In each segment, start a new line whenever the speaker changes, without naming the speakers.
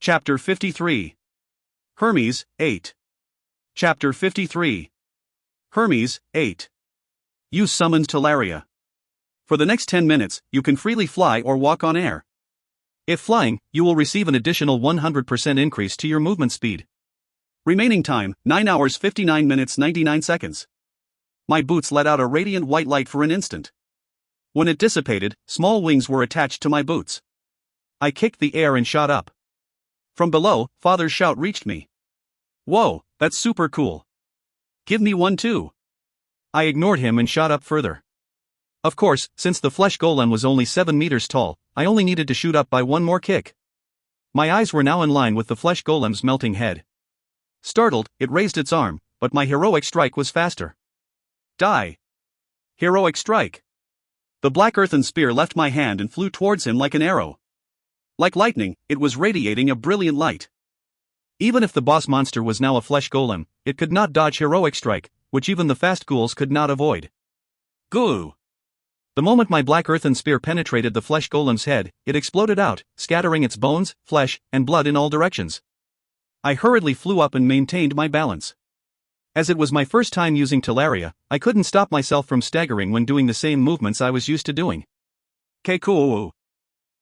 Chapter 53. Hermes, 8. Chapter 53. Hermes, 8. You summoned Talaria. For the next 10 minutes, you can freely fly or walk on air. If flying, you will receive an additional 100% increase to your movement speed. Remaining time, 9 hours 59 minutes 99 seconds. My boots let out a radiant white light for an instant. When it dissipated, small wings were attached to my boots. I kicked the air and shot up. From below, Father's shout reached me. Whoa, that's super cool. Give me one too. I ignored him and shot up further. Of course, since the flesh golem was only 7 meters tall, I only needed to shoot up by one more kick. My eyes were now in line with the flesh golem's melting head. Startled, it raised its arm, but my heroic strike was faster. Die. Heroic strike. The black earthen spear left my hand and flew towards him like an arrow. Like lightning, it was radiating a brilliant light. Even if the boss monster was now a flesh golem, it could not dodge heroic strike, which even the fast ghouls could not avoid. Goo! The moment my black earthen spear penetrated the flesh golem's head, it exploded out, scattering its bones, flesh, and blood in all directions. I hurriedly flew up and maintained my balance. As it was my first time using Talaria, I couldn't stop myself from staggering when doing the same movements I was used to doing. Cool.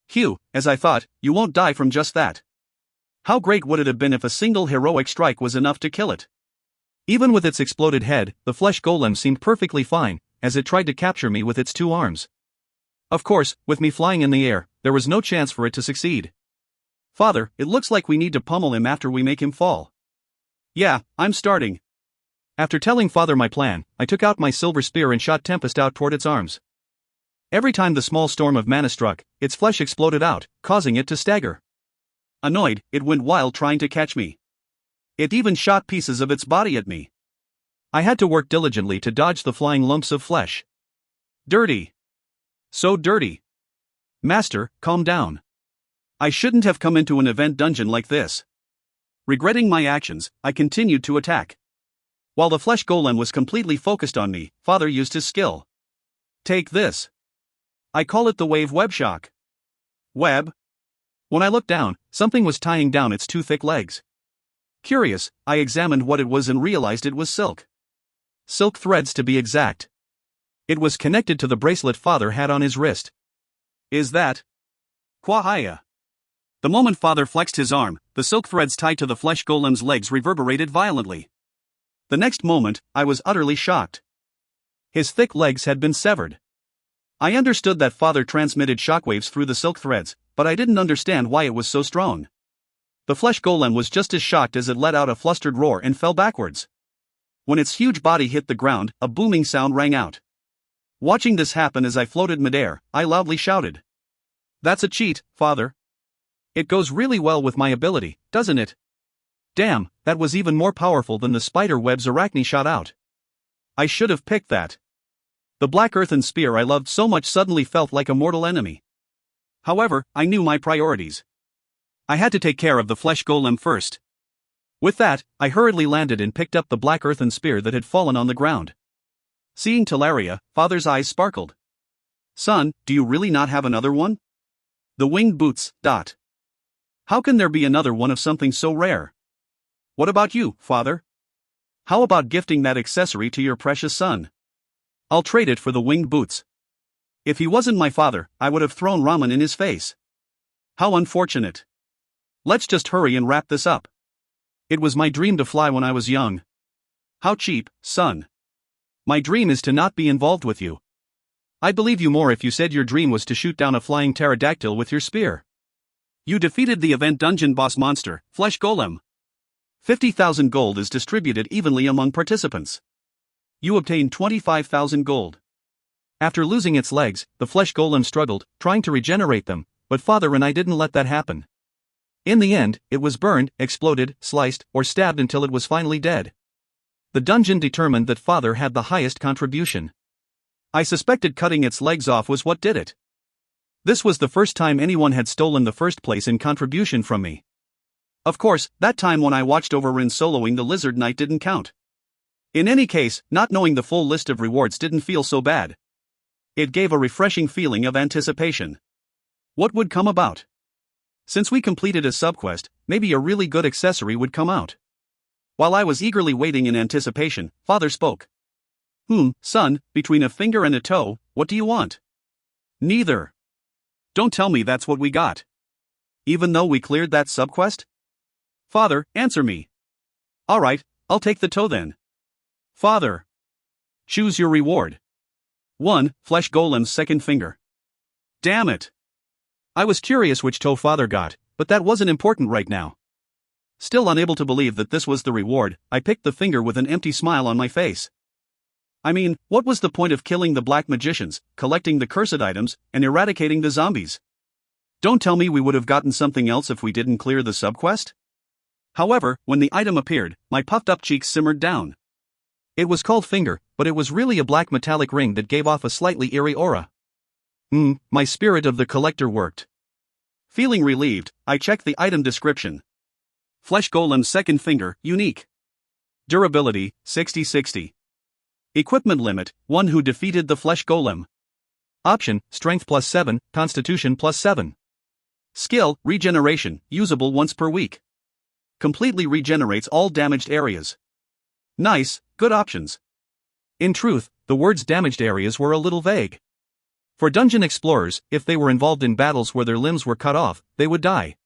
Phew, as I thought, you won't die from just that. How great would it have been if a single heroic strike was enough to kill it? Even with its exploded head, the flesh golem seemed perfectly fine, as it tried to capture me with its 2 arms. Of course, with me flying in the air, there was no chance for it to succeed. Father, it looks like we need to pummel him after we make him fall. Yeah, I'm starting. After telling Father my plan, I took out my silver spear and shot Tempest out toward its arms. Every time the small storm of mana struck, its flesh exploded out, causing it to stagger. Annoyed, it went wild trying to catch me. It even shot pieces of its body at me. I had to work diligently to dodge the flying lumps of flesh. Dirty. So dirty. Master, calm down. I shouldn't have come into an event dungeon like this. Regretting my actions, I continued to attack. While the flesh golem was completely focused on me, Father used his skill. Take this. I call it the wave web shock. Web? When I looked down, something was tying down its 2 thick legs. Curious, I examined what it was and realized it was silk. Silk threads to be exact. It was connected to the bracelet Father had on his wrist. Is that? Kwahaya. The moment Father flexed his arm, the silk threads tied to the flesh golem's legs reverberated violently. The next moment, I was utterly shocked. His thick legs had been severed. I understood that Father transmitted shockwaves through the silk threads, but I didn't understand why it was so strong. The flesh golem was just as shocked as it let out a flustered roar and fell backwards. When its huge body hit the ground, a booming sound rang out. Watching this happen as I floated midair, I loudly shouted. That's a cheat, Father. It goes really well with my ability, doesn't it? Damn, that was even more powerful than the spider webs Arachne shot out. I should have picked that. The black earthen spear I loved so much suddenly felt like a mortal enemy. However, I knew my priorities. I had to take care of the flesh golem first. With that, I hurriedly landed and picked up the black earthen spear that had fallen on the ground. Seeing Talaria, Father's eyes sparkled. Son, do you really not have another one? The winged boots. How can there be another one of something so rare? What about you, Father? How about gifting that accessory to your precious son? I'll trade it for the winged boots. If he wasn't my father, I would have thrown ramen in his face. How unfortunate. Let's just hurry and wrap this up. It was my dream to fly when I was young. How cheap, son. My dream is to not be involved with you. I'd believe you more if you said your dream was to shoot down a flying pterodactyl with your spear. You defeated the event dungeon boss monster, Flesh Golem. 50,000 gold is distributed evenly among participants. You obtained 25,000 gold. After losing its legs, the Flesh Golem struggled, trying to regenerate them, but Father and I didn't let that happen. In the end, it was burned, exploded, sliced, or stabbed until it was finally dead. The dungeon determined that Father had the highest contribution. I suspected cutting its legs off was what did it. This was the first time anyone had stolen the first place in contribution from me. Of course, that time when I watched over Rin soloing the Lizard Knight didn't count. In any case, not knowing the full list of rewards didn't feel so bad. It gave a refreshing feeling of anticipation. What would come about? Since we completed a subquest, maybe a really good accessory would come out. While I was eagerly waiting in anticipation, Father spoke. Son, between a finger and a toe, what do you want? Neither. Don't tell me that's what we got. Even though we cleared that subquest? Father, answer me. Alright, I'll take the toe then. Father. Choose your reward. 1. Flesh Golem's second finger. Damn it. I was curious which toe Father got, but that wasn't important right now. Still unable to believe that this was the reward, I picked the finger with an empty smile on my face. I mean, what was the point of killing the black magicians, collecting the cursed items, and eradicating the zombies? Don't tell me we would have gotten something else if we didn't clear the subquest? However, when the item appeared, my puffed-up cheeks simmered down. It was called finger, but it was really a black metallic ring that gave off a slightly eerie aura. My spirit of the collector worked. Feeling relieved, I checked the item description. Flesh Golem's second finger, unique. Durability, 60-60. Equipment limit, 1 who defeated the Flesh Golem. Option, strength +7, constitution +7. Skill, regeneration, usable once per week. Completely regenerates all damaged areas. Nice, good options. In truth, the words damaged areas were a little vague. For dungeon explorers, if they were involved in battles where their limbs were cut off, they would die.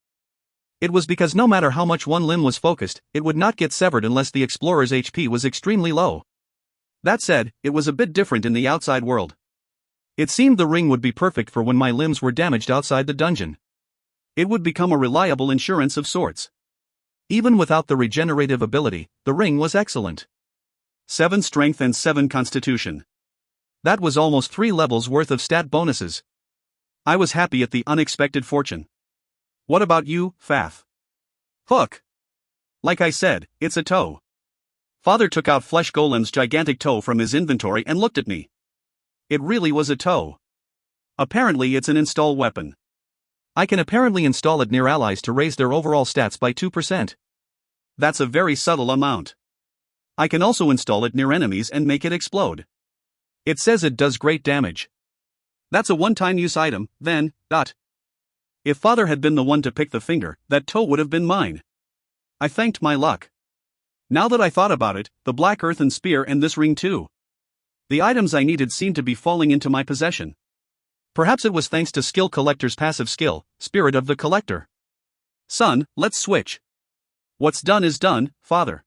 It was because no matter how much one limb was focused, it would not get severed unless the explorer's HP was extremely low. That said, it was a bit different in the outside world. It seemed the ring would be perfect for when my limbs were damaged outside the dungeon. It would become a reliable insurance of sorts. Even without the regenerative ability, the ring was excellent. 7 strength and 7 constitution. That was almost 3 levels worth of stat bonuses. I was happy at the unexpected fortune. What about you, Fath? Hook. Like I said, it's a toe. Father took out Flesh Golem's gigantic toe from his inventory and looked at me. It really was a toe. Apparently it's an install weapon. I can apparently install it near allies to raise their overall stats by 2%. That's a very subtle amount. I can also install it near enemies and make it explode. It says it does great damage. That's a one-time use item, then. If Father had been the one to pick the finger, that toe would have been mine. I thanked my luck. Now that I thought about it, the black earthen spear and this ring too. The items I needed seemed to be falling into my possession. Perhaps it was thanks to Skill Collector's passive skill, Spirit of the Collector. Son, let's switch. What's done is done, Father.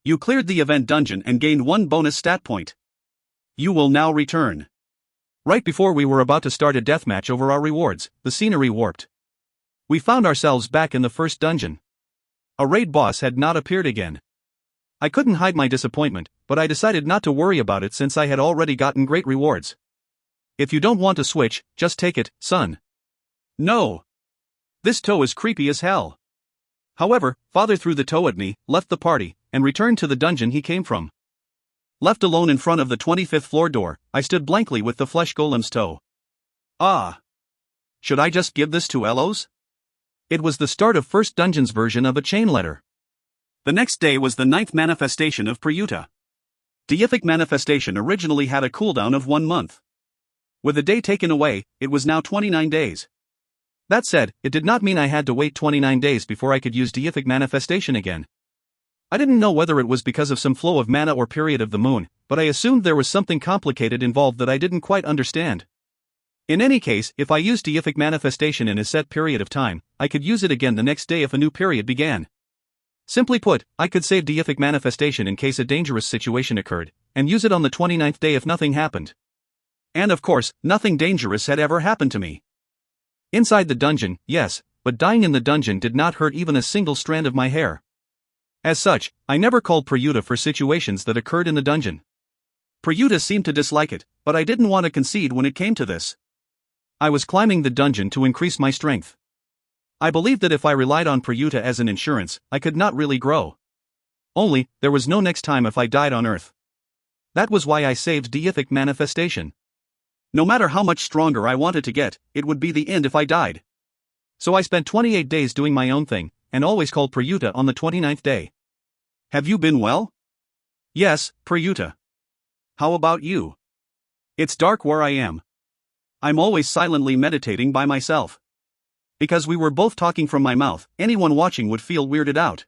You cleared the event dungeon and gained 1 bonus stat point. You will now return. Right before we were about to start a deathmatch over our rewards, the scenery warped. We found ourselves back in the first dungeon. A raid boss had not appeared again. I couldn't hide my disappointment, but I decided not to worry about it since I had already gotten great rewards. If you don't want to switch, just take it, son. No. This toe is creepy as hell. However, Father threw the toe at me, left the party, and returned to the dungeon he came from. Left alone in front of the 25th floor door, I stood blankly with the Flesh Golem's toe. Should I just give this to Elos? It was the start of first dungeon's version of a chain letter. The next day was the 9th manifestation of Prayuta. Deific manifestation originally had a cooldown of 1 month. With a day taken away, it was now 29 days. That said, it did not mean I had to wait 29 days before I could use deific manifestation again. I didn't know whether it was because of some flow of mana or period of the moon, but I assumed there was something complicated involved that I didn't quite understand. In any case, if I used deific manifestation in a set period of time, I could use it again the next day if a new period began. Simply put, I could save deific manifestation in case a dangerous situation occurred, and use it on the 29th day if nothing happened. And of course, nothing dangerous had ever happened to me. Inside the dungeon, yes, but dying in the dungeon did not hurt even a single strand of my hair. As such, I never called Prayuta for situations that occurred in the dungeon. Prayuta seemed to dislike it, but I didn't want to concede when it came to this. I was climbing the dungeon to increase my strength. I believed that if I relied on Prayuta as an insurance, I could not really grow. Only, there was no next time if I died on Earth. That was why I saved deific manifestation. No matter how much stronger I wanted to get, it would be the end if I died. So I spent 28 days doing my own thing, and always called Prayuta on the 29th day. Have you been well? Yes, Prayuta. How about you? It's dark where I am. I'm always silently meditating by myself. Because we were both talking from my mouth, anyone watching would feel weirded out.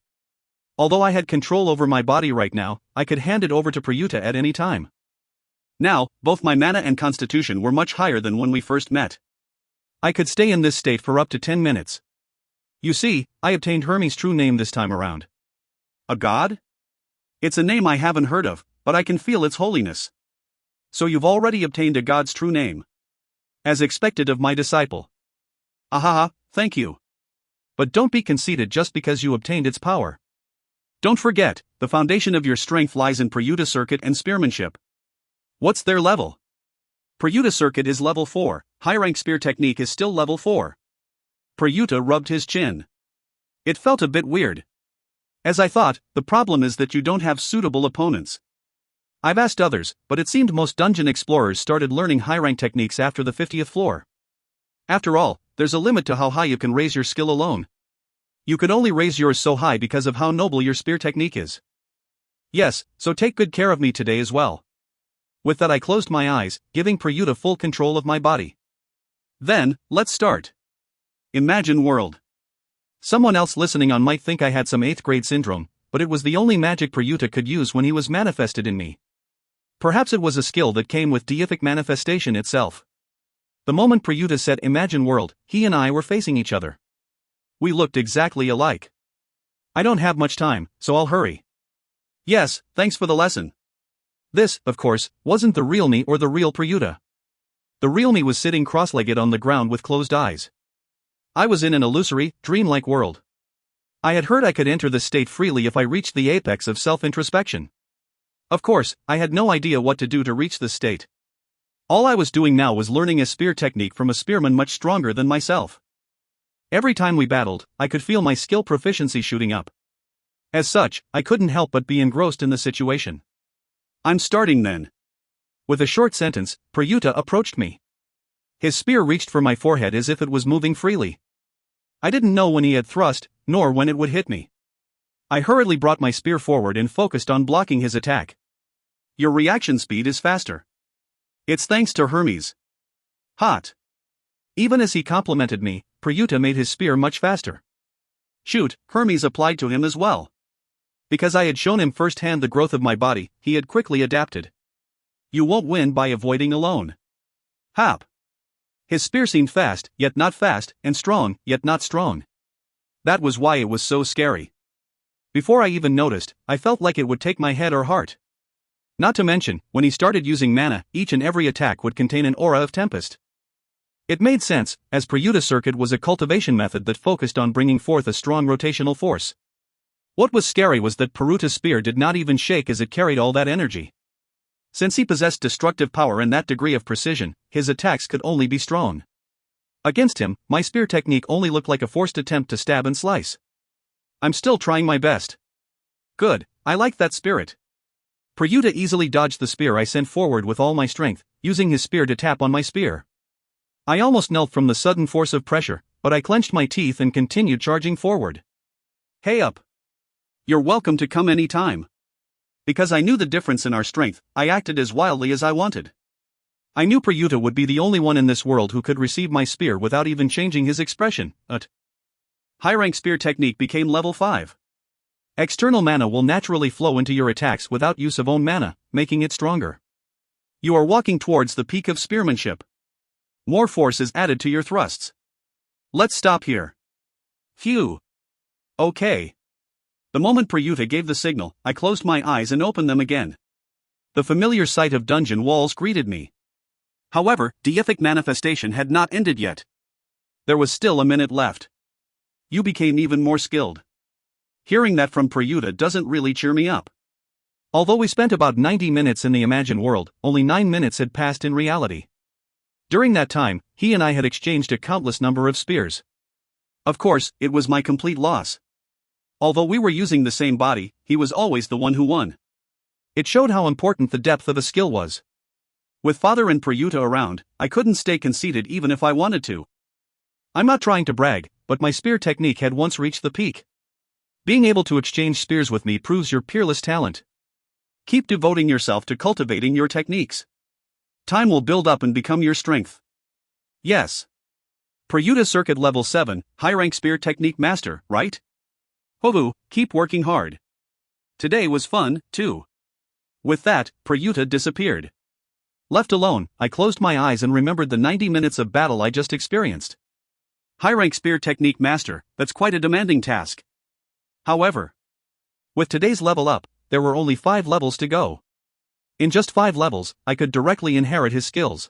Although I had control over my body right now, I could hand it over to Prayuta at any time. Now, both my mana and constitution were much higher than when we first met. I could stay in this state for up to 10 minutes. You see, I obtained Hermes' true name this time around. A god? It's a name I haven't heard of, but I can feel its holiness. So you've already obtained a god's true name. As expected of my disciple. Ahaha, thank you. But don't be conceited just because you obtained its power. Don't forget, the foundation of your strength lies in Prayuta Circuit and Spearmanship. What's their level? Prayuta Circuit is level 4, high-rank spear technique is still level 4. Prayuta rubbed his chin. It felt a bit weird. As I thought, the problem is that you don't have suitable opponents. I've asked others, but it seemed most dungeon explorers started learning high-rank techniques after the 50th floor. After all, there's a limit to how high you can raise your skill alone. You could only raise yours so high because of how noble your spear technique is. Yes, so take good care of me today as well. With that I closed my eyes, giving Prayuta full control of my body. Then, let's start. Imagine world. Someone else listening on might think I had some 8th grade syndrome, but it was the only magic Prayuta could use when he was manifested in me. Perhaps it was a skill that came with deific manifestation itself. The moment Prayuta said imagine world, he and I were facing each other. We looked exactly alike. I don't have much time, so I'll hurry. Yes, thanks for the lesson. This, of course, wasn't the real me or the real Prayuta. The real me was sitting cross-legged on the ground with closed eyes. I was in an illusory, dreamlike world. I had heard I could enter this state freely if I reached the apex of self-introspection. Of course, I had no idea what to do to reach this state. All I was doing now was learning a spear technique from a spearman much stronger than myself. Every time we battled, I could feel my skill proficiency shooting up. As such, I couldn't help but be engrossed in the situation. I'm starting then. With a short sentence, Prayuta approached me. His spear reached for my forehead as if it was moving freely. I didn't know when he had thrust, nor when it would hit me. I hurriedly brought my spear forward and focused on blocking his attack. Your reaction speed is faster. It's thanks to Hermes. Hot. Even as he complimented me, Prayuta made his spear much faster. Shoot, Hermes applied to him as well. Because I had shown him firsthand the growth of my body, he had quickly adapted. You won't win by avoiding alone. Hap. His spear seemed fast, yet not fast, and strong, yet not strong. That was why it was so scary. Before I even noticed, I felt like it would take my head or heart. Not to mention, when he started using mana, each and every attack would contain an aura of tempest. It made sense, as Prayuta Circuit was a cultivation method that focused on bringing forth a strong rotational force. What was scary was that Prayuta's spear did not even shake as it carried all that energy. Since he possessed destructive power and that degree of precision, his attacks could only be strong. Against him, my spear technique only looked like a forced attempt to stab and slice. I'm still trying my best. Good, I like that spirit. Prayuta easily dodged the spear I sent forward with all my strength, using his spear to tap on my spear. I almost knelt from the sudden force of pressure, but I clenched my teeth and continued charging forward. Hey up! You're welcome to come any time. Because I knew the difference in our strength, I acted as wildly as I wanted. I knew Prayuta would be the only one in this world who could receive my spear without even changing his expression. High-rank spear technique became level 5. External mana will naturally flow into your attacks without use of own mana, making it stronger. You are walking towards the peak of spearmanship. More force is added to your thrusts. Let's stop here. Phew. Okay. The moment Prayuta gave the signal, I closed my eyes and opened them again. The familiar sight of dungeon walls greeted me. However, deific manifestation had not ended yet. There was still a minute left. You became even more skilled. Hearing that from Prayuta doesn't really cheer me up. Although we spent about 90 minutes in the imagined world, only 9 minutes had passed in reality. During that time, he and I had exchanged a countless number of spears. Of course, it was my complete loss. Although we were using the same body, he was always the one who won. It showed how important the depth of a skill was. With Father and Prayuta around, I couldn't stay conceited even if I wanted to. I'm not trying to brag, but my spear technique had once reached the peak. Being able to exchange spears with me proves your peerless talent. Keep devoting yourself to cultivating your techniques. Time will build up and become your strength. Yes. Prayuta Circuit Level 7, High Rank Spear Technique Master, right? Hovu, keep working hard. Today was fun, too. With that, Prayuta disappeared. Left alone, I closed my eyes and remembered the 90 minutes of battle I just experienced. High Rank Spear Technique Master, that's quite a demanding task. However, with today's level up, there were only 5 levels to go. In just 5 levels, I could directly inherit his skills.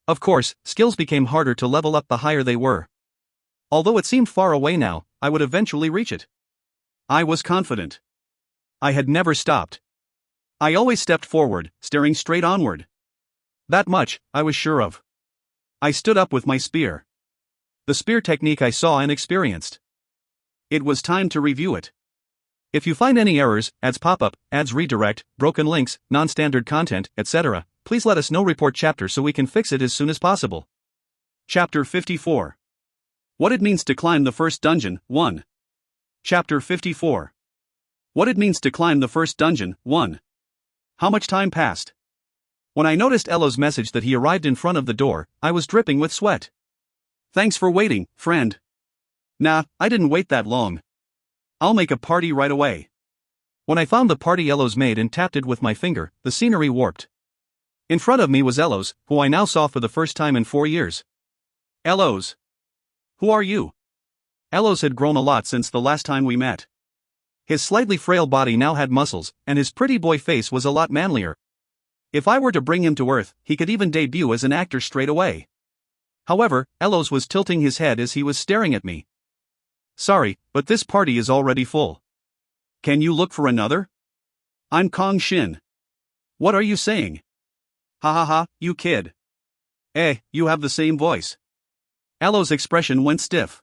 Of course, skills became harder to level up the higher they were. Although it seemed far away now, I would eventually reach it. I was confident. I had never stopped. I always stepped forward, staring straight onward. That much, I was sure of. I stood up with my spear. The spear technique I saw and experienced. It was time to review it. If you find any errors, ads pop up, ads redirect, broken links, non-standard content, etc., please let us know. Report chapter so we can fix it as soon as possible. Chapter 54. What it means to climb the first dungeon, 1. Chapter 54. What it means to climb the first dungeon, 1. How much time passed? When I noticed Elo's message that he arrived in front of the door, I was dripping with sweat. Thanks for waiting, friend. Nah, I didn't wait that long. I'll make a party right away. When I found the party Elo's made and tapped it with my finger, the scenery warped. In front of me was Elo's, who I now saw for the first time in 4 years. Elo's. Who are you? Elo's had grown a lot since the last time we met. His slightly frail body now had muscles, and his pretty boy face was a lot manlier. If I were to bring him to Earth, he could even debut as an actor straight away. However, Elo's was tilting his head as he was staring at me. Sorry, but this party is already full. Can you look for another? I'm Kang Shin. What are you saying? Ha ha ha, you kid. You have the same voice. Elo's expression went stiff.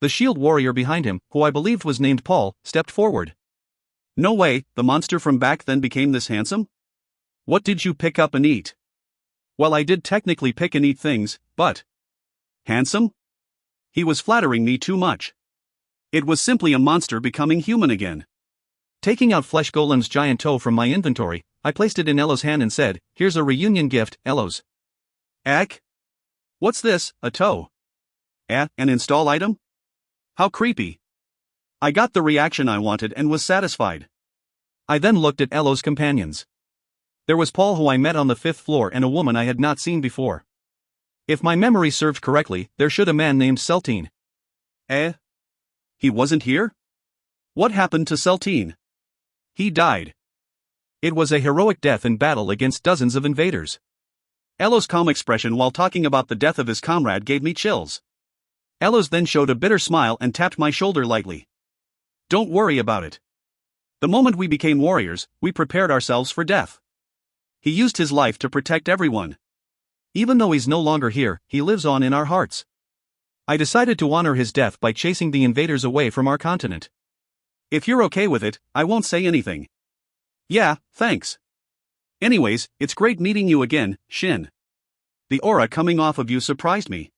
The shield warrior behind him, who I believed was named Paul, stepped forward. No way, the monster from back then became this handsome? What did you pick up and eat? Well, I did technically pick and eat things, but... handsome? He was flattering me too much. It was simply a monster becoming human again. Taking out Flesh Golem's giant toe from my inventory, I placed it in Elo's hand and said, "Here's a reunion gift, Elo's." Ack? What's this, a toe? An install item? How creepy. I got the reaction I wanted and was satisfied. I then looked at Elo's companions. There was Paul, who I met on the 5th floor, and a woman I had not seen before. If my memory served correctly, there should a man named Celtine. He wasn't here? What happened to Celtine? He died. It was a heroic death in battle against dozens of invaders. Elo's calm expression while talking about the death of his comrade gave me chills. Elo's then showed a bitter smile and tapped my shoulder lightly. Don't worry about it. The moment we became warriors, we prepared ourselves for death. He used his life to protect everyone. Even though he's no longer here, he lives on in our hearts. I decided to honor his death by chasing the invaders away from our continent. If you're okay with it, I won't say anything. Yeah, thanks. Anyways, it's great meeting you again, Shin. The aura coming off of you surprised me.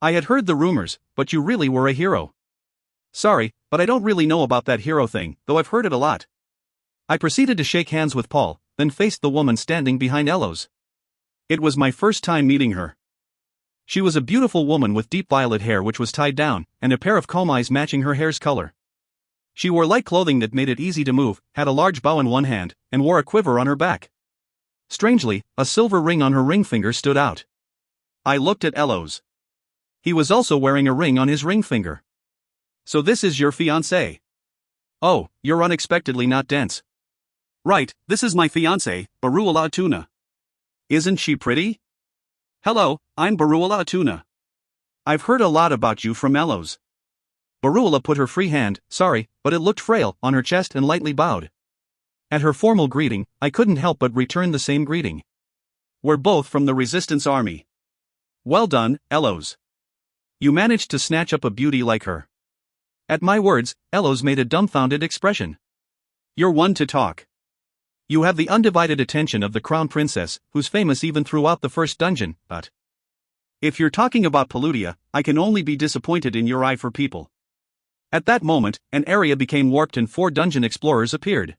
I had heard the rumors, but you really were a hero. Sorry, but I don't really know about that hero thing, though I've heard it a lot. I proceeded to shake hands with Paul, then faced the woman standing behind Elo's. It was my first time meeting her. She was a beautiful woman with deep violet hair which was tied down, and a pair of comb eyes matching her hair's color. She wore light clothing that made it easy to move, had a large bow in one hand, and wore a quiver on her back. Strangely, a silver ring on her ring finger stood out. I looked at Elo's. He was also wearing a ring on his ring finger. So this is your fiancé? Oh, you're unexpectedly not dense. Right, this is my fiancé, Baruala Atuna. Isn't she pretty? Hello, I'm Baruala Atuna. I've heard a lot about you from Elo's. Baruala put her free hand, sorry, but it looked frail, on her chest and lightly bowed. At her formal greeting, I couldn't help but return the same greeting. We're both from the Resistance Army. Well done, Elo's. You managed to snatch up a beauty like her. At my words, Elo's made a dumbfounded expression. You're one to talk. You have the undivided attention of the crown princess, who's famous even throughout the first dungeon, but... if you're talking about Paludia, I can only be disappointed in your eye for people. At that moment, an area became warped and 4 dungeon explorers appeared.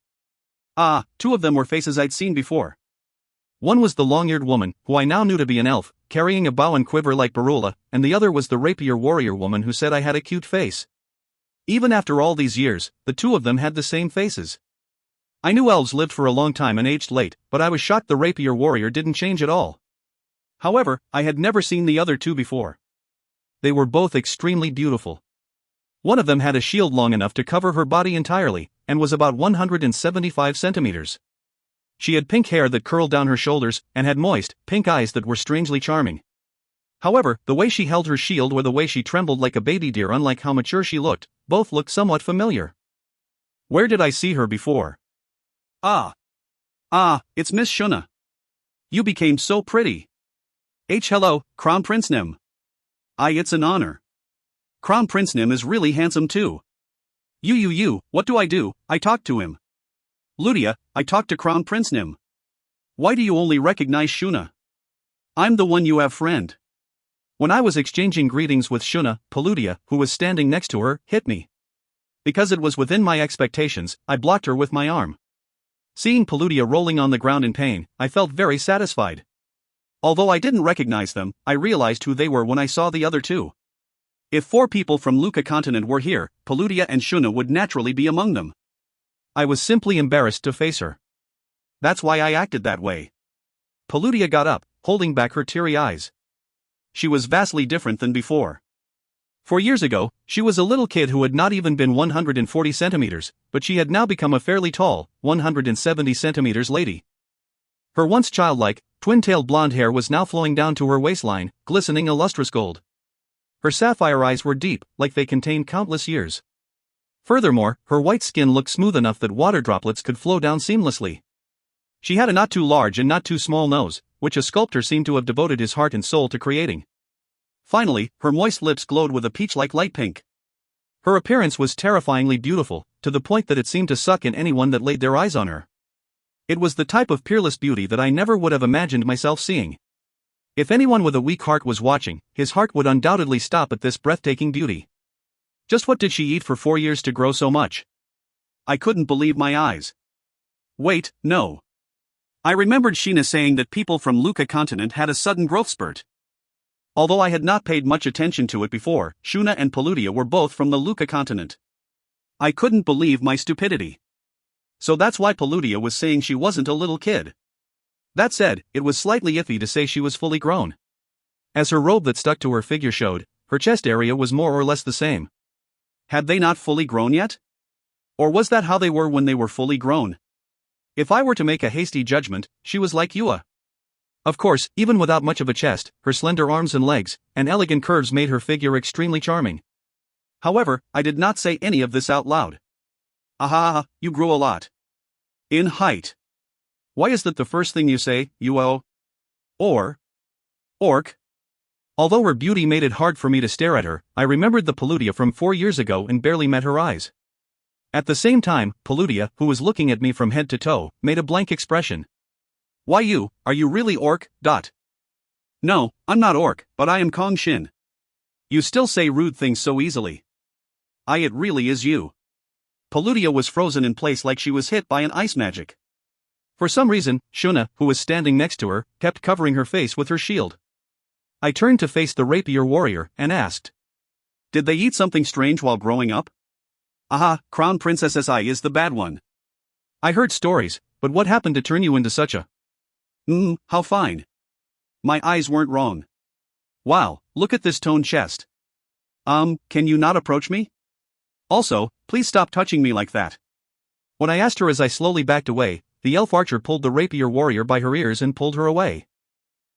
2 of them were faces I'd seen before. One was the long-eared woman, who I now knew to be an elf, carrying a bow and quiver like Barula, and the other was the rapier warrior woman who said I had a cute face. Even after all these years, the two of them had the same faces. I knew elves lived for a long time and aged late, but I was shocked the rapier warrior didn't change at all. However, I had never seen the other two before. They were both extremely beautiful. One of them had a shield long enough to cover her body entirely, and was about 175 centimeters. She had pink hair that curled down her shoulders, and had moist, pink eyes that were strangely charming. However, the way she held her shield or the way she trembled like a baby deer, unlike how mature she looked, both looked somewhat familiar. Where did I see her before? Ah, it's Miss Shuna. You became so pretty. Hello, Crown Prince Nim. It's an honor. Crown Prince Nim is really handsome too. What do? I talked to him. Ludia, I talked to Crown Prince Nim. Why do you only recognize Shuna? I'm the one you have friend. When I was exchanging greetings with Shuna, Paludia, who was standing next to her, hit me. Because it was within my expectations, I blocked her with my arm. Seeing Paludia rolling on the ground in pain, I felt very satisfied. Although I didn't recognize them, I realized who they were when I saw the other two. If 4 people from Luca continent were here, Paludia and Shuna would naturally be among them. I was simply embarrassed to face her. That's why I acted that way. Paludia got up, holding back her teary eyes. She was vastly different than before. 4 years ago, she was a little kid who had not even been 140 centimeters, but she had now become a fairly tall, 170 centimeters lady. Her once childlike, twin-tailed blonde hair was now flowing down to her waistline, glistening a lustrous gold. Her sapphire eyes were deep, like they contained countless years. Furthermore, her white skin looked smooth enough that water droplets could flow down seamlessly. She had a not too large and not too small nose, which a sculptor seemed to have devoted his heart and soul to creating. Finally, her moist lips glowed with a peach-like light pink. Her appearance was terrifyingly beautiful, to the point that it seemed to suck in anyone that laid their eyes on her. It was the type of peerless beauty that I never would have imagined myself seeing. If anyone with a weak heart was watching, his heart would undoubtedly stop at this breathtaking beauty. Just what did she eat for 4 years to grow so much? I couldn't believe my eyes. Wait, no. I remembered Sheena saying that people from Luca continent had a sudden growth spurt. Although I had not paid much attention to it before, Shuna and Paludia were both from the Luca continent. I couldn't believe my stupidity. So that's why Paludia was saying she wasn't a little kid. That said, it was slightly iffy to say she was fully grown. As her robe that stuck to her figure showed, her chest area was more or less the same. Had they not fully grown yet? Or was that how they were when they were fully grown? If I were to make a hasty judgment, she was like Yua. Of course, even without much of a chest, her slender arms and legs, and elegant curves made her figure extremely charming. However, I did not say any of this out loud. Aha, you grew a lot. In height. Why is that the first thing you say, Yuo? Or? Orc? Although her beauty made it hard for me to stare at her, I remembered the Paludia from 4 years ago and barely met her eyes. At the same time, Paludia, who was looking at me from head to toe, made a blank expression. Why are you really Orc? No, I'm not Orc, but I am Kang Shin. You still say rude things so easily. It really is you. Paludia was frozen in place like she was hit by an ice magic. For some reason, Shuna, who was standing next to her, kept covering her face with her shield. I turned to face the rapier warrior and asked. Did they eat something strange while growing up? Crown Princess Si is the bad one. I heard stories, but what happened to turn you into such a... how fine. My eyes weren't wrong. Wow, look at this toned chest. Can you not approach me? Also, please stop touching me like that. When I asked her as I slowly backed away, the elf archer pulled the rapier warrior by her ears and pulled her away.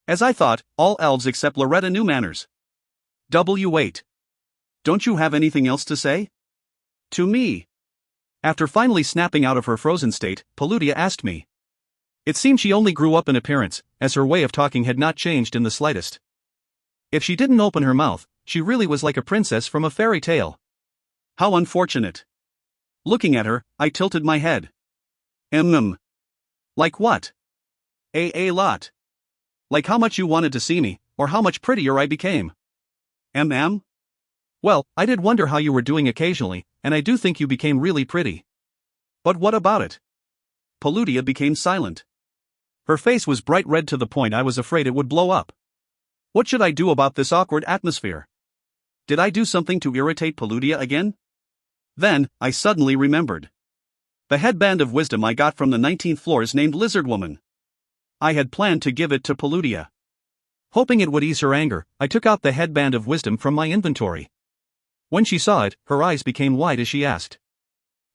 As I thought, all elves except Loretta knew manners. Wait. Don't you have anything else to say? To me? After finally snapping out of her frozen state, Paludia asked me. It seemed she only grew up in appearance, as her way of talking had not changed in the slightest. If she didn't open her mouth, she really was like a princess from a fairy tale. How unfortunate. Looking at her, I tilted my head. Like what? A lot. Like how much you wanted to see me, or how much prettier I became. Well, I did wonder how you were doing occasionally, and I do think you became really pretty. But what about it? Paludia became silent. Her face was bright red to the point I was afraid it would blow up. What should I do about this awkward atmosphere? Did I do something to irritate Paludia again? Then, I suddenly remembered. The headband of wisdom I got from the 19th floor is named Lizard Woman. I had planned to give it to Paludia. Hoping it would ease her anger, I took out the headband of wisdom from my inventory. When she saw it, her eyes became wide as she asked,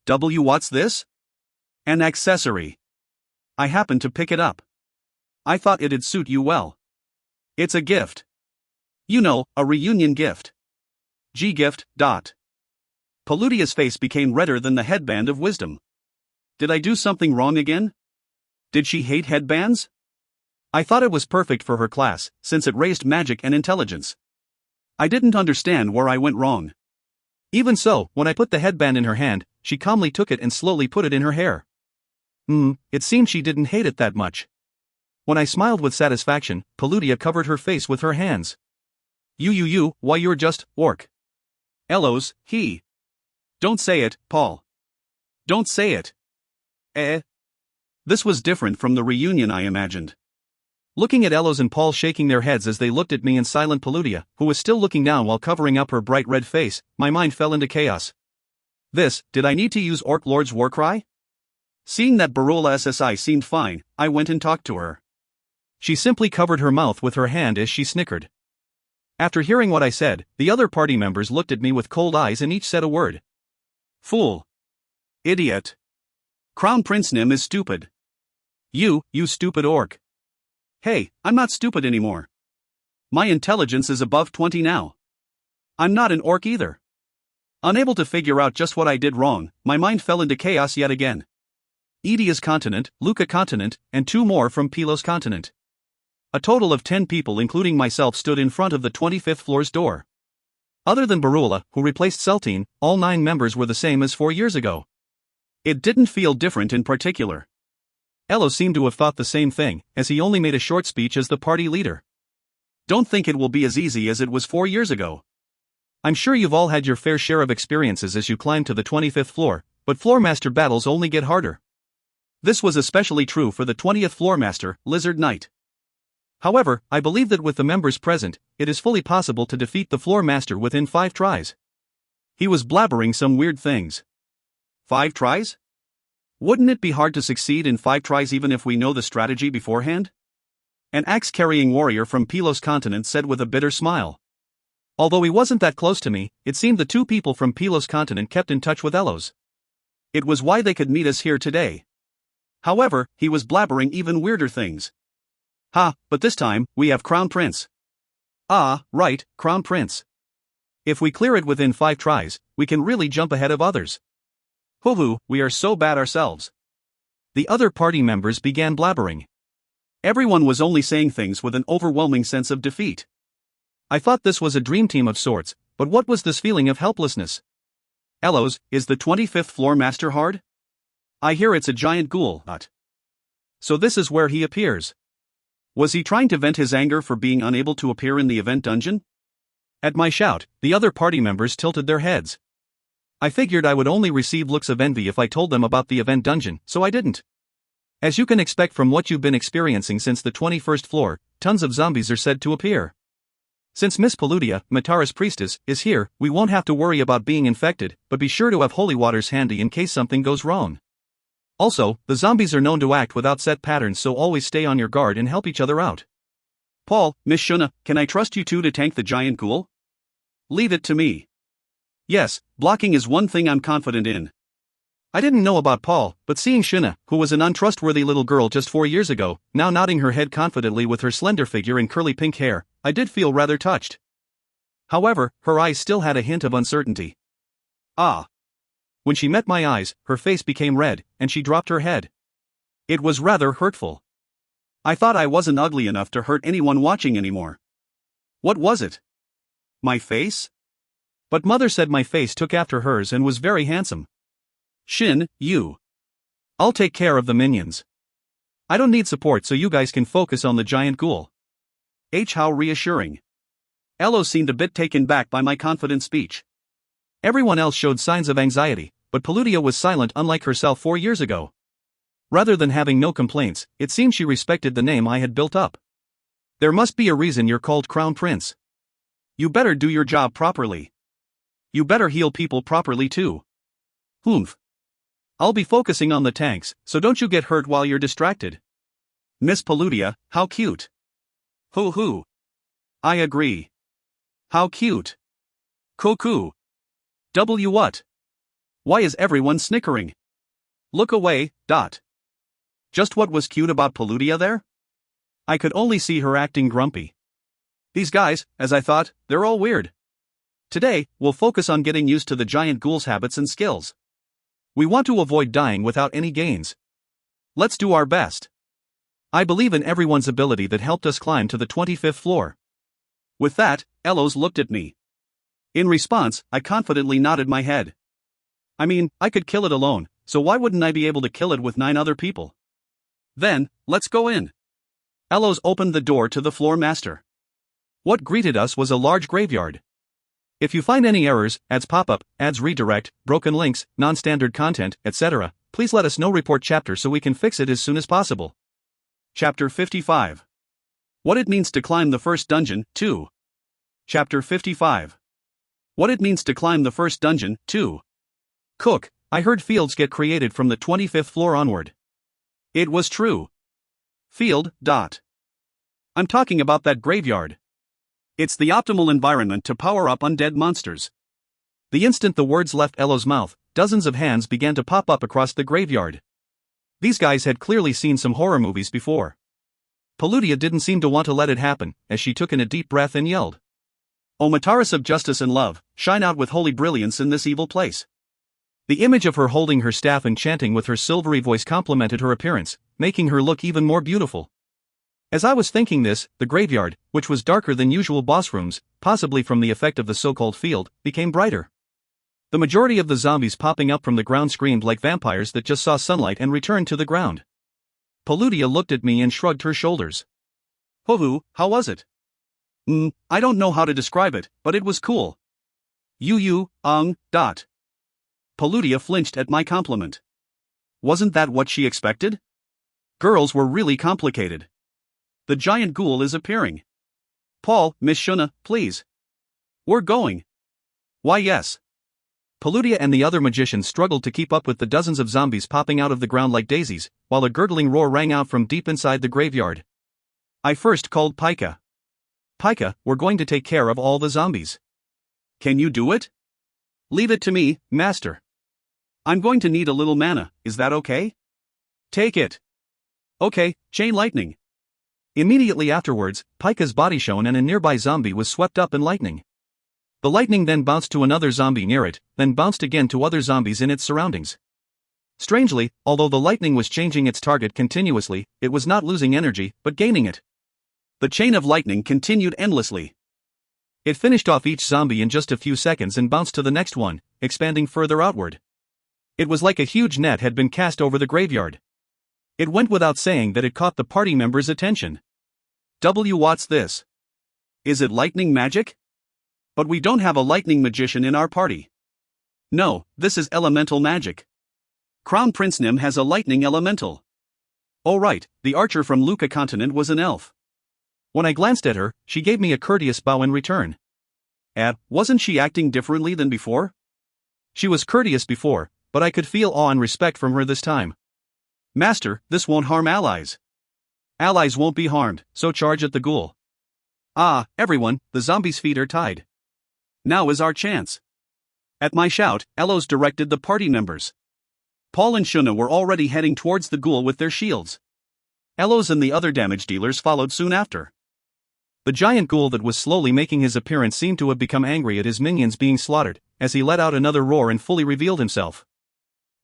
What's this? An accessory. I happened to pick it up. I thought it'd suit you well. It's a gift. You know, a reunion gift. G-gift. Paludia's face became redder than the headband of wisdom. Did I do something wrong again? Did she hate headbands? I thought it was perfect for her class, since it raised magic and intelligence. I didn't understand where I went wrong. Even so, when I put the headband in her hand, she calmly took it and slowly put it in her hair. It seemed she didn't hate it that much. When I smiled with satisfaction, Paludia covered her face with her hands. Why you're just, orc. Elos, he. Don't say it, Paul. Don't say it. This was different from the reunion I imagined. Looking at Elos and Paul shaking their heads as they looked at me and silent Paludia, who was still looking down while covering up her bright red face, my mind fell into chaos. Did I need to use Orc Lord's war cry? Seeing that Barula SSI seemed fine, I went and talked to her. She simply covered her mouth with her hand as she snickered. After hearing what I said, the other party members looked at me with cold eyes and each said a word. Fool. Idiot. Crown Prince Nim is stupid. You stupid orc. Hey, I'm not stupid anymore. My intelligence is above 20 now. I'm not an orc either. Unable to figure out just what I did wrong, my mind fell into chaos yet again. Edia's continent, Luca continent, and 2 more from Pylos continent. A total of 10 people including myself stood in front of the 25th floor's door. Other than Barula, who replaced Celtine, all 9 members were the same as 4 years ago. It didn't feel different in particular. Elos seemed to have thought the same thing, as he only made a short speech as the party leader. Don't think it will be as easy as it was 4 years ago. I'm sure you've all had your fair share of experiences as you climb to the 25th floor, but floormaster battles only get harder. This was especially true for the 20th floormaster, Lizard Knight. However, I believe that with the members present, it is fully possible to defeat the floormaster within 5 tries. He was blabbering some weird things. 5 tries? Wouldn't it be hard to succeed in 5 tries even if we know the strategy beforehand? An axe-carrying warrior from Pylos continent said with a bitter smile. Although he wasn't that close to me, it seemed the 2 people from Pylos continent kept in touch with Elos. It was why they could meet us here today. However, he was blabbering even weirder things. But this time, we have Crown Prince. Ah, right, Crown Prince. If we clear it within 5 tries, we can really jump ahead of others. Hoo-hoo, we are so bad ourselves. The other party members began blabbering. Everyone was only saying things with an overwhelming sense of defeat. I thought this was a dream team of sorts, but what was this feeling of helplessness? Elos, is the 25th floor master hard? I hear it's a giant ghoul. So this is where he appears. Was he trying to vent his anger for being unable to appear in the event dungeon? At my shout, the other party members tilted their heads. I figured I would only receive looks of envy if I told them about the event dungeon, so I didn't. As you can expect from what you've been experiencing since the 21st floor, tons of zombies are said to appear. Since Miss Paludia, Matara's priestess, is here, we won't have to worry about being infected, but be sure to have holy waters handy in case something goes wrong. Also, the zombies are known to act without set patterns, so always stay on your guard and help each other out. Paul, Miss Shuna, can I trust you 2 to tank the giant ghoul? Leave it to me. Yes, blocking is one thing I'm confident in. I didn't know about Paul, but seeing Shuna, who was an untrustworthy little girl just 4 years ago, now nodding her head confidently with her slender figure and curly pink hair, I did feel rather touched. However, her eyes still had a hint of uncertainty. When she met my eyes, her face became red, and she dropped her head. It was rather hurtful. I thought I wasn't ugly enough to hurt anyone watching anymore. What was it? My face? But mother said my face took after hers and was very handsome. Shin, you. I'll take care of the minions. I don't need support, so you guys can focus on the giant ghoul. How reassuring. Elo seemed a bit taken back by my confident speech. Everyone else showed signs of anxiety, but Paludia was silent, unlike herself 4 years ago. Rather than having no complaints, it seemed she respected the name I had built up. There must be a reason you're called Crown Prince. You better do your job properly. You better heal people properly too. Humph. I'll be focusing on the tanks, so don't you get hurt while you're distracted. Miss Paludia, how cute. Hoo hoo. I agree. How cute. Cuckoo. W what? Why is everyone snickering? Look away, dot. Just what was cute about Paludia there? I could only see her acting grumpy. These guys, as I thought, they're all weird. Today, we'll focus on getting used to the giant ghoul's habits and skills. We want to avoid dying without any gains. Let's do our best. I believe in everyone's ability that helped us climb to the 25th floor. With that, Elos looked at me. In response, I confidently nodded my head. I mean, I could kill it alone, so why wouldn't I be able to kill it with 9 other people? Then, let's go in. Elos opened the door to the floor master. What greeted us was a large graveyard. If you find any errors, ads pop-up, ads redirect, broken links, non-standard content, etc., please let us know. Report chapter so we can fix it as soon as possible. Chapter 55. What it means to climb the first dungeon, 2. Chapter 55. What it means to climb the first dungeon, 2. Cook, I heard fields get created from the 25th floor onward. It was true. Field, dot. I'm talking about that graveyard. It's the optimal environment to power up undead monsters. The instant the words left Elo's mouth, dozens of hands began to pop up across the graveyard. These guys had clearly seen some horror movies before. Paludia didn't seem to want to let it happen, as she took in a deep breath and yelled. O Mataris of justice and love, shine out with holy brilliance in this evil place. The image of her holding her staff and chanting with her silvery voice complemented her appearance, making her look even more beautiful. As I was thinking this, the graveyard, which was darker than usual boss rooms, possibly from the effect of the so-called field, became brighter. The majority of the zombies popping up from the ground screamed like vampires that just saw sunlight and returned to the ground. Paludia looked at me and shrugged her shoulders. Hoo-hoo, how was it? I don't know how to describe it, but it was cool. Dot. Paludia flinched at my compliment. Wasn't that what she expected? Girls were really complicated. The giant ghoul is appearing. Paul, Miss Shuna, please. We're going. Why yes. Paludia and the other magicians struggled to keep up with the dozens of zombies popping out of the ground like daisies, while a gurgling roar rang out from deep inside the graveyard. I first called Pika. Pika, we're going to take care of all the zombies. Can you do it? Leave it to me, master. I'm going to need a little mana, is that okay? Take it. Okay, chain lightning. Immediately afterwards, Pika's body shone and a nearby zombie was swept up in lightning. The lightning then bounced to another zombie near it, then bounced again to other zombies in its surroundings. Strangely, although the lightning was changing its target continuously, it was not losing energy, but gaining it. The chain of lightning continued endlessly. It finished off each zombie in just a few seconds and bounced to the next one, expanding further outward. It was like a huge net had been cast over the graveyard. It went without saying that it caught the party members' attention. What's this? Is it lightning magic? But we don't have a lightning magician in our party. No, this is elemental magic. Crown Prince Nim has a lightning elemental. Oh right, the archer from Luca continent was an elf. When I glanced at her, she gave me a courteous bow in return. Wasn't she acting differently than before? She was courteous before, but I could feel awe and respect from her this time. Master, this won't harm allies. Allies won't be harmed, so charge at the ghoul. Ah, everyone, the zombies' feet are tied. Now is our chance. At my shout, Elos directed the party members. Paul and Shuna were already heading towards the ghoul with their shields. Elos and the other damage dealers followed soon after. The giant ghoul that was slowly making his appearance seemed to have become angry at his minions being slaughtered, as he let out another roar and fully revealed himself.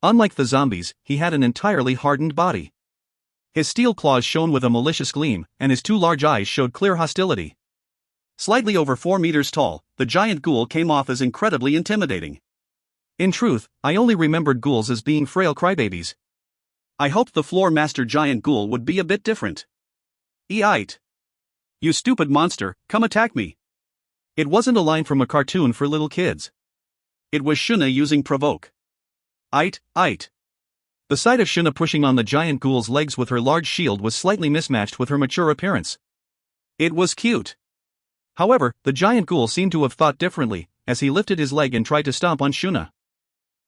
Unlike the zombies, he had an entirely hardened body. His steel claws shone with a malicious gleam, and his 2 large eyes showed clear hostility. Slightly over 4 meters tall, the giant ghoul came off as incredibly intimidating. In truth, I only remembered ghouls as being frail crybabies. I hoped the floor master giant ghoul would be a bit different. Eite. You stupid monster, come attack me. It wasn't a line from a cartoon for little kids. It was Shuna using provoke. Ite. The sight of Shuna pushing on the giant ghoul's legs with her large shield was slightly mismatched with her mature appearance. It was cute. However, the giant ghoul seemed to have thought differently, as he lifted his leg and tried to stomp on Shuna.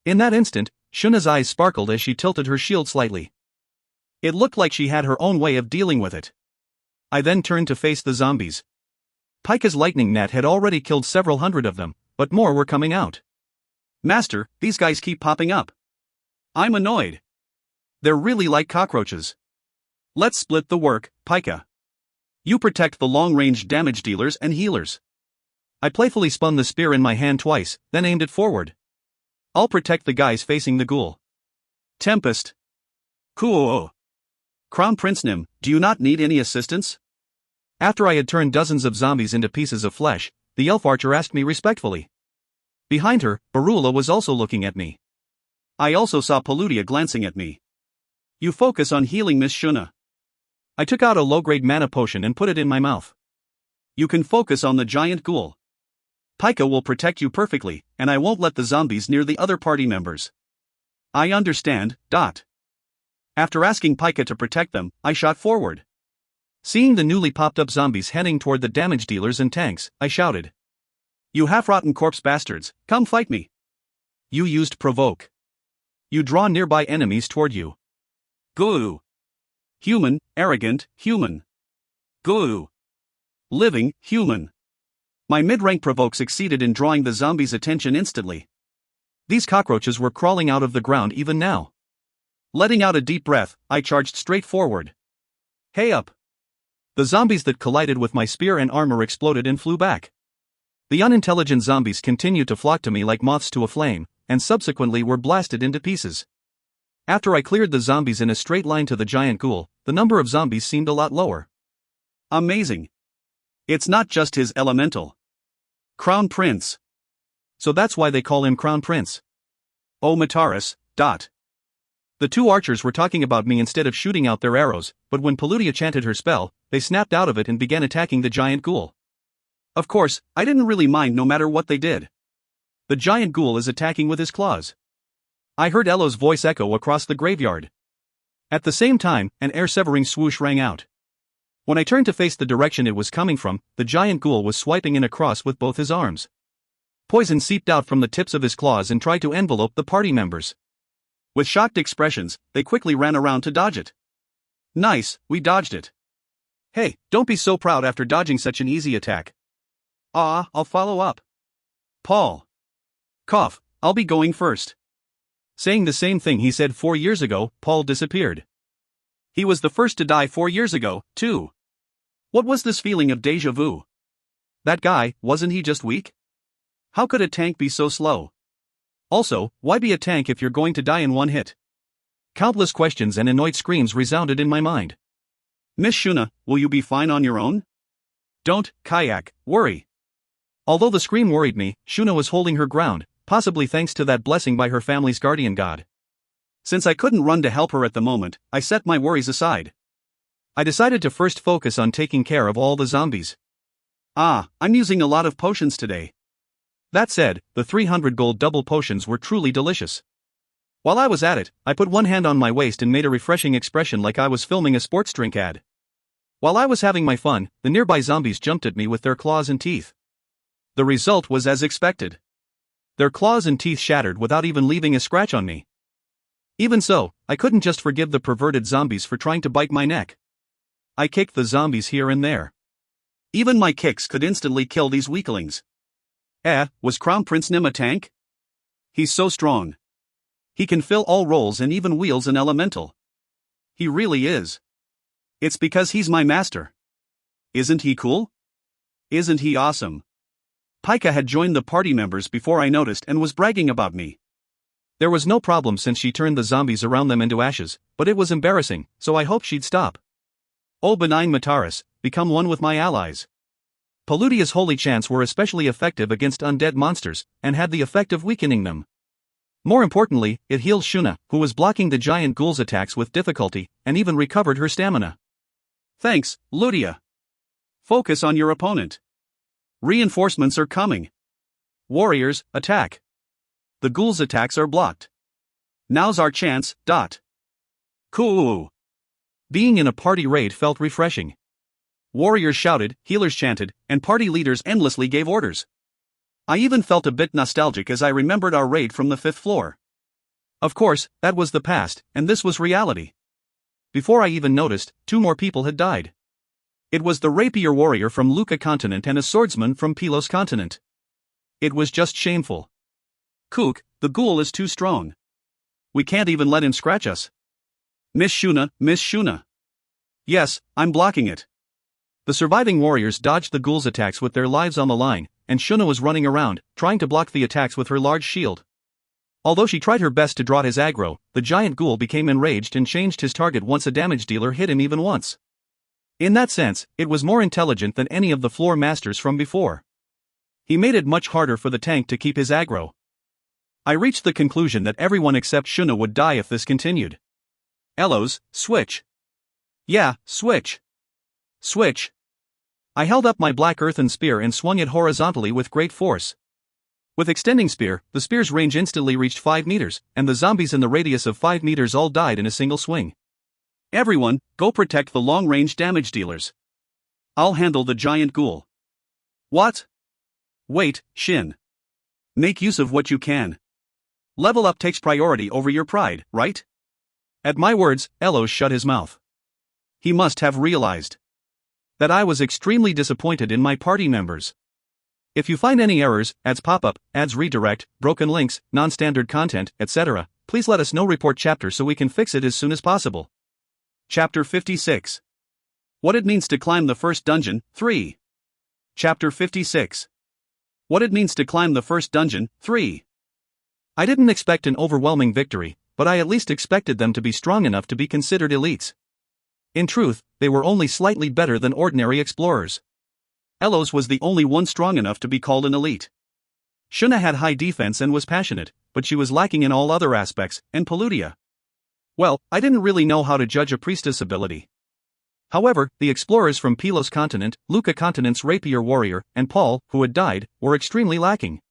In that instant, Shuna's eyes sparkled as she tilted her shield slightly. It looked like she had her own way of dealing with it. I then turned to face the zombies. Pika's lightning net had already killed several hundred of them, but more were coming out. Master, these guys keep popping up. I'm annoyed. They're really like cockroaches. Let's split the work, Pika. You protect the long-range damage dealers and healers. I playfully spun the spear in my hand twice, then aimed it forward. I'll protect the guys facing the ghoul. Tempest. Cool. Crown Prince Nim, do you not need any assistance? After I had turned dozens of zombies into pieces of flesh, the elf archer asked me respectfully. Behind her, Barula was also looking at me. I also saw Paludia glancing at me. You focus on healing Miss Shuna. I took out a low-grade mana potion and put it in my mouth. You can focus on the giant ghoul. Pika will protect you perfectly, and I won't let the zombies near the other party members. I understand. After asking Pika to protect them, I shot forward. Seeing the newly popped-up zombies heading toward the damage dealers and tanks, I shouted. You half-rotten corpse bastards, come fight me. You used provoke. You draw nearby enemies toward you. Goo. Human, arrogant, human. Goo. Living, human. My mid-rank provoke succeeded in drawing the zombies' attention instantly. These cockroaches were crawling out of the ground even now. Letting out a deep breath, I charged straight forward. Hey up! The zombies that collided with my spear and armor exploded and flew back. The unintelligent zombies continued to flock to me like moths to a flame, and subsequently were blasted into pieces. After I cleared the zombies in a straight line to the giant ghoul, the number of zombies seemed a lot lower. Amazing. It's not just his elemental. Crown Prince. So that's why they call him Crown Prince. Oh Mataris. The two archers were talking about me instead of shooting out their arrows, but when Paludia chanted her spell, they snapped out of it and began attacking the giant ghoul. Of course, I didn't really mind no matter what they did. The giant ghoul is attacking with his claws. I heard Elo's voice echo across the graveyard. At the same time, an air-severing swoosh rang out. When I turned to face the direction it was coming from, the giant ghoul was swiping in across with both his arms. Poison seeped out from the tips of his claws and tried to envelope the party members. With shocked expressions, they quickly ran around to dodge it. Nice, we dodged it. Hey, don't be so proud after dodging such an easy attack. I'll follow up. Paul. Cough, I'll be going first. Saying the same thing he said 4 years ago, Paul disappeared. He was the first to die 4 years ago, too. What was this feeling of déjà vu? That guy, wasn't he just weak? How could a tank be so slow? Also, why be a tank if you're going to die in one hit? Countless questions and annoyed screams resounded in my mind. Miss Shuna, will you be fine on your own? Don't, Kayak, worry. Although the scream worried me, Shuna was holding her ground, possibly thanks to that blessing by her family's guardian god. Since I couldn't run to help her at the moment, I set my worries aside. I decided to first focus on taking care of all the zombies. I'm using a lot of potions today. That said, the 300 gold double potions were truly delicious. While I was at it, I put one hand on my waist and made a refreshing expression like I was filming a sports drink ad. While I was having my fun, the nearby zombies jumped at me with their claws and teeth. The result was as expected. Their claws and teeth shattered without even leaving a scratch on me. Even so, I couldn't just forgive the perverted zombies for trying to bite my neck. I kicked the zombies here and there. Even my kicks could instantly kill these weaklings. Was Crown Prince Nim a tank? He's so strong. He can fill all roles and even wields an elemental. He really is. It's because he's my master. Isn't he cool? Isn't he awesome? Pika had joined the party members before I noticed and was bragging about me. There was no problem since she turned the zombies around them into ashes, but it was embarrassing, so I hoped she'd stop. Oh benign Mataris, become one with my allies. Paludia's holy chants were especially effective against undead monsters, and had the effect of weakening them. More importantly, it healed Shuna, who was blocking the giant ghoul's attacks with difficulty, and even recovered her stamina. Thanks, Ludia. Focus on your opponent. Reinforcements are coming. Warriors, attack. The ghoul's attacks are blocked. Now's our chance. Cool. Being in a party raid felt refreshing. Warriors shouted, healers chanted, and party leaders endlessly gave orders. I even felt a bit nostalgic as I remembered our raid from the 5th floor. Of course, that was the past, and this was reality. Before I even noticed, 2 more people had died. It was the rapier warrior from Luca continent and a swordsman from Pylos continent. It was just shameful. Kook, the ghoul is too strong. We can't even let him scratch us. Miss Shuna, Miss Shuna. Yes, I'm blocking it. The surviving warriors dodged the ghoul's attacks with their lives on the line, and Shuna was running around, trying to block the attacks with her large shield. Although she tried her best to draw his aggro, the giant ghoul became enraged and changed his target once a damage dealer hit him even once. In that sense, it was more intelligent than any of the floor masters from before. He made it much harder for the tank to keep his aggro. I reached the conclusion that everyone except Shuna would die if this continued. Elos, switch. Yeah, switch. Switch. I held up my black earthen spear and swung it horizontally with great force. With extending spear, the spear's range instantly reached 5 meters, and the zombies in the radius of 5 meters all died in a single swing. Everyone, go protect the long-range damage dealers. I'll handle the giant ghoul. What? Wait, Shin. Make use of what you can. Level up takes priority over your pride, right? At my words, Elos shut his mouth. He must have realized that I was extremely disappointed in my party members. If you find any errors, ads pop-up, ads redirect, broken links, non-standard content, etc., please let us know. Report chapter so we can fix it as soon as possible. Chapter 56. What it means to climb the first dungeon, 3. Chapter 56. What it means to climb the first dungeon, 3. I didn't expect an overwhelming victory, but I at least expected them to be strong enough to be considered elites. In truth, they were only slightly better than ordinary explorers. Elos was the only one strong enough to be called an elite. Shuna had high defense and was passionate, but she was lacking in all other aspects, and Paludia. Well, I didn't really know how to judge a priestess' ability. However, the explorers from Pylos continent, Luca continent's rapier warrior, and Paul, who had died, were extremely lacking.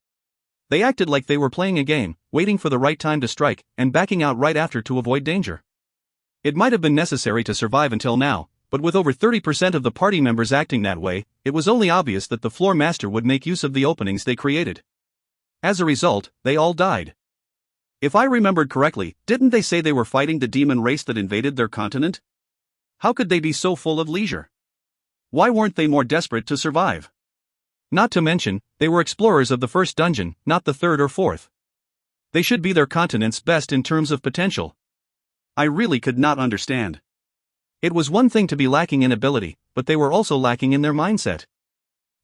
They acted like they were playing a game, waiting for the right time to strike, and backing out right after to avoid danger. It might have been necessary to survive until now, but with over 30% of the party members acting that way, it was only obvious that the floor master would make use of the openings they created. As a result, they all died. If I remembered correctly, didn't they say they were fighting the demon race that invaded their continent? How could they be so full of leisure? Why weren't they more desperate to survive? Not to mention, they were explorers of the first dungeon, not the 3rd or 4th. They should be their continent's best in terms of potential. I really could not understand. It was one thing to be lacking in ability, but they were also lacking in their mindset.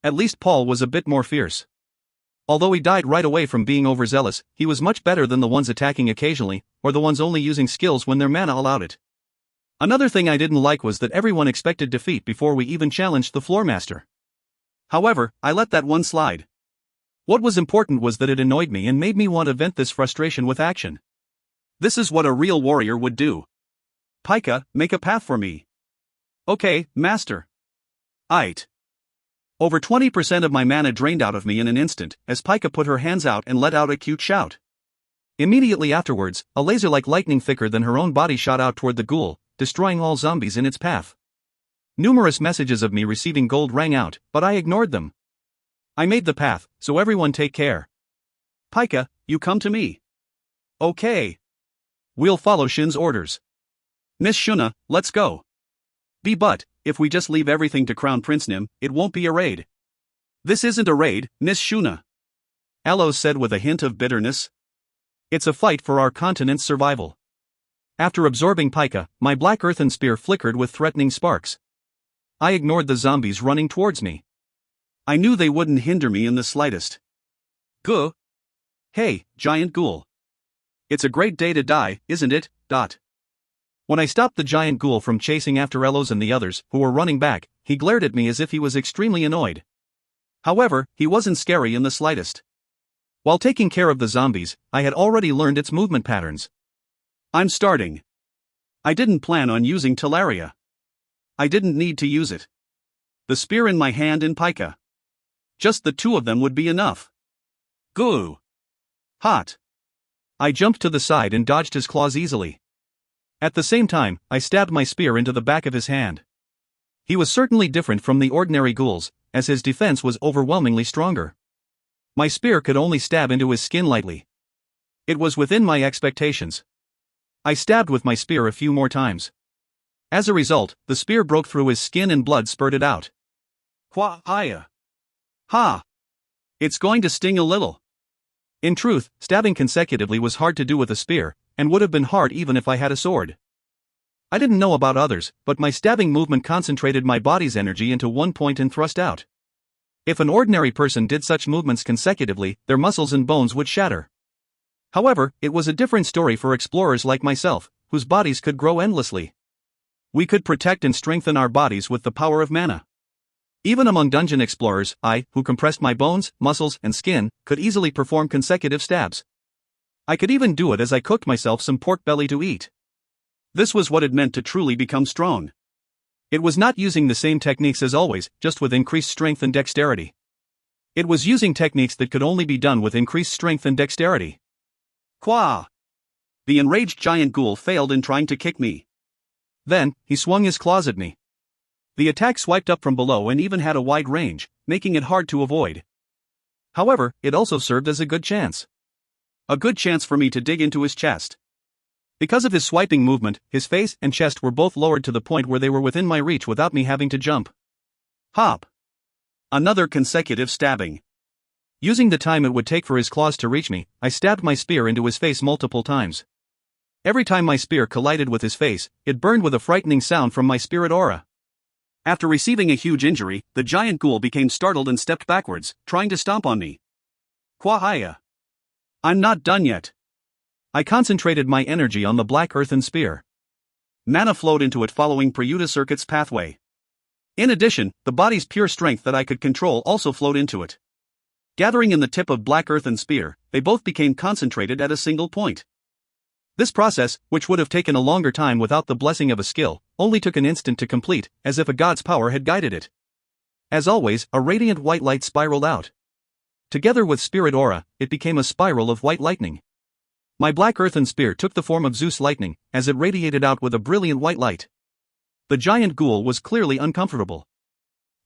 At least Paul was a bit more fierce. Although he died right away from being overzealous, he was much better than the ones attacking occasionally, or the ones only using skills when their mana allowed it. Another thing I didn't like was that everyone expected defeat before we even challenged the floor master. However, I let that one slide. What was important was that it annoyed me and made me want to vent this frustration with action. This is what a real warrior would do. Pika, make a path for me. Okay, master. Aight. Over 20% of my mana drained out of me in an instant, as Pika put her hands out and let out a cute shout. Immediately afterwards, a laser like lightning thicker than her own body shot out toward the ghoul, destroying all zombies in its path. Numerous messages of me receiving gold rang out, but I ignored them. I made the path, so everyone take care. Pika, you come to me. Okay. We'll follow Shin's orders. Miss Shuna, let's go. But, if we just leave everything to Crown Prince Nim, it won't be a raid. This isn't a raid, Miss Shuna. Elos said with a hint of bitterness. It's a fight for our continent's survival. After absorbing Pika, my black earthen spear flickered with threatening sparks. I ignored the zombies running towards me. I knew they wouldn't hinder me in the slightest. Guh. Hey, giant ghoul. It's a great day to die, isn't it? When I stopped the giant ghoul from chasing after Elos and the others, who were running back, he glared at me as if he was extremely annoyed. However, he wasn't scary in the slightest. While taking care of the zombies, I had already learned its movement patterns. I'm starting. I didn't plan on using Talaria. I didn't need to use it. The spear in my hand and Pika. Just the 2 of them would be enough. Goo. Hot. I jumped to the side and dodged his claws easily. At the same time, I stabbed my spear into the back of his hand. He was certainly different from the ordinary ghouls, as his defense was overwhelmingly stronger. My spear could only stab into his skin lightly. It was within my expectations. I stabbed with my spear a few more times. As a result, the spear broke through his skin and blood spurted out. Hiya. Ha! It's going to sting a little. In truth, stabbing consecutively was hard to do with a spear, and would have been hard even if I had a sword. I didn't know about others, but my stabbing movement concentrated my body's energy into one point and thrust out. If an ordinary person did such movements consecutively, their muscles and bones would shatter. However, it was a different story for explorers like myself, whose bodies could grow endlessly. We could protect and strengthen our bodies with the power of mana. Even among dungeon explorers, I, who compressed my bones, muscles, and skin, could easily perform consecutive stabs. I could even do it as I cooked myself some pork belly to eat. This was what it meant to truly become strong. It was not using the same techniques as always, just with increased strength and dexterity. It was using techniques that could only be done with increased strength and dexterity. Quah! The enraged giant ghoul failed in trying to kick me. Then, he swung his claws at me. The attack swiped up from below and even had a wide range, making it hard to avoid. However, it also served as a good chance. A good chance for me to dig into his chest. Because of his swiping movement, his face and chest were both lowered to the point where they were within my reach without me having to jump. Hop! Another consecutive stabbing. Using the time it would take for his claws to reach me, I stabbed my spear into his face multiple times. Every time my spear collided with his face, it burned with a frightening sound from my spirit aura. After receiving a huge injury, the giant ghoul became startled and stepped backwards, trying to stomp on me. Quahaya! I'm not done yet. I concentrated my energy on the black earthen spear. Mana flowed into it following Prayuta Circuit's pathway. In addition, the body's pure strength that I could control also flowed into it. Gathering in the tip of black earthen spear, they both became concentrated at a single point. This process, which would have taken a longer time without the blessing of a skill, only took an instant to complete, as if a god's power had guided it. As always, a radiant white light spiraled out. Together with spirit aura, it became a spiral of white lightning. My black earthen spear took the form of Zeus lightning, as it radiated out with a brilliant white light. The giant ghoul was clearly uncomfortable.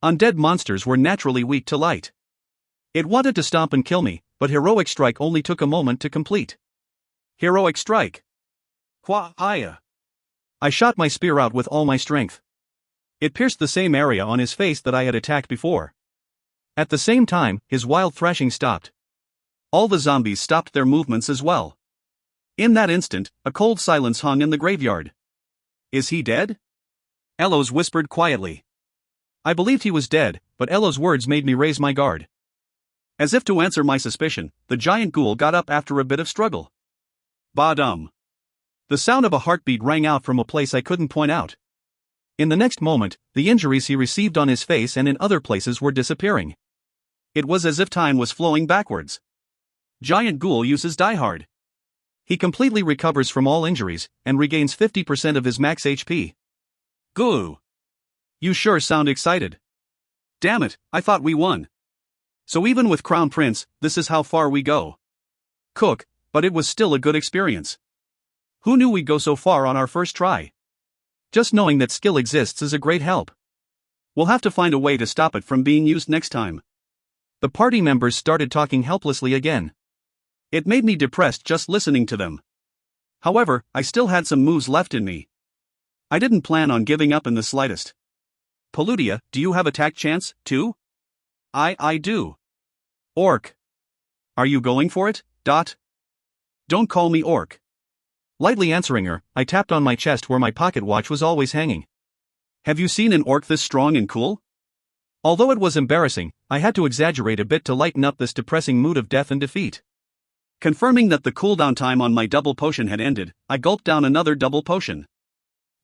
Undead monsters were naturally weak to light. It wanted to stomp and kill me, but heroic strike only took a moment to complete. Heroic strike. Quahaya! I shot my spear out with all my strength. It pierced the same area on his face that I had attacked before. At the same time, his wild thrashing stopped. All the zombies stopped their movements as well. In that instant, a cold silence hung in the graveyard. Is he dead? Elos whispered quietly. I believed he was dead, but Elos' words made me raise my guard. As if to answer my suspicion, the giant ghoul got up after a bit of struggle. Ba-dum. The sound of a heartbeat rang out from a place I couldn't point out. In the next moment, the injuries he received on his face and in other places were disappearing. It was as if time was flowing backwards. Giant ghoul uses Die Hard. He completely recovers from all injuries, and regains 50% of his max HP. Goo! You sure sound excited. Damn it, I thought we won. So even with Crown Prince, this is how far we go. Cook, but it was still a good experience. Who knew we'd go so far on our first try? Just knowing that skill exists is a great help. We'll have to find a way to stop it from being used next time. The party members started talking helplessly again. It made me depressed just listening to them. However, I still had some moves left in me. I didn't plan on giving up in the slightest. Paludia, do you have attack chance, too? I do. Orc. Are you going for it? Don't call me Orc. Lightly answering her, I tapped on my chest where my pocket watch was always hanging. Have you seen an orc this strong and cool? Although it was embarrassing, I had to exaggerate a bit to lighten up this depressing mood of death and defeat. Confirming that the cooldown time on my double potion had ended, I gulped down another double potion.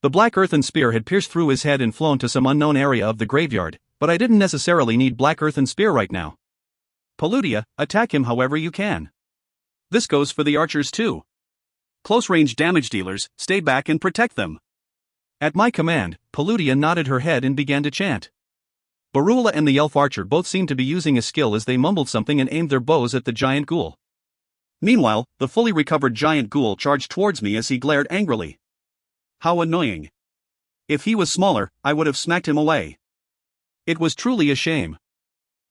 The black earthen spear had pierced through his head and flown to some unknown area of the graveyard, but I didn't necessarily need black earthen spear right now. Paludia, attack him however you can. This goes for the archers too. Close-range damage dealers, stay back and protect them. At my command, Paludia nodded her head and began to chant. Barula and the elf archer both seemed to be using a skill as they mumbled something and aimed their bows at the giant ghoul. Meanwhile, the fully recovered giant ghoul charged towards me as he glared angrily. How annoying. If he was smaller, I would have smacked him away. It was truly a shame.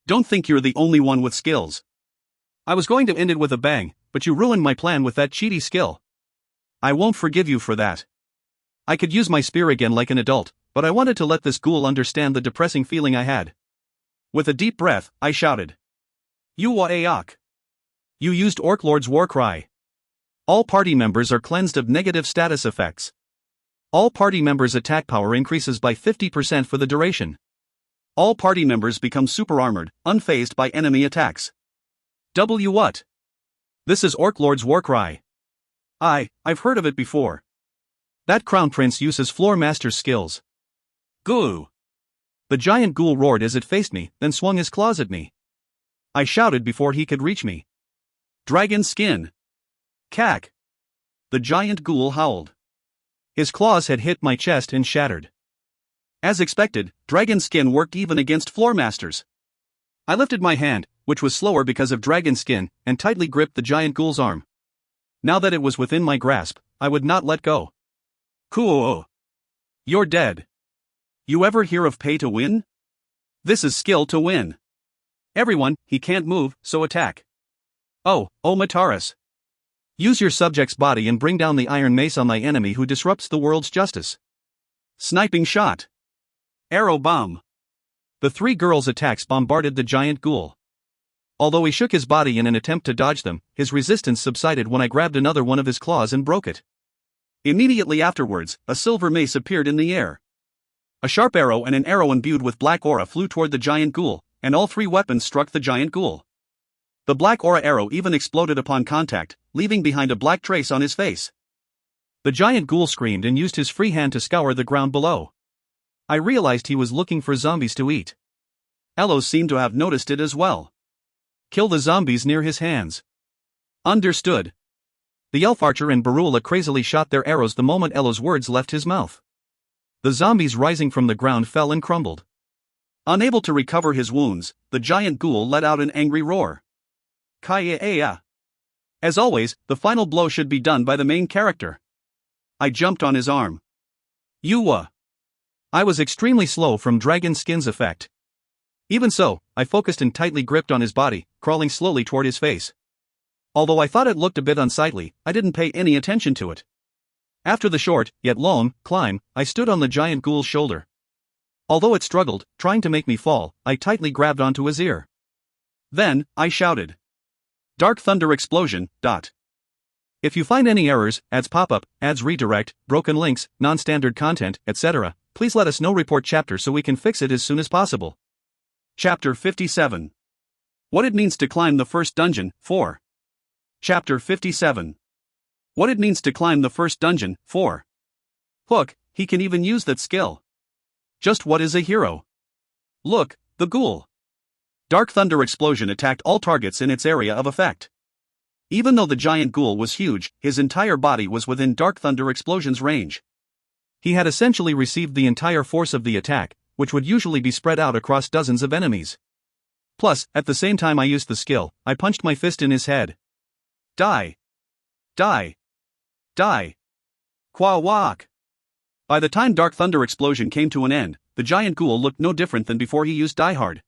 Don't think you're the only one with skills. I was going to end it with a bang, but you ruined my plan with that cheaty skill. I won't forgive you for that. I could use my spear again like an adult, but I wanted to let this ghoul understand the depressing feeling I had. With a deep breath, I shouted. Yuwa Aok. You used Orc Lord's war cry. All party members are cleansed of negative status effects. All party members' attack power increases by 50% for the duration. All party members become super armored, unfazed by enemy attacks. What? This is Orc Lord's war cry. I've heard of it before. That Crown Prince uses Floor Master's skills. Goo! The giant ghoul roared as it faced me, then swung his claws at me. I shouted before he could reach me. Dragon skin! Cack! The giant ghoul howled. His claws had hit my chest and shattered. As expected, dragon skin worked even against floor masters. I lifted my hand, which was slower because of dragon skin, and tightly gripped the giant ghoul's arm. Now that it was within my grasp, I would not let go. Cool. You're dead. You ever hear of pay to win? This is skill to win. Everyone, he can't move, so attack. Oh, Mataris. Use your subject's body and bring down the iron mace on thy enemy who disrupts the world's justice. Sniping shot. Arrow bomb. The three girls' attacks bombarded the giant ghoul. Although he shook his body in an attempt to dodge them, his resistance subsided when I grabbed another one of his claws and broke it. Immediately afterwards, a silver mace appeared in the air. A sharp arrow and an arrow imbued with black aura flew toward the giant ghoul, and all three weapons struck the giant ghoul. The black aura arrow even exploded upon contact, leaving behind a black trace on his face. The giant ghoul screamed and used his free hand to scour the ground below. I realized he was looking for zombies to eat. Elos seemed to have noticed it as well. Kill the zombies near his hands. Understood. The elf archer and Barula crazily shot their arrows the moment Elo's words left his mouth. The zombies rising from the ground fell and crumbled. Unable to recover his wounds, the giant ghoul let out an angry roar. Kaya. As always, the final blow should be done by the main character. I jumped on his arm. Yuwa. I was extremely slow from Dragon Skin's effect. Even so, I focused and tightly gripped on his body, crawling slowly toward his face. Although I thought it looked a bit unsightly, I didn't pay any attention to it. After the short, yet long, climb, I stood on the giant ghoul's shoulder. Although it struggled, trying to make me fall, I tightly grabbed onto his ear. Then, I shouted. Dark Thunder Explosion. If you find any errors, ads pop-up, ads redirect, broken links, non-standard content, etc., please let us know. Report chapter so we can fix it as soon as possible. Chapter 57. What it means to climb the first dungeon, 4. Chapter 57. What it means to climb the first dungeon, 4. Hook, he can even use that skill. Just what is a hero? Look, the ghoul. Dark Thunder Explosion attacked all targets in its area of effect. Even though the giant ghoul was huge, his entire body was within Dark Thunder Explosion's range. He had essentially received the entire force of the attack, which would usually be spread out across dozens of enemies. Plus, at the same time I used the skill, I punched my fist in his head. Die. Die. Die. Quawak. By the time Dark Thunder Explosion came to an end, the giant ghoul looked no different than before he used Die Hard.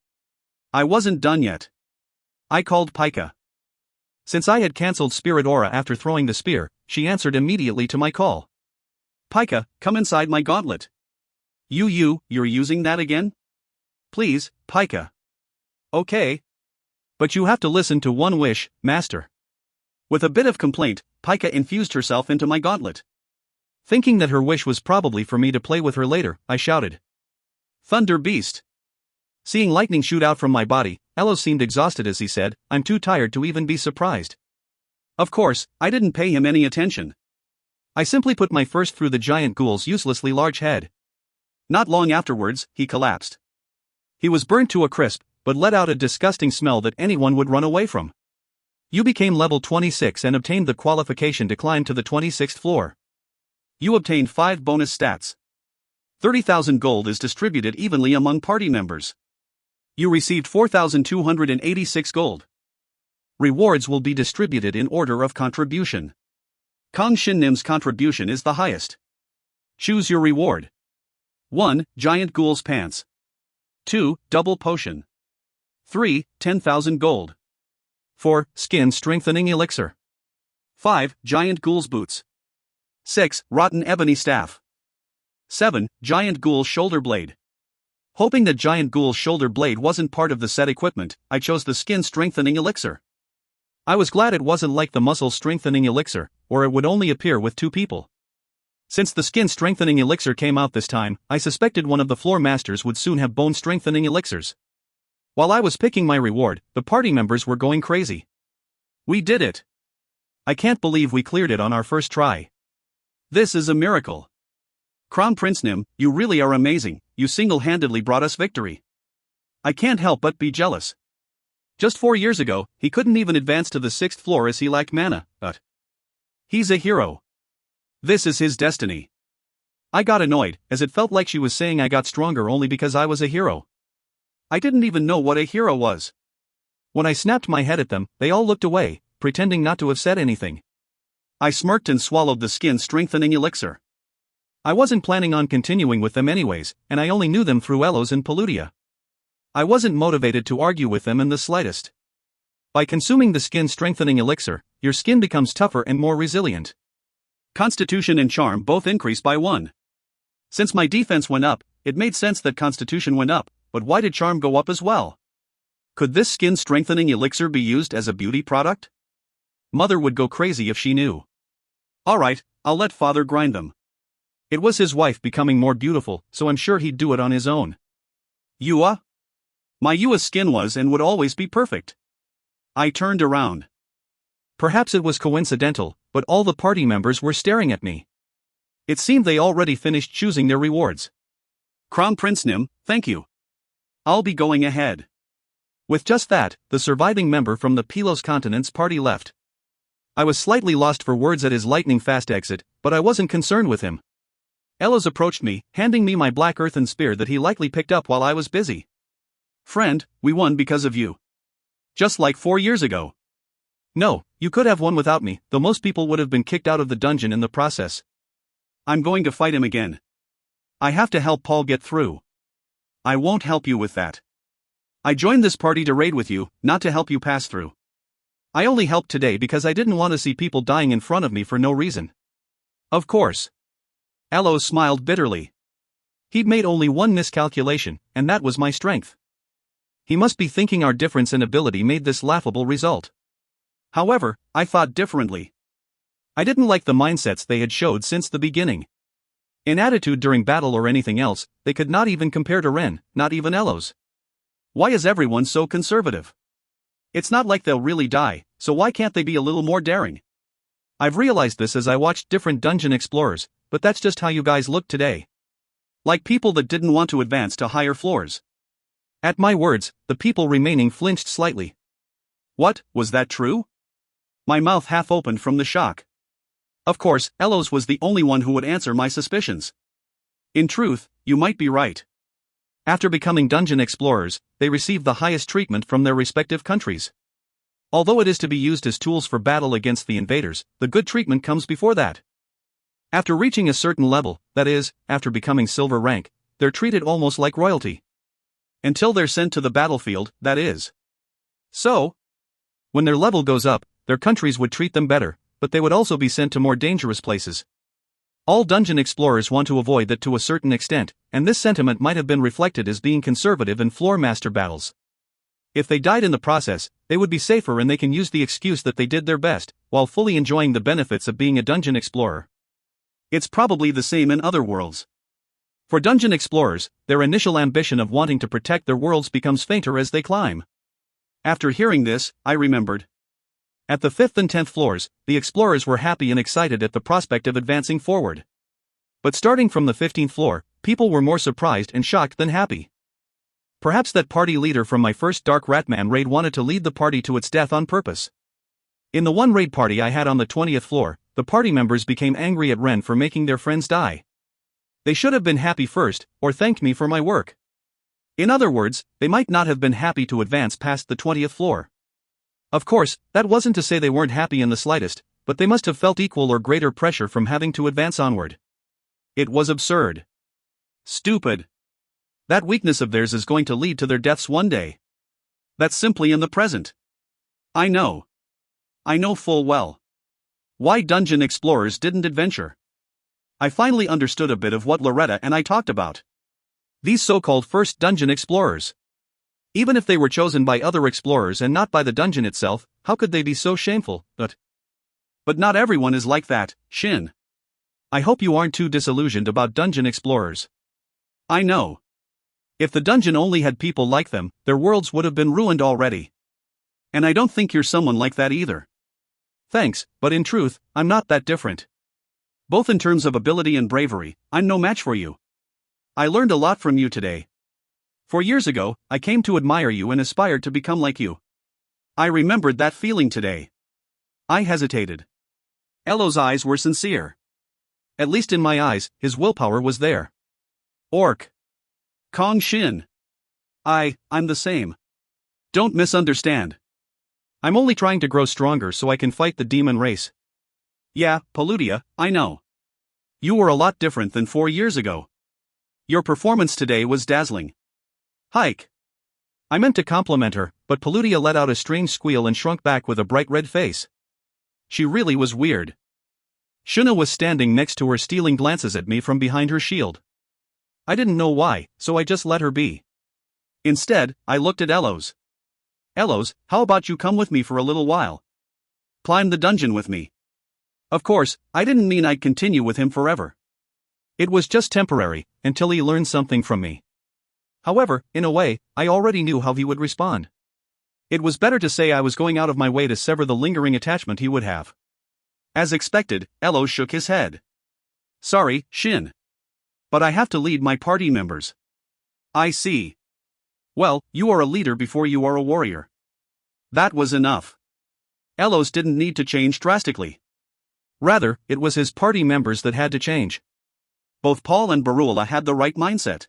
I wasn't done yet. I called Pika. Since I had cancelled Spirit Aura after throwing the spear, she answered immediately to my call. Pika, come inside my gauntlet. You're using that again? Please, Pika. Okay. But you have to listen to one wish, Master. With a bit of complaint, Pika infused herself into my gauntlet. Thinking that her wish was probably for me to play with her later, I shouted. Thunder Beast. Seeing lightning shoot out from my body, Elos seemed exhausted as he said, I'm too tired to even be surprised. Of course, I didn't pay him any attention. I simply put my fist through the giant ghoul's uselessly large head. Not long afterwards, he collapsed. He was burnt to a crisp, but let out a disgusting smell that anyone would run away from. You became level 26 and obtained the qualification to climb to the 26th floor. You obtained 5 bonus stats. 30,000 gold is distributed evenly among party members. You received 4,286 gold. Rewards will be distributed in order of contribution. Kang Shin Nim's contribution is the highest. Choose your reward. 1. Giant Ghoul's Pants. 2. Double Potion. 3. 10,000 gold. 4. Skin Strengthening Elixir. 5. Giant Ghoul's Boots. 6. Rotten Ebony Staff. 7. Giant Ghoul's Shoulder Blade. Hoping that Giant Ghoul's Shoulder Blade wasn't part of the set equipment, I chose the Skin Strengthening Elixir. I was glad it wasn't like the Muscle Strengthening Elixir, or it would only appear with 2 people. Since the Skin Strengthening Elixir came out this time, I suspected one of the floor masters would soon have Bone Strengthening Elixirs. While I was picking my reward, the party members were going crazy. We did it! I can't believe we cleared it on our first try. This is a miracle. Crown Prince Nim, you really are amazing, you single-handedly brought us victory. I can't help but be jealous. Just 4 years ago, he couldn't even advance to the 6th floor as he lacked mana, but he's a hero. This is his destiny. I got annoyed, as it felt like she was saying I got stronger only because I was a hero. I didn't even know what a hero was. When I snapped my head at them, they all looked away, pretending not to have said anything. I smirked and swallowed the Skin Strengthening Elixir. I wasn't planning on continuing with them anyways, and I only knew them through Elos and Paludia. I wasn't motivated to argue with them in the slightest. By consuming the Skin Strengthening Elixir, your skin becomes tougher and more resilient. Constitution and Charm both increase by 1. Since my defense went up, it made sense that Constitution went up, but why did Charm go up as well? Could this Skin Strengthening Elixir be used as a beauty product? Mother would go crazy if she knew. Alright, I'll let Father grind them. It was his wife becoming more beautiful, so I'm sure he'd do it on his own. Yua? My Yua's skin was and would always be perfect. I turned around. Perhaps it was coincidental, but all the party members were staring at me. It seemed they already finished choosing their rewards. Crown Prince Nim, thank you. I'll be going ahead. With just that, the surviving member from the Pelos Continent's party left. I was slightly lost for words at his lightning-fast exit, but I wasn't concerned with him. Elos approached me, handing me my black earthen spear that he likely picked up while I was busy. Friend, we won because of you. Just like 4 years ago. No, you could have won without me, though most people would have been kicked out of the dungeon in the process. I'm going to fight him again. I have to help Paul get through. I won't help you with that. I joined this party to raid with you, not to help you pass through. I only helped today because I didn't want to see people dying in front of me for no reason. Of course. Elos smiled bitterly. He'd made only one miscalculation, and that was my strength. He must be thinking our difference in ability made this laughable result. However, I thought differently. I didn't like the mindsets they had showed since the beginning. In attitude during battle or anything else, they could not even compare to Ren, not even Elos. Why is everyone so conservative? It's not like they'll really die, so why can't they be a little more daring? I've realized this as I watched different dungeon explorers, but that's just how you guys look today. Like people that didn't want to advance to higher floors. At my words, the people remaining flinched slightly. What, was that true? My mouth half opened from the shock. Of course, Elos was the only one who would answer my suspicions. In truth, you might be right. After becoming dungeon explorers, they receive the highest treatment from their respective countries. Although it is to be used as tools for battle against the invaders, the good treatment comes before that. After reaching a certain level, that is, after becoming silver rank, they're treated almost like royalty. Until they're sent to the battlefield, that is. So, when their level goes up, their countries would treat them better, but they would also be sent to more dangerous places. All dungeon explorers want to avoid that to a certain extent, and this sentiment might have been reflected as being conservative in floor master battles. If they died in the process, they would be safer and they can use the excuse that they did their best, while fully enjoying the benefits of being a dungeon explorer. It's probably the same in other worlds. For dungeon explorers, their initial ambition of wanting to protect their worlds becomes fainter as they climb. After hearing this, I remembered. At the 5th and 10th floors, the explorers were happy and excited at the prospect of advancing forward. But starting from the 15th floor, people were more surprised and shocked than happy. Perhaps that party leader from my first Dark Ratman raid wanted to lead the party to its death on purpose. In the one raid party I had on the 20th floor, the party members became angry at Ren for making their friends die. They should have been happy first, or thanked me for my work. In other words, they might not have been happy to advance past the 20th floor. Of course, that wasn't to say they weren't happy in the slightest, but they must have felt equal or greater pressure from having to advance onward. It was absurd. Stupid. That weakness of theirs is going to lead to their deaths one day. That's simply in the present. I know. I know full well. Why dungeon explorers didn't adventure. I finally understood a bit of what Loretta and I talked about. These so-called first dungeon explorers. Even if they were chosen by other explorers and not by the dungeon itself, how could they be so shameful? But not everyone is like that, Shin. I hope you aren't too disillusioned about dungeon explorers. I know. If the dungeon only had people like them, their worlds would have been ruined already. And I don't think you're someone like that either. Thanks, but in truth, I'm not that different. Both in terms of ability and bravery, I'm no match for you. I learned a lot from you today. 4 years ago, I came to admire you and aspired to become like you. I remembered that feeling today. I hesitated. Elo's eyes were sincere. At least in my eyes, his willpower was there. Orc. Kang Shin. I'm the same. Don't misunderstand. I'm only trying to grow stronger so I can fight the demon race. Yeah, Paludia, I know. You were a lot different than 4 years ago. Your performance today was dazzling. Hike. I meant to compliment her, but Paludia let out a strange squeal and shrunk back with a bright red face. She really was weird. Shuna was standing next to her, stealing glances at me from behind her shield. I didn't know why, so I just let her be. Instead, I looked at Elos. Elos, how about you come with me for a little while? Climb the dungeon with me. Of course, I didn't mean I'd continue with him forever. It was just temporary, until he learned something from me. However, in a way, I already knew how he would respond. It was better to say I was going out of my way to sever the lingering attachment he would have. As expected, Elos shook his head. Sorry, Shin. But I have to lead my party members. I see. Well, you are a leader before you are a warrior. That was enough. Elos didn't need to change drastically. Rather, it was his party members that had to change. Both Paul and Barula had the right mindset.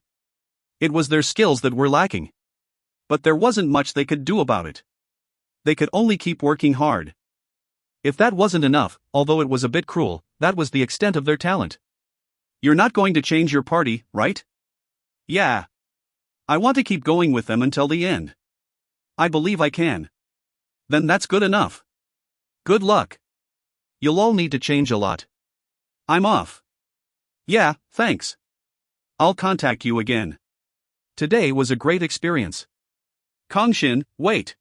It was their skills that were lacking. But there wasn't much they could do about it. They could only keep working hard. If that wasn't enough, although it was a bit cruel, that was the extent of their talent. You're not going to change your party, right? Yeah. I want to keep going with them until the end. I believe I can. Then that's good enough. Good luck. You'll all need to change a lot. I'm off. Yeah, thanks. I'll contact you again. Today was a great experience. Kongshin, wait.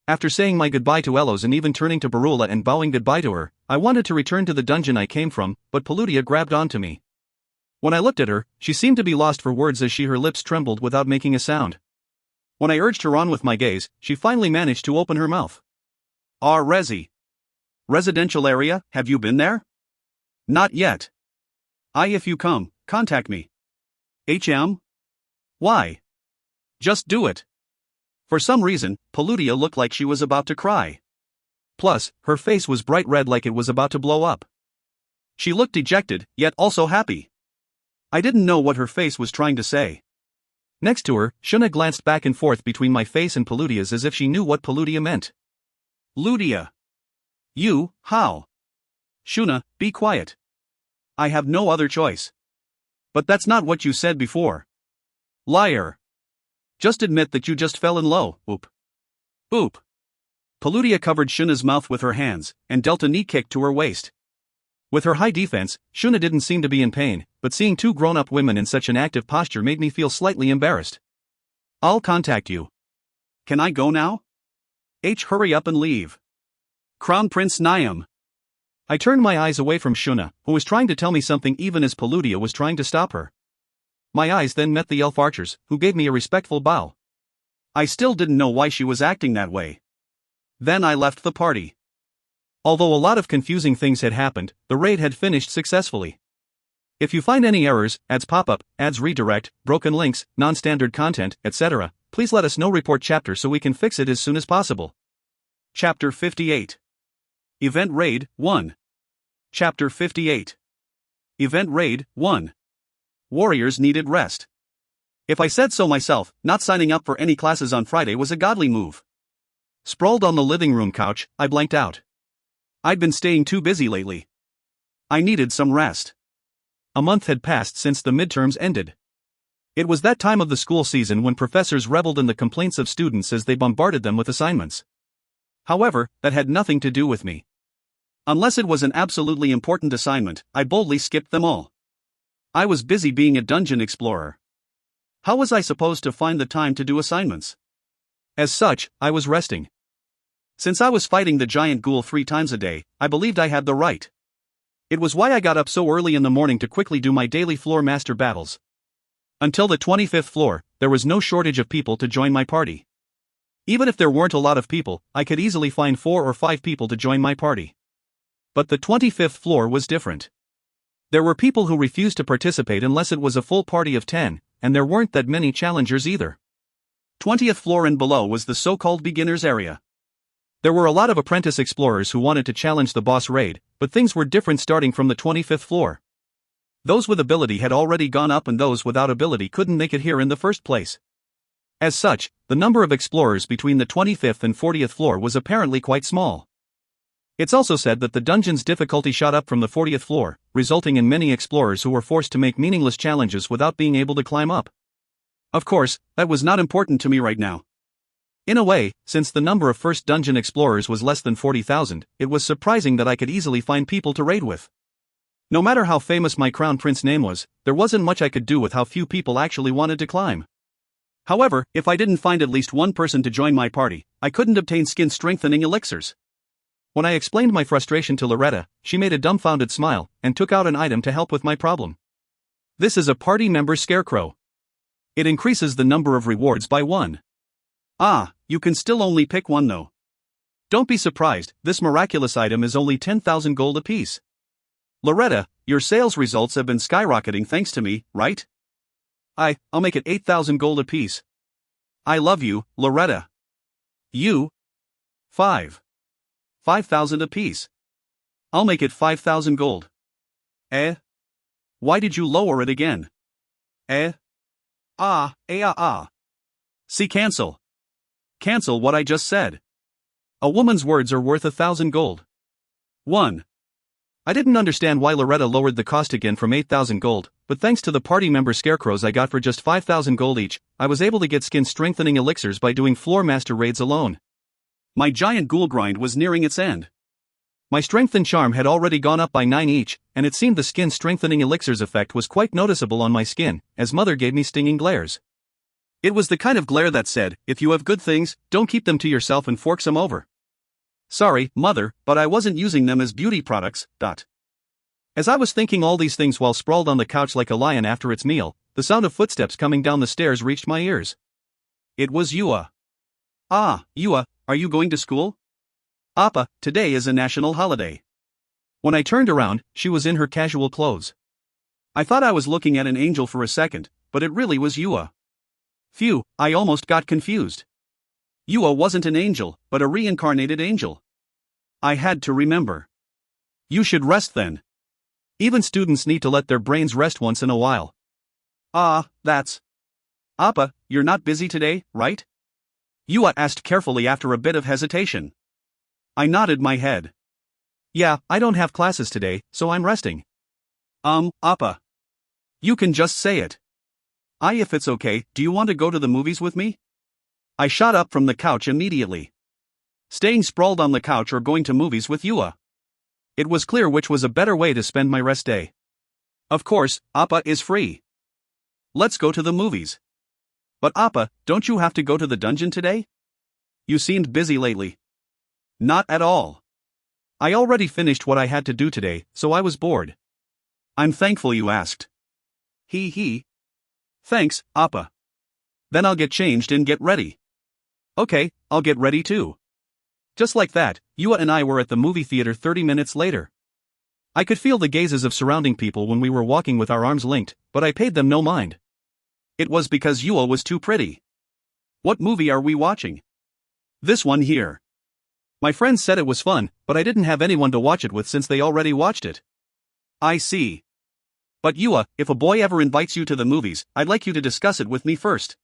After saying my goodbye to Elos and even turning to Barula and bowing goodbye to her, I wanted to return to the dungeon I came from, but Paludia grabbed onto me. When I looked at her, she seemed to be lost for words as her lips trembled without making a sound. When I urged her on with my gaze, she finally managed to open her mouth. Resi. Residential area, have you been there? Not yet. If you come, contact me. HM? Why? Just do it. For some reason, Paludia looked like she was about to cry. Plus, her face was bright red like it was about to blow up. She looked dejected, yet also happy. I didn't know what her face was trying to say. Next to her, Shuna glanced back and forth between my face and Paludia's as if she knew what Paludia meant. Ludia. You, how? Shuna, be quiet. I have no other choice. But that's not what you said before. Liar. Just admit that you just fell in love. Oop. Oop. Paludia covered Shuna's mouth with her hands, and dealt a knee kick to her waist. With her high defense, Shuna didn't seem to be in pain, but seeing two grown-up women in such an active posture made me feel slightly embarrassed. I'll contact you. Can I go now? Hurry up and leave. Crown Prince Niam. I turned my eyes away from Shuna, who was trying to tell me something even as Paludia was trying to stop her. My eyes then met the elf archers, who gave me a respectful bow. I still didn't know why she was acting that way. Then I left the party. Although a lot of confusing things had happened, the raid had finished successfully. If you find any errors, ads pop up, ads redirect, broken links, non-standard content, etc., please let us know. Report chapter so we can fix it as soon as possible. Chapter 58. Event Raid 1. Chapter 58. Event Raid 1. Warriors needed rest. If I said so myself, not signing up for any classes on Friday was a godly move. Sprawled on the living room couch, I blanked out. I'd been staying too busy lately. I needed some rest. a month had passed since the midterms ended. It was that time of the school season when professors reveled in the complaints of students as they bombarded them with assignments. However, that had nothing to do with me. Unless it was an absolutely important assignment, I boldly skipped them all. I was busy being a dungeon explorer. How was I supposed to find the time to do assignments? As such, I was resting. Since I was fighting the giant ghoul 3 times a day, I believed I had the right. It was why I got up so early in the morning to quickly do my daily floor master battles. Until the 25th floor, there was no shortage of people to join my party. Even if there weren't a lot of people, I could easily find 4 or 5 people to join my party. But the 25th floor was different. There were people who refused to participate unless it was a full party of 10, and there weren't that many challengers either. 20th floor and below was the so-called beginners area. There were a lot of apprentice explorers who wanted to challenge the boss raid, but things were different starting from the 25th floor. Those with ability had already gone up and those without ability couldn't make it here in the first place. As such, the number of explorers between the 25th and 40th floor was apparently quite small. It's also said that the dungeon's difficulty shot up from the 40th floor, resulting in many explorers who were forced to make meaningless challenges without being able to climb up. Of course, that was not important to me right now. In a way, since the number of first dungeon explorers was less than 40,000, it was surprising that I could easily find people to raid with. No matter how famous my crown prince name was, there wasn't much I could do with how few people actually wanted to climb. However, if I didn't find at least one person to join my party, I couldn't obtain skin strengthening elixirs. When I explained my frustration to Loretta, she made a dumbfounded smile and took out an item to help with my problem. This is a party member scarecrow. It increases the number of rewards by 1. Ah, you can still only pick one though. Don't be surprised, this miraculous item is only 10,000 gold apiece. Loretta, your sales results have been skyrocketing thanks to me, right? I'll make it 8,000 gold apiece. I love you, Loretta. You? 5,000 apiece. I'll make it 5,000 gold. Why did you lower it again? See, cancel. Cancel what I just said. A woman's words are worth 1,000 gold. 1. I didn't understand why Loretta lowered the cost again from 8,000 gold, but thanks to the party member scarecrows I got for just 5,000 gold each, I was able to get skin strengthening elixirs by doing floor master raids alone. My giant ghoul grind was nearing its end. My strength and charm had already gone up by 9 each, and it seemed the skin strengthening elixirs effect was quite noticeable on my skin, as Mother gave me stinging glares. It was the kind of glare that said, if you have good things, don't keep them to yourself and fork some over. Sorry, Mother, but I wasn't using them as beauty products. As I was thinking all these things while sprawled on the couch like a lion after its meal, the sound of footsteps coming down the stairs reached my ears. It was Yua. Ah, Yua, are you going to school? Appa, today is a national holiday. When I turned around, she was in her casual clothes. I thought I was looking at an angel for a second, but it really was Yua. Phew, I almost got confused. Yua wasn't an angel, but a reincarnated angel. I had to remember. You should rest then. Even students need to let their brains rest once in a while. That's. Appa, you're not busy today, right? Yua asked carefully after a bit of hesitation. I nodded my head. Yeah, I don't have classes today, so I'm resting. Appa. You can just say it. If it's okay, do you want to go to the movies with me? I shot up from the couch immediately. Staying sprawled on the couch or going to movies with Yua? It was clear which was a better way to spend my rest day. Of course, Appa is free. Let's go to the movies. But Appa, don't you have to go to the dungeon today? You seemed busy lately. Not at all. I already finished what I had to do today, so I was bored. I'm thankful you asked. Thanks, Appa. Then I'll get changed and get ready. Okay, I'll get ready too. Just like that, Yua and I were at the movie theater 30 minutes later. I could feel the gazes of surrounding people when we were walking with our arms linked, but I paid them no mind. It was because Yua was too pretty. What movie are we watching? This one here. My friends said it was fun, but I didn't have anyone to watch it with since they already watched it. I see. But Yua, if a boy ever invites you to the movies, I'd like you to discuss it with me first.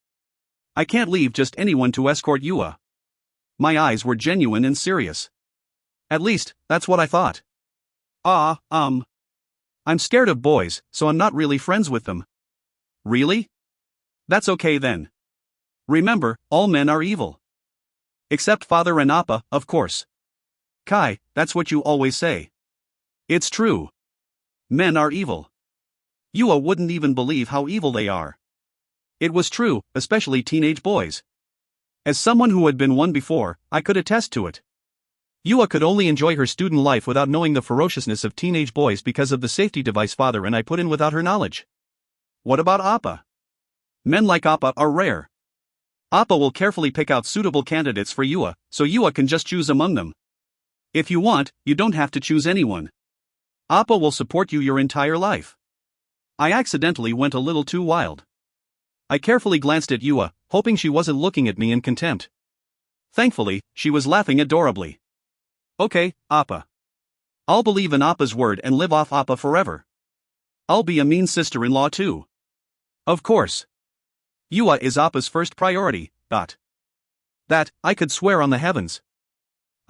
I can't leave just anyone to escort Yua. My eyes were genuine and serious. At least, that's what I thought. I'm scared of boys, so I'm not really friends with them. Really? That's okay then. Remember, all men are evil. Except Father and Appa, of course. Kai, that's what you always say. It's true. Men are evil. Yua wouldn't even believe how evil they are. It was true, especially teenage boys. As someone who had been one before, I could attest to it. Yua could only enjoy her student life without knowing the ferociousness of teenage boys because of the safety device Father and I put in without her knowledge. What about Appa? Men like Appa are rare. Appa will carefully pick out suitable candidates for Yua, so Yua can just choose among them. If you want, you don't have to choose anyone. Appa will support you your entire life. I accidentally went a little too wild. I carefully glanced at Yua, hoping she wasn't looking at me in contempt. Thankfully, she was laughing adorably. Okay, Appa. I'll believe in Appa's word and live off Appa forever. I'll be a mean sister-in-law too. Of course. Yua is Appa's first priority, That, I could swear on the heavens.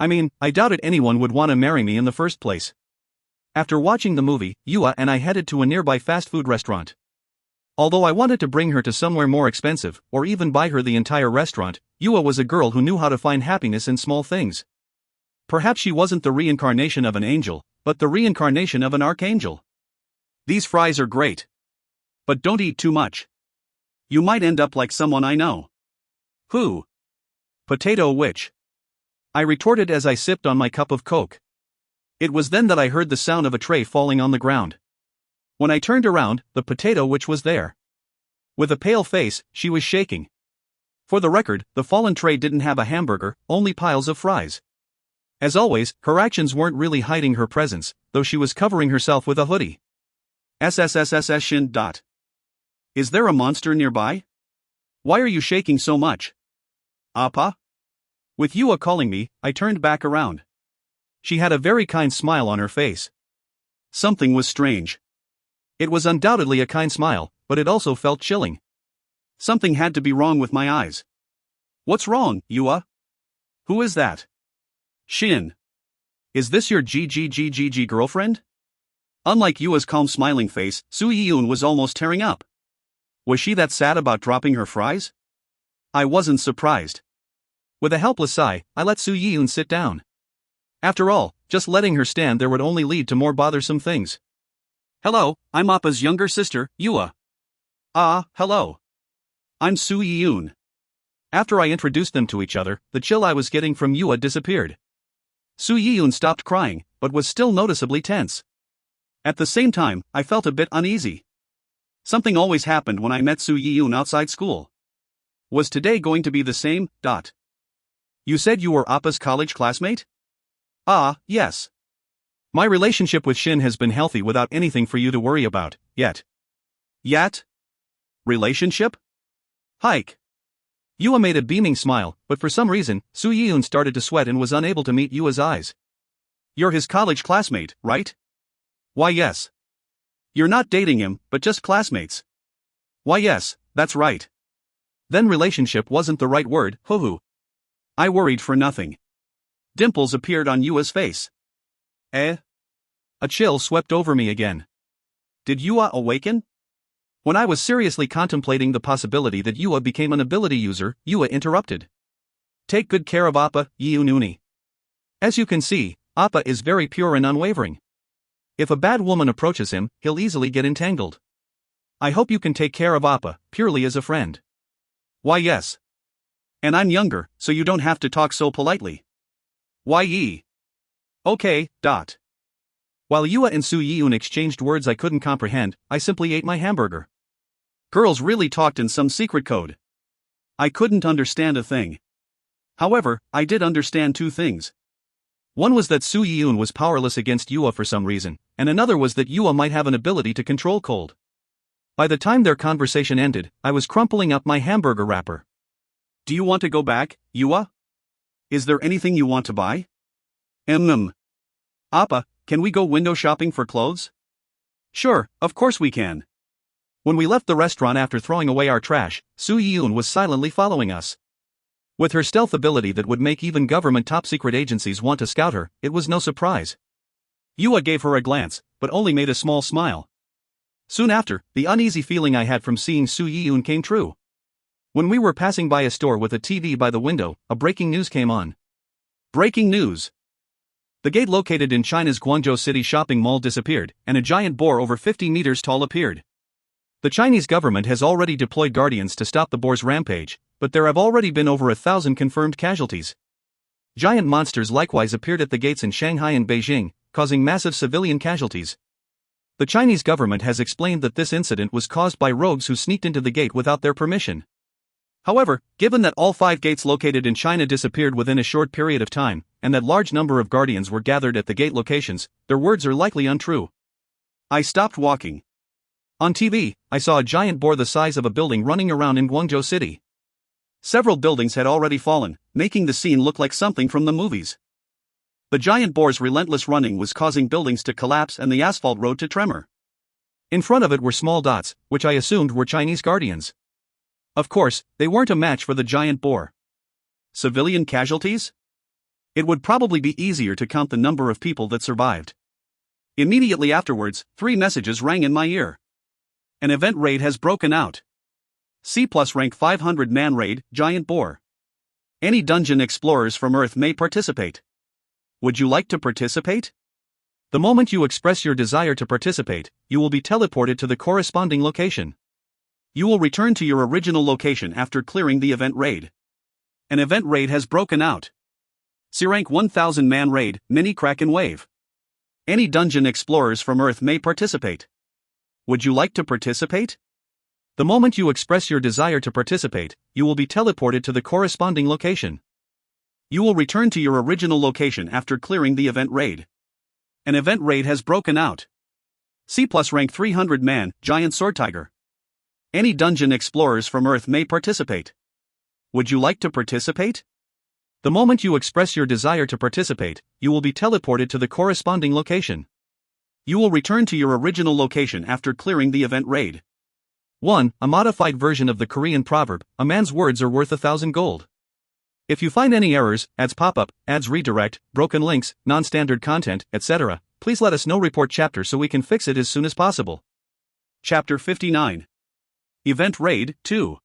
I mean, I doubted anyone would want to marry me in the first place. After watching the movie, Yua and I headed to a nearby fast food restaurant. Although I wanted to bring her to somewhere more expensive, or even buy her the entire restaurant, Yua was a girl who knew how to find happiness in small things. Perhaps she wasn't the reincarnation of an angel, but the reincarnation of an archangel. These fries are great. But don't eat too much. You might end up like someone I know. Who? Potato Witch. I retorted as I sipped on my cup of Coke. It was then that I heard the sound of a tray falling on the ground. When I turned around, the Potato Witch was there. With a pale face, she was shaking. For the record, the fallen tray didn't have a hamburger, only piles of fries. As always, her actions weren't really hiding her presence, though she was covering herself with a hoodie. SSSSS Shin. Is there a monster nearby? Why are you shaking so much? Appa? With Yua calling me, I turned back around. She had a very kind smile on her face. Something was strange. It was undoubtedly a kind smile, but it also felt chilling. Something had to be wrong with my eyes. What's wrong, Yua? Who is that? Shin. Is this your GGGGG girlfriend? Unlike Yua's calm smiling face, Su Yiyun was almost tearing up. Was she that sad about dropping her fries? I wasn't surprised. With a helpless sigh, I let Su Yiyun sit down. After all, just letting her stand there would only lead to more bothersome things. Hello, I'm Appa's younger sister, Yua. Hello. I'm Su Yiyun. After I introduced them to each other, the chill I was getting from Yua disappeared. Su Yiyun stopped crying, but was still noticeably tense. At the same time, I felt a bit uneasy. Something always happened when I met Su Yiyun outside school. Was today going to be the same? You said you were Appa's college classmate? Yes. My relationship with Shin has been healthy without anything for you to worry about, yet. Yet? Relationship? Hike. Yua made a beaming smile, but for some reason, Su Yiyun started to sweat and was unable to meet Yua's eyes. You're his college classmate, right? Why yes. You're not dating him, but just classmates. Why yes, that's right. Then relationship wasn't the right word, hoo-hoo. I worried for nothing. Dimples appeared on Yua's face. A chill swept over me again. Did Yua awaken? When I was seriously contemplating the possibility that Yua became an ability user, Yua interrupted. Take good care of Appa, Yiyununi. As you can see, Appa is very pure and unwavering. If a bad woman approaches him, he'll easily get entangled. I hope you can take care of Appa, purely as a friend. Why yes. And I'm younger, so you don't have to talk so politely. Why ye? Okay. While Yua and Su Yiyun exchanged words I couldn't comprehend, I simply ate my hamburger. Girls really talked in some secret code. I couldn't understand a thing. However, I did understand two things. One was that Su Yiyun was powerless against Yua for some reason, and another was that Yua might have an ability to control cold. By the time their conversation ended, I was crumpling up my hamburger wrapper. Do you want to go back, Yua? Is there anything you want to buy? Appa, can we go window shopping for clothes? Sure, of course we can. When we left the restaurant after throwing away our trash, Su Yiyun was silently following us. With her stealth ability that would make even government top-secret agencies want to scout her, it was no surprise. Yua gave her a glance, but only made a small smile. Soon after, the uneasy feeling I had from seeing Su Yiyun came true. When we were passing by a store with a TV by the window, a breaking news came on. Breaking news! The gate located in China's Guangzhou City shopping mall disappeared, and a giant boar over 50 meters tall appeared. The Chinese government has already deployed guardians to stop the boar's rampage, but there have already been over 1,000 confirmed casualties. Giant monsters likewise appeared at the gates in Shanghai and Beijing, causing massive civilian casualties. The Chinese government has explained that this incident was caused by rogues who sneaked into the gate without their permission. However, given that all 5 gates located in China disappeared within a short period of time, and that large number of guardians were gathered at the gate locations, their words are likely untrue. I stopped walking. On TV, I saw a giant boar the size of a building running around in Guangzhou City. Several buildings had already fallen, making the scene look like something from the movies. The giant boar's relentless running was causing buildings to collapse and the asphalt road to tremor. In front of it were small dots, which I assumed were Chinese guardians. Of course, they weren't a match for the giant boar. Civilian casualties? It would probably be easier to count the number of people that survived. Immediately afterwards, 3 messages rang in my ear. An event raid has broken out. C+ rank 500 man raid, giant boar. Any dungeon explorers from Earth may participate. Would you like to participate? The moment you express your desire to participate, you will be teleported to the corresponding location. You will return to your original location after clearing the event raid. An event raid has broken out. C rank 1000 man raid, mini Kraken wave. Any dungeon explorers from Earth may participate. Would you like to participate? The moment you express your desire to participate, you will be teleported to the corresponding location. You will return to your original location after clearing the event raid. An event raid has broken out. C+ rank 300 man, giant sword tiger. Any dungeon explorers from Earth may participate. Would you like to participate? The moment you express your desire to participate, you will be teleported to the corresponding location. You will return to your original location after clearing the event raid. 1. A modified version of the Korean proverb, a man's words are worth 1,000 gold. If you find any errors, ads pop up, ads redirect, broken links, non-standard content, etc., please let us know. Report chapter so we can fix it as soon as possible. Chapter 59. Event Raid 2.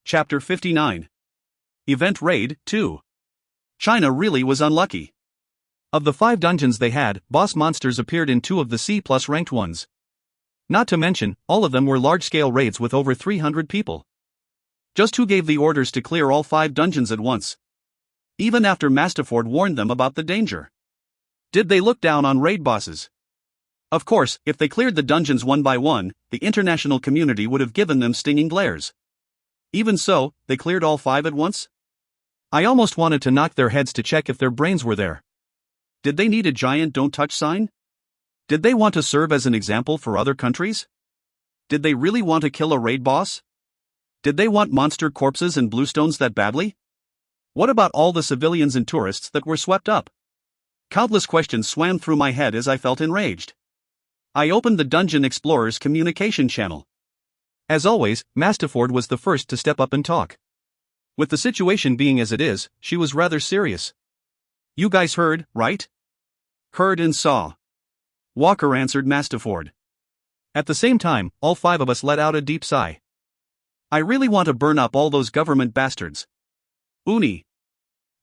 Chapter 59. Event Raid 2. China really was unlucky. Of the 5 dungeons they had, boss monsters appeared in 2 of the C+ ranked ones. Not to mention, all of them were large-scale raids with over 300 people. Just who gave the orders to clear all 5 dungeons at once? Even after Masterford warned them about the danger. Did they look down on raid bosses? Of course, if they cleared the dungeons one by one, the international community would have given them stinging glares. Even so, they cleared all 5 at once? I almost wanted to knock their heads to check if their brains were there. Did they need a giant don't touch sign? Did they want to serve as an example for other countries? Did they really want to kill a raid boss? Did they want monster corpses and bluestones that badly? What about all the civilians and tourists that were swept up? Countless questions swam through my head as I felt enraged. I opened the Dungeon Explorer's communication channel. As always, Masterford was the first to step up and talk. With the situation being as it is, she was rather serious. You guys heard, right? Heard and saw. Walker answered Masterford. At the same time, all 5 of us let out a deep sigh. I really want to burn up all those government bastards. Uni.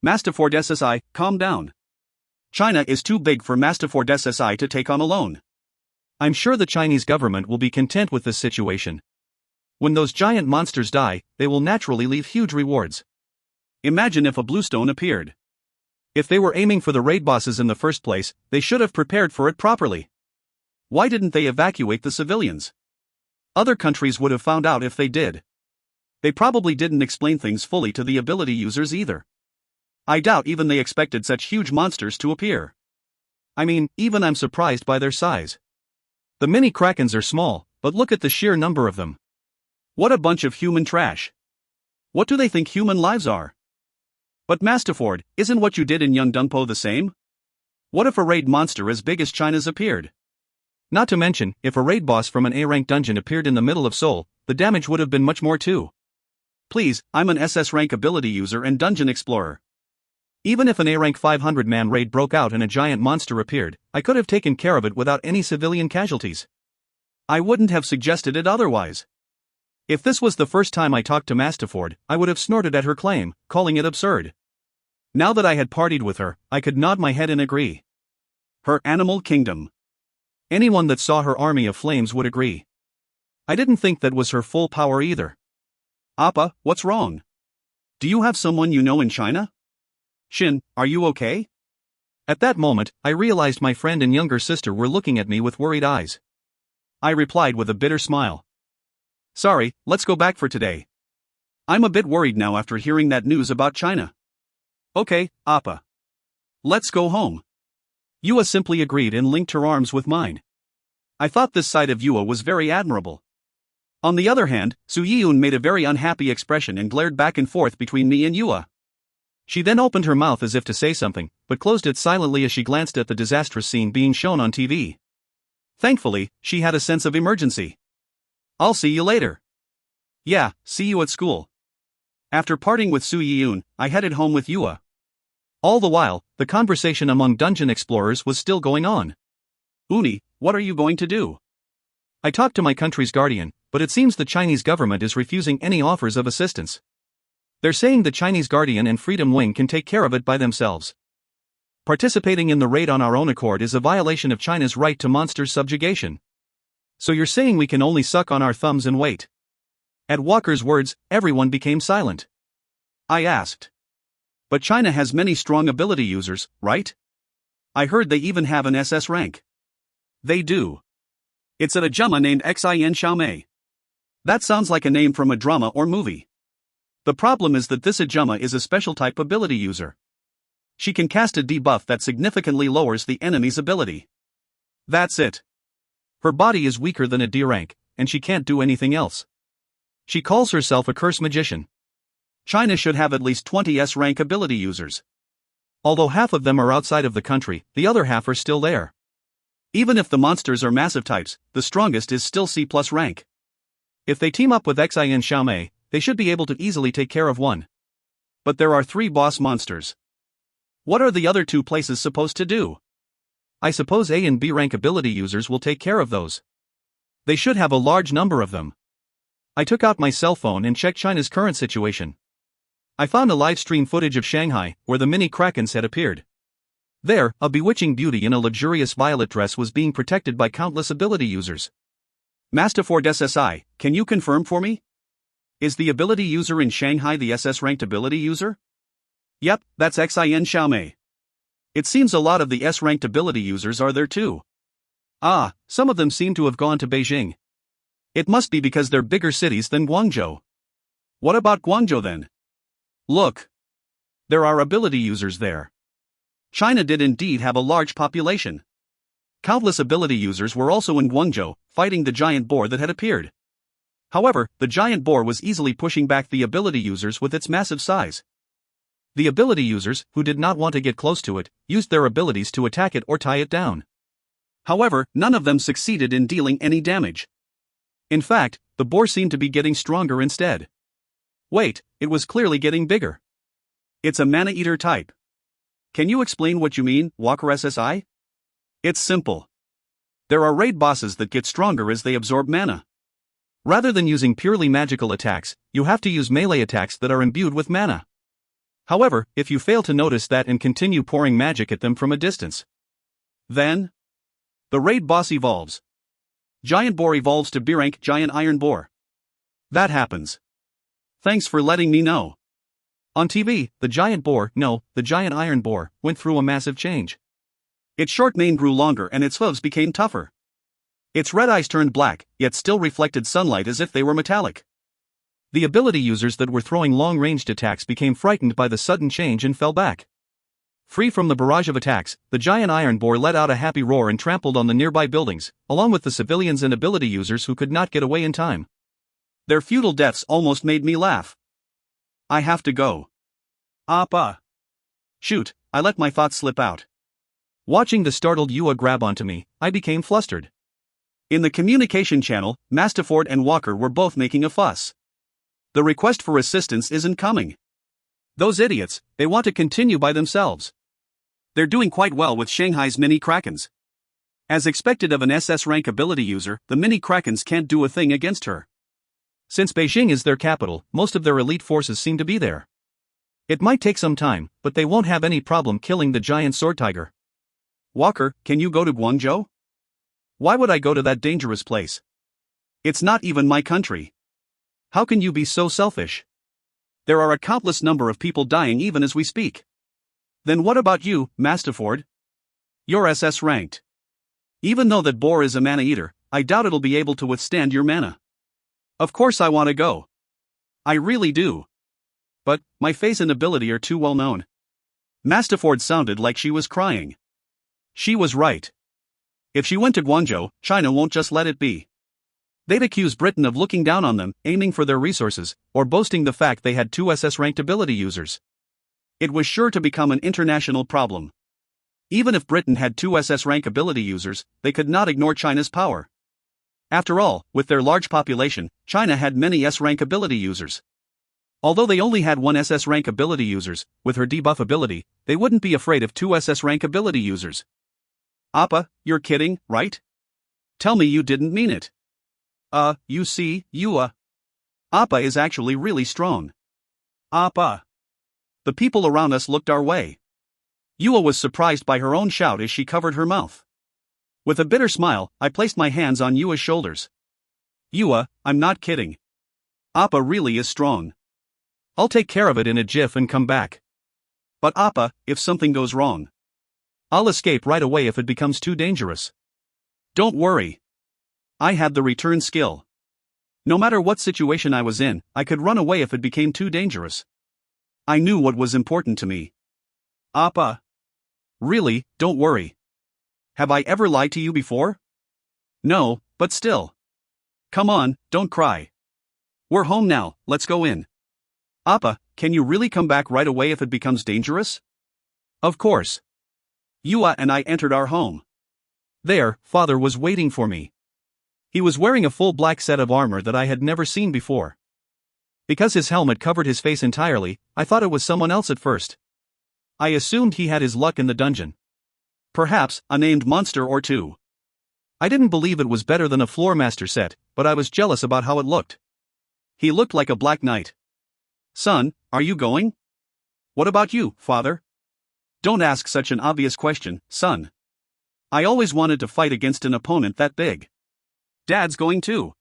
Masterford SSI, calm down. China is too big for Masterford SSI to take on alone. I'm sure the Chinese government will be content with this situation. When those giant monsters die, they will naturally leave huge rewards. Imagine if a bluestone appeared. If they were aiming for the raid bosses in the first place, they should have prepared for it properly. Why didn't they evacuate the civilians? Other countries would have found out if they did. They probably didn't explain things fully to the ability users either. I doubt even they expected such huge monsters to appear. I mean, even I'm surprised by their size. The mini Krakens are small, but look at the sheer number of them. What a bunch of human trash. What do they think human lives are? But Masterford, isn't what you did in Yeongdongpo the same? What if a raid monster as big as China's appeared? Not to mention, if a raid boss from an A-rank dungeon appeared in the middle of Seoul, the damage would have been much more too. Please, I'm an SS rank ability user and dungeon explorer. Even if an A-rank 500-man raid broke out and a giant monster appeared, I could have taken care of it without any civilian casualties. I wouldn't have suggested it otherwise. If this was the first time I talked to Mastaford, I would have snorted at her claim, calling it absurd. Now that I had partied with her, I could nod my head and agree. Her animal kingdom. Anyone that saw her army of flames would agree. I didn't think that was her full power either. Appa, what's wrong? Do you have someone you know in China? Shin, are you okay? At that moment, I realized my friend and younger sister were looking at me with worried eyes. I replied with a bitter smile. Sorry, let's go back for today. I'm a bit worried now after hearing that news about China. Okay, Appa. Let's go home. Yua simply agreed and linked her arms with mine. I thought this side of Yua was very admirable. On the other hand, Su Yiyun made a very unhappy expression and glared back and forth between me and Yua. She then opened her mouth as if to say something, but closed it silently as she glanced at the disastrous scene being shown on TV. Thankfully, she had a sense of emergency. I'll see you later. Yeah, see you at school. After parting with Su Yiyun, I headed home with Yua. All the while, the conversation among dungeon explorers was still going on. Uni, what are you going to do? I talked to my country's guardian, but it seems the Chinese government is refusing any offers of assistance. They're saying the Chinese Guardian and Freedom Wing can take care of it by themselves. Participating in the raid on our own accord is a violation of China's right to monsters' subjugation. So you're saying we can only suck on our thumbs and wait? At Walker's words, everyone became silent. I asked. But China has many strong ability users, right? I heard they even have an SS rank. They do. It's at a Jumma named Xin Xiaomei. That sounds like a name from a drama or movie. The problem is that this Ajumma is a special type ability user. She can cast a debuff that significantly lowers the enemy's ability. That's it. Her body is weaker than a D rank, and she can't do anything else. She calls herself a curse magician. China should have at least 20 S rank ability users. Although half of them are outside of the country, the other half are still there. Even if the monsters are massive types, the strongest is still C+ rank. If they team up with Xin Xiaomei, they should be able to easily take care of one. But there are 3 boss monsters. What are the other 2 places supposed to do? I suppose A and B rank ability users will take care of those. They should have a large number of them. I took out my cell phone and checked China's current situation. I found a live stream footage of Shanghai, where the mini Krakens had appeared. There, a bewitching beauty in a luxurious violet dress was being protected by countless ability users. Mastaford SSI, can you confirm for me? Is the ability user in Shanghai the SS ranked ability user? Yep, that's Xin Xiaomei. It seems a lot of the S ranked ability users are there too. Ah, some of them seem to have gone to Beijing. It must be because they're bigger cities than Guangzhou. What about Guangzhou then? Look. There are ability users there. China did indeed have a large population. Countless ability users were also in Guangzhou, fighting the giant boar that had appeared. However, the giant boar was easily pushing back the ability users with its massive size. The ability users, who did not want to get close to it, used their abilities to attack it or tie it down. However, none of them succeeded in dealing any damage. In fact, the boar seemed to be getting stronger instead. Wait, it was clearly getting bigger. It's a mana eater type. Can you explain what you mean, Walker SSI? It's simple. There are raid bosses that get stronger as they absorb mana. Rather than using purely magical attacks, you have to use melee attacks that are imbued with mana. However, if you fail to notice that and continue pouring magic at them from a distance, then the raid boss evolves. Giant Boar evolves to B-rank Giant Iron Boar. That happens. Thanks for letting me know. On TV, the Giant Iron Boar, went through a massive change. Its short mane grew longer and its hooves became tougher. Its red eyes turned black, yet still reflected sunlight as if they were metallic. The ability users that were throwing long-ranged attacks became frightened by the sudden change and fell back. Free from the barrage of attacks, the giant iron boar let out a happy roar and trampled on the nearby buildings, along with the civilians and ability users who could not get away in time. Their futile deaths almost made me laugh. I have to go. Appa. Shoot, I let my thoughts slip out. Watching the startled Yua grab onto me, I became flustered. In the communication channel, Mastaford and Walker were both making a fuss. The request for assistance isn't coming. Those idiots, they want to continue by themselves. They're doing quite well with Shanghai's mini Krakens. As expected of an SS rank ability user, the mini Krakens can't do a thing against her. Since Beijing is their capital, most of their elite forces seem to be there. It might take some time, but they won't have any problem killing the giant sword tiger. Walker, can you go to Guangzhou? Why would I go to that dangerous place? It's not even my country. How can you be so selfish? There are a countless number of people dying even as we speak. Then what about you, Masterford? You're SS ranked. Even though that boar is a mana eater, I doubt it'll be able to withstand your mana. Of course I want to go. I really do. But, my face and ability are too well known. Masterford sounded like she was crying. She was right. If she went to Guangzhou, China won't just let it be. They'd accuse Britain of looking down on them, aiming for their resources, or boasting the fact they had 2 SS-ranked ability users. It was sure to become an international problem. Even if Britain had 2 SS-rank ability users, they could not ignore China's power. After all, with their large population, China had many S-rank ability users. Although they only had 1 SS rank ability users, with her debuff ability, they wouldn't be afraid of 2 SS rank ability users. Appa, you're kidding, right? Tell me you didn't mean it. You see, Appa is actually really strong. Appa. The people around us looked our way. Yua was surprised by her own shout as she covered her mouth. With a bitter smile, I placed my hands on Yua's shoulders. Yua, I'm not kidding. Appa really is strong. I'll take care of it in a jiff and come back. But Appa, if something goes wrong, I'll escape right away if it becomes too dangerous. Don't worry. I had the return skill. No matter what situation I was in, I could run away if it became too dangerous. I knew what was important to me. Appa. Really, don't worry. Have I ever lied to you before? No, but still. Come on, don't cry. We're home now, let's go in. Appa, can you really come back right away if it becomes dangerous? Of course. Yua and I entered our home. There, Father was waiting for me. He was wearing a full black set of armor that I had never seen before. Because his helmet covered his face entirely, I thought it was someone else at first. I assumed he had his luck in the dungeon. Perhaps, a named monster or two. I didn't believe it was better than a floor master set, but I was jealous about how it looked. He looked like a black knight. Son, are you going? What about you, Father? Don't ask such an obvious question, son. I always wanted to fight against an opponent that big. Dad's going too.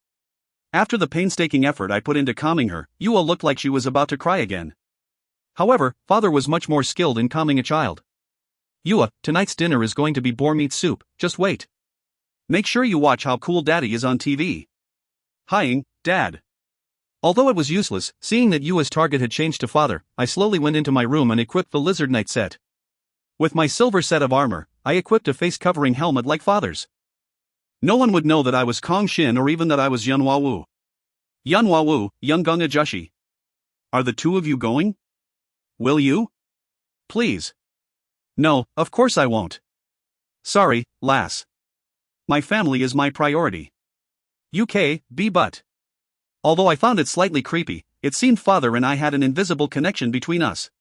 After the painstaking effort I put into calming her, Yua looked like she was about to cry again. However, Father was much more skilled in calming a child. Yua, tonight's dinner is going to be boar meat soup, just wait. Make sure you watch how cool Daddy is on TV. Hiing, Dad. Although it was useless, seeing that Yua's target had changed to Father, I slowly went into my room and equipped the Lizard Knight set. With my silver set of armor, I equipped a face-covering helmet like Father's. No one would know that I was Kang Shin or even that I was Yunhua Wu. Yunhua Wu, Yungung Ajushi. Are the two of you going? Will you? Please. No, of course I won't. Sorry, lass. My family is my priority. UK, but. Although I found it slightly creepy, it seemed Father and I had an invisible connection between us.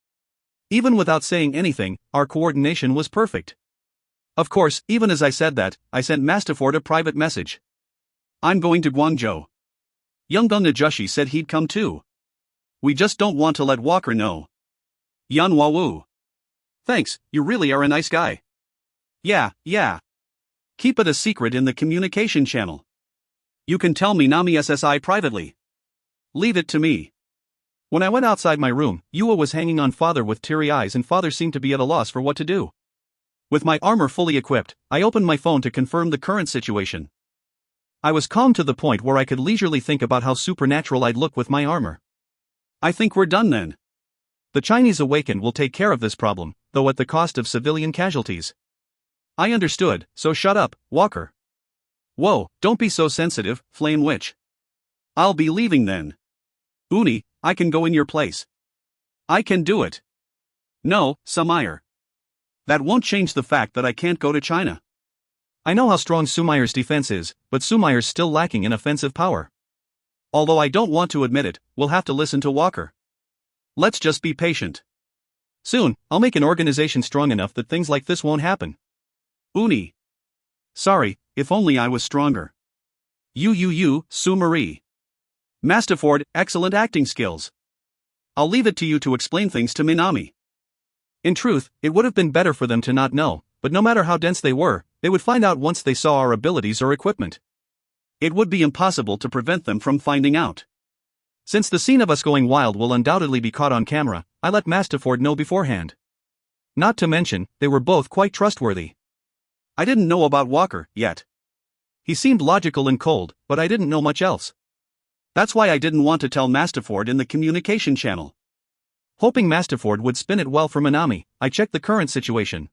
Even without saying anything, our coordination was perfect. Of course, even as I said that, I sent Masterford a private message. I'm going to Guangzhou. Yungung Ajushi said he'd come too. We just don't want to let Walker know. Yunhua Wu. Thanks, you really are a nice guy. Yeah. Keep it a secret in the communication channel. You can tell me Nami SSI privately. Leave it to me. When I went outside my room, Yua was hanging on Father with teary eyes and Father seemed to be at a loss for what to do. With my armor fully equipped, I opened my phone to confirm the current situation. I was calm to the point where I could leisurely think about how supernatural I'd look with my armor. I think we're done then. The Chinese Awakened will take care of this problem, though at the cost of civilian casualties. I understood, so shut up, Walker. Whoa, don't be so sensitive, Flame Witch. I'll be leaving then. Uni, I can go in your place. I can do it. No, Sumair. That won't change the fact that I can't go to China. I know how strong Sumair's defense is, but Sumair's still lacking in offensive power. Although I don't want to admit it, we'll have to listen to Walker. Let's just be patient. Soon, I'll make an organization strong enough that things like this won't happen. Uni. Sorry, if only I was stronger. Sue Marie. Master Ford, excellent acting skills. I'll leave it to you to explain things to Minami. In truth, it would have been better for them to not know, but no matter how dense they were, they would find out once they saw our abilities or equipment. It would be impossible to prevent them from finding out. Since the scene of us going wild will undoubtedly be caught on camera, I let Master Ford know beforehand. Not to mention, they were both quite trustworthy. I didn't know about Walker yet. He seemed logical and cold, but I didn't know much else. That's why I didn't want to tell Master Ford in the communication channel. Hoping Master Ford would spin it well for Minami, I checked the current situation.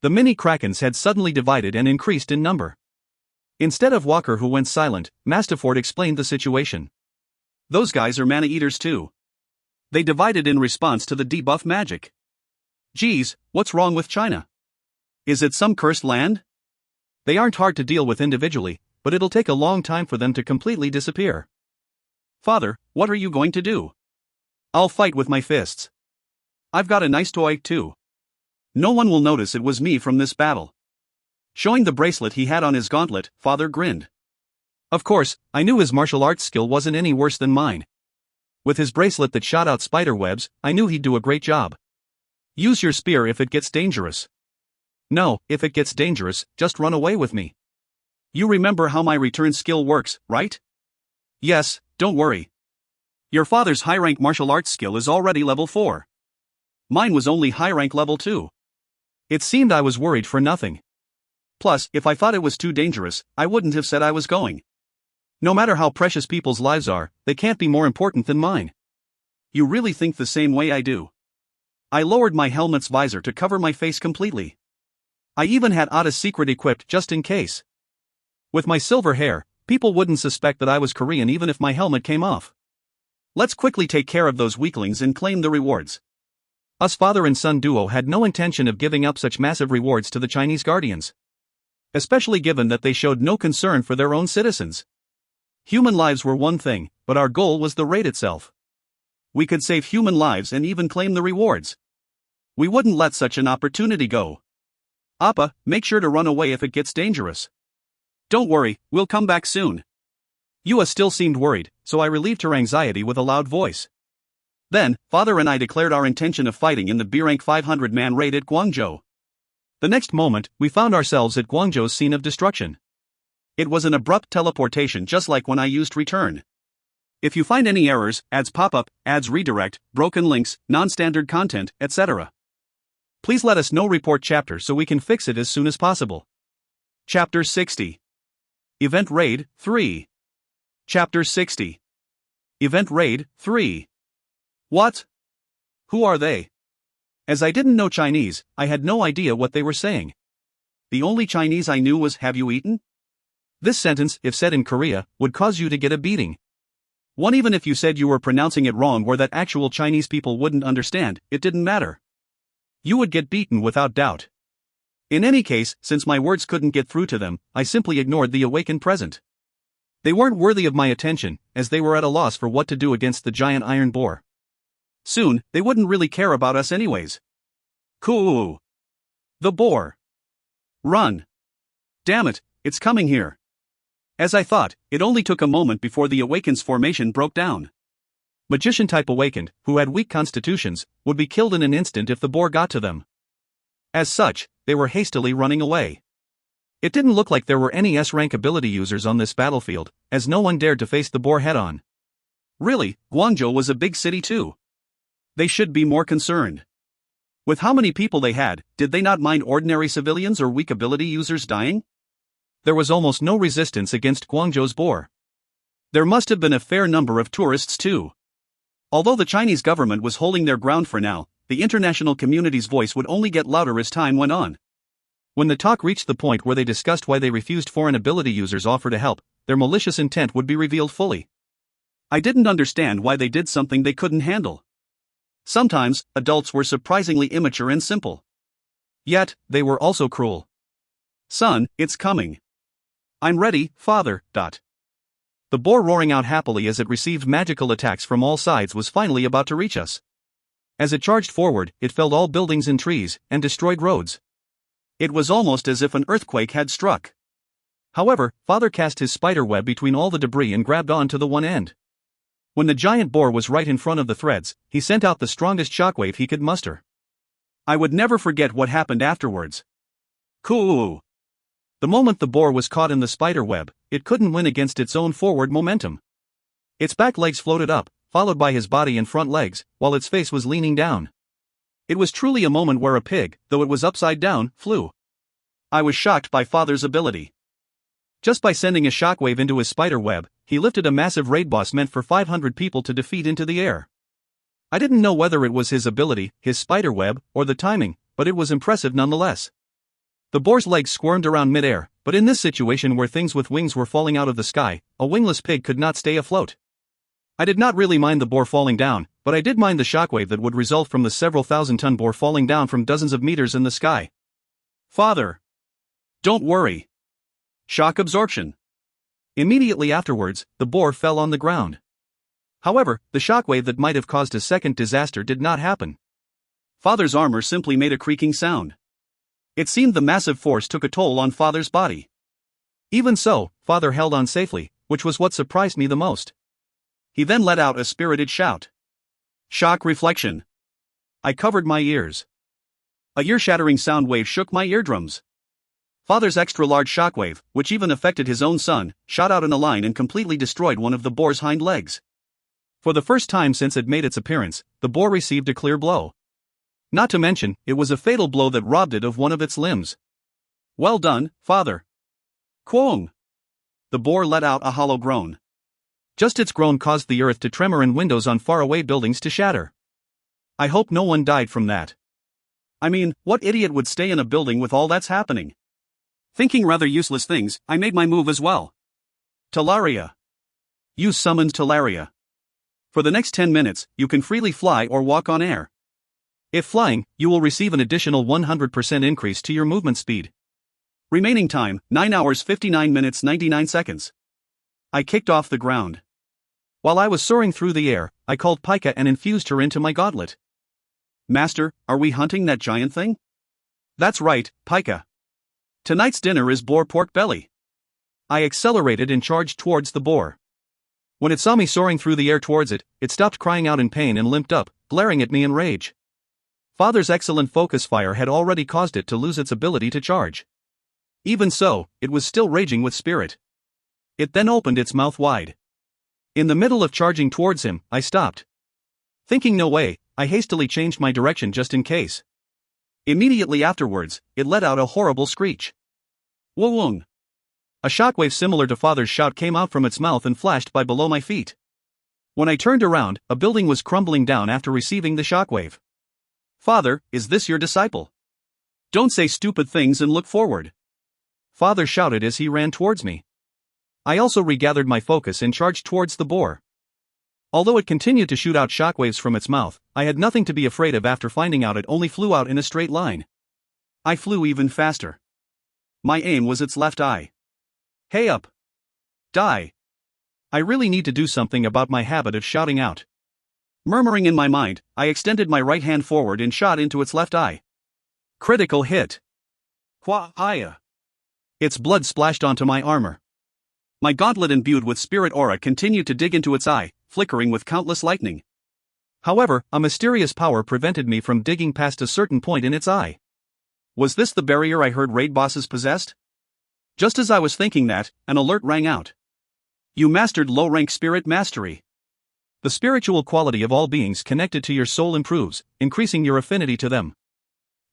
The mini Krakens had suddenly divided and increased in number. Instead of Walker, who went silent, Master Ford explained the situation. Those guys are mana eaters too. They divided in response to the debuff magic. Geez, what's wrong with China? Is it some cursed land? They aren't hard to deal with individually, but it'll take a long time for them to completely disappear. Father, what are you going to do? I'll fight with my fists. I've got a nice toy too. No one will notice it was me from this battle. Showing the bracelet he had on his gauntlet, Father grinned. Of course, I knew his martial arts skill wasn't any worse than mine. With his bracelet that shot out spider webs, I knew he'd do a great job. Use your spear if it gets dangerous. No, if it gets dangerous, just run away with me. You remember how my return skill works, right? Yes, don't worry. Your father's high-rank martial arts skill is already level 4. Mine was only high-rank level 2. It seemed I was worried for nothing. Plus, if I thought it was too dangerous, I wouldn't have said I was going. No matter how precious people's lives are, they can't be more important than mine. You really think the same way I do? I lowered my helmet's visor to cover my face completely. I even had Ada's secret equipped just in case. With my silver hair, people wouldn't suspect that I was Korean even if my helmet came off. Let's quickly take care of those weaklings and claim the rewards. Us father and son duo had no intention of giving up such massive rewards to the Chinese guardians. Especially given that they showed no concern for their own citizens. Human lives were one thing, but our goal was the raid itself. We could save human lives and even claim the rewards. We wouldn't let such an opportunity go. Appa, make sure to run away if it gets dangerous. Don't worry, we'll come back soon. Yua still seemed worried, so I relieved her anxiety with a loud voice. Then, Father and I declared our intention of fighting in the B-rank 500-man raid at Guangzhou. The next moment, we found ourselves at Guangzhou's scene of destruction. It was an abrupt teleportation just like when I used return. If you find any errors, ads pop up, ads redirect, broken links, non-standard content, etc. Please let us know. Report chapter so we can fix it as soon as possible. Chapter 60. Event Raid 3. Chapter 60. Event Raid 3. What? Who are they? As I didn't know Chinese, I had no idea what they were saying. The only Chinese I knew was "Have you eaten?" This sentence, if said in Korea, would cause you to get a beating. One, even if you said you were pronouncing it wrong or that actual Chinese people wouldn't understand, it didn't matter. You would get beaten without doubt. In any case, since my words couldn't get through to them, I simply ignored the awakened present. They weren't worthy of my attention, as they were at a loss for what to do against the giant iron boar. Soon, they wouldn't really care about us anyways. Cool. The boar. Run. Damn it, it's coming here. As I thought, it only took a moment before the Awaken's formation broke down. Magician-type Awakened, who had weak constitutions, would be killed in an instant if the boar got to them. As such, they were hastily running away. It didn't look like there were any S-rank ability users on this battlefield, as no one dared to face the boar head-on. Really, Guangzhou was a big city too. They should be more concerned. With how many people they had, did they not mind ordinary civilians or weak ability users dying? There was almost no resistance against Guangzhou's boar. There must have been a fair number of tourists too. Although the Chinese government was holding their ground for now, the international community's voice would only get louder as time went on. When the talk reached the point where they discussed why they refused foreign ability users' offer to help, their malicious intent would be revealed fully. I didn't understand why they did something they couldn't handle. Sometimes, adults were surprisingly immature and simple. Yet, they were also cruel. Son, it's coming. I'm ready, Father. The boar roaring out happily as it received magical attacks from all sides was finally about to reach us. As it charged forward, it felled all buildings and trees, and destroyed roads. It was almost as if an earthquake had struck. However, Father cast his spider web between all the debris and grabbed on to the one end. When the giant boar was right in front of the threads, he sent out the strongest shockwave he could muster. I would never forget what happened afterwards. Cool. The moment the boar was caught in the spider web, it couldn't win against its own forward momentum. Its back legs floated up, followed by his body and front legs, while its face was leaning down. It was truly a moment where a pig, though it was upside down, flew. I was shocked by Father's ability. Just by sending a shockwave into his spider web, he lifted a massive raid boss meant for 500 people to defeat into the air. I didn't know whether it was his ability, his spider web, or the timing, but it was impressive nonetheless. The boar's legs squirmed around mid-air, but in this situation where things with wings were falling out of the sky, a wingless pig could not stay afloat. I did not really mind the boar falling down, but I did mind the shockwave that would result from the several thousand-ton boar falling down from dozens of meters in the sky. Father! Don't worry. Shock absorption. Immediately afterwards, the boar fell on the ground. However, the shockwave that might have caused a second disaster did not happen. Father's armor simply made a creaking sound. It seemed the massive force took a toll on Father's body. Even so, Father held on safely, which was what surprised me the most. He then let out a spirited shout. Shock reflection. I covered my ears. A ear-shattering sound wave shook my eardrums. Father's extra-large shockwave, which even affected his own son, shot out in a line and completely destroyed one of the boar's hind legs. For the first time since it made its appearance, the boar received a clear blow. Not to mention, it was a fatal blow that robbed it of one of its limbs. Well done, Father. Quong! The boar let out a hollow groan. Just its groan caused the earth to tremor and windows on faraway buildings to shatter. I hope no one died from that. I mean, what idiot would stay in a building with all that's happening? Thinking rather useless things, I made my move as well. Talaria. You summoned Talaria. For the next 10 minutes, you can freely fly or walk on air. If flying, you will receive an additional 100% increase to your movement speed. Remaining time, 9 hours 59 minutes 99 seconds. I kicked off the ground. While I was soaring through the air, I called Pika and infused her into my gauntlet. Master, are we hunting that giant thing? That's right, Pika. Tonight's dinner is boar pork belly. I accelerated and charged towards the boar. When it saw me soaring through the air towards it, it stopped crying out in pain and limped up, glaring at me in rage. Father's excellent focus fire had already caused it to lose its ability to charge. Even so, it was still raging with spirit. It then opened its mouth wide. In the middle of charging towards him, I stopped. Thinking no way, I hastily changed my direction just in case. Immediately afterwards, it let out a horrible screech. Whoong! A shockwave similar to Father's shout came out from its mouth and flashed by below my feet. When I turned around, a building was crumbling down after receiving the shockwave. Father, is this your disciple? Don't say stupid things and look forward. Father shouted as he ran towards me. I also regathered my focus and charged towards the boar. Although it continued to shoot out shockwaves from its mouth, I had nothing to be afraid of after finding out it only flew out in a straight line. I flew even faster. My aim was its left eye. Hey up! Die! I really need to do something about my habit of shouting out. Murmuring in my mind, I extended my right hand forward and shot into its left eye. Critical hit. Qua-aya. Its blood splashed onto my armor. My gauntlet imbued with spirit aura continued to dig into its eye, flickering with countless lightning. However, a mysterious power prevented me from digging past a certain point in its eye. Was this the barrier I heard raid bosses possessed? Just as I was thinking that, an alert rang out. You mastered low-rank spirit mastery. The spiritual quality of all beings connected to your soul improves, increasing your affinity to them.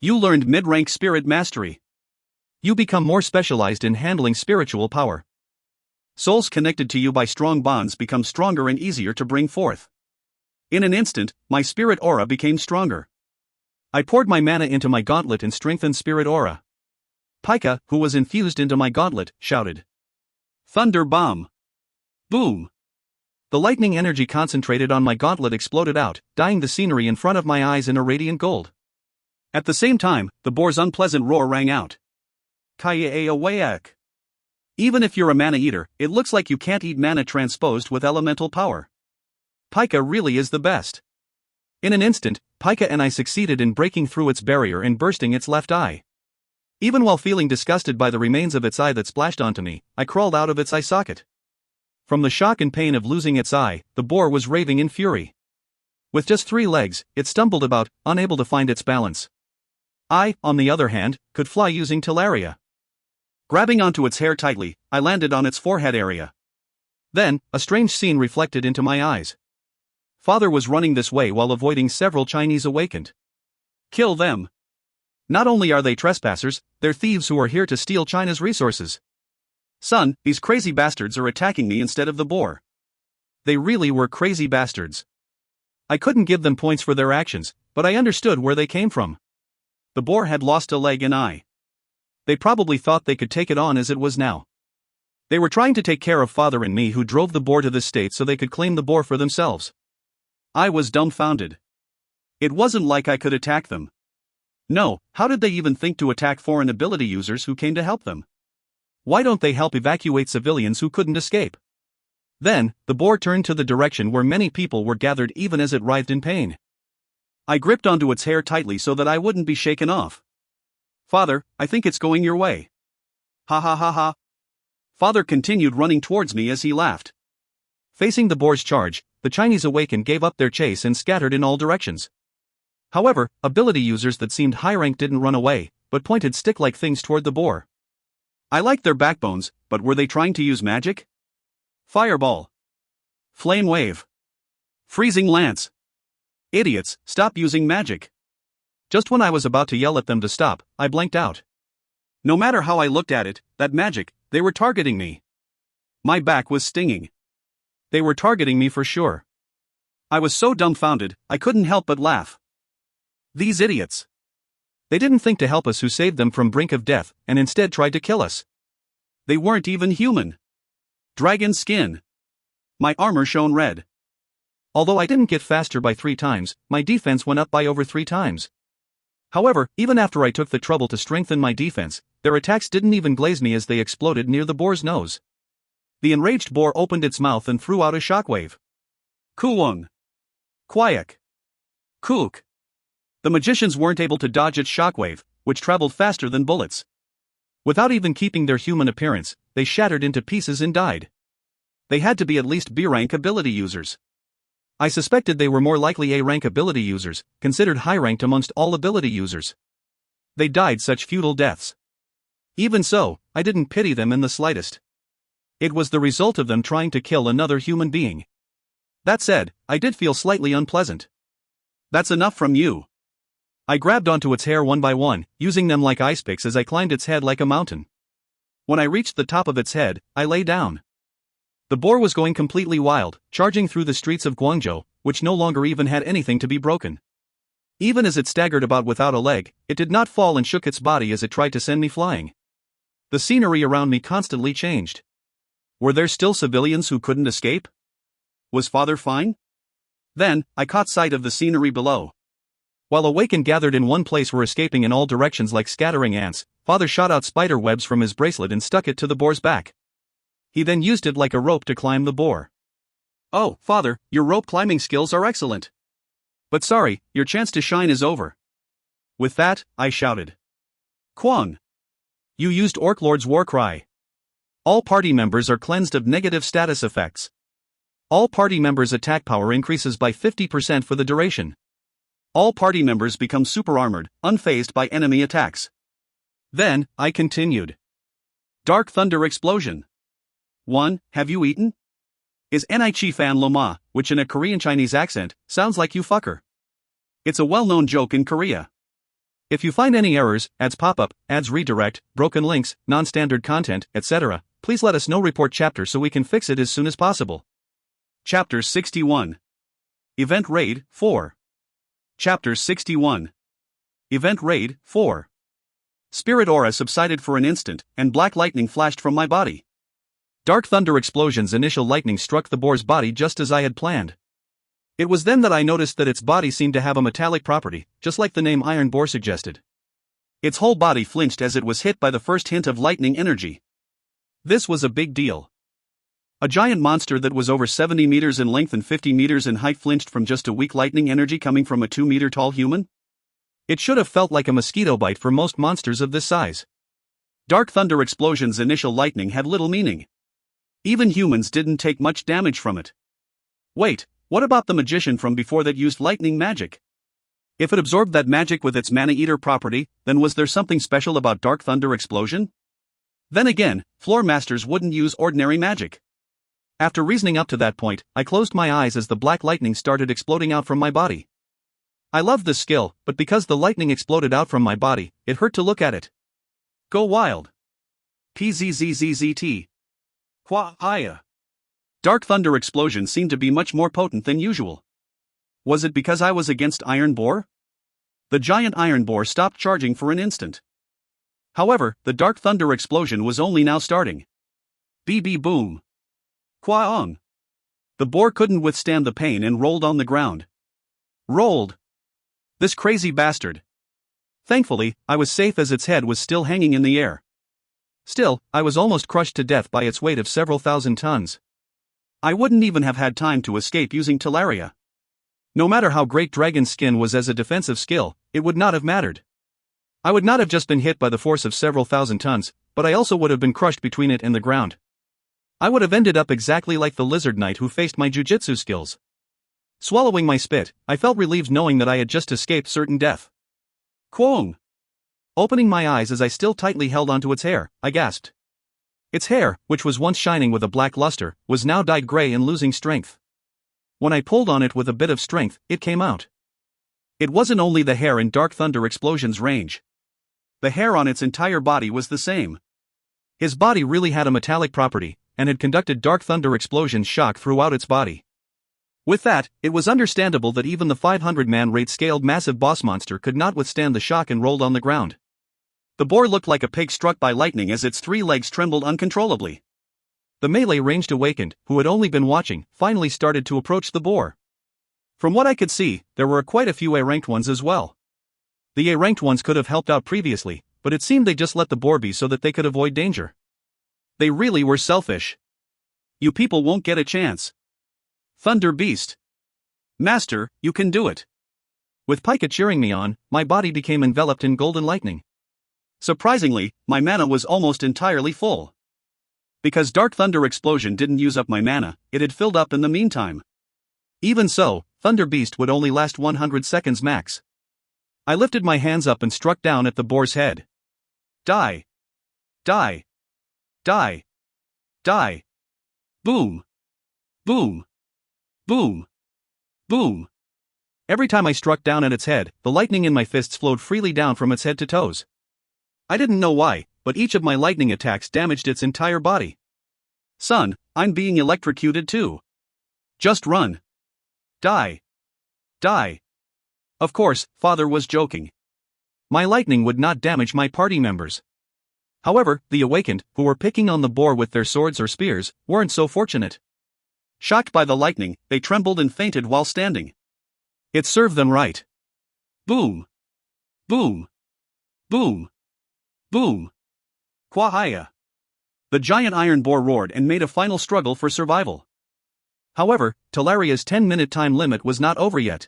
You learned mid-rank spirit mastery. You become more specialized in handling spiritual power. Souls connected to you by strong bonds become stronger and easier to bring forth. In an instant, my spirit aura became stronger. I poured my mana into my gauntlet and strengthened spirit aura. Pika, who was infused into my gauntlet, shouted. Thunder bomb! Boom! The lightning energy concentrated on my gauntlet exploded out, dyeing the scenery in front of my eyes in a radiant gold. At the same time, the boar's unpleasant roar rang out. Kaya-a-wayak. Even if you're a mana eater, it looks like you can't eat mana transposed with elemental power. Pika really is the best. In an instant, Pika and I succeeded in breaking through its barrier and bursting its left eye. Even while feeling disgusted by the remains of its eye that splashed onto me, I crawled out of its eye socket. From the shock and pain of losing its eye, the boar was raving in fury. With just 3 legs, it stumbled about, unable to find its balance. I, on the other hand, could fly using Talaria. Grabbing onto its hair tightly, I landed on its forehead area. Then, a strange scene reflected into my eyes. Father was running this way while avoiding several Chinese awakened. Kill them. Not only are they trespassers, they're thieves who are here to steal China's resources. Son, these crazy bastards are attacking me instead of the boar. They really were crazy bastards. I couldn't give them points for their actions, but I understood where they came from. The boar had lost a leg and eye. They probably thought they could take it on as it was now. They were trying to take care of Father and me, who drove the boar to this state so they could claim the boar for themselves. I was dumbfounded. It wasn't like I could attack them. No, how did they even think to attack foreign ability users who came to help them? Why don't they help evacuate civilians who couldn't escape? Then, the boar turned to the direction where many people were gathered even as it writhed in pain. I gripped onto its hair tightly so that I wouldn't be shaken off. Father, I think it's going your way. Ha ha ha ha. Father continued running towards me as he laughed. Facing the boar's charge, the Chinese awakened gave up their chase and scattered in all directions. However, ability users that seemed high-ranked didn't run away, but pointed stick-like things toward the boar. I liked their backbones, but were they trying to use magic? Fireball. Flame wave. Freezing lance. Idiots, stop using magic. Just when I was about to yell at them to stop, I blanked out. No matter how I looked at it, that magic, they were targeting me. My back was stinging. They were targeting me for sure. I was so dumbfounded, I couldn't help but laugh. These idiots. They didn't think to help us who saved them from brink of death, and instead tried to kill us. They weren't even human. Dragon skin. My armor shone red. Although I didn't get faster by 3 times, my defense went up by over 3 times. However, even after I took the trouble to strengthen my defense, their attacks didn't even glaze me as they exploded near the boar's nose. The enraged boar opened its mouth and threw out a shockwave. Kuwung. Kwayak. Kook. The magicians weren't able to dodge its shockwave, which traveled faster than bullets. Without even keeping their human appearance, they shattered into pieces and died. They had to be at least B-rank ability users. I suspected they were more likely A-rank ability users, considered high-ranked amongst all ability users. They died such futile deaths. Even so, I didn't pity them in the slightest. It was the result of them trying to kill another human being. That said, I did feel slightly unpleasant. That's enough from you. I grabbed onto its hair one by one, using them like ice picks as I climbed its head like a mountain. When I reached the top of its head, I lay down. The boar was going completely wild, charging through the streets of Guangzhou, which no longer even had anything to be broken. Even as it staggered about without a leg, it did not fall and shook its body as it tried to send me flying. The scenery around me constantly changed. Were there still civilians who couldn't escape? Was Father fine? Then, I caught sight of the scenery below. While awakened gathered in one place were escaping in all directions like scattering ants, Father shot out spider webs from his bracelet and stuck it to the boar's back. He then used it like a rope to climb the boar. Oh, Father, your rope climbing skills are excellent. But sorry, your chance to shine is over. With that, I shouted. Kwang. You used Orc Lord's war cry. All party members are cleansed of negative status effects. All party members' attack power increases by 50% for the duration. All party members become super armored, unfazed by enemy attacks. Then, I continued. Dark Thunder Explosion. 1. Have you eaten? Is Ni Fan Loma, which in a Korean Chinese accent, sounds like you fucker. It's a well-known joke in Korea. If you find any errors, ads pop up, ads redirect, broken links, non-standard content, etc., please let us know. Report chapter so we can fix it as soon as possible. Chapter 61. Event Raid 4. Chapter 61. Event Raid 4. Spirit aura subsided for an instant, and black lightning flashed from my body. Dark Thunder Explosion's initial lightning struck the boar's body just as I had planned. It was then that I noticed that its body seemed to have a metallic property, just like the name Iron Boar suggested. Its whole body flinched as it was hit by the first hint of lightning energy. This was a big deal. A giant monster that was over 70 meters in length and 50 meters in height flinched from just a weak lightning energy coming from a 2-meter-tall human? It should have felt like a mosquito bite for most monsters of this size. Dark Thunder Explosion's initial lightning had little meaning. Even humans didn't take much damage from it. Wait, what about the magician from before that used lightning magic? If it absorbed that magic with its mana-eater property, then was there something special about Dark Thunder Explosion? Then again, floor masters wouldn't use ordinary magic. After reasoning up to that point, I closed my eyes as the black lightning started exploding out from my body. I loved this skill, but because the lightning exploded out from my body, it hurt to look at it. Go wild. PZZZZT. Hwa-hiya. Dark Thunder Explosion seemed to be much more potent than usual. Was it because I was against Iron Boar? The giant Iron Boar stopped charging for an instant. However, the Dark Thunder Explosion was only now starting. BB boom. Kwaong. The boar couldn't withstand the pain and rolled on the ground. Rolled. This crazy bastard. Thankfully, I was safe as its head was still hanging in the air. Still, I was almost crushed to death by its weight of several thousand tons. I wouldn't even have had time to escape using Talaria. No matter how great Dragon's skin was as a defensive skill, it would not have mattered. I would not have just been hit by the force of several thousand tons, but I also would have been crushed between it and the ground. I would have ended up exactly like the lizard knight who faced my jujitsu skills. Swallowing my spit, I felt relieved knowing that I had just escaped certain death. Kwong! Opening my eyes as I still tightly held onto its hair, I gasped. Its hair, which was once shining with a black luster, was now dyed gray and losing strength. When I pulled on it with a bit of strength, it came out. It wasn't only the hair in Dark Thunder Explosion's range. The hair on its entire body was the same. His body really had a metallic property, and had conducted Dark Thunder Explosion's shock throughout its body. With that, it was understandable that even the 500-man rate-scaled massive boss monster could not withstand the shock and rolled on the ground. The boar looked like a pig struck by lightning as its 3 legs trembled uncontrollably. The melee ranged awakened, who had only been watching, finally started to approach the boar. From what I could see, there were quite a few A-ranked ones as well. The A-ranked ones could have helped out previously, but it seemed they just let the boar be so that they could avoid danger. They really were selfish. You people won't get a chance. Thunder Beast. Master, you can do it. With Pika cheering me on, my body became enveloped in golden lightning. Surprisingly, my mana was almost entirely full. Because Dark Thunder Explosion didn't use up my mana, it had filled up in the meantime. Even so, Thunder Beast would only last 100 seconds max. I lifted my hands up and struck down at the boar's head. Die. Die. Die. Die. Boom. Boom. Boom. Boom. Every time I struck down at its head, the lightning in my fists flowed freely down from its head to toes. I didn't know why, but each of my lightning attacks damaged its entire body. Son, I'm being electrocuted too. Just run. Die. Die. Of course, father was joking. My lightning would not damage my party members. However, the awakened, who were picking on the boar with their swords or spears, weren't so fortunate. Shocked by the lightning, they trembled and fainted while standing. It served them right. Boom. Boom. Boom. Boom. Kwahaya. The giant iron boar roared and made a final struggle for survival. However, Talaria's 10-minute time limit was not over yet.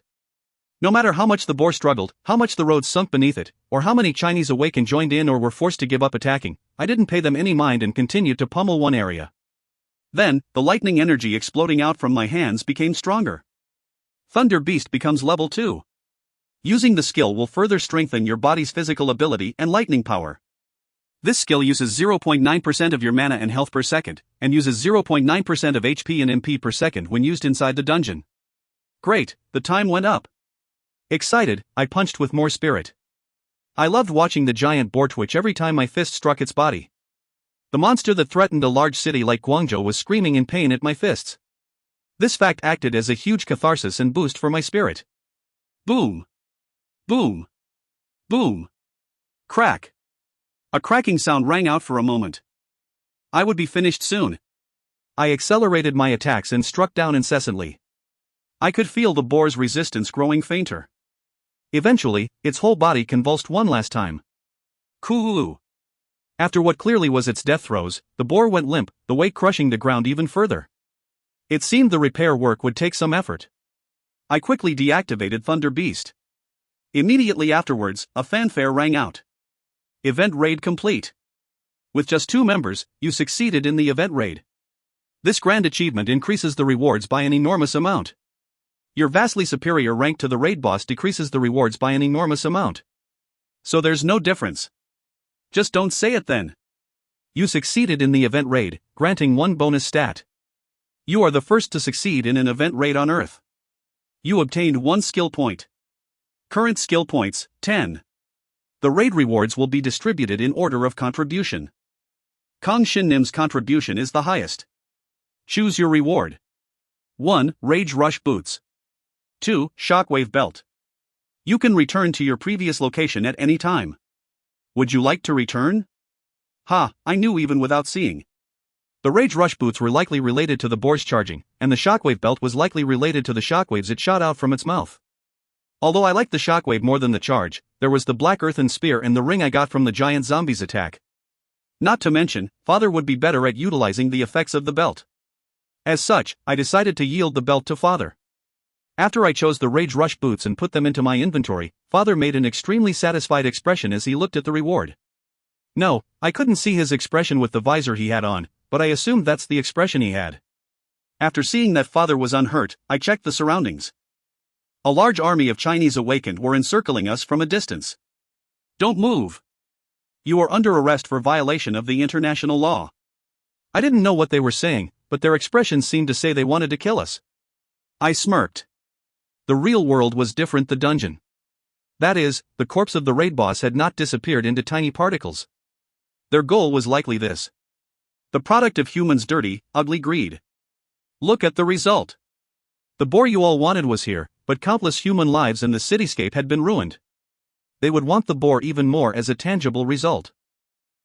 No matter how much the boar struggled, how much the road sunk beneath it, or how many Chinese awakened joined in or were forced to give up attacking, I didn't pay them any mind and continued to pummel one area. Then, the lightning energy exploding out from my hands became stronger. Thunder Beast becomes level 2. Using the skill will further strengthen your body's physical ability and lightning power. This skill uses 0.9% of your mana and health per second, and uses 0.9% of HP and MP per second when used inside the dungeon. Great, the time went up. Excited, I punched with more spirit. I loved watching the giant boar twitch every time my fist struck its body. The monster that threatened a large city like Guangzhou was screaming in pain at my fists. This fact acted as a huge catharsis and boost for my spirit. Boom. Boom. Boom. Crack. A cracking sound rang out for a moment. I would be finished soon. I accelerated my attacks and struck down incessantly. I could feel the boar's resistance growing fainter. Eventually, its whole body convulsed one last time. Coo. After what clearly was its death throes, the boar went limp, the weight crushing the ground even further. It seemed the repair work would take some effort. I quickly deactivated Thunder Beast. Immediately afterwards, a fanfare rang out. Event raid complete. With just 2 members, you succeeded in the event raid. This grand achievement increases the rewards by an enormous amount. Your vastly superior rank to the raid boss decreases the rewards by an enormous amount. So there's no difference. Just don't say it then. You succeeded in the event raid, granting 1 bonus stat. You are the first to succeed in an event raid on Earth. You obtained 1 skill point. Current skill points, 10. The raid rewards will be distributed in order of contribution. Kang Shinnim's contribution is the highest. Choose your reward. 1. Rage Rush Boots. 2. Shockwave Belt. You can return to your previous location at any time. Would you like to return? Ha, I knew even without seeing. The Rage Rush Boots were likely related to the boar's charging, and the Shockwave Belt was likely related to the shockwaves it shot out from its mouth. Although I liked the shockwave more than the charge, there was the black earthen spear and the ring I got from the giant zombies attack. Not to mention, Father would be better at utilizing the effects of the belt. As such, I decided to yield the belt to Father. After I chose the Rage Rush Boots and put them into my inventory, Father made an extremely satisfied expression as he looked at the reward. No, I couldn't see his expression with the visor he had on, but I assumed that's the expression he had. After seeing that Father was unhurt, I checked the surroundings. A large army of Chinese awakened were encircling us from a distance. Don't move. You are under arrest for violation of the international law. I didn't know what they were saying, but their expressions seemed to say they wanted to kill us. I smirked. The real world was different. The dungeon. That is, the corpse of the raid boss had not disappeared into tiny particles. Their goal was likely this. The product of humans' dirty, ugly greed. Look at the result. The boar you all wanted was here, but countless human lives and the cityscape had been ruined. They would want the boar even more as a tangible result.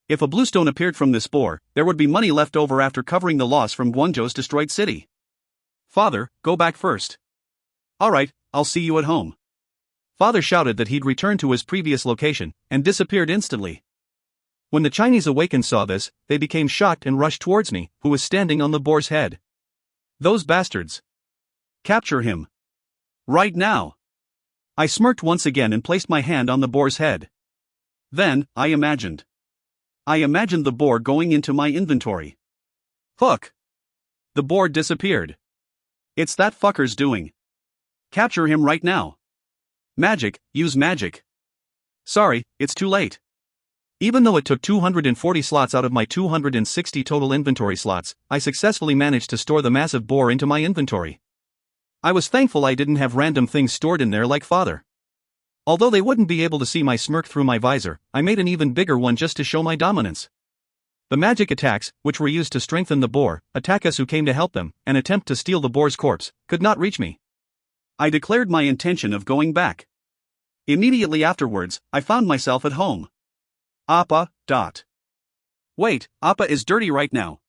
If a bluestone appeared from this boar, there would be money left over after covering the loss from Guangzhou's destroyed city. Father, go back first. Alright, I'll see you at home. Father shouted that he'd returned to his previous location, and disappeared instantly. When the Chinese awakened saw this, they became shocked and rushed towards me, who was standing on the boar's head. Those bastards. Capture him. Right now. I smirked once again and placed my hand on the boar's head. Then, I imagined the boar going into my inventory. Hook. The boar disappeared. It's that fucker's doing. Capture him right now. Magic, use magic. Sorry, it's too late. Even though it took 240 slots out of my 260 total inventory slots, I successfully managed to store the massive boar into my inventory. I was thankful I didn't have random things stored in there like Father. Although they wouldn't be able to see my smirk through my visor, I made an even bigger one just to show my dominance. The magic attacks, which were used to strengthen the boar, attack us who came to help them, and attempt to steal the boar's corpse, could not reach me. I declared my intention of going back. Immediately afterwards, I found myself at home. Appa. Wait, Appa is dirty right now.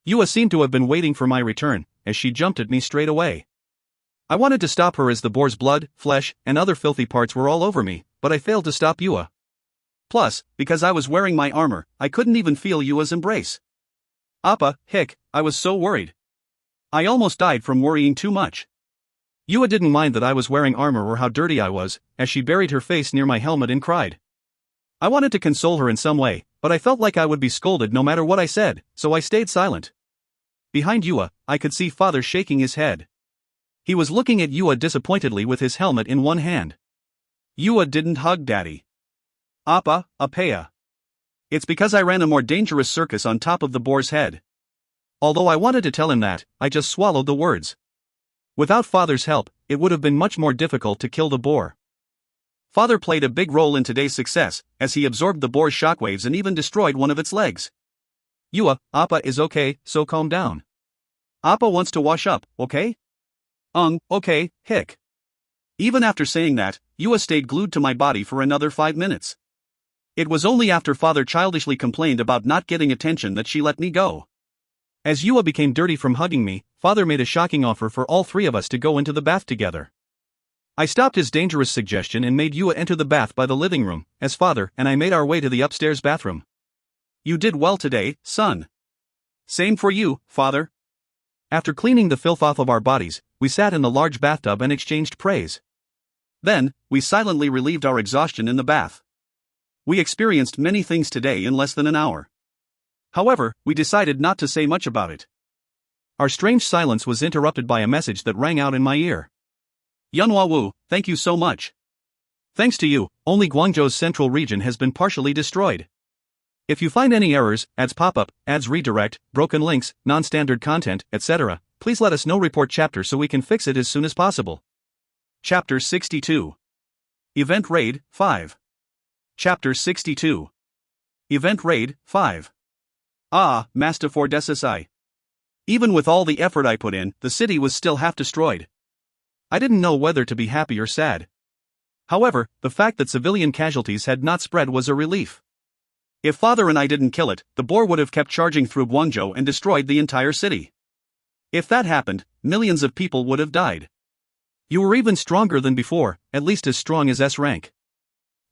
Yua seemed to have been waiting for my return, as she jumped at me straight away. I wanted to stop her as the boar's blood, flesh, and other filthy parts were all over me, but I failed to stop Yua. Plus, because I was wearing my armor, I couldn't even feel Yua's embrace. Appa, I was so worried. I almost died from worrying too much. Yua didn't mind that I was wearing armor or how dirty I was, as she buried her face near my helmet and cried. I wanted to console her in some way, but I felt like I would be scolded no matter what I said, so I stayed silent. Behind Yua, I could see Father shaking his head. He was looking at Yua disappointedly with his helmet in one hand. Yua didn't hug Daddy. Appa, Apea. It's because I ran a more dangerous circus on top of the boar's head. Although I wanted to tell him that, I just swallowed the words. Without Father's help, it would have been much more difficult to kill the boar. Father played a big role in today's success, as he absorbed the boar's shockwaves and even destroyed one of its legs. Yua, Appa is okay, so calm down. Appa wants to wash up, okay? Okay, Even after saying that, Yua stayed glued to my body for another 5 minutes. It was only after Father childishly complained about not getting attention that she let me go. As Yua became dirty from hugging me, Father made a shocking offer for all 3 of us to go into the bath together. I stopped his dangerous suggestion and made Yua enter the bath by the living room, as Father and I made our way to the upstairs bathroom. You did well today, son. Same for you, father. After cleaning the filth off of our bodies, we sat in the large bathtub and exchanged praise. Then, we silently relieved our exhaustion in the bath. We experienced many things today in less than an hour. However, we decided not to say much about it. Our strange silence was interrupted by a message that rang out in my ear. Yunhua Wu, thank you so much. Thanks to you, only Guangzhou's central region has been partially destroyed. If you find any errors, ads pop up, ads redirect, broken links, non-standard content, etc., please let us know. Report chapter so we can fix it as soon as possible. Chapter 62. Event Raid 5. Chapter 62. Event Raid 5. Ah, Master for Desasai. Even with all the effort I put in, the city was still half destroyed. I didn't know whether to be happy or sad. However, the fact that civilian casualties had not spread was a relief. If father and I didn't kill it, the boar would have kept charging through Guangzhou and destroyed the entire city. If that happened, millions of people would have died. You were even stronger than before, at least as strong as S rank.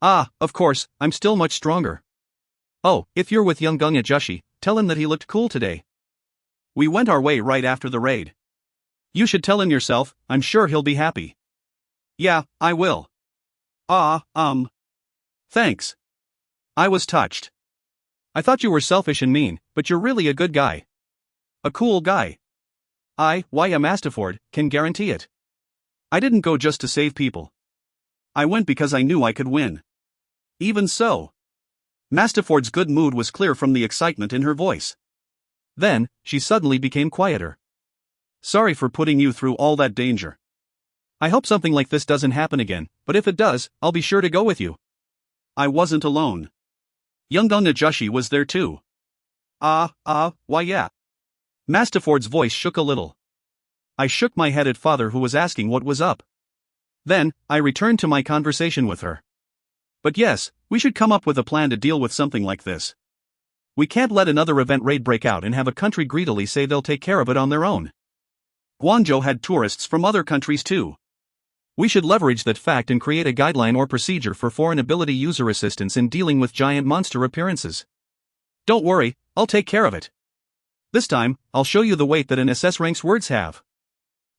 Ah, of course, I'm still much stronger. Oh, if you're with young Gung Ajushi, tell him that he looked cool today. We went our way right after the raid. You should tell him yourself, I'm sure he'll be happy. Yeah, I will. Thanks. I was touched. I thought you were selfish and mean, but you're really a good guy. A cool guy. Masterford, can guarantee it. I didn't go just to save people. I went because I knew I could win. Even so. Masterford's good mood was clear from the excitement in her voice. Then, she suddenly became quieter. Sorry for putting you through all that danger. I hope something like this doesn't happen again, but if it does, I'll be sure to go with you. I wasn't alone. Young Gung Ajushi was there too. Why yeah. Masterford's voice shook a little. I shook my head at father, who was asking what was up. Then, I returned to my conversation with her. But yes, we should come up with a plan to deal with something like this. We can't let another event raid break out and have a country greedily say they'll take care of it on their own. Guangzhou had tourists from other countries too. We should leverage that fact and create a guideline or procedure for foreign ability user assistance in dealing with giant monster appearances. Don't worry, I'll take care of it. This time, I'll show you the weight that an SS rank's words have.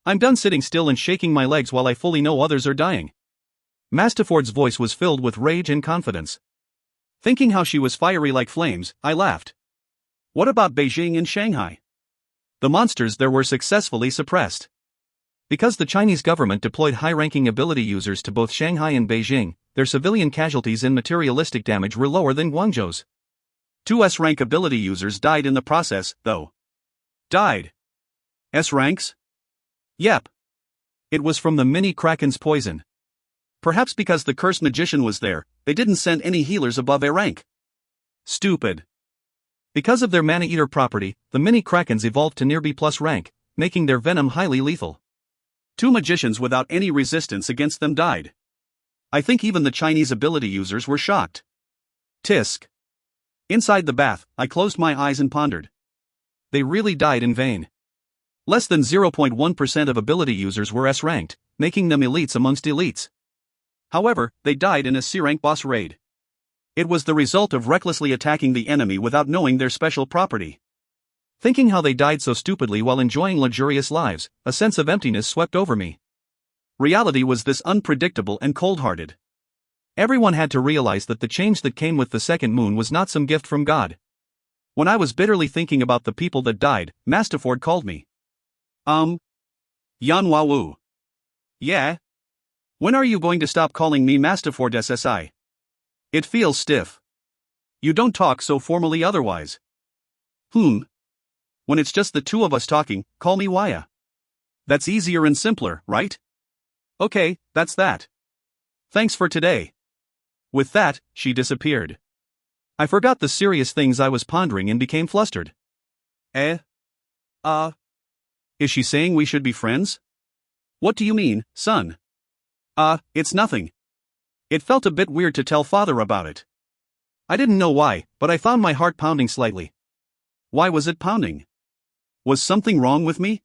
I'm done sitting still and shaking my legs while I fully know others are dying. Masterford's voice was filled with rage and confidence. Thinking how she was fiery like flames, I laughed. What about Beijing and Shanghai? The monsters there were successfully suppressed. Because the Chinese government deployed high-ranking ability users to both Shanghai and Beijing, their civilian casualties and materialistic damage were lower than Guangzhou's. 2 S-rank ability users died in the process, though. Died? S-ranks? Yep. It was from the mini Kraken's poison. Perhaps because the cursed magician was there, they didn't send any healers above A rank. Stupid. Because of their mana-eater property, the mini Krakens evolved to near B+ rank, making their venom highly lethal. 2 magicians without any resistance against them died. I think even the Chinese ability users were shocked. Tisk. Inside the bath, I closed my eyes and pondered. They really died in vain. Less than 0.1% of ability users were S-ranked, making them elites amongst elites. However, they died in a C-rank boss raid. It was the result of recklessly attacking the enemy without knowing their special property. Thinking how they died so stupidly while enjoying luxurious lives, a sense of emptiness swept over me. Reality was this unpredictable and cold-hearted. Everyone had to realize that the change that came with the second moon was not some gift from God. When I was bitterly thinking about the people that died, Masterford called me. Yanhua Wu. Yeah? When are you going to stop calling me Masterford SSI? It feels stiff. You don't talk so formally otherwise. When it's just the two of us talking, call me Waya. That's easier and simpler, right? Okay, that's that. Thanks for today. With that, she disappeared. I forgot the serious things I was pondering and became flustered. Is she saying we should be friends? What do you mean, son? It's nothing. It felt a bit weird to tell father about it. I didn't know why, but I found my heart pounding slightly. Why was it pounding? Was something wrong with me?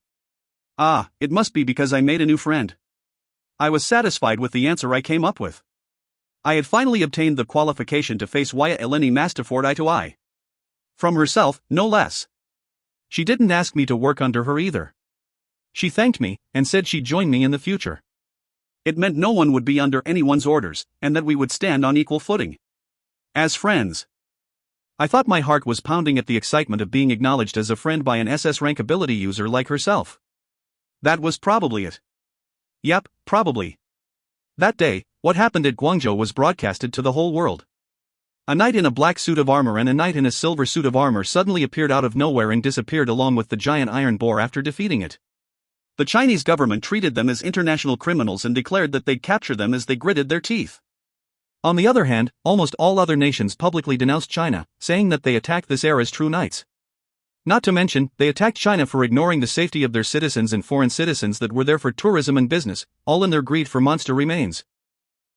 It must be because I made a new friend. I was satisfied with the answer I came up with. I had finally obtained the qualification to face Waya Eleni Masterford eye to eye. From herself, no less. She didn't ask me to work under her either. She thanked me, and said she'd join me in the future. It meant no one would be under anyone's orders, and that we would stand on equal footing. As friends. I thought my heart was pounding at the excitement of being acknowledged as a friend by an SS rank ability user like herself. That was probably it. Yep, probably. That day, what happened at Guangzhou was broadcasted to the whole world. A knight in a black suit of armor and a knight in a silver suit of armor suddenly appeared out of nowhere and disappeared along with the giant iron boar after defeating it. The Chinese government treated them as international criminals and declared that they'd capture them as they gritted their teeth. On the other hand, almost all other nations publicly denounced China, saying that they attacked this era's true knights. Not to mention, they attacked China for ignoring the safety of their citizens and foreign citizens that were there for tourism and business, all in their greed for monster remains.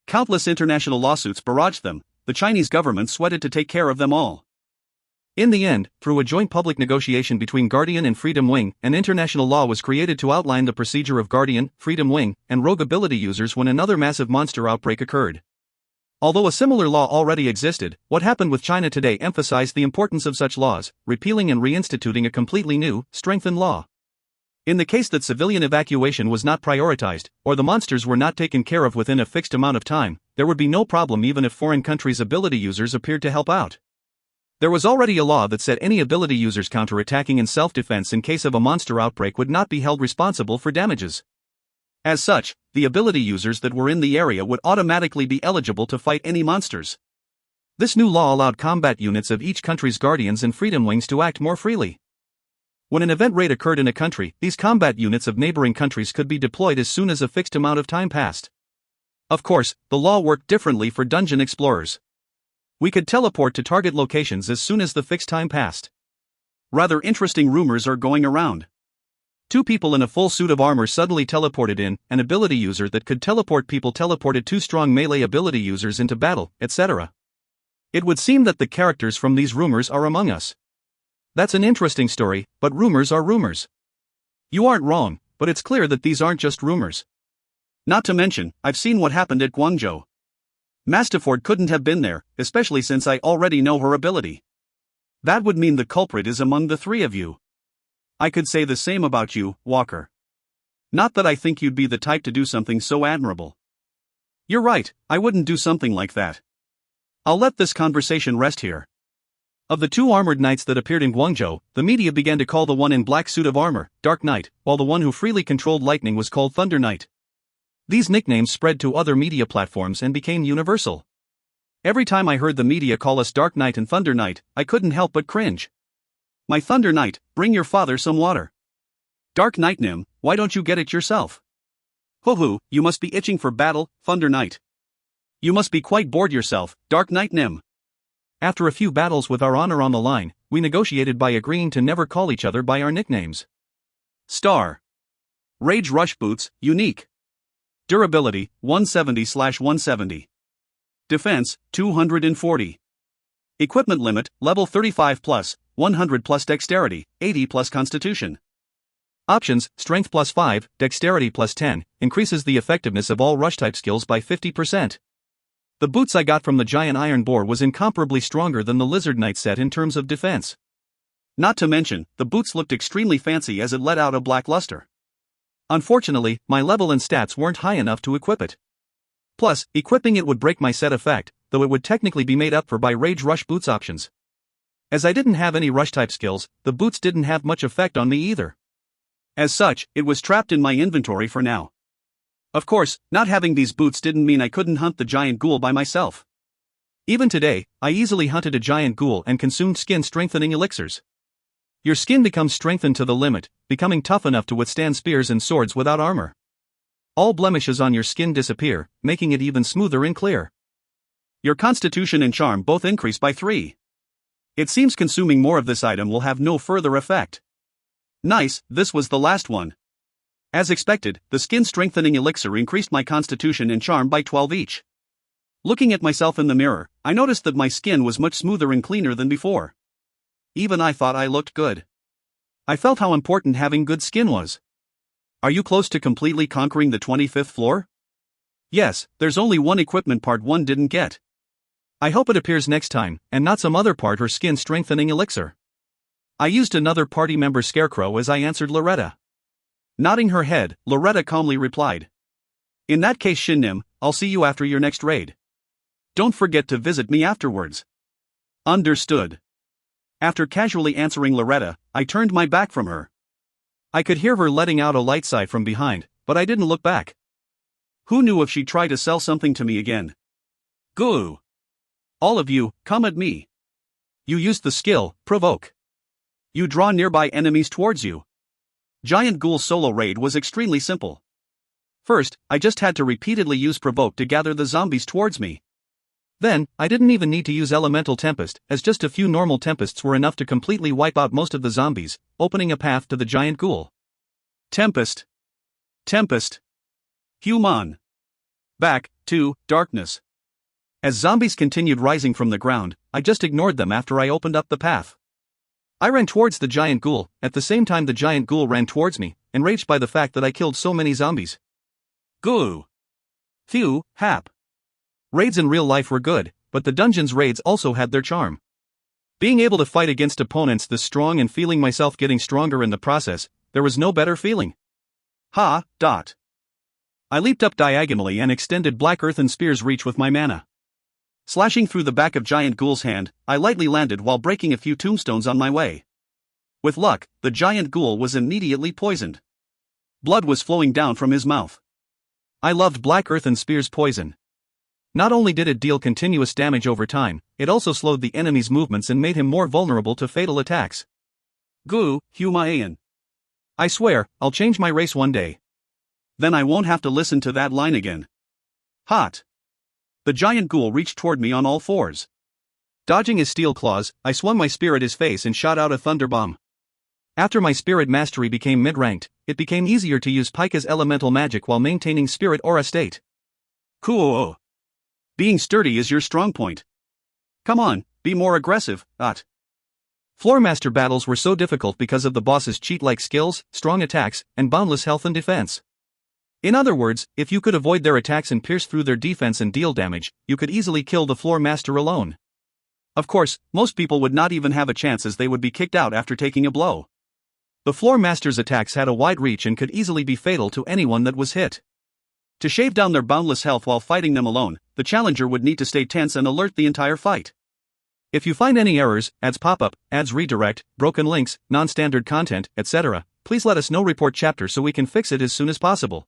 Countless international lawsuits barraged them. The Chinese government sweated to take care of them all. In the end, through a joint public negotiation between Guardian and Freedom Wing, an international law was created to outline the procedure of Guardian, Freedom Wing, and rogue ability users when another massive monster outbreak occurred. Although a similar law already existed, what happened with China today emphasized the importance of such laws, repealing and reinstituting a completely new, strengthened law. In the case that civilian evacuation was not prioritized, or the monsters were not taken care of within a fixed amount of time, there would be no problem even if foreign countries' ability users appeared to help out. There was already a law that said any ability users counterattacking in self-defense in case of a monster outbreak would not be held responsible for damages. As such, the ability users that were in the area would automatically be eligible to fight any monsters. This new law allowed combat units of each country's Guardians and Freedom Wings to act more freely. When an event raid occurred in a country, these combat units of neighboring countries could be deployed as soon as a fixed amount of time passed. Of course, the law worked differently for dungeon explorers. We could teleport to target locations as soon as the fixed time passed. Rather interesting rumors are going around. 2 people in a full suit of armor suddenly teleported in, an ability user that could teleport people teleported 2 strong melee ability users into battle, etc. It would seem that the characters from these rumors are among us. That's an interesting story, but rumors are rumors. You aren't wrong, but it's clear that these aren't just rumors. Not to mention, I've seen what happened at Guangzhou. Masterford couldn't have been there, especially since I already know her ability. That would mean the culprit is among the 3 of you. I could say the same about you, Walker. Not that I think you'd be the type to do something so admirable. You're right, I wouldn't do something like that. I'll let this conversation rest here. Of the 2 armored knights that appeared in Guangzhou, the media began to call the one in black suit of armor, Dark Knight, while the one who freely controlled lightning was called Thunder Knight. These nicknames spread to other media platforms and became universal. Every time I heard the media call us Dark Knight and Thunder Knight, I couldn't help but cringe. My Thunder Knight, bring your father some water. Dark Knight Nim, why don't you get it yourself? Hoo-hoo, you must be itching for battle, Thunder Knight. You must be quite bored yourself, Dark Knight Nim. After a few battles with our honor on the line, we negotiated by agreeing to never call each other by our nicknames. Star. Rage Rush Boots, unique. Durability, 170/170. Defense, 240. Equipment limit, level 35+, 100+ dexterity, 80+ constitution. Options, strength +5, dexterity +10, increases the effectiveness of all rush-type skills by 50%. The boots I got from the giant iron boar was incomparably stronger than the lizard knight set in terms of defense. Not to mention, the boots looked extremely fancy as it let out a black luster. Unfortunately, my level and stats weren't high enough to equip it. Plus, equipping it would break my set effect, though it would technically be made up for by Rage Rush Boots options. As I didn't have any rush-type skills, the boots didn't have much effect on me either. As such, it was trapped in my inventory for now. Of course, not having these boots didn't mean I couldn't hunt the giant ghoul by myself. Even today, I easily hunted a giant ghoul and consumed skin-strengthening elixirs. Your skin becomes strengthened to the limit, becoming tough enough to withstand spears and swords without armor. All blemishes on your skin disappear, making it even smoother and clear. Your constitution and charm both increase by 3. It seems consuming more of this item will have no further effect. Nice, this was the last one. As expected, the skin-strengthening elixir increased my constitution and charm by 12 each. Looking at myself in the mirror, I noticed that my skin was much smoother and cleaner than before. Even I thought I looked good. I felt how important having good skin was. Are you close to completely conquering the 25th floor? Yes, there's only one equipment part one didn't get. I hope it appears next time, and not some other part her skin strengthening elixir. I used another party member scarecrow as I answered Loretta. Nodding her head, Loretta calmly replied. In that case, Shin, I'll see you after your next raid. Don't forget to visit me afterwards. Understood. After casually answering Loretta, I turned my back from her. I could hear her letting out a light sigh from behind, but I didn't look back. Who knew if she'd try to sell something to me again? Goo! All of you, come at me. You used the skill, provoke. You draw nearby enemies towards you. Giant Ghoul solo raid was extremely simple. First, I just had to repeatedly use provoke to gather the zombies towards me. Then, I didn't even need to use Elemental Tempest, as just a few normal tempests were enough to completely wipe out most of the zombies, opening a path to the Giant Ghoul. Tempest. Tempest. Human. Back, to, darkness. As zombies continued rising from the ground, I just ignored them after I opened up the path. I ran towards the Giant Ghoul, at the same time the Giant Ghoul ran towards me, enraged by the fact that I killed so many zombies. Goo. Phew, hap. Raids in real life were good, but the dungeon's raids also had their charm. Being able to fight against opponents this strong and feeling myself getting stronger in the process, there was no better feeling. Ha, dot. I leaped up diagonally and extended Black Earthen Spear's reach with my mana. Slashing through the back of Giant Ghoul's hand, I lightly landed while breaking a few tombstones on my way. With luck, the Giant Ghoul was immediately poisoned. Blood was flowing down from his mouth. I loved Black Earthen Spear's poison. Not only did it deal continuous damage over time, it also slowed the enemy's movements and made him more vulnerable to fatal attacks. Goo, Humayan. I swear, I'll change my race one day. Then I won't have to listen to that line again. Hot. The Giant Ghoul reached toward me on all fours. Dodging his steel claws, I swung my spear at his face and shot out a thunder bomb. After my spirit mastery became mid-ranked, it became easier to use Pika's elemental magic while maintaining spirit aura state. Cool. Being sturdy is your strong point. Come on, be more aggressive, Floormaster battles were so difficult because of the boss's cheat-like skills, strong attacks, and boundless health and defense. In other words, if you could avoid their attacks and pierce through their defense and deal damage, you could easily kill the Floormaster alone. Of course, most people would not even have a chance as they would be kicked out after taking a blow. The Floormaster's attacks had a wide reach and could easily be fatal to anyone that was hit. To shave down their boundless health while fighting them alone, the challenger would need to stay tense and alert the entire fight. If you find any errors, ads pop up, ads redirect, broken links, non-standard content, etc., please let us know. Report chapter so we can fix it as soon as possible.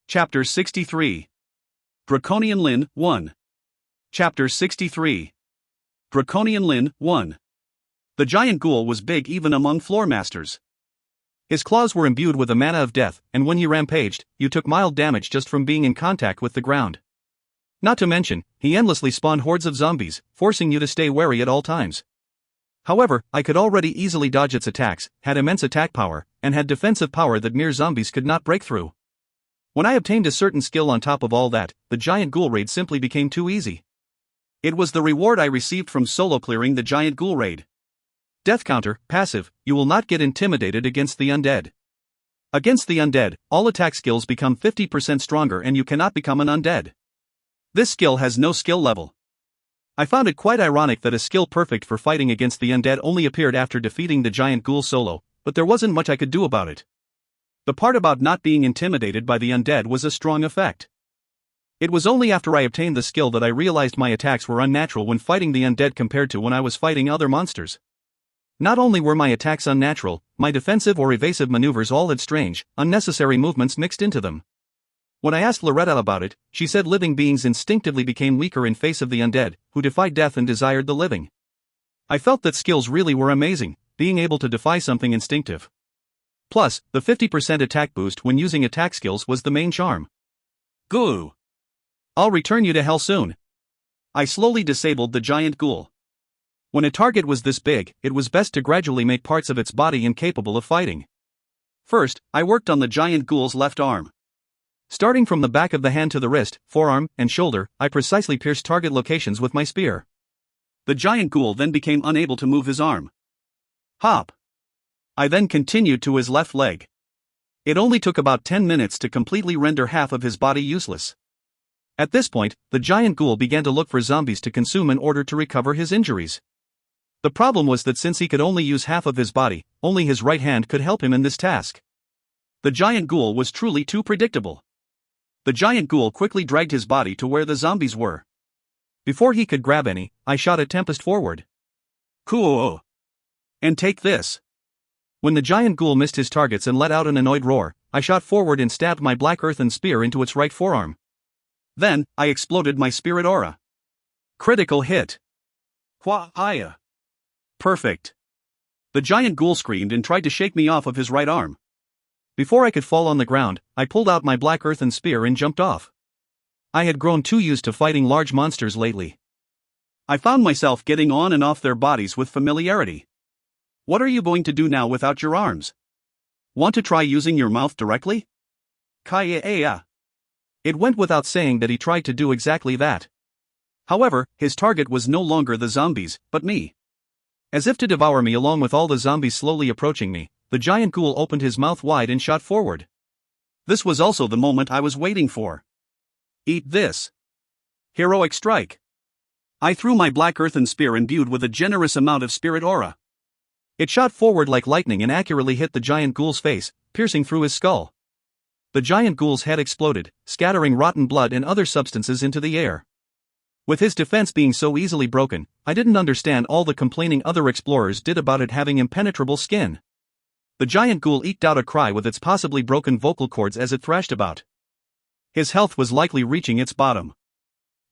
Chapter 63. Draconian Lin 1. Chapter 63. Draconian Lin 1. The Giant Ghoul was big even among Floormasters. His claws were imbued with a mana of death, and when he rampaged, you took mild damage just from being in contact with the ground. Not to mention, he endlessly spawned hordes of zombies, forcing you to stay wary at all times. However, I could already easily dodge its attacks, had immense attack power, and had defensive power that mere zombies could not break through. When I obtained a certain skill on top of all that, the Giant Ghoul raid simply became too easy. It was the reward I received from solo clearing the Giant Ghoul raid. Death counter, passive, you will not get intimidated against the undead. Against the undead, all attack skills become 50% stronger and you cannot become an undead. This skill has no skill level. I found it quite ironic that a skill perfect for fighting against the undead only appeared after defeating the Giant Ghoul solo, but there wasn't much I could do about it. The part about not being intimidated by the undead was a strong effect. It was only after I obtained the skill that I realized my attacks were unnatural when fighting the undead compared to when I was fighting other monsters. Not only were my attacks unnatural, my defensive or evasive maneuvers all had strange, unnecessary movements mixed into them. When I asked Loretta about it, she said living beings instinctively became weaker in face of the undead, who defied death and desired the living. I felt that skills really were amazing, being able to defy something instinctive. Plus, the 50% attack boost when using attack skills was the main charm. Goo! I'll return you to hell soon. I slowly disabled the Giant Ghoul. When a target was this big, it was best to gradually make parts of its body incapable of fighting. First, I worked on the Giant Ghoul's left arm. Starting from the back of the hand to the wrist, forearm, and shoulder, I precisely pierced target locations with my spear. The Giant Ghoul then became unable to move his arm. Hop. I then continued to his left leg. It only took about 10 minutes to completely render half of his body useless. At this point, the giant ghoul began to look for zombies to consume in order to recover his injuries. The problem was that since he could only use half of his body, only his right hand could help him in this task. The giant ghoul was truly too predictable. The giant ghoul quickly dragged his body to where the zombies were. Before he could grab any, I shot a tempest forward. Cool. And take this. When the giant ghoul missed his targets and let out an annoyed roar, I shot forward and stabbed my black earthen spear into its right forearm. Then, I exploded my spirit aura. Critical hit. Hwa-hiya. Perfect. The giant ghoul screamed and tried to shake me off of his right arm. Before I could fall on the ground, I pulled out my black earthen spear and jumped off. I had grown too used to fighting large monsters lately. I found myself getting on and off their bodies with familiarity. What are you going to do now without your arms? Want to try using your mouth directly? Kaya. It went without saying that he tried to do exactly that. However, his target was no longer the zombies, but me. As if to devour me along with all the zombies slowly approaching me, the giant ghoul opened his mouth wide and shot forward. This was also the moment I was waiting for. Eat this. Heroic strike. I threw my black earthen spear imbued with a generous amount of spirit aura. It shot forward like lightning and accurately hit the giant ghoul's face, piercing through his skull. The giant ghoul's head exploded, scattering rotten blood and other substances into the air. With his defense being so easily broken, I didn't understand all the complaining other explorers did about it having impenetrable skin. The giant ghoul eked out a cry with its possibly broken vocal cords as it thrashed about. His health was likely reaching its bottom.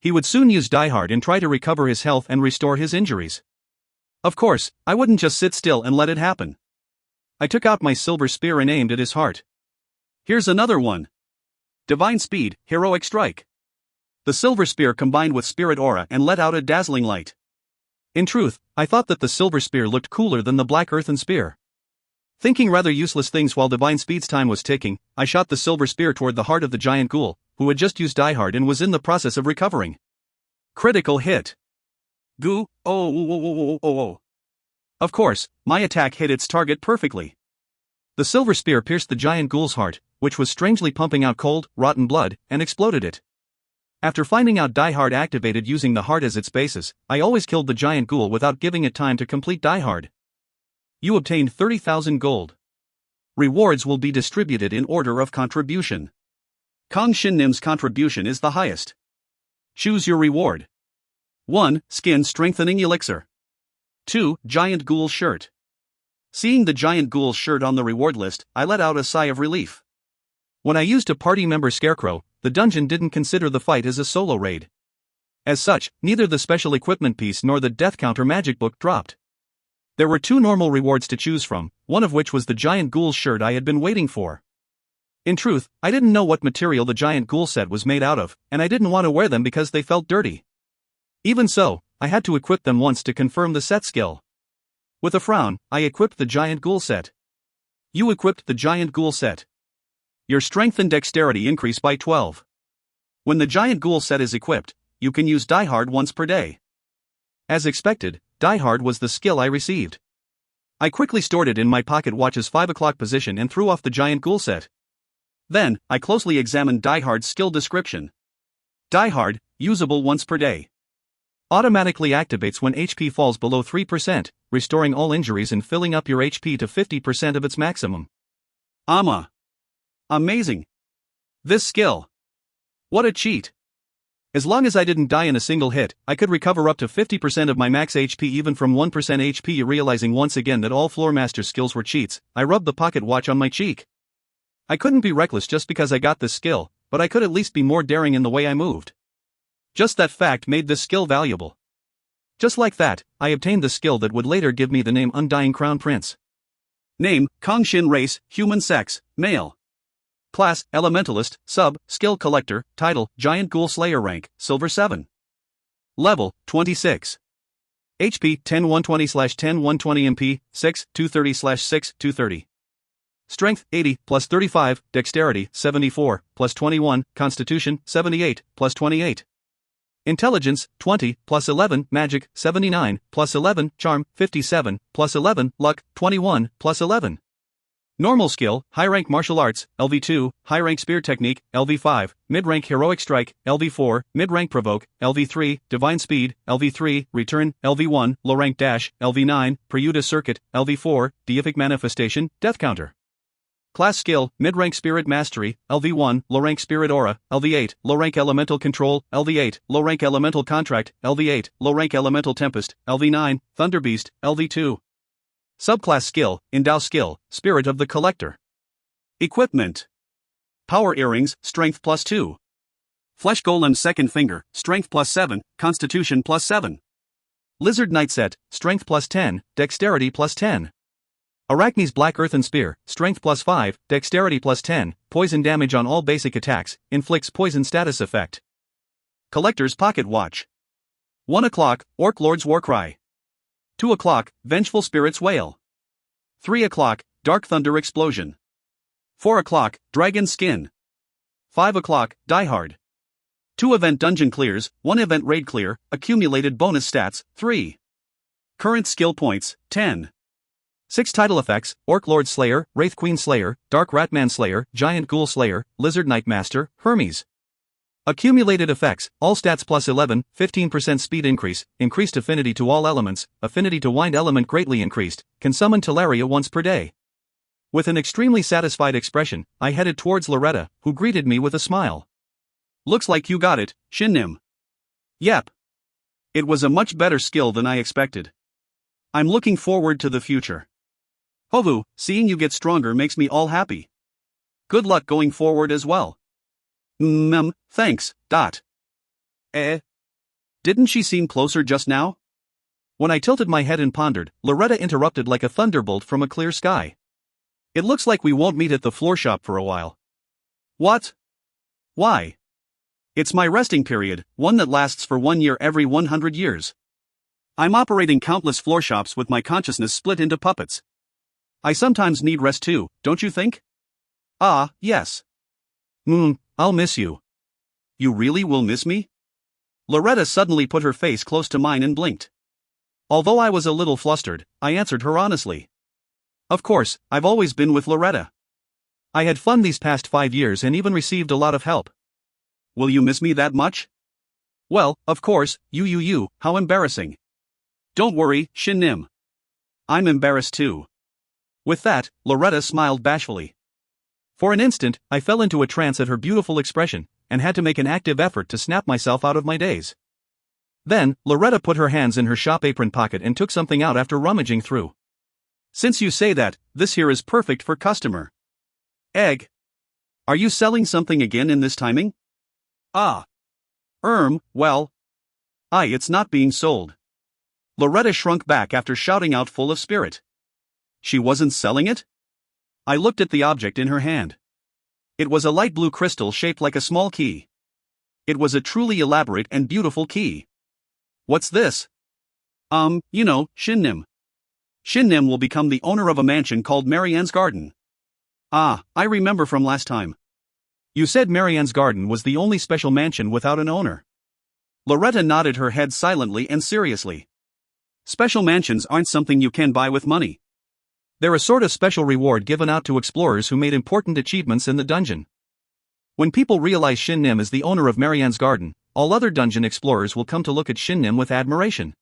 He would soon use Die Hard and try to recover his health and restore his injuries. Of course, I wouldn't just sit still and let it happen. I took out my silver spear and aimed at his heart. Here's another one. Divine Speed, Heroic Strike. The silver spear combined with spirit aura and let out a dazzling light. In truth, I thought that the silver spear looked cooler than the black earthen spear. Thinking rather useless things while Divine Speed's time was ticking, I shot the silver spear toward the heart of the giant ghoul, who had just used Die Hard and was in the process of recovering. Critical hit. Goo, oh. Of course, my attack hit its target perfectly. The silver spear pierced the giant ghoul's heart, which was strangely pumping out cold, rotten blood, and exploded it. After finding out Die Hard activated using the heart as its basis, I always killed the giant ghoul without giving it time to complete Die Hard. You obtained 30,000 gold. Rewards will be distributed in order of contribution. Kang Shin Nim's contribution is the highest. Choose your reward. 1. Skin Strengthening Elixir. 2. Giant Ghoul Shirt. Seeing the giant ghoul shirt on the reward list, I let out a sigh of relief. When I used a party member Scarecrow, the dungeon didn't consider the fight as a solo raid. As such, neither the special equipment piece nor the death counter magic book dropped. There were 2 normal rewards to choose from, one of which was the giant ghoul shirt I had been waiting for. In truth, I didn't know what material the giant ghoul set was made out of, and I didn't want to wear them because they felt dirty. Even so, I had to equip them once to confirm the set skill. With a frown, I equipped the giant ghoul set. You equipped the giant ghoul set. Your strength and dexterity increase by 12. When the giant ghoul set is equipped, you can use Die Hard once per day. As expected, Die Hard was the skill I received. I quickly stored it in my pocket watch's 5 o'clock position and threw off the giant ghoul set. Then, I closely examined Die Hard's skill description. Die Hard, usable once per day. Automatically activates when HP falls below 3%, restoring all injuries and filling up your HP to 50% of its maximum. Amazing. This skill. What a cheat. As long as I didn't die in a single hit, I could recover up to 50% of my max HP even from 1% HP. Realizing once again that all Floormaster skills were cheats, I rubbed the pocket watch on my cheek. I couldn't be reckless just because I got this skill, but I could at least be more daring in the way I moved. Just that fact made this skill valuable. Just like that, I obtained the skill that would later give me the name Undying Crown Prince. Name, Kang Shin. Race, human. Sex, male. Class, Elementalist. Sub, Skill Collector. Title, Giant Ghoul Slayer. Rank, Silver 7. Level, 26. HP, 10-120/10-120 MP, 6-230/6-230. Strength, 80, plus 35, Dexterity, 74, plus 21, Constitution, 78, plus 28. Intelligence, 20, plus 11, Magic, 79, plus 11, Charm, 57, plus 11, Luck, 21, plus 11. Normal skill, high-rank martial arts, LV2, high-rank spear technique, LV5, mid-rank heroic strike, LV4, mid-rank provoke, LV3, divine speed, LV3, return, LV1, low-rank dash, LV9, Prayuta circuit, LV4, deific manifestation, death counter. Class skill, mid-rank spirit mastery, LV1, low-rank spirit aura, LV8, low-rank elemental control, LV8, low-rank elemental contract, LV8, low-rank elemental tempest, LV9, thunder beast, LV2. Subclass skill, endow skill, spirit of the collector. Equipment. Power earrings, strength +2. Flesh golem second finger, strength +7, constitution +7. Lizard knight set, strength +10, dexterity +10. Arachne's black earthen spear, strength +5, dexterity +10, poison damage on all basic attacks, inflicts poison status effect. Collector's pocket watch. 1 o'clock, Orc Lord's Warcry. 2 o'clock, Vengeful Spirit's Wail. 3 o'clock, Dark Thunder Explosion. 4 o'clock, Dragon Skin. 5 o'clock, Die Hard. 2 event dungeon clears, 1 event raid clear, accumulated bonus stats, 3. Current skill points, 10. 6 title effects, Orc Lord Slayer, Wraith Queen Slayer, Dark Ratman Slayer, Giant Ghoul Slayer, Lizard Knight Master, Hermes. Accumulated effects, all stats +11, 15% speed increase, increased affinity to all elements, affinity to wind element greatly increased, can summon Teleria once per day. With an extremely satisfied expression, I headed towards Loretta, who greeted me with a smile. Looks like you got it, Shin. Yep. It was a much better skill than I expected. I'm looking forward to the future. Hovu, seeing you get stronger makes me all happy. Good luck going forward as well. Thanks, Dot. Didn't she seem closer just now? When I tilted my head and pondered, Loretta interrupted like a thunderbolt from a clear sky. It looks like we won't meet at the floor shop for a while. What? Why? It's my resting period, one that lasts for 1 year every 100 years. I'm operating countless floor shops with my consciousness split into puppets. I sometimes need rest too, don't you think? Ah, yes. I'll miss you. You really will miss me? Loretta suddenly put her face close to mine and blinked. Although I was a little flustered, I answered her honestly. Of course, I've always been with Loretta. I had fun these past 5 years and even received a lot of help. Will you miss me that much? Well, of course, how embarrassing. Don't worry, Shin. I'm embarrassed too. With that, Loretta smiled bashfully. For an instant, I fell into a trance at her beautiful expression, and had to make an active effort to snap myself out of my daze. Then, Loretta put her hands in her shop apron pocket and took something out after rummaging through. Since you say that, this here is perfect for customer. Egg. Are you selling something again in this timing? Ah. Well. It's not being sold. Loretta shrunk back after shouting out full of spirit. She wasn't selling it? I looked at the object in her hand. It was a light blue crystal shaped like a small key. It was a truly elaborate and beautiful key. What's this? Shin. Shin will become the owner of a mansion called Marianne's Garden. Ah, I remember from last time. You said Marianne's Garden was the only special mansion without an owner. Loretta nodded her head silently and seriously. Special mansions aren't something you can buy with money. They're a sort of special reward given out to explorers who made important achievements in the dungeon. When people realize Shin is the owner of Marianne's Garden, all other dungeon explorers will come to look at Shin with admiration.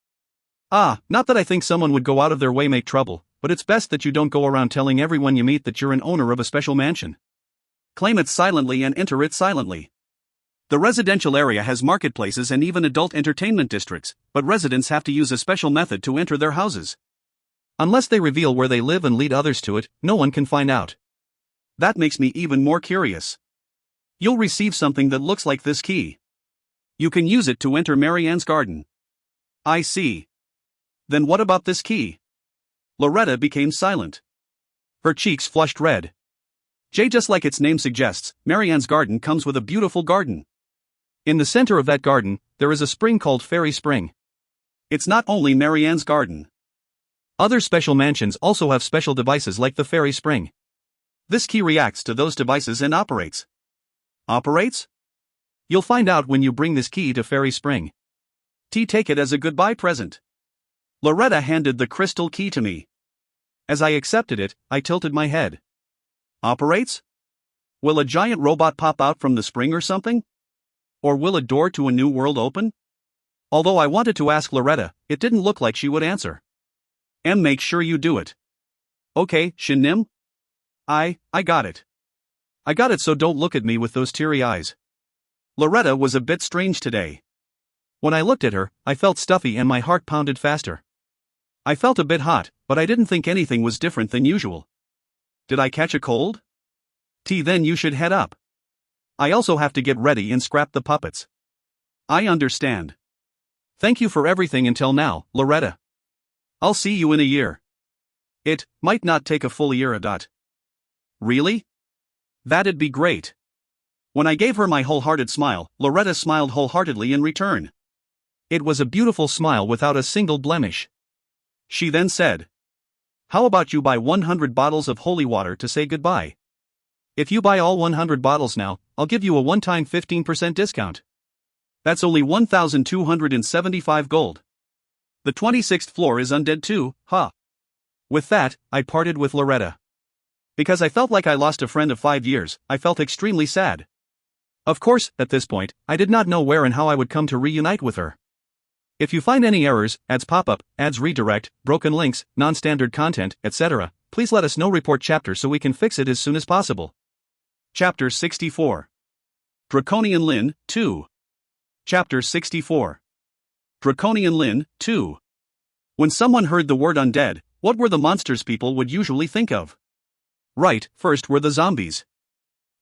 Not that I think someone would go out of their way make trouble, but it's best that you don't go around telling everyone you meet that you're an owner of a special mansion. Claim it silently and enter it silently. The residential area has marketplaces and even adult entertainment districts, but residents have to use a special method to enter their houses. Unless they reveal where they live and lead others to it, no one can find out. That makes me even more curious. You'll receive something that looks like this key. You can use it to enter Marianne's Garden. I see. Then what about this key? Loretta became silent. Her cheeks flushed red. Just like its name suggests, Marianne's Garden comes with a beautiful garden. In the center of that garden, there is a spring called Fairy Spring. It's not only Marianne's Garden. Other special mansions also have special devices like the Fairy Spring. This key reacts to those devices and operates. Operates? You'll find out when you bring this key to Fairy Spring. Take it as a goodbye present. Loretta handed the crystal key to me. As I accepted it, I tilted my head. Operates? Will a giant robot pop out from the spring or something? Or will a door to a new world open? Although I wanted to ask Loretta, it didn't look like she would answer. Make sure you do it. Okay, Shin Nim? I got it. I got it, so don't look at me with those teary eyes. Loretta was a bit strange today. When I looked at her, I felt stuffy and my heart pounded faster. I felt a bit hot, but I didn't think anything was different than usual. Did I catch a cold? Then you should head up. I also have to get ready and scrap the puppets. I understand. Thank you for everything until now, Loretta. I'll see you in a year. It might not take a full year. Really? That'd be great. When I gave her my wholehearted smile, Loretta smiled wholeheartedly in return. It was a beautiful smile without a single blemish. She then said, "How about you buy 100 bottles of holy water to say goodbye? If you buy all 100 bottles now, I'll give you a one-time 15% discount. That's only 1,275 gold. The 26th floor is undead too, huh?" With that, I parted with Loretta. Because I felt like I lost a friend of 5 years, I felt extremely sad. Of course, at this point, I did not know where and how I would come to reunite with her. If you find any errors, ads pop up, ads redirect, broken links, non-standard content, etc., please let us know. Report chapter so we can fix it as soon as possible. Chapter 64. Draconian Lin, 2. Chapter 64. Draconian Lin, 2. When someone heard the word undead, what were the monsters people would usually think of? Right, first were the zombies.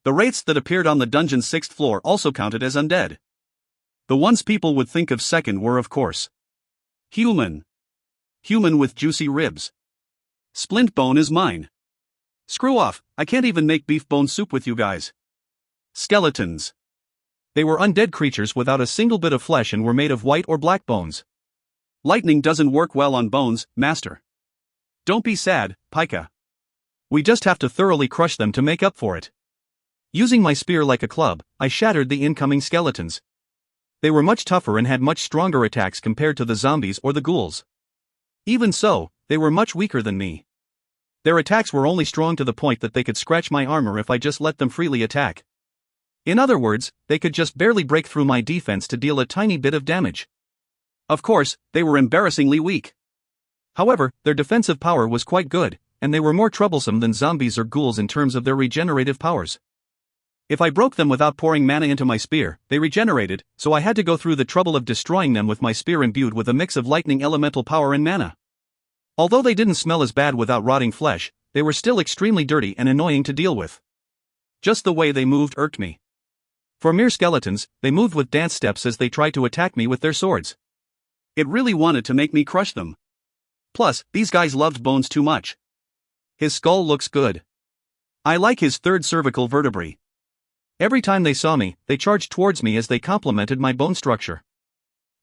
The wraiths that appeared on the dungeon's 6th floor also counted as undead. The ones people would think of second were, of course, human. Human with juicy ribs. Splint bone is mine. Screw off, I can't even make beef bone soup with you guys. Skeletons. They were undead creatures without a single bit of flesh and were made of white or black bones. Lightning doesn't work well on bones, master. Don't be sad, Pika. We just have to thoroughly crush them to make up for it. Using my spear like a club, I shattered the incoming skeletons. They were much tougher and had much stronger attacks compared to the zombies or the ghouls. Even so, they were much weaker than me. Their attacks were only strong to the point that they could scratch my armor if I just let them freely attack. In other words, they could just barely break through my defense to deal a tiny bit of damage. Of course, they were embarrassingly weak. However, their defensive power was quite good, and they were more troublesome than zombies or ghouls in terms of their regenerative powers. If I broke them without pouring mana into my spear, they regenerated, so I had to go through the trouble of destroying them with my spear imbued with a mix of lightning elemental power and mana. Although they didn't smell as bad without rotting flesh, they were still extremely dirty and annoying to deal with. Just the way they moved irked me. For mere skeletons, they moved with dance steps as they tried to attack me with their swords. It really wanted to make me crush them. Plus, these guys loved bones too much. His skull looks good. I like his third cervical vertebrae. Every time they saw me, they charged towards me as they complimented my bone structure.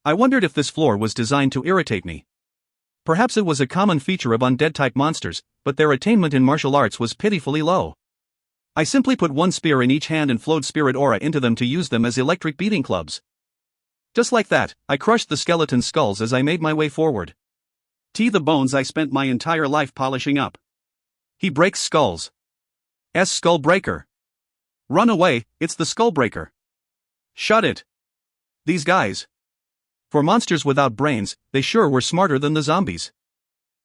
I wondered if this floor was designed to irritate me. Perhaps it was a common feature of undead-type monsters, but their attainment in martial arts was pitifully low. I simply put one spear in each hand and flowed spirit aura into them to use them as electric beating clubs. Just like that, I crushed the skeleton skulls as I made my way forward. The bones I spent my entire life polishing up. He breaks skulls. Skull breaker. Run away, it's the skull breaker. Shut it. These guys. For monsters without brains, they sure were smarter than the zombies.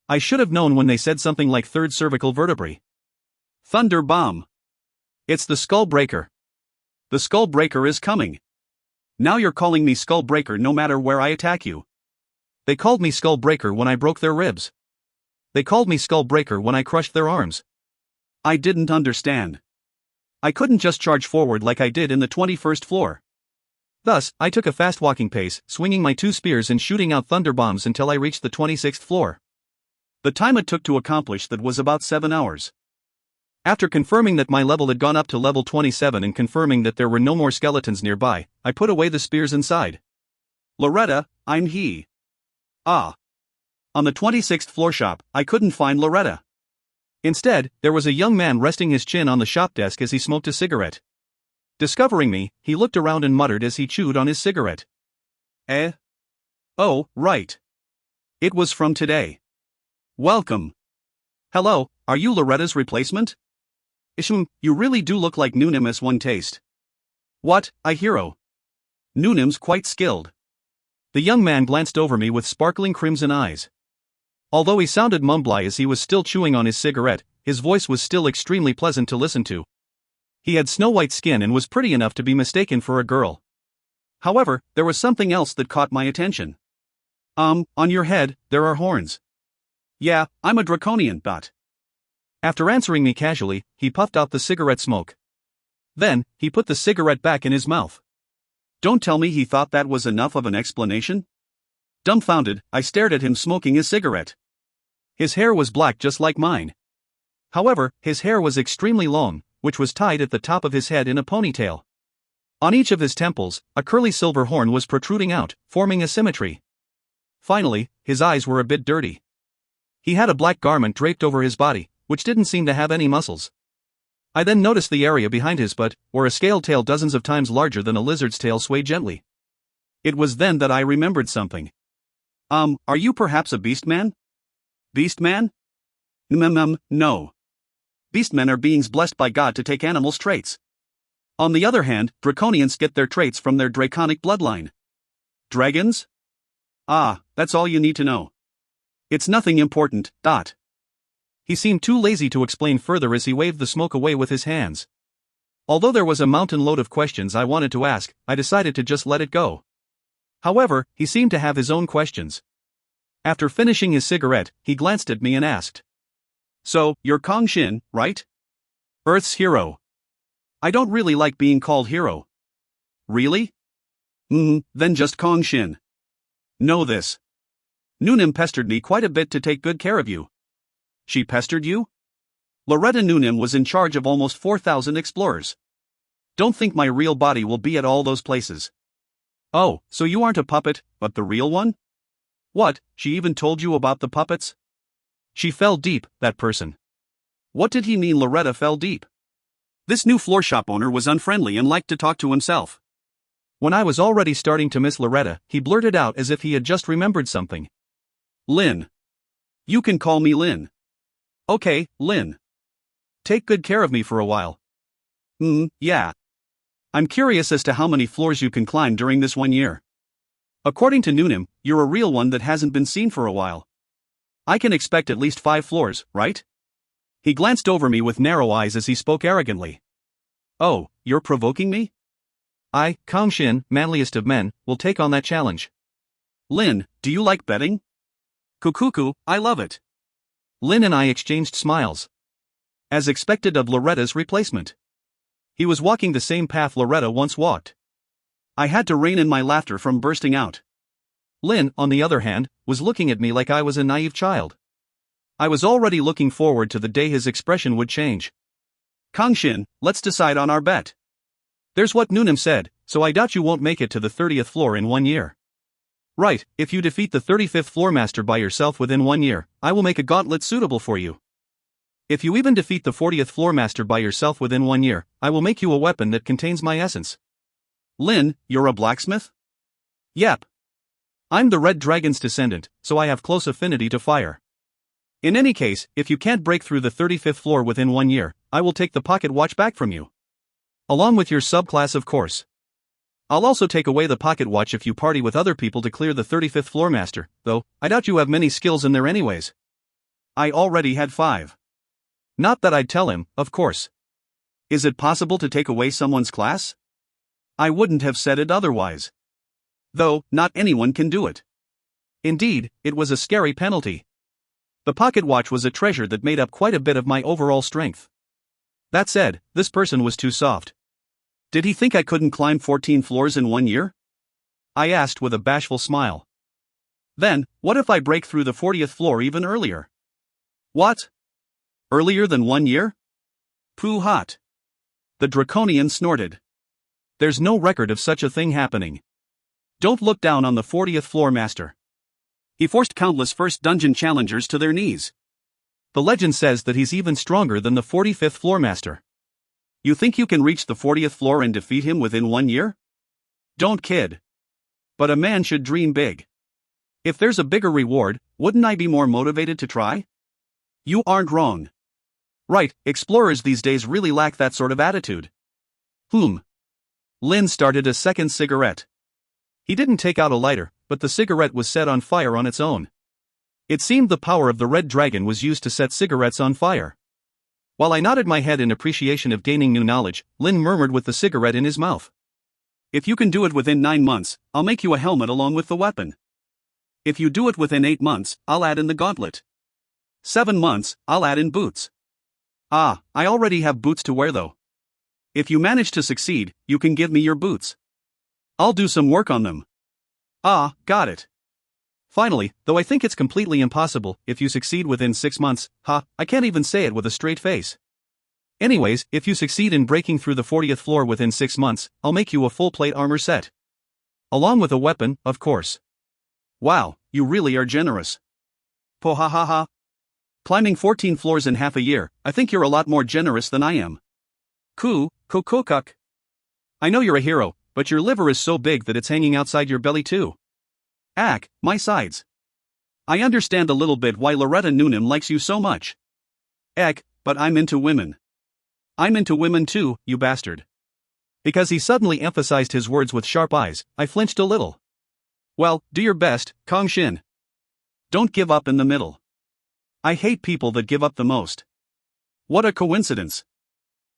I should have known when they said something like third cervical vertebrae. Thunder bomb. It's the skull breaker. The skull breaker is coming. Now you're calling me skull breaker no matter where I attack you. They called me skull breaker when I broke their ribs. They called me skull breaker when I crushed their arms. I didn't understand. I couldn't just charge forward like I did in the 21st floor. Thus, I took a fast walking pace, swinging my two spears and shooting out thunder bombs until I reached the 26th floor. The time it took to accomplish that was about 7 hours. After confirming that my level had gone up to level 27 and confirming that there were no more skeletons nearby, I put away the spears inside. Loretta, I'm he. On the 26th floor shop, I couldn't find Loretta. Instead, there was a young man resting his chin on the shop desk as he smoked a cigarette. Discovering me, he looked around and muttered as he chewed on his cigarette. Oh, right. It was from today. Welcome. Hello, are you Loretta's replacement? You really do look like Noonim as one taste. What, a hero? Noonim's quite skilled. The young man glanced over me with sparkling crimson eyes. Although he sounded mumbly as he was still chewing on his cigarette, his voice was still extremely pleasant to listen to. He had snow-white skin and was pretty enough to be mistaken for a girl. However, there was something else that caught my attention. On your head, there are horns. Yeah, I'm a draconian, but. After answering me casually, he puffed out the cigarette smoke. Then, he put the cigarette back in his mouth. Don't tell me he thought that was enough of an explanation? Dumbfounded, I stared at him smoking his cigarette. His hair was black just like mine. However, his hair was extremely long, which was tied at the top of his head in a ponytail. On each of his temples, a curly silver horn was protruding out, forming a symmetry. Finally, his eyes were a bit dirty. He had a black garment draped over his body, which didn't seem to have any muscles. I then noticed the area behind his butt, where a scaled tail dozens of times larger than a lizard's tail swayed gently. It was then that I remembered something. Are you perhaps a beastman? Beastman? No. Beastmen are beings blessed by God to take animals' traits. On the other hand, draconians get their traits from their draconic bloodline. Dragons? That's all you need to know. It's nothing important. He seemed too lazy to explain further as he waved the smoke away with his hands. Although there was a mountain load of questions I wanted to ask, I decided to just let it go. However, he seemed to have his own questions. After finishing his cigarette, he glanced at me and asked. So, you're Kang Shin, right? Earth's hero. I don't really like being called hero. Really? Then just Kang Shin. Know this. Noonim pestered me quite a bit to take good care of you. She pestered you? Loretta Noonim was in charge of almost 4,000 explorers. Don't think my real body will be at all those places. Oh, so you aren't a puppet, but the real one? What, she even told you about the puppets? She fell deep, that person. What did he mean Loretta fell deep? This new floor shop owner was unfriendly and liked to talk to himself. When I was already starting to miss Loretta, he blurted out as if he had just remembered something. Lynn. You can call me Lynn. Okay, Lynn. Take good care of me for a while. Yeah. I'm curious as to how many floors you can climb during this 1 year. According to Noonim, you're a real one that hasn't been seen for a while. I can expect at least 5 floors, right? He glanced over me with narrow eyes as he spoke arrogantly. Oh, you're provoking me? I, Kang Shin, manliest of men, will take on that challenge. Lynn, do you like betting? Kukuku, I love it. Lynn and I exchanged smiles. As expected of Loretta's replacement. He was walking the same path Loretta once walked. I had to rein in my laughter from bursting out. Lynn, on the other hand, was looking at me like I was a naive child. I was already looking forward to the day his expression would change. Kang Shin, let's decide on our bet. There's what Noonim said, so I doubt you won't make it to the 30th floor in 1 year. Right, if you defeat the 35th floor master by yourself within 1 year, I will make a gauntlet suitable for you. If you even defeat the 40th floor master by yourself within 1 year, I will make you a weapon that contains my essence. Lynn, you're a blacksmith? Yep. I'm the Red Dragon's descendant, so I have close affinity to fire. In any case, if you can't break through the 35th floor within 1 year, I will take the pocket watch back from you. Along with your subclass, of course. I'll also take away the pocket watch if you party with other people to clear the 35th floor master, though I doubt you have many skills in there anyways. I already had 5. Not that I'd tell him, of course. Is it possible to take away someone's class? I wouldn't have said it otherwise. Though, not anyone can do it. Indeed, it was a scary penalty. The pocket watch was a treasure that made up quite a bit of my overall strength. That said, this person was too soft. Did he think I couldn't climb 14 floors in 1 year? I asked with a bashful smile. Then, what if I break through the 40th floor even earlier? What? Earlier than 1 year? Pooh hot. The draconian snorted. There's no record of such a thing happening. Don't look down on the 40th floor master. He forced countless first dungeon challengers to their knees. The legend says that he's even stronger than the 45th floor master. You think you can reach the 40th floor and defeat him within 1 year? Don't kid. But a man should dream big. If there's a bigger reward, wouldn't I be more motivated to try? You aren't wrong. Right, explorers these days really lack that sort of attitude. Lin started a second cigarette. He didn't take out a lighter, but the cigarette was set on fire on its own. It seemed the power of the red dragon was used to set cigarettes on fire. While I nodded my head in appreciation of gaining new knowledge, Lin murmured with the cigarette in his mouth. If you can do it within 9 months, I'll make you a helmet along with the weapon. If you do it within 8 months, I'll add in the gauntlet. 7 months, I'll add in boots. I already have boots to wear though. If you manage to succeed, you can give me your boots. I'll do some work on them. Got it. Finally, though I think it's completely impossible, if you succeed within 6 months, I can't even say it with a straight face. Anyways, if you succeed in breaking through the 40th floor within 6 months, I'll make you a full plate armor set. Along with a weapon, of course. Wow, you really are generous. Pohahaha. Climbing 14 floors in half a year, I think you're a lot more generous than I am. Kukuk. I know you're a hero, but your liver is so big that it's hanging outside your belly too. My sides. I understand a little bit why Loretta Noonan likes you so much. But I'm into women. I'm into women too, you bastard. Because he suddenly emphasized his words with sharp eyes, I flinched a little. Well, do your best, Kang Shin. Don't give up in the middle. I hate people that give up the most. What a coincidence.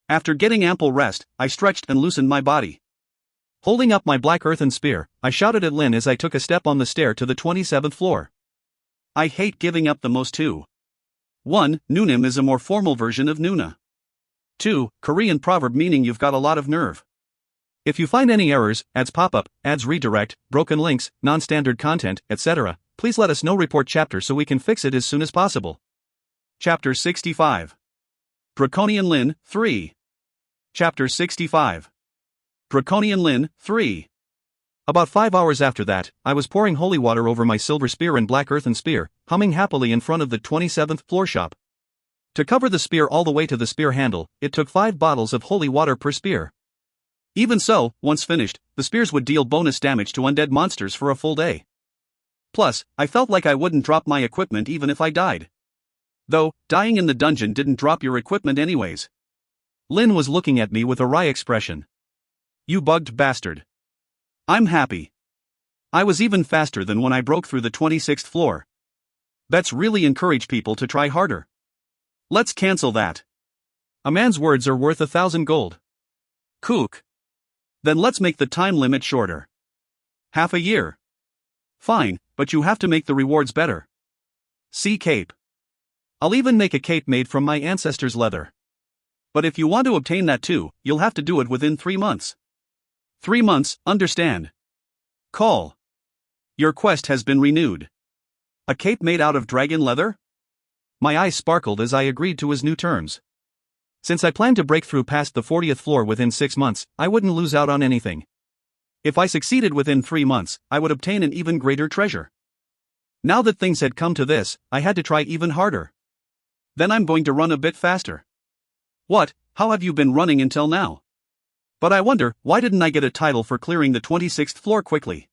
After getting ample rest, I stretched and loosened my body. Holding up my black earthen spear, I shouted at Lin as I took a step on the stair to the 27th floor. I hate giving up the most too. 1. Noonim is a more formal version of Nuna. 2. Korean proverb meaning you've got a lot of nerve. If you find any errors, ads pop up, ads redirect, broken links, non-standard content, etc., please let us know. Report chapter so we can fix it as soon as possible. Chapter 65. Draconian Lin, 3. Chapter 65. Draconian Lin, 3. About 5 hours after that, I was pouring holy water over my silver spear and black earthen spear, humming happily in front of the 27th floor shop. To cover the spear all the way to the spear handle, it took 5 bottles of holy water per spear. Even so, once finished, the spears would deal bonus damage to undead monsters for a full day. Plus, I felt like I wouldn't drop my equipment even if I died. Though, dying in the dungeon didn't drop your equipment anyways. Lin was looking at me with a wry expression. You bugged bastard. I'm happy. I was even faster than when I broke through the 26th floor. Bets really encourage people to try harder. Let's cancel that. A man's words are worth 1,000 gold. Kook. Then let's make the time limit shorter. Half a year. Fine, but you have to make the rewards better. See cape. I'll even make a cape made from my ancestors' leather. But if you want to obtain that too, you'll have to do it within 3 months. 3 months, understand. Call. Your quest has been renewed. A cape made out of dragon leather? My eyes sparkled as I agreed to his new terms. Since I planned to break through past the 40th floor within 6 months, I wouldn't lose out on anything. If I succeeded within 3 months, I would obtain an even greater treasure. Now that things had come to this, I had to try even harder. Then I'm going to run a bit faster. What, how have you been running until now? But I wonder, why didn't I get a title for clearing the 26th floor quickly?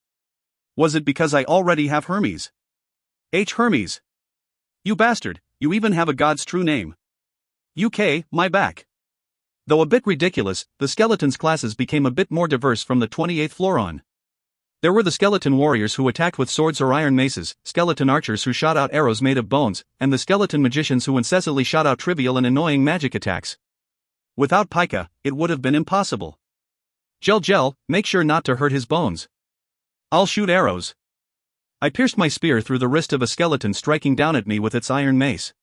Was it because I already have Hermes? Hermes. You bastard, you even have a god's true name. UK, my back. Though a bit ridiculous, the skeletons' classes became a bit more diverse from the 28th floor on. There were the skeleton warriors who attacked with swords or iron maces, skeleton archers who shot out arrows made of bones, and the skeleton magicians who incessantly shot out trivial and annoying magic attacks. Without Pika, it would have been impossible. Gel, make sure not to hurt his bones. I'll shoot arrows. I pierced my spear through the wrist of a skeleton striking down at me with its iron mace.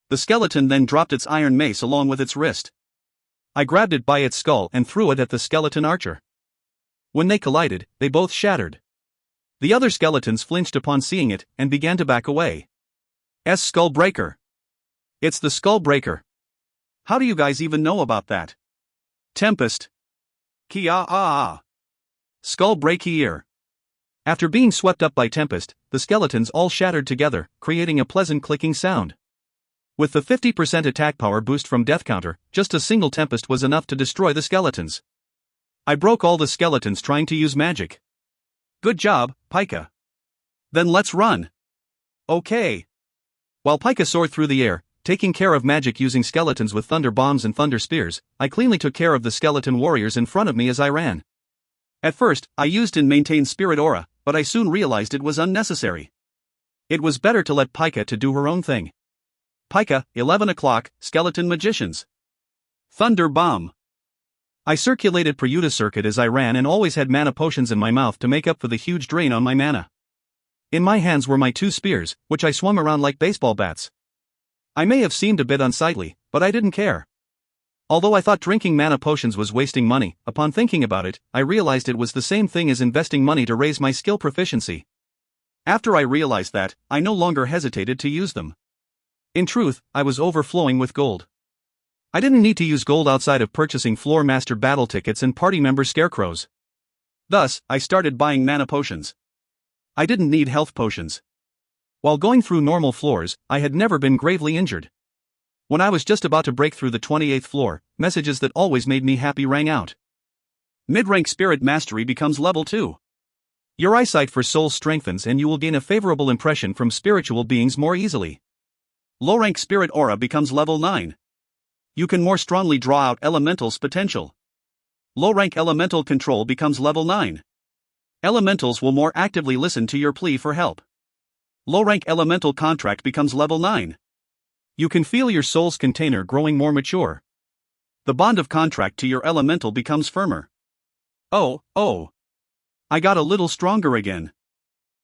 The skeleton then dropped its iron mace along with its wrist. I grabbed it by its skull and threw it at the skeleton archer. When they collided, they both shattered. The other skeletons flinched upon seeing it and began to back away. Skull Breaker. It's the Skull Breaker. How do you guys even know about that? Tempest. Skull Breaker. After being swept up by Tempest, the skeletons all shattered together, creating a pleasant clicking sound. With the 50% attack power boost from Death Counter, just a single Tempest was enough to destroy the skeletons. I broke all the skeletons trying to use magic. Good job, Pika. Then let's run. Okay. While Pika soared through the air, taking care of magic using skeletons with thunder bombs and thunder spears, I cleanly took care of the skeleton warriors in front of me as I ran. At first, I used and maintained spirit aura, but I soon realized it was unnecessary. It was better to let Pika to do her own thing. Pika, 11 o'clock, skeleton magicians. Thunder bomb. I circulated Prayuta circuit as I ran and always had mana potions in my mouth to make up for the huge drain on my mana. In my hands were my 2 spears, which I swung around like baseball bats. I may have seemed a bit unsightly, but I didn't care. Although I thought drinking mana potions was wasting money, upon thinking about it, I realized it was the same thing as investing money to raise my skill proficiency. After I realized that, I no longer hesitated to use them. In truth, I was overflowing with gold. I didn't need to use gold outside of purchasing floor master battle tickets and party member scarecrows. Thus, I started buying mana potions. I didn't need health potions. While going through normal floors, I had never been gravely injured. When I was just about to break through the 28th floor, messages that always made me happy rang out. Mid-rank spirit mastery becomes level 2. Your eyesight for souls strengthens and you will gain a favorable impression from spiritual beings more easily. Low-rank spirit aura becomes level 9. You can more strongly draw out elementals' potential. Low-rank elemental control becomes level 9. Elementals will more actively listen to your plea for help. Low-rank elemental contract becomes level 9. You can feel your soul's container growing more mature. The bond of contract to your elemental becomes firmer. Oh. I got a little stronger again.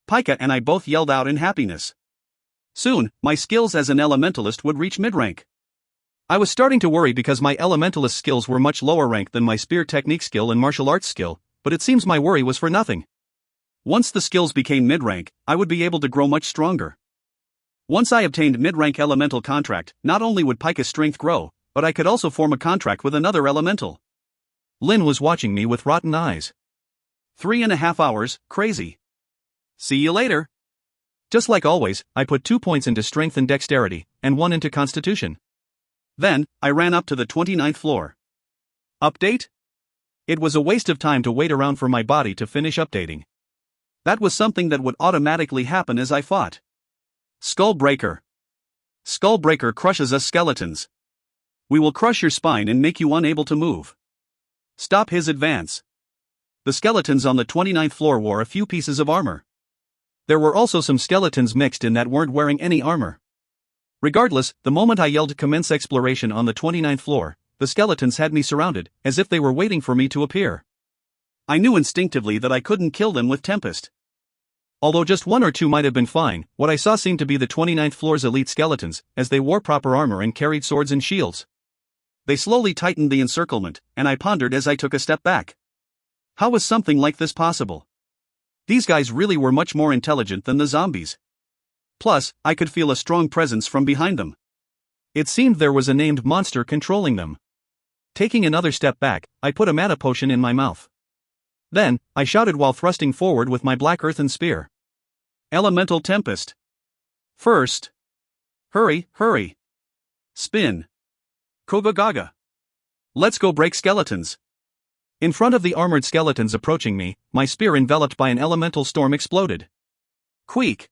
Pika and I both yelled out in happiness. Soon, my skills as an elementalist would reach mid-rank. I was starting to worry because my elementalist skills were much lower rank than my spear technique skill and martial arts skill, but it seems my worry was for nothing. Once the skills became mid-rank, I would be able to grow much stronger. Once I obtained mid-rank elemental contract, not only would Pika's strength grow, but I could also form a contract with another elemental. Lin was watching me with rotten eyes. 3.5 hours, crazy. See you later. Just like always, I put 2 points into strength and dexterity, and 1 into constitution. Then, I ran up to the 29th floor. Update? It was a waste of time to wait around for my body to finish updating. That was something that would automatically happen as I fought. Skullbreaker. Skullbreaker crushes us skeletons. We will crush your spine and make you unable to move. Stop his advance. The skeletons on the 29th floor wore a few pieces of armor. There were also some skeletons mixed in that weren't wearing any armor. Regardless, the moment I yelled commence exploration on the 29th floor, the skeletons had me surrounded, as if they were waiting for me to appear. I knew instinctively that I couldn't kill them with Tempest. Although just 1 or 2 might have been fine, what I saw seemed to be the 29th floor's elite skeletons, as they wore proper armor and carried swords and shields. They slowly tightened the encirclement, and I pondered as I took a step back. How was something like this possible? These guys really were much more intelligent than the zombies. Plus, I could feel a strong presence from behind them. It seemed there was a named monster controlling them. Taking another step back, I put a mana potion in my mouth. Then, I shouted while thrusting forward with my black earthen spear. Elemental Tempest. First. Hurry. Spin. Kogagaga. Let's go break skeletons. In front of the armored skeletons approaching me, my spear enveloped by an elemental storm exploded. Queek.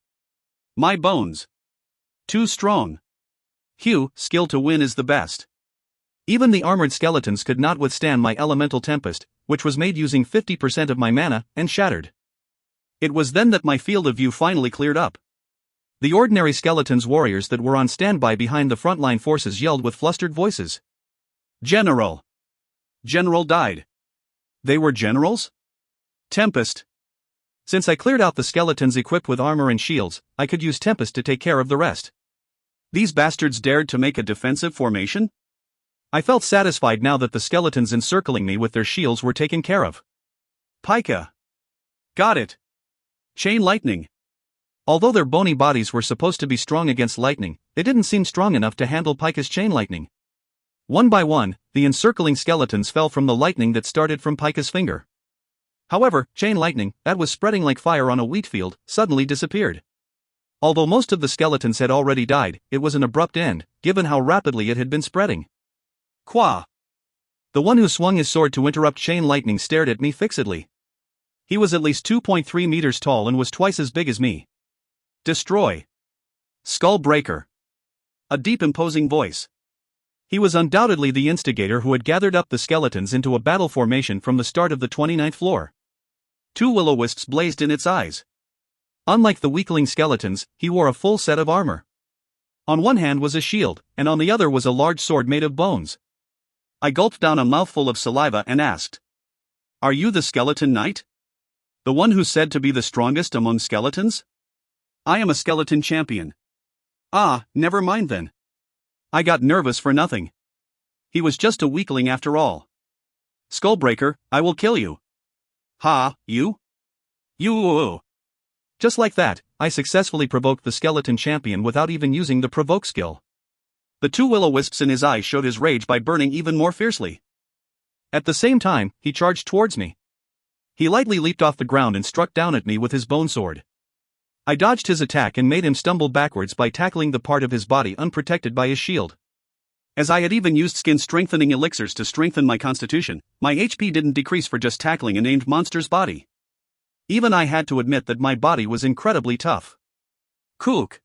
My bones. Too strong. Hugh, skill to win is the best. Even the armored skeletons could not withstand my elemental tempest, which was made using 50% of my mana, and shattered. It was then that my field of view finally cleared up. The ordinary skeletons warriors that were on standby behind the frontline forces yelled with flustered voices. General! General died. They were generals? Tempest. Since I cleared out the skeletons equipped with armor and shields, I could use Tempest to take care of the rest. These bastards dared to make a defensive formation? I felt satisfied now that the skeletons encircling me with their shields were taken care of. Pika. Got it. Chain lightning. Although their bony bodies were supposed to be strong against lightning, they didn't seem strong enough to handle Pika's chain lightning. One by one, the encircling skeletons fell from the lightning that started from Pika's finger. However, chain lightning, that was spreading like fire on a wheat field, suddenly disappeared. Although most of the skeletons had already died, it was an abrupt end, given how rapidly it had been spreading. Qua. The one who swung his sword to interrupt chain lightning stared at me fixedly. He was at least 2.3 meters tall and was twice as big as me. Destroy. Skull Breaker. a deep imposing voice. He was undoubtedly the instigator who had gathered up the skeletons into a battle formation from the start of the 29th floor. 2 will-o-wisps blazed in its eyes. Unlike the weakling skeletons, he wore a full set of armor. On one hand was a shield, and on the other was a large sword made of bones. I gulped down a mouthful of saliva and asked, "Are you the skeleton knight? The one who's said to be the strongest among skeletons?" "I am a skeleton champion." "Ah, never mind then." I got nervous for nothing. He was just a weakling after all. "Skullbreaker, I will kill you." "Ha, you?" "You." Just like that, I successfully provoked the skeleton champion without even using the provoke skill. The 2 will-o-wisps in his eyes showed his rage by burning even more fiercely. At the same time, he charged towards me. He lightly leaped off the ground and struck down at me with his bone sword. I dodged his attack and made him stumble backwards by tackling the part of his body unprotected by his shield. As I had even used skin-strengthening elixirs to strengthen my constitution, my HP didn't decrease for just tackling a named monster's body. Even I had to admit that my body was incredibly tough. "Kook.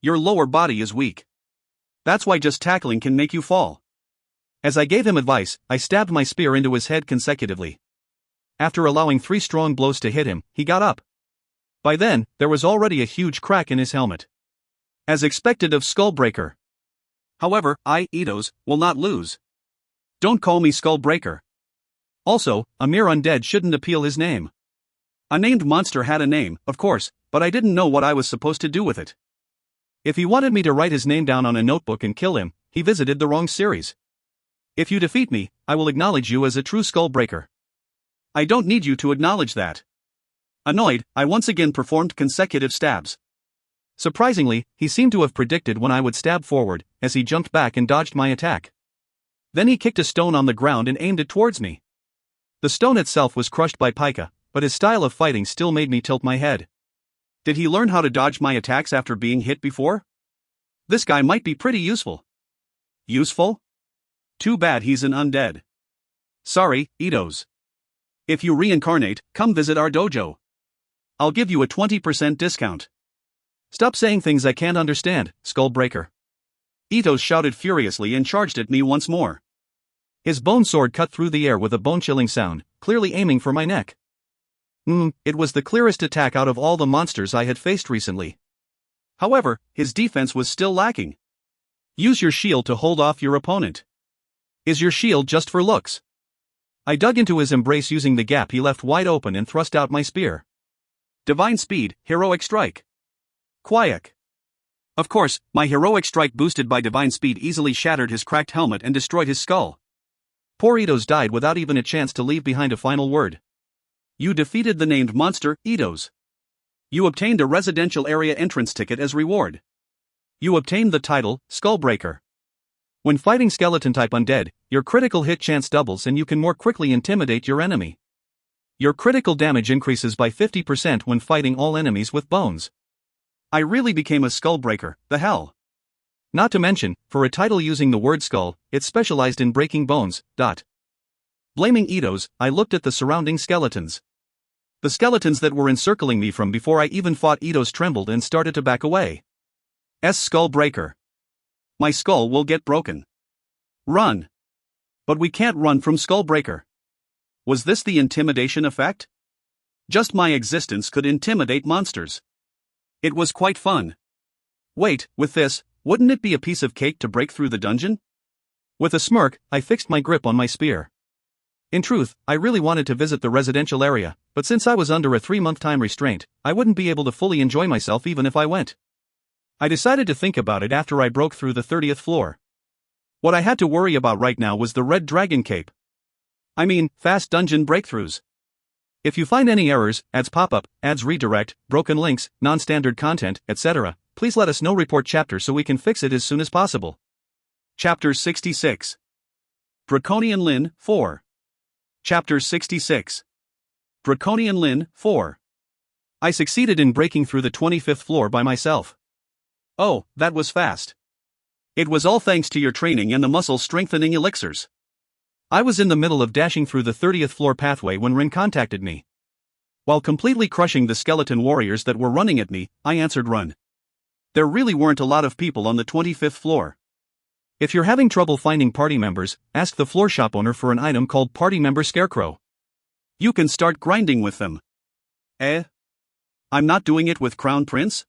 Your lower body is weak. That's why just tackling can make you fall." As I gave him advice, I stabbed my spear into his head consecutively. After allowing 3 strong blows to hit him, he got up. By then, there was already a huge crack in his helmet. As expected of Skullbreaker. However, I, Eidos, will not lose. Don't call me Skullbreaker. Also, a mere undead shouldn't appeal his name. A named monster had a name, of course, but I didn't know what I was supposed to do with it. If he wanted me to write his name down on a notebook and kill him, he visited the wrong series. If you defeat me, I will acknowledge you as a true Skullbreaker. I don't need you to acknowledge that. Annoyed, I once again performed consecutive stabs. Surprisingly, he seemed to have predicted when I would stab forward, as he jumped back and dodged my attack. Then he kicked a stone on the ground and aimed it towards me. The stone itself was crushed by Pika, but his style of fighting still made me tilt my head. Did he learn how to dodge my attacks after being hit before? This guy might be pretty useful. Useful? Too bad he's an undead. Sorry, Eidos. If you reincarnate, come visit our dojo. I'll give you a 20% discount. Stop saying things I can't understand, Skullbreaker. Eidos shouted furiously and charged at me once more. His bone sword cut through the air with a bone-chilling sound, clearly aiming for my neck. It was the clearest attack out of all the monsters I had faced recently. However, his defense was still lacking. Use your shield to hold off your opponent. Is your shield just for looks? I dug into his embrace using the gap he left wide open and thrust out my spear. Divine Speed, Heroic Strike. Quiet. Of course, my Heroic Strike boosted by Divine Speed easily shattered his cracked helmet and destroyed his skull. Poor Eidos died without even a chance to leave behind a final word. You defeated the named monster, Eidos. You obtained a residential area entrance ticket as reward. You obtained the title, Skullbreaker. When fighting skeleton-type undead, your critical hit chance doubles and you can more quickly intimidate your enemy. Your critical damage increases by 50% when fighting all enemies with bones. I really became a Skullbreaker, the hell. Not to mention, for a title using the word skull, it specialized in breaking bones. Blaming Eidos, I looked at the surrounding skeletons. The skeletons that were encircling me from before I even fought Eidos trembled and started to back away. Skullbreaker. My skull will get broken. Run. But we can't run from Skullbreaker. Was this the intimidation effect? Just my existence could intimidate monsters. It was quite fun. Wait, with this, wouldn't it be a piece of cake to break through the dungeon? With a smirk, I fixed my grip on my spear. In truth, I really wanted to visit the residential area, but since I was under a 3-month time restraint, I wouldn't be able to fully enjoy myself even if I went. I decided to think about it after I broke through the 30th floor. What I had to worry about right now was the red dragon cape. I mean, fast dungeon breakthroughs. If you find any errors, ads pop up, ads redirect, broken links, non-standard content, etc., please let us know. Report chapter so we can fix it as soon as possible. Chapter 66. Draconian Lin, 4. Chapter 66. Draconian Lin, 4. I succeeded in breaking through the 25th floor by myself. Oh, that was fast. It was all thanks to your training and the muscle strengthening elixirs. I was in the middle of dashing through the 30th floor pathway when Rin contacted me. While completely crushing the skeleton warriors that were running at me, I answered run. There really weren't a lot of people on the 25th floor.
If you're having trouble finding party members, ask the floor shop owner for an item called Party Member Scarecrow.
You can start grinding with them. I'm not doing it with Crown Prince?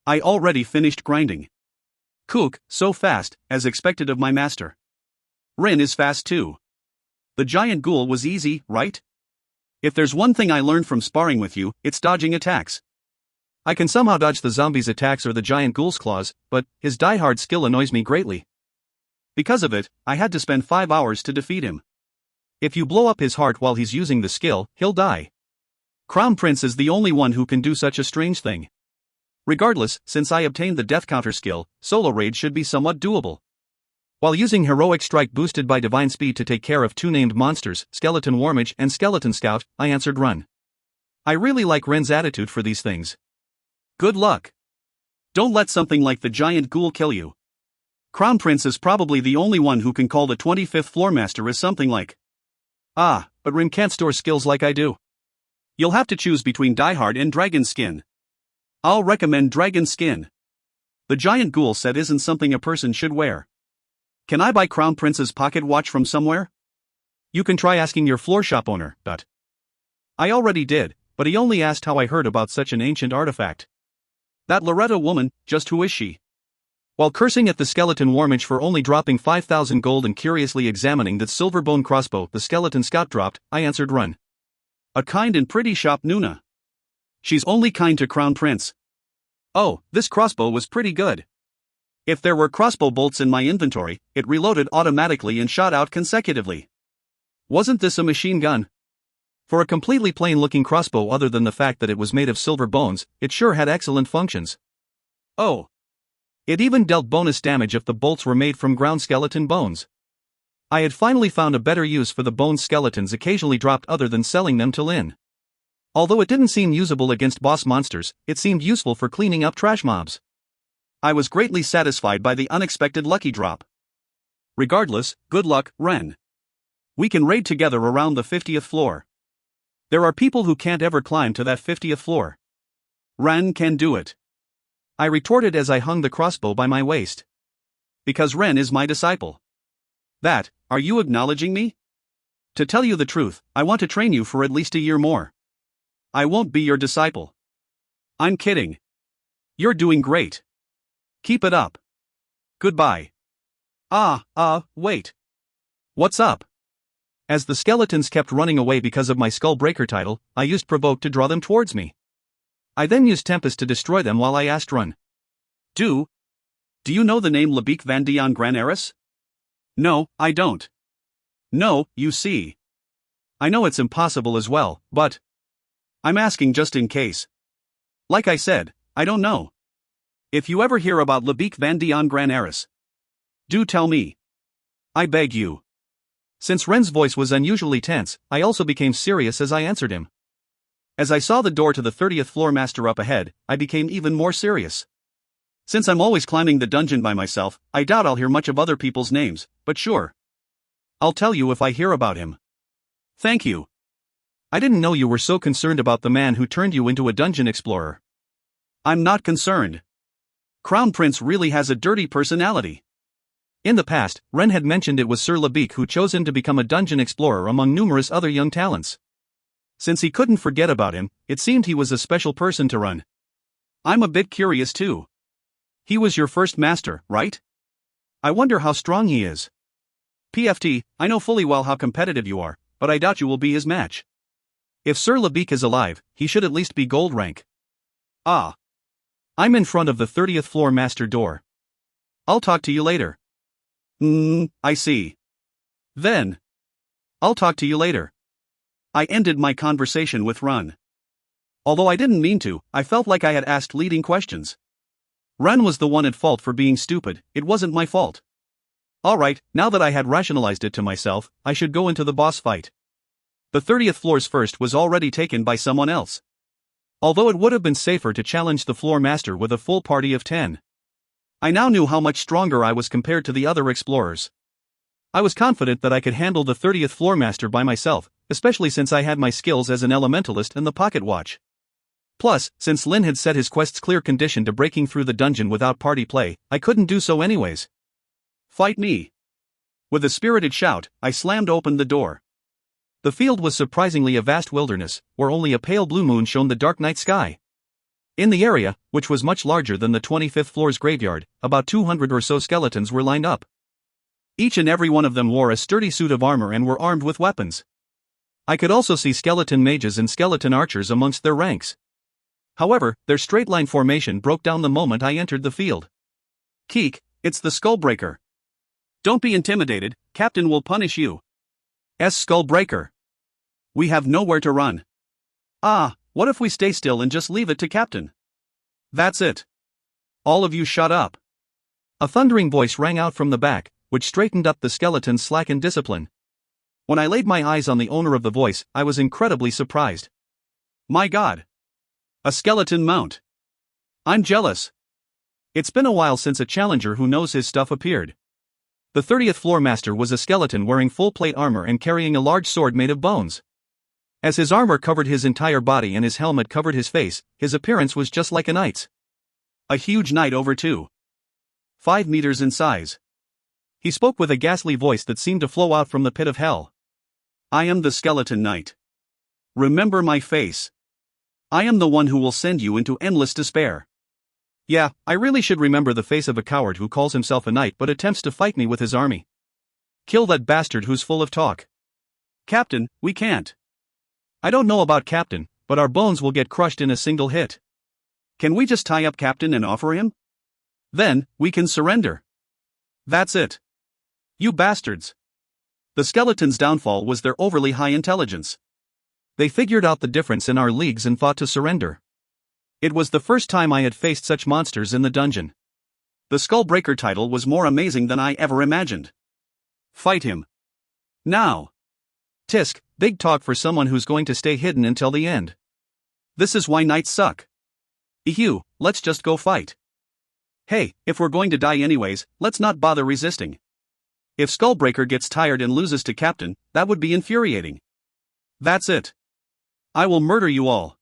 I already finished grinding. Cook, so fast, as expected of my master. Ren is fast too. The giant ghoul was easy, right? If there's one thing I learned from sparring with you, it's dodging attacks.
I can somehow dodge the zombie's attacks or the giant ghoul's claws, but his die-hard skill annoys me greatly.
Because of it, I had to spend 5 hours to defeat him.
If you blow up his heart while he's using the skill, he'll die.
Crown Prince is the only one who can do such a strange thing. Regardless, since I obtained the death counter skill, solo raid should be somewhat doable.
While using Heroic Strike boosted by Divine Speed to take care of two named monsters, Skeleton Warmage and Skeleton Scout, I answered run.
I really like Ren's attitude for these things. Good luck. Don't let something like the giant ghoul kill you. Crown Prince is probably the only one who can call the 25th floor master as something like.
But Ren can't store skills like I do.
You'll have to choose between Diehard and Dragon Skin. I'll recommend Dragon Skin. The giant ghoul set isn't something a person should wear. Can I buy Crown Prince's pocket watch from somewhere?
You can try asking your floor shop owner, but
I already did, but he only asked how I heard about such an ancient artifact. That Loretta woman, just who is she?
While cursing at the Skeleton Warmage for only dropping 5,000 gold and curiously examining that silver bone crossbow the Skeleton Scout dropped, I answered run.
A kind and pretty shop Nuna. She's only kind to Crown Prince. Oh, this crossbow was pretty good. If there were crossbow bolts in my inventory, it reloaded automatically and shot out consecutively. Wasn't this a machine gun?
For a completely plain-looking crossbow other than the fact that it was made of silver bones, it sure had excellent functions.
Oh.
It even dealt bonus damage if the bolts were made from ground skeleton bones. I had finally found a better use for the bone skeletons occasionally dropped other than selling them to Lin. Although it didn't seem usable against boss monsters, it seemed useful for cleaning up trash mobs.
I was greatly satisfied by the unexpected lucky drop. Regardless, good luck, Ren. We can raid together around the 50th floor. There are people who can't ever climb to that 50th floor. Ren can do it.
I retorted as I hung the crossbow by my waist.
Because Ren is my disciple. Are you acknowledging me? To tell you the truth, I want to train you for at least a year more. I won't be your disciple. I'm kidding. You're doing great. Keep it up. Goodbye. Wait. What's up?
As the skeletons kept running away because of my Skull Breaker title, I used Provoke to draw them towards me. I then used Tempest to destroy them while I asked run.
Do you know the name Lebeek Van Dion Gran Eris? No, I don't. No, you see. I know it's impossible as well, but I'm asking just in case. Like I said, I don't know. If you ever hear about Lebeek Van Dion Gran Eris, do tell me. I beg you.
Since Ren's voice was unusually tense, I also became serious as I answered him.
As I saw the door to the 30th floor master up ahead, I became even more serious. Since I'm always climbing the dungeon by myself, I doubt I'll hear much of other people's names, but sure. I'll tell you if I hear about him. Thank you.
I didn't know you were so concerned about the man who turned you into a dungeon explorer.
I'm not concerned. Crown Prince really has a dirty personality.
In the past, Ren had mentioned it was Sir Lebeek who chose him to become a dungeon explorer among numerous other young talents.
Since he couldn't forget about him, it seemed he was a special person to run. I'm a bit curious too. He was your first master, right? I wonder how strong he is. PFT, I know fully well how competitive you are, but I doubt you will be his match. If Sir Lebeek is alive, he should at least be gold rank. I'm in front of the 30th floor master door. I'll talk to you later. I see. Then. I'll talk to you later. I ended my conversation with Run. Although I didn't mean to, I felt like I had asked leading questions. Run was the one at fault for being stupid, it wasn't my fault. Alright, now that I had rationalized it to myself, I should go into the boss fight. The 30th floor's first was already taken by someone else. Although it would have been safer to challenge the floor master with a full party of 10. I now knew how much stronger I was compared to the other explorers. I was confident that I could handle the 30th floor master by myself, especially since I had my skills as an elementalist and the pocket watch.
Plus, since Lin had set his quest's clear condition to breaking through the dungeon without party play, I couldn't do so anyways.
Fight me. With a spirited shout, I slammed open the door.
The field was surprisingly a vast wilderness, where only a pale blue moon shone the dark night sky. In the area, which was much larger than the 25th floor's graveyard, about 200 or so skeletons were lined up.
Each and every one of them wore a sturdy suit of armor and were armed with weapons.
I could also see skeleton mages and skeleton archers amongst their ranks. However, their straight-line formation broke down the moment I entered the field.
Keek, it's the Skullbreaker. Don't be intimidated, Captain will punish you. Skullbreaker. We have nowhere to run. What if we stay still and just leave it to Captain? That's it. All of you shut up.
A thundering voice rang out from the back, which straightened up the skeleton's slackened discipline. When I laid my eyes on the owner of the voice, I was incredibly surprised.
My God. A skeleton mount. I'm jealous.
It's been a while since a challenger who knows his stuff appeared. The 30th floor master was a skeleton wearing full plate armor and carrying a large sword made of bones. As his armor covered his entire body and his helmet covered his face, his appearance was just like a knight's.
A huge knight over 5 meters in size.
He spoke with a ghastly voice that seemed to flow out from the pit of hell.
I am the skeleton knight. Remember my face. I am the one who will send you into endless despair.
Yeah, I really should remember the face of a coward who calls himself a knight but attempts to fight me with his army. Kill that bastard who's full of talk.
Captain, we can't.
I don't know about Captain, but our bones will get crushed in a single hit.
Can we just tie up Captain and offer him? Then, we can surrender. That's it. You bastards. The skeleton's downfall was their overly high intelligence.
They figured out the difference in our leagues and thought to surrender. It was the first time I had faced such monsters in the dungeon.
The Skullbreaker title was more amazing than I ever imagined. Fight him. Now.
Tisk, big talk for someone who's going to stay hidden until the end.
This is why knights suck. Ehew, let's just go fight. Hey, if we're going to die anyways, let's not bother resisting. If Skullbreaker gets tired and loses to Captain, that would be infuriating. That's it. I will murder you all.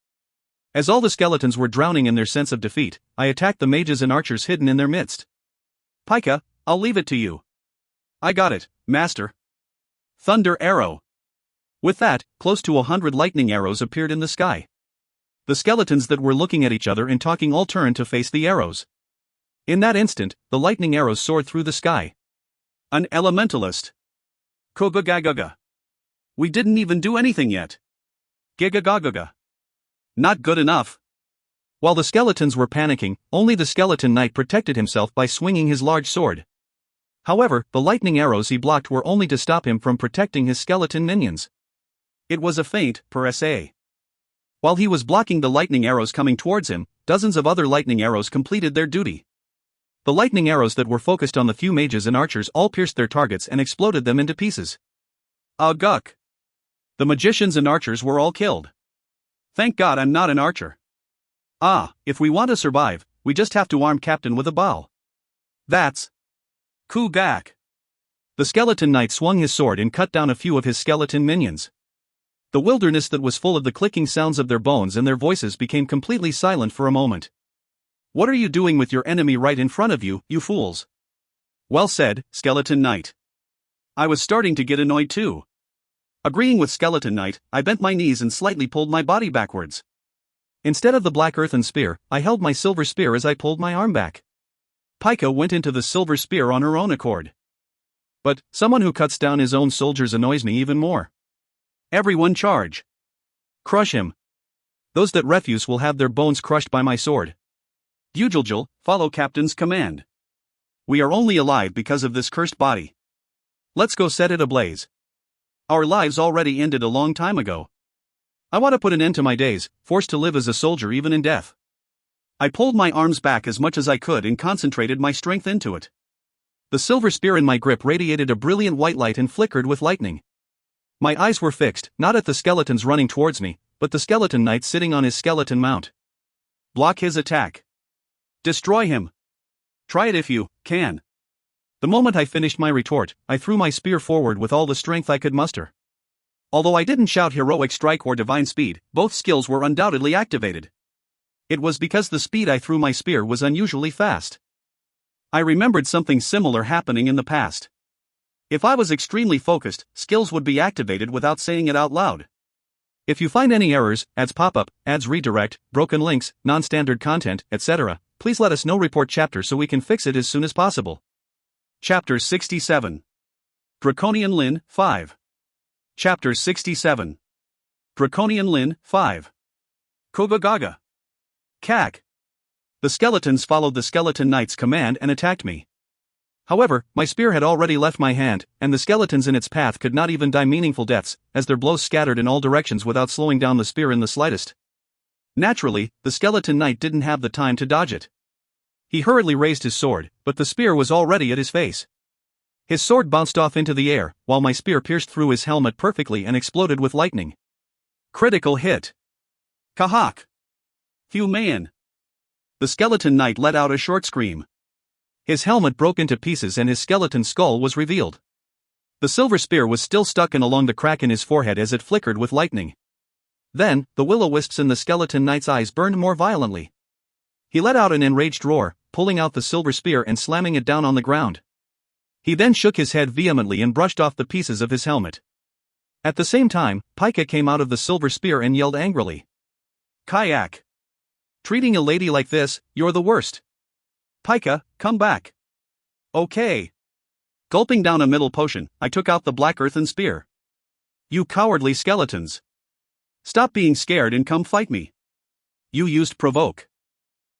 As all the skeletons were drowning in their sense of defeat, I attacked the mages and archers hidden in their midst.
Pika, I'll leave it to you. I got it, Master. Thunder Arrow. With that, close to 100 lightning arrows appeared in the sky. The skeletons that were looking at each other and talking all turned to face the arrows. In that instant, the lightning arrows soared through the sky. An elementalist. Kogagaga. We didn't even do anything yet. Gigagagaga. Not good enough.
While the skeletons were panicking, only the skeleton knight protected himself by swinging his large sword. However, the lightning arrows he blocked were only to stop him from protecting his skeleton minions.
It was a feint, per se.
While he was blocking the lightning arrows coming towards him, dozens of other lightning arrows completed their duty. The lightning arrows that were focused on the few mages and archers all pierced their targets and exploded them into pieces.
Guck. The magicians and archers were all killed. Thank God I'm not an archer. If we want to survive, we just have to arm Captain with a bow. That's Kugak.
The skeleton knight swung his sword and cut down a few of his skeleton minions. The wilderness that was full of the clicking sounds of their bones and their voices became completely silent for a moment.
What are you doing with your enemy right in front of you, you fools? Well said, Skeleton Knight. I was starting to get annoyed too. Agreeing with Skeleton Knight, I bent my knees and slightly pulled my body backwards.
Instead of the black earthen spear, I held my silver spear as I pulled my arm back.
Pika went into the silver spear on her own accord.
But someone who cuts down his own soldiers annoys me even more.
Everyone charge.
Crush him. Those that refuse will have their bones crushed by my sword.
Bujuljul, follow Captain's command. We are only alive because of this cursed body. Let's go set it ablaze. Our lives already ended a long time ago. I want to put an end to my days, forced to live as a soldier even in death. I pulled my arms back as much as I could and concentrated my strength into it. The silver spear in my grip radiated a brilliant white light and flickered with lightning. My eyes were fixed, not at the skeletons running towards me, but the skeleton knight sitting on his skeleton mount. Block his attack. Destroy him. Try it if you can. The moment I finished my retort, I threw my spear forward with all the strength I could muster. Although I didn't shout heroic strike or divine speed, both skills were undoubtedly activated. it was because the speed I threw my spear was unusually fast. I remembered something similar happening in the past. If I was extremely focused, skills would be activated without saying it out loud. If you find any errors, ads pop up, ads redirect, broken links, non-standard content, etc., please let us know. Report chapter so we can fix it as soon as possible. Chapter 67. Draconian Lin, 5. Chapter 67. Draconian Lin, 5. Kogagaga. Kak. The skeletons followed the skeleton knight's command and attacked me. However, my spear had already left my hand, and the skeletons in its path could not even die meaningful deaths, as their blows scattered in all directions without slowing down the spear in the slightest. Naturally, the skeleton knight didn't have the time to dodge it. He hurriedly raised his sword, but the spear was already at his face. His sword bounced off into the air, while my spear pierced through his helmet perfectly and exploded with lightning. Critical hit. Kahak. Phew man. The skeleton knight let out a short scream. His helmet broke into pieces and his skeleton skull was revealed. The silver spear was still stuck in along the crack in his forehead as it flickered with lightning. Then, the will-o-wisps in the skeleton knight's eyes burned more violently. He let out an enraged roar, pulling out the silver spear and slamming it down on the ground. He then shook his head vehemently and brushed off the pieces of his helmet. At the same time, Pika came out of the silver spear and yelled angrily. Kayak. Treating a lady like this, you're the worst. Pika, come back. Okay. Gulping down a middle potion, I took out the black earthen spear. You cowardly skeletons. Stop being scared and come fight me. You used provoke.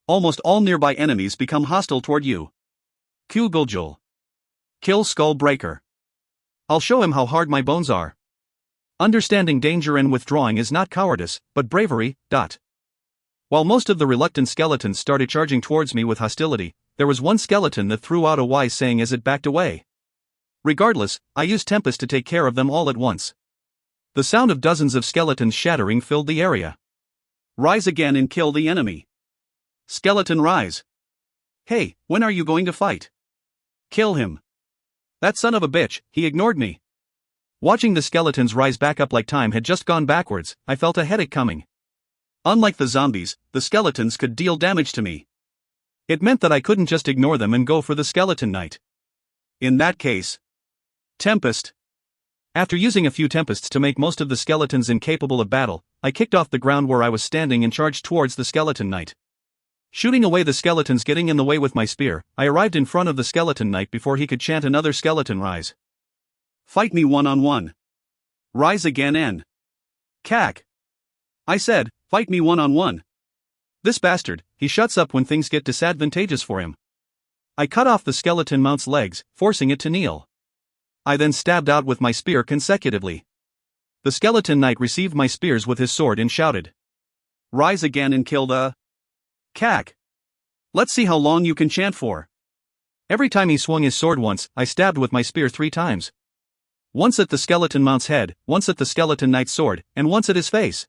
Almost all nearby enemies become hostile toward you. Kuguljul. Kill Skull Breaker. I'll show him how hard my bones are. Understanding danger and withdrawing is not cowardice, but bravery. While most of the reluctant skeletons started charging towards me with hostility, there was one skeleton that threw out a wise saying as it backed away. Regardless, I used Tempest to take care of them all at once. The sound of dozens of skeletons shattering filled the area. Rise again and kill the enemy. Skeleton rise. Hey, when are you going to fight? Kill him. That son of a bitch, he ignored me. Watching the skeletons rise back up like time had just gone backwards, I felt a headache coming. Unlike the zombies, the skeletons could deal damage to me. It meant that I couldn't just ignore them and go for the skeleton knight. In that case, Tempest. After using a few tempests to make most of the skeletons incapable of battle, I kicked off the ground where I was standing and charged towards the skeleton knight. Shooting away the skeletons getting in the way with my spear, I arrived in front of the skeleton knight before he could chant another skeleton rise. Fight me one-on-one. Rise again and... Kak. I said, fight me one-on-one. This bastard, he shuts up when things get disadvantageous for him. I cut off the skeleton mount's legs, forcing it to kneel. I then stabbed out with my spear consecutively. The skeleton knight received my spears with his sword and shouted. Rise again and kill the... Kak. Let's see how long you can chant for. Every time he swung his sword once, I stabbed with my spear 3 times. Once at the skeleton mount's head, once at the skeleton knight's sword, and once at his face.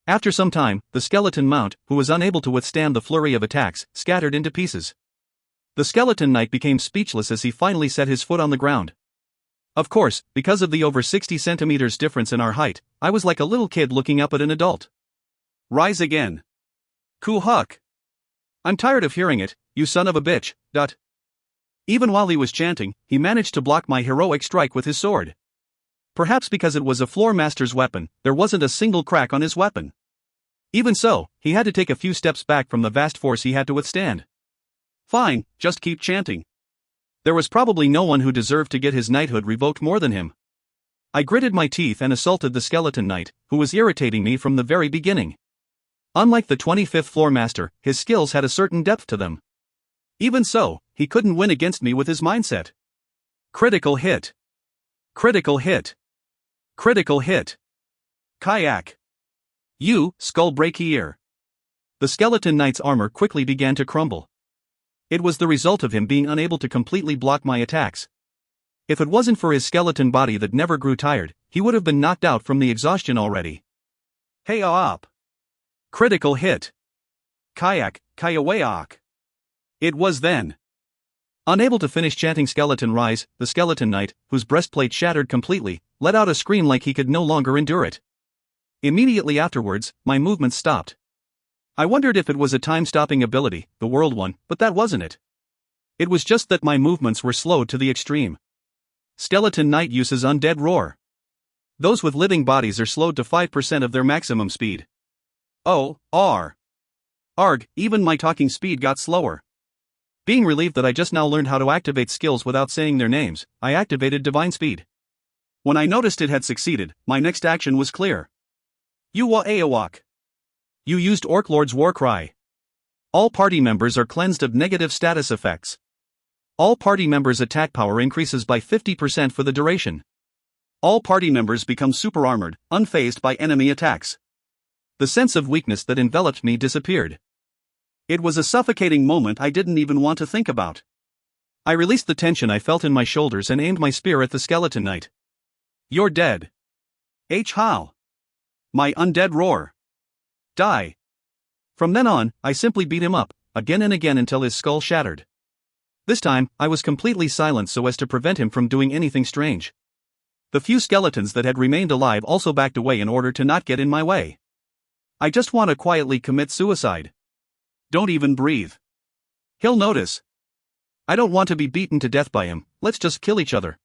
After some time, the skeleton mount, who was unable to withstand the flurry of attacks, scattered into pieces. The skeleton knight became speechless as he finally set his foot on the ground. Of course, because of the over 60 centimeters difference in our height, I was like a little kid looking up at an adult. Rise again. Kuhuk. I'm tired of hearing it, you son of a bitch. Even while he was chanting, he managed to block my heroic strike with his sword. Perhaps because it was a floor master's weapon, there wasn't a single crack on his weapon. Even so, he had to take a few steps back from the vast force he had to withstand. Fine, just keep chanting. There was probably no one who deserved to get his knighthood revoked more than him. I gritted my teeth and assaulted the skeleton knight, who was irritating me from the very beginning. Unlike the 25th floor master, his skills had a certain depth to them. Even so, he couldn't win against me with his mindset. Critical hit. Critical hit. Critical hit. Kayak. You, skull breakier. The skeleton knight's armor quickly began to crumble. It was the result of him being unable to completely block my attacks. If it wasn't for his skeleton body that never grew tired, he would have been knocked out from the exhaustion already. Hey up. Critical hit. Kayak, kayawayak. It was then. Unable to finish chanting skeleton rise, the skeleton knight, whose breastplate shattered completely, let out a scream like he could no longer endure it. Immediately afterwards, my movements stopped.
I wondered if it was a time-stopping ability, the world one, but that wasn't it. It was just that my movements were slowed to the extreme. Skeleton Knight uses Undead Roar. Those with living bodies are slowed to 5% of their maximum speed. Oh, Arg, even my talking speed got slower. Being relieved that I just now learned how to activate skills without saying their names, I activated Divine Speed. When I noticed it had succeeded, my next action was clear. Yuwa Aowak. You used Orc Lord's War Cry. All party members are cleansed of negative status effects. All party members' attack power increases by 50% for the duration. All party members become super armored, unfazed by enemy attacks. The sense of weakness that enveloped me disappeared. It was a suffocating moment I didn't even want to think about. I released the tension I felt in my shoulders and aimed my spear at the Skeleton Knight. You're dead. How? My undead roar. Die. From then on, I simply beat him up, again and again until his skull shattered. This time, I was completely silent so as to prevent him from doing anything strange. The few skeletons that had remained alive also backed away in order to not get in my way. I just want to quietly commit suicide. Don't even breathe. He'll notice. I don't want to be beaten to death by him, let's just kill each other.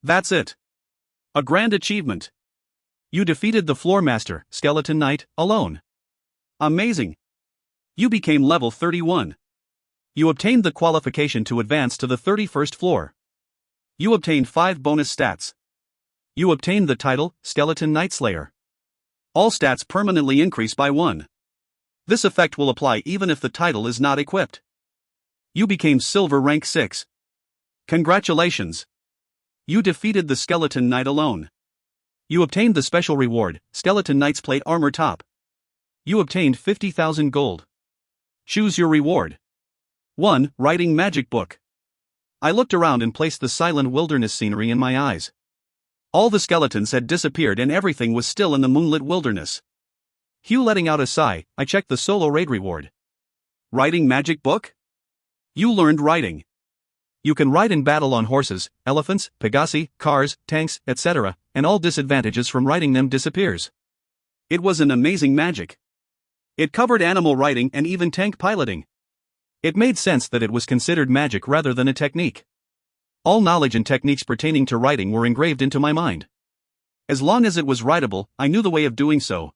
That's it. A grand achievement. You defeated the Floor Master, Skeleton Knight, alone. Amazing. You became level 31. You obtained the qualification to advance to the 31st floor. You obtained 5 bonus stats. You obtained the title, Skeleton Knight Slayer. All stats permanently increase by 1. This effect will apply even if the title is not equipped. You became Silver Rank 6. Congratulations. You defeated the Skeleton Knight alone. You obtained the special reward, Skeleton Knight's Plate Armor Top. You obtained 50,000 gold. Choose your reward. 1. Writing Magic Book. I looked around and placed the silent wilderness scenery in my eyes. All the skeletons had disappeared and everything was still in the moonlit wilderness. Hugh letting out a sigh, I checked the solo raid reward. Writing Magic Book? You learned writing. You can ride in battle on horses, elephants, pegasi, cars, tanks, etc., and all disadvantages from riding them disappears. It was an amazing magic. It covered animal riding and even tank piloting. It made sense that it was considered magic rather than a technique. All knowledge and techniques pertaining to writing were engraved into my mind. As long as it was writable, I knew the way of doing so.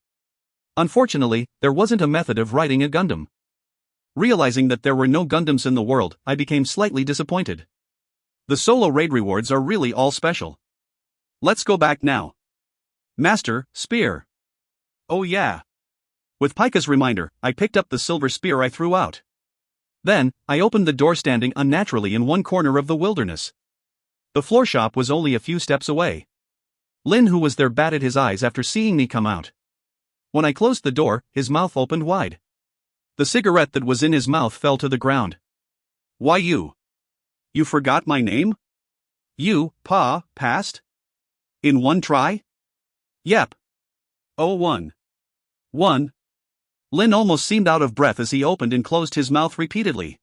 Unfortunately, there wasn't a method of writing a Gundam. Realizing that there were no Gundams in the world, I became slightly disappointed. The solo raid rewards are really all special. Let's go back now. Master, Spear. Oh yeah. With Pika's reminder, I picked up the silver spear I threw out. Then, I opened the door standing unnaturally in one corner of the wilderness. The floor shop was only a few steps away. Lin, who was there, batted his eyes after seeing me come out. When I closed the door, his mouth opened wide. The cigarette that was in his mouth fell to the ground. Why you? You forgot my name? You, passed? In one try? Yep. Oh, one. Lin almost seemed out of breath as he opened and closed his mouth repeatedly.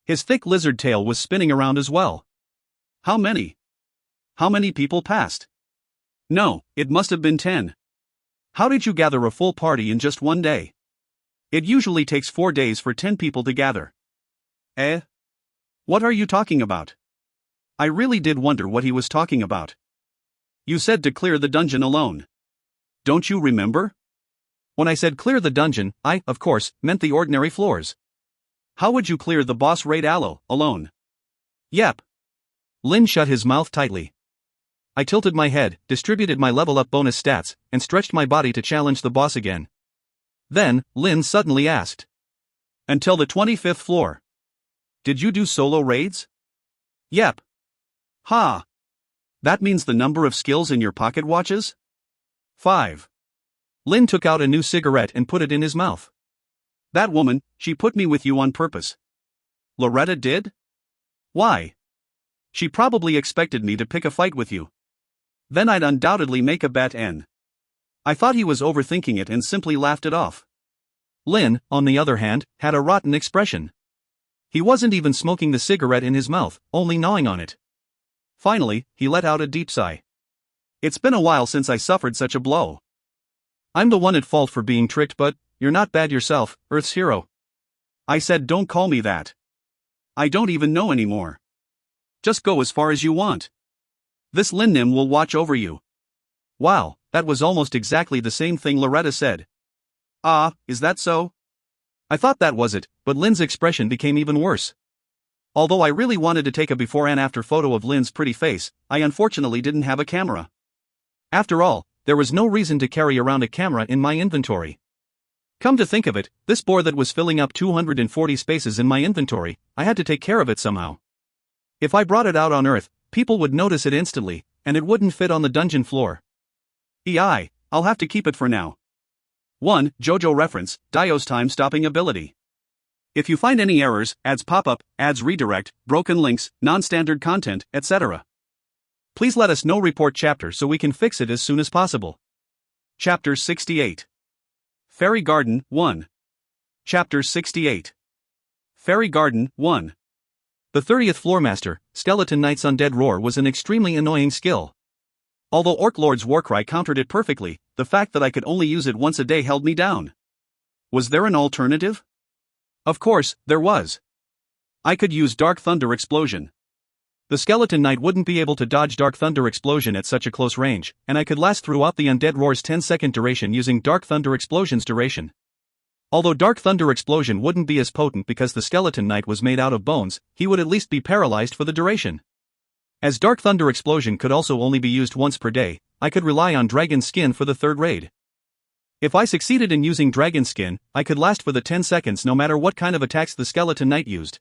His thick lizard tail was spinning around as well. How many? How many people passed? No, it must have been 10. How did you gather a full party in just one day? It usually takes 4 days for 10 people to gather. What are you talking about? I really did wonder what he was talking about. You said to clear the dungeon alone. Don't you remember? When I said clear the dungeon, I, of course, meant the ordinary floors. How would you clear the boss raid alone? Yep. Lin shut his mouth tightly. I tilted my head, distributed my level up bonus stats, and stretched my body to challenge the boss again. Then, Lin suddenly asked. Until the 25th floor. Did you do solo raids? Yep. Ha! That means the number of skills in your pocket watches? 5. Lin took out a new cigarette and put it in his mouth. That woman, she put me with you on purpose. Loretta did? Why? She probably expected me to pick a fight with you. Then I'd undoubtedly make a bet and... I thought he was overthinking it and simply laughed it off. Lin, on the other hand, had a rotten expression. He wasn't even smoking the cigarette in his mouth, only gnawing on it. Finally, he let out a deep sigh. It's been a while since I suffered such a blow. I'm the one at fault for being tricked, but you're not bad yourself, Earth's hero.
I said don't call me that. I don't even know anymore. Just go as far as you want. This Lin Nim will watch over you.
Wow, that was almost exactly the same thing Loretta said.
Ah, is that so?
I thought that was it, but Lin's expression became even worse. Although I really wanted to take a before and after photo of Lin's pretty face, I unfortunately didn't have a camera. After all, there was no reason to carry around a camera in my inventory. Come to think of it, this bore that was filling up 240 spaces in my inventory, I had to take care of it somehow. If I brought it out on Earth, people would notice it instantly, and it wouldn't fit on the dungeon floor.
I'll have to keep it for now. 1. JoJo reference, Dio's time-stopping ability. If you find any errors, ads pop up, ads redirect, broken links, non-standard content, etc. Please let us know. Report chapter so we can fix it as soon as possible. Chapter 68. Fairy Garden 1. Chapter 68. Fairy Garden 1.
The 30th Floormaster, Skeleton Knight's Undead Roar was an extremely annoying skill. Although Orc Lord's Warcry countered it perfectly, the fact that I could only use it once a day held me down.
Was there an alternative?
Of course, there was.
I could use Dark Thunder Explosion.
The Skeleton Knight wouldn't be able to dodge Dark Thunder Explosion at such a close range, and I could last throughout the Undead Roar's 10-second duration using Dark Thunder Explosion's duration. Although Dark Thunder Explosion wouldn't be as potent because the Skeleton Knight was made out of bones, he would at least be paralyzed for the duration. As Dark Thunder Explosion could also only be used once per day, I could rely on Dragon Skin for the third raid. If I succeeded in using Dragon Skin, I could last for the 10 seconds no matter what kind of attacks the Skeleton Knight used.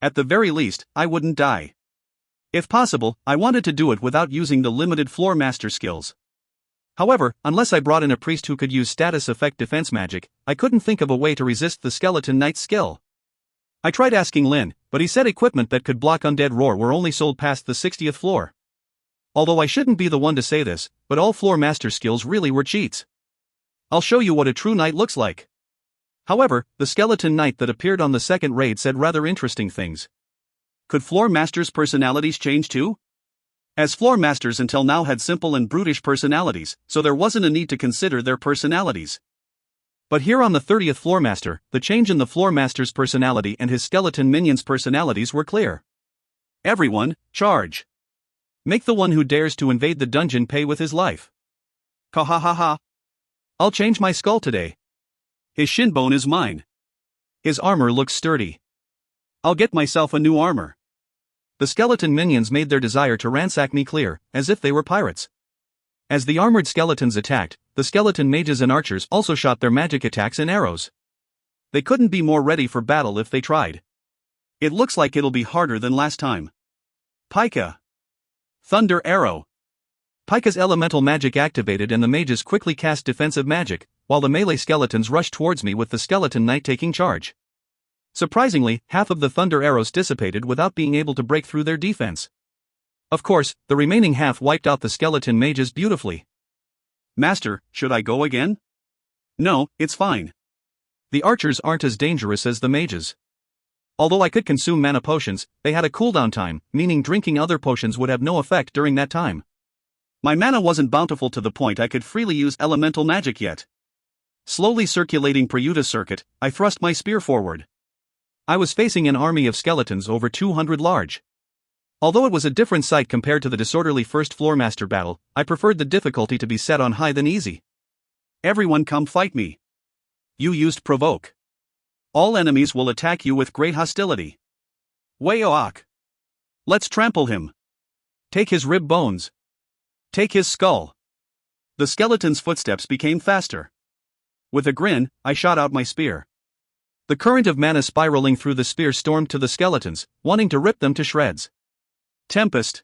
At the very least, I wouldn't die. If possible, I wanted to do it without using the limited Floor Master skills. However, unless I brought in a priest who could use status effect defense magic, I couldn't think of a way to resist the Skeleton Knight's skill. I tried asking Lin, but he said equipment that could block Undead Roar were only sold past the 60th floor. Although I shouldn't be the one to say this, but all Floor Master skills really were cheats. I'll show you what a true knight looks like. However, the Skeleton Knight that appeared on the second raid said rather interesting things.
Could Floor Masters' personalities change too? As Floor Masters until now had simple and brutish personalities, so there wasn't a need to consider their personalities.
But here on the 30th Floor Master, the change in the Floor Master's personality and his skeleton minions' personalities were clear.
Everyone, charge.
Make the one who dares to invade the dungeon pay with his life.
Ha ha ha ha.
I'll change my skull today.
His shin bone is mine.
His armor looks sturdy.
I'll get myself a new armor.
The skeleton minions made their desire to ransack me clear, as if they were pirates. As the armored skeletons attacked, the skeleton mages and archers also shot their magic attacks and arrows.
They couldn't be more ready for battle if they tried. It looks like it'll be harder than last time. Pika. Thunder Arrow.
Pika's elemental magic activated and the mages quickly cast defensive magic, while the melee skeletons rushed towards me with the Skeleton Knight taking charge. Surprisingly, half of the thunder arrows dissipated without being able to break through their defense. Of course, the remaining half wiped out the skeleton mages beautifully.
Master, should I go again? No, it's fine.
The archers aren't as dangerous as the mages. Although I could consume mana potions, they had a cooldown time, meaning drinking other potions would have no effect during that time.
My mana wasn't bountiful to the point I could freely use elemental magic yet. Slowly circulating Prayuta circuit, I thrust my spear forward. I was facing an army of skeletons over 200 large. Although it was a different sight compared to the disorderly first floor master battle, I preferred the difficulty to be set on high than easy. Everyone come fight me. You used provoke. All enemies will attack you with great hostility. Wayoak. Let's trample him.
Take his rib bones.
Take his skull. The skeleton's footsteps became faster. With a grin, I shot out my spear.
The current of mana spiraling through the spear stormed to the skeletons, wanting to rip them to shreds.
Tempest.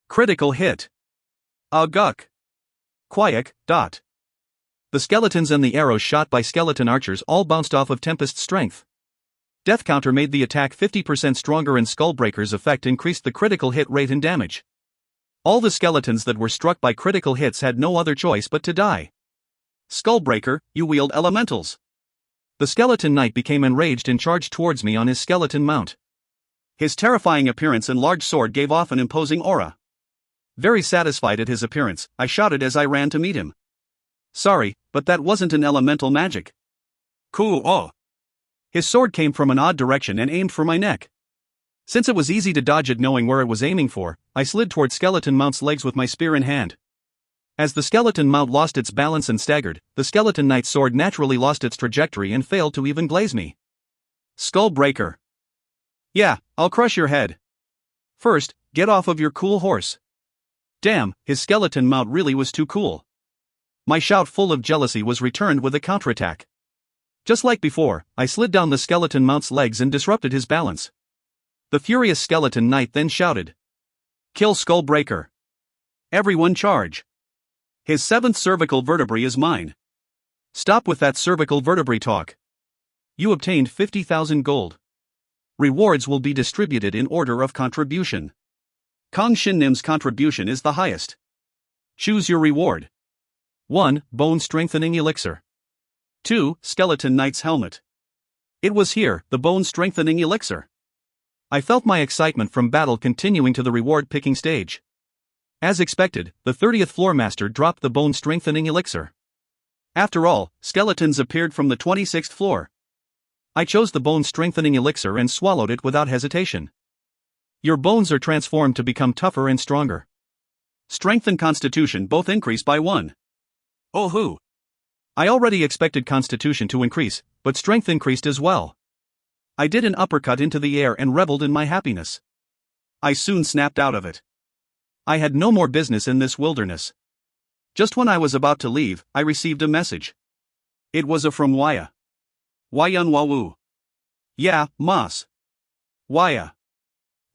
Critical hit. Aguk. Quayak.
The skeletons and the arrows shot by skeleton archers all bounced off of Tempest's strength. Death counter made the attack 50% stronger and Skullbreaker's effect increased the critical hit rate and damage. All the skeletons that were struck by critical hits had no other choice but to die.
Skullbreaker, you wield elementals.
The Skeleton Knight became enraged and charged towards me on his skeleton mount.
His terrifying appearance and large sword gave off an imposing aura. Very satisfied at his appearance, I shouted as I ran to meet him. Sorry, but that wasn't an elemental magic. Cool, oh. His sword came from an odd direction and aimed for my neck. Since it was easy to dodge it knowing where it was aiming for, I slid toward Skeleton Mount's legs with my spear in hand. As the Skeleton Mount lost its balance and staggered, the Skeleton Knight's sword naturally lost its trajectory and failed to even glaze me. Skull breaker. Yeah, I'll crush your head. First, get off of your cool horse. Damn, his Skeleton Mount really was too cool. My shout full of jealousy was returned with a counterattack. Just like before, I slid down the Skeleton Mount's legs and disrupted his balance. The furious Skeleton Knight then shouted, "Kill Skull Breaker! Everyone charge! His 7th cervical vertebrae is mine. Stop with that cervical vertebrae talk. You obtained 50,000 gold. Rewards will be distributed in order of contribution. Kang Shin Nim's contribution is the highest. Choose your reward. 1. Bone Strengthening Elixir. 2. Skeleton Knight's Helmet. It was here, the Bone Strengthening Elixir. I felt my excitement from battle continuing to the reward-picking stage. As expected, the 30th floor master dropped the Bone Strengthening Elixir. After all, skeletons appeared from the 26th floor. I chose the Bone Strengthening Elixir and swallowed it without hesitation. Your bones are transformed to become tougher and stronger. Strength and Constitution both increase by 1. Oh hoo! I already expected Constitution to increase, but Strength increased as well. I did an uppercut into the air and reveled in my happiness. I soon snapped out of it. I had no more business in this wilderness. Just when I was about to leave, I received a message. It was from Waya. Wayan Wawu. Yeah, Moss. Waya.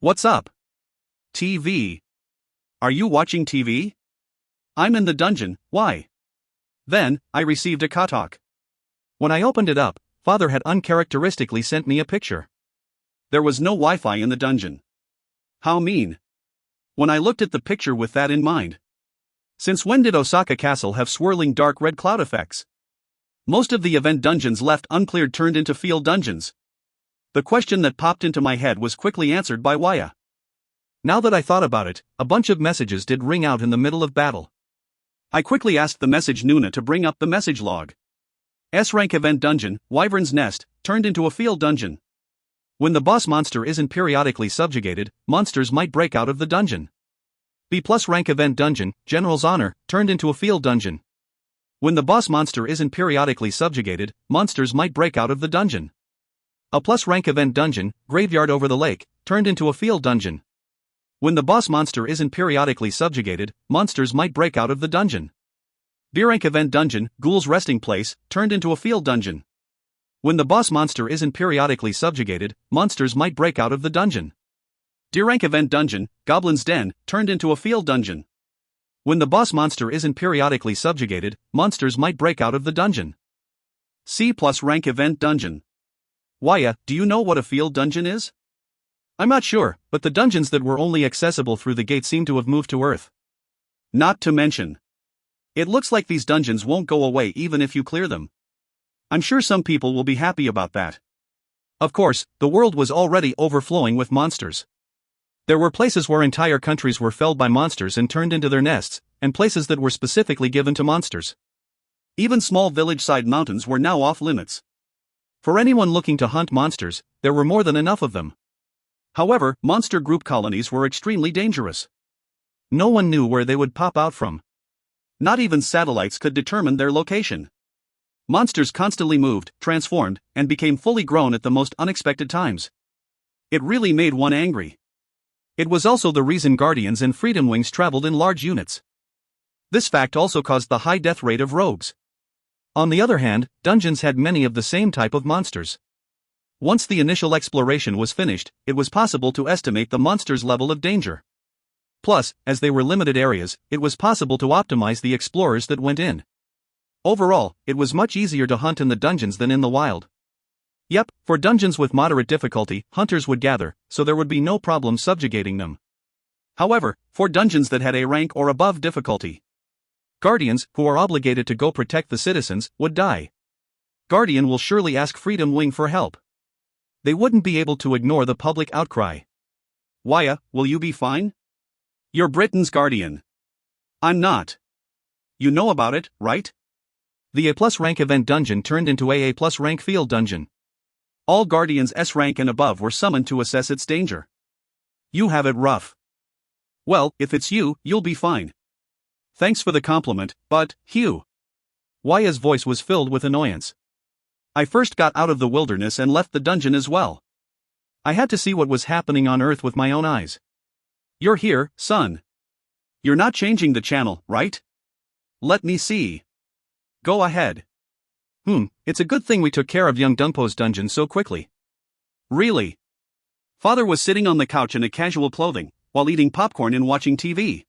What's up? TV. Are you watching TV? I'm in the dungeon, why? Then, I received a katak. When I opened it up, Father had uncharacteristically sent me a picture. There was no Wi-Fi in the dungeon. How mean. When I looked at the picture with that in mind. Since when did Osaka Castle have swirling dark red cloud effects? Most of the event dungeons left uncleared turned into field dungeons. The question that popped into my head was quickly answered by Waya. Now that I thought about it, a bunch of messages did ring out in the middle of battle. I quickly asked the message Nuna to bring up the message log. S-rank event dungeon, Wyvern's Nest, turned into a field dungeon. When the boss monster isn't periodically subjugated, monsters might break out of the dungeon. B+ rank event dungeon, General's Honor, turned into a field dungeon. When the boss monster isn't periodically subjugated, monsters might break out of the dungeon. A+ rank event dungeon, Graveyard Over the Lake, turned into a field dungeon. When the boss monster isn't periodically subjugated, monsters might break out of the dungeon. B-rank event dungeon, Ghoul's Resting Place, turned into a field dungeon. When the boss monster isn't periodically subjugated, monsters might break out of the dungeon. D-rank event dungeon, Goblin's Den, turned into a field dungeon. When the boss monster isn't periodically subjugated, monsters might break out of the dungeon. C+ rank event dungeon. Waya, do you know what a field dungeon is? I'm not sure, but the dungeons that were only accessible through the gate seem to have moved to Earth. Not to mention. It looks like these dungeons won't go away even if you clear them. I'm sure some people will be happy about that. Of course, the world was already overflowing with monsters. There were places where entire countries were felled by monsters and turned into their nests, and places that were specifically given to monsters. Even small village-side mountains were now off limits. For anyone looking to hunt monsters, there were more than enough of them. However, monster group colonies were extremely dangerous. No one knew where they would pop out from. Not even satellites could determine their location. Monsters constantly moved, transformed, and became fully grown at the most unexpected times. It really made one angry. It was also the reason Guardians and Freedom Wings traveled in large units. This fact also caused the high death rate of rogues. On the other hand, dungeons had many of the same type of monsters. Once the initial exploration was finished, it was possible to estimate the monster's level of danger. Plus, as they were limited areas, it was possible to optimize the explorers that went in. Overall, it was much easier to hunt in the dungeons than in the wild. Yep, for dungeons with moderate difficulty, hunters would gather, so there would be no problem subjugating them. However, for dungeons that had a rank or above difficulty, Guardians, who are obligated to go protect the citizens, would die. Guardian will surely ask Freedom Wing for help. They wouldn't be able to ignore the public outcry. Waya, will you be fine? You're Britain's Guardian. I'm not. You know about it, right?
The A+ rank event dungeon turned into AA+ rank field dungeon.
All Guardians S rank and above were summoned to assess its danger. You have it rough. Well, if it's you, you'll be fine. Thanks for the compliment, but, Hugh.
Waya's voice was filled with annoyance.
I first got out of the wilderness and left the dungeon as well.
I had to see what was happening on Earth with my own eyes.
You're here, son. You're not changing the channel, right? Let me see. Go ahead.
It's a good thing we took care of young Dungpo's dungeon so quickly.
Really? Father was sitting on the couch in a casual clothing, while eating popcorn and watching TV.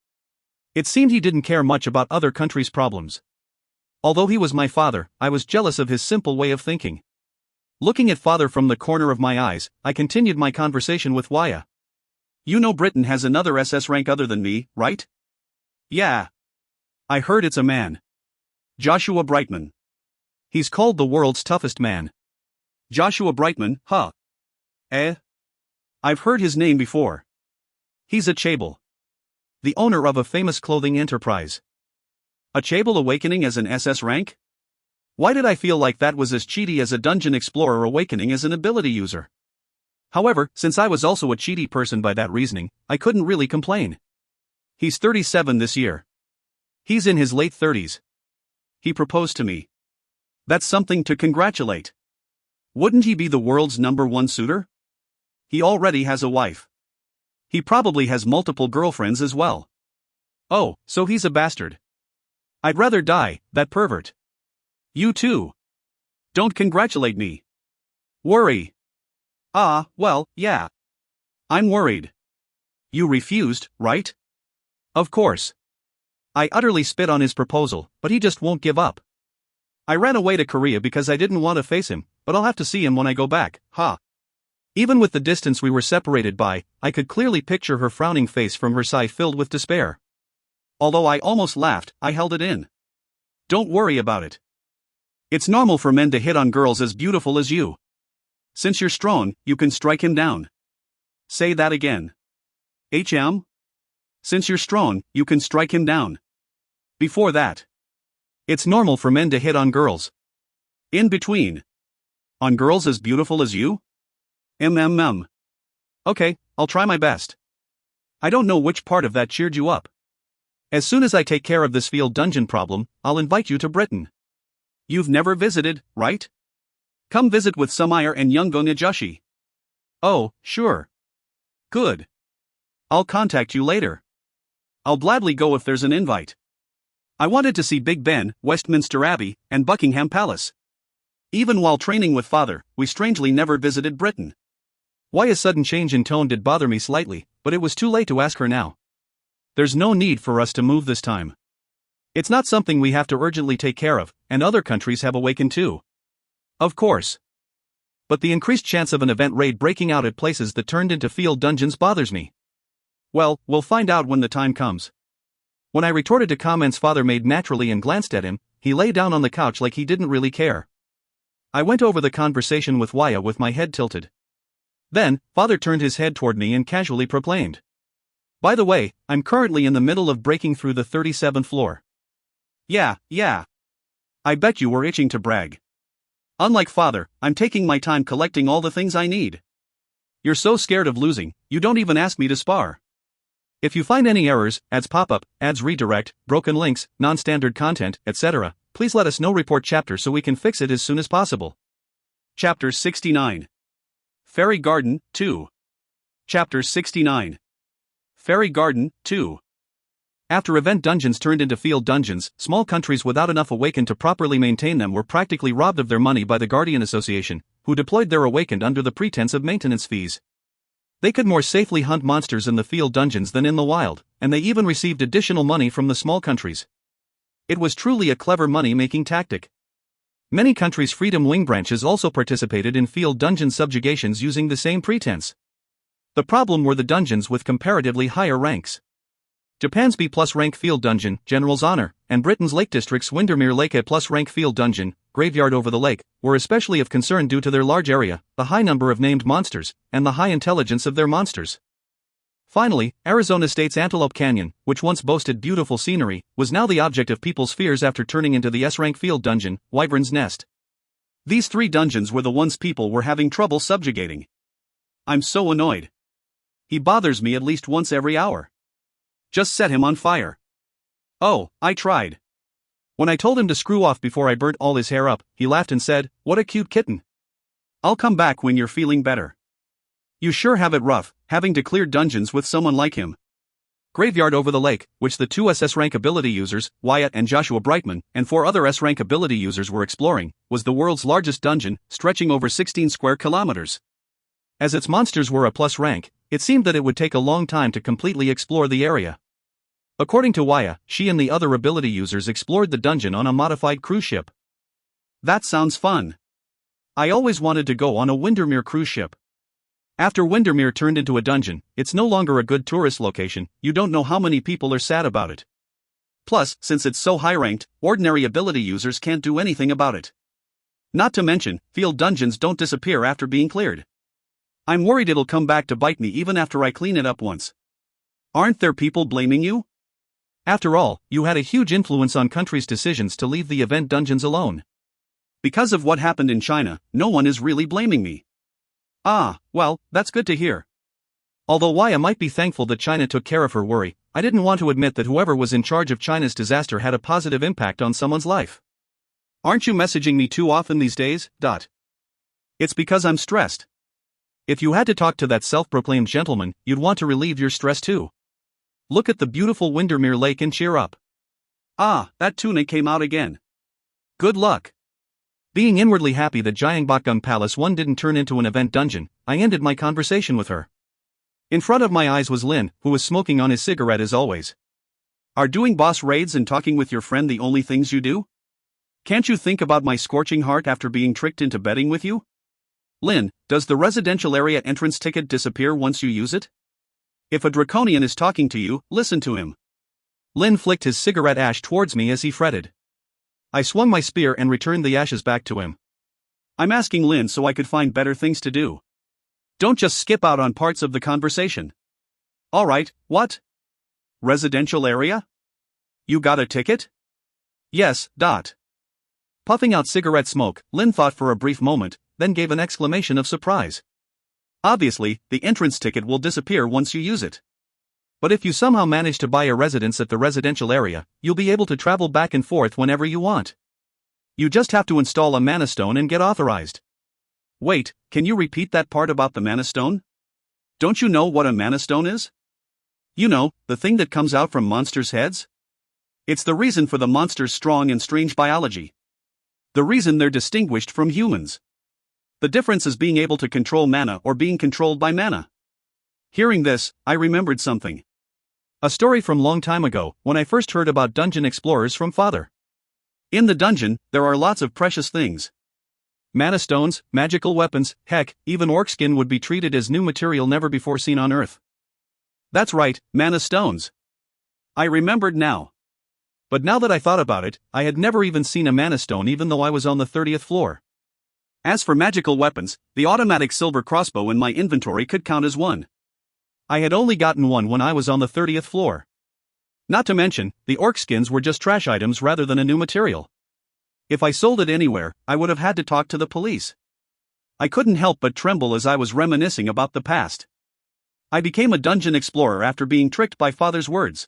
It seemed he didn't care much about other countries' problems. Although he was my father, I was jealous of his simple way of thinking. Looking at father from the corner of my eyes, I continued my conversation with Waya.
You know Britain has another SS rank other than me, right? Yeah. I heard it's a man. Joshua Brightman.
He's called the world's toughest man.
Joshua Brightman, huh? I've heard his name before.
He's a Chable. The owner of a famous clothing enterprise.
A Chable awakening as an SS rank? Why did I feel like that was as cheaty as a dungeon explorer awakening as an ability user? However, since I was also a cheaty person by that reasoning, I couldn't really complain. He's 37 this year.
He's in his late 30s.
He proposed to me. That's something to congratulate. Wouldn't he be the world's #1 suitor? He already has a wife. He probably has multiple girlfriends as well.
Oh, so he's a bastard.
I'd rather die, that pervert. You too. Don't congratulate me. Worry. Well, yeah. I'm worried. You refused, right?
Of course. I utterly spit on his proposal, but he just won't give up. I ran away to Korea because I didn't want to face him, but I'll have to see him when I go back, Even with the distance we were separated by, I could clearly picture her frowning face from her sigh filled with despair.
Although I almost laughed, I held it in. Don't worry about it. It's normal for men to hit on girls as beautiful as you. Since you're strong, you can strike him down. Say that again. Since you're strong, you can strike him down. Before that.
It's normal for men to hit on girls.
In between. On girls as beautiful as you?
Okay, I'll try my best.
I don't know which part of that cheered you up.
As soon as I take care of this field dungeon problem, I'll invite you to Britain.
You've never visited, right? Come visit with Samaire and young Gonajoshi.
Oh, sure.
Good. I'll contact you later. I'll gladly go if there's an invite. I wanted to see Big Ben, Westminster Abbey, and Buckingham Palace. Even while training with father, we strangely never visited Britain.
Waya's sudden change in tone did bother me slightly, but it was too late to ask her now. There's no need for us to move this time. It's not something we have to urgently take care of, and other countries have awakened too.
Of course.
But the increased chance of an event raid breaking out at places that turned into field dungeons bothers me.
Well, we'll find out when the time comes.
When I retorted to comments father made naturally and glanced at him, he lay down on the couch like he didn't really care. I went over the conversation with Waya with my head tilted. Then, father turned his head toward me and casually proclaimed. By the way, I'm currently in the middle of breaking through the 37th floor.
Yeah. I bet you were itching to brag. Unlike father, I'm taking my time collecting all the things I need. You're so scared of losing, you don't even ask me to spar.
If you find any errors, ads pop up, ads redirect, broken links, non-standard content, etc., please let us know. Report chapter so we can fix it as soon as possible.
Chapter 69. Fairy Garden, 2. Chapter 69. Fairy Garden, 2.
After event dungeons turned into field dungeons, small countries without enough awakened to properly maintain them were practically robbed of their money by the Guardian Association, who deployed their awakened under the pretense of maintenance fees. They could more safely hunt monsters in the field dungeons than in the wild, and they even received additional money from the small countries. It was truly a clever money-making tactic. Many countries' Freedom Wing branches also participated in field dungeon subjugations using the same pretense. The problem were the dungeons with comparatively higher ranks. Japan's B+ rank field dungeon, General's Honor, and Britain's Lake District's Windermere Lake A+ rank field dungeon, Graveyard Over the Lake, were especially of concern due to their large area, the high number of named monsters, and the high intelligence of their monsters. Finally, Arizona State's Antelope Canyon, which once boasted beautiful scenery, was now the object of people's fears after turning into the S-rank field dungeon, Wyvern's Nest.
These 3 dungeons were the ones people were having trouble subjugating. I'm so annoyed. He bothers me at least once every hour. Just set him on fire. Oh, I tried.
When I told him to screw off before I burnt all his hair up, he laughed and said, "What a cute kitten.
I'll come back when you're feeling better." You sure have it rough, having to clear dungeons with someone like him.
Graveyard Over the Lake, which the 2 SS-rank ability users, Wyatt and Joshua Brightman, and 4 other S-rank ability users were exploring, was the world's largest dungeon, stretching over 16 square kilometers. As its monsters were a plus rank, it seemed that it would take a long time to completely explore the area. According to Wyatt, she and the other ability users explored the dungeon on a modified cruise ship.
That sounds fun. I always wanted to go on a Windermere cruise ship. After Windermere turned into a dungeon, it's no longer a good tourist location. You don't know how many people are sad about it. Plus, since it's so high-ranked, ordinary ability users can't do anything about it. Not to mention, field dungeons don't disappear after being cleared. I'm worried it'll come back to bite me even after I clean it up once. Aren't there people blaming you?
After all, you had a huge influence on countries' decisions to leave the event dungeons alone.
Because of what happened in China, no one is really blaming me. Ah, well, that's good to hear.
Although Waya might be thankful that China took care of her worry, I didn't want to admit that whoever was in charge of China's disaster had a positive impact on someone's life.
Aren't you messaging me too often these days? It's because I'm stressed.
If you had to talk to that self-proclaimed gentleman, you'd want to relieve your stress too. Look at the beautiful Windermere Lake and cheer up.
Ah, that tuna came out again. Good luck.
Being inwardly happy that Gyeongbokgung Palace 1 didn't turn into an event dungeon, I ended my conversation with her. In front of my eyes was Lin, who was smoking on his cigarette as always.
Are doing boss raids and talking with your friend the only things you do? Can't you think about my scorching heart after being tricked into betting with you? Lin, does the residential area entrance ticket disappear once you use it? If a draconian is talking to you, listen to him.
Lin flicked his cigarette ash towards me as he fretted. I swung my spear and returned the ashes back to him.
I'm asking Lin so I could find better things to do. Don't just skip out on parts of the conversation. Alright, what? Residential area? You got a ticket?
Yes. Puffing out cigarette smoke, Lin thought for a brief moment, then gave an exclamation of surprise.
Obviously, the entrance ticket will disappear once you use it.
But if you somehow manage to buy a residence at the residential area, you'll be able to travel back and forth whenever you want. You just have to install a mana stone and get authorized.
Wait, can you repeat that part about the mana stone? Don't you know what a mana stone is? You know, the thing that comes out from monsters' heads? It's the reason for the monsters' strong and strange biology. The reason they're distinguished from humans. The difference is being able to control mana or being controlled by mana. Hearing this, I remembered something.
A story from long time ago, when I first heard about dungeon explorers from Father.
In the dungeon, there are lots of precious things.
Mana stones, magical weapons, heck, even orc skin would be treated as new material never before seen on Earth.
That's right, mana stones. I remembered now.
But now that I thought about it, I had never even seen a mana stone even though I was on the 30th floor.
As for magical weapons, the automatic silver crossbow in my inventory could count as one.
I had only gotten one when I was on the 30th floor. Not to mention, the orc skins were just trash items rather than a new material.
If I sold it anywhere, I would have had to talk to the police. I couldn't help but tremble as I was reminiscing about the past. I became a dungeon explorer after being tricked by Father's words.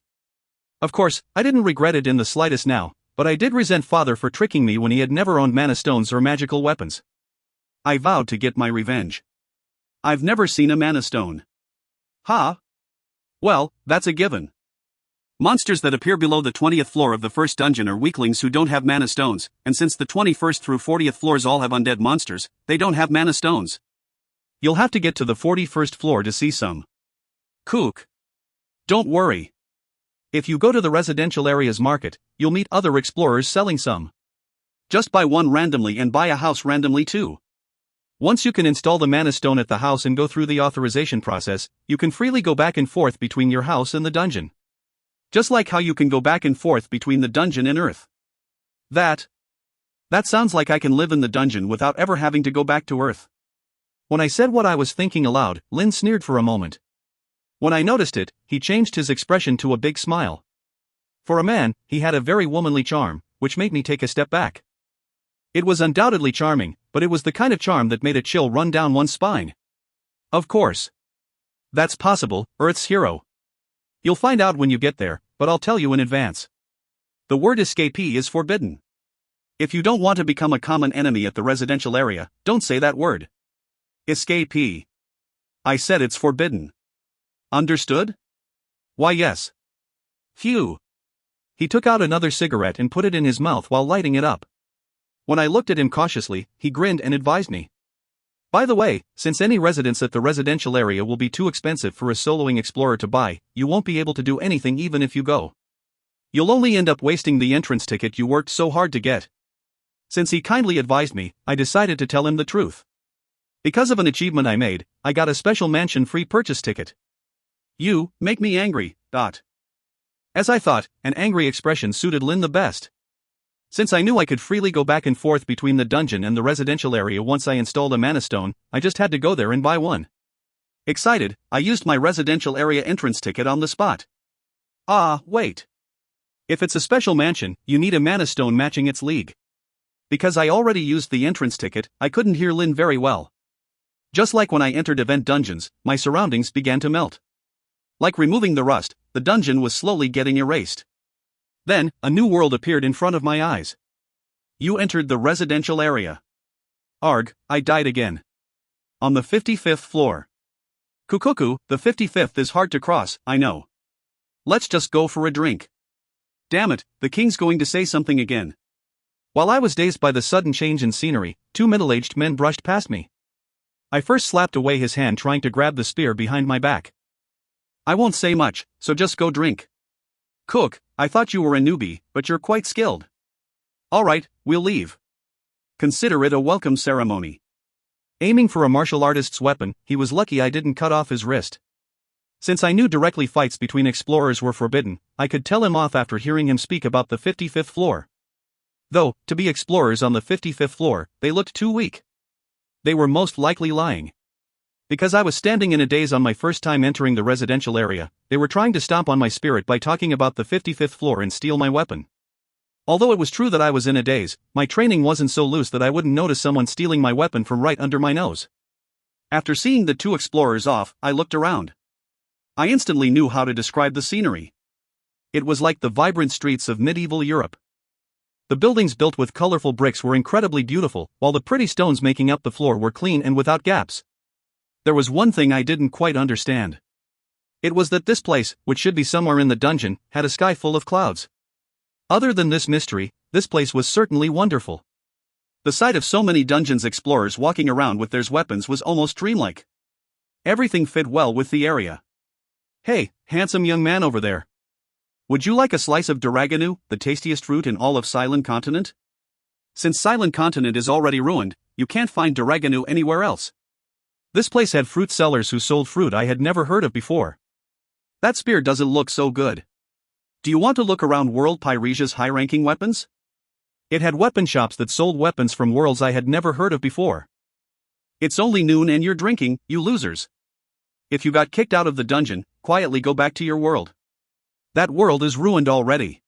Of course, I didn't regret it in the slightest now, but I did resent Father for tricking me when he had never owned mana stones or magical weapons.
I vowed to get my revenge. I've never seen a mana stone. Ha! Well, that's a given. Monsters that appear below the 20th floor of the first dungeon are weaklings who don't have mana stones, and since the 21st through 40th floors all have undead monsters, they don't have mana stones.
You'll have to get to the 41st floor to see some.
Kook. Don't worry.
If you go to the residential area's market, you'll meet other explorers selling some.
Just buy one randomly and buy a house randomly too.
Once you can install the mana stone at the house and go through the authorization process, you can freely go back and forth between your house and the dungeon.
Just like how you can go back and forth between the dungeon and Earth. That sounds like I can live in the dungeon without ever having to go back to Earth.
When I said what I was thinking aloud, Lin sneered for a moment. When I noticed it, he changed his expression to a big smile. For a man, he had a very womanly charm, which made me take a step back. It was undoubtedly charming, but it was the kind of charm that made a chill run down one's spine. Of course. That's possible, Earth's hero. You'll find out when you get there, but I'll tell you in advance. The word escapee is forbidden. If you don't want to become a common enemy at the residential area, don't say that word. Escapee. I said it's forbidden. Understood? Why, yes. Phew. He took out another cigarette and put it in his mouth while lighting it up. When I looked at him cautiously, he grinned and advised me. By the way, since any residence at the residential area will be too expensive for a soloing explorer to buy, you won't be able to do anything even if you go. You'll only end up wasting the entrance ticket you worked so hard to get. Since he kindly advised me, I decided to tell him the truth. Because of an achievement I made, I got a special mansion free purchase ticket. You make me angry. As I thought, an angry expression suited Lin the best. Since I knew I could freely go back and forth between the dungeon and the residential area once I installed a mana stone, I just had to go there and buy one. Excited, I used my residential area entrance ticket on the spot. Wait. If it's a special mansion, you need a mana stone matching its league. Because I already used the entrance ticket, I couldn't hear Lin very well. Just like when I entered event dungeons, my surroundings began to melt. Like removing the rust, the dungeon was slowly getting erased. Then, a new world appeared in front of my eyes. You entered the residential area. Arg, I died again. On the 55th floor. Kukuku, the 55th is hard to cross, I know. Let's just go for a drink. Damn it, the king's going to say something again. While I was dazed by the sudden change in scenery, two middle-aged men brushed past me. I first slapped away his hand trying to grab the spear behind my back. I won't say much, so just go drink. Cook, I thought you were a newbie, but you're quite skilled. Alright, we'll leave. Consider it a welcome ceremony. Aiming for a martial artist's weapon, he was lucky I didn't cut off his wrist. Since I knew directly fights between explorers were forbidden, I could tell him off after hearing him speak about the 55th floor. Though, to be explorers on the 55th floor, they looked too weak. They were most likely lying. Because I was standing in a daze on my first time entering the residential area, they were trying to stomp on my spirit by talking about the 55th floor and steal my weapon. Although it was true that I was in a daze, my training wasn't so loose that I wouldn't notice someone stealing my weapon from right under my nose. After seeing the two explorers off, I looked around. I instantly knew how to describe the scenery. It was like the vibrant streets of medieval Europe. The buildings built with colorful bricks were incredibly beautiful, while the pretty stones making up the floor were clean and without gaps. There was one thing I didn't quite understand. It was that this place, which should be somewhere in the dungeon, had a sky full of clouds. Other than this mystery, this place was certainly wonderful. The sight of so many dungeons explorers walking around with their weapons was almost dreamlike. Everything fit well with the area. Hey, handsome young man over there. Would you like a slice of duraganu, the tastiest fruit in all of Silent Continent? Since Silent Continent is already ruined, you can't find duraganu anywhere else. This place had fruit sellers who sold fruit I had never heard of before. That spear doesn't look so good. Do you want to look around World Pyresia's high-ranking weapons? It had weapon shops that sold weapons from worlds I had never heard of before. It's only noon and you're drinking, you losers. If you got kicked out of the dungeon, quietly go back to your world. That world is ruined already.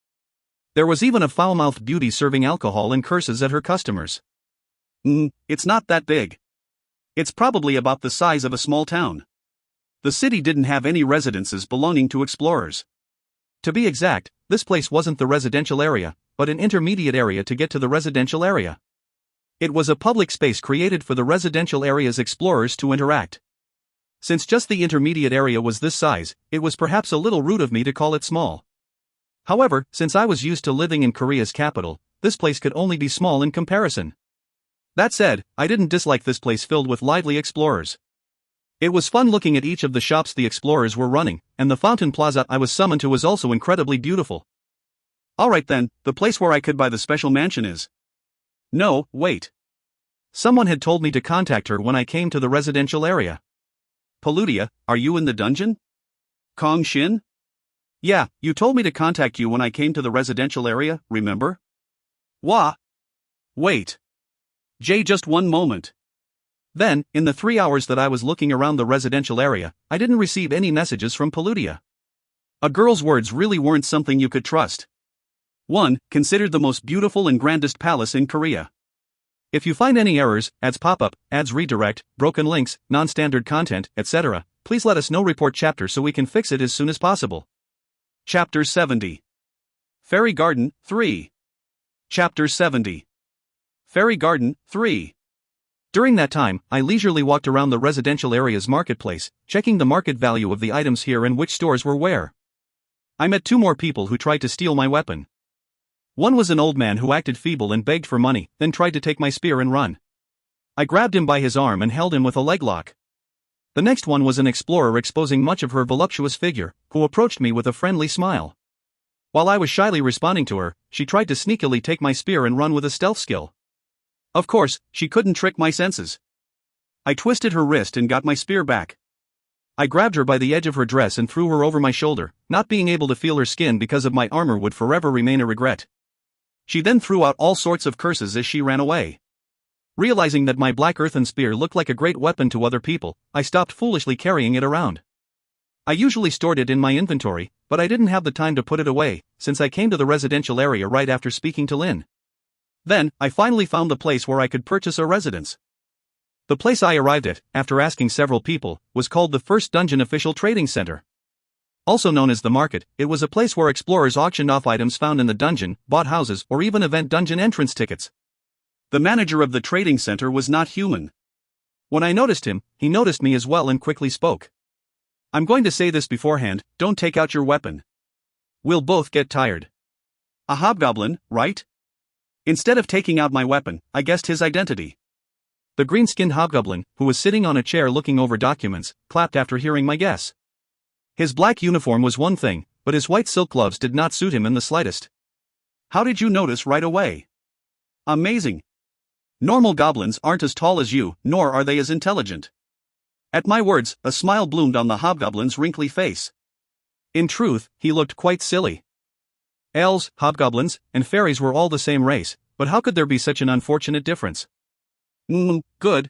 There was even a foul-mouthed beauty serving alcohol and curses at her customers. It's not that big. It's probably about the size of a small town. The city didn't have any residences belonging to explorers. To be exact, this place wasn't the residential area, but an intermediate area to get to the residential area. It was a public space created for the residential area's explorers to interact. Since just the intermediate area was this size, it was perhaps a little rude of me to call it small. However, since I was used to living in Korea's capital, this place could only be small in comparison. That said, I didn't dislike this place filled with lively explorers. It was fun looking at each of the shops the explorers were running, and the fountain plaza I was summoned to was also incredibly beautiful. Alright then, the place where I could buy the special mansion is. No, wait. Someone had told me to contact her when I came to the residential area. Paludia, are you in the dungeon? Kang Shin? Yeah, you told me to contact you when I came to the residential area, remember? Wah! Wait. Jay, just one moment. Then, in the 3 hours that I was looking around the residential area, I didn't receive any messages from Paludia. A girl's words really weren't something you could trust. 1. Considered the most beautiful and grandest palace in Korea. If you find any errors, ads pop up, ads redirect, broken links, non-standard content, etc., please let us know. Report chapter so we can fix it as soon as possible.
Chapter 70. Fairy Garden, 3. Chapter 70. Fairy Garden, 3.
During that time, I leisurely walked around the residential area's marketplace, checking the market value of the items here and which stores were where. I met 2 more people who tried to steal my weapon. One was an old man who acted feeble and begged for money, then tried to take my spear and run. I grabbed him by his arm and held him with a leg lock. The next one was an explorer exposing much of her voluptuous figure, who approached me with a friendly smile. While I was shyly responding to her, she tried to sneakily take my spear and run with a stealth skill.
Of course, she couldn't trick my senses. I twisted her wrist and got my spear back.
I grabbed her by the edge of her dress and threw her over my shoulder. Not being able to feel her skin because of my armor would forever remain a regret.
She then threw out all sorts of curses as she ran away.
Realizing that my black earthen spear looked like a great weapon to other people, I stopped foolishly carrying it around. I usually stored it in my inventory, but I didn't have the time to put it away, since I came to the residential area right after speaking to Lin.
Then, I finally found the place where I could purchase a residence.
The place I arrived at, after asking several people, was called the First Dungeon Official Trading Center. Also known as the market, it was a place where explorers auctioned off items found in the dungeon, bought houses, or even event dungeon entrance tickets.
The manager of the trading center was not human.
When I noticed him, he noticed me as well and quickly spoke.
I'm going to say this beforehand, don't take out your weapon. We'll both get tired. A hobgoblin, right? Instead of taking out my weapon, I guessed his identity.
The green-skinned hobgoblin, who was sitting on a chair looking over documents, clapped after hearing my guess. His black uniform was one thing, but his white silk gloves did not suit him in the slightest.
How did you notice right away? Amazing. Normal goblins aren't as tall as you, nor are they as intelligent. At my words, a smile bloomed on the hobgoblin's wrinkly face.
In truth, he looked quite silly. Elves, hobgoblins, and fairies were all the same race, but how could there be such an unfortunate difference?
Good.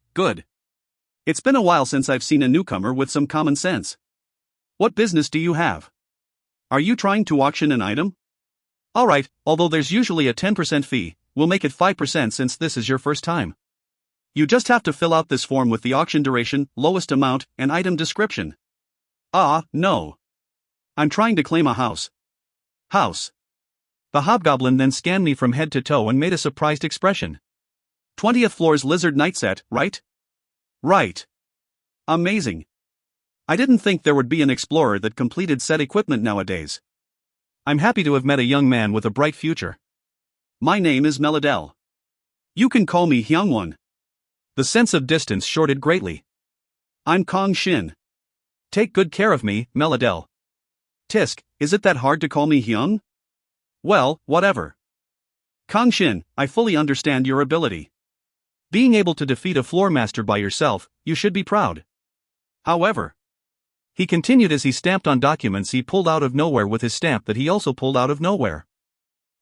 It's been a while since I've seen a newcomer with some common sense. What business do you have? Are you trying to auction an item?
Alright, although there's usually a 10% fee, we'll make it 5% since this is your first time.
You just have to fill out this form with the auction duration, lowest amount, and item description. No. I'm trying to claim a house.
House. The hobgoblin then scanned me from head to toe and made a surprised expression.
20th floor's lizard night set, right?
Right.
Amazing. I didn't think there would be an explorer that completed set equipment nowadays.
I'm happy to have met a young man with a bright future.
My name is Melodel. You can call me Hyungwon.
The sense of distance shorted greatly.
I'm Kang Shin.
Take good care of me, Melodel.
Tisk, is it that hard to call me Hyung? Well, whatever. Kang Shin, I fully understand your ability.
Being able to defeat a floor master by yourself, you should be proud.
However,
he continued as he stamped on documents he pulled out of nowhere with his stamp that he also pulled out of nowhere.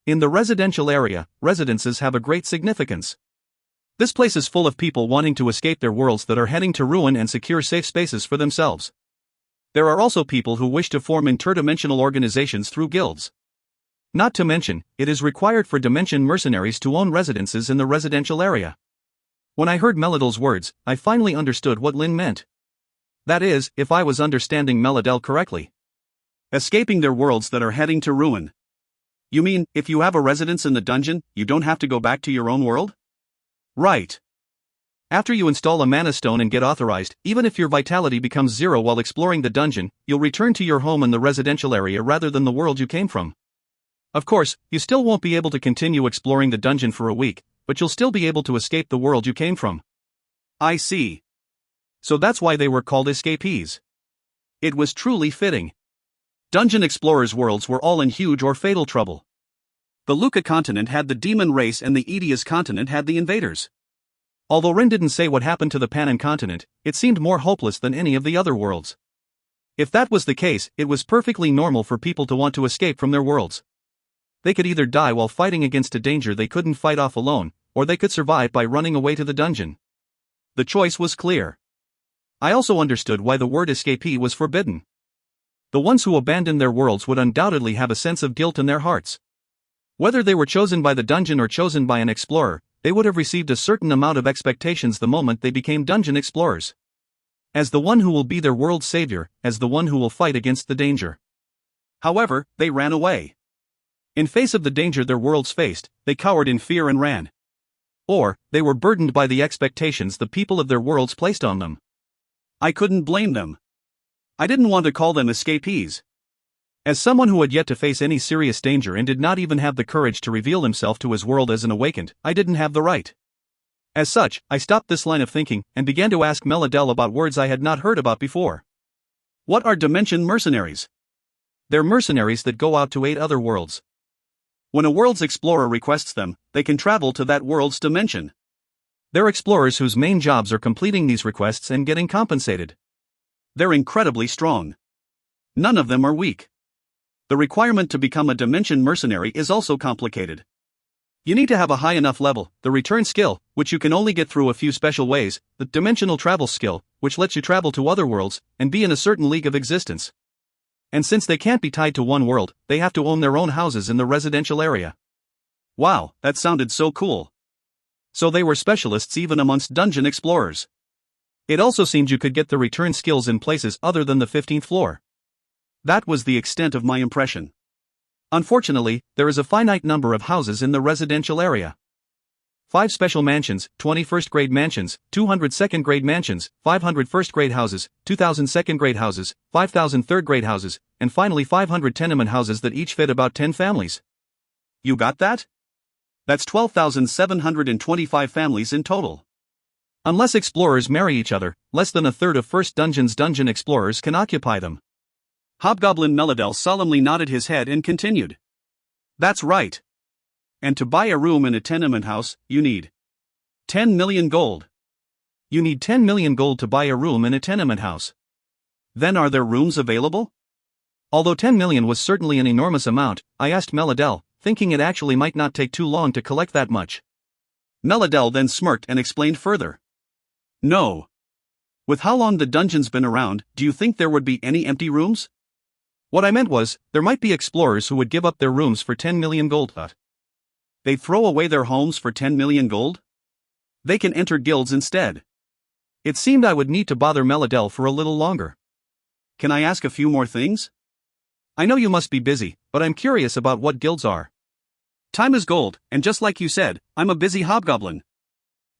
In the residential area, residences have a great significance. This place is full of people wanting to escape their worlds that are heading to ruin and secure safe spaces for themselves. There are also people who wish to form interdimensional organizations through guilds. Not to mention, it is required for dimension mercenaries to own residences in the residential area. When I heard Melodel's words, I finally understood what Lin meant. That is, if I was understanding Melodel correctly.
Escaping their worlds that are heading to ruin. You mean, if you have a residence in the dungeon, you don't have to go back to your own world?
Right. After you install a mana stone and get authorized, even if your vitality becomes 0 while exploring the dungeon, you'll return to your home in the residential area rather than the world you came from. Of course, you still won't be able to continue exploring the dungeon for a week, but you'll still be able to escape the world you came from.
I see.
So that's why they were called escapees.
It was truly fitting. Dungeon explorers' worlds were all in huge or fatal trouble. The Luca continent had the demon race and the Edias continent had the invaders.
Although Rin didn't say what happened to the Panan continent, it seemed more hopeless than any of the other worlds. If that was the case, it was perfectly normal for people to want to escape from their worlds. They could either die while fighting against a danger they couldn't fight off alone, or they could survive by running away to the dungeon. The choice was clear. I also understood why the word escapee was forbidden. The ones who abandoned their worlds would undoubtedly have a sense of guilt in their hearts. Whether they were chosen by the dungeon or chosen by an explorer, they would have received a certain amount of expectations the moment they became dungeon explorers. As the one who will be their world's savior, as the one who will fight against the danger.
However, they ran away.
In face of the danger their worlds faced, they cowered in fear and ran. Or, they were burdened by the expectations the people of their worlds placed on them.
I couldn't blame them. I didn't want to call them escapees.
As someone who had yet to face any serious danger and did not even have the courage to reveal himself to his world as an awakened, I didn't have the right. As such, I stopped this line of thinking and began to ask Meladel about words I had not heard about before.
What are dimension mercenaries?
They're mercenaries that go out to aid other worlds.
When a world's explorer requests them, they can travel to that world's dimension.
They're explorers whose main jobs are completing these requests and getting compensated.
They're incredibly strong. None of them are weak. The requirement to become a dimension mercenary is also complicated. You need to have a high enough level, the return skill, which you can only get through a few special ways, the dimensional travel skill, which lets you travel to other worlds, and be in a certain league of existence. And since they can't be tied to one world, they have to own their own houses in the residential area. Wow, that sounded so cool.
So they were specialists even amongst dungeon explorers. It also seemed you could get the return skills in places other than the 15th floor.
That was the extent of my impression.
Unfortunately, there is a finite number of houses in the residential area. 5 special mansions, 20 first-grade mansions, 200 second-grade mansions, 500 first-grade houses, 2,000 second-grade houses, 5,000 third-grade houses, and finally 500 tenement houses that each fit about 10 families.
You got that? That's 12,725 families in total.
Unless explorers marry each other, less than a third of first dungeon's dungeon explorers can occupy them.
Hobgoblin Meladel solemnly nodded his head and continued. That's right. And to buy a room in a tenement house, you need 10 million gold.
You need 10 million gold to buy a room in a tenement house.
Then are there rooms available?
Although 10 million was certainly an enormous amount, I asked Meladel, thinking it actually might not take too long to collect that much.
Meladel then smirked and explained further. No. With how long the dungeon's been around, do you think there would be any empty rooms?
What I meant was, there might be explorers who would give up their rooms for 10 million gold.
They'd throw away their homes for 10 million gold? They can enter guilds instead.
It seemed I would need to bother Meladel for a little longer.
Can I ask a few more things?
I know you must be busy, but I'm curious about what guilds are.
Time is gold, and just like you said, I'm a busy hobgoblin.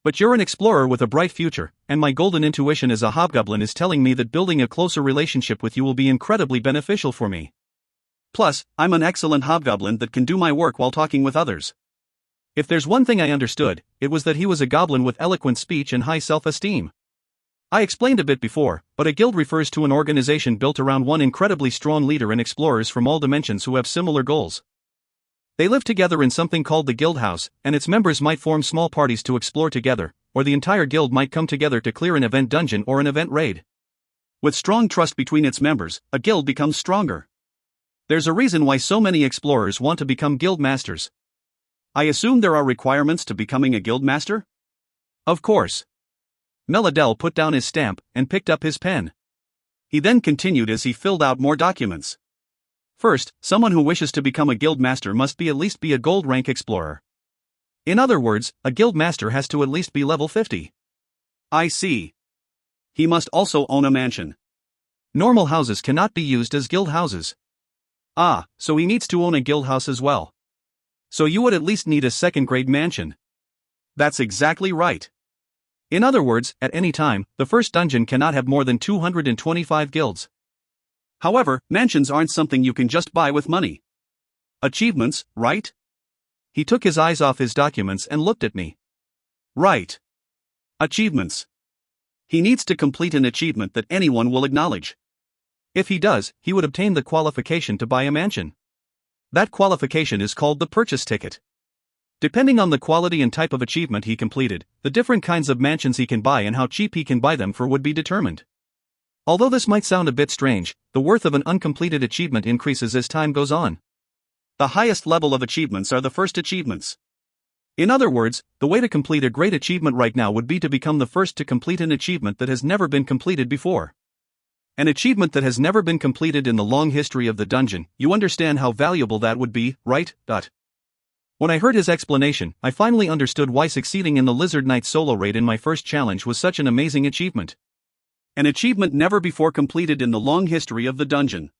But you're an explorer with a bright future, and my golden intuition as a hobgoblin is telling me that building a closer relationship with you will be incredibly beneficial for me.
Plus, I'm an excellent hobgoblin that can do my work while talking with others.
If there's one thing I understood, it was that he was a goblin with eloquent speech and high self-esteem. I explained a bit before, but a guild refers to an organization built around one incredibly strong leader and explorers from all dimensions who have similar goals. They live together in something called the guild house, and its members might form small parties to explore together, or the entire guild might come together to clear an event dungeon or an event raid.
With strong trust between its members, a guild becomes stronger. There's a reason why so many explorers want to become guild masters. I assume there are requirements to becoming a guild master?
Of course. Meladel put down his stamp and picked up his pen.
He then continued as he filled out more documents.
First, someone who wishes to become a guild master must at least be a gold rank explorer. In other words, a guild master has to at least be level 50.
I see. He must also own a mansion.
Normal houses cannot be used as guild houses.
Ah, so he needs to own a guild house as well.
So you would at least need a second-grade mansion.
That's exactly right.
In other words, at any time, the first dungeon cannot have more than 225 guilds.
However, mansions aren't something you can just buy with money. Achievements, right?
He took his eyes off his documents and looked at me.
Right. Achievements. He needs to complete an achievement that anyone will acknowledge.
If he does, he would obtain the qualification to buy a mansion. That qualification is called the purchase ticket. Depending on the quality and type of achievement he completed, the different kinds of mansions he can buy and how cheap he can buy them for would be determined. Although this might sound a bit strange, the worth of an uncompleted achievement increases as time goes on.
The highest level of achievements are the first achievements.
In other words, the way to complete a great achievement right now would be to become the first to complete an achievement that has never been completed before. An achievement that has never been completed in the long history of the dungeon. You understand how valuable that would be, right? When I heard his explanation, I finally understood why succeeding in the Lizard Knight solo raid in my first challenge was such an amazing achievement.
An achievement never before completed in the long history of the dungeon.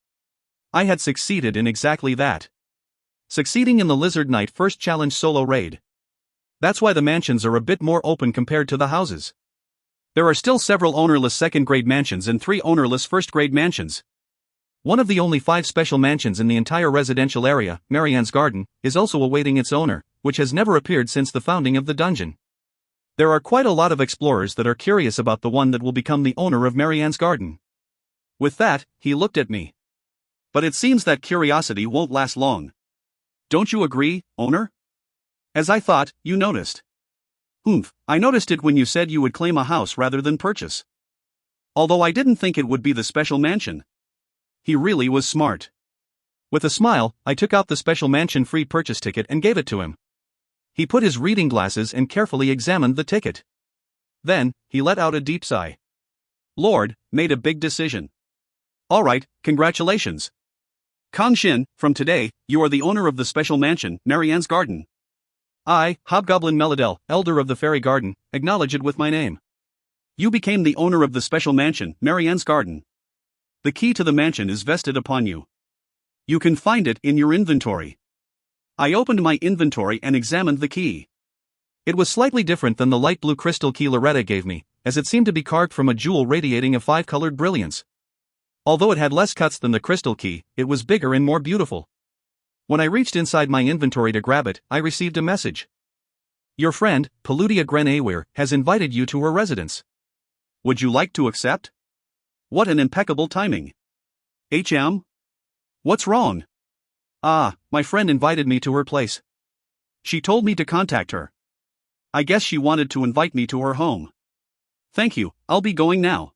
I had succeeded in exactly that. Succeeding in the Lizard Knight first challenge solo raid. That's why the mansions are a bit more open compared to the houses.
There are still several ownerless second-grade mansions and 3 ownerless first-grade mansions.
One of the only 5 special mansions in the entire residential area, Marianne's Garden, is also awaiting its owner, which has never appeared since the founding of the dungeon. There are quite a lot of explorers that are curious about the one that will become the owner of Marianne's Garden.
With that, he looked at me. But it seems that curiosity won't last long. Don't you agree, owner? As I thought, you noticed. I noticed it when you said you would claim a house rather than purchase. Although I didn't think it would be the special mansion. He really was smart.
With a smile, I took out the special mansion free purchase ticket and gave it to him. He put his reading glasses and carefully examined the ticket. Then, he let out a deep sigh.
Lord, made a big decision. All right, congratulations. Kang Shin, from today, you are the owner of the special mansion, Marianne's Garden.
I, Hobgoblin Melodel, Elder of the Fairy Garden, acknowledge it with my name.
You became the owner of the special mansion, Marianne's Garden. The key to the mansion is vested upon you. You can find it in your inventory. I opened my inventory and examined the key.
It was slightly different than the light blue crystal key Loretta gave me, as it seemed to be carved from a jewel radiating a 5-colored brilliance. Although it had less cuts than the crystal key, it was bigger and more beautiful. When I reached inside my inventory to grab it, I received a message. Your friend, Paludia Grenawir, has invited you to her residence.
Would you like to accept? What an impeccable timing. What's wrong?
My friend invited me to her place.
She told me to contact her. I guess she wanted to invite me to her home. Thank you, I'll be going now.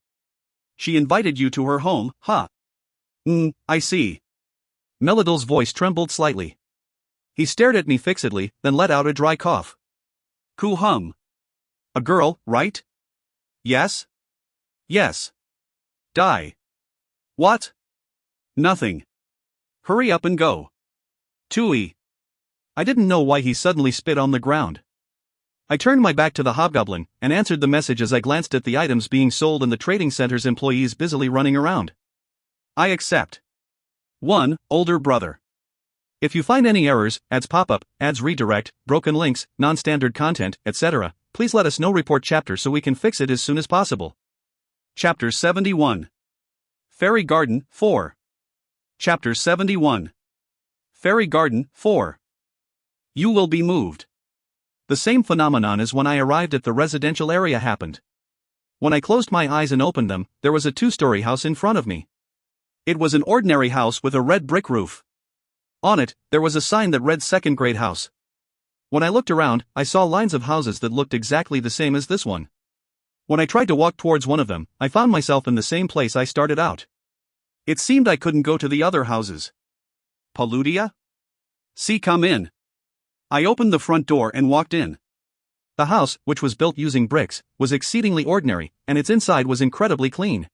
She invited you to her home, huh? I see.
Melodel's voice trembled slightly. He stared at me fixedly, then let out a dry cough.
Hum. A girl, right?
Yes?
Yes. Die. What? Nothing. Hurry up and go.
Tui. I didn't know why he suddenly spit on the ground. I turned my back to the hobgoblin and answered the message as I glanced at the items being sold and the trading center's employees busily running around.
I accept. 1. Older brother.
If you find any errors, ads pop up, ads redirect, broken links, non-standard content, etc., please let us know. Report chapter so we can fix it as soon as possible.
Chapter 71. Fairy Garden 4. Chapter 71. Fairy Garden 4. You will be moved.
The same phenomenon as when I arrived at the residential area happened. When I closed my eyes and opened them, there was a 2-story house in front of me.
It was an ordinary house with a red brick roof.
On it, there was a sign that read second grade house. When I looked around, I saw lines of houses that looked exactly the same as this one. When I tried to walk towards one of them, I found myself in the same place I started out.
It seemed I couldn't go to the other houses. Paludia? See, come in. I opened the front door and walked in.
The house, which was built using bricks, was exceedingly ordinary, and its inside was incredibly clean.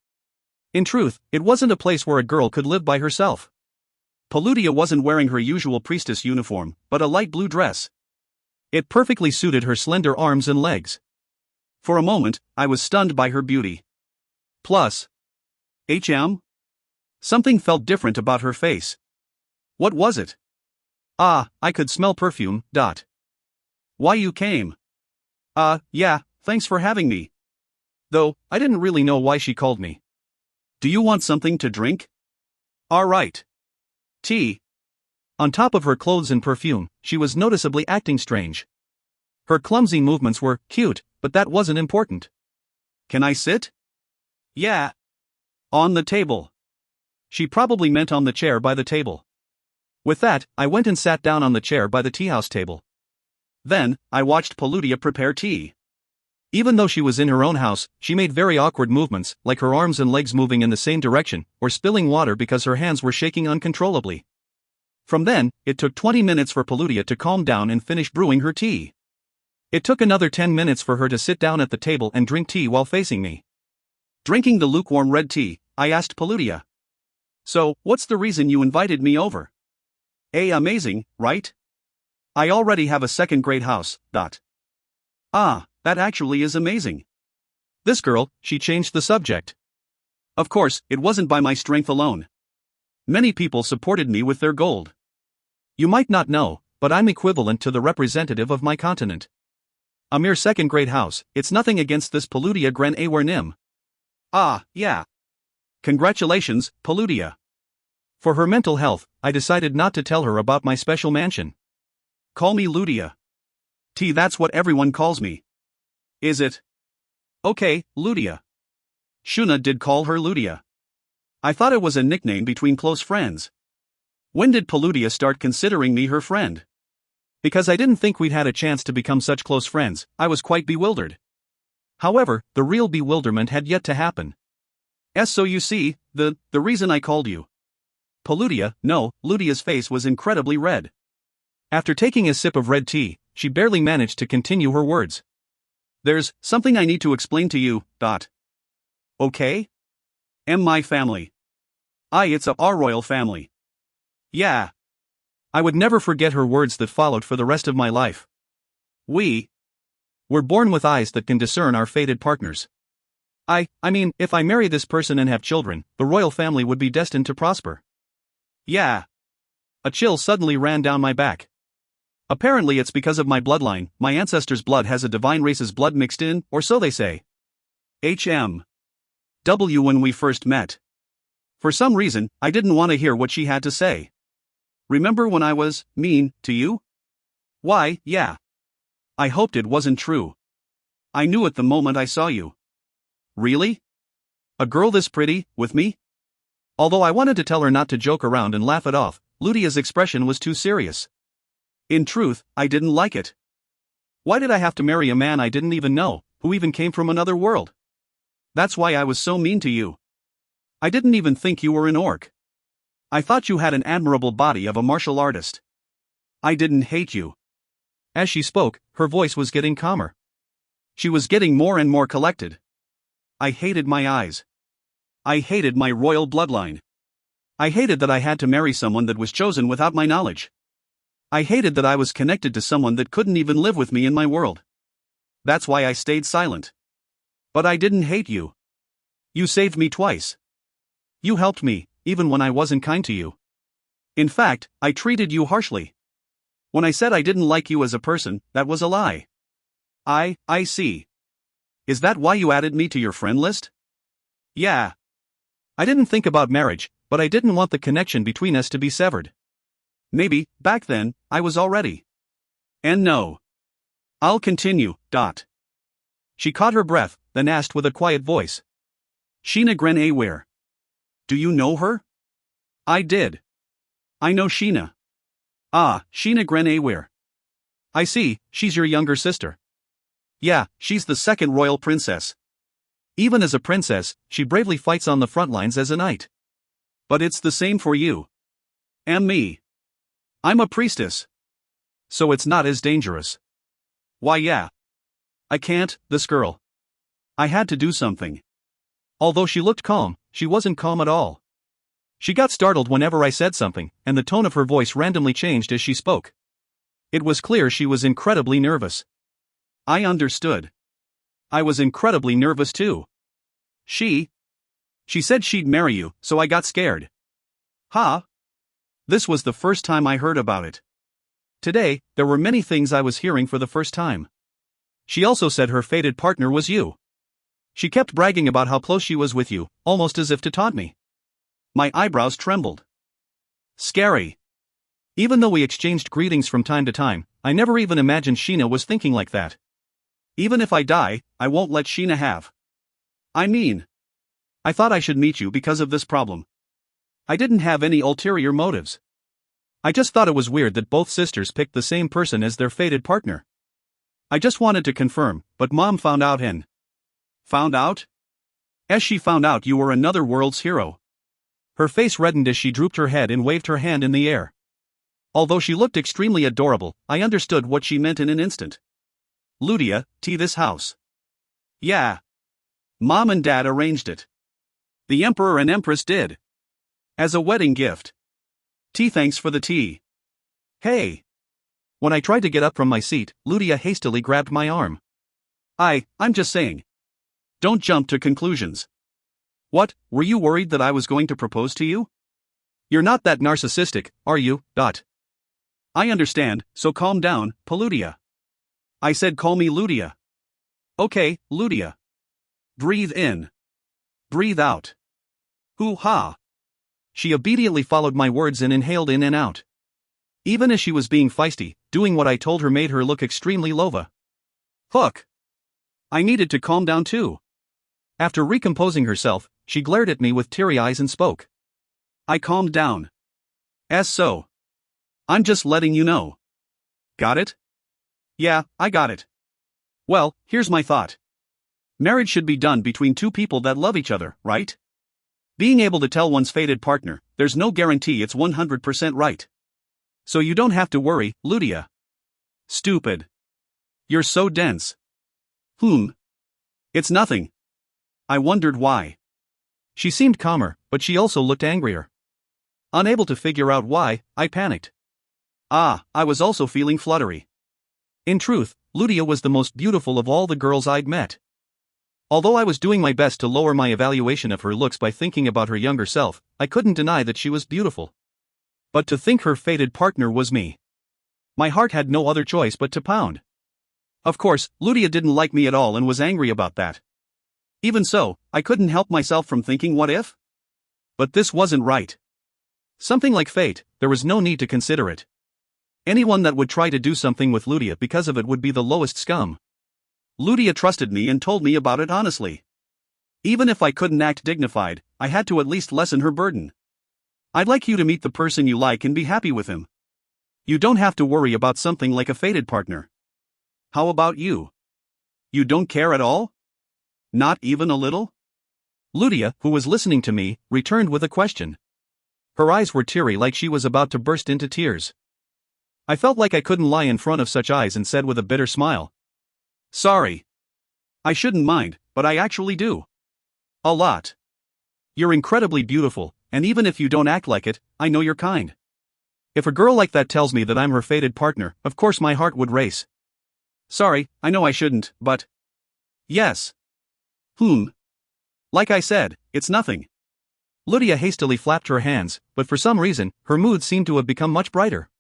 In truth, it wasn't a place where a girl could live by herself.
Paludia wasn't wearing her usual priestess uniform, but a light blue dress.
It perfectly suited her slender arms and legs.
For a moment, I was stunned by her beauty. Plus, something felt different about her face. What was it?
I could smell perfume.
Why you came?
Yeah, thanks for having me. Though, I didn't really know why she called me.
Do you want something to drink? All right. Tea.
On top of her clothes and perfume, she was noticeably acting strange. Her clumsy movements were cute, but that wasn't important.
Can I sit? Yeah. On the table.
She probably meant on the chair by the table. With that, I went and sat down on the chair by the teahouse table.
Then, I watched Paludia prepare tea.
Even though she was in her own house, she made very awkward movements, like her arms and legs moving in the same direction, or spilling water because her hands were shaking uncontrollably. From then, it took 20 minutes for Paludia to calm down and finish brewing her tea. It took another 10 minutes for her to sit down at the table and drink tea while facing me.
Drinking the lukewarm red tea, I asked Paludia. So, what's the reason you invited me over? Amazing, right? I already have a second-grade house, . Ah, that actually is amazing.
This girl, she changed the subject.
Of course, it wasn't by my strength alone. Many people supported me with their gold.
You might not know, but I'm equivalent to the representative of my continent. A mere second-grade house, it's nothing against this Paludia Gren Awer Nim.
Ah, yeah. Congratulations, Paludia.
For her mental health, I decided not to tell her about my special mansion.
Call me Ludia. That's what everyone calls me. Is it? Okay, Ludia. Shuna did call her Ludia. I thought it was a nickname between close friends. When did Paludia start considering me her friend?
Because I didn't think we'd had a chance to become such close friends, I was quite bewildered. However, the real bewilderment had yet to happen.
So you see, the reason I called you. Paludia, no, Ludia's face was incredibly red.
After taking a sip of red tea, she barely managed to continue her words.
There's something I need to explain to you, . Okay? My family. It's our royal family. Yeah.
I would never forget her words that followed for the rest of my life.
We're
born with eyes that can discern our fated partners. I mean, if I marry this person and have children, the royal family would be destined to prosper.
Yeah.
A chill suddenly ran down my back. Apparently it's because of my bloodline, my ancestors' blood has a divine race's blood mixed in, or so they say.
When we first met. For some reason, I didn't want to hear what she had to say. Remember when I was mean to you? Why, yeah. I hoped it wasn't true. I knew it the moment I saw you. Really? A girl this pretty, with me?
Although I wanted to tell her not to joke around and laugh it off, Ludia's expression was too serious.
In truth, I didn't like it. Why did I have to marry a man I didn't even know, who even came from another world? That's why I was so mean to you. I didn't even think you were an orc. I thought you had an admirable body of a martial artist. I didn't hate you.
As she spoke, her voice was getting calmer.
She was getting more and more collected. I hated my eyes. I hated my royal bloodline. I hated that I had to marry someone that was chosen without my knowledge. I hated that I was connected to someone that couldn't even live with me in my world. That's why I stayed silent. But I didn't hate you. You saved me twice. You helped me, even when I wasn't kind to you. In fact, I treated you harshly. When I said I didn't like you as a person, that was a lie. I see. Is that why you added me to your friend list? Yeah.
I didn't think about marriage, but I didn't want the connection between us to be severed.
Maybe, back then, I was already. And no. I'll continue, . She caught her breath, then asked with a quiet voice. Sheena Gren Awer. Do you know her? I did. I know Sheena. Ah, Sheena Gren Awer.
I see, she's your younger sister.
Yeah, she's the second royal princess.
Even as a princess, she bravely fights on the front lines as a knight.
But it's the same for you. And me. I'm a priestess.
So it's not as dangerous.
Why, yeah. I can't, this girl. I had to do something.
Although she looked calm, she wasn't calm at all. She got startled whenever I said something, and the tone of her voice randomly changed as she spoke. It was clear she was incredibly nervous.
I understood. I was incredibly nervous too. She said she'd marry you, so I got scared. Huh? This was the first time I heard about it. Today, there were many things I was hearing for the first time.
She also said her fated partner was you. She kept bragging about how close she was with you, almost as if to taunt me.
My eyebrows trembled. Scary.
Even though we exchanged greetings from time to time, I never even imagined Sheena was thinking like that.
Even if I die, I won't let Sheena have. I mean, I thought I should meet you because of this problem. I didn't have any ulterior motives.
I just thought it was weird that both sisters picked the same person as their fated partner.
I just wanted to confirm, but Mom found out and... Found out? As she found out you were another world's hero.
Her face reddened as she drooped her head and waved her hand in the air. Although she looked extremely adorable, I understood what she meant in an instant.
Ludia, this house. Yeah. Mom and Dad arranged it. The Emperor and Empress did. As a wedding gift. Thanks for the tea.
Hey! When I tried to get up from my seat, Ludia hastily grabbed my arm.
I'm just saying. Don't jump to conclusions. What, were you worried that I was going to propose to you?
You're not that narcissistic, are you?
I understand, so calm down, Paludia. I said call me Ludia. Okay, Ludia. Breathe in. Breathe out. Hoo-ha.
She obediently followed my words and inhaled in and out. Even as she was being feisty, doing what I told her made her look extremely lova.
Hook. I needed to calm down too.
After recomposing herself, she glared at me with teary eyes and spoke.
I calmed down. So. I'm just letting you know. Got it? Yeah, I got it. Well, here's my thought. Marriage should be done between two people that love each other, right? Being able to tell one's fated partner, there's no guarantee it's 100% right. So you don't have to worry, Ludia. Stupid. You're so dense. It's nothing. I wondered why.
She seemed calmer, but she also looked angrier. Unable to figure out why, I panicked.
I was also feeling fluttery.
In truth, Ludia was the most beautiful of all the girls I'd met. Although I was doing my best to lower my evaluation of her looks by thinking about her younger self, I couldn't deny that she was beautiful. But to think her fated partner was me. My heart had no other choice but to pound.
Of course, Ludia didn't like me at all and was angry about that. Even so, I couldn't help myself from thinking what if? But this wasn't right.
Something like fate, there was no need to consider it. Anyone that would try to do something with Ludia because of it would be the lowest scum.
Ludia trusted me and told me about it honestly. Even if I couldn't act dignified, I had to at least lessen her burden. I'd like you to meet the person you like and be happy with him. You don't have to worry about something like a fated partner. How about you? You don't care at all? Not even a little?
Ludia, who was listening to me, returned with a question. Her eyes were teary like she was about to burst into tears. I felt like I couldn't lie in front of such eyes and said with a bitter smile.
Sorry. I shouldn't mind, but I actually do. A lot. You're incredibly beautiful, and even if you don't act like it, I know you're kind.
If a girl like that tells me that I'm her fated partner, of course my heart would race.
Sorry, I know I shouldn't, but... Yes. Like I said, it's nothing.
Ludia hastily flapped her hands, but for some reason, her mood seemed to have become much brighter.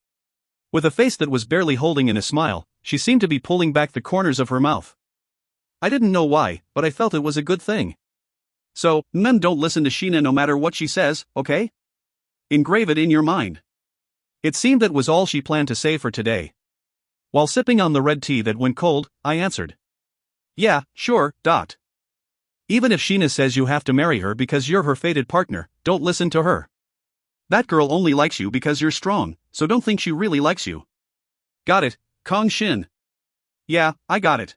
With a face that was barely holding in a smile, she seemed to be pulling back the corners of her mouth. I didn't know why, but I felt it was a good thing.
So, men don't listen to Sheena no matter what she says, okay? Engrave it in your mind.
It seemed that was all she planned to say for today. While sipping on the red tea that went cold, I answered.
Yeah, sure.
Even if Sheena says you have to marry her because you're her fated partner, don't listen to her.
That girl only likes you because you're strong, so don't think she really likes you. Got it, Kang Shin. Yeah, I got it.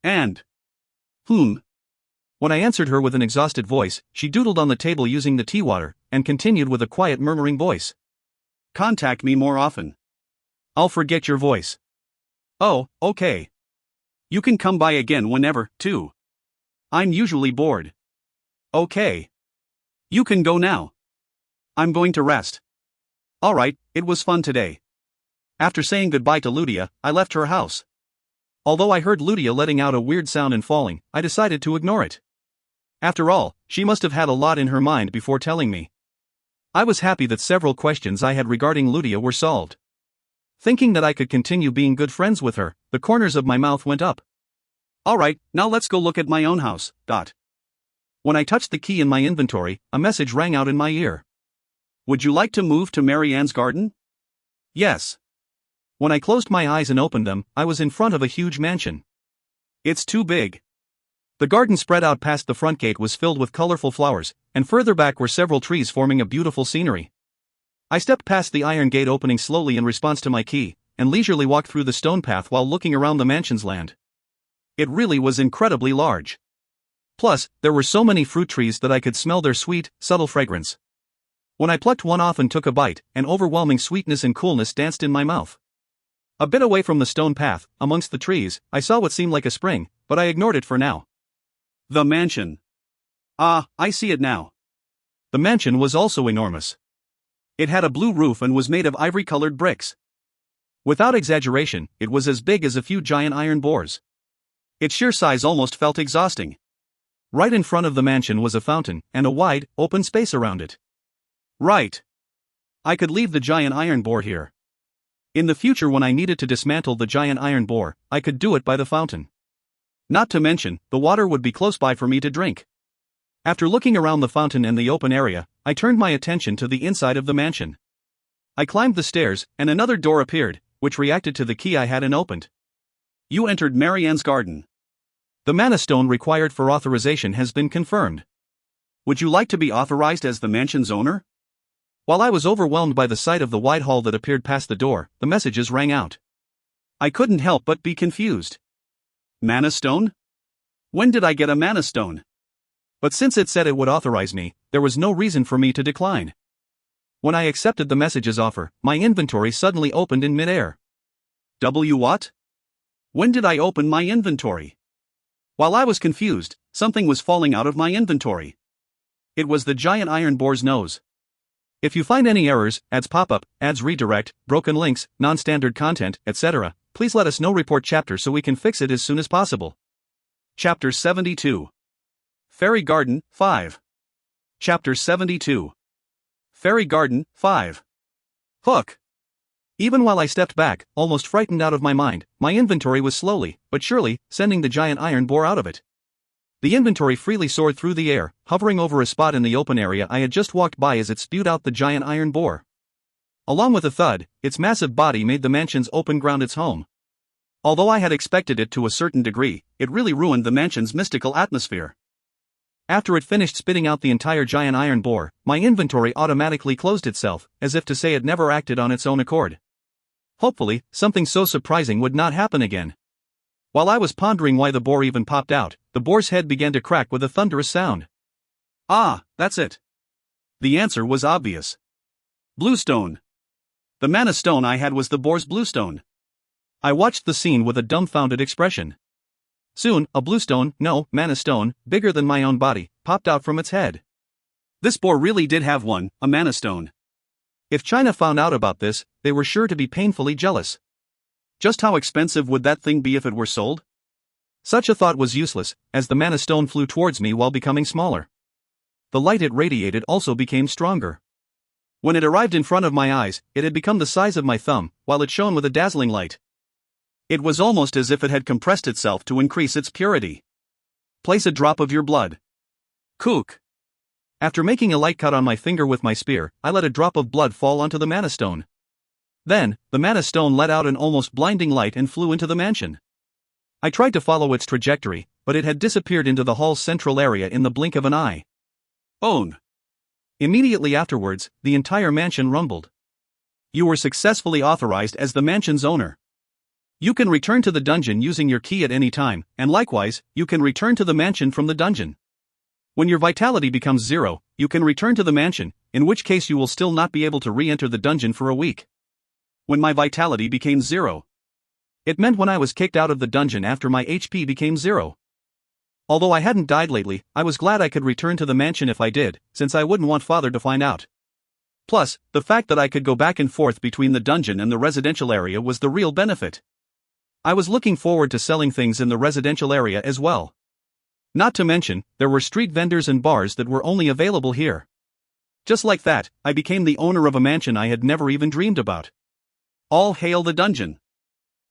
And...
When I answered her with an exhausted voice, she doodled on the table using the tea water, and continued with a quiet murmuring voice.
Contact me more often.
I'll forget your voice.
Oh, okay. You can come by again whenever, too. I'm usually bored. Okay. You can go now. I'm going to rest. Alright, it was fun today. After saying goodbye to Ludia, I left her house.
Although I heard Ludia letting out a weird sound and falling, I decided to ignore it. After all, she must have had a lot in her mind before telling me. I was happy that several questions I had regarding Ludia were solved. Thinking that I could continue being good friends with her, the corners of my mouth went up.
Alright, now let's go look at my own house.
When I touched the key in my inventory, a message rang out in my ear.
Would you like to move to Mary Ann's garden? Yes.
When I closed my eyes and opened them, I was in front of a huge mansion.
It's too big.
The garden spread out past the front gate was filled with colorful flowers, and further back were several trees forming a beautiful scenery. I stepped past the iron gate opening slowly in response to my key, and leisurely walked through the stone path while looking around the mansion's land. It really was incredibly large. Plus, there were so many fruit trees that I could smell their sweet, subtle fragrance. When I plucked one off and took a bite, an overwhelming sweetness and coolness danced in my mouth. A bit away from the stone path, amongst the trees, I saw what seemed like a spring, but I ignored it for now.
The mansion. Ah, I see it now.
The mansion was also enormous.
It had a blue roof and was made of ivory-colored bricks.
Without exaggeration, it was as big as a few giant iron boars.
Its sheer size almost felt exhausting.
Right in front of the mansion was a fountain, and a wide, open space around it.
Right. I could leave the giant iron boar here. In the future, when I needed to dismantle the giant iron boar, I could do it by the fountain. Not to mention, the water would be close by for me to drink. After looking around the fountain and the open area, I turned my attention to the inside of the mansion. I climbed the stairs, and another door appeared, which reacted to the key I had and opened.
You entered Marianne's garden. The mana stone required for authorization has been confirmed.
Would you like to be authorized as the mansion's owner?
While I was overwhelmed by the sight of the wide hall that appeared past the door, the messages rang out.
I couldn't help but be confused. Mana stone? When did I get a mana stone?
But since it said it would authorize me, there was no reason for me to decline. When I accepted the message's offer, my inventory suddenly opened in midair.
What? When did I open my inventory? While I was confused, something was falling out of my inventory. It was the giant iron boar's nose.
If you find any errors, ads pop up, ads redirect, broken links, non-standard content, etc., please let us know. Report chapter so we can fix it as soon as possible.
Chapter 72. Fairy Garden, 5. Chapter 72. Fairy Garden, 5.
Hook. Even while I stepped back, almost frightened out of my mind, my inventory was slowly, but surely, sending the giant iron boar out of it. The inventory freely soared through the air, hovering over a spot in the open area I had just walked by as it spewed out the giant iron boar. Along with a thud, its massive body made the mansion's open ground its home. Although I had expected it to a certain degree, it really ruined the mansion's mystical atmosphere. After it finished spitting out the entire giant iron boar, my inventory automatically closed itself, as if to say it never acted on its own accord. Hopefully, something so surprising would not happen again. While I was pondering why the boar even popped out, the boar's head began to crack with a thunderous sound.
Ah, that's it. The answer was obvious. Bluestone. The mana stone I had was the boar's bluestone.
I watched the scene with a dumbfounded expression. Soon, a bluestone, mana stone, bigger than my own body, popped out from its head.
This boar really did have one, a mana stone.
If China found out about this, they were sure to be painfully jealous.
Just how expensive would that thing be if it were sold?
Such a thought was useless, as the mana stone flew towards me while becoming smaller. The light it radiated also became stronger. When it arrived in front of my eyes, it had become the size of my thumb, while it shone with a dazzling light.
It was almost as if it had compressed itself to increase its purity. Place a drop of your blood. Kook.
After making a light cut on my finger with my spear, I let a drop of blood fall onto the mana stone. Then, the mana stone let out an almost blinding light and flew into the mansion. I tried to follow its trajectory, but it had disappeared into the hall's central area in the blink of an eye.
Own.
Immediately afterwards, the entire mansion rumbled.
You were successfully authorized as the mansion's owner. You can return to the dungeon using your key at any time, and likewise, you can return to the mansion from the dungeon. When your vitality becomes 0, you can return to the mansion, in which case you will still not be able to re-enter the dungeon for a week. When my vitality became 0.
It meant when I was kicked out of the dungeon after my HP became 0. Although I hadn't died lately, I was glad I could return to the mansion if I did, since I wouldn't want Father to find out. Plus, the fact that I could go back and forth between the dungeon and the residential area was the real benefit. I was looking forward to selling things in the residential area as well. Not to mention, there were street vendors and bars that were only available here. Just like that, I became the owner of a mansion I had never even dreamed about. All hail the dungeon.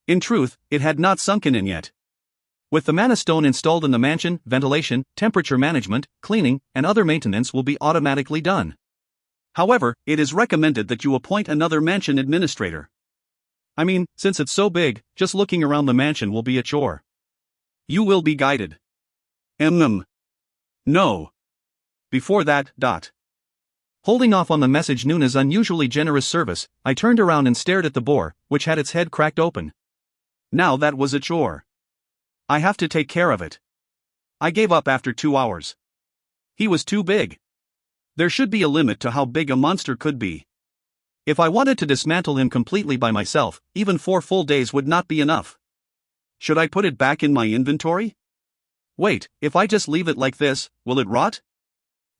In truth, it had not sunken in yet. With the mana stone installed in the mansion, ventilation, temperature management, cleaning, and other maintenance will be automatically done. However, it is recommended that you appoint another mansion administrator. I mean, since it's so big, just looking around the mansion will be a chore. You will be guided. No. Before that, Holding off on the message Nuna's unusually generous service, I turned around and stared at the boar, which had its head cracked open. Now that was a chore. I have to take care of it. I gave up after 2 hours. He was too big. There should be a limit to how big a monster could be.
If I wanted to dismantle him completely by myself, even 4 full days would not be enough. Should I put it back in my inventory? Wait, if I just leave it like this, will it rot?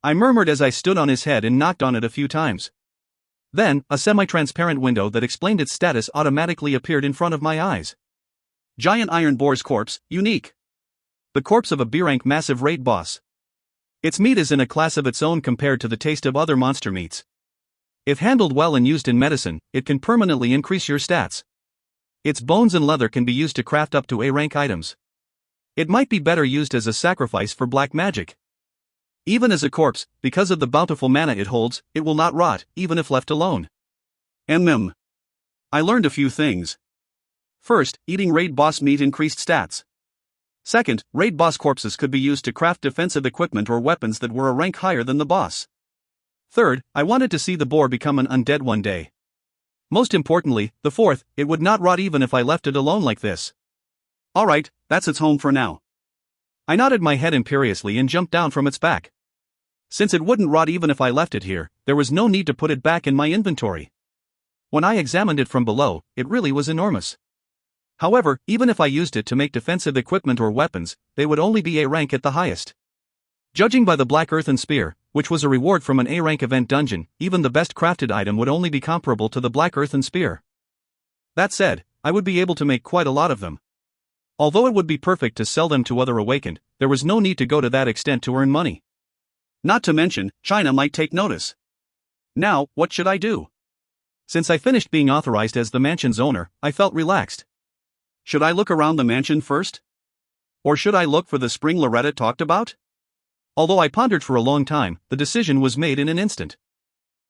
I murmured as I stood on his head and knocked on it a few times. Then, a semi-transparent window that explained its status automatically appeared in front of my eyes. Giant iron boar's corpse, unique. The corpse of a B-rank massive raid boss. Its meat is in a class of its own compared to the taste of other monster meats. If handled well and used in medicine, it can permanently increase your stats. Its bones and leather can be used to craft up to A-rank items. It might be better used as a sacrifice for black magic. Even as a corpse, because of the bountiful mana it holds, it will not rot, even if left alone. I learned a few things. First, eating raid boss meat increased stats. Second, raid boss corpses could be used to craft defensive equipment or weapons that were a rank higher than the boss. Third, I wanted to see the boar become an undead one day. Most importantly, the fourth, it would not rot even if I left it alone like this. Alright, that's its home for now. I nodded my head imperiously and jumped down from its back. Since it wouldn't rot even if I left it here, there was no need to put it back in my inventory. When I examined it from below, it really was enormous. However, even if I used it to make defensive equipment or weapons, they would only be A rank at the highest. Judging by the black earthen spear, which was a reward from an A rank event dungeon, even the best crafted item would only be comparable to the black earthen spear. That said, I would be able to make quite a lot of them. Although it would be perfect to sell them to other awakened, there was no need to go to that extent to earn money. Not to mention, China might take notice. Now, what should I do? Since I finished being authorized as the mansion's owner, I felt relaxed. Should I look around the mansion first? Or should I look for the spring Loretta talked about? Although I pondered for a long time, the decision was made in an instant.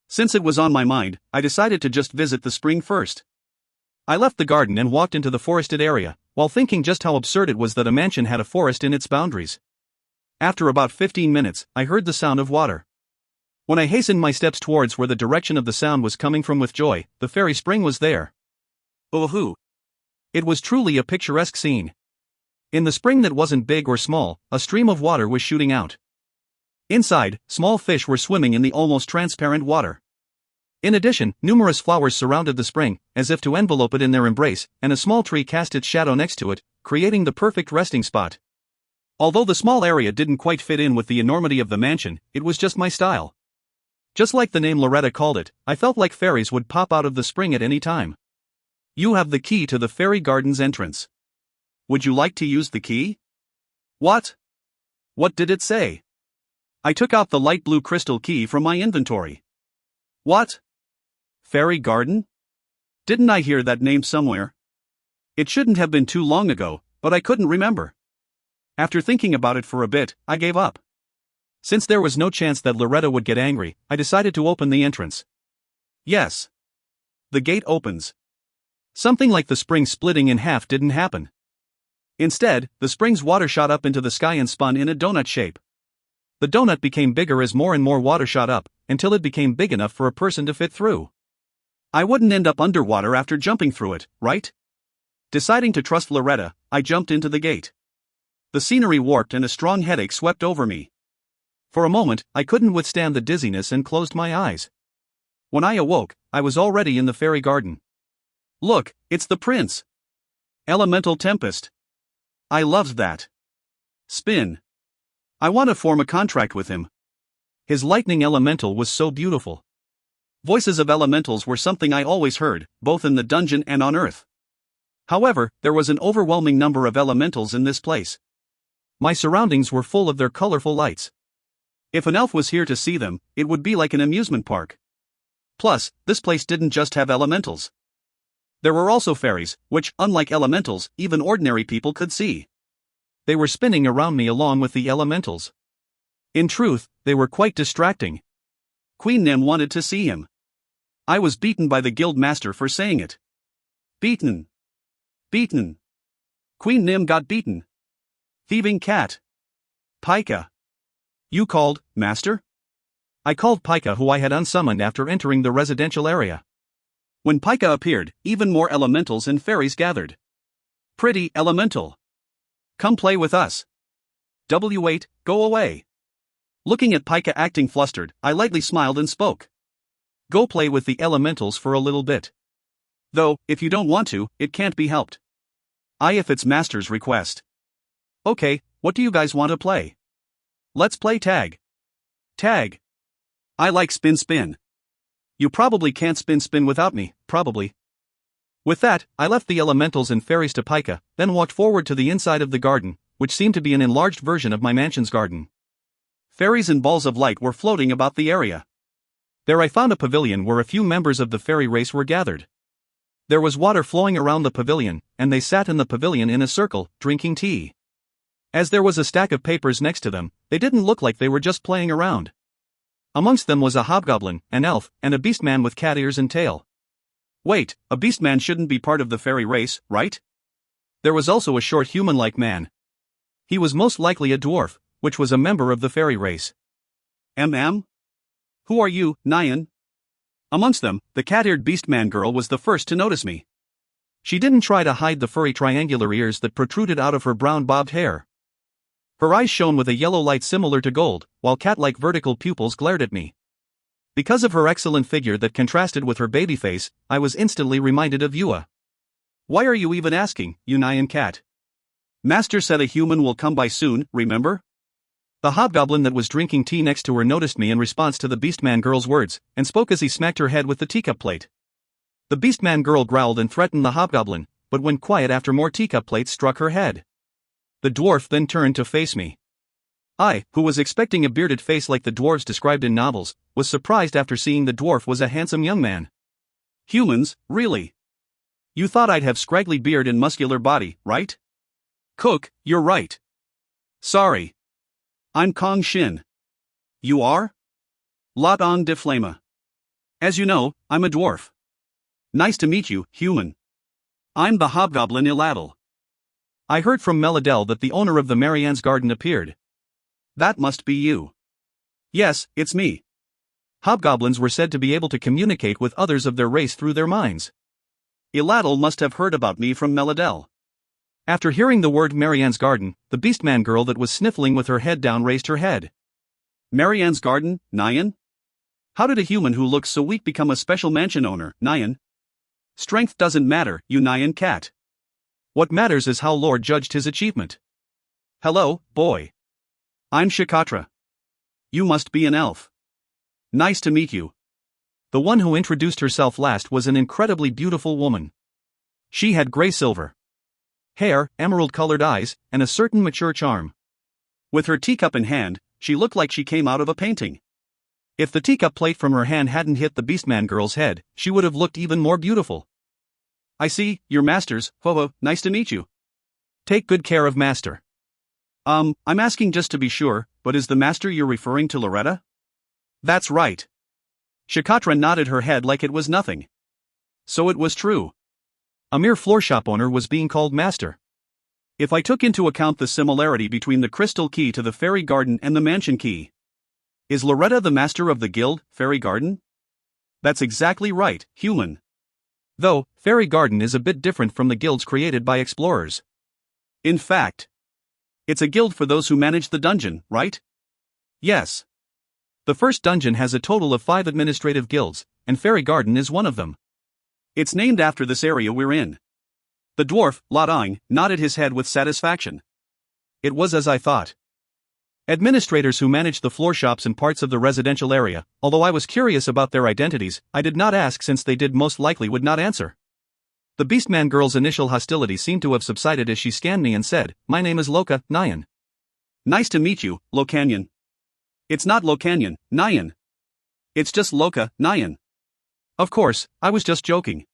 Since it was on my mind, I decided to just visit the spring first. I left the garden and walked into the forested area, while thinking just how absurd it was that a mansion had a forest in its boundaries. After about 15 minutes, I heard the sound of water. When I hastened my steps towards where the direction of the sound was coming from with joy, the fairy spring was there. Ooh! It was truly a picturesque scene. In the spring that wasn't big or small, a stream of water was shooting out. Inside, small fish were swimming in the almost transparent water. In addition, numerous flowers surrounded the spring, as if to envelope it in their embrace, and a small tree cast its shadow next to it, creating the perfect resting spot. Although the small area didn't quite fit in with the enormity of the mansion, it was just my style. Just like the name Loretta called it, I felt like fairies would pop out of the spring at any time. You have the key to the fairy garden's entrance. Would you like to use the key? What? What did it say? I took out the light blue crystal key from my inventory. What? Fairy garden? Didn't I hear that name somewhere? It shouldn't have been too long ago, but I couldn't remember. After thinking about it for a bit, I gave up. Since there was no chance that Loretta would get angry, I decided to open the entrance. Yes. The gate opens. Something like the spring splitting in half didn't happen. Instead, the spring's water shot up into the sky and spun in a donut shape. The donut became bigger as more and more water shot up, until it became big enough for a person to fit through. I wouldn't end up underwater after jumping through it, right? Deciding to trust Loretta, I jumped into the gate. The scenery warped and a strong headache swept over me. For a moment, I couldn't withstand the dizziness and closed my eyes. When I awoke, I was already in the fairy garden. Look, it's the prince. Elemental Tempest. I loved that. Spin. I want to form a contract with him. His lightning elemental was so beautiful. Voices of elementals were something I always heard, both in the dungeon and on Earth. However, there was an overwhelming number of elementals in this place. My surroundings were full of their colorful lights. If an elf was here to see them, it would be like an amusement park. Plus, this place didn't just have elementals. There were also fairies, which, unlike elementals, even ordinary people could see. They were spinning around me along with the elementals. In truth, they were quite distracting. Queen Nim wanted to see him. I was beaten by the guild master for saying it. Beaten. Beaten. Queen Nim got beaten. Thieving cat. Pika. You called, master? I called Pika, who I had unsummoned after entering the residential area. When Pika appeared, even more elementals and fairies gathered. Pretty elemental. Come play with us. W8, go away. Looking at Pika acting flustered, I lightly smiled and spoke.
Go play with the elementals for a little bit.
Though, if you don't want to, it can't be helped. If it's Master's request.
Okay, what do you guys want to play?
Let's play tag.
Tag.
I like spin.
You probably can't spin without me, probably. With that, I left the elementals and fairies to Pika, then walked forward to the inside of the garden, which seemed to be an enlarged version of my mansion's garden.
Fairies and balls of light were floating about the area.
There I found a pavilion where a few members of the fairy race were gathered. There was water flowing around the pavilion, and they sat in the pavilion in a circle, drinking tea. As there was a stack of papers next to them, they didn't look like they were just playing around. Amongst them was a hobgoblin, an elf, and a beastman with cat ears and tail.
Wait, a beastman shouldn't be part of the fairy race, right?
There was also a short human-like man. He was most likely a dwarf, which was a member of the fairy race.
Who are you, Nyan? Amongst them, the cat-eared beastman girl was the first to notice me.
She didn't try to hide the furry triangular ears that protruded out of her brown bobbed hair. Her eyes shone with a yellow light similar to gold, while cat-like vertical pupils glared at me. Because of her excellent figure that contrasted with her baby face, I was instantly reminded of Yua.
Why are you even asking, you Nyan cat? Master said a human will come by soon, remember?
The hobgoblin that was drinking tea next to her noticed me in response to the beastman girl's words, and spoke as he smacked her head with the teacup plate. The beastman girl growled and threatened the hobgoblin, but went quiet after more teacup plates struck her head. The dwarf then turned to face me. I, who was expecting a bearded face like the dwarves described in novels, was surprised after seeing the dwarf was a handsome young man.
Humans, really? You thought I'd have scraggly beard and muscular body, right? Cook, you're right. Sorry. I'm Kang Shin. You are? Lot on de Flama. As you know, I'm a dwarf. Nice to meet you, human. I'm the hobgoblin Iladel.
I heard from Meladel that the owner of the Marianne's garden appeared.
That must be you. Yes, it's me.
Hobgoblins were said to be able to communicate with others of their race through their minds.
Iladel must have heard about me from Meladel.
After hearing the word Marianne's garden, the beastman girl that was sniffling with her head down raised her head.
Marianne's garden, Nyan? How did a human who looks so weak become a special mansion owner, Nyan? Strength doesn't matter, you Nyan cat.
What matters is how Lord judged his achievement.
Hello, boy. I'm Shikatra. You must be an elf. Nice to meet you.
The one who introduced herself last was an incredibly beautiful woman. She had gray-silver hair, emerald-colored eyes, and a certain mature charm.
With her teacup in hand, she looked like she came out of a painting.
If the teacup plate from her hand hadn't hit the beastman girl's head, she would have looked even more beautiful.
I see, you're Masters, Ho-ho, nice to meet you.
Take good care of Master.
I'm asking just to be sure, but is the Master you're referring to Loretta? That's right. Shikatra nodded her head like it was nothing. So it was true.
A mere floor shop owner was being called Master.
If I took into account the similarity between the crystal key to the fairy garden and the mansion key. Is Loretta the master of the guild, fairy garden? That's exactly right, human.
Though, fairy garden is a bit different from the guilds created by explorers.
In fact, it's a guild for those who manage the dungeon, right? Yes.
The first dungeon has a total of 5 administrative guilds, and fairy garden is one of them.
It's named after this area we're in. The dwarf, Lodang, nodded his head with satisfaction.
It was as I thought. Administrators who managed the floor shops and parts of the residential area, although I was curious about their identities, I did not ask since they did most likely would not answer. The beastman girl's initial hostility seemed to have subsided as she scanned me and said, "My name is Loka, Nyan."
Nice to meet you, Lokanyan. It's not Lokanyan, Nyan. It's just Loka, Nyan.
Of course, I was just joking.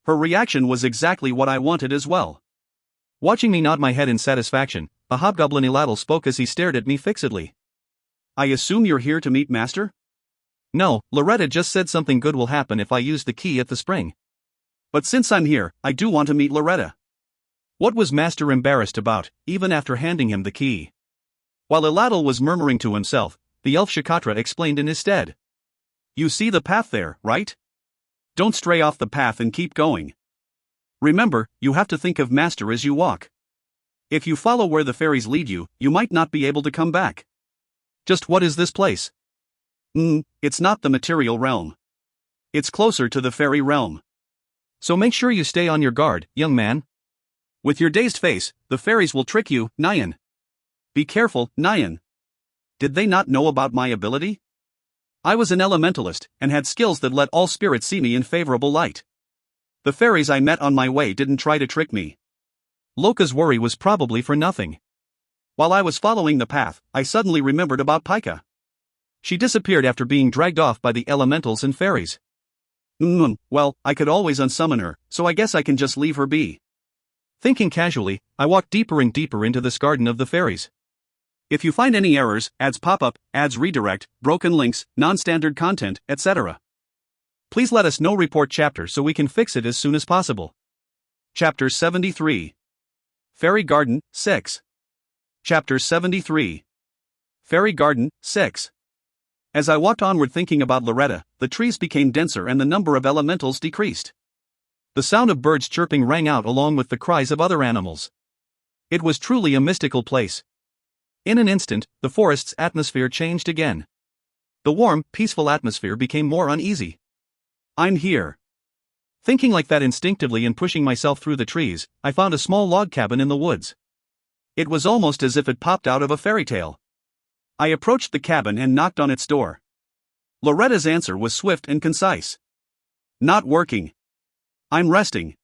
Her reaction was exactly what I wanted as well.
Watching me nod my head in satisfaction, the hobgoblin Iladel spoke as he stared at me fixedly.
I assume you're here to meet Master?
No, Loretta just said something good will happen if I use the key at the spring.
But since I'm here, I do want to meet Loretta.
What was Master embarrassed about, even after handing him the key? While Iladel was murmuring to himself, the elf Shikatra explained in his stead.
You see the path there, right? Don't stray off the path and keep going. Remember, you have to think of Master as you walk. If you follow where the fairies lead you, you might not be able to come back.
Just what is this place?
It's not the material realm. It's closer to the fairy realm.
So make sure you stay on your guard, young man.
With your dazed face, the fairies will trick you, Nyan. Be careful, Nyan. Did they not know about my ability? I was an elementalist, and had skills that let all spirits see me in favorable light. The fairies I met on my way didn't try to trick me.
Loka's worry was probably for nothing.
While I was following the path, I suddenly remembered about Pika.
She disappeared after being dragged off by the elementals and fairies.
Well, I could always unsummon her, so I guess I can just leave her be.
Thinking casually, I walked deeper and deeper into this garden of the fairies.
If you find any errors, ads pop up, ads redirect, broken links, non-standard content, etc.,
please let us know. Report chapter so we can fix it as soon as possible.
Chapter 73. Fairy Garden, 6. Chapter 73. Fairy Garden, 6. As I walked onward thinking about Loretta, the trees became denser and the number of elementals decreased.
The sound of birds chirping rang out along with the cries of other animals. It was truly a mystical place. In an instant, the forest's atmosphere changed again. The warm, peaceful atmosphere became more uneasy.
I'm here.
Thinking like that instinctively and pushing myself through the trees, I found a small log cabin in the woods.
It was almost as if it popped out of a fairy tale. I approached the cabin and knocked on its door. Loretta's answer was swift and concise. Not working. I'm resting.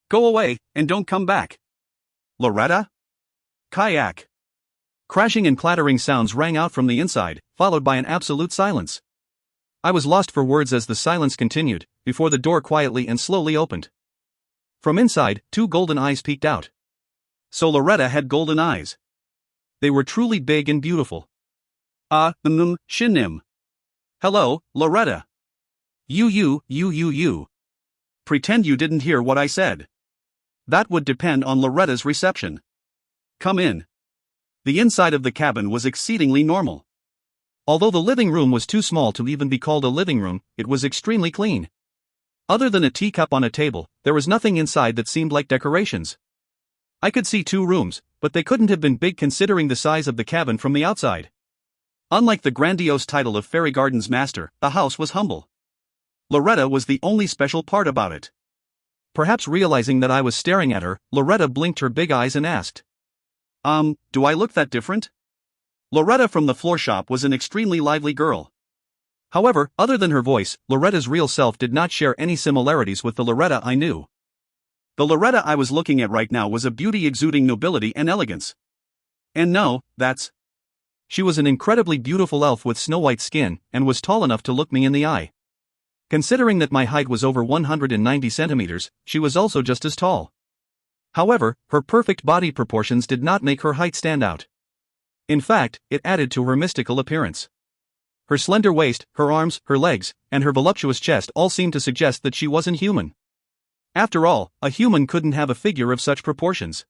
Go away, and don't come back. Loretta? Kayak.
Crashing and clattering sounds rang out from the inside, followed by an absolute silence. I was lost for words as the silence continued, before the door quietly and slowly opened. From inside, 2 golden eyes peeked out.
So Loretta had golden eyes.
They were truly big and beautiful.
Shin. Hello, Loretta.
You.
Pretend you didn't hear what I said. That would depend on Loretta's reception. Come in. The inside of the cabin was exceedingly normal.
Although the living room was too small to even be called a living room, it was extremely clean. Other than a teacup on a table, there was nothing inside that seemed like decorations. I could see 2 rooms, but they couldn't have been big considering the size of the cabin from the outside.
Unlike the grandiose title of Fairy Garden's master, the house was humble. Loretta was the only special part about it.
Perhaps realizing that I was staring at her, Loretta blinked her big eyes and asked,
Do I look that different? Loretta from the floor shop was an extremely lively girl.
However, other than her voice, Loretta's real self did not share any similarities with the Loretta I knew.
The Loretta I was looking at right now was a beauty exuding nobility and elegance. And no,
she was an incredibly beautiful elf with snow-white skin, and was tall enough to look me in the eye. Considering that my height was over 190 centimeters, she was also just as tall. However, her perfect body proportions did not make her height stand out. In fact, it added to her mystical appearance. Her slender waist, her arms, her legs, and her voluptuous chest all seemed to suggest that she wasn't human. After all, a human couldn't have a figure of such proportions.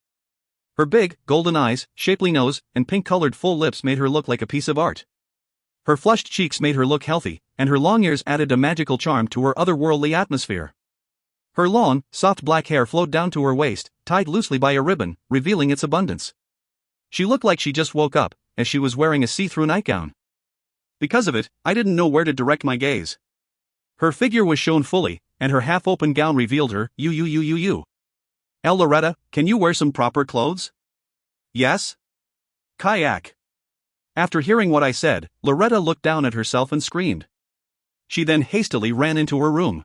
Her big, golden eyes, shapely nose, and pink-colored full lips made her look like a piece of art. Her flushed cheeks made her look healthy, and her long ears added a magical charm to her otherworldly atmosphere. Her long, soft black hair flowed down to her waist, tied loosely by a ribbon, revealing its abundance. She looked like she just woke up, as she was wearing a see-through nightgown. Because of it, I didn't know where to direct my gaze. Her figure was shown fully, and her half-open gown revealed her. El Loretta, can you wear some proper clothes?
Yes? Kayak.
After hearing what I said, Loretta looked down at herself and screamed. She then hastily ran into her room.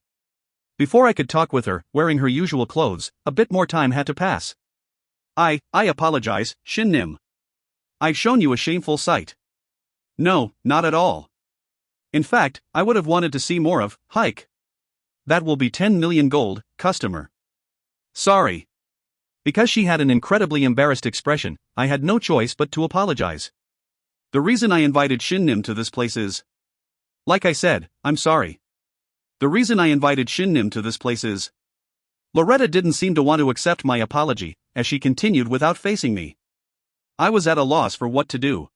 Before I could talk with her, wearing her usual clothes, a bit more time had to pass.
I apologize, Shin. I've shown you a shameful sight. No, not at all. In fact, I would have wanted to see more of Hike. That will be 10 million gold, customer. Sorry. Because she had an incredibly embarrassed expression, I had no choice but to apologize. The reason I invited Shin to this place is... Like I said, I'm sorry. The reason I invited Shin to this place is... Loretta didn't seem to want to accept my apology, as she continued without facing me. I was at a loss for what to do.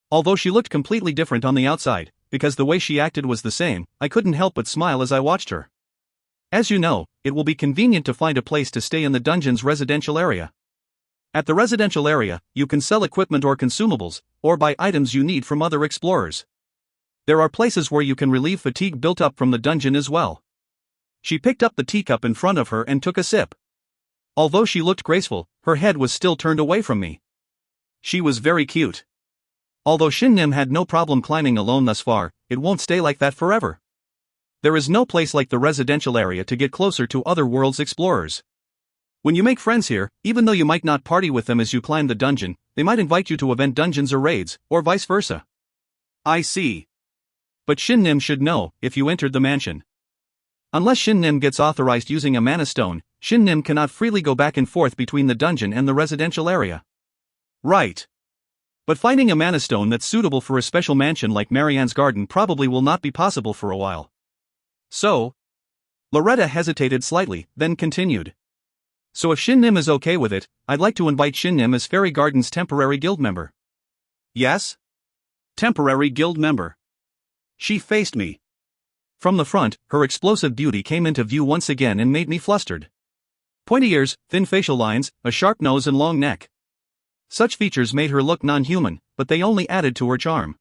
Although she looked completely different on the outside, because the way she acted was the same, I couldn't help but smile as I watched her. As you know, it will be convenient to find a place to stay in the dungeon's residential area. At the residential area, you can sell equipment or consumables, or buy items you need from other explorers.
There are places where you can relieve fatigue built up from the dungeon as well. She picked up the teacup in front of her and took a sip. Although she looked graceful, her head was still turned away from me. She was very cute. Although Shin Nim had no problem climbing alone thus far, it won't stay like that forever. There is no place like the residential area to get closer to other worlds' explorers. When you make friends here, even though you might not party with them as you climb the dungeon, they might invite you to event dungeons or raids, or vice versa.
I see.
But Shin Nim should know, if you entered the mansion. Unless Shin Nim gets authorized using a mana stone, Shin Nim cannot freely go back and forth between the dungeon and the residential area.
Right.
But finding a mana stone that's suitable for a special mansion like Marianne's Garden probably will not be possible for a while. So, Loretta hesitated slightly, then continued. So if Shin Nim is okay with it, I'd like to invite Shin Nim as Fairy Garden's temporary guild member.
Yes? Temporary guild member. She faced me.
From the front, her explosive beauty came into view once again and made me flustered. Pointy ears, thin facial lines, a sharp nose and long neck. Such features made her look non-human, but they only added to her charm.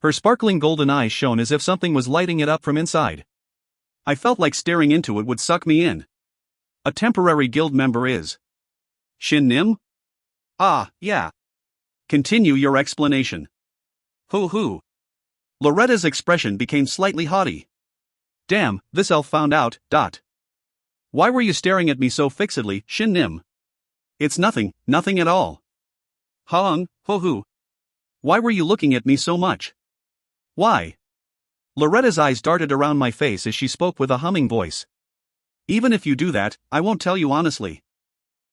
Her sparkling golden eyes shone as if something was lighting it up from inside.
I felt like staring into it would suck me in. A temporary guild member is Shin Nim? Ah, yeah. Continue your explanation. Hoo. Loretta's expression became slightly haughty. Damn, this elf found out, . Why were you staring at me so fixedly, Shin Nim? It's nothing at all. Hoo. Why were you looking at me so much? Why? Loretta's eyes darted around my face as she spoke with a humming voice. Even if you do that, I won't tell you honestly.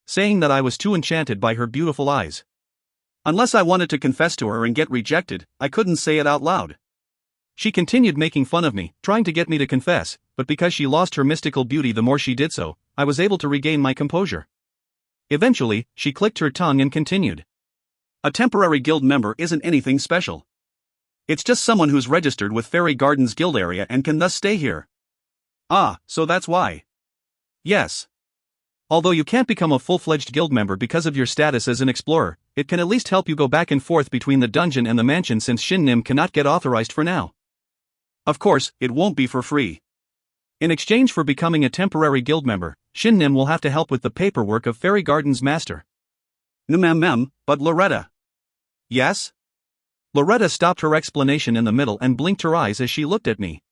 Saying that I was too enchanted by her beautiful eyes. Unless I wanted to confess to her and get rejected, I couldn't say it out loud. She continued making fun of me, trying to get me to confess, but because she lost her mystical beauty the more she did so, I was able to regain my composure. Eventually, she clicked her tongue and continued. A temporary guild member isn't anything special. It's just someone who's registered with Fairy Garden's guild area and can thus stay here. Ah, so that's why. Yes. Although you can't become a full-fledged guild member because of your status as an explorer, it can at least help you go back and forth between the dungeon and the mansion since Shin Nim cannot get authorized for now. Of course, it won't be for free. In exchange for becoming a temporary guild member, Shin Nim will have to help with the paperwork of Fairy Garden's master. But Loretta. Yes?
Loretta stopped her explanation in the middle and blinked her eyes as she looked at me.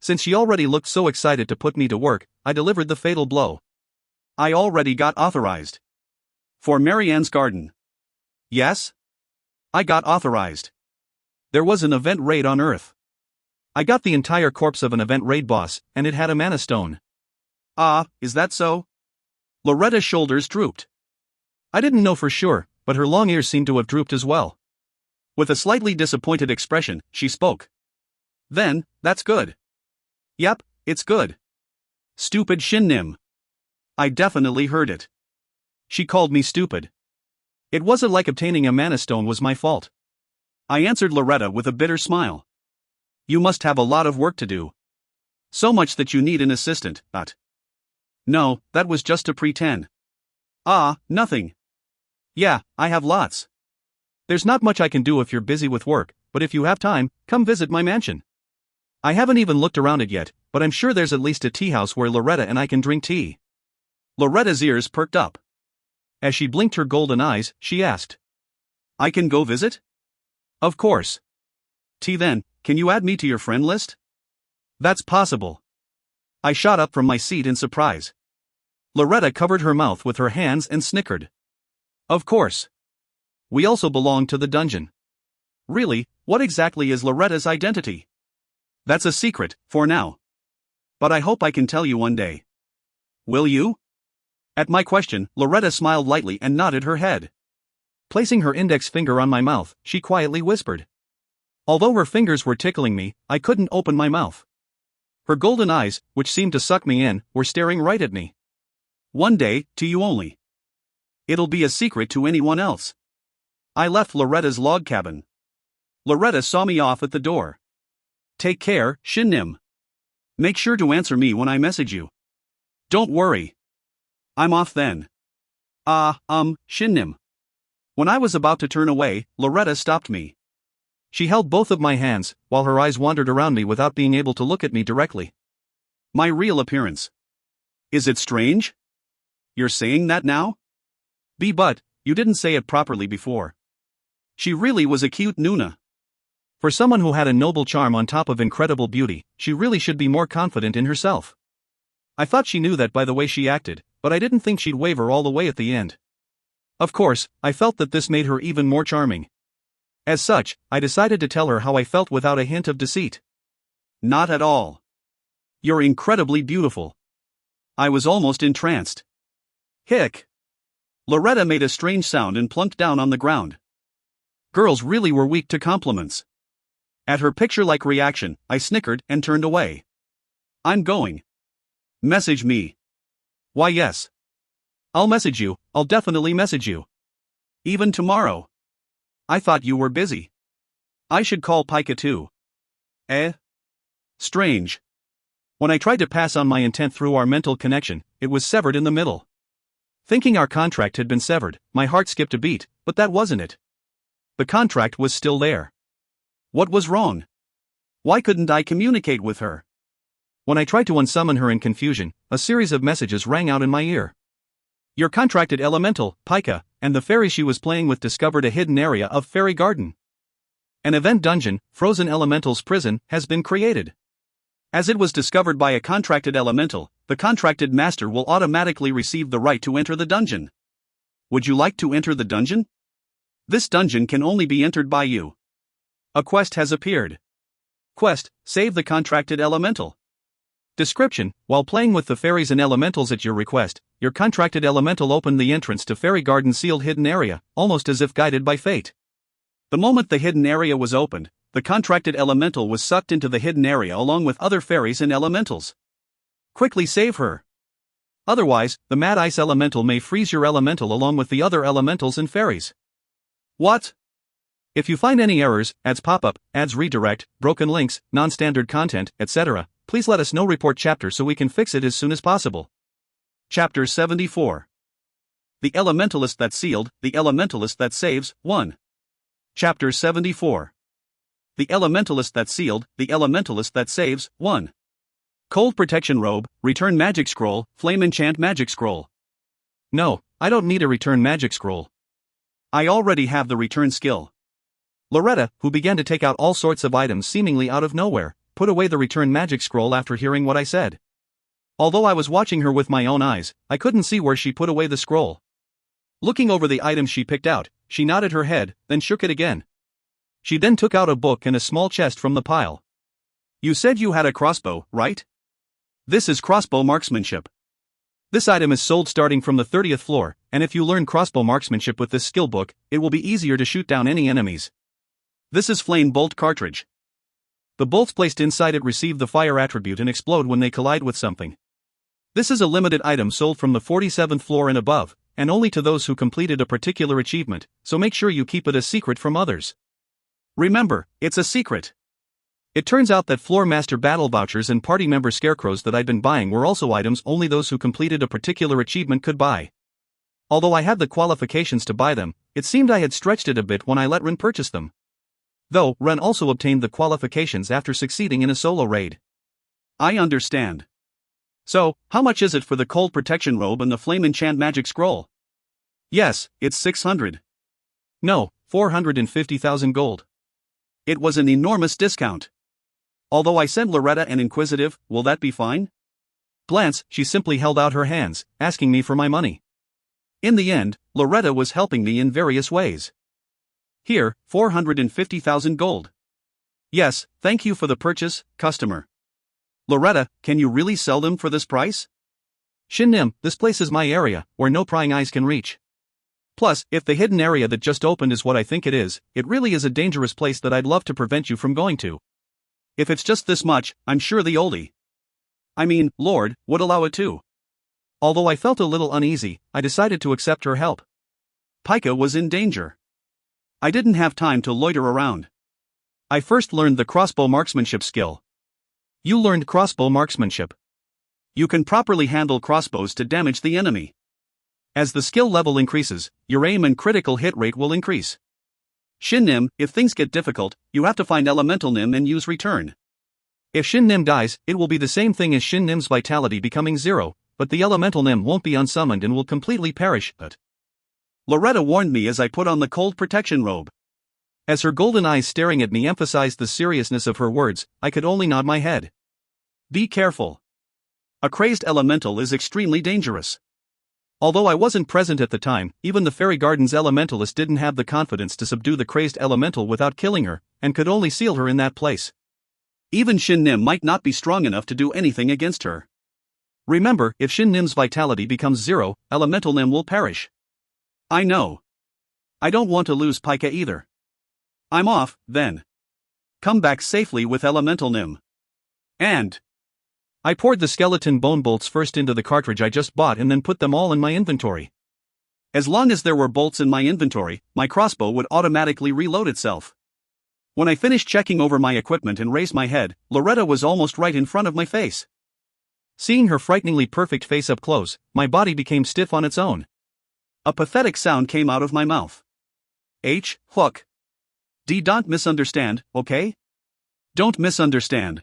Since she already looked so excited to put me to work, I delivered the fatal blow.
I already got authorized. For Marianne's Garden. Yes? I got authorized.
There was an event raid on Earth. I got the entire corpse of an event raid boss, and it had a mana stone.
Ah, is that so? Loretta's shoulders drooped.
I didn't know for sure, but her long ears seemed to have drooped as well.
With a slightly disappointed expression, she spoke. Then, that's good. Yep, it's good. Stupid Shin Nim. I definitely heard it.
She called me stupid. It wasn't like obtaining a mana stone was my fault.
I answered Loretta with a bitter smile. You must have a lot of work to do. So much that you need an assistant, but. No, that was just to pretend. Ah, nothing. Yeah, I have lots.
There's not much I can do if you're busy with work, but if you have time, come visit my mansion. I haven't even looked around it yet, but I'm sure there's at least a tea house where Loretta and I can drink tea.
Loretta's ears perked up.
As she blinked her golden eyes, she asked.
I can go visit?
Of course.
Tea then, can you add me to your friend list?
That's possible. I shot up from my seat in surprise. Loretta covered her mouth with her hands and snickered. Of course. We also belong to the dungeon.
Really, what exactly is Loretta's identity? That's a secret, for now. But I hope I can tell you one day. Will you? At my question, Loretta smiled lightly and nodded her head.
Placing her index finger on my mouth, she quietly whispered. Although her fingers were tickling me, I couldn't open my mouth. Her golden eyes, which seemed to suck me in, were staring right at me.
One day, to you only. It'll be a secret to anyone else. I left Loretta's log cabin. Loretta saw me off at the door. Take care, Shin Nim. Make sure to answer me when I message you. Don't worry. I'm off then. Shin Nim. When I was about to turn away, Loretta stopped me.
She held both of my hands, while her eyes wandered around me without being able to look at me directly.
My real appearance. Is it strange? You're saying that now?
But, you didn't say it properly before.
She really was a cute Nuna.
For someone who had a noble charm on top of incredible beauty, she really should be more confident in herself. I thought she knew that by the way she acted, but I didn't think she'd waver all the way at the end. Of course, I felt that this made her even more charming. As such, I decided to tell her how I felt without a hint of deceit.
Not at all. You're incredibly beautiful. I was almost entranced. Hick. Loretta made a strange sound and plunked down on the ground. Girls really were weak to compliments. At her picture-like reaction, I snickered and turned away. I'm going. Message me.
Why yes. I'll message you, I'll definitely message you.
Even tomorrow. I thought you were busy. I should call Pika too. Eh? Strange.
When I tried to pass on my intent through our mental connection, it was severed in the middle. Thinking our contract had been severed, my heart skipped a beat, but that wasn't it. The contract was still there.
What was wrong? Why couldn't I communicate with her?
When I tried to unsummon her in confusion, a series of messages rang out in my ear. Your contracted elemental, Pika, and the fairy she was playing with discovered a hidden area of Fairy Garden. An event dungeon, Frozen Elemental's Prison, has been created.
As it was discovered by a contracted elemental, the contracted master will automatically receive the right to enter the dungeon. Would you like to enter the dungeon? This dungeon can only be entered by you. A quest has appeared. Quest: save the contracted elemental.
Description: while playing with the fairies and elementals at your request, your contracted elemental opened the entrance to Fairy Garden's sealed hidden area, almost as if guided by fate.
The moment the hidden area was opened, the contracted elemental was sucked into the hidden area along with other fairies and elementals. Quickly save her. Otherwise, the Mad Ice Elemental may freeze your elemental along with the other elementals and fairies. What?
If you find any errors, ads pop up, ads redirect, broken links, non-standard content, etc., please let us know. Report chapter so we can fix it as soon as possible.
Chapter 74. The Elementalist That Sealed, the Elementalist That Saves, 1. Chapter 74. The Elementalist That Sealed, the Elementalist That Saves, 1. Cold Protection Robe, Return Magic Scroll, Flame Enchant Magic Scroll.
No, I don't need a Return Magic Scroll.
I already have the return skill.
Loretta, who began to take out all sorts of items seemingly out of nowhere, put away the Return Magic Scroll after hearing what I said. Although I was watching her with my own eyes, I couldn't see where she put away the scroll. Looking over the items she picked out, she nodded her head, then shook it again. She then took out a book and a small chest from the pile.
You said you had a crossbow, right? This is crossbow marksmanship.
This item is sold starting from the 30th floor, and if you learn crossbow marksmanship with this skill book, it will be easier to shoot down any enemies.
This is flame bolt cartridge.
The bolts placed inside it receive the fire attribute and explode when they collide with something. This is a limited item sold from the 47th floor and above, and only to those who completed a particular achievement, so make sure you keep it a secret from others.
Remember, it's a secret.
It turns out that floor master battle vouchers and party member scarecrows that I'd been buying were also items only those who completed a particular achievement could buy. Although I had the qualifications to buy them, it seemed I had stretched it a bit when I let Ren purchase them. Though, Ren also obtained the qualifications after succeeding in a solo raid.
I understand. So, how much is it for the Cold Protection Robe and the Flame Enchant Magic Scroll?
Yes,
it's 600.
No, 450,000 gold.
It was an enormous discount. Although I sent Loretta an inquisitive, will that be fine?
Glance, she simply held out her hands, asking me for my money.
In the end, Loretta was helping me in various ways. Here, 450,000 gold. Yes, thank you for the purchase, customer. Loretta, can you really sell them for this price?
Shin, this place is my area, where no prying eyes can reach. Plus, if the hidden area that just opened is what I think it really is a dangerous place that I'd love to prevent you from going to.
If it's just this much, I'm sure the Lord, would allow it too.
Although I felt a little uneasy, I decided to accept her help.
Pika was in danger. I didn't have time to loiter around. I first learned the crossbow marksmanship skill.
You learned crossbow marksmanship.
You can properly handle crossbows to damage the enemy. As the skill level increases, your aim and critical hit rate will increase. Shin Nim, if things get difficult, you have to find Elemental Nim and use return.
If Shin Nim dies, it will be the same thing as Shin Nim's vitality becoming 0, but the Elemental Nim won't be unsummoned and will completely perish. But
Loretta warned me as I put on the cold protection robe.
As her golden eyes staring at me emphasized the seriousness of her words, I could only nod my head.
Be careful. A crazed elemental is extremely dangerous.
Although I wasn't present at the time, even the Fairy Garden's elementalist didn't have the confidence to subdue the crazed elemental without killing her, and could only seal her in that place.
Even Shin Nim might not be strong enough to do anything against her.
Remember, if Shin Nim's vitality becomes 0, Elemental Nim will perish.
I know. I don't want to lose Pika either. I'm off, then. Come back safely with Elemental Nim. And
I poured the skeleton bone bolts first into the cartridge I just bought and then put them all in my inventory.
As long as there were bolts in my inventory, my crossbow would automatically reload itself. When I finished checking over my equipment and raised my head, Loretta was almost right in front of my face.
Seeing her frighteningly perfect face up close, my body became stiff on its own.
A pathetic sound came out of my mouth. Hook. Don't misunderstand, okay? Don't misunderstand.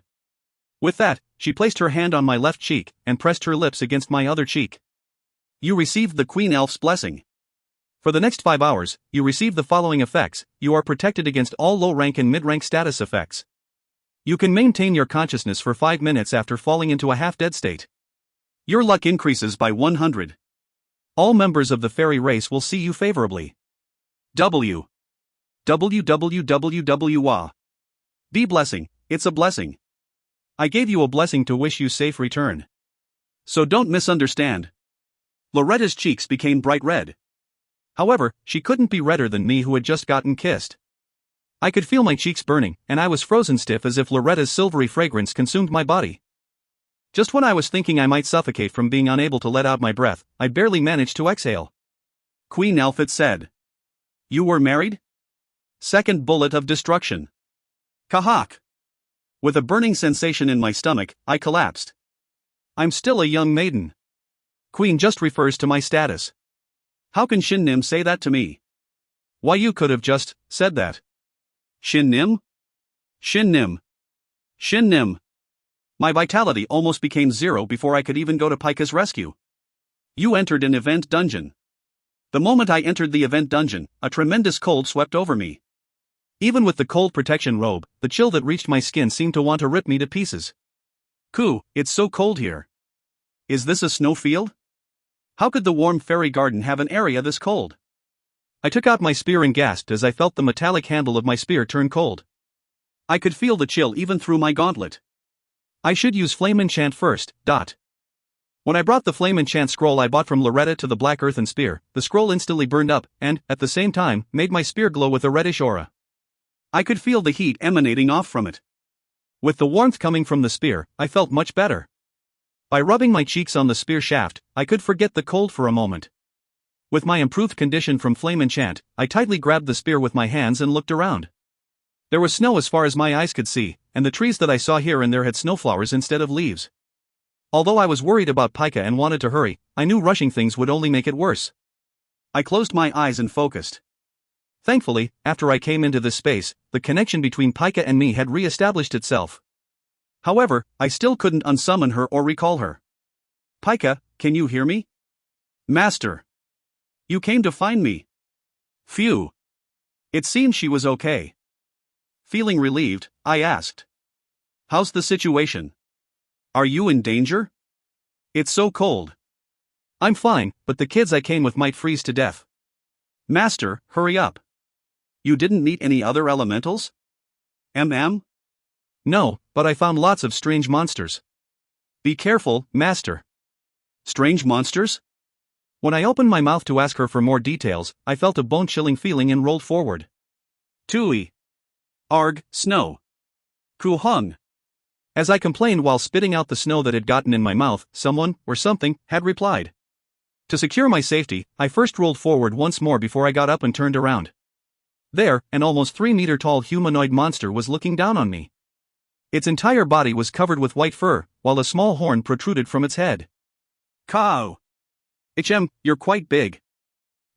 With that, she placed her hand on my left cheek and pressed her lips against my other cheek.
You received the Queen Elf's blessing.
For the next 5 hours, you receive the following effects. You are protected against all low-rank and mid-rank status effects. You can maintain your consciousness for 5 minutes after falling into a half-dead state.
Your luck increases by 100.
All members of the fairy race will see you favorably.
www. Be blessing, it's a blessing.
I gave you a blessing to wish you safe return.
So don't misunderstand. Loretta's cheeks became bright red.
However, she couldn't be redder than me who had just gotten kissed. I could feel my cheeks burning, and I was frozen stiff as if Loretta's silvery fragrance consumed my body. Just when I was thinking I might suffocate from being unable to let out my breath, I barely managed to exhale.
Queen Elf, it said. You were married? Second bullet of destruction. Kahak. With a burning sensation in my stomach, I collapsed.
I'm still a young maiden. Queen just refers to my status.
How can Shin Nim say that to me?
Why, you could have just said that.
Shin Nim? Shin Nim. Shin Nim. My vitality almost became 0 before I could even go to Pika's rescue. You entered an event dungeon. The moment I entered the event dungeon, a tremendous cold swept over me.
Even with the cold protection robe, the chill that reached my skin seemed to want to rip me to pieces.
Koo, it's so cold here. Is this a snowfield? How could the warm fairy garden have an area this cold?
I took out my spear and gasped as I felt the metallic handle of my spear turn cold.
I could feel the chill even through my gauntlet.
I should use Flame Enchant first. When I brought the Flame Enchant scroll I bought from Loretta to the black earthen spear, the scroll instantly burned up, and, at the same time, made my spear glow with a reddish aura.
I could feel the heat emanating off from it.
With the warmth coming from the spear, I felt much better. By rubbing my cheeks on the spear shaft, I could forget the cold for a moment. With my improved condition from Flame Enchant, I tightly grabbed the spear with my hands and looked around. There was snow as far as my eyes could see, and the trees that I saw here and there had snowflowers instead of leaves. Although I was worried about Pika and wanted to hurry, I knew rushing things would only make it worse.
I closed my eyes and focused.
Thankfully, after I came into this space, the connection between Pika and me had re-established itself.
However, I still couldn't unsummon her or recall her. Pika, can you hear me? Master. You came to find me. Phew. It seemed she was okay. Feeling relieved, I asked. How's the situation? Are you in danger? It's so cold.
I'm fine, but the kids I came with might freeze to death.
Master, hurry up. You didn't meet any other elementals?
No, but I found lots of strange monsters.
Be careful, Master. Strange monsters?
When I opened my mouth to ask her for more details, I felt a bone-chilling feeling and rolled forward.
Tui. Arg, snow. Kuhung.
As I complained while spitting out the snow that had gotten in my mouth, someone, or something, had replied. To secure my safety, I first rolled forward once more before I got up and turned around. There, an almost 3-meter-tall humanoid monster was looking down on me. Its entire body was covered with white fur, while a small horn protruded from its head.
Cow. You're quite big.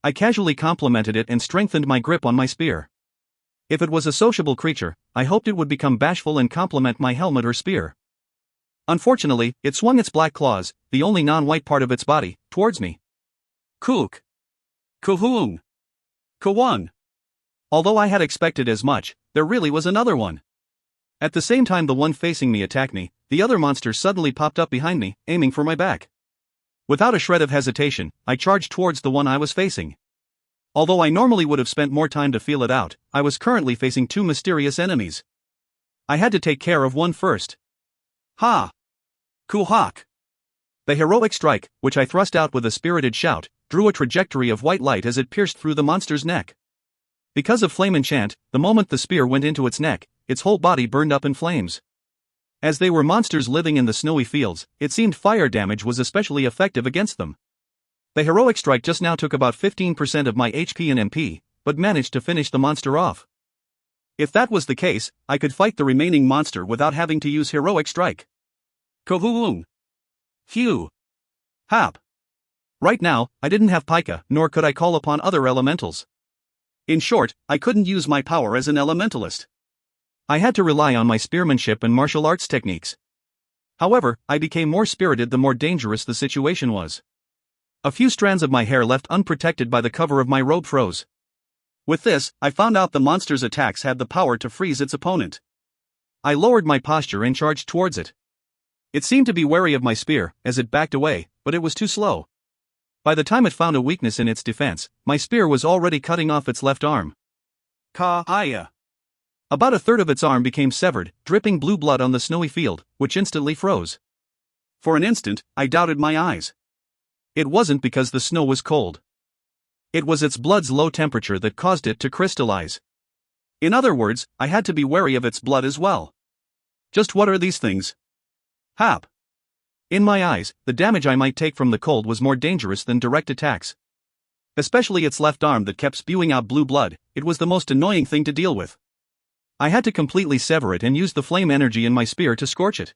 I casually complimented it and strengthened my grip on my spear. If it was a sociable creature, I hoped it would become bashful and compliment my helmet or spear. Unfortunately, it swung its black claws, the only non-white part of its body, towards me.
Kook. Kuhung. Kawang.
Although I had expected as much, there really was another one. At the same time the one facing me attacked me, the other monster suddenly popped up behind me, aiming for my back. Without a shred of hesitation, I charged towards the one I was facing. Although I normally would have spent more time to feel it out, I was currently facing two mysterious enemies. I had to take care of one first.
Ha! Kuhak!
The heroic strike, which I thrust out with a spirited shout, drew a trajectory of white light as it pierced through the monster's neck. Because of flame enchant, the moment the spear went into its neck, its whole body burned up in flames. As they were monsters living in the snowy fields, it seemed fire damage was especially effective against them. The heroic strike just now took about 15% of my HP and MP, but managed to finish the monster off.
If that was the case, I could fight the remaining monster without having to use heroic strike. Kohuung. Hugh. Hap.
Right now, I didn't have Pika, nor could I call upon other elementals.
In short, I couldn't use my power as an elementalist.
I had to rely on my spearmanship and martial arts techniques. However, I became more spirited the more dangerous the situation was. A few strands of my hair left unprotected by the cover of my robe froze.
With this, I found out the monster's attacks had the power to freeze its opponent.
I lowered my posture and charged towards it. It seemed to be wary of my spear, as it backed away, but it was too slow. By the time it found a weakness in its defense, my spear was already cutting off its left arm.
Ka-aya.
About a third of its arm became severed, dripping blue blood on the snowy field, which instantly froze.
For an instant, I doubted my eyes.
It wasn't because the snow was cold. It was its blood's low temperature that caused it to crystallize.
In other words, I had to be wary of its blood as well. Just what are these things? Hap.
In my eyes, the damage I might take from the cold was more dangerous than direct attacks.
Especially its left arm that kept spewing out blue blood, it was the most annoying thing to deal with.
I had to completely sever it and use the flame energy in my spear to scorch it.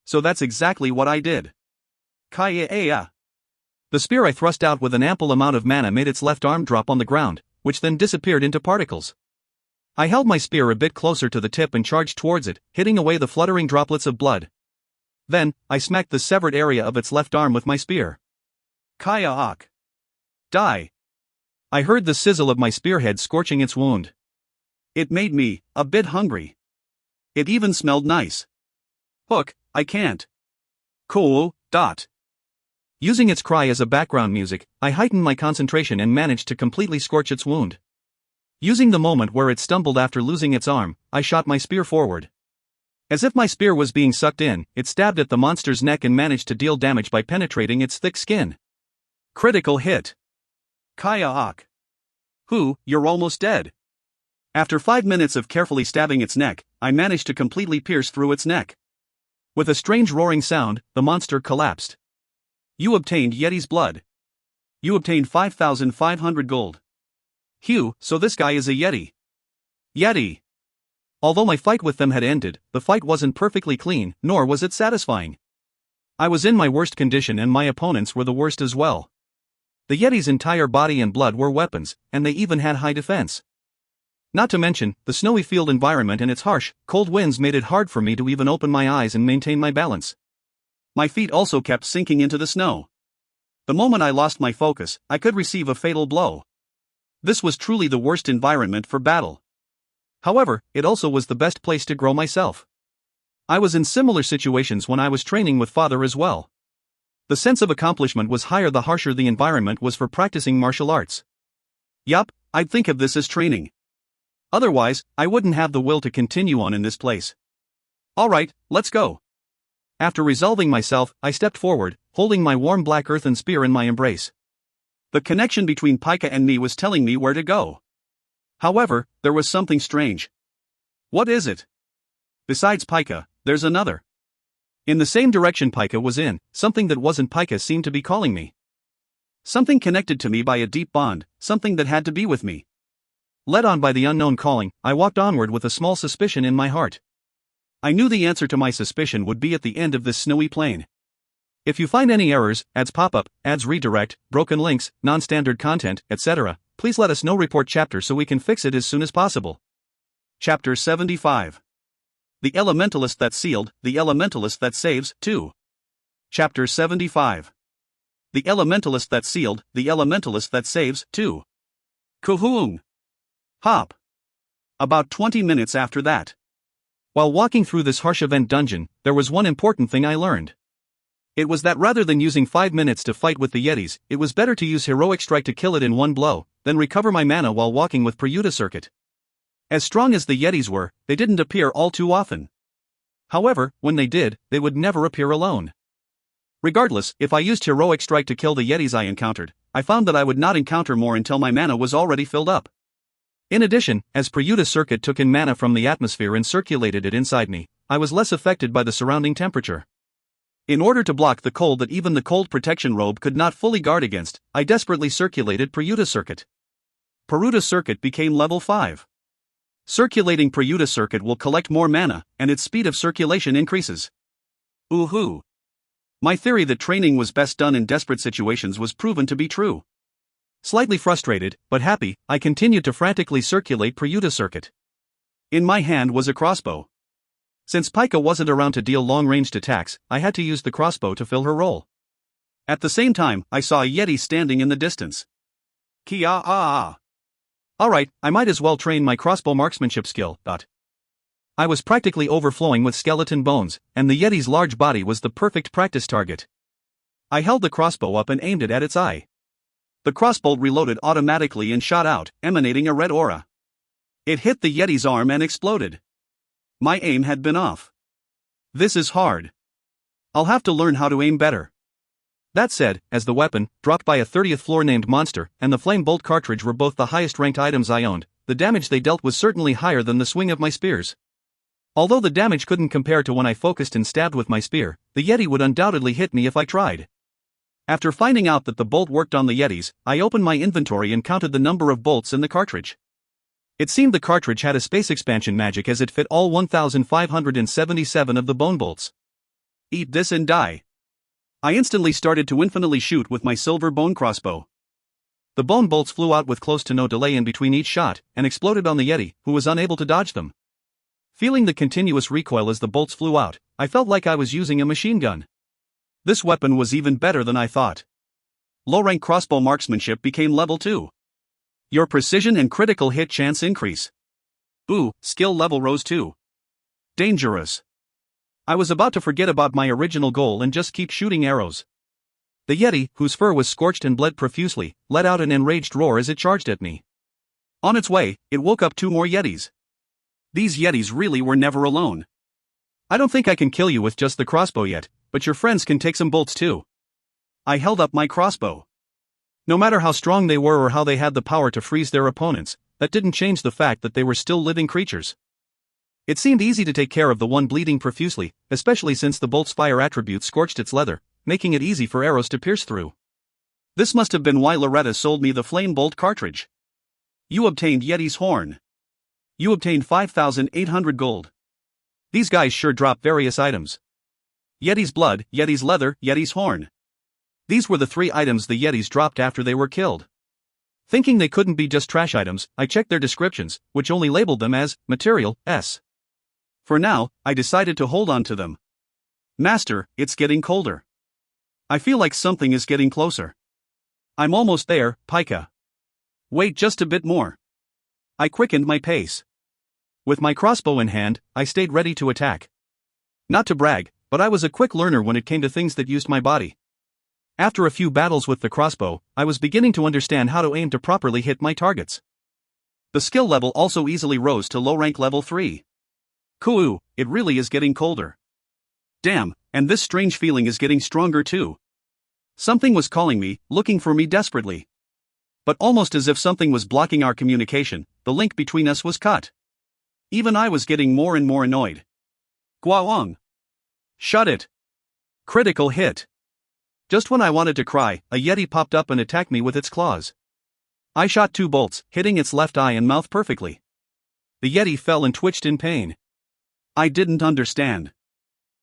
So that's exactly what I did. Kaya-aya.
The spear I thrust out with an ample amount of mana made its left arm drop on the ground, which then disappeared into particles. I held my spear a bit closer to the tip and charged towards it, hitting away the fluttering droplets of blood. Then, I smacked the severed area of its left arm with my spear.
Kaya-ak. Die.
I heard the sizzle of my spearhead scorching its wound.
It made me a bit hungry. It even smelled nice. Hook, I can't. Cool.
Using its cry as a background music, I heightened my concentration and managed to completely scorch its wound. Using the moment where it stumbled after losing its arm, I shot my spear forward. As if my spear was being sucked in, it stabbed at the monster's neck and managed to deal damage by penetrating its thick skin.
Critical hit. Kaya-ak. You're almost dead. After 5 minutes of carefully stabbing its neck, I managed to completely pierce through its neck.
With a strange roaring sound, the monster collapsed.
You obtained Yeti's blood. You obtained 5,500 gold. So this guy is a Yeti. Yeti.
Although my fight with them had ended, the fight wasn't perfectly clean, nor was it satisfying. I was in my worst condition and my opponents were the worst as well. The Yeti's entire body and blood were weapons, and they even had high defense. Not to mention, the snowy field environment and its harsh, cold winds made it hard for me to even open my eyes and maintain my balance.
My feet also kept sinking into the snow. The moment I lost my focus, I could receive a fatal blow. This was truly the worst environment for battle. However, it also was the best place to grow myself. I was in similar situations when I was training with father as well. The sense of accomplishment was higher the harsher the environment was for practicing martial arts. Yup, I'd think of this as training. Otherwise, I wouldn't have the will to continue on in this place. Alright, let's go. After resolving myself, I stepped forward, holding my warm black earthen spear in my embrace. The connection between Pika and me was telling me where to go. However, there was something strange. What is it? Besides Pika, there's another. In the same direction Pika was in, something that wasn't Pika seemed to be calling me. Something connected to me by a deep bond, something that had to be with me. Led on by the unknown calling, I walked onward with a small suspicion in my heart. I knew the answer to my suspicion would be at the end of this snowy plain. If you find any errors, ads pop up, ads redirect, broken links, non-standard content, etc., please let us know. Report chapter so we can fix it as soon as possible. Chapter 75. The Elementalist That Sealed, the Elementalist That Saves, 2. Chapter 75. The Elementalist That Sealed, the Elementalist That Saves, 2. Kuhung. Hop. About 20 minutes after that.
While walking through this harsh event dungeon, there was one important thing I learned. It was that rather than using 5 minutes to fight with the Yetis, it was better to use Heroic Strike to kill it in one blow, then recover my mana while walking with Prayuta Circuit. As strong as the Yetis were, they didn't appear all too often. However, when they did, they would never appear alone. Regardless, if I used Heroic Strike to kill the Yetis I encountered, I found that I would not encounter more until my mana was already filled up. In addition, as Prayuta Circuit took in mana from the atmosphere and circulated it inside me, I was less affected by the surrounding temperature. In order to block the cold that even the cold protection robe could not fully guard against, I desperately circulated Prayuta Circuit. Prayuta Circuit became level 5. Circulating Prayuta Circuit will collect more mana, and its speed of circulation increases. Ooh-hoo. My theory that training was best done in desperate situations was proven to be true. Slightly frustrated, but happy, I continued to frantically circulate Prayuta Circuit. In my hand was a crossbow. Since Pika wasn't around to deal long-ranged attacks, I had to use the crossbow to fill her role. At the same time, I saw a Yeti standing in the distance. Kia-ah-ah. Alright, I might as well train my crossbow marksmanship skill. I was practically overflowing with skeleton bones, and the Yeti's large body was the perfect practice target. I held the crossbow up and aimed it at its eye. The crossbolt reloaded automatically and shot out, emanating a red aura. It hit the Yeti's arm and exploded. My aim had been off. This is hard. I'll have to learn how to aim better. That said, as the weapon, dropped by a 30th floor named monster, and the flame bolt cartridge were both the highest ranked items I owned, the damage they dealt was certainly higher than the swing of my spears. Although the damage couldn't compare to when I focused and stabbed with my spear, the Yeti would undoubtedly hit me if I tried. After finding out that the bolt worked on the Yetis, I opened my inventory and counted the number of bolts in the cartridge. It seemed the cartridge had a space expansion magic as it fit all 1,577 of the bone bolts. Eat this and die. I instantly started to infinitely shoot with my silver bone crossbow. The bone bolts flew out with close to no delay in between each shot, and exploded on the Yeti, who was unable to dodge them. Feeling the continuous recoil as the bolts flew out, I felt like I was using a machine gun. This weapon was even better than I thought. Low-rank crossbow marksmanship became level 2. Your precision and critical hit chance increase. Ooh, skill level rose too. Dangerous. I was about to forget about my original goal and just keep shooting arrows. The Yeti, whose fur was scorched and bled profusely, let out an enraged roar as it charged at me. On its way, it woke up 2 more Yetis. These Yetis really were never alone. I don't think I can kill you with just the crossbow yet, but your friends can take some bolts too. I held up my crossbow. No matter how strong they were or how they had the power to freeze their opponents, that didn't change the fact that they were still living creatures. It seemed easy to take care of the one bleeding profusely, especially since the bolt's fire attribute scorched its leather, making it easy for arrows to pierce through. This must have been why Loretta sold me the flame bolt cartridge. You obtained Yeti's horn. You obtained 5,800 gold. These guys sure drop various items. Yeti's blood, Yeti's leather, Yeti's horn. These were the 3 items the Yetis dropped after they were killed. Thinking they couldn't be just trash items, I checked their descriptions, which only labeled them as Material S. For now, I decided to hold on to them. Master, it's getting colder. I feel like something is getting closer. I'm almost there, Pika. Wait just a bit more. I quickened my pace. With my crossbow in hand, I stayed ready to attack. Not to brag, but I was a quick learner when it came to things that used my body. After a few battles with the crossbow, I was beginning to understand how to aim to properly hit my targets. The skill level also easily rose to low rank level 3. Cool, it really is getting colder. Damn, and this strange feeling is getting stronger too. Something was calling me, looking for me desperately. But almost as if something was blocking our communication, the link between us was cut. Even I was getting more and more annoyed. Guawang. Shut it. Critical hit. Just when I wanted to cry, a Yeti popped up and attacked me with its claws. I shot 2 bolts, hitting its left eye and mouth perfectly. The Yeti fell and twitched in pain. I didn't understand.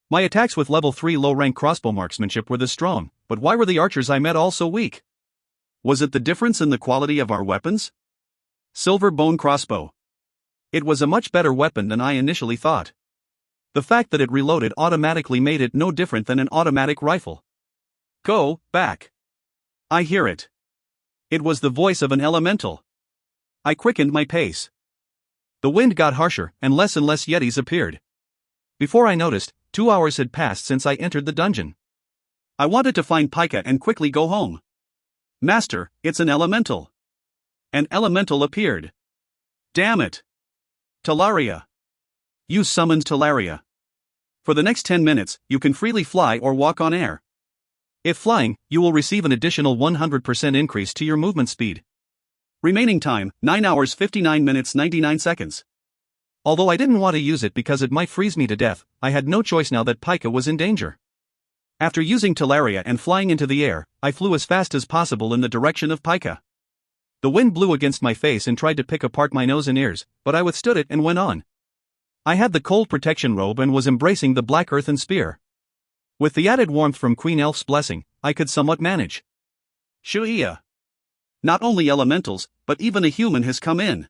My attacks with level 3 low-rank crossbow marksmanship were this strong, but why were the archers I met all so weak? Was it the difference in the quality of our weapons? Silver bone crossbow. It was a much better weapon than I initially thought. The fact that it reloaded automatically made it no different than an automatic rifle. Go back. I hear it. It was the voice of an elemental. I quickened my pace. The wind got harsher, and less yetis appeared. Before I noticed, 2 hours had passed since I entered the dungeon. I wanted to find Pika and quickly go home. Master, it's an elemental. An elemental appeared. Damn it. Talaria. You summoned Talaria. For the next 10 minutes, you can freely fly or walk on air. If flying, you will receive an additional 100% increase to your movement speed. Remaining time, 9 hours 59 minutes 99 seconds. Although I didn't want to use it because it might freeze me to death, I had no choice now that Pika was in danger. After using Talaria and flying into the air, I flew as fast as possible in the direction of Pika. The wind blew against my face and tried to pick apart my nose and ears, but I withstood it and went on. I had the cold protection robe and was embracing the black earthen spear. With the added warmth from Queen Elf's blessing, I could somewhat manage. Shuia. Not only elementals, but even a human has come in.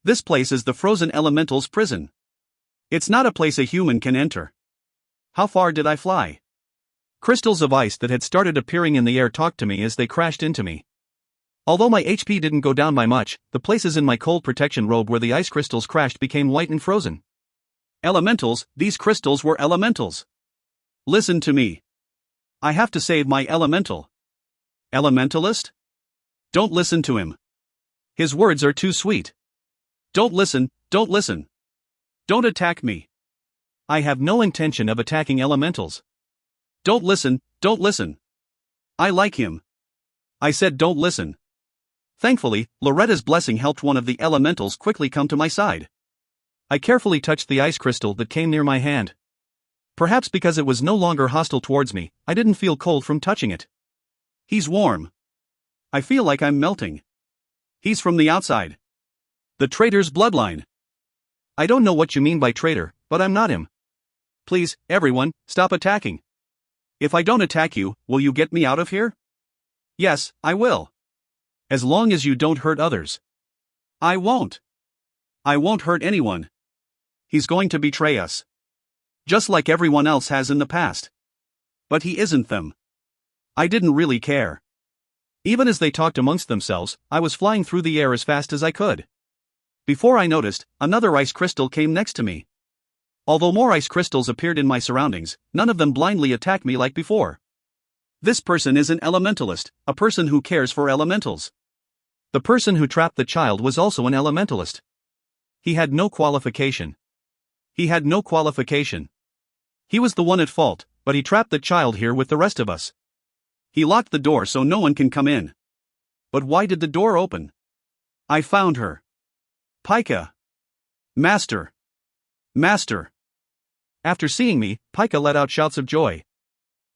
This place is the frozen elementals' prison. It's not a place a human can enter. How far did I fly? Crystals of ice that had started appearing in the air talked to me as they crashed into me. Although my HP didn't go down by much, the places in my cold protection robe where the ice crystals crashed became white and frozen. Elementals, these crystals were elementals. Listen to me. I have to save my elemental. Elementalist? Don't listen to him. His words are too sweet. Don't listen, don't listen. Don't attack me. I have no intention of attacking elementals. Don't listen, don't listen. I like him. I said don't listen. Thankfully, Loretta's blessing helped one of the elementals quickly come to my side. I carefully touched the ice crystal that came near my hand. Perhaps because it was no longer hostile towards me, I didn't feel cold from touching it. He's warm. I feel like I'm melting. He's from the outside. The traitor's bloodline. I don't know what you mean by traitor, but I'm not him. Please, everyone, stop attacking. If I don't attack you, will you get me out of here? Yes, I will. As long as you don't hurt others. I won't. I won't hurt anyone. He's going to betray us. Just like everyone else has in the past. But he isn't them. I didn't really care. Even as they talked amongst themselves, I was flying through the air as fast as I could. Before I noticed, another ice crystal came next to me. Although more ice crystals appeared in my surroundings, none of them blindly attacked me like before. This person is an elementalist, a person who cares for elementals. The person who trapped the child was also an elementalist. He had no qualification. He had no qualification. He was the one at fault, but he trapped the child here with the rest of us. He locked the door so no one can come in. But why did the door open? I found her. Pika. Master. Master. After seeing me, Pika let out shouts of joy.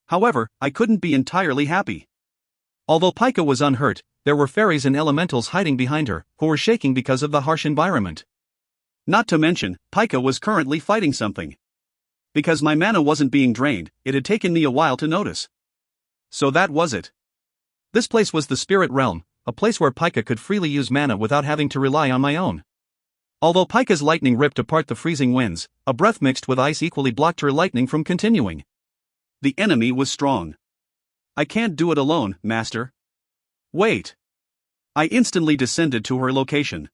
However, I couldn't be entirely happy. Although Pika was unhurt, there were fairies and elementals hiding behind her, who were shaking because of the harsh environment. Not to mention, Pika was currently fighting something. Because my mana wasn't being drained, it had taken me a while to notice. So that was it. This place was the spirit realm, a place where Pika could freely use mana without having to rely on my own. Although Pika's lightning ripped apart the freezing winds, a breath mixed with ice equally blocked her lightning from continuing. The enemy was strong. I can't do it alone, master. Wait. I instantly descended to her location.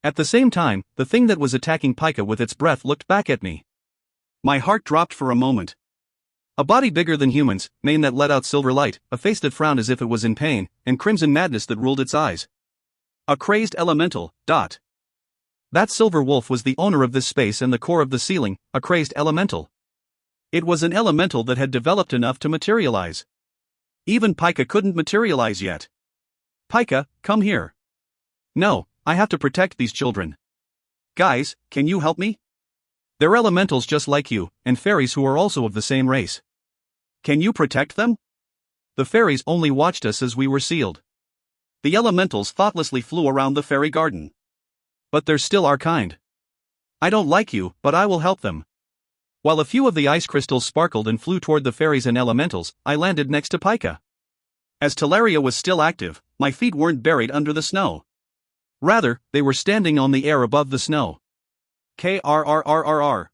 At the same time, the thing that was attacking Pika with its breath looked back at me. My heart dropped for a moment. A body bigger than humans, mane that let out silver light, a face that frowned as if it was in pain, and crimson madness that ruled its eyes. A crazed elemental. That silver wolf was the owner of this space and the core of the ceiling, a crazed elemental. It was an elemental that had developed enough to materialize. Even Pika couldn't materialize yet. Pika, come here. No, I have to protect these children. Guys, can you help me? They're elementals just like you, and fairies who are also of the same race. Can you protect them? The fairies only watched us as we were sealed. The elementals thoughtlessly flew around the fairy garden. But they're still our kind. I don't like you, but I will help them. While a few of the ice crystals sparkled and flew toward the fairies and elementals, I landed next to Pika. As Talaria was still active, my feet weren't buried under the snow. Rather, they were standing on the air above the snow.
Krrrrr.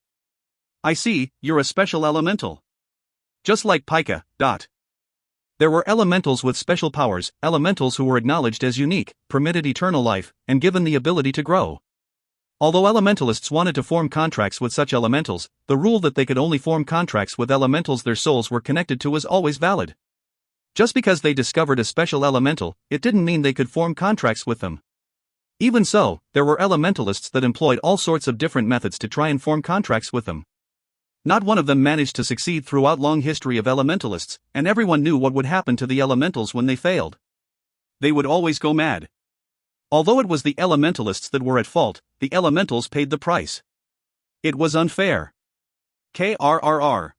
I see, you're a special elemental. Just like Pika.
There were elementals with special powers, elementals who were acknowledged as unique, permitted eternal life, and given the ability to grow. Although elementalists wanted to form contracts with such elementals, the rule that they could only form contracts with elementals their souls were connected to was always valid. Just because they discovered a special elemental, it didn't mean they could form contracts with them. Even so, there were elementalists that employed all sorts of different methods to try and form contracts with them. Not one of them managed to succeed throughout long history of elementalists, and everyone knew what would happen to the elementals when they failed. They would always go mad. Although it was the elementalists that were at fault, the elementals paid the price. It was unfair. Krrrr.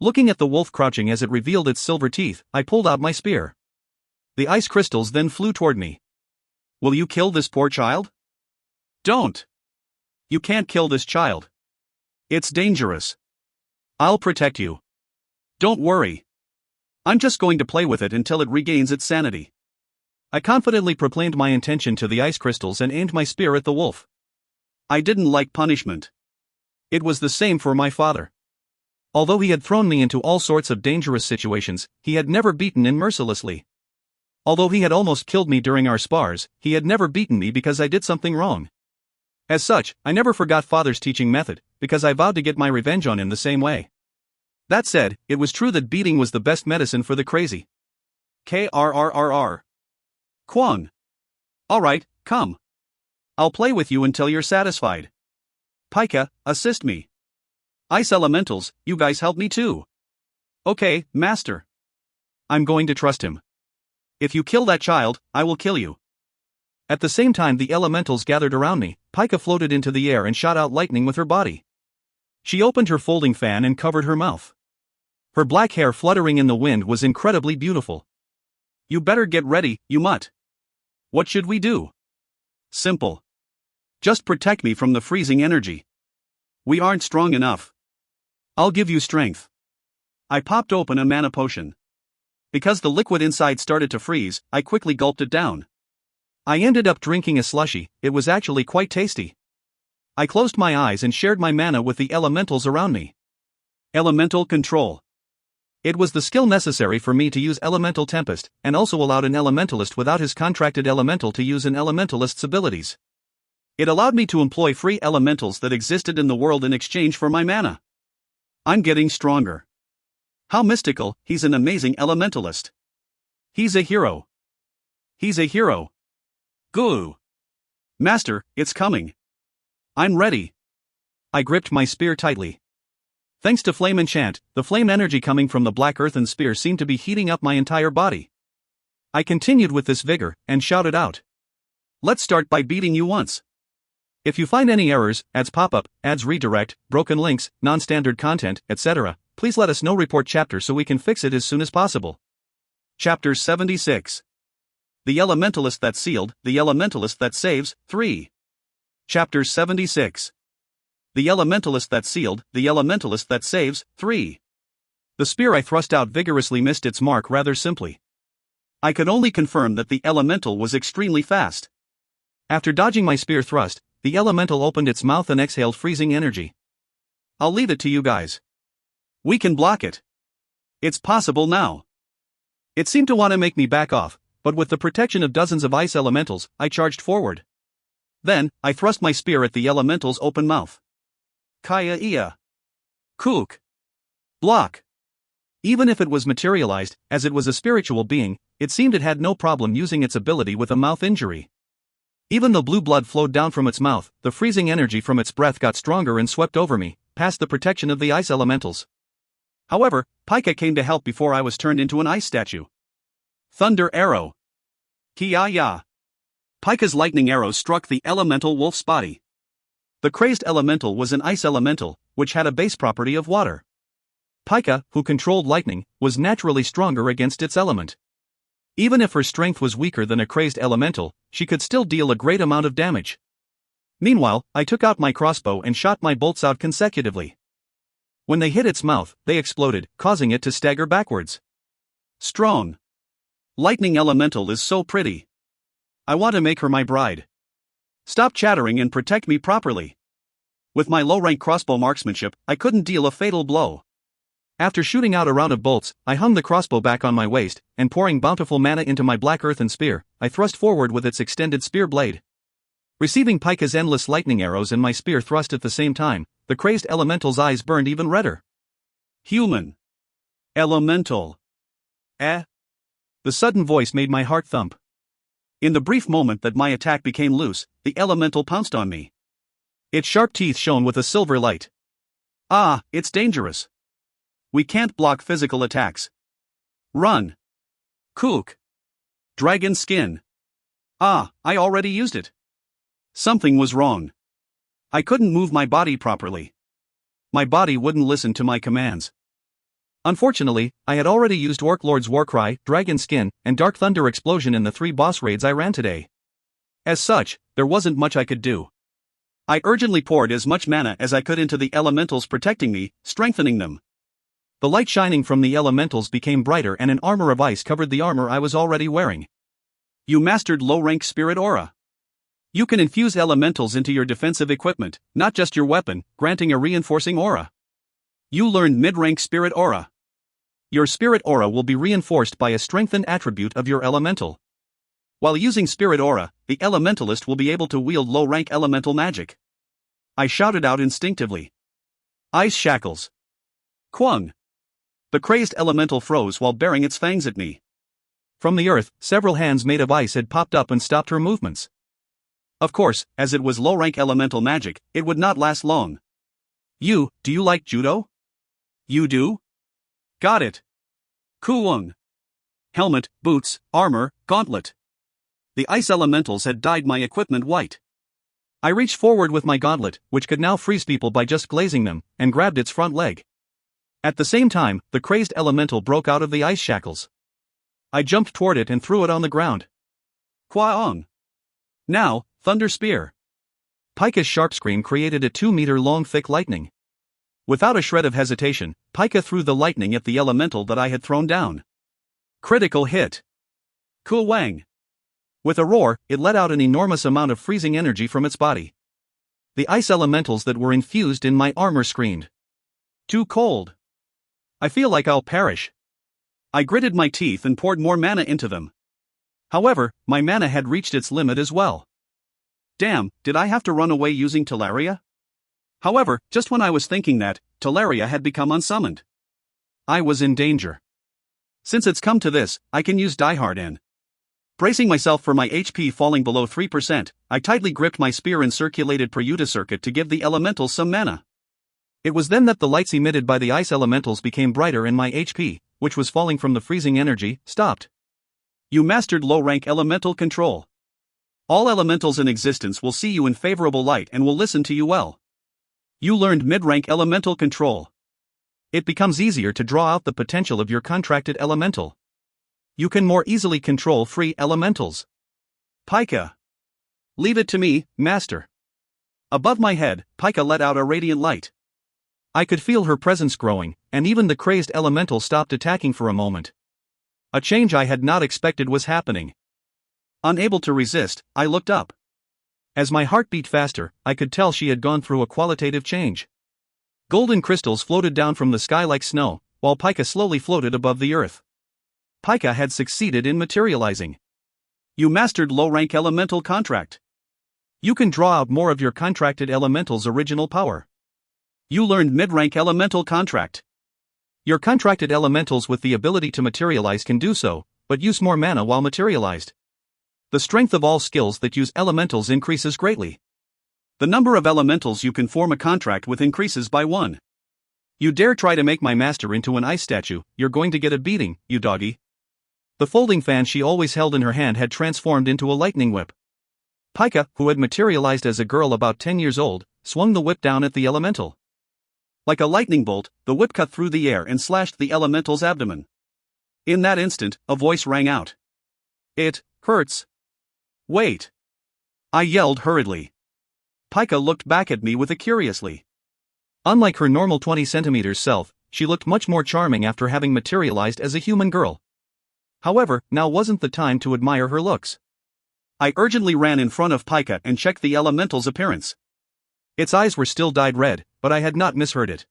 Looking at the wolf crouching as it revealed its silver teeth, I pulled out my spear. The ice crystals then flew toward me. Will you kill this poor child? Don't. You can't kill this child. It's dangerous. I'll protect you. Don't worry. I'm just going to play with it until it regains its sanity. I confidently proclaimed my intention to the ice crystals and aimed my spear at the wolf. I didn't like punishment. It was the same for my father. Although he had thrown me into all sorts of dangerous situations, he had never beaten in mercilessly. Although he had almost killed me during our spars, he had never beaten me because I did something wrong. As such, I never forgot father's teaching method, because I vowed to get my revenge on him the same way. That said, it was true that beating was the best medicine for the crazy. Krrrr. Kwang. Alright, come. I'll play with you until you're satisfied. Pika, assist me. Ice elementals, you guys help me too. Okay, master. I'm going to trust him. If you kill that child, I will kill you. At the same time the elementals gathered around me, Pika floated into the air and shot out lightning with her body. She opened her folding fan and covered her mouth. Her black hair fluttering in the wind was incredibly beautiful. You better get ready, you mutt. What should we do? Simple. Just protect me from the freezing energy. We aren't strong enough. I'll give you strength. I popped open a mana potion. Because the liquid inside started to freeze, I quickly gulped it down. I ended up drinking a slushy. It was actually quite tasty. I closed my eyes and shared my mana with the elementals around me. Elemental control. It was the skill necessary for me to use Elemental Tempest, and also allowed an elementalist without his contracted elemental to use an elementalist's abilities. It allowed me to employ free elementals that existed in the world in exchange for my mana. I'm getting stronger. How mystical, he's an amazing elementalist. He's a hero. He's a hero. Goo! Master, it's coming. I'm ready. I gripped my spear tightly. Thanks to flame enchant, the flame energy coming from the black earthen spear seemed to be heating up my entire body. I continued with this vigor, and shouted out. Let's start by beating you once. If you find any errors, ads pop up, ads redirect, broken links, non-standard content, etc., please let us know. Report chapter so we can fix it as soon as possible. Chapter 76. The Elementalist That Sealed, The Elementalist That Saves, 3. Chapter 76. The Elementalist That Sealed, The Elementalist That Saves, 3. The spear I thrust out vigorously missed its mark rather simply. I could only confirm that the elemental was extremely fast. After dodging my spear thrust, the elemental opened its mouth and exhaled freezing energy. I'll leave it to you guys. We can block it. It's possible now. It seemed to want to make me back off, but with the protection of dozens of ice elementals, I charged forward. Then, I thrust my spear at the elemental's open mouth. Kaya-ia. Kook. Block. Even if it was materialized, as it was a spiritual being, it seemed it had no problem using its ability with a mouth injury. Even though blue blood flowed down from its mouth, the freezing energy from its breath got stronger and swept over me, past the protection of the ice elementals. However, Pika came to help before I was turned into an ice statue. Thunder Arrow. Kia-ya. Pika's lightning arrow struck the elemental wolf's body. The crazed elemental was an ice elemental, which had a base property of water. Pika, who controlled lightning, was naturally stronger against its element. Even if her strength was weaker than a crazed elemental, she could still deal a great amount of damage. Meanwhile, I took out my crossbow and shot my bolts out consecutively. When they hit its mouth, they exploded, causing it to stagger backwards. Strong. Lightning elemental is so pretty. I want to make her my bride.
Stop chattering and protect me properly. With my low-rank crossbow marksmanship, I couldn't deal a fatal blow.
After shooting out a round of bolts, I hung the crossbow back on my waist, and pouring bountiful mana into my black earthen spear, I thrust forward with its extended spear blade. Receiving Pika's endless lightning arrows and my spear thrust at the same time, the crazed elemental's eyes burned even redder.
Human. Elemental. Eh?
The sudden voice made my heart thump.
In the brief moment that my attack became loose, the elemental pounced on me.
Its sharp teeth shone with a silver light.
Ah, it's dangerous. We can't block physical attacks. Run. Kook. Dragon skin. Ah, I already used it. Something was wrong. I couldn't move my body properly. My body wouldn't listen to my commands.
Unfortunately, I had already used Orc Lord's Warcry, Dragon Skin, and Dark Thunder Explosion in the 3 boss raids I ran today.
As such, there wasn't much I could do. I urgently poured as much mana as I could into the elementals protecting me, strengthening them.
The light shining from the elementals became brighter and an armor of ice covered the armor I was already wearing.
You mastered low-rank spirit aura. You can infuse elementals into your defensive equipment, not just your weapon, granting a reinforcing aura. You learned mid-rank spirit aura. Your spirit aura will be reinforced by a strengthened attribute of your elemental. While using spirit aura, the elementalist will be able to wield low-rank elemental magic. I shouted out instinctively. Ice shackles. Kwang. The crazed elemental froze while baring its fangs at me.
From the earth, several hands made of ice had popped up and stopped her movements.
Of course, as it was low-rank elemental magic, it would not last long. Do you like judo? You do? Got it. Kuwung. Helmet, boots, armor, gauntlet. The ice elementals had dyed my equipment white.
I reached forward with my gauntlet, which could now freeze people by just glazing them, and grabbed its front leg. At the same time, the crazed elemental broke out of the ice shackles. I jumped toward it and threw it on the ground.
Kwaong. Now, Thunder Spear.
Pika's sharp scream created a 2-meter-long thick lightning. Without a shred of hesitation, Pika threw the lightning at the elemental that I had thrown down.
Critical hit. Kuwang.
With a roar, it let out an enormous amount of freezing energy from its body. The ice elementals that were infused in my armor screamed.
Too cold. I feel like I'll perish. I gritted my teeth and poured more mana into them. However, my mana had reached its limit as well. Damn, did I have to run away using Talaria? However, just when I was thinking that, Talaria had become unsummoned. I was in danger. Since it's come to this, I can use Diehard and. Bracing myself for my HP falling below 3%, I tightly gripped my spear and circulated Prayuta Circuit to give the elementals some mana.
It was then that the lights emitted by the ice elementals became brighter and my HP, which was falling from the freezing energy, stopped.
You mastered low-rank elemental control. All elementals in existence will see you in favorable light and will listen to you well. You learned mid-rank elemental control.
It becomes easier to draw out the potential of your contracted elemental. You can more easily control free elementals.
Pika. Leave it to me, Master. Above my head, Pika let out a radiant light.
I could feel her presence growing, and even the crazed elemental stopped attacking for a moment. A change I had not expected was happening.
Unable to resist, I looked up.
As my heart beat faster, I could tell she had gone through a qualitative change. Golden crystals floated down from the sky like snow, while Pika slowly floated above the earth. Pika had succeeded in materializing.
You mastered low-rank elemental contract.
You can draw out more of your contracted elemental's original power.
You learned mid-rank elemental contract.
Your contracted elementals with the ability to materialize can do so, but use more mana while materialized. The strength of all skills that use elementals increases greatly.
The number of elementals you can form a contract with increases by 1. You dare try to make my master into an ice statue, you're going to get a beating, you doggy.
The folding fan she always held in her hand had transformed into a lightning whip. Pika, who had materialized as a girl about 10 years old, swung the whip down at the elemental.
Like a lightning bolt, the whip cut through the air and slashed the elemental's abdomen. In that instant, a voice rang out. It hurts. Wait. I yelled hurriedly. Pika looked back at me with a curiously.
Unlike her normal 20 centimeters self, she looked much more charming after having materialized as a human girl. However, now wasn't the time to admire her looks.
I urgently ran in front of Pika and checked the elemental's appearance.
Its eyes were still dyed red, but I had not misheard it.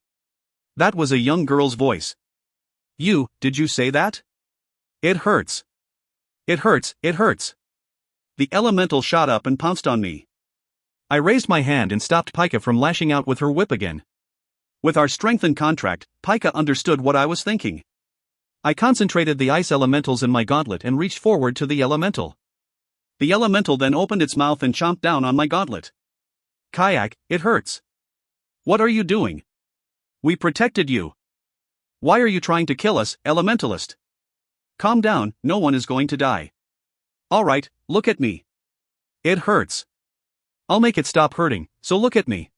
That was a young girl's voice.
Did you say that?
It hurts. It hurts, it hurts.
The elemental shot up and pounced on me.
I raised my hand and stopped Pika from lashing out with her whip again.
With our strengthened contract, Pika understood what I was thinking.
I concentrated the ice elementals in my gauntlet and reached forward to the elemental.
The elemental then opened its mouth and chomped down on my gauntlet.
Kayak, it hurts.
What are you doing? We protected you. Why are you trying to kill us, elementalist? Calm down, no one is going to die. Alright, look at me.
It hurts. I'll make it stop hurting, so look at me.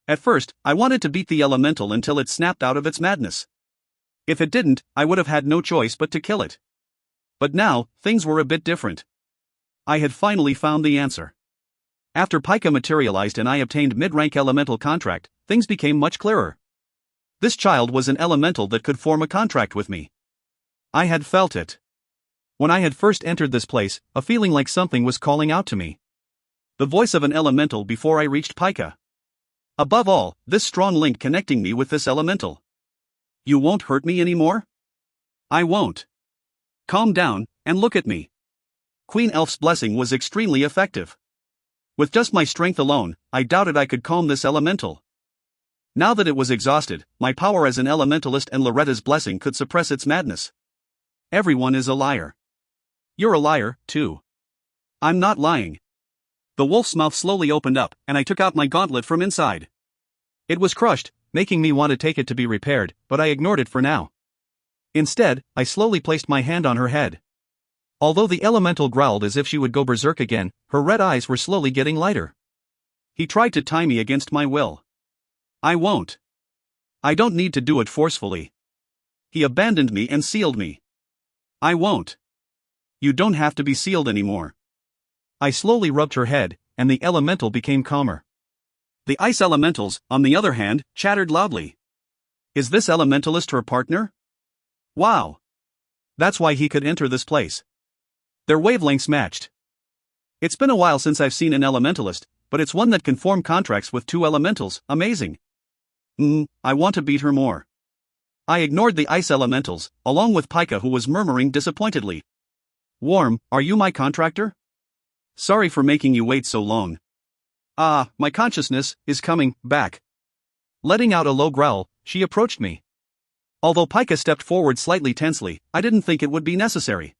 At first, I wanted to beat the elemental until it snapped out of its madness. If it didn't, I would have had no choice but to kill it. But now, things were a bit different. I had finally found the answer. After Pika materialized and I obtained mid-rank elemental contract, things became much clearer. This child was an elemental that could form a contract with me. I had felt it.
When I had first entered this place, a feeling like something was calling out to me.
The voice of an elemental before I reached Pika. Above all, this strong link connecting me with this elemental. You won't hurt me anymore? I won't. Calm down, and look at me. Queen Elf's blessing was extremely effective. With just my strength alone, I doubted I could calm this elemental. Now that it was exhausted, my power as an elementalist and Loretta's blessing could suppress its madness. Everyone is a liar. You're a liar, too. I'm not lying. The wolf's mouth slowly opened up, and I took out my gauntlet from inside.
It was crushed, making me want to take it to be repaired, but I ignored it for now. Instead, I slowly placed my hand on her head. Although the elemental growled as if she would go berserk again, her red eyes were slowly getting lighter.
He tried to tie me against my will. I won't. I don't need to do it forcefully. He abandoned me and sealed me. I won't. You don't have to be sealed anymore.
I slowly rubbed her head, and the elemental became calmer.
The ice elementals, on the other hand, chattered loudly. Is this elementalist her partner? Wow. That's why he could enter this place. Their wavelengths matched. It's been a while since I've seen an elementalist, but it's one that can form contracts with two elementals, amazing. I want to beat her more. I ignored the ice elementals, along with Pika who was murmuring disappointedly. Worm, are you my contractor? Sorry for making you wait so long. My consciousness is coming back.
Letting out a low growl, she approached me.
Although Pika stepped forward slightly tensely, I didn't think it would be necessary.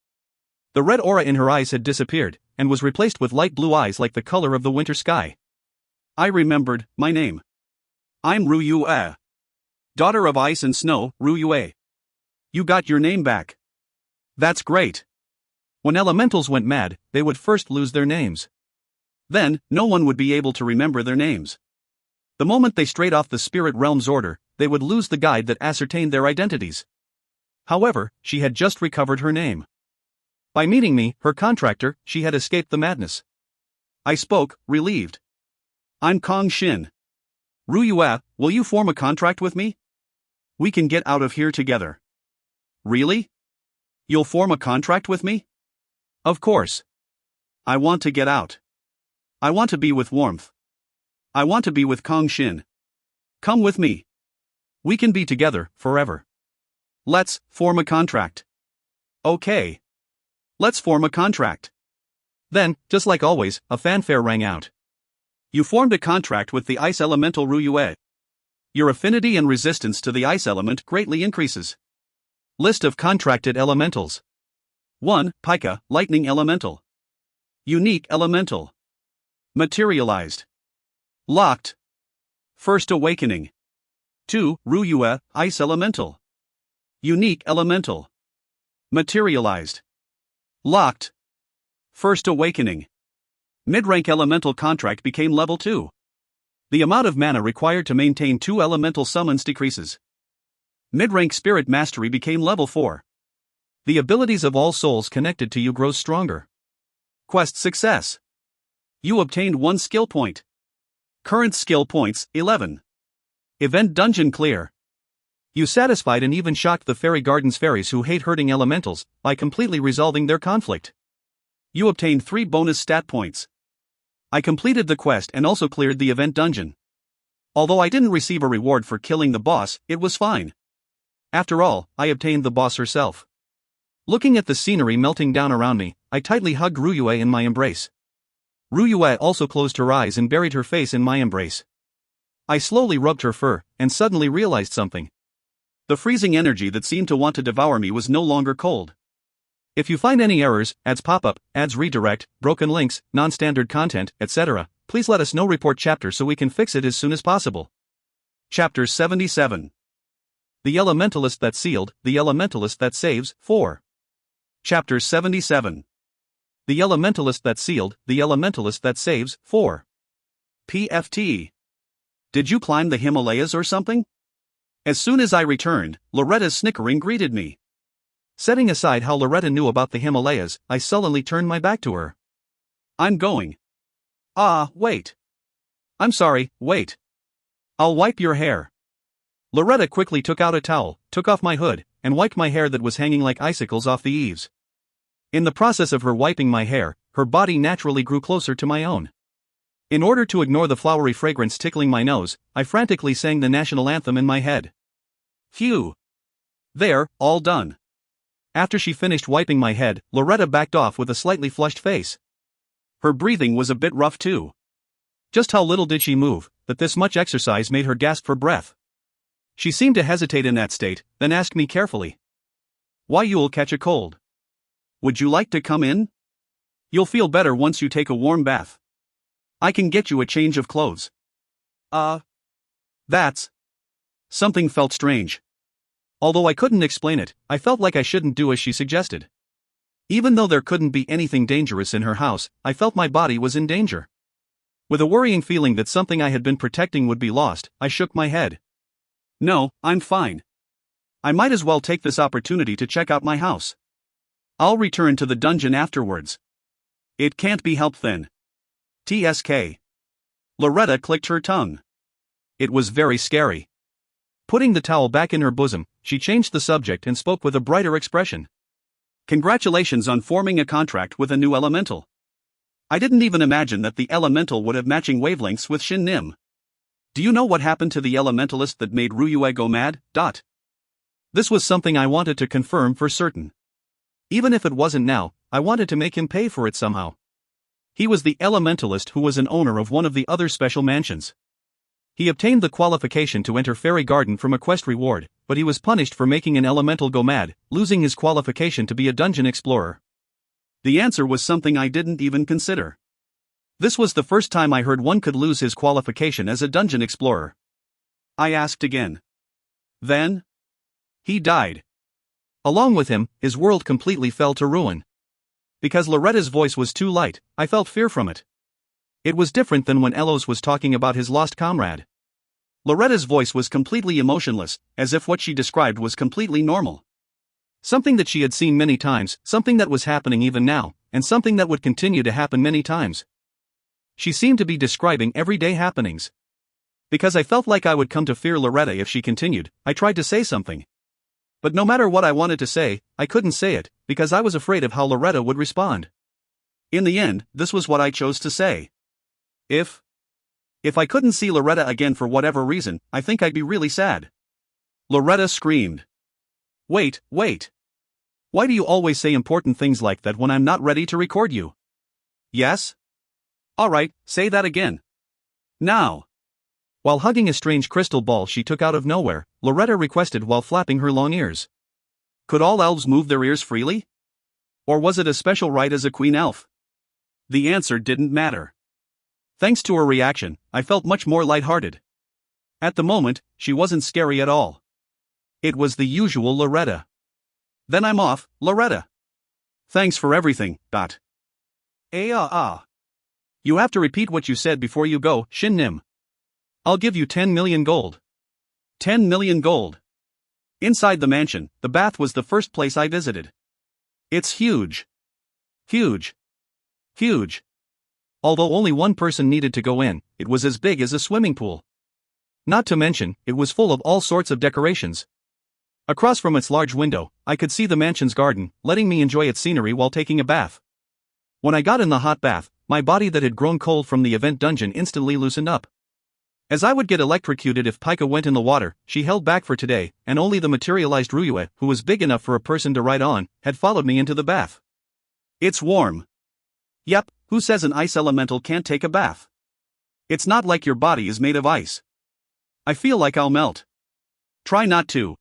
The red aura in her eyes had disappeared, and was replaced with light blue eyes like the color of the winter sky.
I remembered my name. I'm Ruyue. Daughter of Ice and Snow, Ruyue. You got your name back. That's great.
When elementals went mad, they would first lose their names.
Then, no one would be able to remember their names. The moment they strayed off the spirit realm's order, they would lose the guide that ascertained their identities. However, she had just recovered her name. By meeting me, her contractor, she had escaped the madness. I spoke, relieved. I'm Kang Shin. Ruyue, will you form a contract with me? We can get out of here together. Really? You'll form a contract with me? Of course. I want to get out. I want to be with warmth. I want to be with Kang Shin. Come with me. We can be together, forever. Let's form a contract. Okay. Let's form a contract.
Then, just like always, a fanfare rang out.
You formed a contract with the ice elemental Ruyue. Your affinity and resistance to the ice element greatly increases.
List of contracted elementals.
1. Pika, lightning elemental. Unique elemental. Materialized. Locked. First awakening. 2. Ruyue, ice elemental. Unique elemental. Materialized. Locked. First awakening. Mid-rank elemental contract became level 2. The amount of mana required to maintain 2 elemental summons decreases. Mid-rank spirit mastery became level 4. The abilities of all souls connected to you grow stronger. Quest success. You obtained 1 skill point. Current skill points, 11. Event dungeon clear. You satisfied and even shocked the fairy garden's fairies who hate hurting elementals by completely resolving their conflict. You obtained 3 bonus stat points. I completed the quest and also cleared the event dungeon. Although I didn't receive a reward for killing the boss, it was fine. After all, I obtained the boss herself. Looking at the scenery melting down around me, I tightly hugged Ryue in my embrace. Ryue also closed her eyes and buried her face in my embrace. I slowly rubbed her fur, and suddenly realized something. The freezing energy that seemed to want to devour me was no longer cold. If you find any errors, ads pop up, ads redirect, broken links, non-standard content, etc., please let us know. Report chapter so we can fix it as soon as possible. Chapter 77. The Elementalist That Sealed, The Elementalist That Saves, 4. Chapter 77. The Elementalist That Sealed, The Elementalist That Saves, 4. PFT. Did you climb the Himalayas or something? As soon as I returned, Loretta's snickering greeted me. Setting aside how Loretta knew about the Himalayas, I sullenly turned my back to her. I'm going. Wait. I'm sorry, wait. I'll wipe your hair. Loretta quickly took out a towel, took off my hood, and wiped my hair that was hanging like icicles off the eaves. In the process of her wiping my hair, her body naturally grew closer to my own. In order to ignore the flowery fragrance tickling my nose, I frantically sang the national anthem in my head. Phew. There, all done. After she finished wiping my head, Loretta backed off with a slightly flushed face. Her breathing was a bit rough too. Just how little did she move, that this much exercise made her gasp for breath. She seemed to hesitate in that state, then asked me carefully. Why, you'll catch a cold. Would you like to come in? You'll feel better once you take a warm bath. I can get you a change of clothes. That's... Something felt strange. Although I couldn't explain it, I felt like I shouldn't do as she suggested. Even though there couldn't be anything dangerous in her house, I felt my body was in danger. With a worrying feeling that something I had been protecting would be lost, I shook my head. No, I'm fine. I might as well take this opportunity to check out my house. I'll return to the dungeon afterwards. It can't be helped then. TSK. Loretta clicked her tongue. It was very scary. Putting the towel back in her bosom, she changed the subject and spoke with a brighter expression. Congratulations on forming a contract with a new elemental. I didn't even imagine that the elemental would have matching wavelengths with Shin Nim. Do you know what happened to the elementalist that made Ryue go mad? This was something I wanted to confirm for certain. Even if it wasn't now, I wanted to make him pay for it somehow. He was the elementalist who was an owner of one of the other special mansions. He obtained the qualification to enter Fairy Garden from a quest reward, but he was punished for making an elemental go mad, losing his qualification to be a dungeon explorer. The answer was something I didn't even consider. This was the first time I heard one could lose his qualification as a dungeon explorer. I asked again. Then? He died. Along with him, his world completely fell to ruin. Because Loretta's voice was too light, I felt fear from it. It was different than when Elos was talking about his lost comrade. Loretta's voice was completely emotionless, as if what she described was completely normal. Something that she had seen many times, something that was happening even now, and something that would continue to happen many times. She seemed to be describing everyday happenings. Because I felt like I would come to fear Loretta if she continued, I tried to say something. But no matter what I wanted to say, I couldn't say it, because I was afraid of how Loretta would respond. In the end, this was what I chose to say. If I couldn't see Loretta again for whatever reason, I think I'd be really sad. Loretta screamed. Wait. Why do you always say important things like that when I'm not ready to record you? Yes? Alright, say that again. Now. While hugging a strange crystal ball she took out of nowhere, Loretta requested while flapping her long ears. Could all elves move their ears freely? Or was it a special right as a queen elf? The answer didn't matter. Thanks to her reaction, I felt much more lighthearted. At the moment, she wasn't scary at all. It was the usual Loretta. Then I'm off, Loretta. Thanks for everything. You have to repeat what you said before you go, Shin Nim. I'll give you 10 million gold. 10 million gold. Inside the mansion, the bath was the first place I visited. It's huge. Huge. Although only one person needed to go in, it was as big as a swimming pool. Not to mention, it was full of all sorts of decorations. Across from its large window, I could see the mansion's garden, letting me enjoy its scenery while taking a bath.
When I got in the hot bath, my body that had grown cold from the event dungeon instantly loosened up. As I would get electrocuted if Pika went in the water, she held back for today, and only the materialized Ryue, who was big enough for a person to ride on, had followed me into the bath.
It's warm. Yep, who says an ice elemental can't take a bath? It's not like your body is made of ice. I feel like I'll melt. Try not to.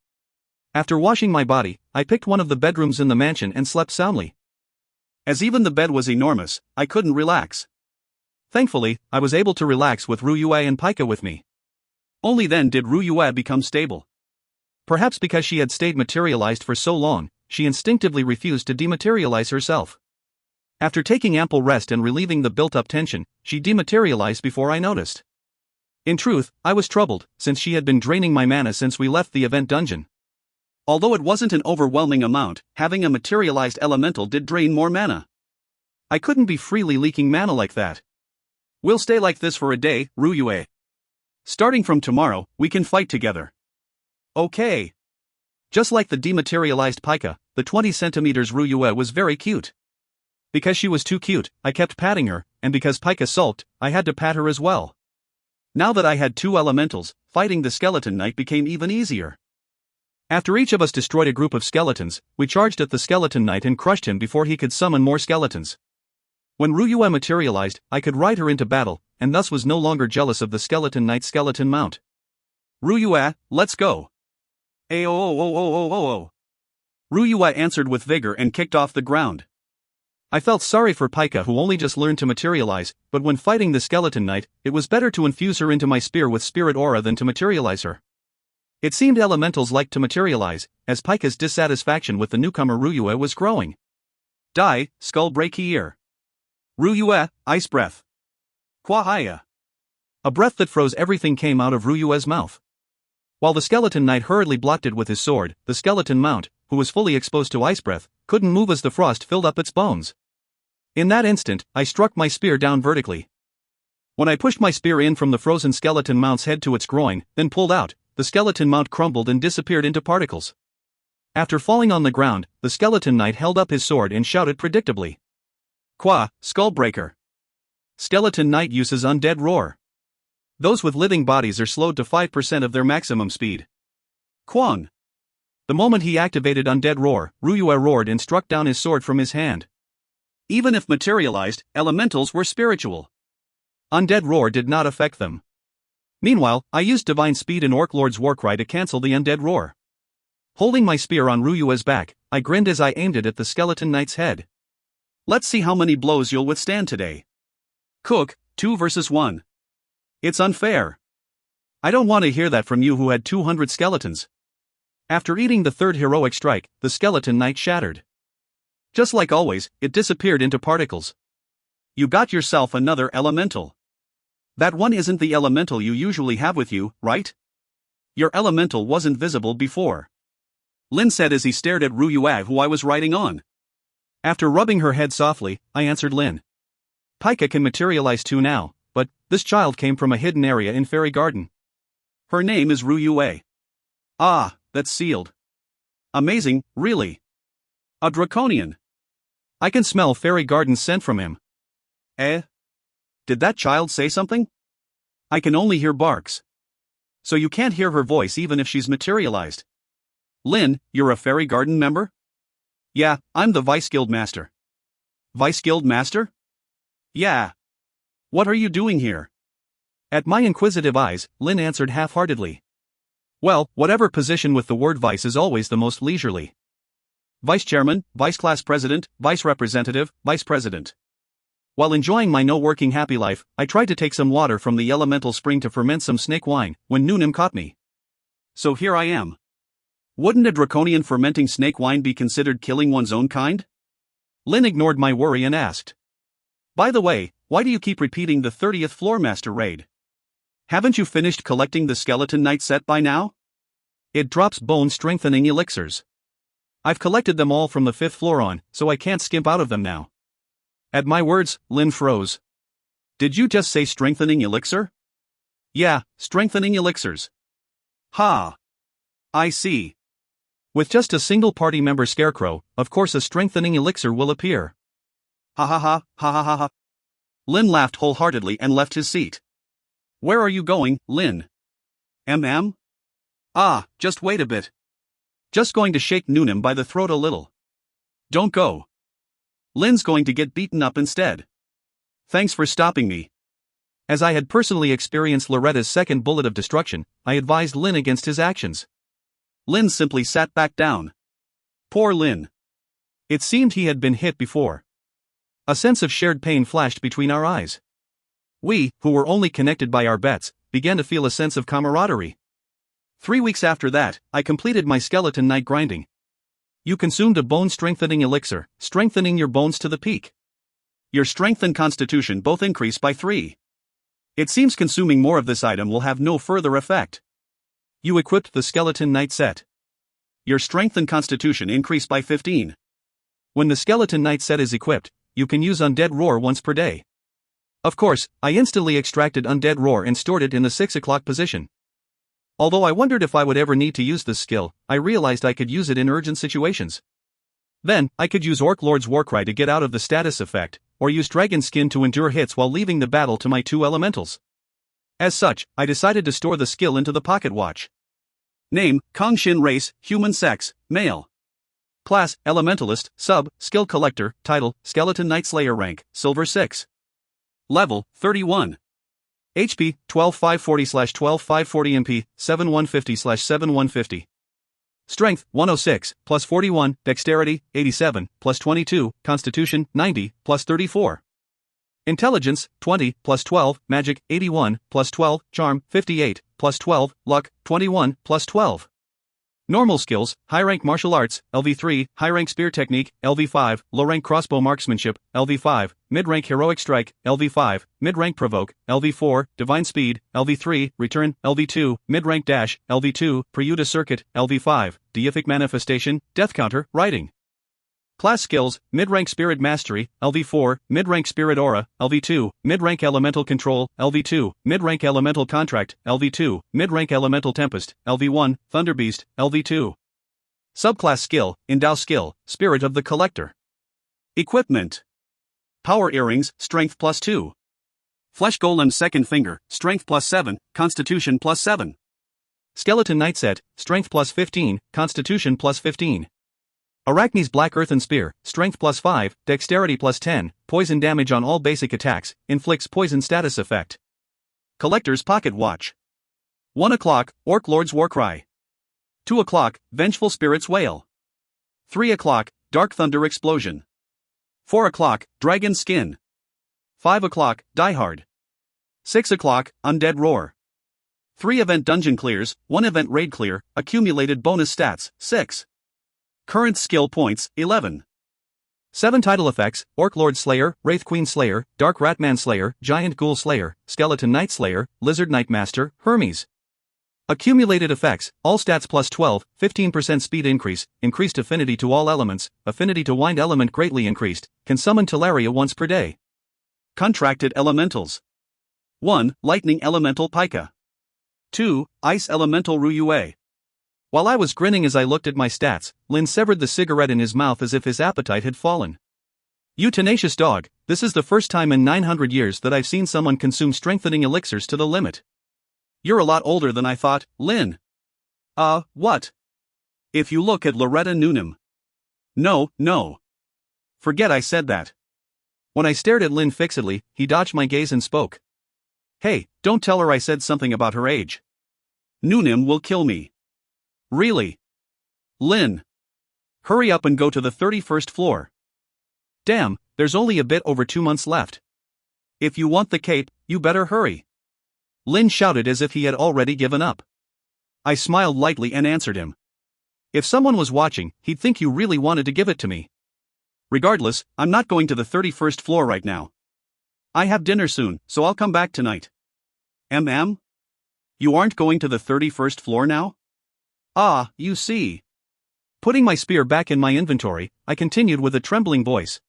After washing my body, I picked one of the bedrooms in the mansion and slept soundly.
As even the bed was enormous, I couldn't relax.
Thankfully, I was able to relax with Ryue and Pika with me.
Only then did Ryue become stable.
Perhaps because she had stayed materialized for so long, she instinctively refused to dematerialize herself. After taking ample rest and relieving the built-up tension, she dematerialized before I noticed. In truth, I was troubled, since she had been draining my mana since we left the event dungeon.
Although it wasn't an overwhelming amount, having a materialized elemental did drain more mana.
I couldn't be freely leaking mana like that.
We'll stay like this for a day, Ryue. Starting from tomorrow, we can fight together. Okay.
Just like the dematerialized Pika, the 20 centimeters Ryue was very cute. Because she was too cute, I kept patting her, and because Pika sulked, I had to pat her as well.
Now that I had two elementals, fighting the skeleton knight became even easier.
After each of us destroyed a group of skeletons, we charged at the skeleton knight and crushed him before he could summon more skeletons. When Ryue materialized, I could ride her into battle, and thus was no longer jealous of the skeleton knight's skeleton mount.
Ryue, let's go. Ayo. Ryue answered with vigor and kicked off the ground.
I felt sorry for Pika, who only just learned to materialize, but when fighting the skeleton knight, it was better to infuse her into my spear with spirit aura than to materialize her. It seemed elementals liked to materialize, as Pika's dissatisfaction with the newcomer Ryue was growing.
Die, skull break here. Ryue, ice breath. Kwahaya.
A breath that froze everything came out of Ryue's mouth. While the skeleton knight hurriedly blocked it with his sword, the skeleton mount, who was fully exposed to ice breath, couldn't move as the frost filled up its bones. In that instant, I struck my spear down vertically. When I pushed my spear in from the frozen skeleton mount's head to its groin, then pulled out, the skeleton mount crumbled and disappeared into particles. After falling on the ground, the skeleton knight held up his sword and shouted predictably.
Qua, Skullbreaker.
Skeleton knight uses undead roar. Those with living bodies are slowed to 5% of their maximum speed.
Kwang.
The moment he activated undead roar, Ryue roared and struck down his sword from his hand.
Even if materialized, elementals were spiritual.
Undead roar did not affect them. Meanwhile, I used divine speed and Orc Lord's Warcry to cancel the undead roar. Holding my spear on Ryue's back, I grinned as I aimed it at the skeleton knight's head.
Let's see how many blows you'll withstand today. Cook, 2 versus 1. It's unfair.
I don't want to hear that from you who had 200 skeletons. After eating the third heroic strike, the skeleton knight shattered. Just like always, it disappeared into particles.
You got yourself another elemental. That one isn't the elemental you usually have with you, right? Your elemental wasn't visible before. Lin said as he stared at Ryue, who I was riding on.
After rubbing her head softly, I answered Lin. Pika can materialize too now, but this child came from a hidden area in Fairy Garden.
Her name is Ryue. Ah, that's sealed. Amazing, really. A draconian.
I can smell Fairy Garden's scent from him.
Eh? Did that child say something? I can only hear barks. So you can't hear her voice even if she's materialized. Lin, you're a Fairy Garden member? Yeah, I'm the Vice Guild Master. Vice Guild Master? Yeah. What are you doing here?
At my inquisitive eyes, Lin answered half-heartedly. Well, whatever position with the word vice is always the most leisurely.
Vice Chairman, Vice Class President, Vice Representative, Vice President.
While enjoying my no-working happy life, I tried to take some water from the elemental spring to ferment some snake wine, when Noonim caught me.
So here I am. Wouldn't a draconian fermenting snake wine be considered killing one's own kind?
Lin ignored my worry and asked.
By the way, why do you keep repeating the 30th floor master raid? Haven't you finished collecting the Skeleton Knight set by now?
It drops bone-strengthening elixirs. I've collected them all from the 5th floor on, so I can't skimp out of them now. At my words, Lin froze.
Did you just say strengthening elixir?
Yeah, strengthening elixirs.
Ha! I see.
With just a single party member Scarecrow, of course a strengthening elixir will appear.
Ha ha ha, ha ha ha ha. Lin laughed wholeheartedly and left his seat. Where are you going, Lin? Ah, just wait a bit. Just going to shake Noonan by the throat a little. Don't go. Lin's going to get beaten up instead. Thanks for stopping me.
As I had personally experienced Loretta's second bullet of destruction, I advised Lin against his actions.
Lin simply sat back down. Poor Lin.
It seemed he had been hit before. A sense of shared pain flashed between our eyes. We, who were only connected by our bets, began to feel a sense of camaraderie.
3 weeks after that, I completed my skeleton night grinding.
You consumed a bone-strengthening elixir, strengthening your bones to the peak.
Your strength and constitution both increase by 3. It seems consuming more of this item will have no further effect.
You equipped the skeleton night set.
Your strength and constitution increase by 15.
When the skeleton night set is equipped, you can use Undead Roar once per day. Of course, I instantly extracted Undead Roar and stored it in the 6 o'clock position. Although I wondered if I would ever need to use this skill, I realized I could use it in urgent situations. Then, I could use Orc Lord's Warcry to get out of the status effect, or use Dragon Skin to endure hits while leaving the battle to my 2 elementals. As such, I decided to store the skill into the pocket watch.
Name, Kang Shin race, human sex, male. Class, Elementalist, sub, Skill Collector, Title, Skeleton Knight Slayer rank, Silver 6. Level, 31.
HP, 12540/12540 MP, 7150/7150. Strength, 106, plus 41, Dexterity, 87, plus 22, Constitution, 90, plus 34. Intelligence, 20, plus 12, Magic, 81, plus 12, Charm, 58, plus 12, Luck, 21, plus 12. Normal skills, high-rank martial arts, LV3, high-rank spear technique, LV5, low-rank crossbow marksmanship, LV5, mid-rank heroic strike, LV5, mid-rank provoke, LV4, divine speed, LV3, return, LV2, mid-rank dash, LV2, Preyuta circuit, LV5, deific manifestation, death counter, writing. Class skills, mid-rank spirit mastery, LV4, mid-rank spirit aura, LV2, mid-rank elemental control, LV2, mid-rank elemental contract, LV2, mid-rank elemental tempest, LV1, thunderbeast, LV2. Subclass skill, endow skill, spirit of the collector.
Equipment. Power earrings, strength plus 2. Flesh golem second finger, strength plus 7, constitution plus 7.
Skeleton Knight set, strength plus 15, constitution plus 15. Arachne's Black Earthen Spear, strength plus 5, dexterity plus 10, poison damage on all basic attacks, inflicts poison status effect.
Collector's Pocket Watch. 1 o'clock, Orc Lord's Warcry. 2 o'clock, Vengeful Spirit's Wail. 3 o'clock, Dark Thunder Explosion. 4 o'clock, Dragon Skin. 5 o'clock, Die Hard. 6 o'clock, Undead Roar. 3 event dungeon clears, 1 event raid clear, accumulated bonus stats, 6. Current skill points, 11.
7 title effects, Orc Lord Slayer, Wraith Queen Slayer, Dark Ratman Slayer, Giant Ghoul Slayer, Skeleton Knight Slayer, Lizard Knight Master, Hermes. Accumulated effects, all stats plus 12, 15% speed increase, increased affinity to all elements, affinity to wind element greatly increased, can summon Teleria once per day.
Contracted elementals. 1. Lightning Elemental Pika. 2. Ice Elemental Ruyue.
While I was grinning as I looked at my stats, Lin severed the cigarette in his mouth as if his appetite had fallen. You tenacious dog, this is the first time in 900 years that I've seen someone consume strengthening elixirs to the limit.
You're a lot older than I thought, Lin. What? If you look at Loretta Noonan. No. Forget I said that.
When I stared at Lin fixedly, he dodged my gaze and spoke.
Hey, don't tell her I said something about her age. Noonan will kill me. Really? Lin. Hurry up and go to the 31st floor.
Damn, there's only a bit over 2 months left.
If you want the cape, you better hurry.
Lin shouted as if he had already given up.
I smiled lightly and answered him.
If someone was watching, he'd think you really wanted to give it to me.
Regardless, I'm not going to the 31st floor right now. I have dinner soon, so I'll come back tonight. You aren't going to the 31st floor now? Ah, you see.
Putting my spear back in my inventory, I continued with a trembling voice.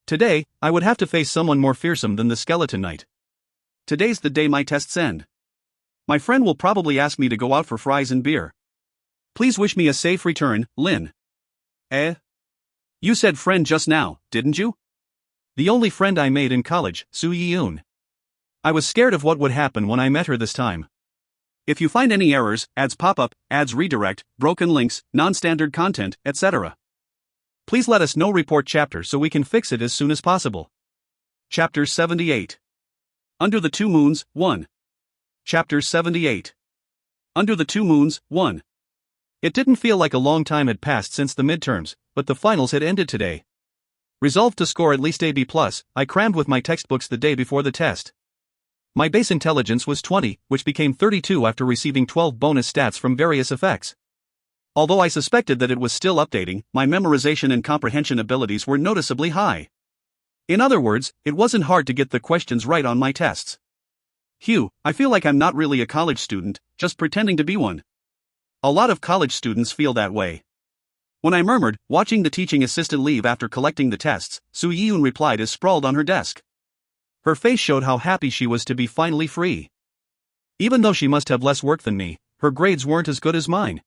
Today, I would have to face someone more fearsome than the Skeleton Knight.
Today's the day my tests end. My friend will probably ask me to go out for fries and beer. Please wish me a safe return, Lin. You said friend just now, didn't you?
The only friend I made in college, Soo Yi-yoon. I was scared of what would happen when I met her this time.
If you find any errors, ads pop up, ads redirect, broken links, non-standard content, etc.,
please let us know. Report chapter so we can fix it as soon as possible.
Chapter 78. Under the Two Moons, 1. Chapter 78. Under the Two Moons, 1.
It didn't feel like a long time had passed since the midterms, but the finals had ended today. Resolved to score at least a B+, I crammed with my textbooks the day before the test. My base intelligence was 20, which became 32 after receiving 12 bonus stats from various effects.
Although I suspected that it was still updating, my memorization and comprehension abilities were noticeably high. In other words, it wasn't hard to get the questions right on my tests. Phew, I feel like I'm not really a college student, just pretending to be one. A lot of college students feel that way. When I murmured, watching the teaching assistant leave after collecting the tests, Soo Yi-yoon replied as sprawled on her desk. Her face showed how happy she was to be finally free. Even though she must have less work than me, her grades weren't as good as mine.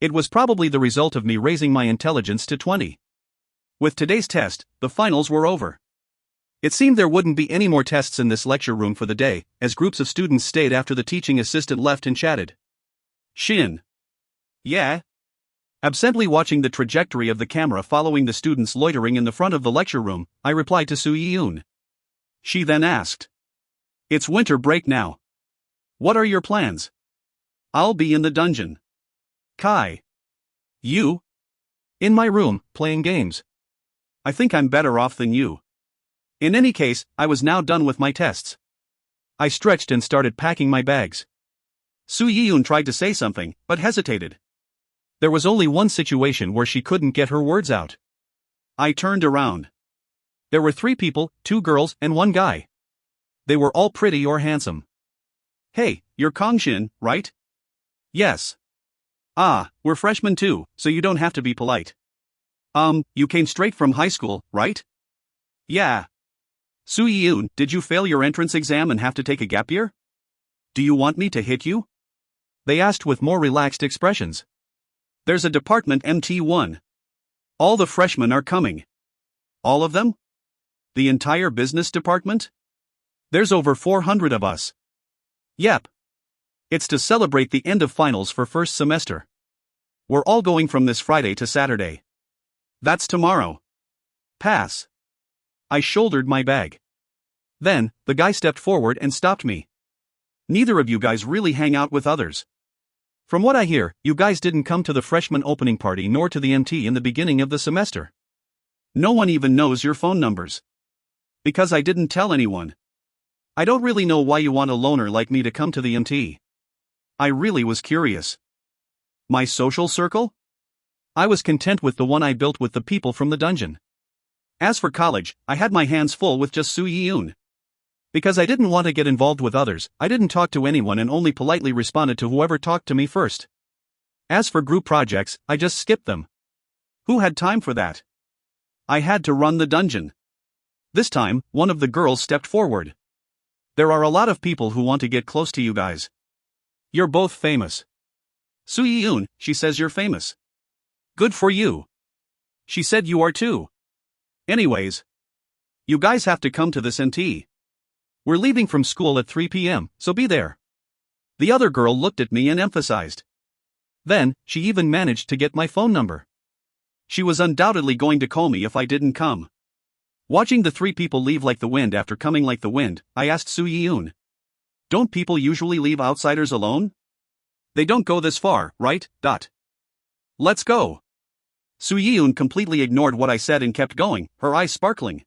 It was probably the result of me raising my intelligence to 20. With today's test, the finals were over. It seemed there wouldn't be any more tests in this lecture room for the day, as groups of students stayed after the teaching assistant left and chatted.
Shin.
Yeah?
Absently watching the trajectory of the camera following the students loitering in the front of the lecture room, I replied to Soo Yi-yoon.
She then asked. It's winter break now. What are your plans? I'll be in the dungeon. Kai. You?
In my room, playing games.
I think I'm better off than you. In any case, I was now done with my tests.
I stretched and started packing my bags.
Soo Yi-yoon tried to say something, but hesitated.
There was only one situation where she couldn't get her words out.
I turned around.
There were 3 people, 2 girls and 1 guy. They were all pretty or handsome.
Hey, you're Kang Shin, right?
Yes.
Ah, we're freshmen too, so you don't have to be polite. You came straight from high school, right? Yeah. Soo Yi-yoon, did you fail your entrance exam and have to take a gap year? Do you want me to hit you?
They asked with more relaxed expressions.
There's a department MT1. All the freshmen are coming. All of them? The entire business department? There's over 400 of us.
Yep.
It's to celebrate the end of finals for first semester. We're all going from this Friday to Saturday. That's tomorrow. Pass. I shouldered my bag.
Then, the guy stepped forward and stopped me.
Neither of you guys really hang out with others.
From what I hear, you guys didn't come to the freshman opening party nor to the MT in the beginning of the semester.
No one even knows your phone numbers. Because I didn't tell anyone. I don't really know why you want a loner like me to come to the MT. I really was curious. My social circle?
I was content with the one I built with the people from the dungeon.
As for college, I had my hands full with just Soo Yi-yoon.
Because I didn't want to get involved with others, I didn't talk to anyone and only politely responded to whoever talked to me first. As for group projects, I just skipped them.
Who had time for that? I had to run the dungeon. This time, one of the girls stepped forward. There are a lot of people who want to get close to you guys. You're both famous. Soo Yi-yoon, she says you're famous. Good for you. She said you are too. Anyways, you guys have to come to this MT. We're leaving from school at 3 p.m., so be there. The other girl looked at me and emphasized.
Then, she even managed to get my phone number.
She was undoubtedly going to call me if I didn't come. Watching the 3 people leave like the wind after coming like the wind, I asked Soo Yi-yoon. Don't people usually leave outsiders alone? They don't go this far, right? Let's go. Soo Yi-yoon completely ignored what I said and kept going, her eyes sparkling.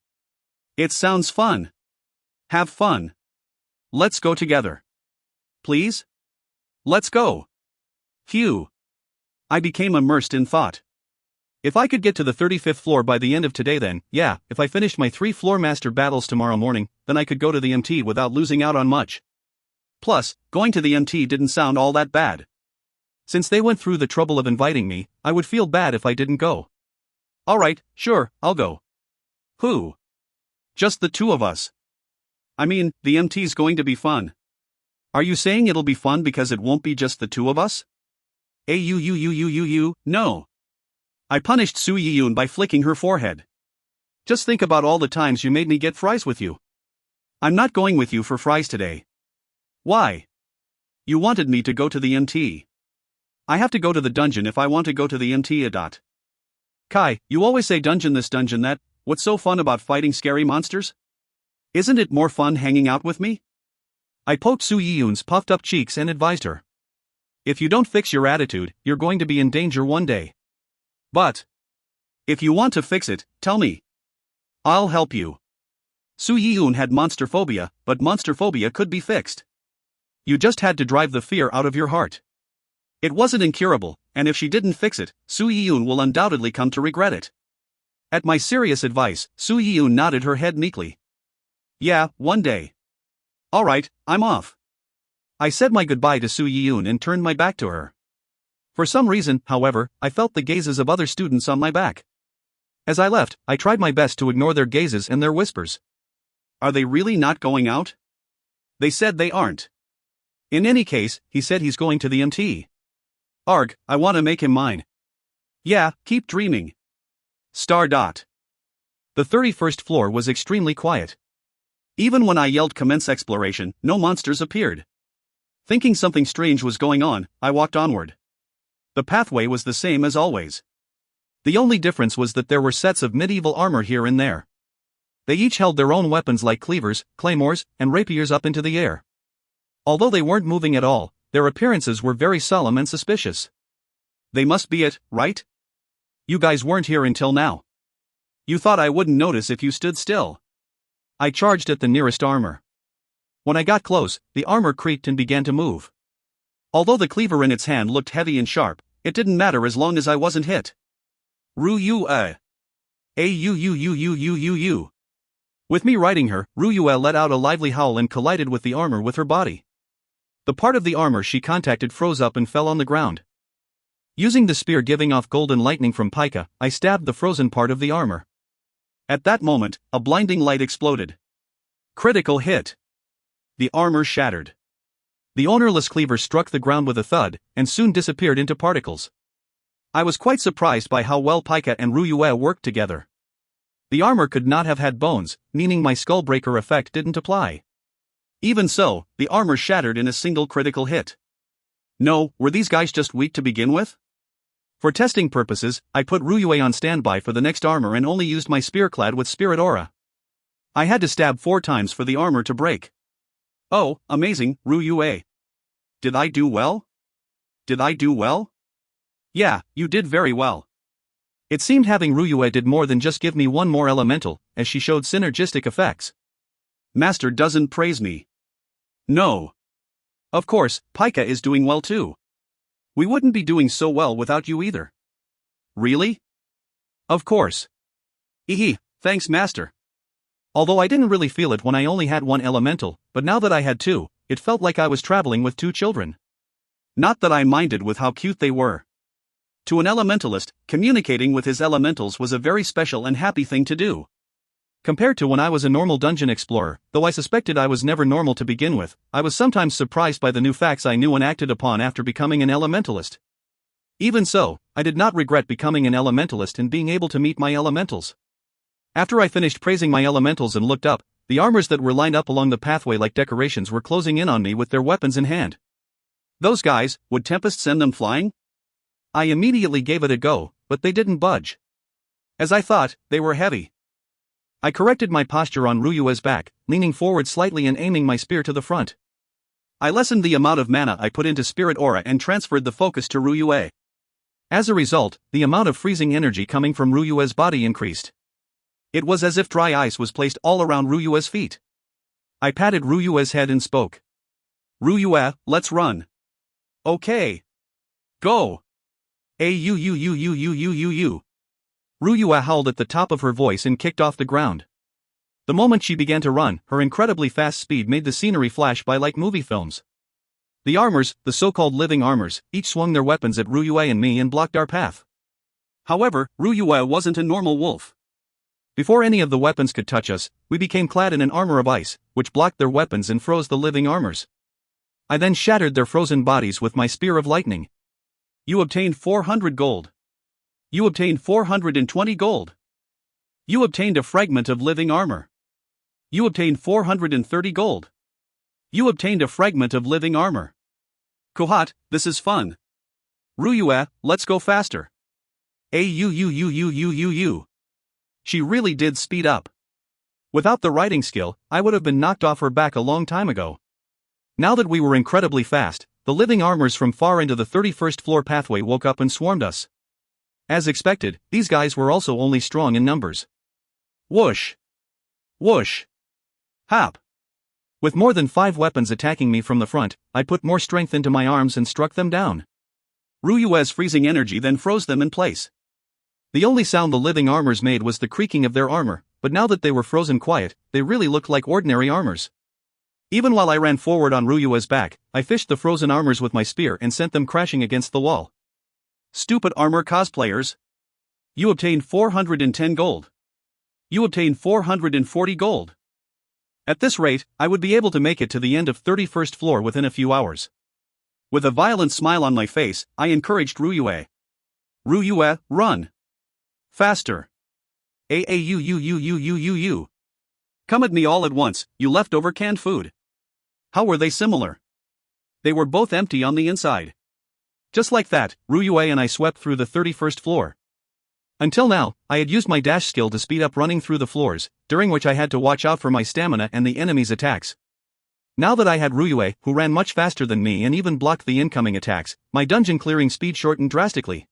It sounds fun. Have fun. Let's go together. Please? Let's go. Phew. I became immersed in thought.
If I could get to the 35th floor by the end of today then, yeah, if I finished my 3 floor master battles tomorrow morning, then I could go to the MT without losing out on much.
Plus, going to the MT didn't sound all that bad.
Since they went through the trouble of inviting me, I would feel bad if I didn't go.
Alright, sure, I'll go. Who? Just the 2 of us. I mean, the MT's going to be fun. Are you saying it'll be fun because it won't be just the 2 of us? No. I punished Soo Yi-yoon by flicking her forehead. Just think about all the times you made me get fries with you. I'm not going with you for fries today. Why? You wanted me to go to the MT. I have to go to the dungeon if I want to go to the MT. Kai, you always say dungeon this dungeon that, what's so fun about fighting scary monsters? Isn't it more fun hanging out with me? I poked Su Yiyun's puffed up cheeks and advised her. If you don't fix your attitude, you're going to be in danger one day. But if you want to fix it, tell me. I'll help you. Su Yiyun had monster phobia, but monster phobia could be fixed. You just had to drive the fear out of your heart. It wasn't incurable, and if she didn't fix it, Su Yiyun will undoubtedly come to regret it. At my serious advice, Su Yiyun nodded her head meekly. Yeah, one day. Alright, I'm off. I said my goodbye to Su Yiyun and turned my back to her. For some reason, however, I felt the gazes of other students on my back. As I left, I tried my best to ignore their gazes and their whispers. Are they really not going out? They said they aren't. In any case, he said he's going to the MT. Arg, I want to make him mine. Yeah, keep dreaming. Star dot. The 31st floor was extremely quiet. Even when I yelled commence exploration, no monsters appeared. Thinking something strange was going on, I walked onward. The pathway was the same as always. The only difference was that there were sets of medieval armor here and there. They each held their own weapons like cleavers, claymores, and rapiers up into the air. Although they weren't moving at all, their appearances were very solemn and suspicious. They must be it, right? You guys weren't here until now. You thought I wouldn't notice if you stood still. I charged at the nearest armor. When I got close, the armor creaked and began to move. Although the cleaver in its hand looked heavy and sharp, it didn't matter as long as I wasn't hit. Ru-yu-eh. A-u-u-u-u-u-u-u. With me riding her, Ru-yu-eh let out a lively howl and collided with the armor with her body. The part of the armor she contacted froze up and fell on the ground. Using the spear giving off golden lightning from Pika, I stabbed the frozen part of the armor. At that moment, a blinding light exploded. Critical hit. The armor shattered. The ownerless cleaver struck the ground with a thud, and soon disappeared into particles. I was quite surprised by how well Pika and Ru-yu-eh worked together. The armor could not have had bones, meaning my skullbreaker effect didn't apply. Even so, the armor shattered in a single critical hit. No, were these guys just weak to begin with? For testing purposes, I put Ru-yu-eh on standby for the next armor and only used my spear clad with spirit aura. I had to stab 4 times for the armor to break. Oh, amazing, Ru-yu-eh. Did I do well? Did I do well? Yeah, you did very well. It seemed having Ru-yu-eh did more than just give me one more elemental, as she showed synergistic effects. Master doesn't praise me. No. Of course, Pika is doing well too. We wouldn't be doing so well without you either. Really? Of course. Thanks Master. Although I didn't really feel it when I only had 1 elemental, but now that I had 2, it felt like I was traveling with 2 children. Not that I minded with how cute they were. To an elementalist, communicating with his elementals was a very special and happy thing to do. Compared to when I was a normal dungeon explorer, though I suspected I was never normal to begin with, I was sometimes surprised by the new facts I knew and acted upon after becoming an elementalist. Even so, I did not regret becoming an elementalist and being able to meet my elementals. After I finished praising my elementals and looked up, the armors that were lined up along the pathway like decorations were closing in on me with their weapons in hand. Those guys, would Tempest send them flying? I immediately gave it a go, but they didn't budge. As I thought, they were heavy. I corrected my posture on Ru-yu-eh's back, leaning forward slightly and aiming my spear to the front. I lessened the amount of mana I put into spirit aura and transferred the focus to Ru-yu-eh. As a result, the amount of freezing energy coming from Ru-yu-eh's body increased. It was as if dry ice was placed all around Ru-yu-eh's feet. I patted Ru-yu-eh's head and spoke. Ru-yu-eh, let's run. Okay. Go. A-u-u-u-u-u-u-u-u. Ru-yu-eh howled at the top of her voice and kicked off the ground. The moment she began to run, her incredibly fast speed made the scenery flash by like movie films. The armors, the so-called living armors, each swung their weapons at Ru-yu-eh and me and blocked our path. However, Ru-yu-eh wasn't a normal wolf. Before any of the weapons could touch us, we became clad in an armor of ice, which blocked their weapons and froze the living armors. I then shattered their frozen bodies with my spear of lightning. You obtained 400 gold. You obtained 420 gold. You obtained a fragment of living armor. You obtained 430 gold. You obtained a fragment of living armor. Kohat, this is fun. Ryue, let's go faster. You. She really did speed up. Without the riding skill, I would have been knocked off her back a long time ago. Now that we were incredibly fast, the living armors from far into the 31st floor pathway woke up and swarmed us. As expected, these guys were also only strong in numbers. Whoosh! Whoosh! Hap! With more than 5 weapons attacking me from the front, I put more strength into my arms and struck them down. Ryue's freezing energy then froze them in place. The only sound the living armors made was the creaking of their armor, but now that they were frozen quiet, they really looked like ordinary armors. Even while I ran forward on Ryue's back, I fished the frozen armors with my spear and sent them crashing against the wall. Stupid armor cosplayers! You obtained 410 gold. You obtained 440 gold. At this rate, I would be able to make it to the end of 31st floor within a few hours. With a violent smile on my face, I encouraged Ryue. Ryue, run! Faster! You. Come at me all at once, you leftover canned food. How were they similar? They were both empty on the inside. Just like that, Ryue and I swept through the 31st floor. Until now, I had used my dash skill to speed up running through the floors, during which I had to watch out for my stamina and the enemy's attacks. Now that I had Ryue, who ran much faster than me and even blocked the incoming attacks, my dungeon clearing speed shortened drastically.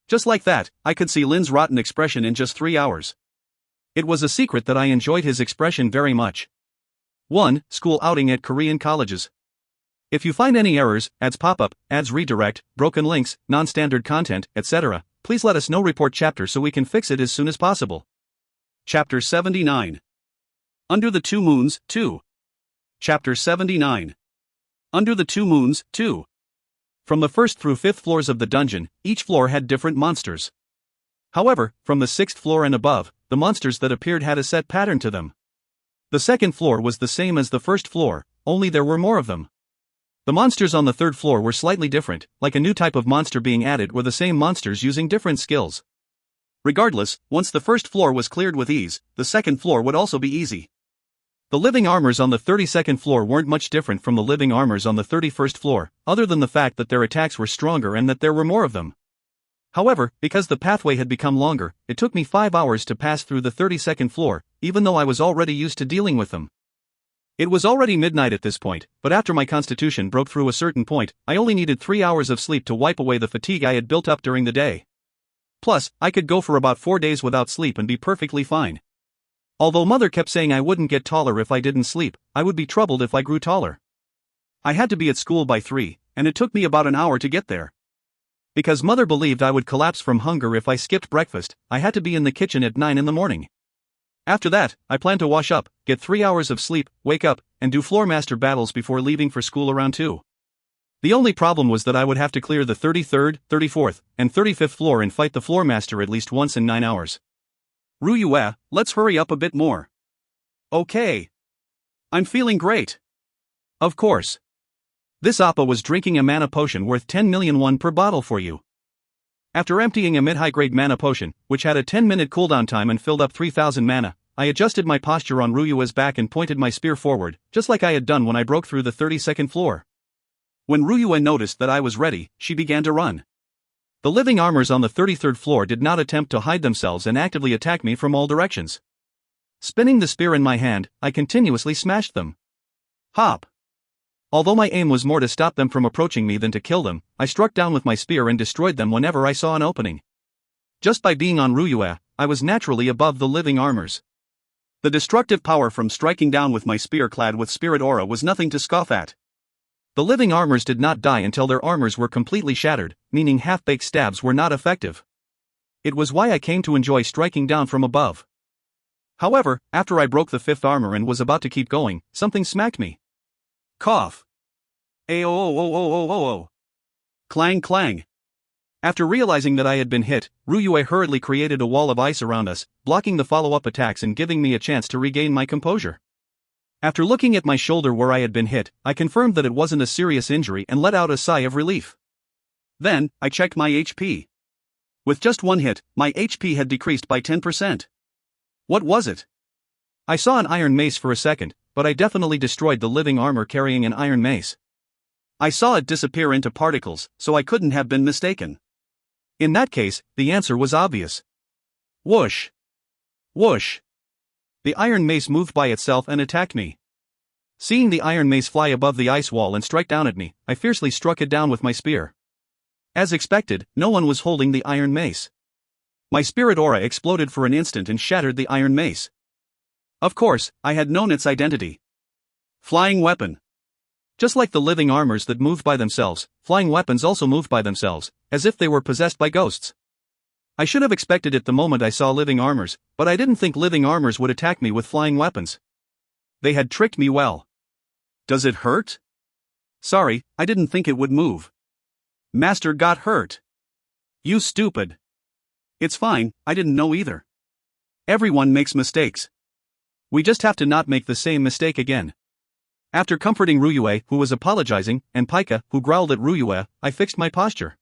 Just like that, I could see Lin's rotten expression in just 3 hours. It was a secret that I enjoyed his expression very much. 1. School outing at Korean colleges. If you find any errors, ads pop up, ads redirect, broken links, non-standard content, etc., please let us know. Report chapter so we can fix it as soon as possible. Chapter 79. Under the Two Moons, 2. Chapter 79. Under the Two Moons, 2. From the 1st through 5th floors of the dungeon, each floor had different monsters. However, from the 6th floor and above, the monsters that appeared had a set pattern to them. The 2nd floor was the same as the 1st floor, only there were more of them. The monsters on the 3rd floor were slightly different, like a new type of monster being added or the same monsters using different skills. Regardless, once the 1st floor was cleared with ease, the 2nd floor would also be easy. The living armors on the 32nd floor weren't much different from the living armors on the 31st floor, other than the fact that their attacks were stronger and that there were more of them. However, because the pathway had become longer, it took me 5 hours to pass through the 32nd floor, even though I was already used to dealing with them. It was already midnight at this point, but after my constitution broke through a certain point, I only needed 3 hours of sleep to wipe away the fatigue I had built up during the day. Plus, I could go for about 4 days without sleep and be perfectly fine. Although Mother kept saying I wouldn't get taller if I didn't sleep, I would be troubled if I grew taller. I had to be at school by 3, and it took me about an hour to get there. Because Mother believed I would collapse from hunger if I skipped breakfast, I had to be in the kitchen at 9 in the morning. After that, I planned to wash up, get 3 hours of sleep, wake up, and do floormaster battles before leaving for school around 2. The only problem was that I would have to clear the 33rd, 34th, and 35th floor and fight the floormaster at least once in 9 hours. Ryue, let's hurry up a bit more. Okay. I'm feeling great. Of course. This Appa was drinking a mana potion worth 10 million won per bottle for you. After emptying a mid-high grade mana potion, which had a 10-minute cooldown time and filled up 3000 mana, I adjusted my posture on Ryue's back and pointed my spear forward, just like I had done when I broke through the 32nd floor. When Ryue noticed that I was ready, she began to run. The living armors on the 33rd floor did not attempt to hide themselves and actively attack me from all directions. Spinning the spear in my hand, I continuously smashed them. Hop! Although my aim was more to stop them from approaching me than to kill them, I struck down with my spear and destroyed them whenever I saw an opening. Just by being on Ryue, I was naturally above the living armors. The destructive power from striking down with my spear clad with spirit aura was nothing to scoff at. The living armors did not die until their armors were completely shattered, meaning half-baked stabs were not effective. It was why I came to enjoy striking down from above. However, after I broke the 5th armor and was about to keep going, something smacked me. Cough. Ayo. Clang clang. After realizing that I had been hit, Ryue hurriedly created a wall of ice around us, blocking the follow-up attacks and giving me a chance to regain my composure. After looking at my shoulder where I had been hit, I confirmed that it wasn't a serious injury and let out a sigh of relief. Then, I checked my HP. With just one hit, my HP had decreased by 10%. What was it?
I saw an iron mace for a second, but I definitely destroyed the living armor carrying an iron mace.
I saw it disappear into particles, so I couldn't have been mistaken.
In that case, the answer was obvious.
Whoosh! Whoosh!
The iron mace moved by itself and attacked me. Seeing the iron mace fly above the ice wall and strike down at me, I fiercely struck it down with my spear. As expected, no one was holding the iron mace. My spirit aura exploded for an instant and shattered the iron mace.
Of course, I had known its identity. Flying weapon.
Just like the living armors that moved by themselves, flying weapons also moved by themselves, as if they were possessed by ghosts. I should have expected it the moment I saw living armors, but I didn't think living armors would attack me with flying weapons. They had tricked me well.
Does it hurt? Sorry, I didn't think it would move. Master got hurt. You stupid. It's fine, I didn't know either. Everyone makes mistakes.
We just have to not make the same mistake again. After comforting Ryue, who was apologizing, and Pika, who growled at Ryue, I fixed my posture.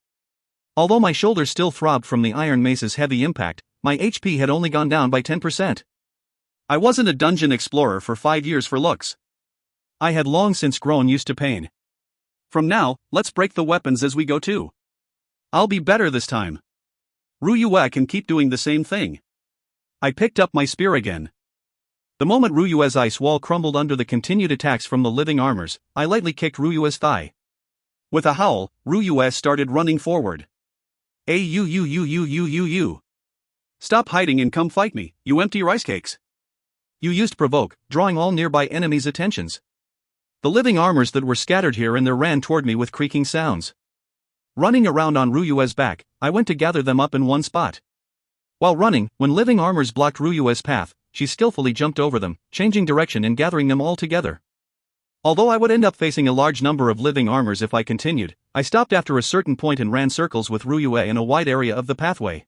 Although my shoulders still throbbed from the iron mace's heavy impact, my HP had only gone down by 10%.
I wasn't a dungeon explorer for 5 years for looks.
I had long since grown used to pain.
From now, let's break the weapons as we go too. I'll be better this time. Ryue can keep doing the same thing.
I picked up my spear again. The moment Ryue's ice wall crumbled under the continued attacks from the living armors, I lightly kicked Ryue's thigh.
With a howl, Ryue started running forward.
You.
Stop hiding and come fight me, you empty rice cakes.
You used provoke, drawing all nearby enemies' attentions. The living armors that were scattered here and there ran toward me with creaking sounds. Running around on Ryue's back, I went to gather them up in one spot. While running, when living armors blocked Ryue's path, she skillfully jumped over them, changing direction and gathering them all together. Although I would end up facing a large number of living armors if I continued, I stopped after a certain point and ran circles with Ryue in a wide area of the pathway.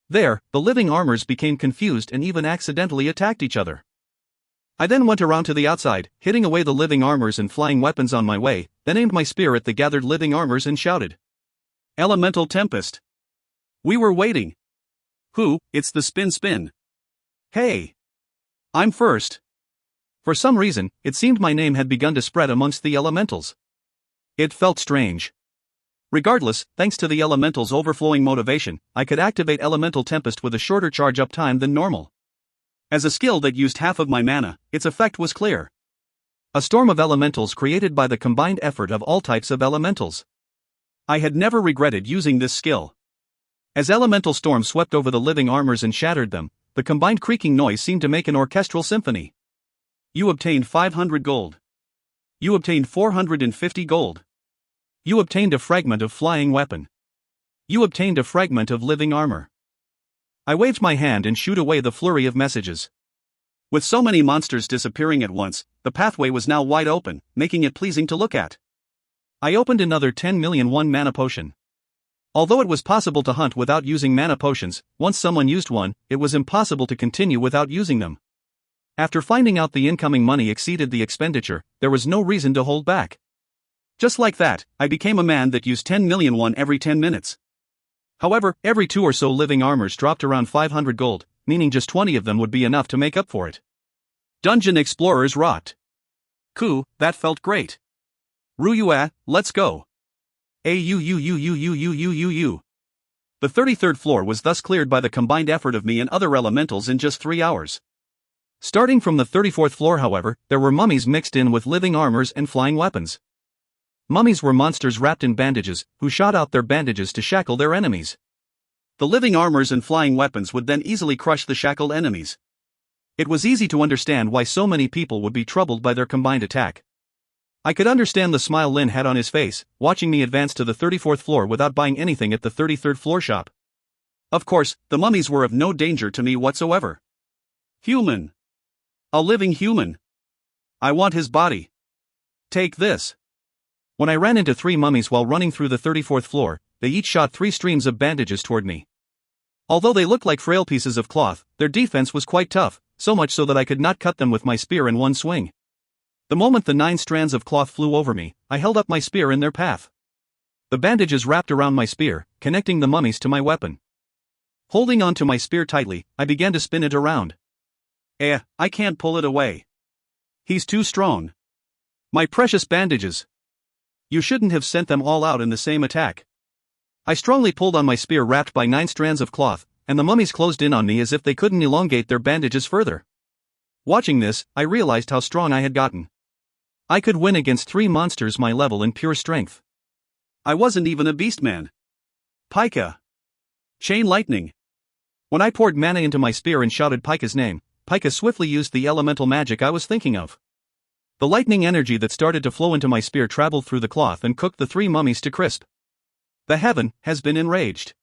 There, the living armors became confused and even accidentally attacked each other. I then went around to the outside, hitting away the living armors and flying weapons on my way, then aimed my spear at the gathered living armors and shouted.
Elemental Tempest. We were waiting. Who? It's the spin. Hey. I'm first.
For some reason, it seemed my name had begun to spread amongst the elementals. It felt strange. Regardless, thanks to the elemental's overflowing motivation, I could activate Elemental Tempest with a shorter charge-up time than normal.
As a skill that used half of my mana, its effect was clear.
A storm of elementals created by the combined effort of all types of elementals.
I had never regretted using this skill.
As elemental storms swept over the living armors and shattered them, the combined creaking noise seemed to make an orchestral symphony.
You obtained 500 gold. You obtained 450 gold.
You obtained a fragment of flying weapon. You obtained a fragment of living armor. I waved my hand and shooed away the flurry of messages.
With so many monsters disappearing at once, the pathway was now wide open, making it pleasing to look at.
I opened another 10,000,001 mana potion. Although it was possible to hunt without using mana potions, once someone used one, it was impossible to continue without using them. After finding out the incoming money exceeded the expenditure, there was no reason to hold back.
Just like that, I became a man that used 10,000,001 every 10 minutes.
However, every 2 or so living armors dropped around 500 gold, meaning just 20 of them would be enough to make up for it.
Dungeon explorers rocked. Cool, that felt great. Ryue, let's go.
The
33rd floor was thus cleared by the combined effort of me and other elementals in just 3 hours.
Starting from the 34th floor, however, there were mummies mixed in with living armors and flying weapons. Mummies were monsters wrapped in bandages, who shot out their bandages to shackle their enemies.
The living armors and flying weapons would then easily crush the shackled enemies.
It was easy to understand why so many people would be troubled by their combined attack. I could understand the smile Lin had on his face, watching me advance to the 34th floor without buying anything at the 33rd floor shop.
Of course, the mummies were of no danger to me whatsoever. Human. A living human. I want his body. Take this.
When I ran into 3 mummies while running through the 34th floor, they each shot 3 streams of bandages toward me. Although they looked like frail pieces of cloth, their defense was quite tough, so much so that I could not cut them with my spear in one swing. The moment the 9 strands of cloth flew over me, I held up my spear in their path. The bandages wrapped around my spear, connecting the mummies to my weapon. Holding on to my spear tightly, I began to spin it around.
I can't pull it away. He's too strong. My precious bandages. You shouldn't have sent them all out in the same attack. I strongly pulled on my spear wrapped by 9 strands of cloth, and the mummies closed in on me as if they couldn't elongate their bandages further. Watching this, I realized how strong I had gotten. I could win against 3 monsters my level in pure strength. I wasn't even a beastman. Pika. Chain lightning. When I poured mana into my spear and shouted Pika's name, Pika swiftly used the elemental magic I was thinking of. The lightning energy that started to flow into my spear traveled through the cloth and cooked the 3 mummies to crisp. The heaven has been enraged.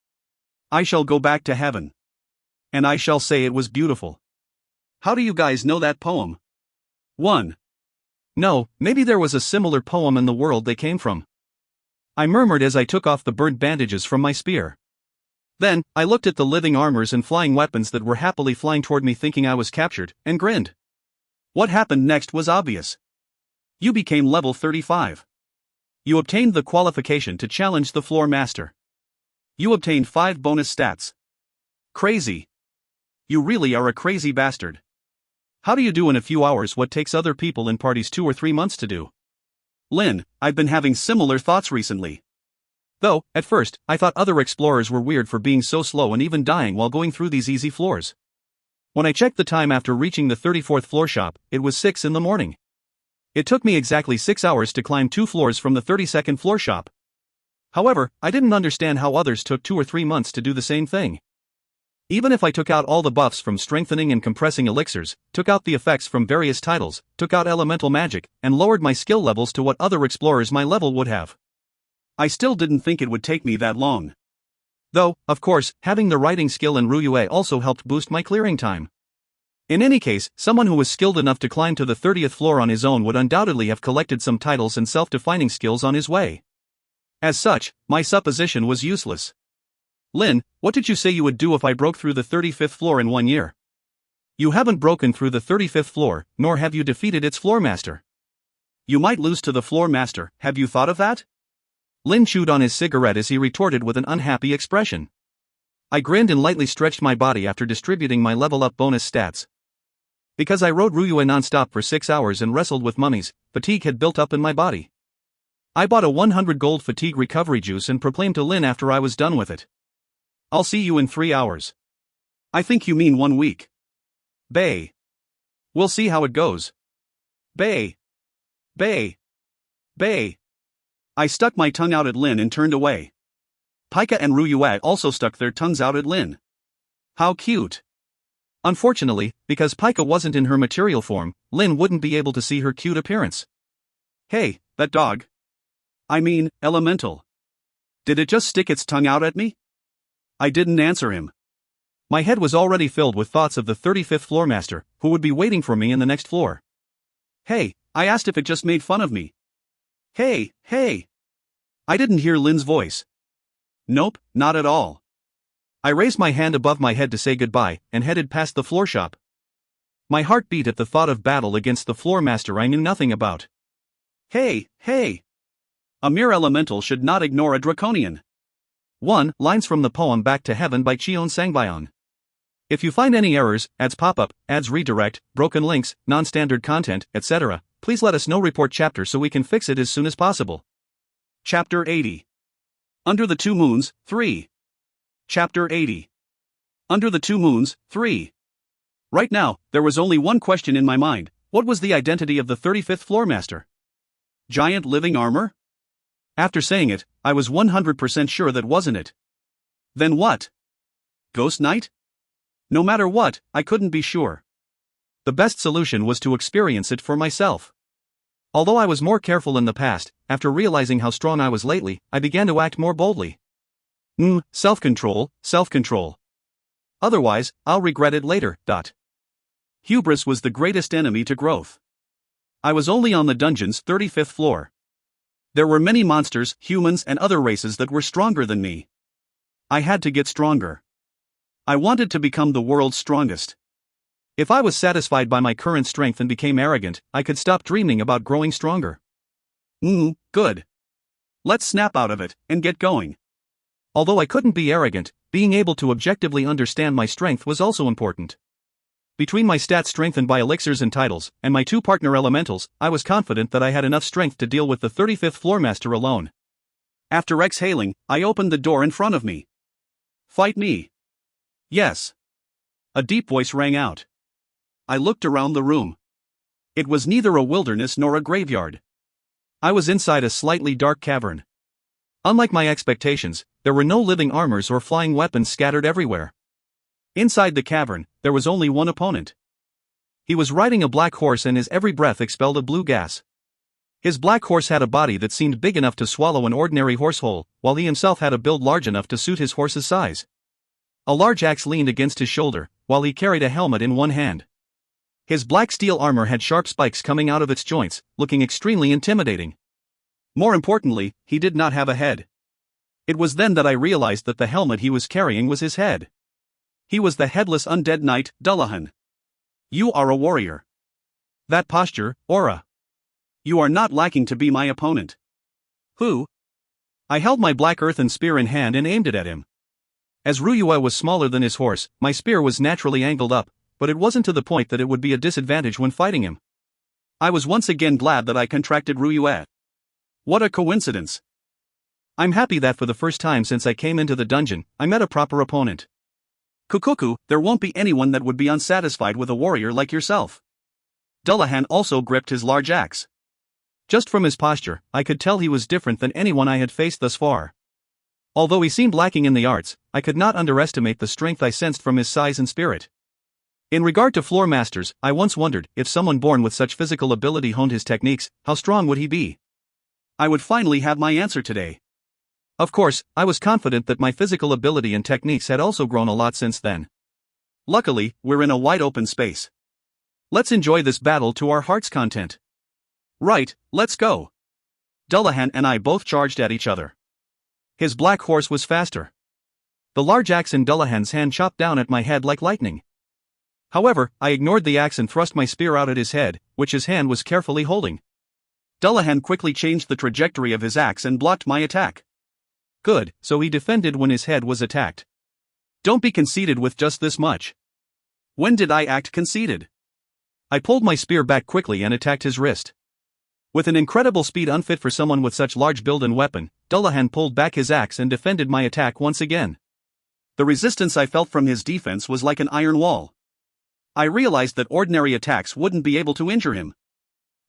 I shall go back to heaven. And I shall say it was beautiful. How do you guys know that poem? 1. No, maybe there was a similar poem in the world they came from. I murmured as I took off the burnt bandages from my spear. Then, I looked at the living armors and flying weapons that were happily flying toward me thinking I was captured, and grinned. What happened next was obvious. You became level 35. You obtained the qualification to challenge the floor master. You obtained 5 bonus stats. Crazy. You really are a crazy bastard. How do you do in a few hours what takes other people in parties 2 or 3 months to do? Lin, I've been having similar thoughts recently. Though, at first, I thought other explorers were weird for being so slow and even dying while going through these easy floors. When I checked the time after reaching the 34th floor shop, it was 6 in the morning. It took me exactly 6 hours to climb 2 floors from the 32nd floor shop. However, I didn't understand how others took 2 or 3 months to do the same thing. Even if I took out all the buffs from strengthening and compressing elixirs, took out the effects from various titles, took out elemental magic, and lowered my skill levels to what other explorers my level would have, I still didn't think it would take me that long. Though, of course, having the writing skill in Ryue also helped boost my clearing time. In any case, someone who was skilled enough to climb to the 30th floor on his own would undoubtedly have collected some titles and self-defining skills on his way. As such, my supposition was useless. Lin, what did you say you would do if I broke through the 35th floor in 1 year? You haven't broken through the 35th floor, nor have you defeated its floor master. You might lose to the floor master, have you thought of that? Lin chewed on his cigarette as he retorted with an unhappy expression. I grinned and lightly stretched my body after distributing my level-up bonus stats. Because I rode Ryue non-stop for 6 hours and wrestled with mummies, fatigue had built up in my body. I bought a 100 gold fatigue recovery juice and proclaimed to Lin after I was done with it. I'll see you in 3 hours. I think you mean 1 week. Bay. We'll see how it goes. Bay. Bay. Bay. I stuck my tongue out at Lin and turned away. Pika and Ryue also stuck their tongues out at Lin. How cute. Unfortunately, because Pika wasn't in her material form, Lin wouldn't be able to see her cute appearance. Hey, that dog. I mean, elemental. Did it just stick its tongue out at me? I didn't answer him. My head was already filled with thoughts of the 35th floor master, who would be waiting for me in the next floor. Hey, I asked if it just made fun of me. Hey, hey. I didn't hear Lin's voice. Nope, not at all. I raised my hand above my head to say goodbye, and headed past the floor shop. My heart beat at the thought of battle against the floor master I knew nothing about. Hey, hey. A mere elemental should not ignore a draconian. 1. Lines from the poem Back to Heaven by Cheon Sangbyon. If you find any errors, ads pop up, ads redirect, broken links, non-standard content, etc., please let us know. Report chapter so we can fix it as soon as possible. Chapter 80. Under the Two Moons, 3. Chapter 80. Under the Two Moons, 3. Right now, there was only one question in my mind: what was the identity of the 35th floor master? Giant living armor? After saying it, I was 100% sure that wasn't it. Then what? Ghost Knight? No matter what, I couldn't be sure. The best solution was to experience it for myself. Although I was more careful in the past, after realizing how strong I was lately, I began to act more boldly. Self-control, self-control. Otherwise, I'll regret it later. Hubris was the greatest enemy to growth. I was only on the dungeon's 35th floor. There were many monsters, humans, and other races that were stronger than me. I had to get stronger. I wanted to become the world's strongest. If I was satisfied by my current strength and became arrogant, I could stop dreaming about growing stronger. Good. Let's snap out of it and get going. Although I couldn't be arrogant, being able to objectively understand my strength was also important.
Between my stats strengthened by elixirs and titles, and my 2 partner elementals, I was confident that I had enough strength to deal with the 35th floor master alone.
After exhaling, I opened the door in front of me. Fight me. Yes. A deep voice rang out. I looked around the room. It was neither a wilderness nor a graveyard. I was inside a slightly dark cavern. Unlike my expectations, there were no living armors or flying weapons scattered everywhere. Inside the cavern, there was only one opponent. He was riding a black horse and his every breath expelled a blue gas. His black horse had a body that seemed big enough to swallow an ordinary horse whole, while he himself had a build large enough to suit his horse's size. A large axe leaned against his shoulder, while he carried a helmet in one hand. His black steel armor had sharp spikes coming out of its joints, looking extremely intimidating. More importantly, he did not have a head. It was then that I realized that the helmet he was carrying was his head. He was the headless undead knight, Dullahan. You are a warrior. That posture, aura. You are not lacking to be my opponent. Who? I held my black earthen spear in hand and aimed it at him. As Ryue was smaller than his horse, my spear was naturally angled up, but it wasn't to the point that it would be a disadvantage when fighting him. I was once again glad that I contracted Ryue. What a coincidence. I'm happy that for the first time since I came into the dungeon, I met a proper opponent. Kukuku, there won't be anyone that would be unsatisfied with a warrior like yourself. Dullahan also gripped his large axe. Just from his posture, I could tell he was different than anyone I had faced thus far. Although he seemed lacking in the arts, I could not underestimate the strength I sensed from his size and spirit. In regard to floor masters, I once wondered, if someone born with such physical ability honed his techniques, how strong would he be? I would finally have my answer today. Of course, I was confident that my physical ability and techniques had also grown a lot since then. Luckily, we're in a wide open space. Let's enjoy this battle to our heart's content. Right, let's go. Dullahan and I both charged at each other. His black horse was faster. The large axe in Dullahan's hand chopped down at my head like lightning. However, I ignored the axe and thrust my spear out at his head, which his hand was carefully holding. Dullahan quickly changed the trajectory of his axe and blocked my attack. Good, so he defended when his head was attacked. Don't be conceited with just this much. When did I act conceited? I pulled my spear back quickly and attacked his wrist. With an incredible speed unfit for someone with such large build and weapon, Dullahan pulled back his axe and defended my attack once again. The resistance I felt from his defense was like an iron wall. I realized that ordinary attacks wouldn't be able to injure him.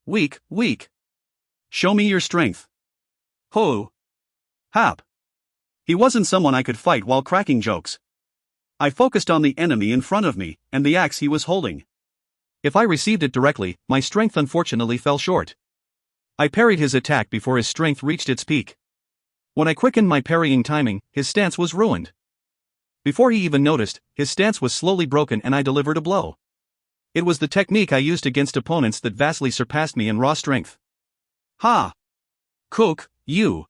Weak. Show me your strength. Ho. Hap. He wasn't someone I could fight while cracking jokes. I focused on the enemy in front of me, and the axe he was holding. If I received it directly, my strength unfortunately fell short. I parried his attack before his strength reached its peak. When I quickened my parrying timing, his stance was ruined. Before he even noticed, his stance was slowly broken and I delivered a blow. It was the technique I used against opponents that vastly surpassed me in raw strength. Ha! Cook, you!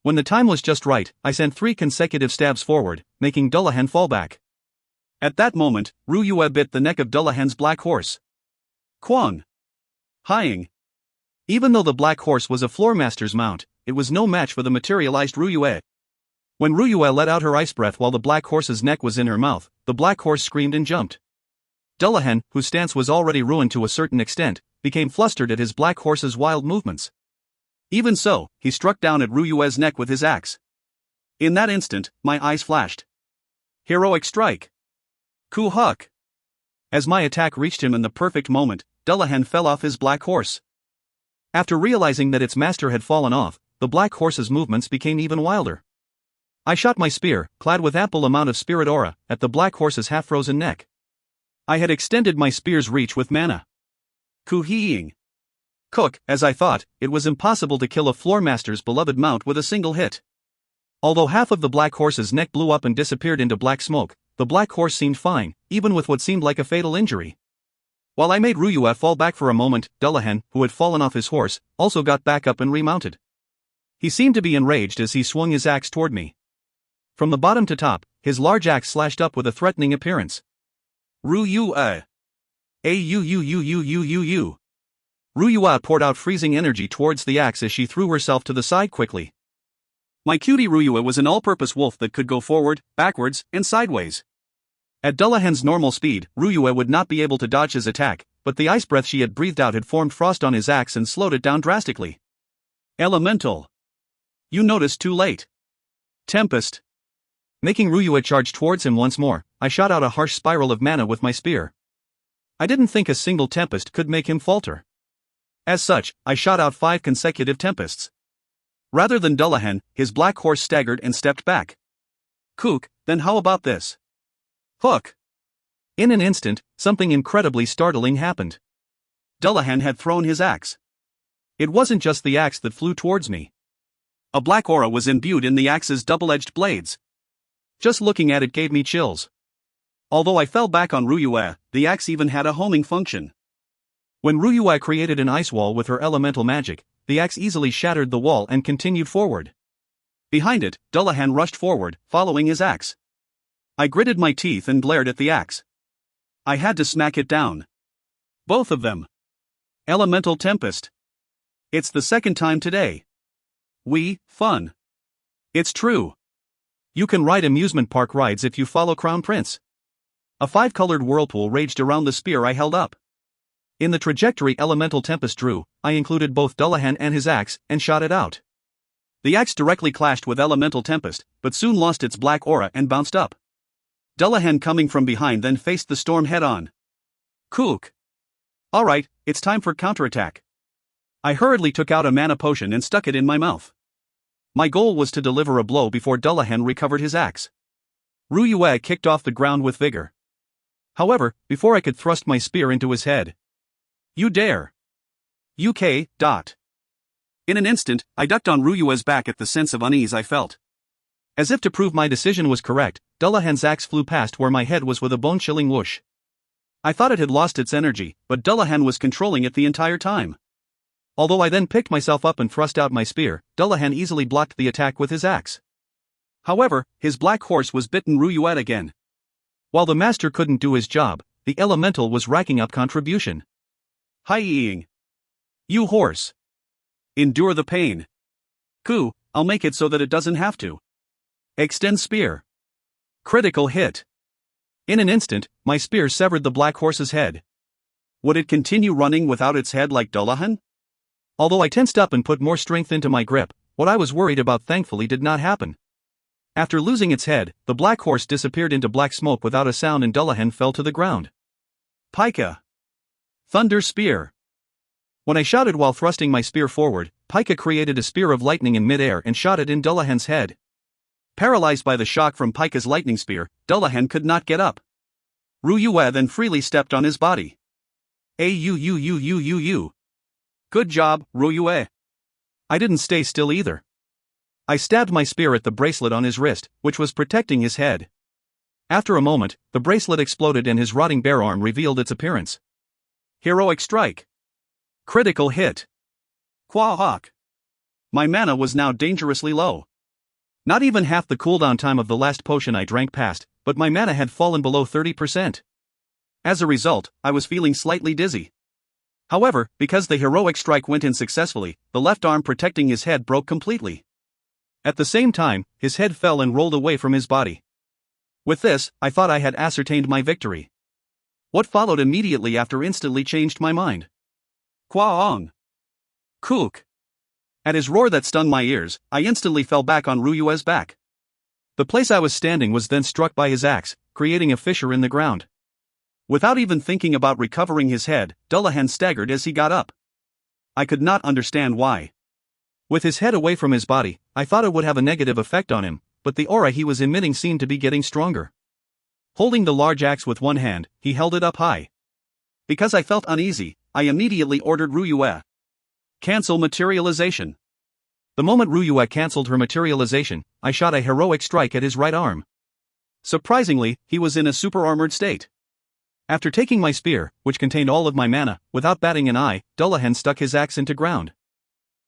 When the time was just right, I sent 3 consecutive stabs forward, making Dullahan fall back. At that moment, Ryue bit the neck of Dullahan's black horse. Kwang! Hying! Even though the black horse was a floormaster's mount, it was no match for the materialized Ryue. When Ryue let out her ice breath while the black horse's neck was in her mouth, the black horse screamed and jumped. Dullahan, whose stance was already ruined to a certain extent, became flustered at his black horse's wild movements. Even so, he struck down at Ryue's neck with his axe. In that instant, my eyes flashed. Heroic strike! Ku-huk! As my attack reached him in the perfect moment, Dullahan fell off his black horse. After realizing that its master had fallen off, the black horse's movements became even wilder. I shot my spear, clad with ample amount of spirit aura, at the black horse's half-frozen neck. I had extended my spear's reach with mana. Ku-heeing! Cook, as I thought, it was impossible to kill a floormaster's beloved mount with a single hit. Although half of the black horse's neck blew up and disappeared into black smoke, the black horse seemed fine, even with what seemed like a fatal injury. While I made Ryue fall back for a moment, Dullahan, who had fallen off his horse, also got back up and remounted. He seemed to be enraged as he swung his axe toward me. From the bottom to top, his large axe slashed up with a threatening appearance. Ryue! A-u-u-u-u-u-u-u. Ryue poured out freezing energy towards the axe as she threw herself to the side quickly. My cutie Ryue was an all-purpose wolf that could go forward, backwards, and sideways.
At Dullahan's normal speed, Ryue would not be able to dodge his attack, but the ice breath she had breathed out had formed frost on his axe and slowed it down drastically.
Elemental. You noticed too late. Tempest.
Making Ryue charge towards him once more, I shot out a harsh spiral of mana with my spear. I didn't think a single tempest could make him falter. As such, I shot out 5 consecutive tempests. Rather than Dullahan, his black horse staggered and stepped back.
Kook, then how about this? Hook.
In an instant, something incredibly startling happened.
Dullahan had thrown his axe.
It wasn't just the axe that flew towards me.
A black aura was imbued in the axe's double-edged blades.
Just looking at it gave me chills.
Although I fell back on Ryue, the axe even had a homing function.
When Ryue created an ice wall with her elemental magic, the axe easily shattered the wall and continued forward.
Behind it, Dullahan rushed forward, following his axe. I gritted my teeth and glared at the axe. I had to smack it down. Both of them. Elemental Tempest. It's the second time today. Fun. It's true.
You can ride amusement park rides if you follow Crown Prince. A 5-colored whirlpool raged around the spear I held up. In the trajectory Elemental Tempest drew, I included both Dullahan and his axe, and shot it out.
The axe directly clashed with Elemental Tempest, but soon lost its black aura and bounced up. Dullahan coming from behind then faced the storm head-on. Kook. Alright, it's time for counterattack. I hurriedly took out a mana potion and stuck it in my mouth. My goal was to deliver a blow before Dullahan recovered his axe. Ryue kicked off the ground with vigor. However, before I could thrust my spear into his head. You dare. UK. In an instant, I ducked on Ryue's back at the sense of unease I felt.
As if to prove my decision was correct, Dullahan's axe flew past where my head was with a bone-chilling whoosh.
I thought it had lost its energy, but Dullahan was controlling it the entire time.
Although I then picked myself up and thrust out my spear, Dullahan easily blocked the attack with his axe.
However, his black horse was bitten Ryue again.
While the master couldn't do his job, the elemental was racking up contribution.
Hi-eing. You horse. Endure the pain. Ku, I'll make it so that it doesn't have to. Extend spear. Critical hit.
In an instant, my spear severed the black horse's head.
Would it continue running without its head like Dullahan?
Although I tensed up and put more strength into my grip, what I was worried about thankfully did not happen. After losing its head, the black horse disappeared into black smoke without a sound and Dullahan fell to the ground.
Pika. Thunder Spear.
When I shouted while thrusting my spear forward, Pika created a spear of lightning in midair and shot it in Dullahan's head.
Paralyzed by the shock from Pika's lightning spear, Dullahan could not get up. Ryue then freely stepped on his body. Auuuuuuuu. Good job, Ryue.
I didn't stay still either. I stabbed my spear at the bracelet on his wrist, which was protecting his head. After a moment, the bracelet exploded and his rotting bare arm revealed its appearance.
Heroic strike. Critical hit. Quahawk. My mana was now dangerously low. Not even half the cooldown time of the last potion I drank passed, but my mana had fallen below 30%. As a result, I was feeling slightly dizzy. However, because the heroic strike went in successfully, the left arm protecting his head broke completely. At the same time, his head fell and rolled away from his body. With this, I thought I had ascertained my victory. What followed immediately after instantly changed my mind. Kwaong. Kook. At his roar that stunned my ears, I instantly fell back on Ryue's back.
The place I was standing was then struck by his axe, creating a fissure in the ground.
Without even thinking about recovering his head, Dullahan staggered as he got up. I could not understand why.
With his head away from his body, I thought it would have a negative effect on him, but the aura he was emitting seemed to be getting stronger. Holding the large axe with one hand, he held it up high. Because I felt uneasy, I immediately ordered Ryue. Cancel materialization. The moment Ryue cancelled her materialization, I shot a heroic strike at his right arm. Surprisingly, he was in a super-armored state. After taking my spear, which contained all of my mana, without batting an eye, Dullahan stuck his axe into ground.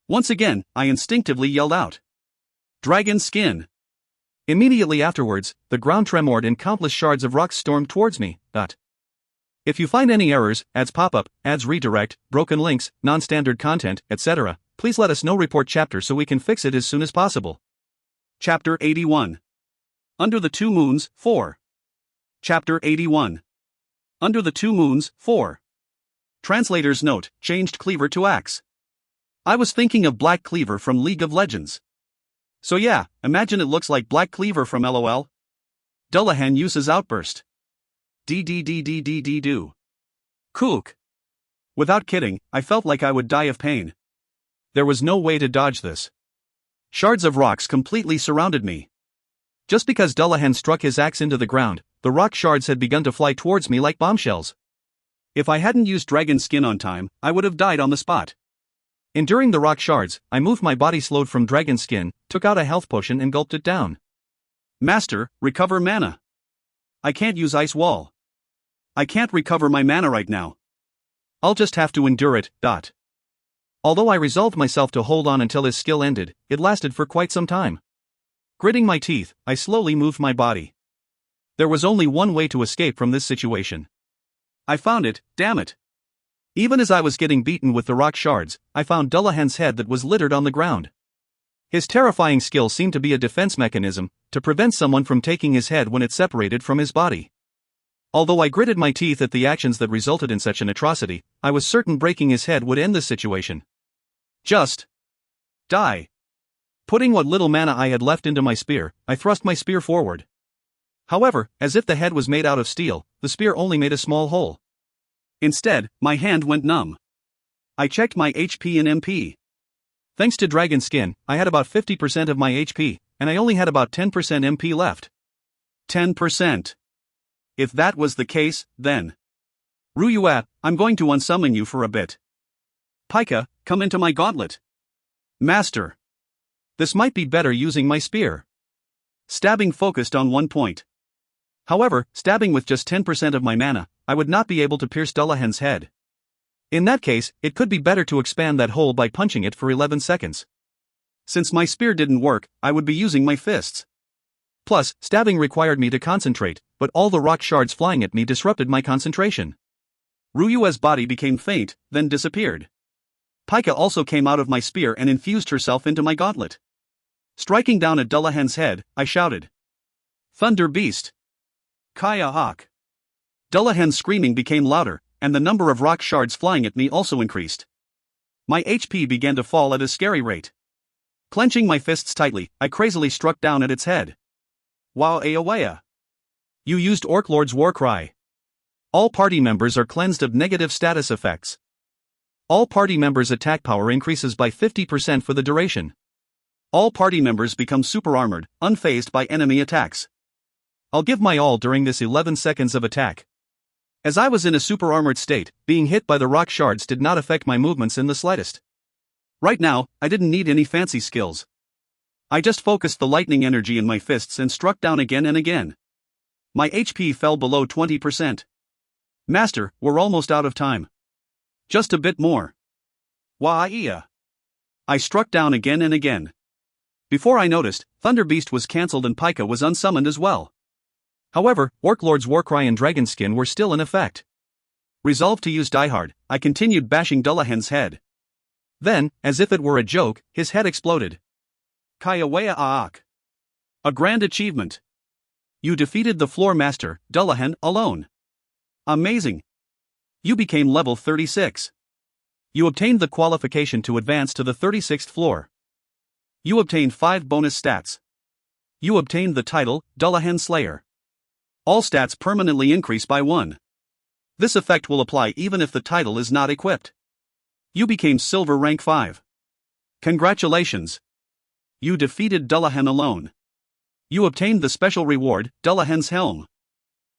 Once again, I instinctively yelled out. Dragon skin. Immediately afterwards, the ground tremored and countless shards of rock stormed towards me. If you find any errors, ads pop up, ads redirect, broken links, non-standard content, etc., please let us know. Report chapter so we can fix it as soon as possible.
Chapter 81. Under the Two Moons, 4. Chapter 81. Under the Two Moons, 4. Translator's note, changed cleaver to axe. I was thinking of Black Cleaver from League of Legends. So yeah, imagine it looks like Black Cleaver from LOL. Dullahan uses outburst. Do. Kook. Without kidding, I felt like I would die of pain. There was no way to dodge this. Shards of rocks completely surrounded me. Just because Dullahan struck his axe into the ground, the rock shards had begun to fly towards me like bombshells. If I hadn't used dragon skin on time, I would have died on the spot. Enduring the rock shards, I moved my body slowed from dragon skin, took out a health potion and gulped it down. Master, recover mana. I can't use ice wall. I can't recover my mana right now. I'll just have to endure it. Although I resolved myself to hold on until his skill ended, it lasted for quite some time. Gritting my teeth, I slowly moved my body. There was only one way to escape from this situation. I found it, damn it. Even as I was getting beaten with the rock shards, I found Dullahan's head that was littered on the ground. His terrifying skill seemed to be a defense mechanism, to prevent someone from taking his head when it separated from his body. Although I gritted my teeth at the actions that resulted in such an atrocity, I was certain breaking his head would end the situation. Just die. Putting what little mana I had left into my spear, I thrust my spear forward. However, as if the head was made out of steel, the spear only made a small hole. Instead, my hand went numb. I checked my HP and MP. Thanks to dragon skin, I had about 50% of my HP, and I only had about 10% MP left. 10%. If that was the case, then. Ryua, I'm going to unsummon you for a bit. Pika, come into my gauntlet. Master. This might be better using my spear. Stabbing focused on one point. However, stabbing with just 10% of my mana, I would not be able to pierce Dullahan's head. In that case, it could be better to expand that hole by punching it for 11 seconds. Since my spear didn't work, I would be using my fists. Plus, stabbing required me to concentrate, but all the rock shards flying at me disrupted my concentration. Ryua's body became faint, then disappeared. Pika also came out of my spear and infused herself into my gauntlet. Striking down at Dullahan's head, I shouted. Thunder Beast! Kaya Hawk! Dullahan's screaming became louder, and the number of rock shards flying at me also increased. My HP began to fall at a scary rate. Clenching my fists tightly, I crazily struck down at its head. Wow Aowea! You used Orc Lord's war cry. All party members are cleansed of negative status effects. All party members' attack power increases by 50% for the duration. All party members become super armored, unfazed by enemy attacks. I'll give my all during this 11 seconds of attack. As I was in a super armored state, being hit by the rock shards did not affect my movements in the slightest. Right now, I didn't need any fancy skills. I just focused the lightning energy in my fists and struck down again and again. My HP fell below 20%. Master, we're almost out of time. Just a bit more. Wah-ia. I struck down again and again. Before I noticed, Thunder Beast was cancelled and Pika was unsummoned as well. However, Orc Lord's Warcry and Dragonskin were still in effect. Resolved to use Die Hard, I continued bashing Dullahan's head. Then, as if it were a joke, his head exploded. Kayawea Aak. A grand achievement. You defeated the floor master, Dullahan, alone. Amazing. You became level 36. You obtained the qualification to advance to the 36th floor. You obtained 5 bonus stats. You obtained the title, Dullahan Slayer. All stats permanently increase by 1. This effect will apply even if the title is not equipped. You became Silver Rank 5. Congratulations. You defeated Dullahan alone. You obtained the special reward, Dullahan's Helm.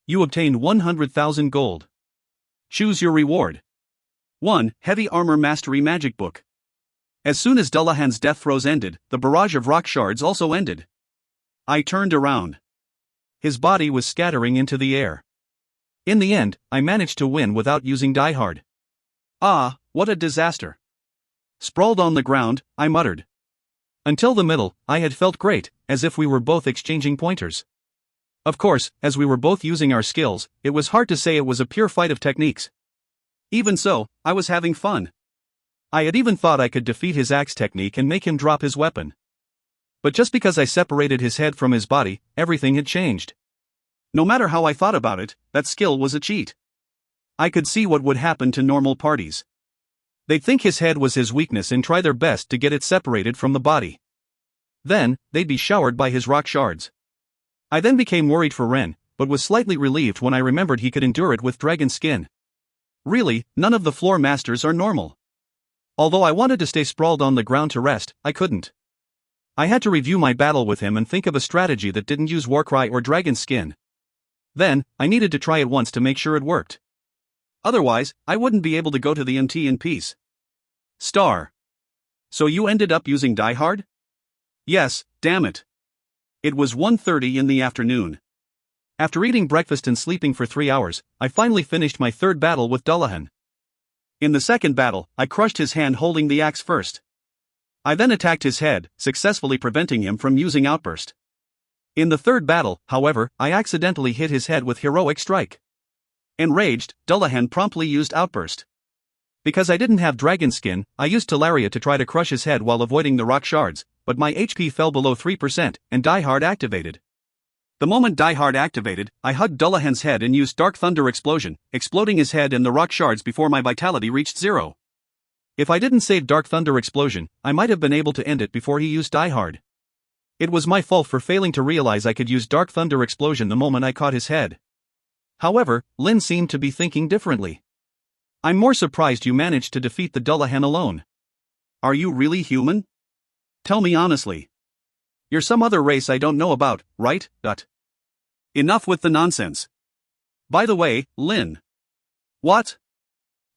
You obtained 100,000 gold. Choose your reward. 1. Heavy Armor Mastery Magic Book. As soon as Dullahan's death throes ended, the barrage of rock shards also ended. I turned around. His body was scattering into the air. In the end, I managed to win without using Die Hard. Ah, what a disaster. Sprawled on the ground, I muttered. Until the middle, I had felt great, as if we were both exchanging pointers. Of course, as we were both using our skills, it was hard to say it was a pure fight of techniques. Even so, I was having fun. I had even thought I could defeat his axe technique and make him drop his weapon. But just because I separated his head from his body, everything had changed. No matter how I thought about it, that skill was a cheat. I could see what would happen to normal parties. They'd think his head was his weakness and try their best to get it separated from the body. Then, they'd be showered by his rock shards. I then became worried for Ren, but was slightly relieved when I remembered he could endure it with dragon skin. Really, none of the floor masters are normal. Although I wanted to stay sprawled on the ground to rest, I couldn't. I had to review my battle with him and think of a strategy that didn't use Warcry or dragon skin. Then, I needed to try it once to make sure it worked. Otherwise, I wouldn't be able to go to the MT in peace. Star. So you ended up using Die Hard? Yes, damn it. It was 1:30 in the afternoon. After eating breakfast and sleeping for 3 hours, I finally finished my third battle with Dullahan. In the second battle, I crushed his hand holding the axe first. I then attacked his head, successfully preventing him from using Outburst. In the third battle, however, I accidentally hit his head with Heroic Strike. Enraged, Dullahan promptly used Outburst. Because I didn't have Dragon Skin, I used Talaria to try to crush his head while avoiding the rock shards, but my HP fell below 3%, and Die Hard activated. The moment Die Hard activated, I hugged Dullahan's head and used Dark Thunder Explosion, exploding his head and the rock shards before my vitality reached 0. If I didn't save Dark Thunder Explosion, I might have been able to end it before he used Die Hard. It was my fault for failing to realize I could use Dark Thunder Explosion the moment I caught his head. However, Lin seemed to be thinking differently. I'm more surprised you managed to defeat the Dullahan alone. Are you really human? Tell me honestly. You're some other race I don't know about, right? Enough with the nonsense. By the way, Lin. What?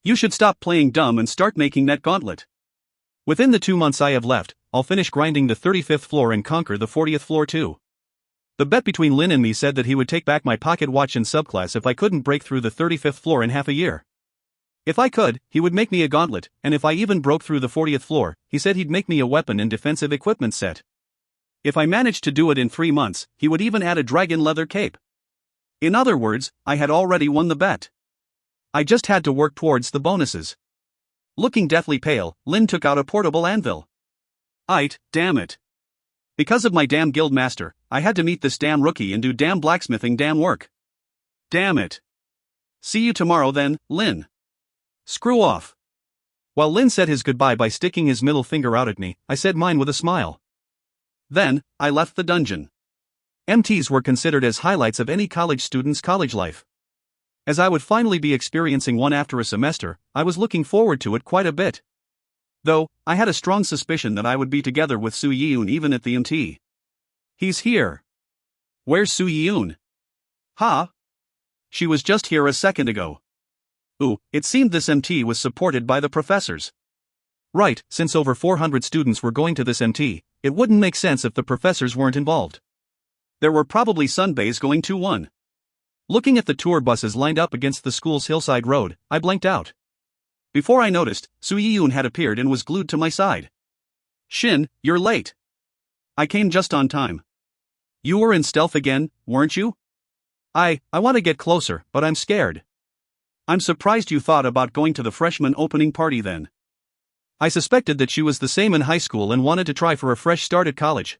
You should stop playing dumb and start making that gauntlet. Within the 2 months I have left, I'll finish grinding the 35th floor and conquer the 40th floor too. The bet between Lin and me said that he would take back my pocket watch in subclass if I couldn't break through the 35th floor in half a year. If I could, he would make me a gauntlet, and if I even broke through the 40th floor, he said he'd make me a weapon and defensive equipment set. If I managed to do it in 3 months, he would even add a dragon leather cape. In other words, I had already won the bet. I just had to work towards the bonuses. Looking deathly pale, Lin took out a portable anvil. Damn it. Because of my damn guild master, I had to meet this damn rookie and do damn blacksmithing damn work. Damn it. See you tomorrow then, Lin. Screw off. While Lin said his goodbye by sticking his middle finger out at me, I said mine with a smile. Then, I left the dungeon. MTs were considered as highlights of any college student's college life. As I would finally be experiencing one after a semester, I was looking forward to it quite a bit. Though, I had a strong suspicion that I would be together with Su Yiyun even at the MT. He's here. Where's Su Yiyun? Huh? She was just here a second ago. Ooh, it seemed this MT was supported by the professors. Right, since over 400 students were going to this MT, it wouldn't make sense if the professors weren't involved. There were probably sunbays going to one. Looking at the tour buses lined up against the school's hillside road, I blanked out. Before I noticed, Su Yiyun had appeared and was glued to my side. Shin, you're late. I came just on time. You were in stealth again, weren't you? I want to get closer, but I'm scared. I'm surprised you thought about going to the freshman opening party then. I suspected that she was the same in high school and wanted to try for a fresh start at college.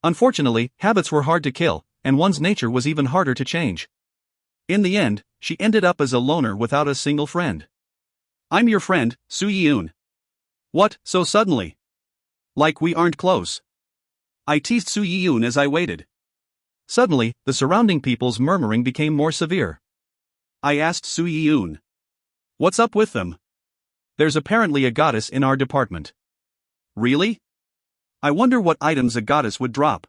Unfortunately, habits were hard to kill, and one's nature was even harder to change. In the end, she ended up as a loner without a single friend. I'm your friend, Su Yiyun. What, so suddenly? Like we aren't close. I teased Su Yiyun as I waited. Suddenly, the surrounding people's murmuring became more severe. I asked Su Yiyun. What's up with them? There's apparently a goddess in our department. Really? I wonder what items a goddess would drop.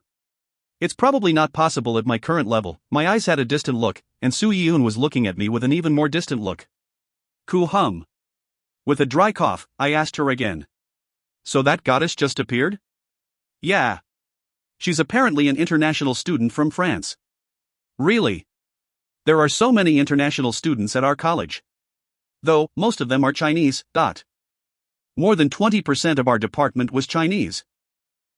It's probably not possible at my current level. My eyes had a distant look, and Su Yiyun was looking at me with an even more distant look. Ku-hum. With a dry cough, I asked her again. So that goddess just appeared? Yeah. She's apparently an international student from France. Really? There are so many international students at our college. Though, most of them are Chinese. More than 20% of our department was Chinese.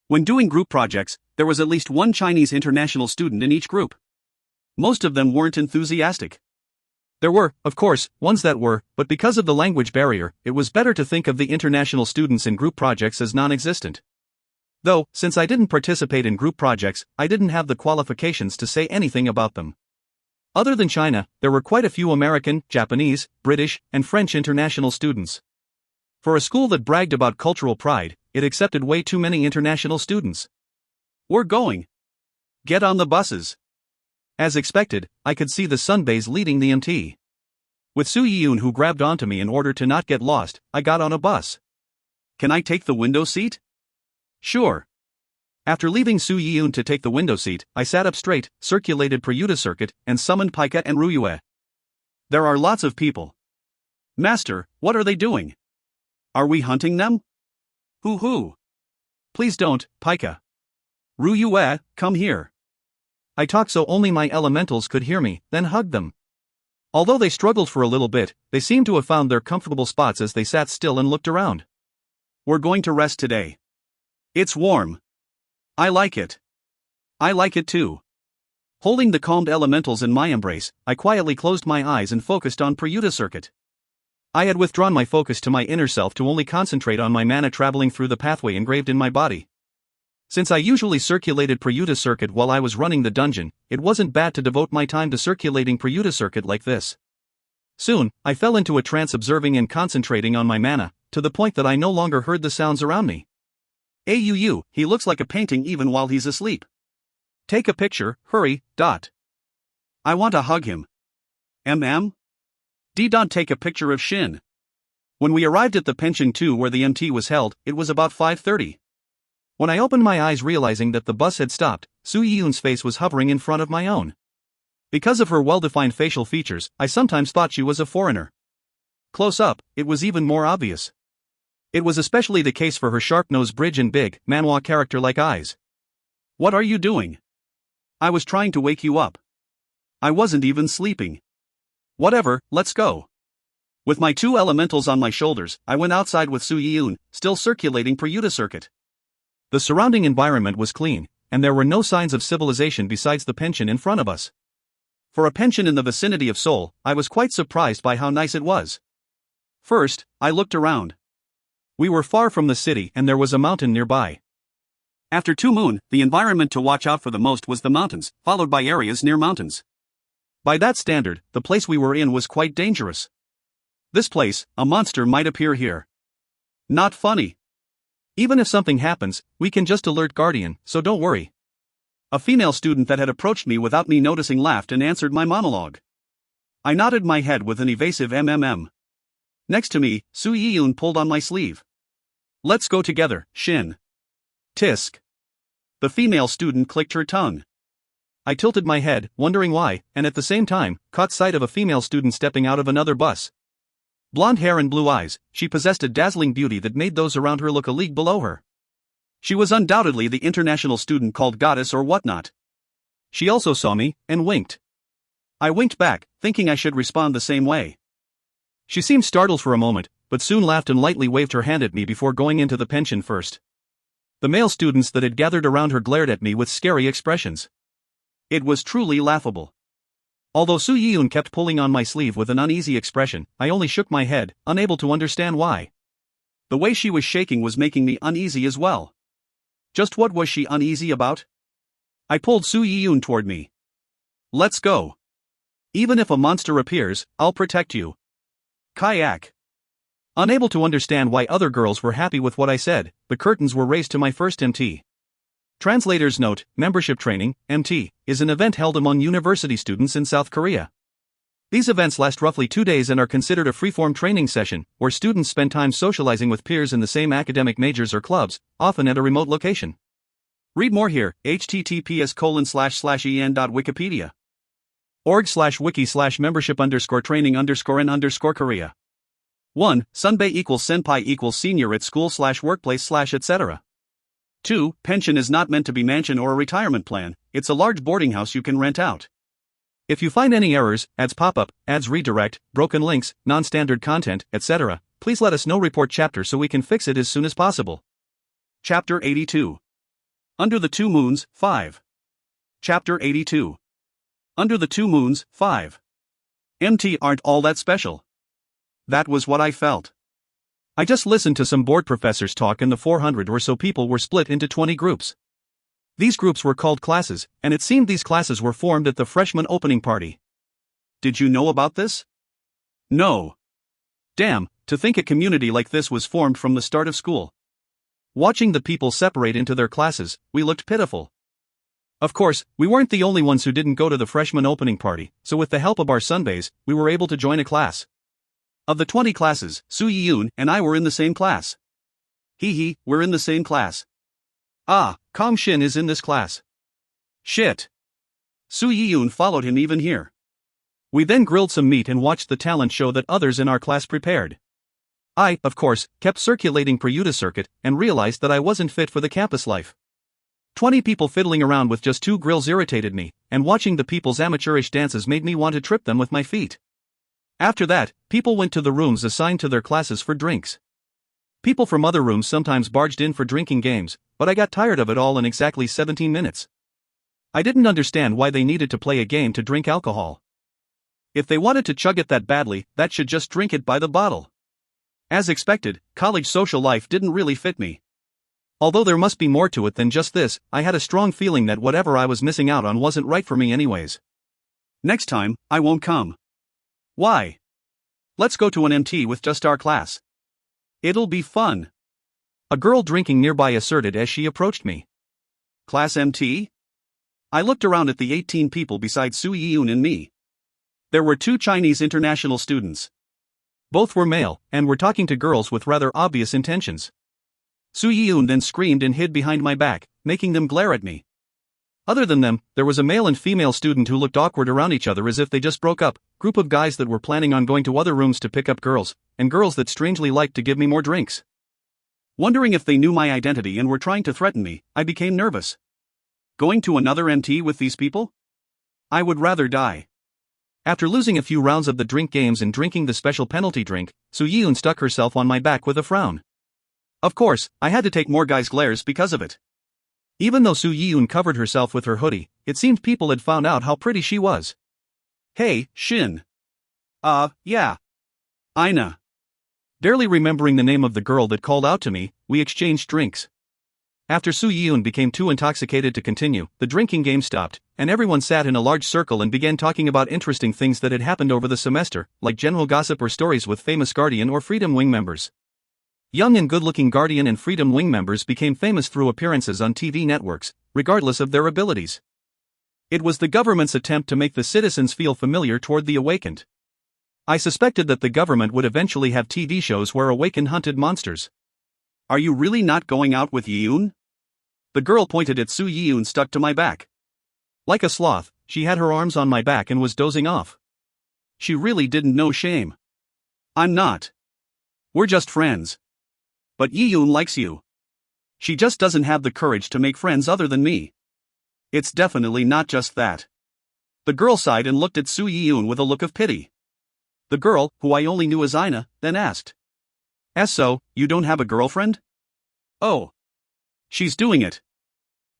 When doing group projects, there was at least one Chinese international student in each group. Most of them weren't enthusiastic. There were, of course, ones that were, but because of the language barrier, it was better to think of the international students in group projects as non-existent. Though, since I didn't participate in group projects, I didn't have the qualifications to say anything about them.
Other than China, there were quite a few American, Japanese, British, and French international students. For a school that bragged about cultural pride, it accepted way too many international students.
We're going. Get on the buses.
As expected, I could see the Sunbays leading the MT. With Su Yiyun, who grabbed onto me in order to not get lost, I got on a bus.
Can I take the window seat?
Sure. After leaving Su Yiyun to take the window seat, I sat up straight, circulated Prayuta Circuit, and summoned Paika and Ryue.
There are lots of people. Master, what are they doing? Are we hunting them? Hoo.
Please don't, Paika.
Ryue, come here.
I talked so only my elementals could hear me, then hugged them. Although they struggled for a little bit, they seemed to have found their comfortable spots as they sat still and looked around.
We're going to rest today. It's warm. I like it. I like it too. Holding the calmed elementals in my embrace, I quietly closed my eyes and focused on Prayuta Circuit.
I had withdrawn my focus to my inner self to only concentrate on my mana traveling through the pathway engraved in my body. Since I usually circulated Prayuta Circuit while I was running the dungeon, it wasn't bad to devote my time to circulating Prayuta Circuit like this. Soon, I fell into a trance observing and concentrating on my mana, to the point that I no longer heard the sounds around me.
Auu, he looks like a painting even while he's asleep. Take a picture, hurry, dot. I want to hug him. Don't take a picture of Shin. When we arrived at the pension 2 where the MT was held, it was about 5:30. When I opened my eyes realizing that the bus had stopped, Su Yiyun's face was hovering in front of my own. Because of her well-defined facial features, I sometimes thought she was a foreigner. Close up, it was even more obvious. It was especially the case for her sharp-nosed bridge and big, Manhwa character-like eyes. What are you doing? I was trying to wake you up. I wasn't even sleeping. Whatever, let's go. With my 2 elementals on my shoulders, I went outside with Su Yiyun, still circulating Prayuta Circuit. The surrounding environment was clean, and there were no signs of civilization besides the pension in front of us. For a pension in the vicinity of Seoul, I was quite surprised by how nice it was. First, I looked around. We were far from the city and there was a mountain nearby. After 2 moon, the environment to watch out for the most was the mountains, followed by areas near mountains. By that standard, the place we were in was quite dangerous. This place, a monster might appear here. Not funny. Even if something happens, we can just alert Guardian, so don't worry. A female student that had approached me without me noticing laughed and answered my monologue. I nodded my head with an evasive Next to me, Su Yiyun pulled on my sleeve. Let's go together, Shin. Tisk. The female student clicked her tongue. I tilted my head, wondering why, and at the same time, caught sight of a female student stepping out of another bus. Blonde hair and blue eyes, she possessed a dazzling beauty that made those around her look a league below her. She was undoubtedly the international student called Goddess or whatnot. She also saw me, and winked. I winked back, thinking I should respond the same way. She seemed startled for a moment, but soon laughed and lightly waved her hand at me before going into the pension first. The male students that had gathered around her glared at me with scary expressions. It was truly laughable. Although Su Yiyun kept pulling on my sleeve with an uneasy expression, I only shook my head, unable to understand why. The way she was shaking was making me uneasy as well. Just what was she uneasy about? I pulled Su Yiyun toward me. Let's go. Even if a monster appears, I'll protect you. Kayak. Unable to understand why other girls were happy with what I said, the curtains were raised to my first MT. Translator's note: membership training, MT, is an event held among university students in South Korea. These events last roughly 2 days and are considered a free-form training session, where students spend time socializing with peers in the same academic majors or clubs, often at a remote location. Read more here, https://en.wikipedia.org/wiki/membership_training_n_Korea. 1. Sunbae equals senpai equals senior at school/workplace/etc. 2. Pension is not meant to be mansion or a retirement plan, it's a large boarding house you can rent out. If you find any errors, ads pop up, ads redirect, broken links, non-standard content, etc., please let us know. Report chapter so we can fix it as soon as possible. Chapter 82. Under the Two Moons, 5. Chapter 82. Under the Two Moons, 5. MT aren't all that special. That was what I felt. I just listened to some board professors talk and the 400 or so people were split into 20 groups. These groups were called classes, and it seemed these classes were formed at the freshman opening party. Did you know about this? No. Damn, to think a community like this was formed from the start of school.
Watching the people separate into their classes, we looked pitiful. Of course, we weren't the only ones who didn't go to the freshman opening party, so with the help of our sunbaes, we were able to join a class.
Of the 20 classes, Su Yi-yoon and I were in the same class. Hee, we're in the same class.
Ah, Kang Shin is in this class.
Shit. Su Yi-yoon followed him even here.
We then grilled some meat and watched the talent show that others in our class prepared. I, of course, kept circulating per circuit and realized that I wasn't fit for the campus life. 20 people fiddling around with just 2 grills irritated me, and watching the people's amateurish dances made me want to trip them with my feet. After that, people went to the rooms assigned to their classes for drinks. People from other rooms sometimes barged in for drinking games, but I got tired of it all in exactly 17 minutes. I didn't understand why they needed to play a game to drink alcohol. If they wanted to chug it that badly, that should just drink it by the bottle. As expected, college social life didn't really fit me. Although there must be more to it than just this, I had a strong feeling that whatever I was missing out on wasn't right for me anyways.
Next time, I won't come. Why? Let's go to an MT with just our class. It'll be fun.
A girl drinking nearby asserted as she approached me.
Class MT? I looked around at the 18 people besides Su Yi-yoon and me. There were 2 Chinese international students.
Both were male, and were talking to girls with rather obvious intentions.
Su Yi-yoon then screamed and hid behind my back, making them glare at me.
Other than them, there was a male and female student who looked awkward around each other as if they just broke up, group of guys that were planning on going to other rooms to pick up girls, and girls that strangely liked to give me more drinks.
Wondering if they knew my identity and were trying to threaten me, I became nervous. Going to another MT with these people? I would rather die.
After losing a few rounds of the drink games and drinking the special penalty drink, Su Yi-yoon stuck herself on my back with a frown.
Of course, I had to take more guys' glares because of it.
Even though Su Yi-yoon covered herself with her hoodie, it seemed people had found out how pretty she was.
Hey, Shin. Yeah. Ina.
Barely remembering the name of the girl that called out to me, we exchanged drinks. After Su Yi-yoon became too intoxicated to continue, the drinking game stopped, and everyone sat in a large circle and began talking about interesting things that had happened over the semester, like general gossip or stories with famous Guardian or Freedom Wing members. Young and good-looking Guardian and Freedom Wing members became famous through appearances on TV networks, regardless of their abilities. It was the government's attempt to make the citizens feel familiar toward the awakened. I suspected that the government would eventually have TV shows where awakened hunted monsters.
Are you really not going out with Yi-yoon? The girl pointed at Su Yi-yoon stuck to my back.
Like a sloth, she had her arms on my back and was dozing off.
She really didn't know shame. I'm not. We're just friends. But Yi-yoon likes you. She just doesn't have the courage to make friends other than me. It's definitely not just that. The girl sighed and looked at Su Yi-yoon with a look of pity. The girl, who I only knew as Ina, then asked. So, you don't have a girlfriend? Oh. She's doing it.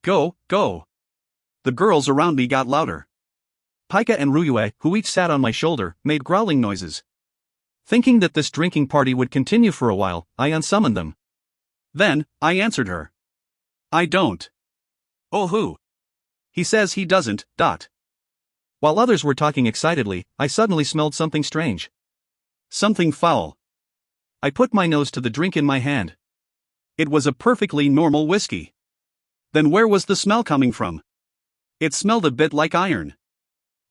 Go. The girls around me got louder.
Paika and Ryue, who each sat on my shoulder, made growling noises. Thinking that this drinking party would continue for a while, I unsummoned them.
Then, I answered her. I don't. Oh, who? He says he doesn't.
While others were talking excitedly, I suddenly smelled something strange.
Something foul.
I put my nose to the drink in my hand.
It was a perfectly normal whiskey. Then where was the smell coming from? It smelled a bit like iron.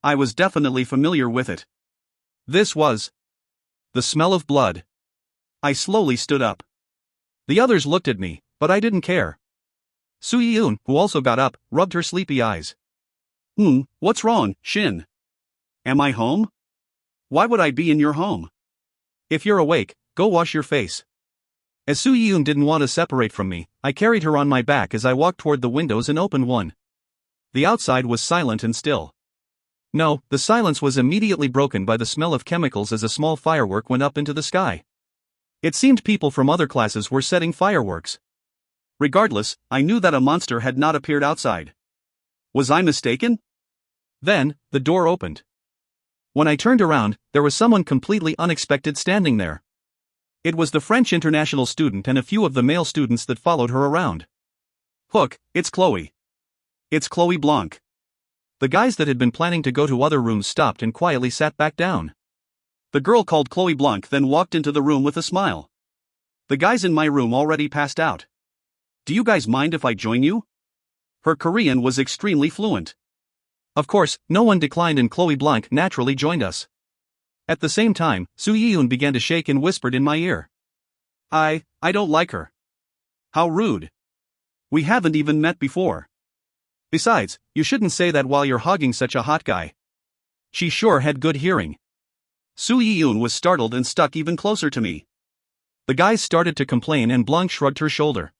I was definitely familiar with it.
This was the smell of blood.
I slowly stood up.
The others looked at me, but I didn't care. Su Yi-yoon, who also got up, rubbed her sleepy eyes.
What's wrong, Shin? Am I home? Why would I be in your home?
If you're awake, go wash your face. As Su Yi-yoon didn't want to separate from me, I carried her on my back as I walked toward the windows and opened one. The outside was silent and still. No, the silence was immediately broken by the smell of chemicals as a small firework went up into the sky. It seemed people from other classes were setting fireworks.
Regardless, I knew that a monster had not appeared outside. Was I mistaken?
Then, the door opened. When I turned around, there was someone completely unexpected standing there. It was the French international student and a few of the male students that followed her around.
Hook, it's Chloe. It's Chloe Blanc.
The guys that had been planning to go to other rooms stopped and quietly sat back down.
The girl called Chloe Blanc then walked into the room with a smile. The guys in my room already passed out. Do you guys mind if I join you? Her Korean was extremely fluent.
Of course, no one declined and Chloe Blanc naturally joined us. At the same time, Soo Yi-yoon began to shake and whispered in my ear.
I don't like her. How rude. We haven't even met before. Besides, you shouldn't say that while you're hogging such a hot guy. She sure had good hearing. Soo Yi-yoon was startled and stuck even closer to me.
The guys started to complain and Blanc shrugged her shoulder.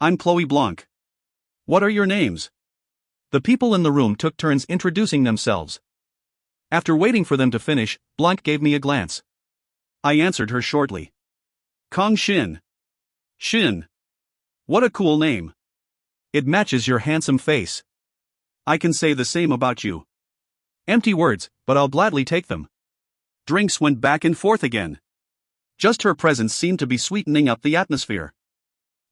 I'm Chloe Blanc. What are your names?
The people in the room took turns introducing themselves. After waiting for them to finish, Blanc gave me a glance.
I answered her shortly. Kang Shin. Shin. What a cool name.
It matches your handsome face.
I can say the same about you.
Empty words, but I'll gladly take them.
Drinks went back and forth again. Just her presence seemed to be sweetening up the atmosphere.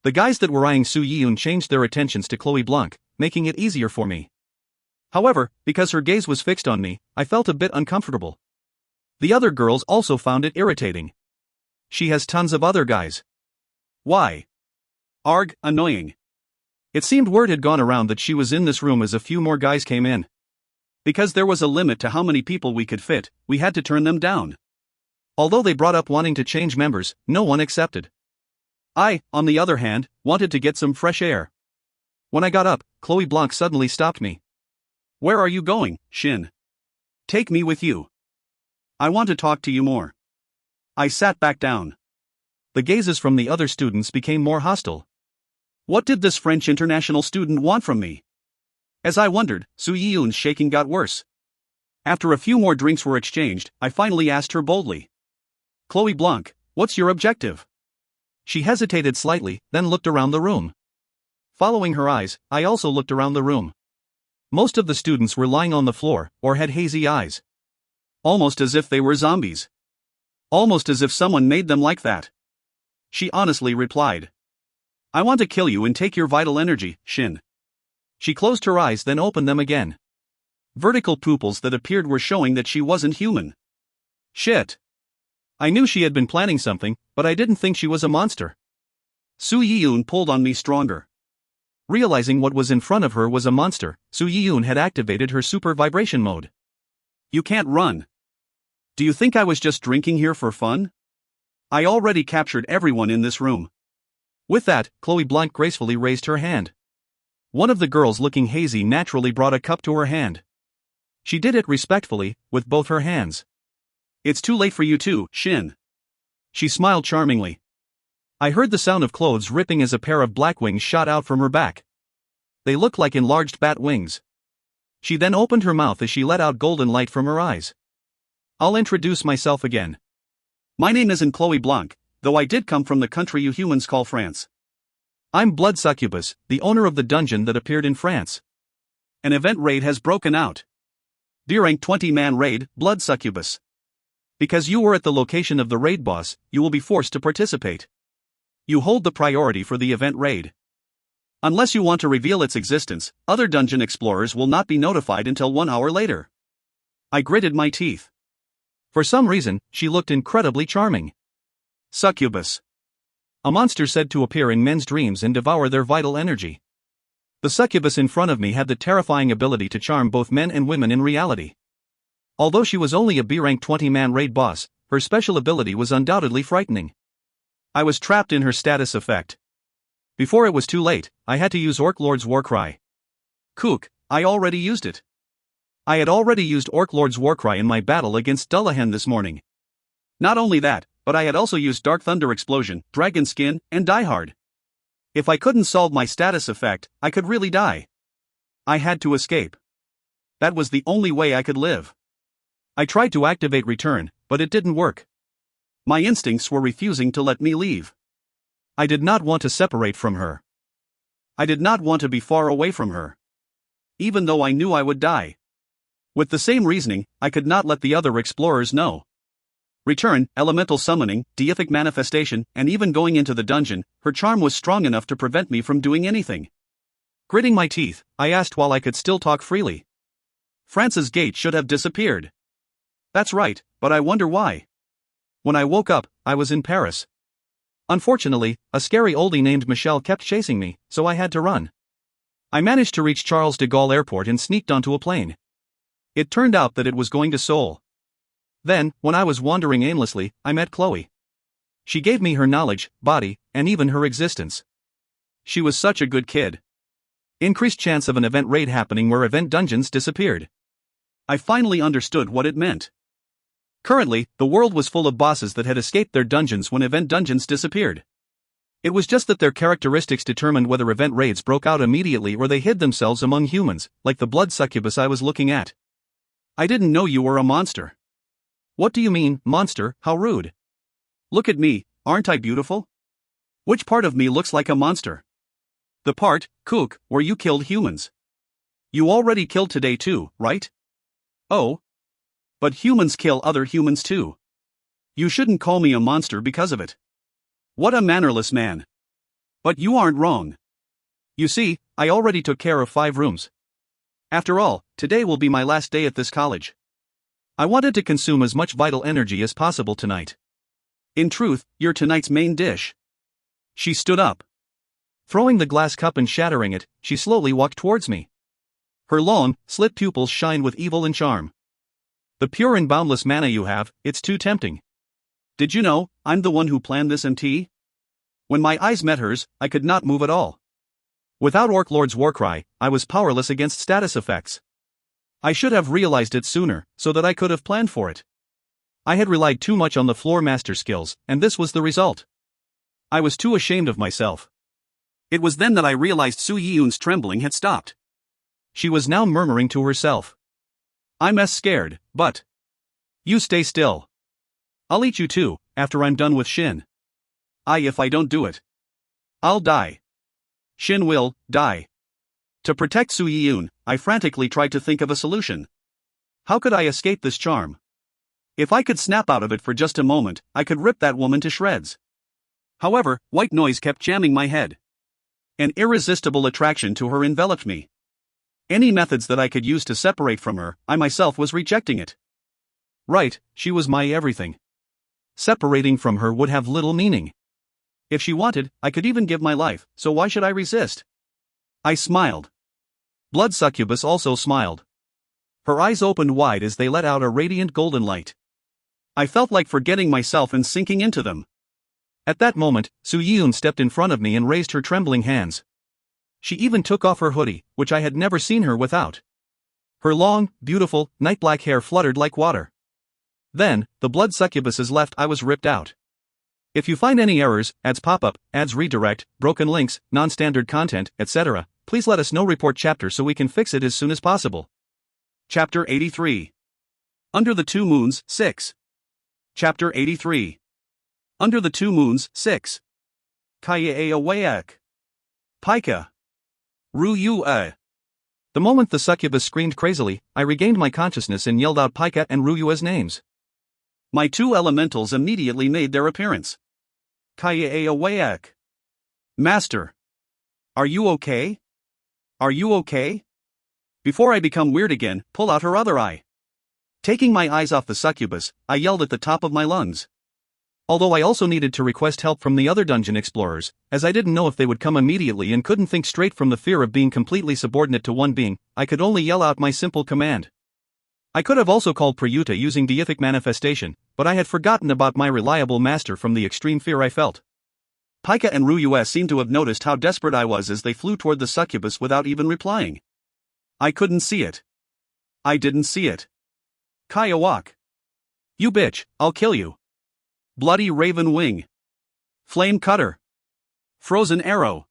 The guys that were eyeing Soo Yi-yoon changed their attentions to Chloe Blanc, making it easier for me. However, because her gaze was fixed on me, I felt a bit uncomfortable. The other girls also found it irritating. She has tons of other guys.
Why? Arg, annoying.
It seemed word had gone around that she was in this room as a few more guys came in.
Because there was a limit to how many people we could fit, we had to turn them down.
Although they brought up wanting to change members, no one accepted.
I, on the other hand, wanted to get some fresh air.
When I got up, Chloe Blanc suddenly stopped me.
Where are you going, Shin? Take me with you. I want to talk to you more. I sat back down.
The gazes from the other students became more hostile.
What did this French international student want from me? As I wondered, Soo Yi-yoon's shaking got worse. After a few more drinks were exchanged, I finally asked her boldly. Chloe Blanc, what's your objective?
She hesitated slightly, then looked around the room. Following her eyes, I also looked around the room. Most of the students were lying on the floor, or had hazy eyes.
Almost as if they were zombies. Almost as if someone made them like that. She honestly replied. I want to kill you and take your vital energy, Shin.
She closed her eyes then opened them again.
Vertical pupils that appeared were showing that she wasn't human. Shit.
I knew she had been planning something, but I didn't think she was a monster.
Soo Yi-yoon pulled on me stronger.
Realizing what was in front of her was a monster, Soo Yi-yoon had activated her super vibration mode.
You can't run. Do you think I was just drinking here for fun? I already captured everyone in this room.
With that, Chloe Blanc gracefully raised her hand. One of the girls looking hazy naturally brought a cup to her hand. She did it respectfully, with both her hands.
It's too late for you too, Shin.
She smiled charmingly. I heard the sound of clothes ripping as a pair of black wings shot out from her back. They looked like enlarged bat wings. She then opened her mouth as she let out golden light from her eyes. I'll introduce myself again.
My name isn't Chloe Blanc, though I did come from the country you humans call France.
I'm Blood Succubus, the owner of the dungeon that appeared in France.
An event raid has broken out. B-rank 20-man raid, Blood Succubus. Because you were at the location of the raid boss, you will be forced to participate. You hold the priority for the event raid. Unless you want to reveal its existence, other dungeon explorers will not be notified until 1 hour later. I gritted my teeth.
For some reason, she looked incredibly charming.
Succubus.
A monster said to appear in men's dreams and devour their vital energy. The succubus in front of me had the terrifying ability to charm both men and women in reality. Although she was only a B-rank 20-man raid boss, her special ability was undoubtedly frightening. I was trapped in her status effect. Before it was too late, I had to use Orc Lord's Warcry.
Kook, I already used it.
I had already used Orc Lord's Warcry in my battle against Dullahan this morning.
Not only that, but I had also used Dark Thunder Explosion, Dragon Skin, and Die Hard. If I couldn't solve my status effect, I could really die. I had to escape. That was the only way I could live.
I tried to activate Return, but it didn't work.
My instincts were refusing to let me leave.
I did not want to separate from her.
I did not want to be far away from her. Even though I knew I would die. With the same reasoning, I could not let the other explorers know. Return, elemental summoning, deific manifestation, and even going into the dungeon, her charm was strong enough to prevent me from doing anything.
Gritting my teeth, I asked while I could still talk freely.
France's gate should have disappeared. That's right, but I wonder why. When I woke up, I was in Paris. Unfortunately, a scary oldie named Michel kept chasing me, so I had to run. I managed to reach Charles de Gaulle Airport and sneaked onto a plane. It turned out that it was going to Seoul. Then, when I was wandering aimlessly, I met Chloe. She gave me her knowledge, body, and even her existence. She was such a good kid. Increased chance of an event raid happening where event dungeons disappeared. I finally understood what it meant. Currently, the world was full of bosses that had escaped their dungeons when event dungeons disappeared. It was just that their characteristics determined whether event raids broke out immediately or they hid themselves among humans, like the blood succubus I was looking at. I didn't know you were a monster. What do you mean, monster? How rude. Look at me, aren't I beautiful? Which part of me looks like a monster? The part, Kook, where you killed humans. You already killed today too, right? Oh. But humans kill other humans too. You shouldn't call me a monster because of it. What a mannerless man. But you aren't wrong. You see, I already took care of 5 rooms. After all, today will be my last day at this college. I wanted to consume as much vital energy as possible tonight. In truth, you're tonight's main dish. She stood up. Throwing the glass cup and shattering it, she slowly walked towards me. Her long, slit pupils shine with evil and charm. The pure and boundless mana you have, it's too tempting. Did you know, I'm the one who planned this MT? When my eyes met hers, I could not move at all. Without Orc Lord's warcry, I was powerless against status effects. I should have realized it sooner, so that I could have planned for it. I had relied too much on the floor master skills, and this was the result. I was too ashamed of myself. It was then that I realized Su Yiyun's trembling had stopped. She was now murmuring to herself. I'm as scared, but... You stay still. I'll eat you too, after I'm done with Shin. If I don't do it. I'll die. Shin will die. To protect Su Yiyun, I frantically tried to think of a solution. How could I escape this charm? If I could snap out of it for just a moment, I could rip that woman to shreds. However, white noise kept jamming my head. An irresistible attraction to her enveloped me. Any methods that I could use to separate from her, I myself was rejecting it. Right, she was my everything. Separating from her would have little meaning. If she wanted, I could even give my life, so why should I resist? I smiled. Blood succubus also smiled. Her eyes opened wide as they let out a radiant golden light. I felt like forgetting myself and sinking into them. At that moment, Su Yiyun stepped in front of me and raised her trembling hands. She even took off her hoodie, which I had never seen her without. Her long, beautiful, night-black hair fluttered like water. Then, the blood succubus's left eye was ripped out. If you find any errors, ads pop up, ads redirect, broken links, non-standard content, etc., please let us know. Report chapter so we can fix it as soon as possible. Chapter 83. Under the Two Moons, 6. Chapter 83. Under the Two Moons, 6. Kaya-a-wayak. Pika. Ru-yu-a. The moment the succubus screamed crazily, I regained my consciousness and yelled out Pika and Ru-yua's names. My 2 elementals immediately made their appearance. Kaya-a-wayak. Master. Are you okay? Are you okay? Before I become weird again, pull out her other eye. Taking my eyes off the succubus, I yelled at the top of my lungs. Although I also needed to request help from the other dungeon explorers, as I didn't know if they would come immediately and couldn't think straight from the fear of being completely subordinate to one being, I could only yell out my simple command. I could have also called Prayuta using deific manifestation, but I had forgotten about my reliable master from the extreme fear I felt. Pika and Ru-yua seemed to have noticed how desperate I was as they flew toward the succubus without even replying. I couldn't see it. I didn't see it. Kaya walk. You bitch, I'll kill you. Bloody raven wing. Flame cutter. Frozen arrow.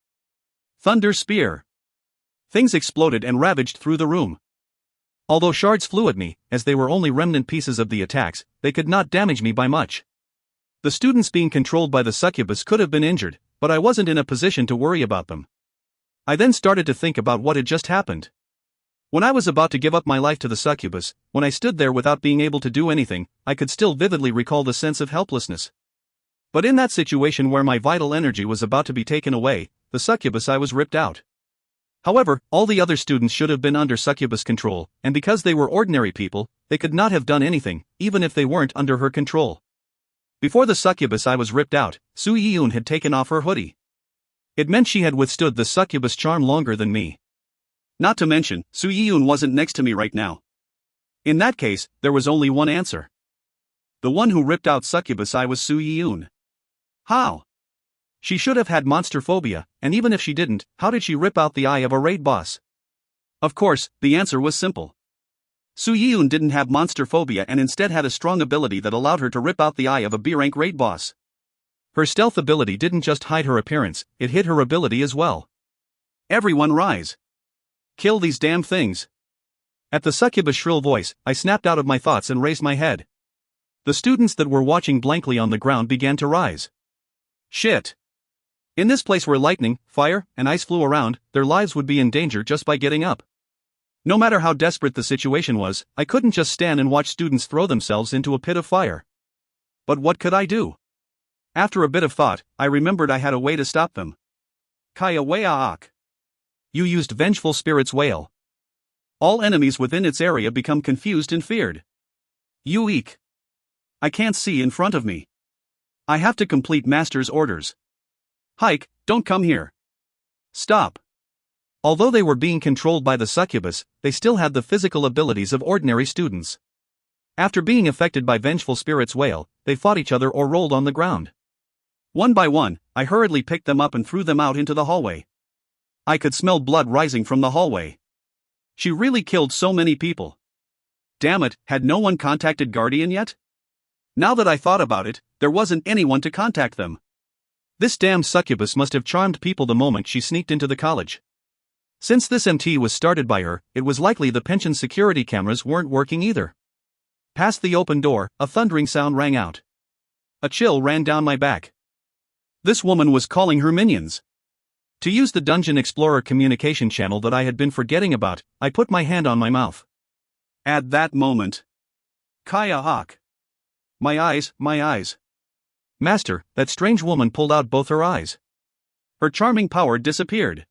Thunder spear. Things exploded and ravaged through the room. Although shards flew at me, as they were only remnant pieces of the attacks, they could not damage me by much. The students being controlled by the succubus could have been injured, but I wasn't in a position to worry about them. I then started to think about what had just happened. When I was about to give up my life to the succubus, when I stood there without being able to do anything, I could still vividly recall the sense of helplessness. But in that situation where my vital energy was about to be taken away, the succubus I was ripped out.
However, all the other students should have been under succubus control, and because they were ordinary people, they could not have done anything, even if they weren't under her control. Before the succubus eye was ripped out, Su Yiyun had taken off her hoodie. It meant she had withstood the succubus charm longer than me.
Not to mention, Su Yiyun wasn't next to me right now. In that case, there was only one answer. The one who ripped out succubus eye was Su Yiyun. How? She should have had monster phobia, and even if she didn't, how did she rip out the eye of a raid boss? Of course, the answer was simple. Su Yiyun didn't have monster phobia and instead had a strong ability that allowed her to rip out the eye of a B-rank raid boss. Her stealth ability didn't just hide her appearance, it hid her ability as well. Everyone rise. Kill these damn things. At the succubus' shrill voice, I snapped out of my thoughts and raised my head. The students that were watching blankly on the ground began to rise. Shit. In this place where lightning, fire, and ice flew around, their lives would be in danger just by getting up. No matter how desperate the situation was, I couldn't just stand and watch students throw themselves into a pit of fire. But what could I do? After a bit of thought, I remembered I had a way to stop them. Kaya Wayaak. You used Vengeful Spirit's wail. All enemies within its area become confused and feared. You eek. I can't see in front of me. I have to complete Master's orders. Hike, don't come here. Stop. Although they were being controlled by the succubus, they still had the physical abilities of ordinary students. After being affected by Vengeful Spirit's wail, they fought each other or rolled on the ground. One by one, I hurriedly picked them up and threw them out into the hallway. I could smell blood rising from the hallway. She really killed so many people. Damn it, had no one contacted Guardian yet? Now that I thought about it, there wasn't anyone to contact them. This damn succubus must have charmed people the moment she sneaked into the college. Since this MT was started by her, it was likely the pension security cameras weren't working either. Past the open door, a thundering sound rang out. A chill ran down my back. This woman was calling her minions. To use the Dungeon Explorer communication channel that I had been forgetting about, I put my hand on my mouth. At that moment. Kaya Hawk. My eyes. Master, that strange woman pulled out both her eyes. Her charming power disappeared.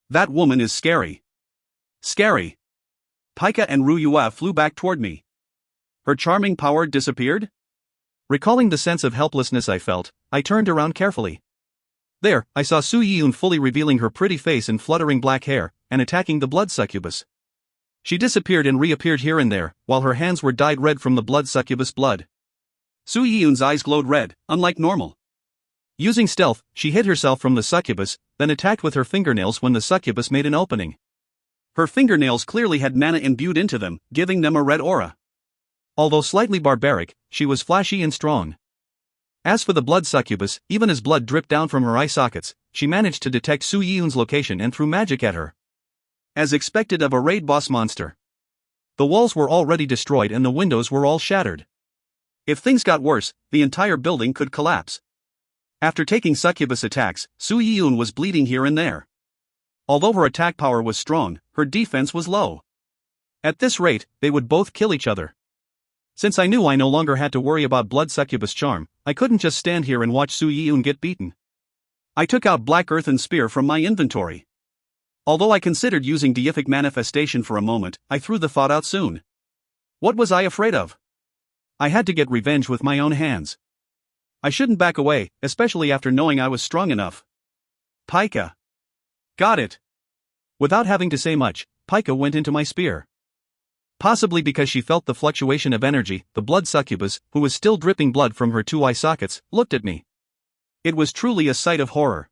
That woman is scary. Scary. Paika and Ruyua flew back toward me. Her charming power disappeared? Recalling the sense of helplessness I felt, I turned around carefully. There, I saw Su Yiyun fully revealing her pretty face and fluttering black hair, and attacking the blood succubus. She disappeared and reappeared here and there, while her hands were dyed red from the blood succubus blood. Su Yiyun's eyes glowed red, unlike normal. Using stealth, she hid herself from the succubus, then attacked with her fingernails when the succubus made an opening. Her fingernails clearly had mana imbued into them, giving them a red aura. Although slightly barbaric, she was flashy and strong. As for the blood succubus, even as blood dripped down from her eye sockets, she managed to detect Su Yiyun's location and threw magic at her. As expected of a raid boss monster. The walls were already destroyed and the windows were all shattered. If things got worse, the entire building could collapse. After taking succubus attacks, Su Yiyun was bleeding here and there. Although her attack power was strong, her defense was low. At this rate, they would both kill each other. Since I knew I no longer had to worry about blood succubus charm, I couldn't just stand here and watch Su Yiyun get beaten. I took out Black Earthen Spear from my inventory. Although I considered using Deific Manifestation for a moment, I threw the thought out soon. What was I afraid of? I had to get revenge with my own hands. I shouldn't back away, especially after knowing I was strong enough. Paika. Got it. Without having to say much, Paika went into my spear. Possibly because she felt the fluctuation of energy, the blood succubus, who was still dripping blood from her two eye sockets, looked at me. It was truly a sight of horror.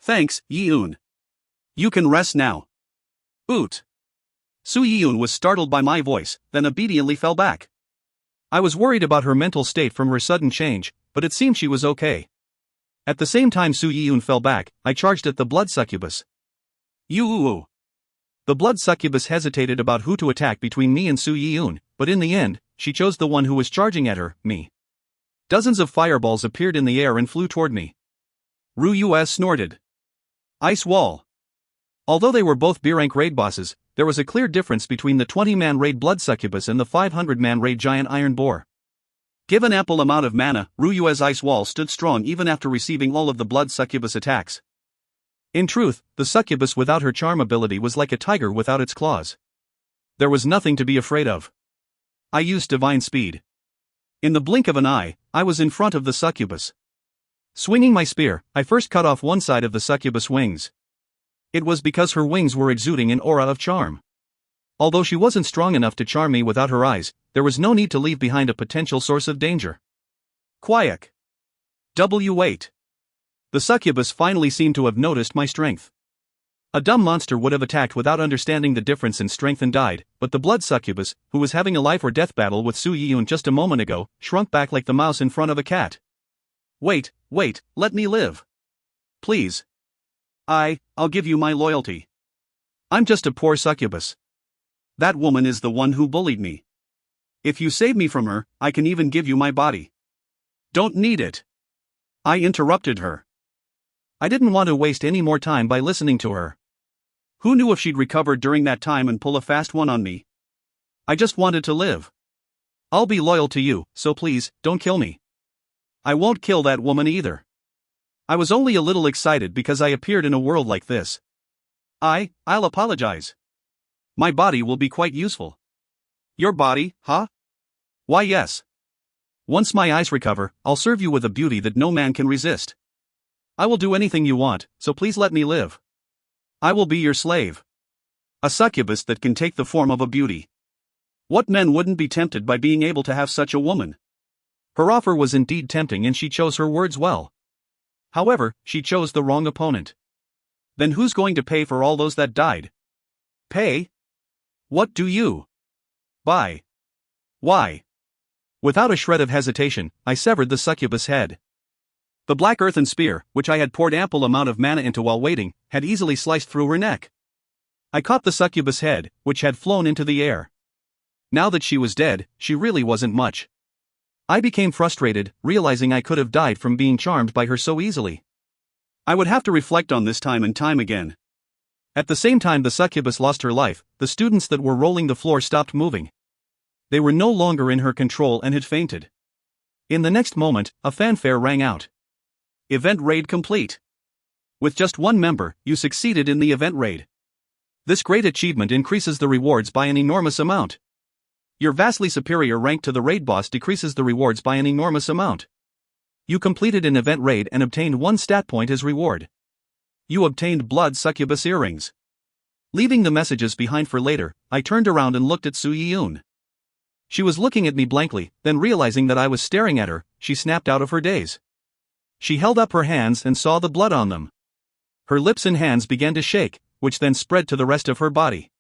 Thanks, Yiyun. You can rest now. Oot. Su Yiyun was startled by my voice, then obediently fell back. I was worried about her mental state from her sudden change, but it seemed she was okay. At the same time Su Yiyun fell back, I charged at the blood succubus. You. The blood succubus hesitated about who to attack between me and Su Yiyun, but in the end, she chose the one who was charging at her, me. Dozens of fireballs appeared in the air and flew toward me. Ruyua snorted. Ice wall. Although they were both B-rank raid bosses, there was a clear difference between the 20-man raid blood succubus and the 500-man raid giant iron boar. Given ample amount of mana, Ruyua's ice wall stood strong even after receiving all of the blood succubus attacks.
In truth, the succubus without her charm ability was like a tiger without its claws. There was nothing to be afraid of. I used divine speed. In the blink of an eye, I was in front of the succubus. Swinging my spear, I first cut off one side of the succubus' wings. It was because her wings were exuding an aura of charm. Although she wasn't strong enough to charm me without her eyes, there was no need to leave behind a potential source of danger.
Quiet. Wait.
The succubus finally seemed to have noticed my strength. A dumb monster would have attacked without understanding the difference in strength and died, but the blood succubus, who was having a life or death battle with Su Yiyun just a moment ago, shrunk back like the mouse in front of a cat.
Wait, let me live. Please. I'll give you my loyalty.
I'm just a poor succubus.
That woman is the one who bullied me. If you save me from her, I can even give you my body. Don't need it. I interrupted her.
I didn't want to waste any more time by listening to her.
Who knew if she'd recover during that time and pull a fast one on me?
I just wanted to live. I'll be loyal to you, so please, don't kill me.
I won't kill that woman either.
I was only a little excited because I appeared in a world like this.
I'll apologize. My body will be quite useful. Your body, huh?
Why yes. Once my eyes recover, I'll serve you with a beauty that no man can resist. I will do anything you want, so please let me live.
I will be your slave. A succubus that can take the form of a beauty. What men wouldn't be tempted by being able to have such a woman?
Her offer was indeed tempting and she chose her words well. However, she chose the wrong opponent.
Then who's going to pay for all those that died?
Pay?
What do you buy?
Why? Without a shred of hesitation, I severed the succubus' head.
The black earthen spear, which I had poured ample amount of mana into while waiting, had easily sliced through her neck.
I caught the succubus' head, which had flown into the air. Now that she was dead, she really wasn't much. I became frustrated, realizing I could have died from being charmed by her so easily.
I would have to reflect on this time and time again.
At the same time the succubus lost her life, the students that were rolling the floor stopped moving. They were no longer in her control and had fainted. In the next moment, a fanfare rang out.
Event raid complete. With just one member, you succeeded in the event raid.
This great achievement increases the rewards by an enormous amount. Your vastly superior rank to the raid boss decreases the rewards by an enormous amount. You completed an event raid and obtained 1 stat point as reward. You obtained blood succubus earrings. Leaving the messages behind for later, I turned around and looked at Su Yiyun. She was looking at me blankly, then realizing that I was staring at her, she snapped out of her daze. She held up her hands and saw the blood on them. Her lips and hands began to shake, which then spread to the rest of her body.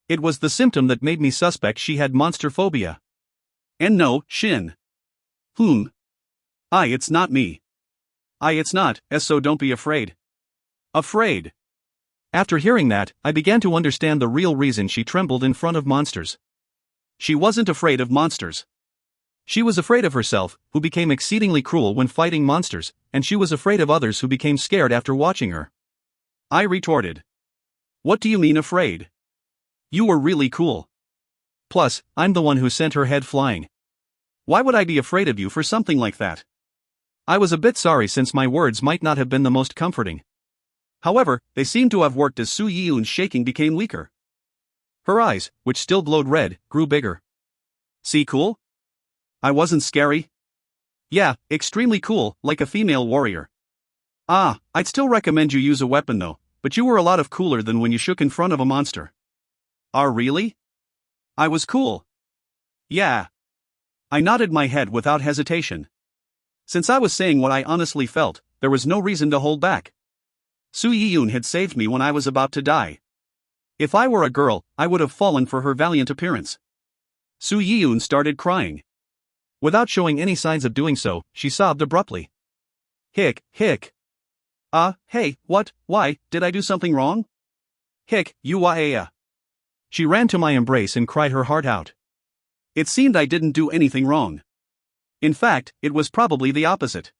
It was the symptom that made me suspect she had monster phobia.
And no, Shin. It's not me. It's not, so don't be afraid. Afraid.
After hearing that, I began to understand the real reason she trembled in front of monsters.
She wasn't afraid of monsters.
She was afraid of herself, who became exceedingly cruel when fighting monsters, and she was afraid of others who became scared after watching her.
I retorted. What do you mean afraid? You were really cool.
Plus, I'm the one who sent her head flying.
Why would I be afraid of you for something like that?
I was a bit sorry since my words might not have been the most comforting.
However, they seemed to have worked as Su Yiyun's shaking became weaker.
Her eyes, which still glowed red, grew bigger.
See cool? I wasn't scary?
Yeah, extremely cool, like a female warrior.
I'd still recommend you use a weapon though, but you were a lot of cooler than when you shook in front of a monster. Really? I was cool.
Yeah.
I nodded my head without hesitation. Since I was saying what I honestly felt, there was no reason to hold back. Su Yiyun had saved me when I was about to die. If I were a girl, I would have fallen for her valiant appearance. Su Yiyun started crying.
Without showing any signs of doing so, she sobbed abruptly.
Hick. Hey, what, why, did I do something wrong?
You. She ran to my embrace and cried her heart out.
It seemed I didn't do anything wrong. In fact, it was probably the opposite.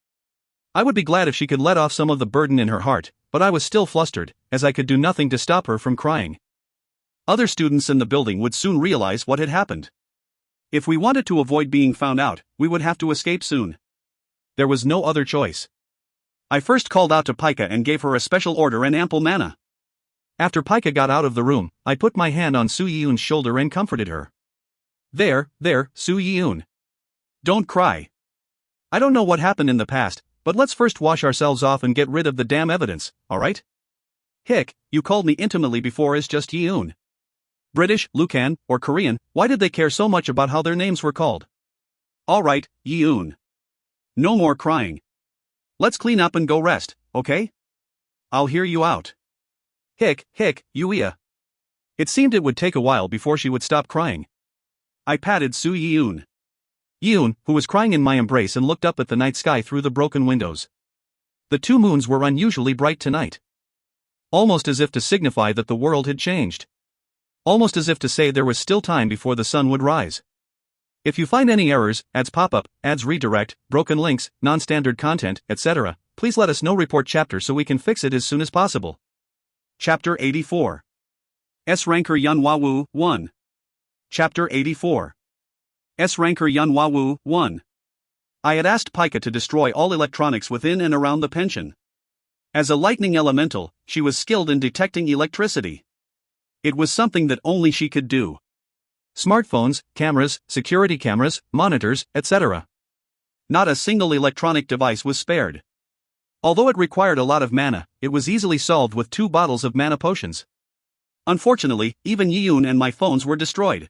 I would be glad if she could let off some of the burden in her heart, but I was still flustered, as I could do nothing to stop her from crying.
Other students in the building would soon realize what had happened. If we wanted to avoid being found out, we would have to escape soon.
There was no other choice.
I first called out to Pika and gave her a special order and ample mana.
After Pika got out of the room, I put my hand on Su Yiyun's shoulder and comforted her. There, Su Yiyun.
Don't cry.
I don't know what happened in the past, but let's first wash ourselves off and get rid of the damn evidence, alright?
Hick, you called me intimately before as just Yiyun.
British, Lucan, or Korean, why did they care so much about how their names were called?
Alright, Yiyun. No more crying. Let's clean up and go rest, okay? I'll hear you out.
Hick, Yuia. It seemed it would take a while before she would stop crying.
I patted Su Yiyun.
Yiyun, who was crying in my embrace and looked up at the night sky through the broken windows. The 2 moons were unusually bright tonight. Almost as if to signify that the world had changed. Almost as if to say there was still time before the sun would rise. If you find any errors, ads pop up, ads redirect, broken links, non-standard content, etc., please let us know. Report chapter so we can fix it as soon as possible.
Chapter 84. S-Ranker Yunhua Wu 1. Chapter 84. S-Ranker Yunhua Wu 1. I had asked Pika to destroy all electronics within and around the pension. As a lightning elemental, she was skilled in detecting electricity. It was something that only she could do.
Smartphones, cameras, security cameras, monitors, etc.
Not a single electronic device was spared.
Although it required a lot of mana, it was easily solved with 2 bottles of mana potions.
Unfortunately, even Yiyun and my phones were destroyed.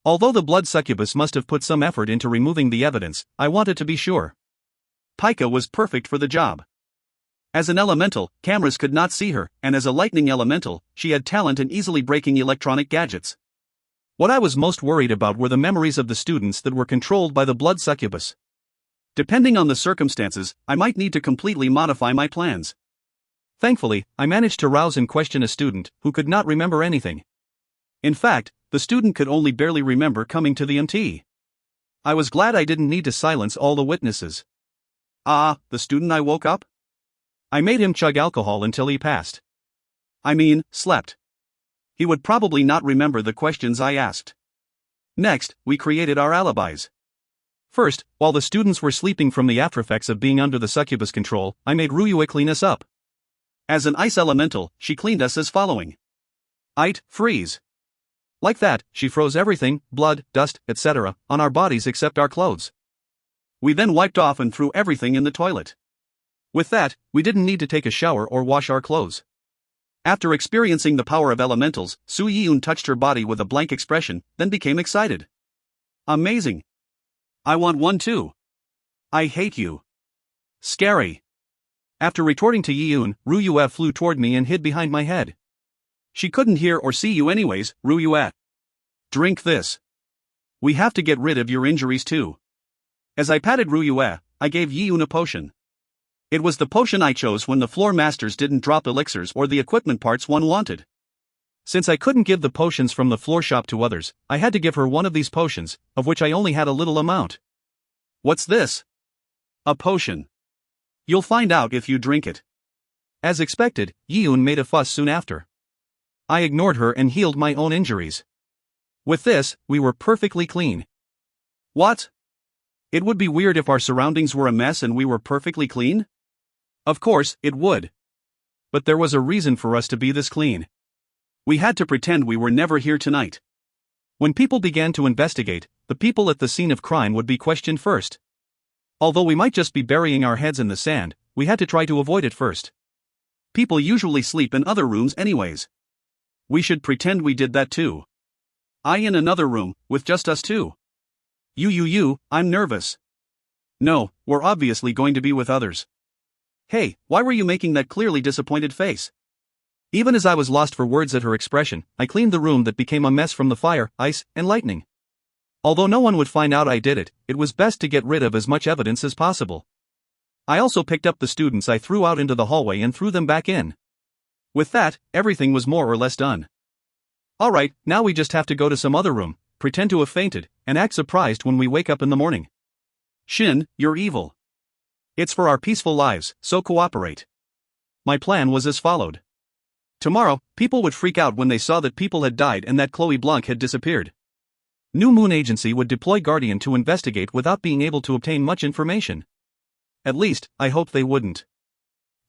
Although the blood succubus must have put some effort into removing the evidence, I wanted to be sure.
Pika was perfect for the job. As an elemental, cameras could not see her, and as a lightning elemental, she had talent in easily breaking electronic gadgets.
What I was most worried about were the memories of the students that were controlled by the blood succubus.
Depending on the circumstances, I might need to completely modify my plans.
Thankfully, I managed to rouse and question a student who could not remember anything.
In fact, the student could only barely remember coming to the MT.
I was glad I didn't need to silence all the witnesses.
The student I woke up?
I made him chug alcohol until he passed.
Slept. He would probably not remember the questions I asked. Next, we created our alibis.
First, while the students were sleeping from the aftereffects of being under the succubus control, I made Ryue clean us up.
As an ice elemental, she cleaned us as following. Freeze.
Like that, she froze everything, blood, dust, etc., on our bodies except our clothes.
We then wiped off and threw everything in the toilet.
With that, we didn't need to take a shower or wash our clothes.
After experiencing the power of elementals, Su Yiyun touched her body with a blank expression, then became excited. Amazing. I want one too. I hate you. Scary.
After retorting to Yiyun, Ryue flew toward me and hid behind my head.
She couldn't hear or see you anyways, Ryue. Drink this. We have to get rid of your injuries too. As I patted Ryue, I gave Yiyun a potion. It was the potion I chose when the floor masters didn't drop elixirs or the equipment parts one wanted.
Since I couldn't give the potions from the floor shop to others, I had to give her one of these potions, of which I only had a little amount.
What's this? A potion. You'll find out if you drink it.
As expected, Yiyun made a fuss soon after. I ignored her and healed my own injuries. With this, we were perfectly clean.
What? It would be weird if our surroundings were a mess and we were perfectly clean?
Of course, it would. But there was a reason for us to be this clean.
We had to pretend we were never here tonight.
When people began to investigate, the people at the scene of crime would be questioned first. Although we might just be burying our heads in the sand, we had to try to avoid it first.
People usually sleep in other rooms anyways. We should pretend we did that too. I in another room, with just us two. I'm nervous. No, we're obviously going to be with others. Hey, why were you making that clearly disappointed face?
Even as I was lost for words at her expression, I cleaned the room that became a mess from the fire, ice, and lightning. Although no one would find out I did it, it was best to get rid of as much evidence as possible. I also picked up the students I threw out into the hallway and threw them back in. With that, everything was more or less done. Alright, now we just have to go to some other room, pretend to have fainted, and act surprised when we wake up in the morning.
Shin, you're evil.
It's for our peaceful lives, so cooperate. My plan was as followed. Tomorrow, people would freak out when they saw that people had died and that Chloe Blanc had disappeared. New Moon Agency would deploy Guardian to investigate without being able to obtain much information. At least, I hoped they wouldn't.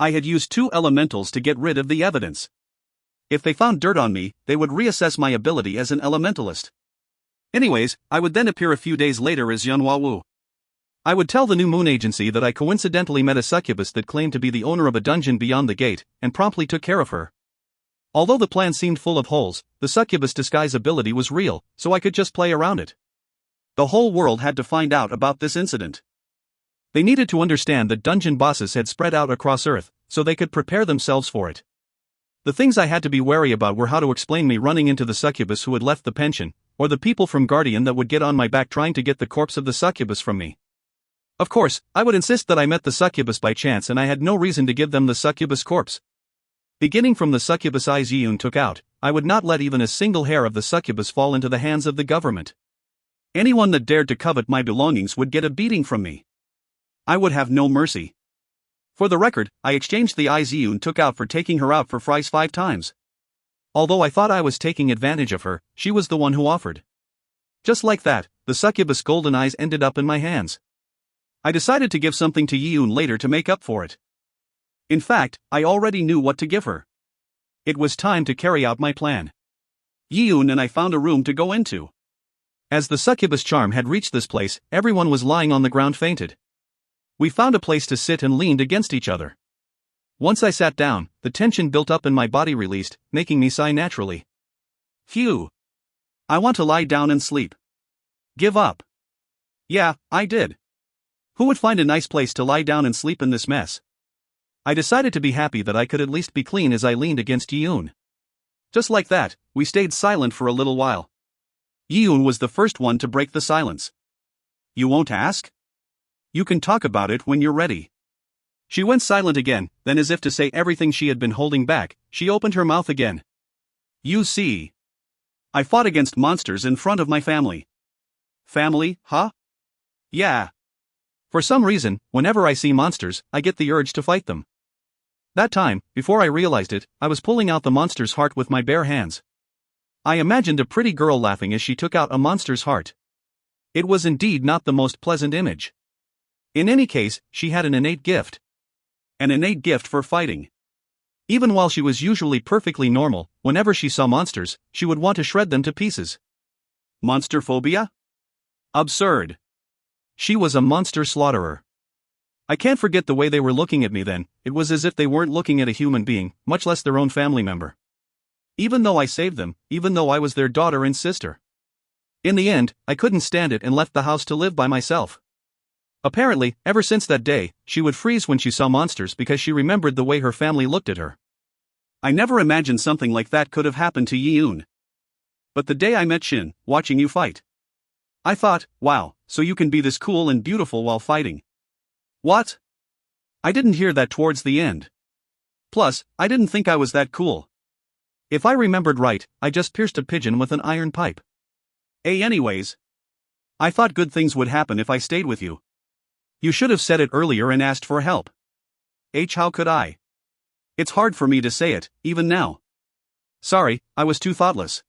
I had used 2 elementals to get rid of the evidence. If they found dirt on me, they would reassess my ability as an elementalist. Anyways, I would then appear a few days later as Yunhua Wu. I would tell the New Moon Agency that I coincidentally met a succubus that claimed to be the owner of a dungeon beyond the gate, and promptly took care of her. Although the plan seemed full of holes, the succubus disguise ability was real, so I could just play around it. The whole world had to find out about this incident. They needed to understand that dungeon bosses had spread out across Earth, so they could prepare themselves for it. The things I had to be wary about were how to explain me running into the succubus who had left the pension, or the people from Guardian that would get on my back trying to get the corpse of the succubus from me. Of course, I would insist that I met the succubus by chance and I had no reason to give them the succubus corpse. Beginning from the succubus eyes Yiyun took out, I would not let even a single hair of the succubus fall into the hands of the government. Anyone that dared to covet my belongings would get a beating from me. I would have no mercy. For the record, I exchanged the eyes Yiyun took out for taking her out for fries 5 times. Although I thought I was taking advantage of her, she was the one who offered. Just like that, the succubus golden eyes ended up in my hands. I decided to give something to Yiyun later to make up for it. In fact, I already knew what to give her. It was time to carry out my plan. Yiyun and I found a room to go into. As the succubus charm had reached this place, everyone was lying on the ground fainted. We found a place to sit and leaned against each other. Once I sat down, the tension built up in my body released, making me sigh naturally. Phew. I want to lie down and sleep. Give up. Yeah, I did. Who would find a nice place to lie down and sleep in this mess? I decided to be happy that I could at least be clean as I leaned against Yiyun. Just like that, we stayed silent for a little while. Yiyun was the first one to break the silence. You won't ask? You can talk about it when you're ready. She went silent again, then as if to say everything she had been holding back, she opened her mouth again. You see. I fought against monsters in front of my family. Family, huh? Yeah. For some reason, whenever I see monsters, I get the urge to fight them. That time, before I realized it, I was pulling out the monster's heart with my bare hands. I imagined a pretty girl laughing as she took out a monster's heart. It was indeed not the most pleasant image. In any case, she had an innate gift. An innate gift for fighting. Even while she was usually perfectly normal, whenever she saw monsters, she would want to shred them to pieces. Monster phobia? Absurd. She was a monster slaughterer. I can't forget the way they were looking at me then. It was as if they weren't looking at a human being, much less their own family member. Even though I saved them, even though I was their daughter and sister. In the end, I couldn't stand it and left the house to live by myself. Apparently, ever since that day, she would freeze when she saw monsters because she remembered the way her family looked at her. I never imagined something like that could have happened to Yiyun. But the day I met Shin, watching you fight, I thought, wow, so you can be this cool and beautiful while fighting. What? I didn't hear that towards the end. Plus, I didn't think I was that cool. If I remembered right, I just pierced a pigeon with an iron pipe. Anyways. I thought good things would happen if I stayed with you. You should have said it earlier and asked for help. How could I? It's hard for me to say it, even now. Sorry, I was too thoughtless.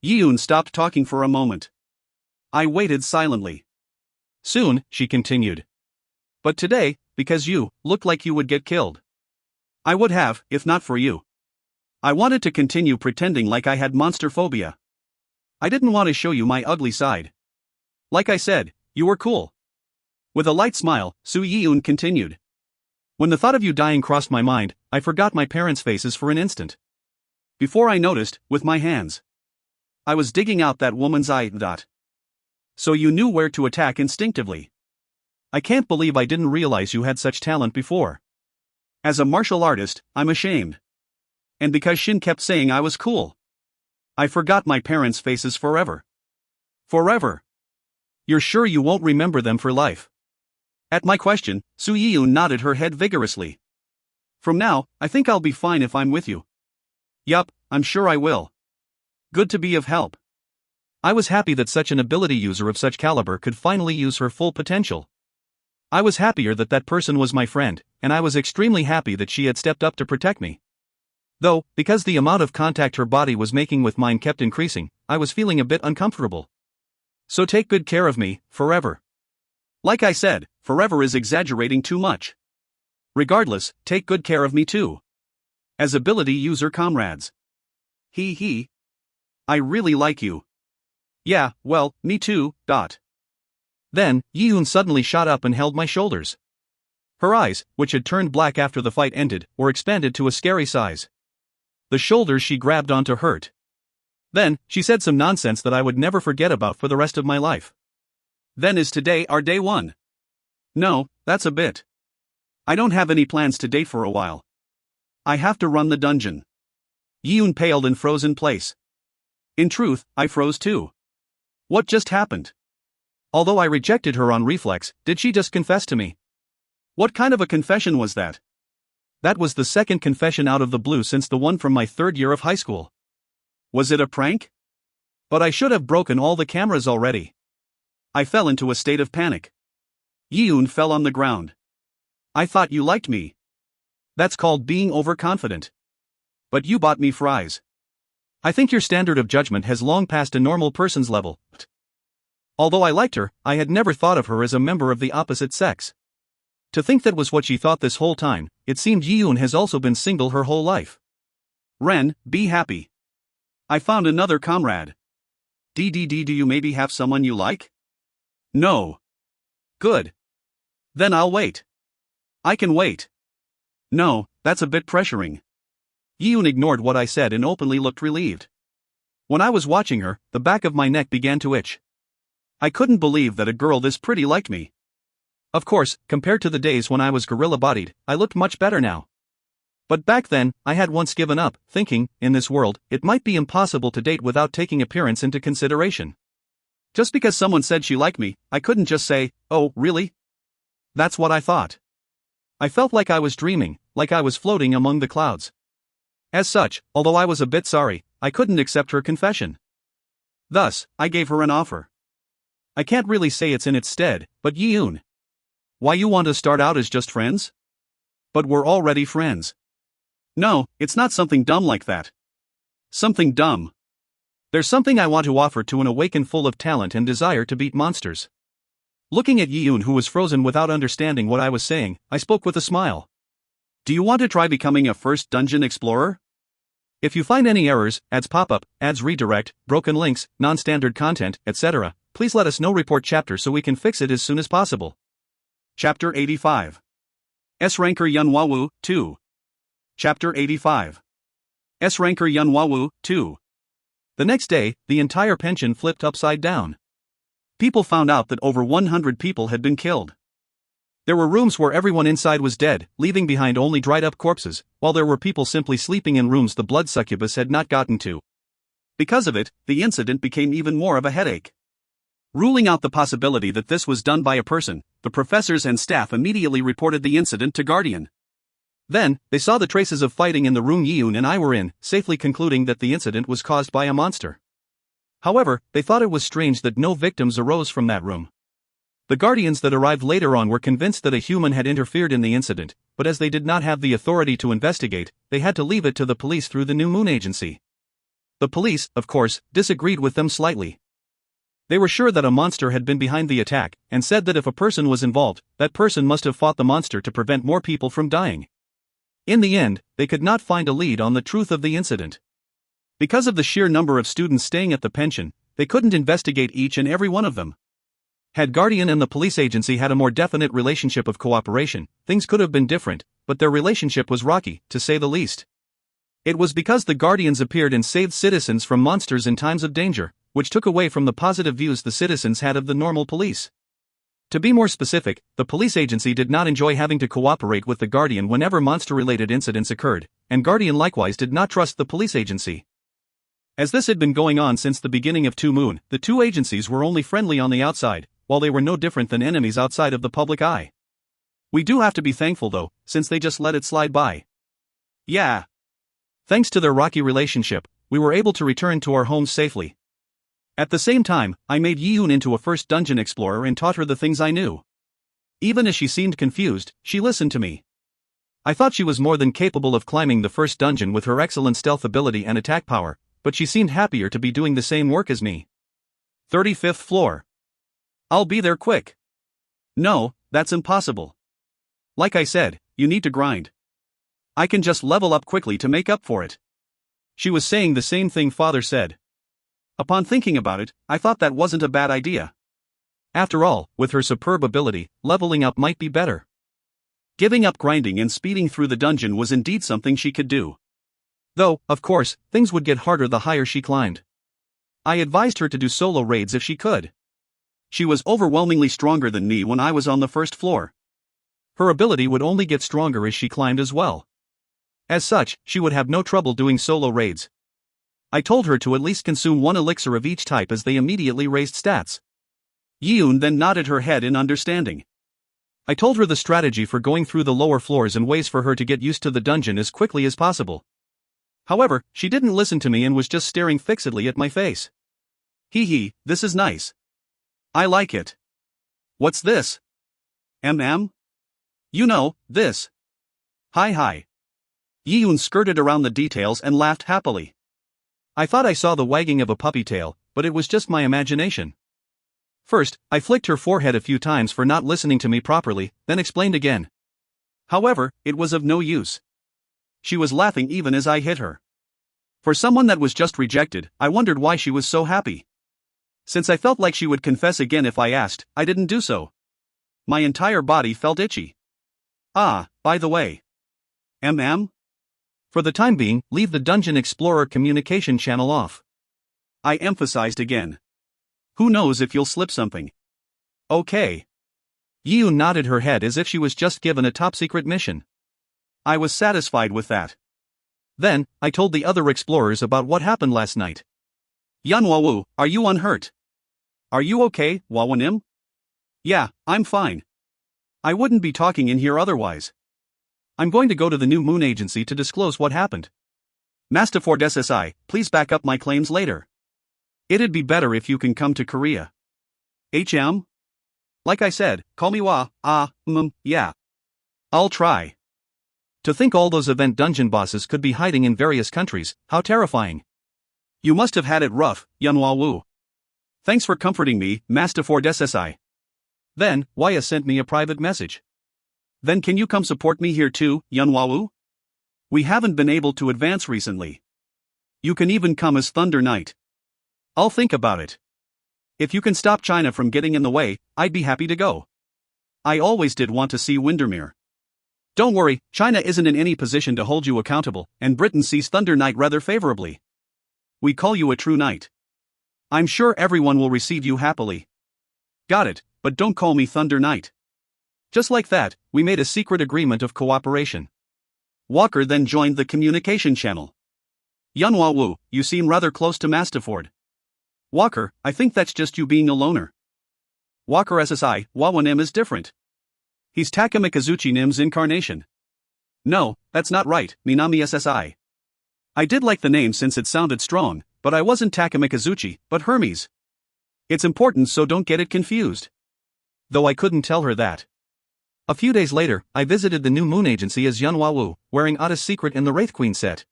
Yiyun stopped talking for a moment. I waited silently. Soon, she continued. But today, because you looked like you would get killed. I would have, if not for you. I wanted to continue pretending like I had monster phobia. I didn't want to show you my ugly side. Like I said, you were cool. With a light smile, Su Yiyun continued. When the thought of you dying crossed my mind, I forgot my parents' faces for an instant. Before I noticed, with my hands, I was digging out that woman's eye dot. So you knew where to attack instinctively. I can't believe I didn't realize you had such talent before. As a martial artist, I'm ashamed. And because Shin kept saying I was cool, I forgot my parents' faces forever. Forever. You're sure you won't remember them for life? At my question, Su Yiyun nodded her head vigorously. From now, I think I'll be fine if I'm with you. Yup, I'm sure I will. Good to be of help. I was happy that such an ability user of such caliber could finally use her full potential. I was happier that that person was my friend, and I was extremely happy that she had stepped up to protect me. Though, because the amount of contact her body was making with mine kept increasing, I was feeling a bit uncomfortable. So take good care of me, forever. Like I said, forever is exaggerating too much. Regardless, take good care of me too. As ability user comrades. He. I really like you. Yeah, well, me too, dot.
Then, Yi-Yoon suddenly shot up and held my shoulders. Her eyes, which had turned black after the fight ended, were expanded to a scary size. The shoulders she grabbed onto hurt. Then, she said some nonsense that I would never forget about for the rest of my life.
Then is today our day one? No, that's a bit. I don't have any plans to date for a while. I have to run the dungeon. Yi-Yoon paled and froze in place. In truth, I froze too. What just happened?
Although I rejected her on reflex, did she just confess to me?
What kind of a confession was that?
That was the second confession out of the blue since the one from my third year of high school.
Was it a prank?
But I should have broken all the cameras already.
I fell into a state of panic. Yi-Yoon fell on the ground. I thought you liked me.
That's called being overconfident.
But you bought me fries.
I think your standard of judgment has long passed a normal person's level. Although I liked her, I had never thought of her as a member of the opposite sex. To think that was what she thought this whole time, it seemed Yi-Yoon has also been single her whole life.
Ren, be happy. I found another comrade. Do you maybe have someone you like? No. Good. Then I'll wait. I can wait. No, that's a bit pressuring.
Yi-Yoon ignored what I said and openly looked relieved. When I was watching her, the back of my neck began to itch.
I couldn't believe that a girl this pretty liked me.
Of course, compared to the days when I was gorilla-bodied, I looked much better now. But back then, I had once given up, thinking, in this world, it might be impossible to date without taking appearance into consideration.
Just because someone said she liked me, I couldn't just say, oh, really?
That's what I thought. I felt like I was dreaming, like I was floating among the clouds. As such, although I was a bit sorry, I couldn't accept her confession.
Thus, I gave her an offer.
I can't really say it's in its stead, but Yi-Yoon.
Why you want to start out as just friends?
But we're already friends.
No, it's not something dumb like that. Something dumb.
There's something I want to offer to an awakened full of talent and desire to beat monsters. Looking at Yi-Yoon, who was frozen without understanding what I was saying, I spoke with a smile.
Do you want to try becoming a first dungeon explorer?
If you find any errors, ads pop up, ads redirect, broken links, non-standard content, etc., please let us know. Report chapter so we can fix it as soon as possible.
Chapter 85. S-Ranker Yunwawu, 2. Chapter 85. S-Ranker Yunwawu, 2.
The next day, the entire pension flipped upside down.
People found out that over 100 people had been killed.
There were rooms where everyone inside was dead, leaving behind only dried-up corpses, while there were people simply sleeping in rooms the blood succubus had not gotten to.
Because of it, the incident became even more of a headache. Ruling out the possibility that this was done by a person, the professors and staff immediately reported the incident to Guardian.
Then, they saw the traces of fighting in the room Yi-Yoon and I were in, safely concluding that the incident was caused by a monster. However, they thought it was strange that no victims arose from that room. The Guardians that arrived later on were convinced that a human had interfered in the incident, but as they did not have the authority to investigate, they had to leave it to the police through the New Moon Agency. The police, of course, disagreed with them slightly. They were sure that a monster had been behind the attack, and said that if a person was involved, that person must have fought the monster to prevent more people from dying. In the end, they could not find a lead on the truth of the incident. Because of the sheer number of students staying at the pension, they couldn't investigate each and every one of them. Had Guardian and the police agency had a more definite relationship of cooperation, things could have been different, but their relationship was rocky, to say the least. It was because the Guardians appeared and saved citizens from monsters in times of danger, which took away from the positive views the citizens had of the normal police. To be more specific, the police agency did not enjoy having to cooperate with the Guardian whenever monster-related incidents occurred, and Guardian likewise did not trust the police agency. As this had been going on since the beginning of Two Moon, the two agencies were only friendly on the outside, while they were no different than enemies outside of the public eye. We do have to be thankful though, since they just let it slide by. Yeah. Thanks to their rocky relationship, we were able to return to our homes safely. At the same time, I made Yi-Yoon into a first dungeon explorer and taught her the things I knew. Even as she seemed confused, she listened to me. I thought she was more than capable of climbing the first dungeon with her excellent stealth ability and attack power, but she seemed happier to be doing the same work as me.
35th floor. I'll be there quick. No, that's impossible.
Like I said,
you need to grind. I can just level up quickly to make up for it. She was saying the same thing father said. Upon thinking about it, I thought that wasn't a bad idea. After all, with her superb ability, leveling up might be better. Giving up grinding and speeding through the dungeon was indeed something she could do. Though, of course, things would get harder the higher she climbed. I advised her to do solo raids if she could. She was overwhelmingly stronger than me when I was on the first floor. Her ability would only get stronger as she climbed as well. As such, she would have no trouble doing solo raids. I told her to at least consume one elixir of each type as they immediately raised stats. Yiyun then nodded her head in understanding. I told her the strategy for going through the lower floors and ways for her to get used to the dungeon as quickly as possible. However, she didn't listen to me and was just staring fixedly at my face. Hee, this is nice. I like it. What's this? You know, this. Hi. Yiyun skirted around the details and laughed happily. I thought I saw the wagging of a puppy tail, but it was just my imagination. First, I flicked her forehead a few times for not listening to me properly, then explained again. However, it was of no use. She was laughing even as I hit her. For someone that was just rejected, I wondered why she was so happy. Since I felt like she would confess again if I asked, I didn't do so. My entire body felt itchy. Ah, by the way. For the time being, leave the Dungeon Explorer communication channel off. I emphasized again. Who knows if you'll slip something. Okay. Yiyun nodded her head as if she was just given a top-secret mission. I was satisfied with that. Then, I told the other explorers about what happened last night. Yanwawu, are you unhurt? Are you okay, Wawanim? Yeah, I'm fine. I wouldn't be talking in here otherwise. I'm going to go to the New Moon Agency to disclose what happened. Master Ford SSI, please back up my claims later. It'd be better if you can come to Korea. HM? Like I said, call me yeah. I'll try. To think all those event dungeon bosses could be hiding in various countries, how terrifying. You must have had it rough, Yunhua Wu. Thanks for comforting me, Master Ford SSI. Then, Waya sent me a private message. Then can you come support me here too, Yunhua Wu? We haven't been able to advance recently. You can even come as Thunder Knight. I'll think about it. If you can stop China from getting in the way, I'd be happy to go. I always did want to see Windermere. Don't worry, China isn't in any position to hold you accountable, and Britain sees Thunder Knight rather favorably. We call you a true knight. I'm sure everyone will receive you happily. Got it, but don't call me Thunder Knight. Just like that, we made a secret agreement of cooperation. Walker then joined the communication channel. Yunhua Wu, you seem rather close to Masterford. Walker, I think that's just you being a loner. Walker SSI, Wawa Nim is different. He's Takamikazuchi Nim's incarnation. No, that's not right, Minami SSI. I did like the name since it sounded strong, but I wasn't Takamikazuchi, but Hermes. It's important so don't get it confused. Though I couldn't tell her that. A few days later, I visited the New Moon Agency as Yunhua Wu, wearing Otta's Secret in the Wraith Queen set.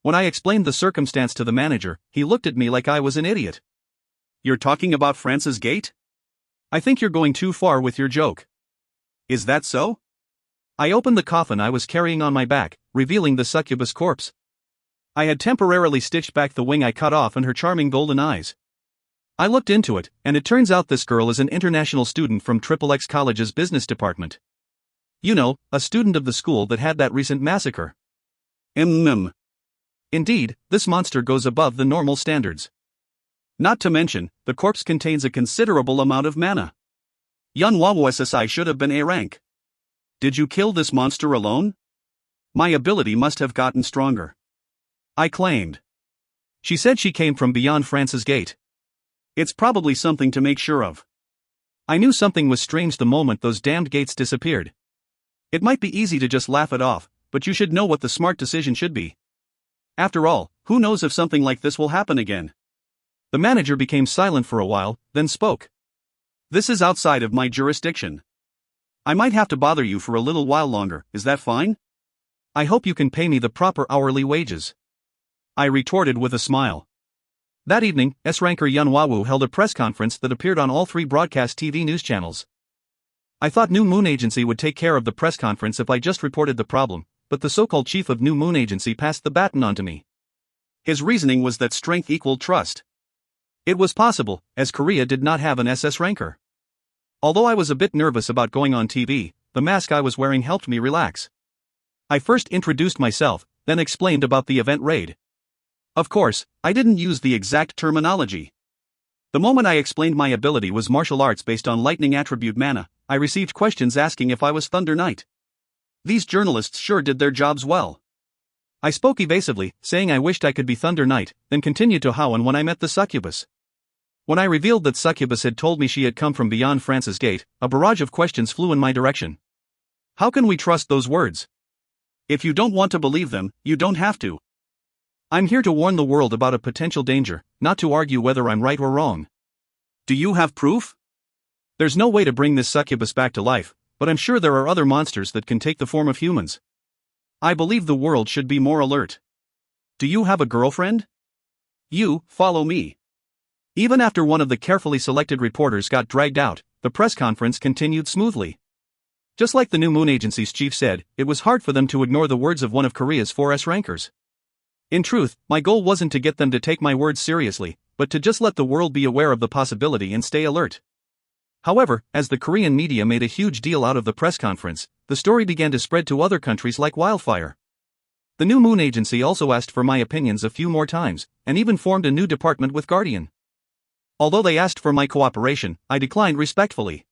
When I explained the circumstance to the manager, he looked at me like I was an idiot. You're talking about Francis Gate? I think you're going too far with your joke. Is that so? I opened the coffin I was carrying on my back, revealing the succubus corpse. I had temporarily stitched back the wing I cut off and her charming golden eyes. I looked into it, and it turns out this girl is an international student from XXX College's business department. You know, a student of the school that had that recent massacre. Indeed, this monster goes above the normal standards. Not to mention, the corpse contains a considerable amount of mana. Yunhua Wu SSI should have been A rank. Did you kill this monster alone? My ability must have gotten stronger. I claimed. She said she came from beyond Francis Gate. It's probably something to make sure of. I knew something was strange the moment those damned gates disappeared. It might be easy to just laugh it off, but you should know what the smart decision should be. After all, who knows if something like this will happen again? The manager became silent for a while, then spoke. This is outside of my jurisdiction. I might have to bother you for a little while longer, is that fine? I hope you can pay me the proper hourly wages. I retorted with a smile. That evening, S-Ranker Yunhua Wu held a press conference that appeared on all 3 broadcast TV news channels.
I thought New Moon Agency would take care of the press conference if I just reported the problem, but the so-called chief of New Moon Agency passed the baton on to me.
His reasoning was that strength equaled trust.
It was possible, as Korea did not have an SS ranker. Although I was a bit nervous about going on TV, the mask I was wearing helped me relax. I first introduced myself, then explained about the event raid.
Of course, I didn't use the exact terminology. The moment I explained my ability was martial arts based on lightning attribute mana, I received questions asking if I was Thunder Knight. These journalists sure did their jobs well.
I spoke evasively, saying I wished I could be Thunder Knight, then continued to how and when I met the succubus. When I revealed that succubus had told me she had come from beyond France's gate, a barrage of questions flew in my direction.
How can we trust those words? If you don't want to believe them, you don't have to.
I'm here to warn the world about a potential danger, not to argue whether I'm right or wrong.
Do you have proof?
There's no way to bring this succubus back to life, but I'm sure there are other monsters that can take the form of humans.
I believe the world should be more alert. Do you have a girlfriend? You, follow me.
Even after one of the carefully selected reporters got dragged out, the press conference continued smoothly. Just like the New Moon Agency's chief said, it was hard for them to ignore the words of one of Korea's 4S rankers. In truth, my goal wasn't to get them to take my words seriously, but to just let the world be aware of the possibility and stay alert. However, as the Korean media made a huge deal out of the press conference, the story began to spread to other countries like wildfire. The New Moon Agency also asked for my opinions a few more times, and even formed a new department with Guardian. Although they asked for my cooperation, I declined respectfully.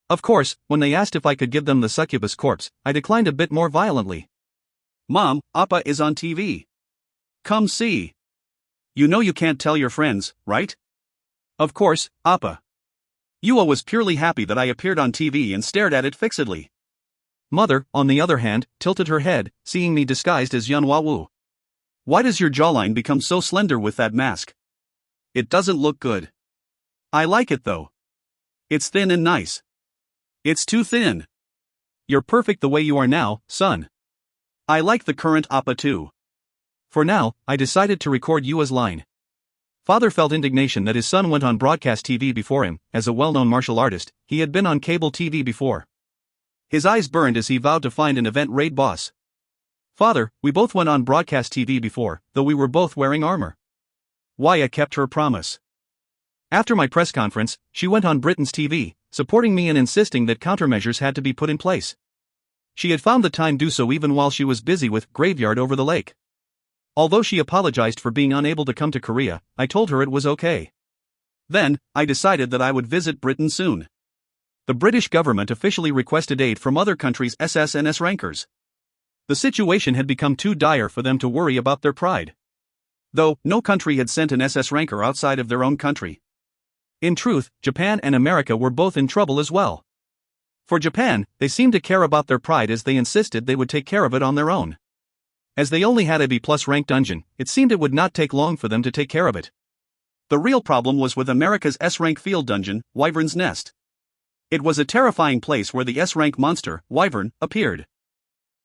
Of course, when they asked if I could give them the succubus corpse, I declined a bit more violently.
Mom, Appa is on TV. Come see. You know you can't tell your friends, right? Of course, Appa. Yua was purely happy that I appeared on TV and stared at it fixedly.
Mother, on the other hand, tilted her head, seeing me disguised as Yunhwa Wu.
Why does your jawline become so slender with that mask? It doesn't look good. I like it though. It's thin and nice. It's too thin.
You're perfect the way you are now, son.
I like the current Appa too.
For now, I decided to record Yua's line. Father felt indignation that his son went on broadcast TV before him. As a well-known martial artist, he had been on cable TV before. His eyes burned as he vowed to find an event raid boss. Father, we both went on broadcast TV before, though we were both wearing armor.
Waya kept her promise.
After my press conference, she went on Britain's TV, supporting me and insisting that countermeasures had to be put in place. She had found the time to do so even while she was busy with Graveyard Over the Lake. Although she apologized for being unable to come to Korea, I told her it was okay.
Then, I decided that I would visit Britain soon.
The British government officially requested aid from other countries' SS and S rankers. The situation had become too dire for them to worry about their pride.
Though, no country had sent an SS ranker outside of their own country.
In truth, Japan and America were both in trouble as well. For Japan, they seemed to care about their pride as they insisted they would take care of it on their own. As they only had a B+ rank dungeon, it seemed it would not take long for them to take care of it.
The real problem was with America's S-rank field dungeon, Wyvern's Nest. It was a terrifying place where the S-rank monster, Wyvern, appeared.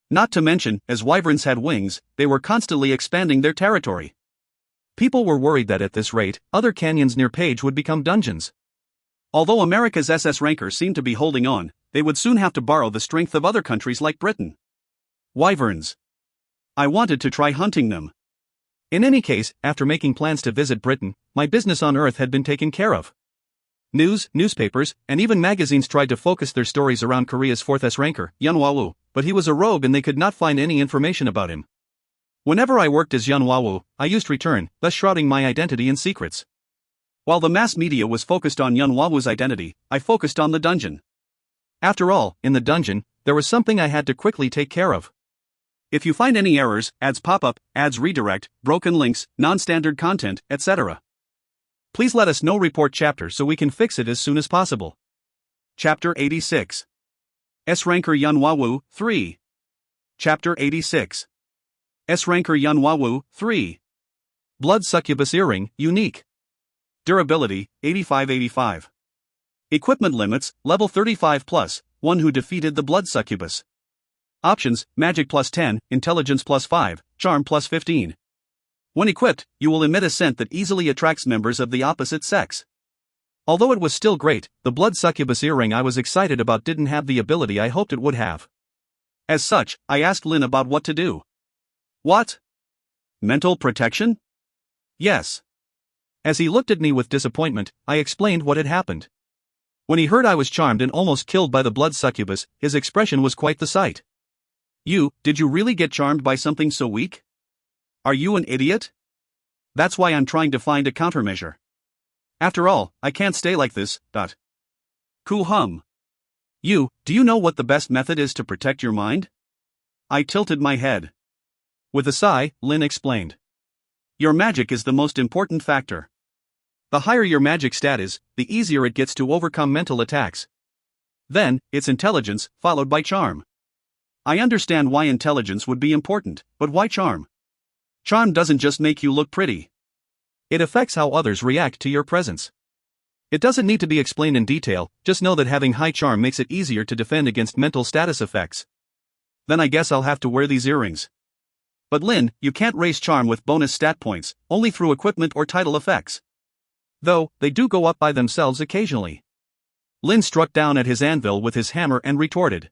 Not to mention, as Wyverns had wings, they were constantly expanding their territory.
People were worried that at this rate, other canyons near Page would become dungeons.
Although America's SS rankers seemed to be holding on, they would soon have to borrow the strength of other countries like Britain. Wyverns. I wanted to try hunting them.
In any case, after making plans to visit Britain, my business on Earth had been taken care of. News, newspapers, and even magazines tried to focus their stories around Korea's 4th S ranker, Yunhwa Wu, but he was a rogue and they could not find any information about him. Whenever I worked as Yunhwa Wu, I used return, thus shrouding my identity in secrets.
While the mass media was focused on Yunhwa Wu's identity, I focused on the dungeon.
After all, in the dungeon, there was something I had to quickly take care of.
If you find any errors, ads pop up, ads redirect, broken links, non-standard content, etc., please let us know. Report chapter so we can fix it as soon as possible. Chapter 86. S-Ranker Yunhwa Wu, 3. Chapter 86. S-Ranker Yunhwa Wu, 3.
Blood Succubus Earring, Unique.
Durability, 85-85. Equipment limits, level 35+, one who defeated the Blood Succubus. Options, Magic +10, Intelligence +5, Charm +15. When equipped, you will emit a scent that easily attracts members of the opposite sex.
Although it was still great, the blood succubus earring I was excited about didn't have the ability I hoped it would have.
As such, I asked Lin about what to do. What? Mental protection?
Yes. As he looked at me with disappointment, I explained what had happened. When he heard I was charmed and almost killed by the blood succubus, his expression was quite the sight.
Did you really get charmed by something so weak? Are you an idiot? That's why I'm trying to find a countermeasure. After all, I can't stay like this. Ku-hum. Do you know what the best method is to protect your mind? I tilted my head.
With a sigh, Lin explained.
Your magic is the most important factor.
The higher your magic stat is, the easier it gets to overcome mental attacks.
Then, it's intelligence, followed by charm. I understand why intelligence would be important, but why charm? Charm doesn't just make you look pretty.
It affects how others react to your presence. It doesn't need to be explained in detail, just know that having high charm makes it easier to defend against mental status effects.
Then I guess I'll have to wear these earrings. But Lin, you can't raise charm with bonus stat points, only through equipment or title effects.
Though, they do go up by themselves occasionally.
Lin struck down at his anvil with his hammer and retorted.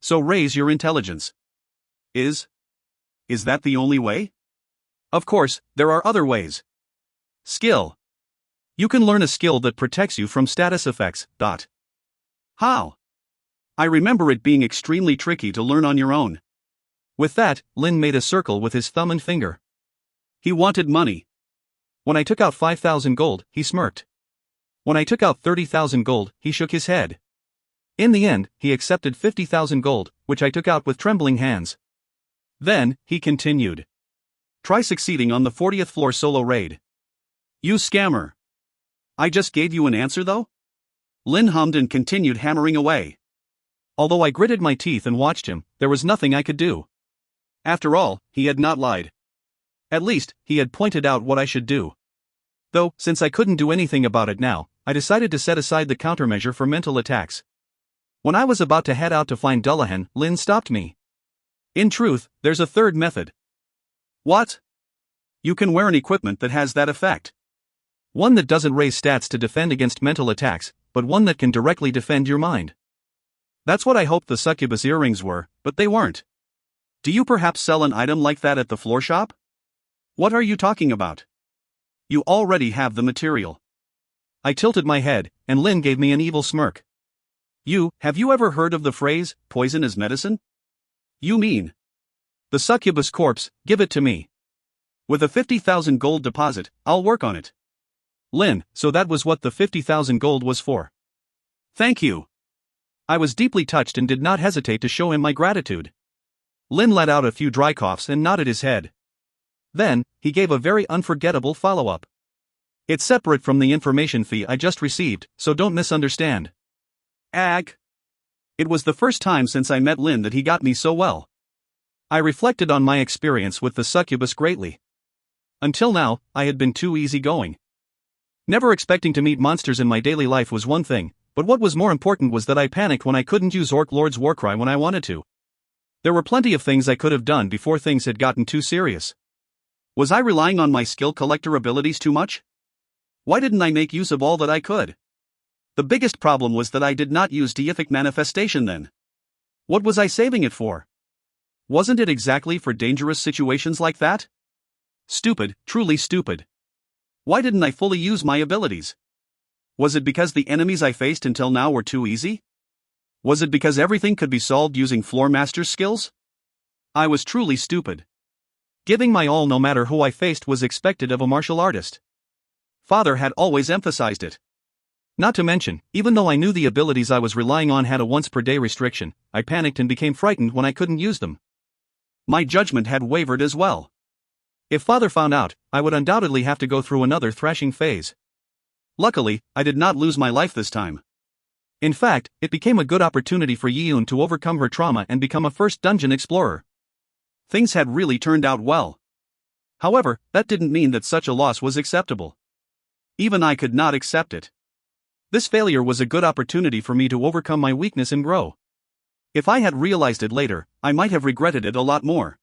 So raise your intelligence. Is that the only way?
Of course, there are other ways.
Skill.
You can learn a skill that protects you from status effects.
How? I remember it being extremely tricky to learn on your own.
With that, Lin made a circle with his thumb and finger.
He wanted money.
When I took out 5,000 gold, he smirked. When I took out 30,000 gold, he shook his head. In the end, he accepted 50,000 gold, which I took out with trembling hands.
Then, he continued. Try succeeding on the 40th floor solo raid. You scammer. I just gave you an answer though? Lin hummed and continued hammering away.
Although I gritted my teeth and watched him, there was nothing I could do.
After all, he had not lied. At least, he had pointed out what I should do.
Though, since I couldn't do anything about it now, I decided to set aside the countermeasure for mental attacks. When I was about to head out to find Dullahan, Lin stopped me.
In truth, there's a third method. What? You can wear an equipment that has that effect.
One that doesn't raise stats to defend against mental attacks, but one that can directly defend your mind.
That's what I hoped the succubus earrings were, but they weren't. Do you perhaps sell an item like that at the floor shop? What are you talking about? You already have the material.
I tilted my head, and Lin gave me an evil smirk.
Have you ever heard of the phrase, poison is medicine? You mean?
The succubus corpse, give it to me.
With a 50,000 gold deposit, I'll work on it.
Lin, so that was what the 50,000 gold was for.
Thank you.
I was deeply touched and did not hesitate to show him my gratitude. Lin let out a few dry coughs and nodded his head. Then, he gave a very unforgettable follow-up. It's separate from the information fee I just received, so don't misunderstand.
It was the first time since I met Lin that he got me so well.
I reflected on my experience with the succubus greatly. Until now, I had been too easygoing. Never expecting to meet monsters in my daily life was one thing, but what was more important was that I panicked when I couldn't use Orc Lord's Warcry when I wanted to. There were plenty of things I could have done before things had gotten too serious.
Was I relying on my skill collector abilities too much? Why didn't I make use of all that I could? The biggest problem was that I did not use deific manifestation then. What was I saving it for? Wasn't it exactly for dangerous situations like that? Stupid, truly stupid. Why didn't I fully use my abilities? Was it because the enemies I faced until now were too easy? Was it because everything could be solved using Floor Master's skills? I was truly stupid. Giving my all no matter who I faced was expected of a martial artist. Father had always emphasized it.
Not to mention, even though I knew the abilities I was relying on had a once-per-day restriction, I panicked and became frightened when I couldn't use them.
My judgment had wavered as well.
If Father found out, I would undoubtedly have to go through another thrashing phase.
Luckily, I did not lose my life this time.
In fact, it became a good opportunity for Yiyun to overcome her trauma and become a first dungeon explorer.
Things had really turned out well. However, that didn't mean that such a loss was acceptable. Even I could not accept it. This failure was a good opportunity for me to overcome my weakness and grow. If I had realized it later, I might have regretted it a lot more.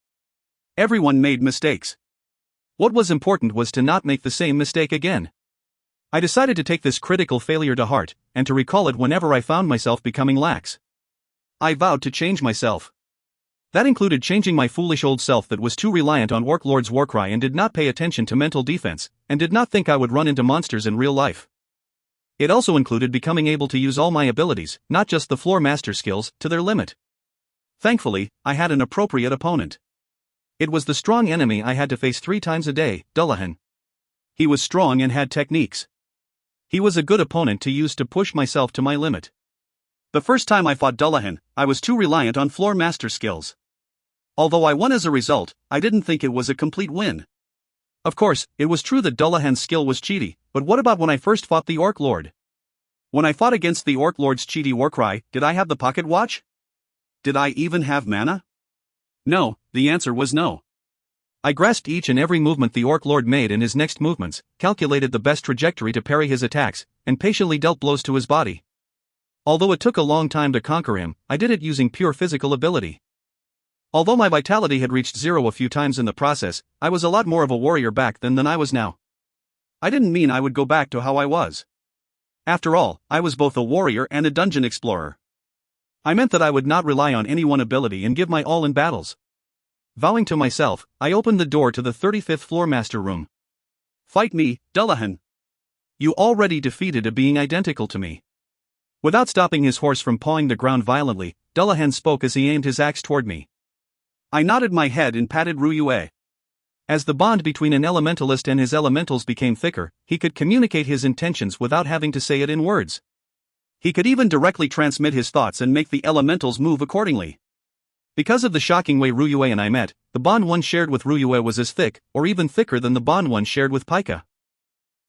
Everyone made mistakes. What was important was to not make the same mistake again.
I decided to take this critical failure to heart, and to recall it whenever I found myself becoming lax. I vowed to change myself. That included changing my foolish old self that was too reliant on Orc Lord's warcry and did not pay attention to mental defense, and did not think I would run into monsters in real life. It also included becoming able to use all my abilities, not just the floor master skills, to their limit. Thankfully, I had an appropriate opponent. It was the strong enemy I had to face 3 times a day, Dullahan. He was strong and had techniques. He was a good opponent to use to push myself to my limit. The first time I fought Dullahan, I was too reliant on floor master skills. Although I won as a result, I didn't think it was a complete win. Of course, it was true that Dullahan's skill was cheaty, but what about when I first fought the Orc Lord? When I fought against the Orc Lord's cheaty warcry, did I have the pocket watch? Did I even have mana? No, the answer was no. I grasped each and every movement the Orc Lord made in his next movements, calculated the best trajectory to parry his attacks, and patiently dealt blows to his body. Although it took a long time to conquer him, I did it using pure physical ability. Although my vitality had reached 0 a few times in the process, I was a lot more of a warrior back then than I was now. I didn't mean I would go back to how I was. After all, I was both a warrior and a dungeon explorer. I meant that I would not rely on any one ability and give my all in battles. Vowing to myself, I opened the door to the 35th floor master room. Fight me, Dullahan. You already defeated a being identical to me. Without stopping his horse from pawing the ground violently, Dullahan spoke as he aimed his axe toward me. I nodded my head and patted Ryue. As the bond between an elementalist and his elementals became thicker, he could communicate his intentions without having to say it in words. He could even directly transmit his thoughts and make the elementals move accordingly. Because of the shocking way Ryue and I met, the bond one shared with Ryue was as thick, or even thicker than the bond one shared with Pika.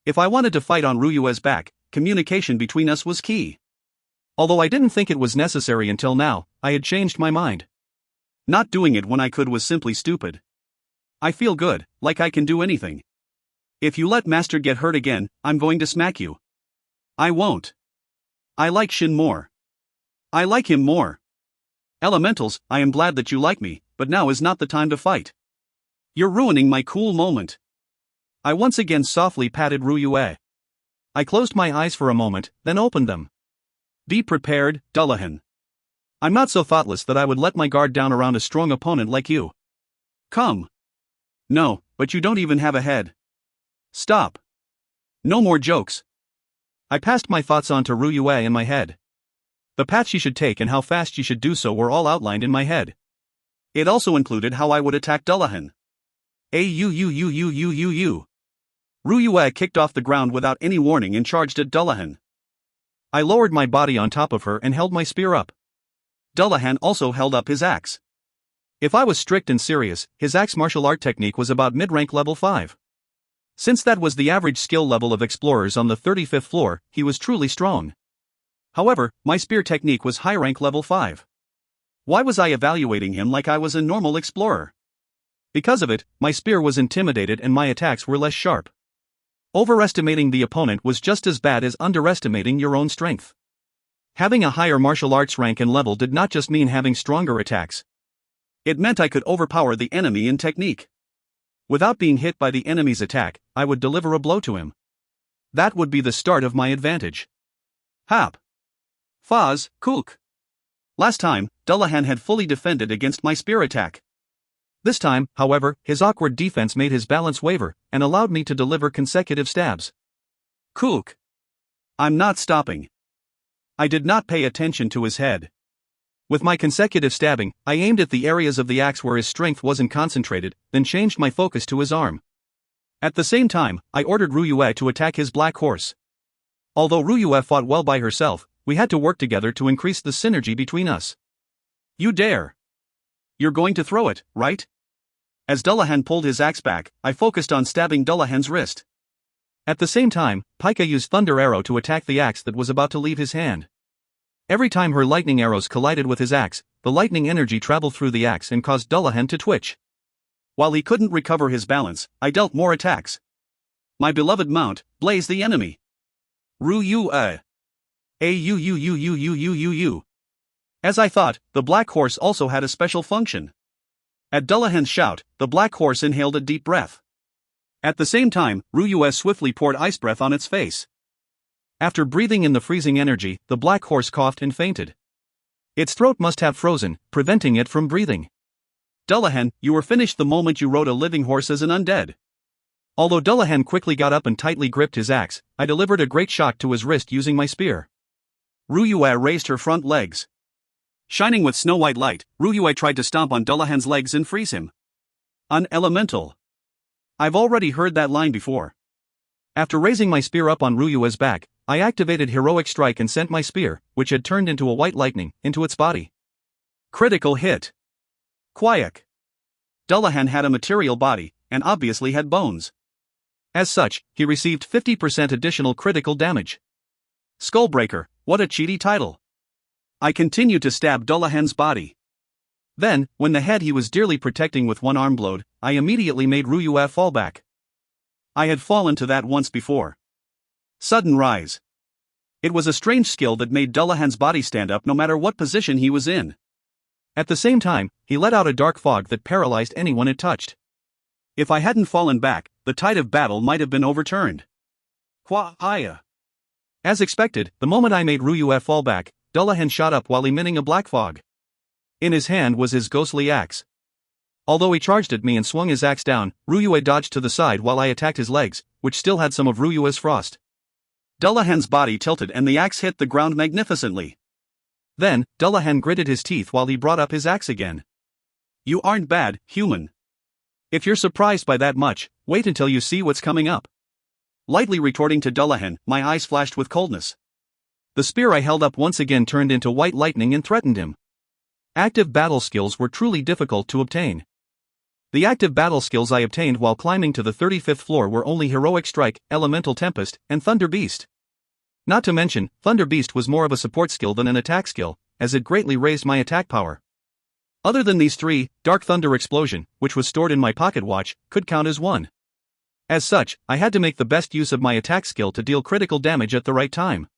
If I wanted to fight on Ryue's back, communication between us was key. Although I didn't think it was necessary until now, I had changed my mind. Not doing it when I could was simply stupid. I feel good, like I can do anything. If you let Master get hurt again, I'm going to smack you. I won't. I like Shin more. I like him more. Elementals, I am glad that you like me, but now is not the time to fight. You're ruining my cool moment. I once again softly patted Ryue. I closed my eyes for a moment, then opened them. Be prepared, Dullahan. I'm not so thoughtless that I would let my guard down around a strong opponent like you. Come. No, but you don't even have a head. Stop. No more jokes. I passed my thoughts on to Ryue in my head. The path she should take and how fast she should do so were all outlined in my head. It also included how I would attack Dullahan. Ryue kicked off the ground without any warning and charged at Dullahan. I lowered my body on top of her and held my spear up. Dullahan also held up his axe. If I was strict and serious, his axe martial art technique was about mid-rank level 5. Since that was the average skill level of explorers on the 35th floor, he was truly strong. However, my spear technique was high rank level 5. Why was I evaluating him like I was a normal explorer? Because of it, my spear was intimidated and my attacks were less sharp. Overestimating the opponent was just as bad as underestimating your own strength. Having a higher martial arts rank and level did not just mean having stronger attacks. It meant I could overpower the enemy in technique. Without being hit by the enemy's attack, I would deliver a blow to him. That would be the start of my advantage. Hap. Faz, Kook. Last time, Dullahan had fully defended against my spear attack. This time, however, his awkward defense made his balance waver, and allowed me to deliver consecutive stabs. Kook. I'm not stopping. I did not pay attention to his head. With my consecutive stabbing, I aimed at the areas of the axe where his strength wasn't concentrated, then changed my focus to his arm. At the same time, I ordered Ryue to attack his black horse. Although Ryue fought well by herself, we had to work together to increase the synergy between us. You dare. You're going to throw it, right? As Dullahan pulled his axe back, I focused on stabbing Dullahan's wrist. At the same time, Pika used Thunder Arrow to attack the axe that was about to leave his hand. Every time her lightning arrows collided with his axe, the lightning energy traveled through the axe and caused Dullahan to twitch. While he couldn't recover his balance, I dealt more attacks. My beloved mount, Blaze the enemy. Ryue. As I thought, the black horse also had a special function. At Dullahan's shout, the black horse inhaled a deep breath.
At the same time, Ryue swiftly poured ice breath on its face.
After breathing in the freezing energy, the black horse coughed and fainted. Its throat must have frozen, preventing it from breathing.
Dullahan, you were finished the moment you rode a living horse as an undead.
Although Dullahan quickly got up and tightly gripped his axe, I delivered a great shock to his wrist using my spear.
Ryue raised her front legs. Shining with snow-white light, Ryue tried to stomp on Dullahan's legs and freeze him. An elemental. I've already heard that line before.
After raising my spear up on Ryue's back, I activated Heroic Strike and sent my spear, which had turned into a white lightning, into its body.
Critical hit. Quiet. Dullahan had a material body, and obviously had bones.
As such, he received 50% additional critical damage.
Skullbreaker, what a cheaty title. I continued to stab Dullahan's body.
Then, when the head he was dearly protecting with one arm blowed, I immediately made Ryue fall back.
I had fallen to that once before. Sudden rise. It was a strange skill that made Dullahan's body stand up no matter what position he was in.
At the same time, he let out a dark fog that paralyzed anyone it touched.
If I hadn't fallen back, the tide of battle might have been overturned. Haya.
As expected, the moment I made Ryue fall back, Dullahan shot up while emitting a black fog. In his hand was his ghostly axe. Although he charged at me and swung his axe down, Ryue dodged to the side while I attacked his legs, which still had some of Ryue's frost.
Dullahan's body tilted and the axe hit the ground magnificently.
Then, Dullahan gritted his teeth while he brought up his axe again.
You aren't bad, human.
If you're surprised by that much, wait until you see what's coming up.
Lightly retorting to Dullahan, my eyes flashed with coldness.
The spear I held up once again turned into white lightning and threatened him. Active battle skills were truly difficult to obtain. The active battle skills I obtained while climbing to the 35th floor were only Heroic Strike, Elemental Tempest, and Thunder Beast. Not to mention, Thunder Beast was more of a support skill than an attack skill, as it greatly raised my attack power. Other than these three, Dark Thunder Explosion, which was stored in my pocket watch, could count as one. As such, I had to make the best use of my attack skill to deal critical damage at the right time.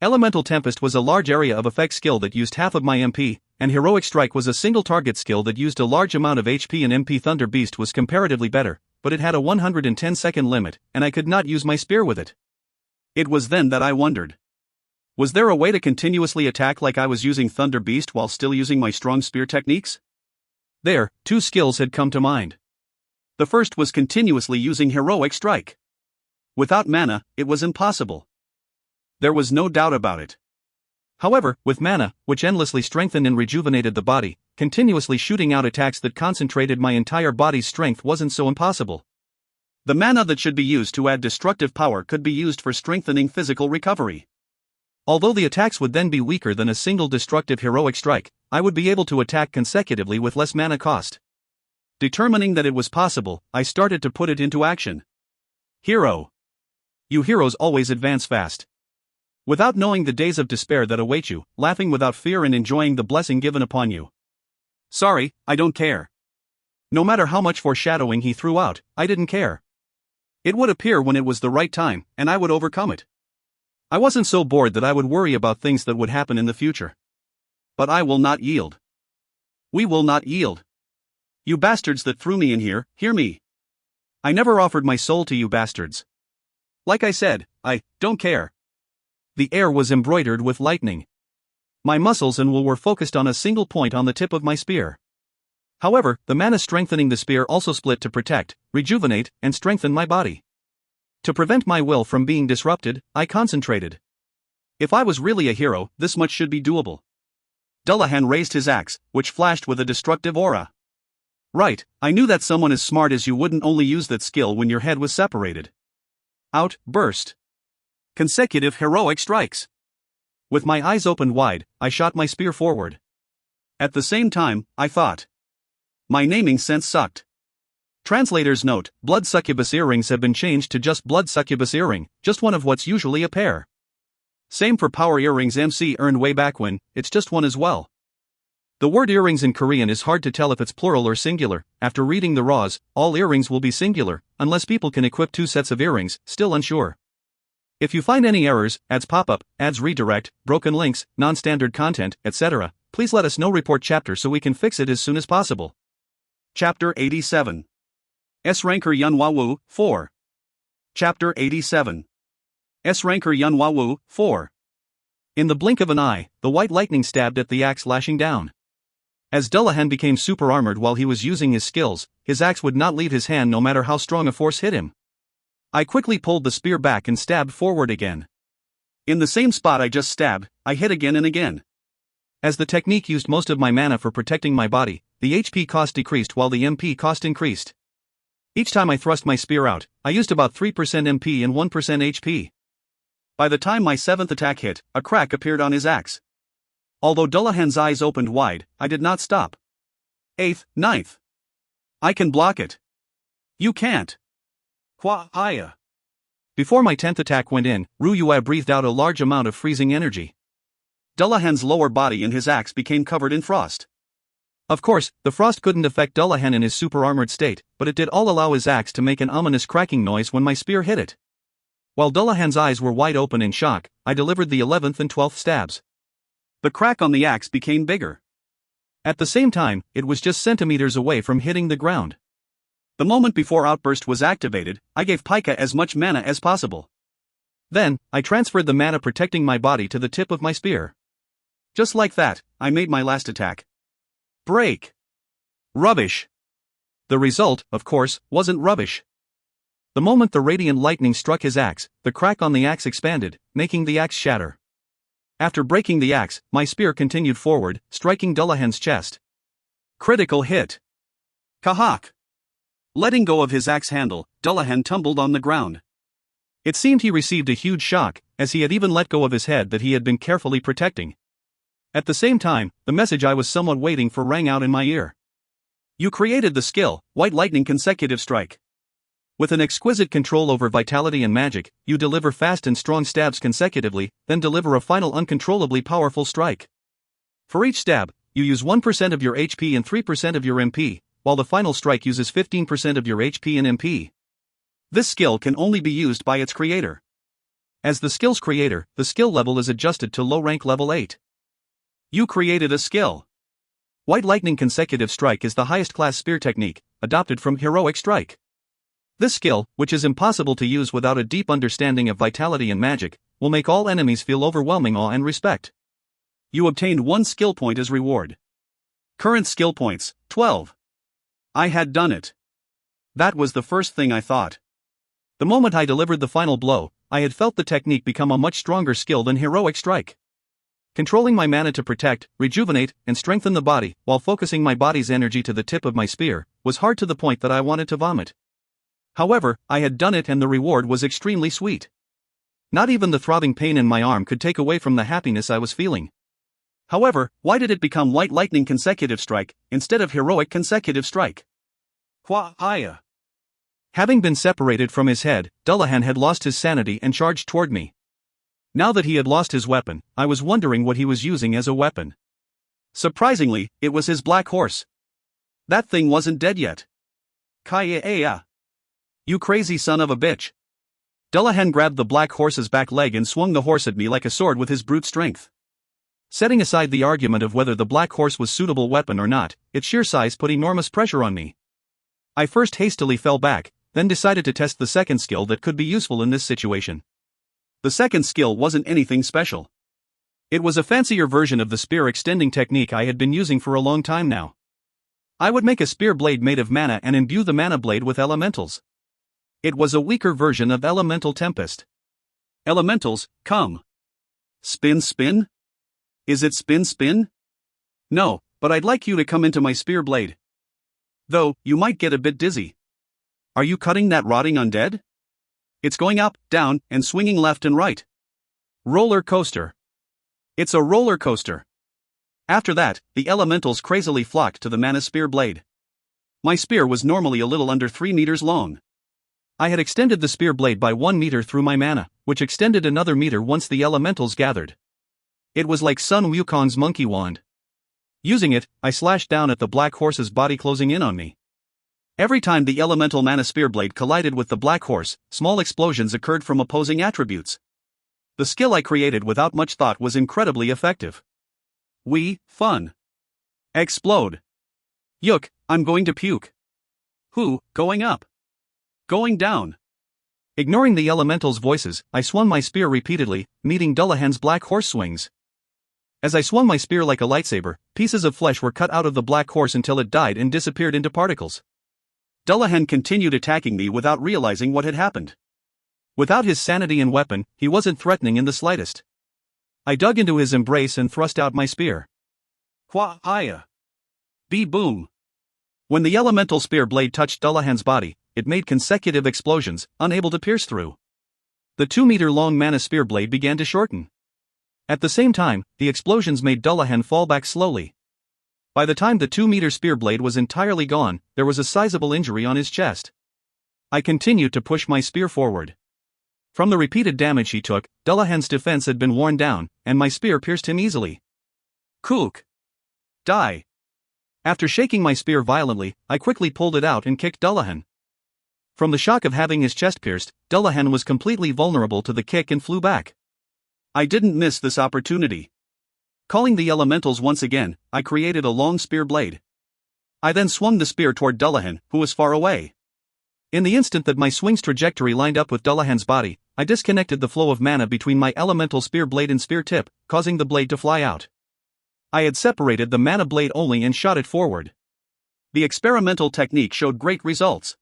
Elemental Tempest was a large area of effect skill that used half of my MP, and Heroic Strike was a single target skill that used a large amount of HP and MP. Thunder Beast was comparatively better, but it had a 110-second limit, and I could not use my spear with it.
It was then that I wondered. Was there a way to continuously attack like I was using Thunder Beast while still using my strong spear techniques?
There, two skills had come to mind.
The first was continuously using Heroic Strike. Without mana, it was impossible. There was no doubt about it.
However, with mana, which endlessly strengthened and rejuvenated the body, continuously shooting out attacks that concentrated my entire body's strength wasn't so impossible.
The mana that should be used to add destructive power could be used for strengthening physical recovery.
Although the attacks would then be weaker than a single destructive Heroic Strike, I would be able to attack consecutively with less mana cost.
Determining that it was possible, I started to put it into action. Hero.
You heroes always advance fast.
Without knowing the days of despair that await you, laughing without fear and enjoying the blessing given upon you. Sorry, I don't care.
No matter how much foreshadowing he threw out, I didn't care.
It would appear when it was the right time, and I would overcome it. I wasn't so bored that I would worry about things that would happen in the future. But I will not yield. We will not yield. You bastards that threw me in here, hear me. I never offered my soul to you bastards. Like I said, I don't care.
The air was embroidered with lightning. My muscles and will were focused on a single point on the tip of my spear. However, the mana strengthening the spear also split to protect, rejuvenate, and strengthen my body. To prevent my will from being disrupted, I concentrated.
If I was really a hero, this much should be doable. Dullahan raised his axe, which flashed with a destructive aura. Right, I knew that someone as smart as you wouldn't only use that skill when your head was separated. Out, burst. Consecutive heroic strikes.
With my eyes opened wide, I shot my spear forward.
At the same time, I thought. My naming sense sucked. Translator's note, blood succubus earrings have been changed to just blood succubus earring, just one of what's usually a pair. Same for power earrings MC earned way back when, it's just one as well. The word earrings in Korean is hard to tell if it's plural or singular. After reading the raws, all earrings will be singular, unless people can equip two sets of earrings, still unsure. If you find any errors, ads pop-up, ads redirect, broken links, non-standard content, etc., please let us know. Report chapter so we can fix it as soon as possible. Chapter 87. S-Ranker Yunhua 4. Chapter 87. S-Ranker Yunhua 4.
In the blink of an eye, the white lightning stabbed at the axe, lashing down. As Dullahan became super armored while he was using his skills, his axe would not leave his hand no matter how strong a force hit him. I quickly pulled the spear back and stabbed forward again.
In the same spot I just stabbed, I hit again and again.
As the technique used most of my mana for protecting my body, the HP cost decreased while the MP cost increased. Each time I thrust my spear out, I used about 3% MP and 1% HP.
By the time my 7th attack hit, a crack appeared on his axe. Although Dullahan's eyes opened wide, I did not stop. 8th, 9th. I can block it. You can't. Haya.
Before my 10th attack went in, Ruyue breathed out a large amount of freezing energy.
Dullahan's lower body and his axe became covered in frost.
Of course, the frost couldn't affect Dullahan in his super armored state, but it did all allow his axe to make an ominous cracking noise when my spear hit it. While Dullahan's eyes were wide open in shock, I delivered the 11th and 12th stabs.
The crack on the axe became bigger.
At the same time, it was just centimeters away from hitting the ground.
The moment before Outburst was activated, I gave Pika as much mana as possible.
Then, I transferred the mana protecting my body to the tip of my spear.
Just like that, I made my last attack. Break. Rubbish.
The result, of course, wasn't rubbish. The moment the radiant lightning struck his axe, the crack on the axe expanded, making the axe shatter. After breaking the axe, my spear continued forward, striking Dullahan's chest.
Critical hit. Kahak. Letting go of his axe handle, Dullahan tumbled on the ground.
It seemed he received a huge shock, as he had even let go of his head that he had been carefully protecting. At the same time, the message I was somewhat waiting for rang out in my ear.
You created the skill, White Lightning Consecutive Strike.
With an exquisite control over vitality and magic, you deliver fast and strong stabs consecutively, then deliver a final uncontrollably powerful strike. For each stab, you use 1% of your HP and 3% of your MP, while the final strike uses 15% of your HP and MP.
This skill can only be used by its creator.
As the skill's creator, the skill level is adjusted to low rank level 8.
You created a skill.
White Lightning Consecutive Strike is the highest class spear technique, adopted from Heroic Strike. This skill, which is impossible to use without a deep understanding of vitality and magic, will make all enemies feel overwhelming awe and respect.
You obtained 1 skill point as reward. Current skill points, 12. I had done it. That was the first thing I thought.
The moment I delivered the final blow, I had felt the technique become a much stronger skill than Heroic Strike. Controlling my mana to protect, rejuvenate, and strengthen the body, while focusing my body's energy to the tip of my spear, was hard to the point that I wanted to vomit. However, I had done it and the reward was extremely sweet. Not even the throbbing pain in my arm could take away from the happiness I was feeling.
However, why did it become White Lightning Consecutive Strike, instead of Heroic Consecutive Strike? Haya.
Having been separated from his head, Dullahan had lost his sanity and charged toward me. Now that he had lost his weapon, I was wondering what he was using as a weapon.
Surprisingly, it was his black horse. That thing wasn't dead yet. Kaya. You crazy son of a bitch. Dullahan grabbed the black horse's back leg and swung the horse at me like a sword with his brute strength.
Setting aside the argument of whether the black horse was suitable weapon or not, its sheer size put enormous pressure on me. I first hastily fell back, then decided to test the second skill that could be useful in this situation.
The second skill wasn't anything special. It was a fancier version of the spear extending technique I had been using for a long time now. I would make a spear blade made of mana and imbue the mana blade with elementals. It was a weaker version of Elemental Tempest. Elementals, come. Spin spin? Is it spin spin? No, but I'd like you to come into my spear blade. Though, you might get a bit dizzy. Are you cutting that rotting undead? It's going up, down, and swinging left and right. Roller coaster. It's a roller coaster. After that, the elementals crazily flocked to the mana spear blade. My spear was normally a little under 3 meters long. I had extended the spear blade by 1 meter through my mana, which extended another meter once the elementals gathered. It was like Sun Wukong's monkey wand. Using it, I slashed down at the black horse's body, closing in on me. Every time the elemental mana spear blade collided with the black horse, small explosions occurred from opposing attributes. The skill I created without much thought was incredibly effective. Fun. Explode. Yook, I'm going to puke. Going up. Going down.
Ignoring the elemental's voices, I swung my spear repeatedly, meeting Dullahan's black horse swings. As I swung my spear like a lightsaber, pieces of flesh were cut out of the black horse until it died and disappeared into particles.
Dullahan continued attacking me without realizing what had happened.
Without his sanity and weapon, he wasn't threatening in the slightest. I dug into his embrace and thrust out my spear.
Hwa-hiya. Be-boom.
When the elemental spear blade touched Dullahan's body, it made consecutive explosions, unable to pierce through. The 2-meter-long mana spear blade began to shorten. At the same time, the explosions made Dullahan fall back slowly. By the time the 2-meter spear blade was entirely gone, there was a sizable injury on his chest. I continued to push my spear forward. From the repeated damage he took, Dullahan's defense had been worn down, and my spear pierced him easily.
Kook. Die.
After shaking my spear violently, I quickly pulled it out and kicked Dullahan. From the shock of having his chest pierced, Dullahan was completely vulnerable to the kick and flew back.
I didn't miss this opportunity. Calling the elementals once again, I created a long spear blade. I then swung the spear toward Dullahan, who was far away.
In the instant that my swing's trajectory lined up with Dullahan's body, I disconnected the flow of mana between my elemental spear blade and spear tip, causing the blade to fly out. I had separated the mana blade only and shot it forward.
The experimental technique showed great results.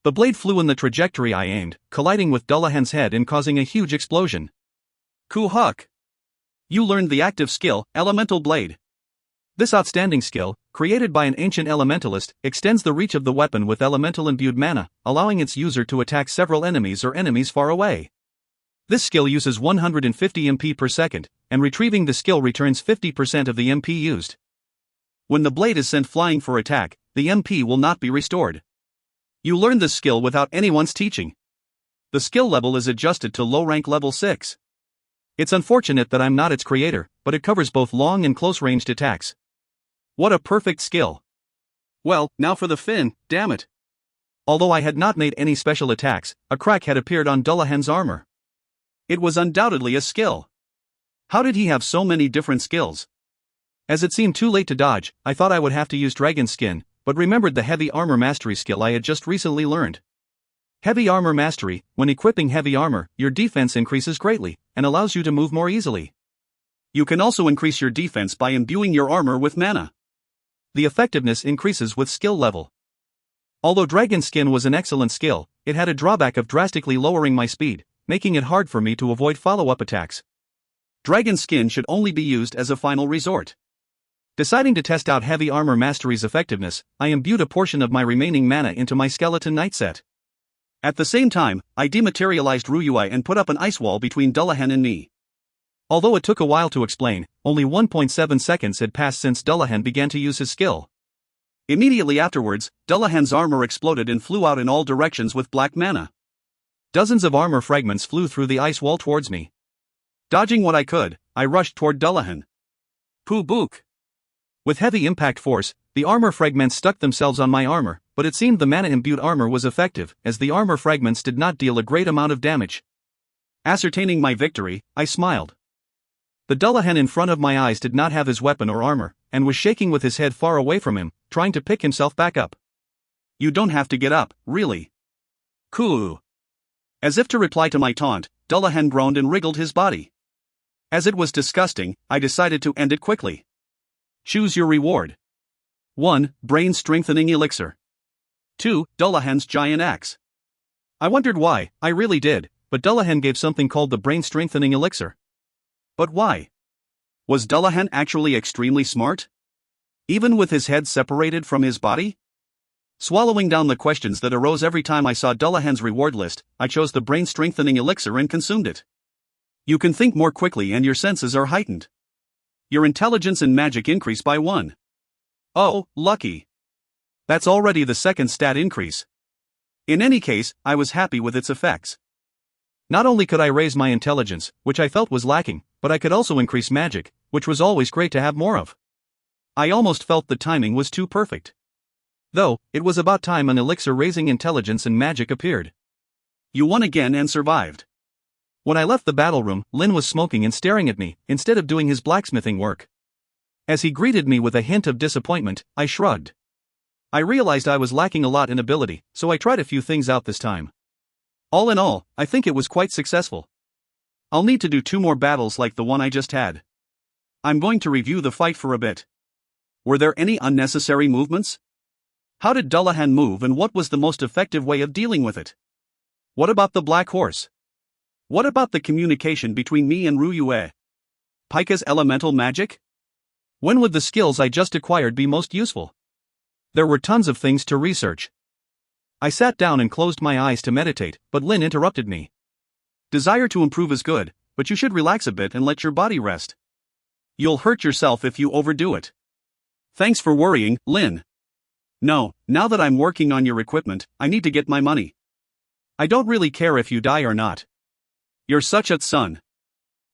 The blade flew in the trajectory I aimed, colliding with Dullahan's head and causing a huge explosion.
Kuhuk. You learned the active skill, Elemental Blade.
This outstanding skill, created by an ancient elementalist, extends the reach of the weapon with elemental-imbued mana, allowing its user to attack several enemies or enemies far away. This skill uses 150 MP per second, and retrieving the skill returns 50% of the MP used.
When the blade is sent flying for attack, the MP will not be restored. You learn this skill without anyone's teaching. The skill level is adjusted to low rank level 6.
It's unfortunate that I'm not its creator, but it covers both long and close-ranged attacks.
What a perfect skill. Well, now for the fin, damn it.
Although I had not made any special attacks, a crack had appeared on Dullahan's armor.
It was undoubtedly a skill. How did he have so many different skills?
As it seemed too late to dodge, I thought I would have to use Dragon Skin, but remembered the Heavy Armor Mastery skill I had just recently learned. Heavy Armor Mastery: when equipping heavy armor, your defense increases greatly, and allows you to move more easily.
You can also increase your defense by imbuing your armor with mana.
The effectiveness increases with skill level. Although Dragon Skin was an excellent skill, it had a drawback of drastically lowering my speed, making it hard for me to avoid follow-up attacks.
Dragon Skin should only be used as a final resort.
Deciding to test out Heavy Armor Mastery's effectiveness, I imbued a portion of my remaining mana into my Skeleton Knight set.
At the same time, I dematerialized Ryui and put up an ice wall between Dullahan and me.
Although it took a while to explain, only 1.7 seconds had passed since Dullahan began to use his skill.
Immediately afterwards, Dullahan's armor exploded and flew out in all directions with black mana.
Dozens of armor fragments flew through the ice wall towards me.
Dodging what I could, I rushed toward Dullahan. Poo-book.
With heavy impact force, the armor fragments stuck themselves on my armor, but it seemed the mana-imbued armor was effective, as the armor fragments did not deal a great amount of damage.
Ascertaining my victory, I smiled.
The Dullahan in front of my eyes did not have his weapon or armor, and was shaking with his head far away from him, trying to pick himself back up.
You don't have to get up, really. Cool. As if to reply to my taunt, Dullahan groaned and wriggled his body. As it was disgusting, I decided to end it quickly. Choose your reward. 1. Brain Strengthening Elixir. 2. Dullahan's Giant Axe.
I wondered why, I really did, but Dullahan gave something called the Brain Strengthening Elixir.
But why? Was Dullahan actually extremely smart? Even with his head separated from his body? Swallowing down the questions that arose every time I saw Dullahan's reward list, I chose the Brain Strengthening Elixir and consumed it. You can think more quickly and your senses are heightened. Your intelligence and magic increase by 1. Oh, lucky. That's already the second stat increase. In any case, I was happy with its effects.
Not only could I raise my intelligence, which I felt was lacking, but I could also increase magic, which was always great to have more of.
I almost felt the timing was too perfect.
Though, it was about time an elixir raising intelligence and magic appeared.
You won again and survived.
When I left the battle room, Lin was smoking and staring at me, instead of doing his blacksmithing work. As he greeted me with a hint of disappointment, I shrugged. I realized I was lacking a lot in ability, so I tried a few things out this time. All in all, I think it was quite successful. I'll need to do 2 more battles like the one I just had. I'm going to review the fight for a bit. Were there any unnecessary movements? How did Dullahan move and what was the most effective way of dealing with it? What about the Black Horse? What about the communication between me and Ryue? Pika's elemental magic? When would the skills I just acquired be most useful? There were tons of things to research. I sat down and closed my eyes to meditate, but Lin interrupted me. Desire to improve is good, but you should relax a bit and let your body rest. You'll hurt yourself if you overdo it. Thanks for worrying, Lin. No, now that I'm working on your equipment, I need to get my money. I don't really care if you die or not. You're such a son.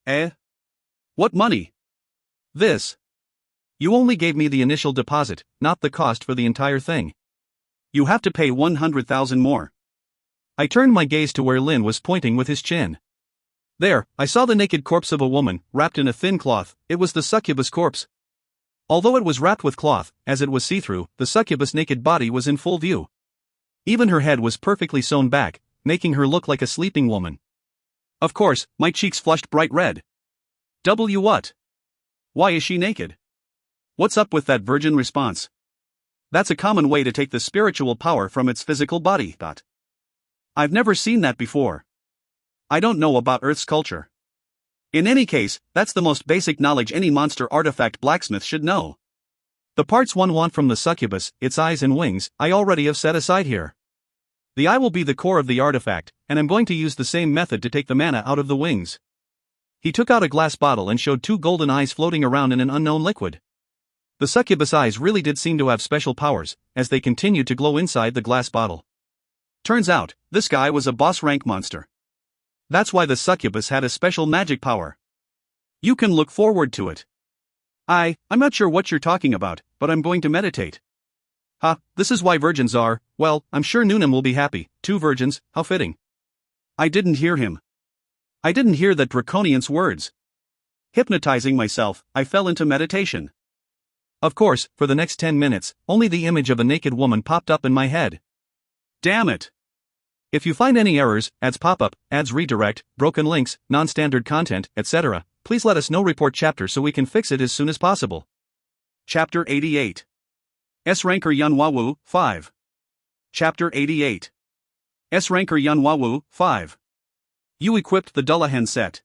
Eh? What money? This. You only gave me the initial deposit, not the cost for the entire thing. You have to pay 100,000 more. I turned my gaze to where Lin was pointing with his chin. There, I saw the naked corpse of a woman, wrapped in a thin cloth. It was the succubus corpse. Although it was wrapped with cloth, as it was see-through, the succubus' naked body was in full view. Even her head was perfectly sewn back, making her look like a sleeping woman. Of course, my cheeks flushed bright red. What? Why is she naked? What's up with that virgin response? That's a common way to take the spiritual power from its physical body. I've never seen that before. I don't know about Earth's culture. In any case, that's the most basic knowledge any monster artifact blacksmith should know. The parts one want from the succubus, its eyes and wings, I already have set aside here. The eye will be the core of the artifact, and I'm going to use the same method to take the mana out of the wings. He took out a glass bottle and showed 2 golden eyes floating around in an unknown liquid. The succubus eyes really did seem to have special powers, as they continued to glow inside the glass bottle. Turns out, this guy was a boss rank monster. That's why the succubus had a special magic power. You can look forward to it. I'm not sure what you're talking about, but I'm going to meditate. This is why virgins are, well, I'm sure Noonan will be happy. 2 virgins, how fitting. I didn't hear him. I didn't hear that draconian's words. Hypnotizing myself, I fell into meditation. Of course, for the next 10 minutes, only the image of a naked woman popped up in my head. Damn it! If you find any errors, ads pop up, ads redirect, broken links, non-standard content, etc., please let us know. Report chapter so we can fix it as soon as possible. Chapter 88. S-Ranker Yunwawu, 5. Chapter 88. S-Ranker Yunwawu, 5. You equipped the Dullahan set.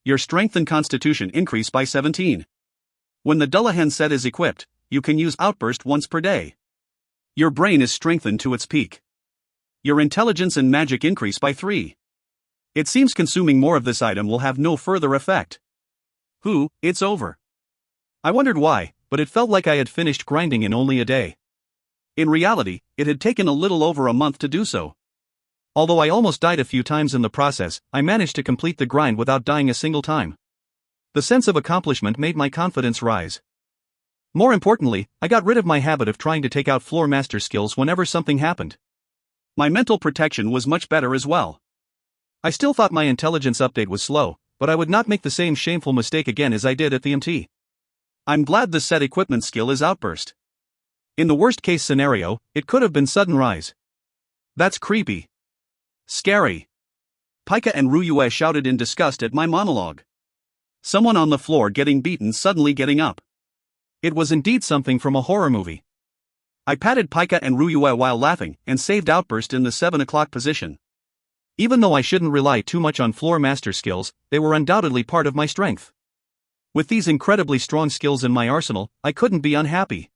Your strength and constitution increase by 17. When the Dullahan set is equipped, you can use Outburst once per day. Your brain is strengthened to its peak. Your intelligence and magic increase by 3. It seems consuming more of this item will have no further effect. It's over. I wondered why, but it felt like I had finished grinding in only a day. In reality, it had taken a little over a month to do so. Although I almost died a few times in the process, I managed to complete the grind without dying a single time. The sense of accomplishment made my confidence rise. More importantly, I got rid of my habit of trying to take out floor master skills whenever something happened. My mental protection was much better as well. I still thought my intelligence update was slow, but I would not make the same shameful mistake again as I did at the MT. I'm glad the set equipment skill is Outburst. In the worst case scenario, it could have been Sudden Rise. That's creepy. Scary. Pika and Ryue shouted in disgust at my monologue. Someone on the floor getting beaten suddenly getting up. It was indeed something from a horror movie. I patted Pika and Ryue while laughing and saved Outburst in the 7 o'clock position. Even though I shouldn't rely too much on floor master skills, they were undoubtedly part of my strength. With these incredibly strong skills in my arsenal, I couldn't be unhappy.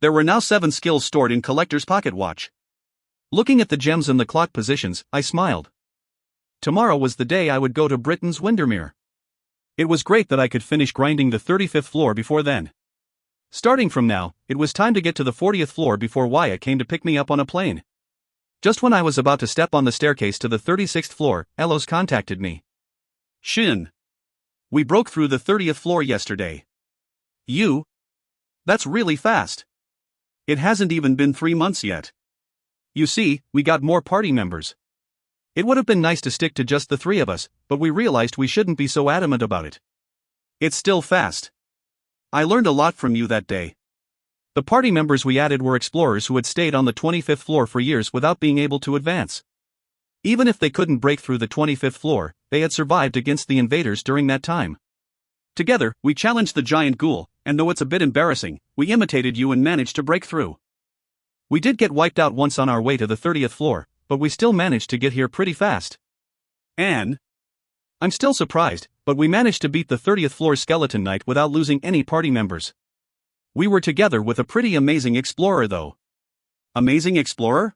There were now 7 skills stored in Collector's Pocket Watch. Looking at the gems and the clock positions, I smiled. Tomorrow was the day I would go to Britain's Windermere. It was great that I could finish grinding the 35th floor before then. Starting from now, it was time to get to the 40th floor before Wyatt came to pick me up on a plane. Just when I was about to step on the staircase to the 36th floor, Elos contacted me. Shin. We broke through the 30th floor yesterday. You? That's really fast. It hasn't even been 3 months yet. You see, we got more party members. It would have been nice to stick to just the 3 of us, but we realized we shouldn't be so adamant about it. It's still fast. I learned a lot from you that day. The party members we added were explorers who had stayed on the 25th floor for years without being able to advance. Even if they couldn't break through the 25th floor, they had survived against the invaders during that time.
Together, we challenged the giant ghoul, and though it's a bit embarrassing, we imitated you and managed to break through.
We did get wiped out once on our way to the 30th floor, but we still managed to get here pretty fast.
And?
I'm still surprised, but we managed to beat the 30th floor skeleton knight without losing any party members. We were together with a pretty amazing explorer though.
Amazing explorer?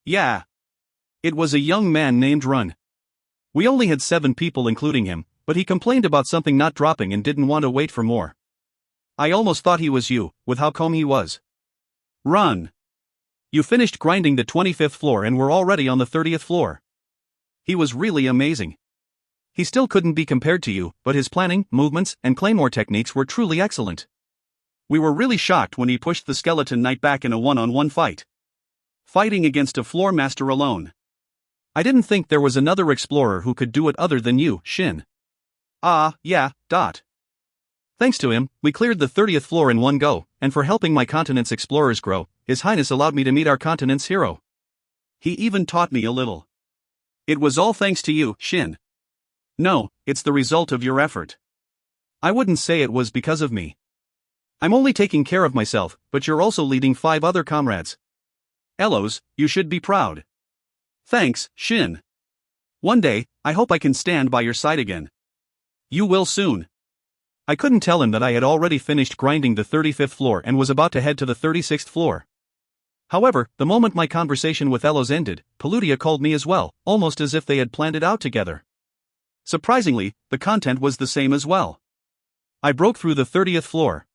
Yeah. It was a young man named Run. We only had 7 people including him, but he complained about something not dropping and didn't want to wait for more. I almost thought he was you, with how calm he was.
Run.
You finished grinding the 25th floor and were already on the 30th floor. He was really amazing. He still couldn't be compared to you, but his planning, movements, and claymore techniques were truly excellent.
We were really shocked when he pushed the skeleton knight back in a one-on-one fight. Fighting against a floor master alone.
I didn't think there was another explorer who could do it other than you, Shin.
Yeah.
Thanks to him, we cleared the 30th floor in one go, and for helping my continent's explorers grow, His Highness allowed me to meet our continent's hero.
He even taught me a little. It was all thanks to you, Shin. No, it's the result of your effort.
I wouldn't say it was because of me. I'm only taking care of myself, but you're also leading 5 other comrades.
Elos, you should be proud. Thanks, Shin. One day, I hope I can stand by your side again. You will soon.
I couldn't tell him that I had already finished grinding the 35th floor and was about to head to the 36th floor. However, the moment my conversation with Elos ended, Paludia called me as well, almost as if they had planned it out together.
Surprisingly, the content was the same as well.
I broke through the 30th floor.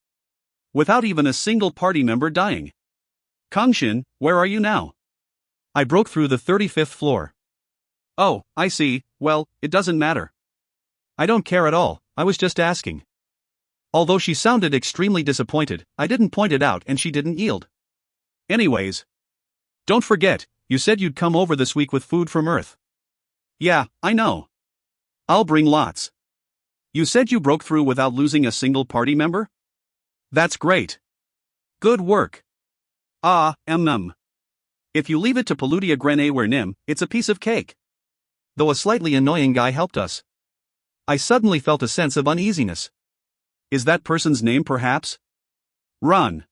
Without even a single party member dying. Kangshin, where are you now?
I broke through the 35th floor.
Oh, I see, well, it doesn't matter.
I don't care at all, I was just asking. Although she sounded extremely disappointed, I didn't point it out and she didn't yield.
Anyways.
Don't forget, you said you'd come over this week with food from Earth.
Yeah, I know. I'll bring lots. You said you broke through without losing a single party member? That's great. Good work. If you leave it to Paludia Grenawer Nim, it's a piece of cake.
Though a slightly annoying guy helped us. I suddenly felt a sense of uneasiness.
Is that person's name perhaps? Run.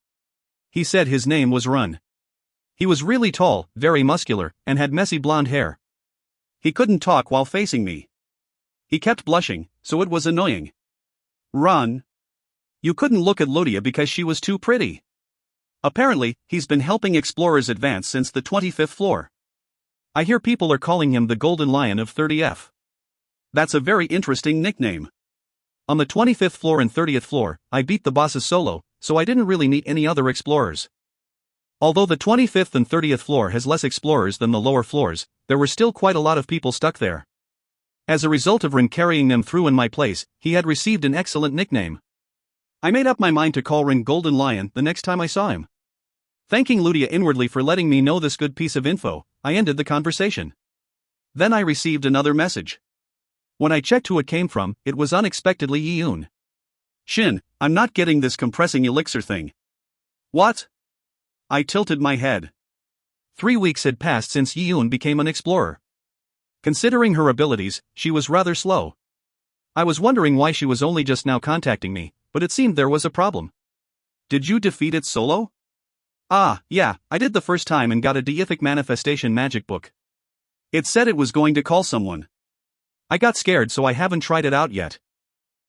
He said his name was Run. He was really tall, very muscular, and had messy blonde hair.
He couldn't talk while facing me. He kept blushing, so it was annoying. Run. You couldn't look at Ludia because she was too pretty. Apparently, he's been helping explorers advance since the 25th floor.
I hear people are calling him the Golden Lion of 30F.
That's a very interesting nickname.
On the 25th floor and 30th floor, I beat the bosses solo, so I didn't really meet any other explorers. Although the 25th and 30th floor has less explorers than the lower floors, there were still quite a lot of people stuck there. As a result of Rin carrying them through in my place, he had received an excellent nickname. I made up my mind to call Rin Golden Lion the next time I saw him. Thanking Ludia inwardly for letting me know this good piece of info, I ended the conversation. Then I received another message. When I checked who it came from, it was unexpectedly Yoon.
Shin, I'm not getting this compressing elixir thing. What? I tilted my head.
3 weeks had passed since Yoon became an explorer. Considering her abilities, she was rather slow. I was wondering why she was only just now contacting me, but it seemed there was a problem.
Did you defeat it solo?
Yeah, I did the first time and got a deific manifestation magic book.
It said it was going to call someone.
I got scared so I haven't tried it out yet.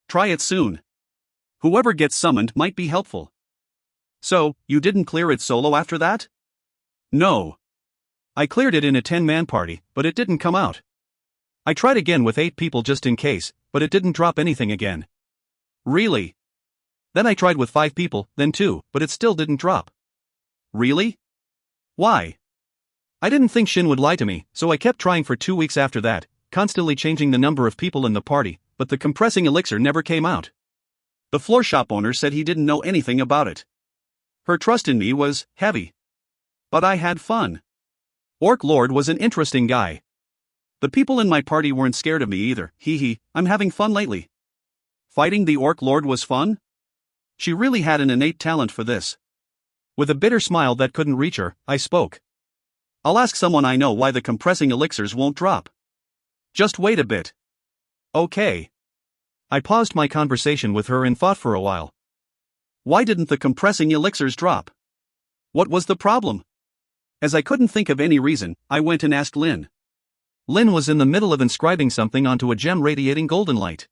Try it soon. Whoever gets summoned might be helpful. So, you didn't clear it solo after that?
No. I cleared it in a 10-man party, but it didn't come out. I tried again with 8 people just in case, but it didn't drop anything again.
Really?
Then I tried with 5 people, then 2, but it still didn't drop.
Really? Why?
I didn't think Shin would lie to me, so I kept trying for 2 weeks after that, constantly changing the number of people in the party, but the compressing elixir never came out.
The floor shop owner said he didn't know anything about it. Her trust in me was heavy. But I had fun.
Orc Lord was an interesting guy.
The people in my party weren't scared of me either, I'm having fun lately. Fighting the Orc Lord was fun? She really had an innate talent for this.
With a bitter smile that couldn't reach her, I spoke.
I'll ask someone I know why the compressing elixirs won't drop. Just wait a bit. Okay.
I paused my conversation with her and thought for a while.
Why didn't the compressing elixirs drop? What was the problem? As I couldn't think of any reason, I went and asked Lin.
Lin was in the middle of inscribing something onto a gem radiating golden light.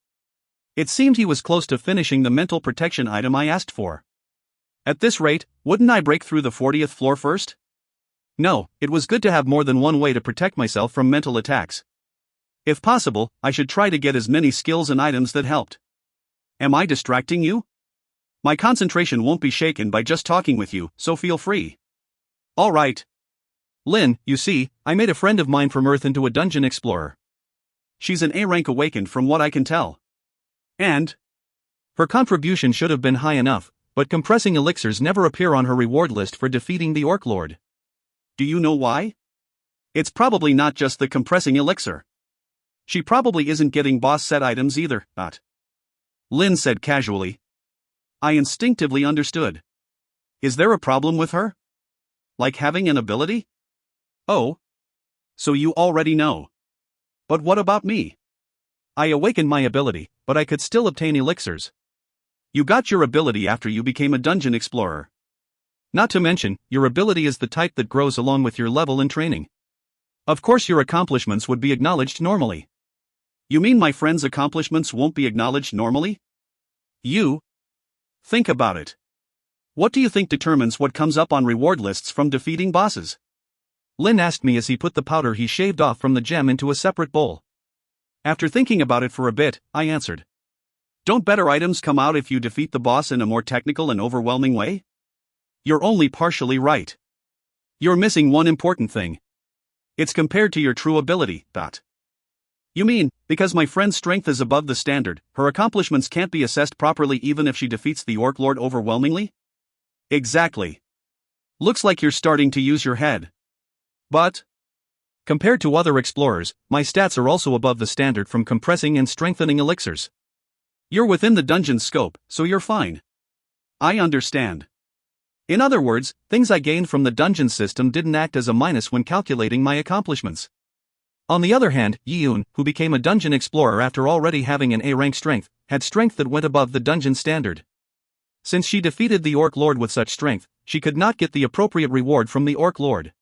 It seemed he was close to finishing the mental protection item I asked for.
At this rate, wouldn't I break through the 40th floor first?
No, it was good to have more than one way to protect myself from mental attacks.
If possible, I should try to get as many skills and items that helped. Am I distracting you? My concentration won't be shaken by just talking with you, so feel free. All right.
Lin, you see, I made a friend of mine from Earth into a dungeon explorer.
She's an A rank awakened from what I can tell. And?
Her contribution should have been high enough, but compressing elixirs never appear on her reward list for defeating the Orc Lord.
Do you know why? It's probably not just the compressing elixir. She probably isn't getting boss set items either, Lin said casually. I instinctively understood. Is there a problem with her? Like having an ability? Oh. So you already know. But what about me?
I awakened my ability, but I could still obtain elixirs.
You got your ability after you became a dungeon explorer.
Not to mention, your ability is the type that grows along with your level and training. Of course your accomplishments would be acknowledged normally.
You mean my friend's accomplishments won't be acknowledged normally? Think about it. What do you think determines what comes up on reward lists from defeating bosses?
Lin asked me as he put the powder he shaved off from the gem into a separate bowl.
After thinking about it for a bit, I answered. Don't better items come out if you defeat the boss in a more technical and overwhelming way? You're only partially right. You're missing one important thing. It's compared to your true ability, You mean, because my friend's strength is above the standard, her accomplishments can't be assessed properly even if she defeats the Orc Lord overwhelmingly? Exactly. Looks like you're starting to use your head. But,
compared to other explorers, my stats are also above the standard from compressing and strengthening elixirs.
You're within the dungeon's scope, so you're fine. I understand.
In other words, things I gained from the dungeon system didn't act as a minus when calculating my accomplishments. On the other hand, Yiyun, who became a dungeon explorer after already having an A-rank strength, had strength that went above the dungeon standard. Since she defeated the Orc Lord with such strength, she could not get the appropriate reward from the Orc Lord.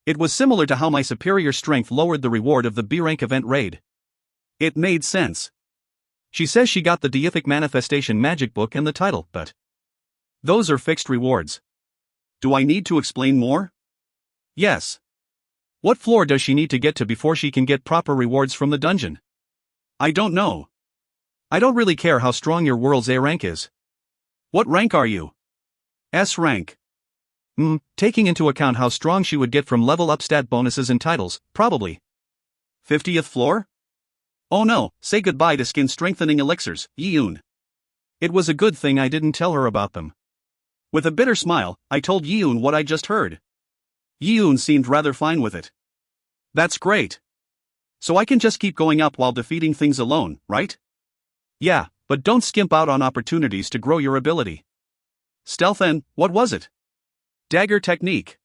It was similar to how my superior strength lowered the reward of the B-rank event raid.
It made sense.
She says she got the Deific Manifestation magic book and the title, but those are fixed rewards.
Do I need to explain more?
Yes. What floor does she need to get to before she can get proper rewards from the dungeon?
I don't know.
I don't really care how strong your world's A rank is.
What rank are you? S rank.
Taking into account how strong she would get from level up stat bonuses and titles, probably
50th floor? Oh no, say goodbye to skin strengthening elixirs, Yiyun.
It was a good thing I didn't tell her about them.
With a bitter smile, I told Yiyun what I just heard. Yiyun seemed rather fine with it. That's great. So I can just keep going up while defeating things alone, right?
Yeah, but don't skimp out on opportunities to grow your ability.
Stealth and, what was it? Dagger technique.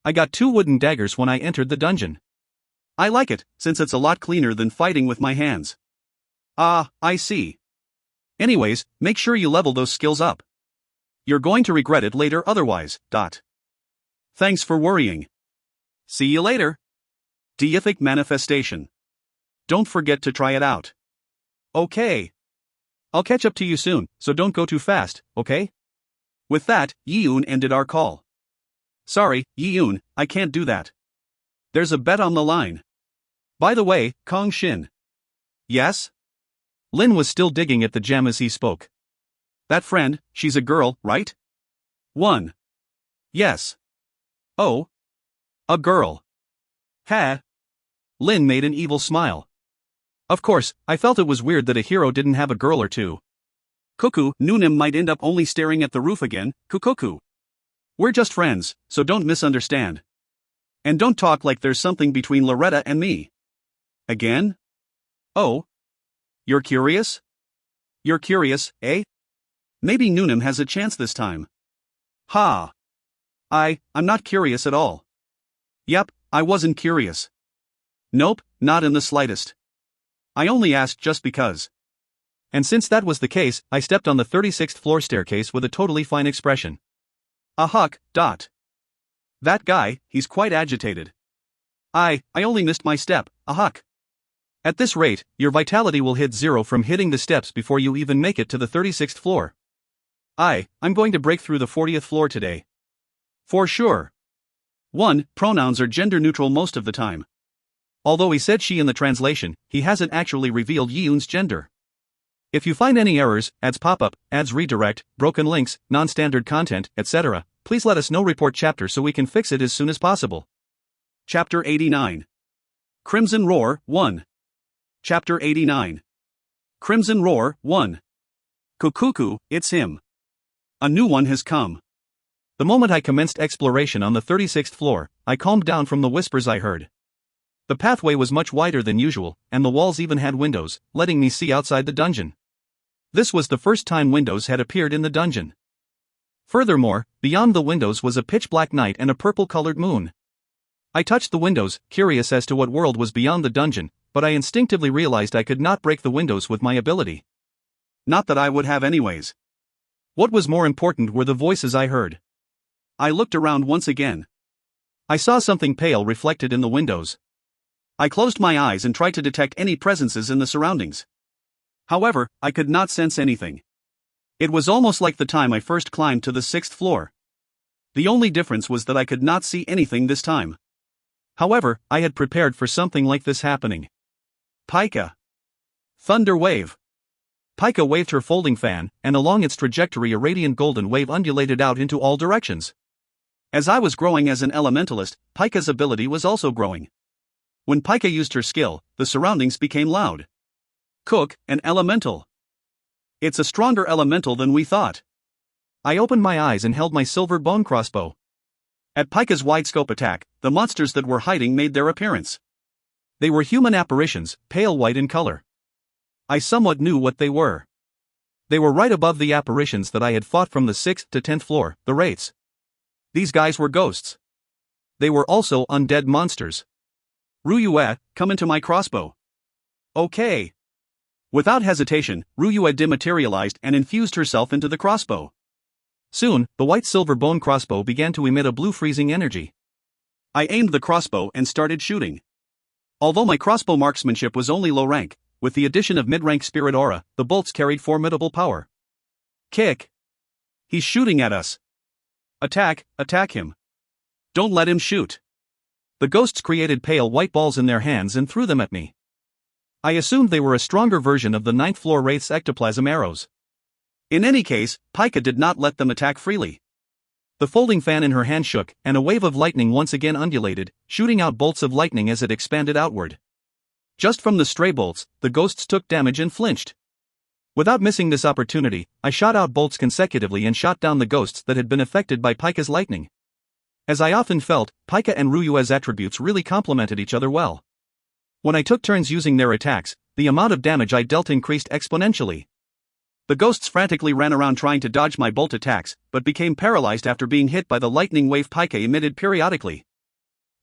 I got 2 wooden daggers when I entered the dungeon.
I like it, since it's a lot cleaner than fighting with my hands. Ah, I see. Anyways, make sure you level those skills up. You're going to regret it later otherwise, Thanks for worrying. See you later. Deific Manifestation. Don't forget to try it out. Okay.
I'll catch up to you soon, so don't go too fast, okay?
With that, Yiyun ended our call. Sorry, Yiyun, I can't do that. There's a bet on the line. By the way, Kang Shin. Yes?
Lin was still digging at the gem as he spoke.
That friend, she's a girl, right? 1. Yes. Oh. A girl. Ha.
Lin made an evil smile. Of course, I felt it was weird that a hero didn't have a girl or two.
Cuckoo, Noonim might end up only staring at the roof again, cuckoo. We're just friends, so don't misunderstand. And don't talk like there's something between Loretta and me. Again? Oh. You're curious? You're curious, eh? Maybe Noonim has a chance this time. Ha. I'm not curious at all. Yep, I wasn't curious. Nope, not in the slightest. I only asked just because.
And since that was the case, I stepped on the 36th floor staircase with a totally fine expression.
Huck. That guy, he's quite agitated. I only missed my step, huck.
At this rate, your vitality will hit 0 from hitting the steps before you even make it to the 36th floor.
I'm going to break through the 40th floor today. For sure. 1. Pronouns are gender-neutral most of the time.
Although he said she in the translation, he hasn't actually revealed Yoon's gender. If you find any errors, ads pop up, ads redirect, broken links, non-standard content, etc., please let us know. Report chapter so we can fix it as soon as possible.
Chapter 89. Crimson Roar, 1. Chapter 89. Crimson Roar, 1. Kukuku, it's him. A new one has come.
The moment I commenced exploration on the 36th floor, I calmed down from the whispers I heard. The pathway was much wider than usual, and the walls even had windows, letting me see outside the dungeon. This was the first time windows had appeared in the dungeon. Furthermore, beyond the windows was a pitch-black night and a purple-colored moon. I touched the windows, curious as to what world was beyond the dungeon, but I instinctively realized I could not break the windows with my ability.
Not that I would have anyways.
What was more important were the voices I heard.
I looked around once again.
I saw something pale reflected in the windows.
I closed my eyes and tried to detect any presences in the surroundings. However, I could not sense anything. It was almost like the time I first climbed to the 6th floor. The only difference was that I could not see anything this time.
However, I had prepared for something like this happening.
Pika. Thunder wave.
Pika waved her folding fan, and along its trajectory a radiant golden wave undulated out into all directions.
As I was growing as an elementalist, Pika's ability was also growing. When Pika used her skill, the surroundings became loud. Cook, an elemental. It's a stronger elemental than we thought.
I opened my eyes and held my silver bone crossbow.
At Pika's wide-scope attack, the monsters that were hiding made their appearance.
They were human apparitions, pale white in color. I somewhat knew what they were. They were right above the apparitions that I had fought from the 6th to 10th floor, the wraiths.
These guys were ghosts.
They were also undead monsters.
Ryue, come into my crossbow. Okay. Without hesitation, Ryue dematerialized and infused herself into the crossbow.
Soon, the white silver bone crossbow began to emit a blue freezing energy.
I aimed the crossbow and started shooting. Although my crossbow marksmanship was only low rank, with the addition of mid-rank spirit aura, the bolts carried formidable power.
Kick!
He's shooting at us. Attack him. Don't let him shoot.
The ghosts created pale white balls in their hands and threw them at me. I assumed they were a stronger version of the 9th floor wraith's ectoplasm arrows.
In any case, Pika did not let them attack freely.
The folding fan in her hand shook, and a wave of lightning once again undulated, shooting out bolts of lightning as it expanded outward. Just from the stray bolts, the ghosts took damage and flinched. Without missing this opportunity, I shot out bolts consecutively and shot down the ghosts that had been affected by Pika's lightning. As I often felt, Pika and Ryue's attributes really complemented each other well. When I took turns using their attacks, the amount of damage I dealt increased exponentially.
The ghosts frantically ran around trying to dodge my bolt attacks, but became paralyzed after being hit by the lightning wave Pika emitted periodically.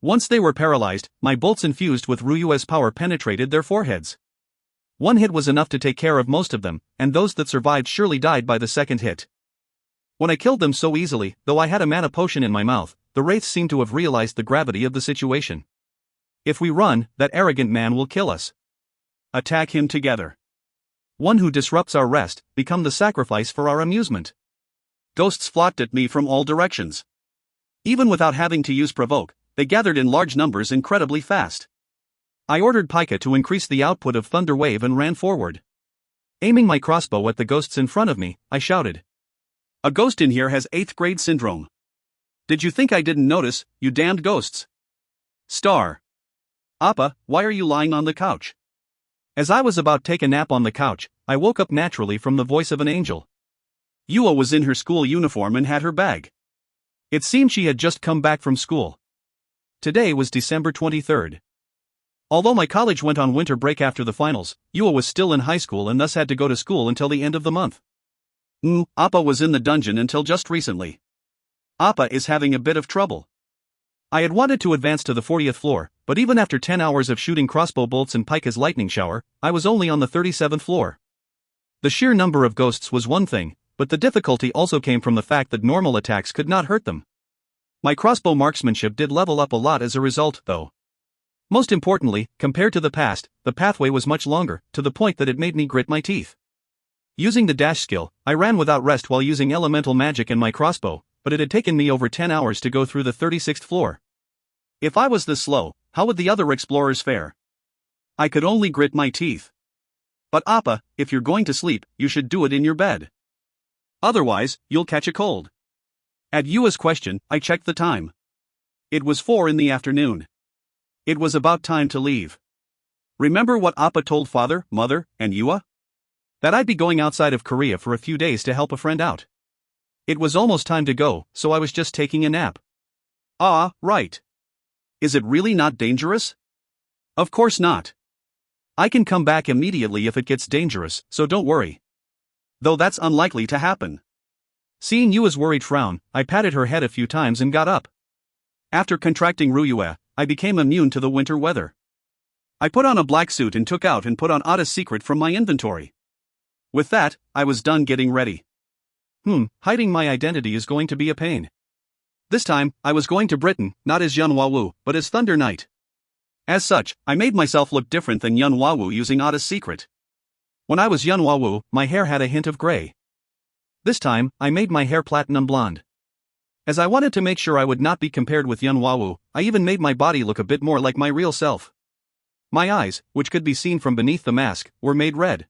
Once they were paralyzed, my bolts infused with Ryue's power penetrated their foreheads. One hit was enough to take care of most of them, and those that survived surely died by the second hit. When I killed them so easily, though I had a mana potion in my mouth, the wraiths seemed to have realized the gravity of the situation. If we run, that arrogant man will kill us. Attack him together. One who disrupts our rest, become the sacrifice for our amusement. Ghosts flocked at me from all directions. Even without having to use provoke, they gathered in large numbers incredibly fast. I ordered Pika to increase the output of Thunder Wave and ran forward. Aiming my crossbow at the ghosts in front of me, I shouted. A ghost in here has 8th grade syndrome. Did you think I didn't notice, you damned ghosts? Star. Appa, why are you lying on the couch? As I was about to take a nap on the couch, I woke up naturally from the voice of an angel. Yua was in her school uniform and had her bag. It seemed she had just come back from school. Today was December 23rd. Although my college went on winter break after the finals, Yua was still in high school and thus had to go to school until the end of the month. Appa was in the dungeon until just recently. Appa is having a bit of trouble.
I had wanted to advance to the 40th floor, but even after 10 hours of shooting crossbow bolts and Pika's lightning shower, I was only on the 37th floor. The sheer number of ghosts was one thing, but the difficulty also came from the fact that normal attacks could not hurt them. My crossbow marksmanship did level up a lot as a result, though. Most importantly, compared to the past, the pathway was much longer, to the point that it made me grit my teeth. Using the dash skill, I ran without rest while using elemental magic and my crossbow, but it had taken me over 10 hours to go through the 36th floor.
If I was this slow, how would the other explorers fare? I could only grit my teeth. But Appa, if you're going to sleep, you should do it in your bed. Otherwise, you'll catch a cold. At Yua's question, I checked the time. It was 4 in the afternoon. It was about time to leave. Remember what Appa told father, mother, and Yua? That I'd be going outside of Korea for a few days to help a friend out. It was almost time to go, so I was just taking a nap. Ah, right. Is it really not dangerous? Of course not. I can come back immediately if it gets dangerous, so don't worry. Though that's unlikely to happen. Seeing Yua's worried frown, I patted her head a few times and got up. After contracting Ryue, I became immune to the winter weather. I put on a black suit and took out and put on Otta's secret from my inventory. With that, I was done getting ready. Hiding my identity is going to be a pain. This time, I was going to Britain, not as Yun Wawu, but as Thunder Knight. As such, I made myself look different than Yun Wawu using Otta's secret. When I was Yun Wawu, my hair had a hint of gray. This time, I made my hair platinum blonde. As I wanted to make sure I would not be compared with Yun Wawu, I even made my body look a bit more like my real self. My eyes, which could be seen from beneath the mask, were made red.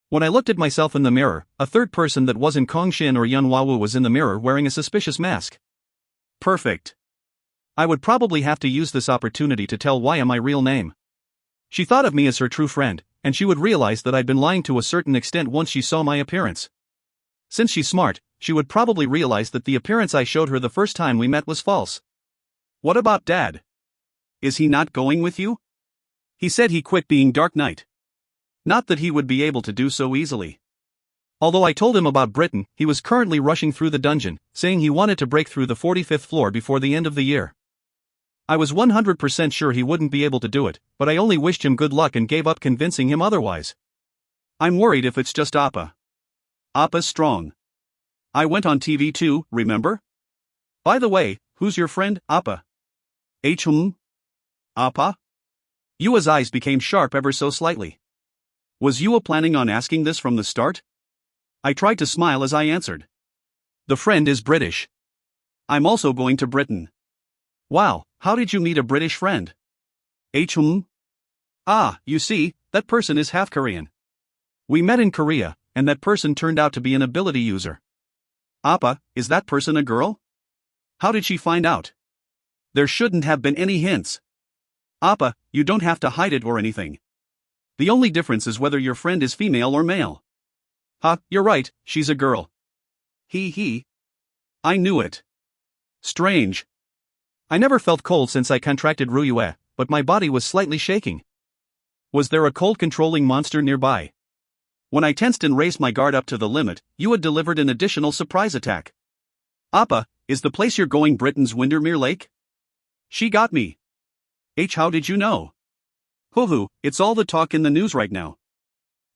When I looked at myself in the mirror, a third person that wasn't Kang Shin or Yun Wawu was in the mirror wearing a suspicious mask. Perfect. I would probably have to use this opportunity to tell Waya my real name. She thought of me as her true friend, and she would realize that I'd been lying to a certain extent once she saw my appearance. Since she's smart, she would probably realize that the appearance I showed her the first time we met was false. What about Dad? Is he not going with you? He said he quit being Dark Knight. Not that he would be able to do so easily. Although I told him about Britain, he was currently rushing through the dungeon, saying he wanted to break through the 45th floor before the end of the year. I was 100% sure he wouldn't be able to do it, but I only wished him good luck and gave up convincing him otherwise. I'm worried if it's just Appa. Appa's strong. I went on TV too, remember? By the way, who's your friend, Appa? Appa? Yua's eyes became sharp ever so slightly. Was Yua planning on asking this from the start? I tried to smile as I answered. The friend is British. I'm also going to Britain. Wow, how did you meet a British friend? Ah, you see, that person is half Korean. We met in Korea, and that person turned out to be an ability user. Appa, is that person a girl? How did she find out? There shouldn't have been any hints. Appa, you don't have to hide it or anything. The only difference is whether your friend is female or male. You're right, she's a girl. He. I knew it. Strange. I never felt cold since I contracted Ryue, but my body was slightly shaking. Was there a cold-controlling monster nearby? When I tensed and raised my guard up to the limit, Yua delivered an additional surprise attack. Appa, is the place you're going Britain's Windermere Lake? She got me. How did you know? Hoo-hoo, it's all the talk in the news right now.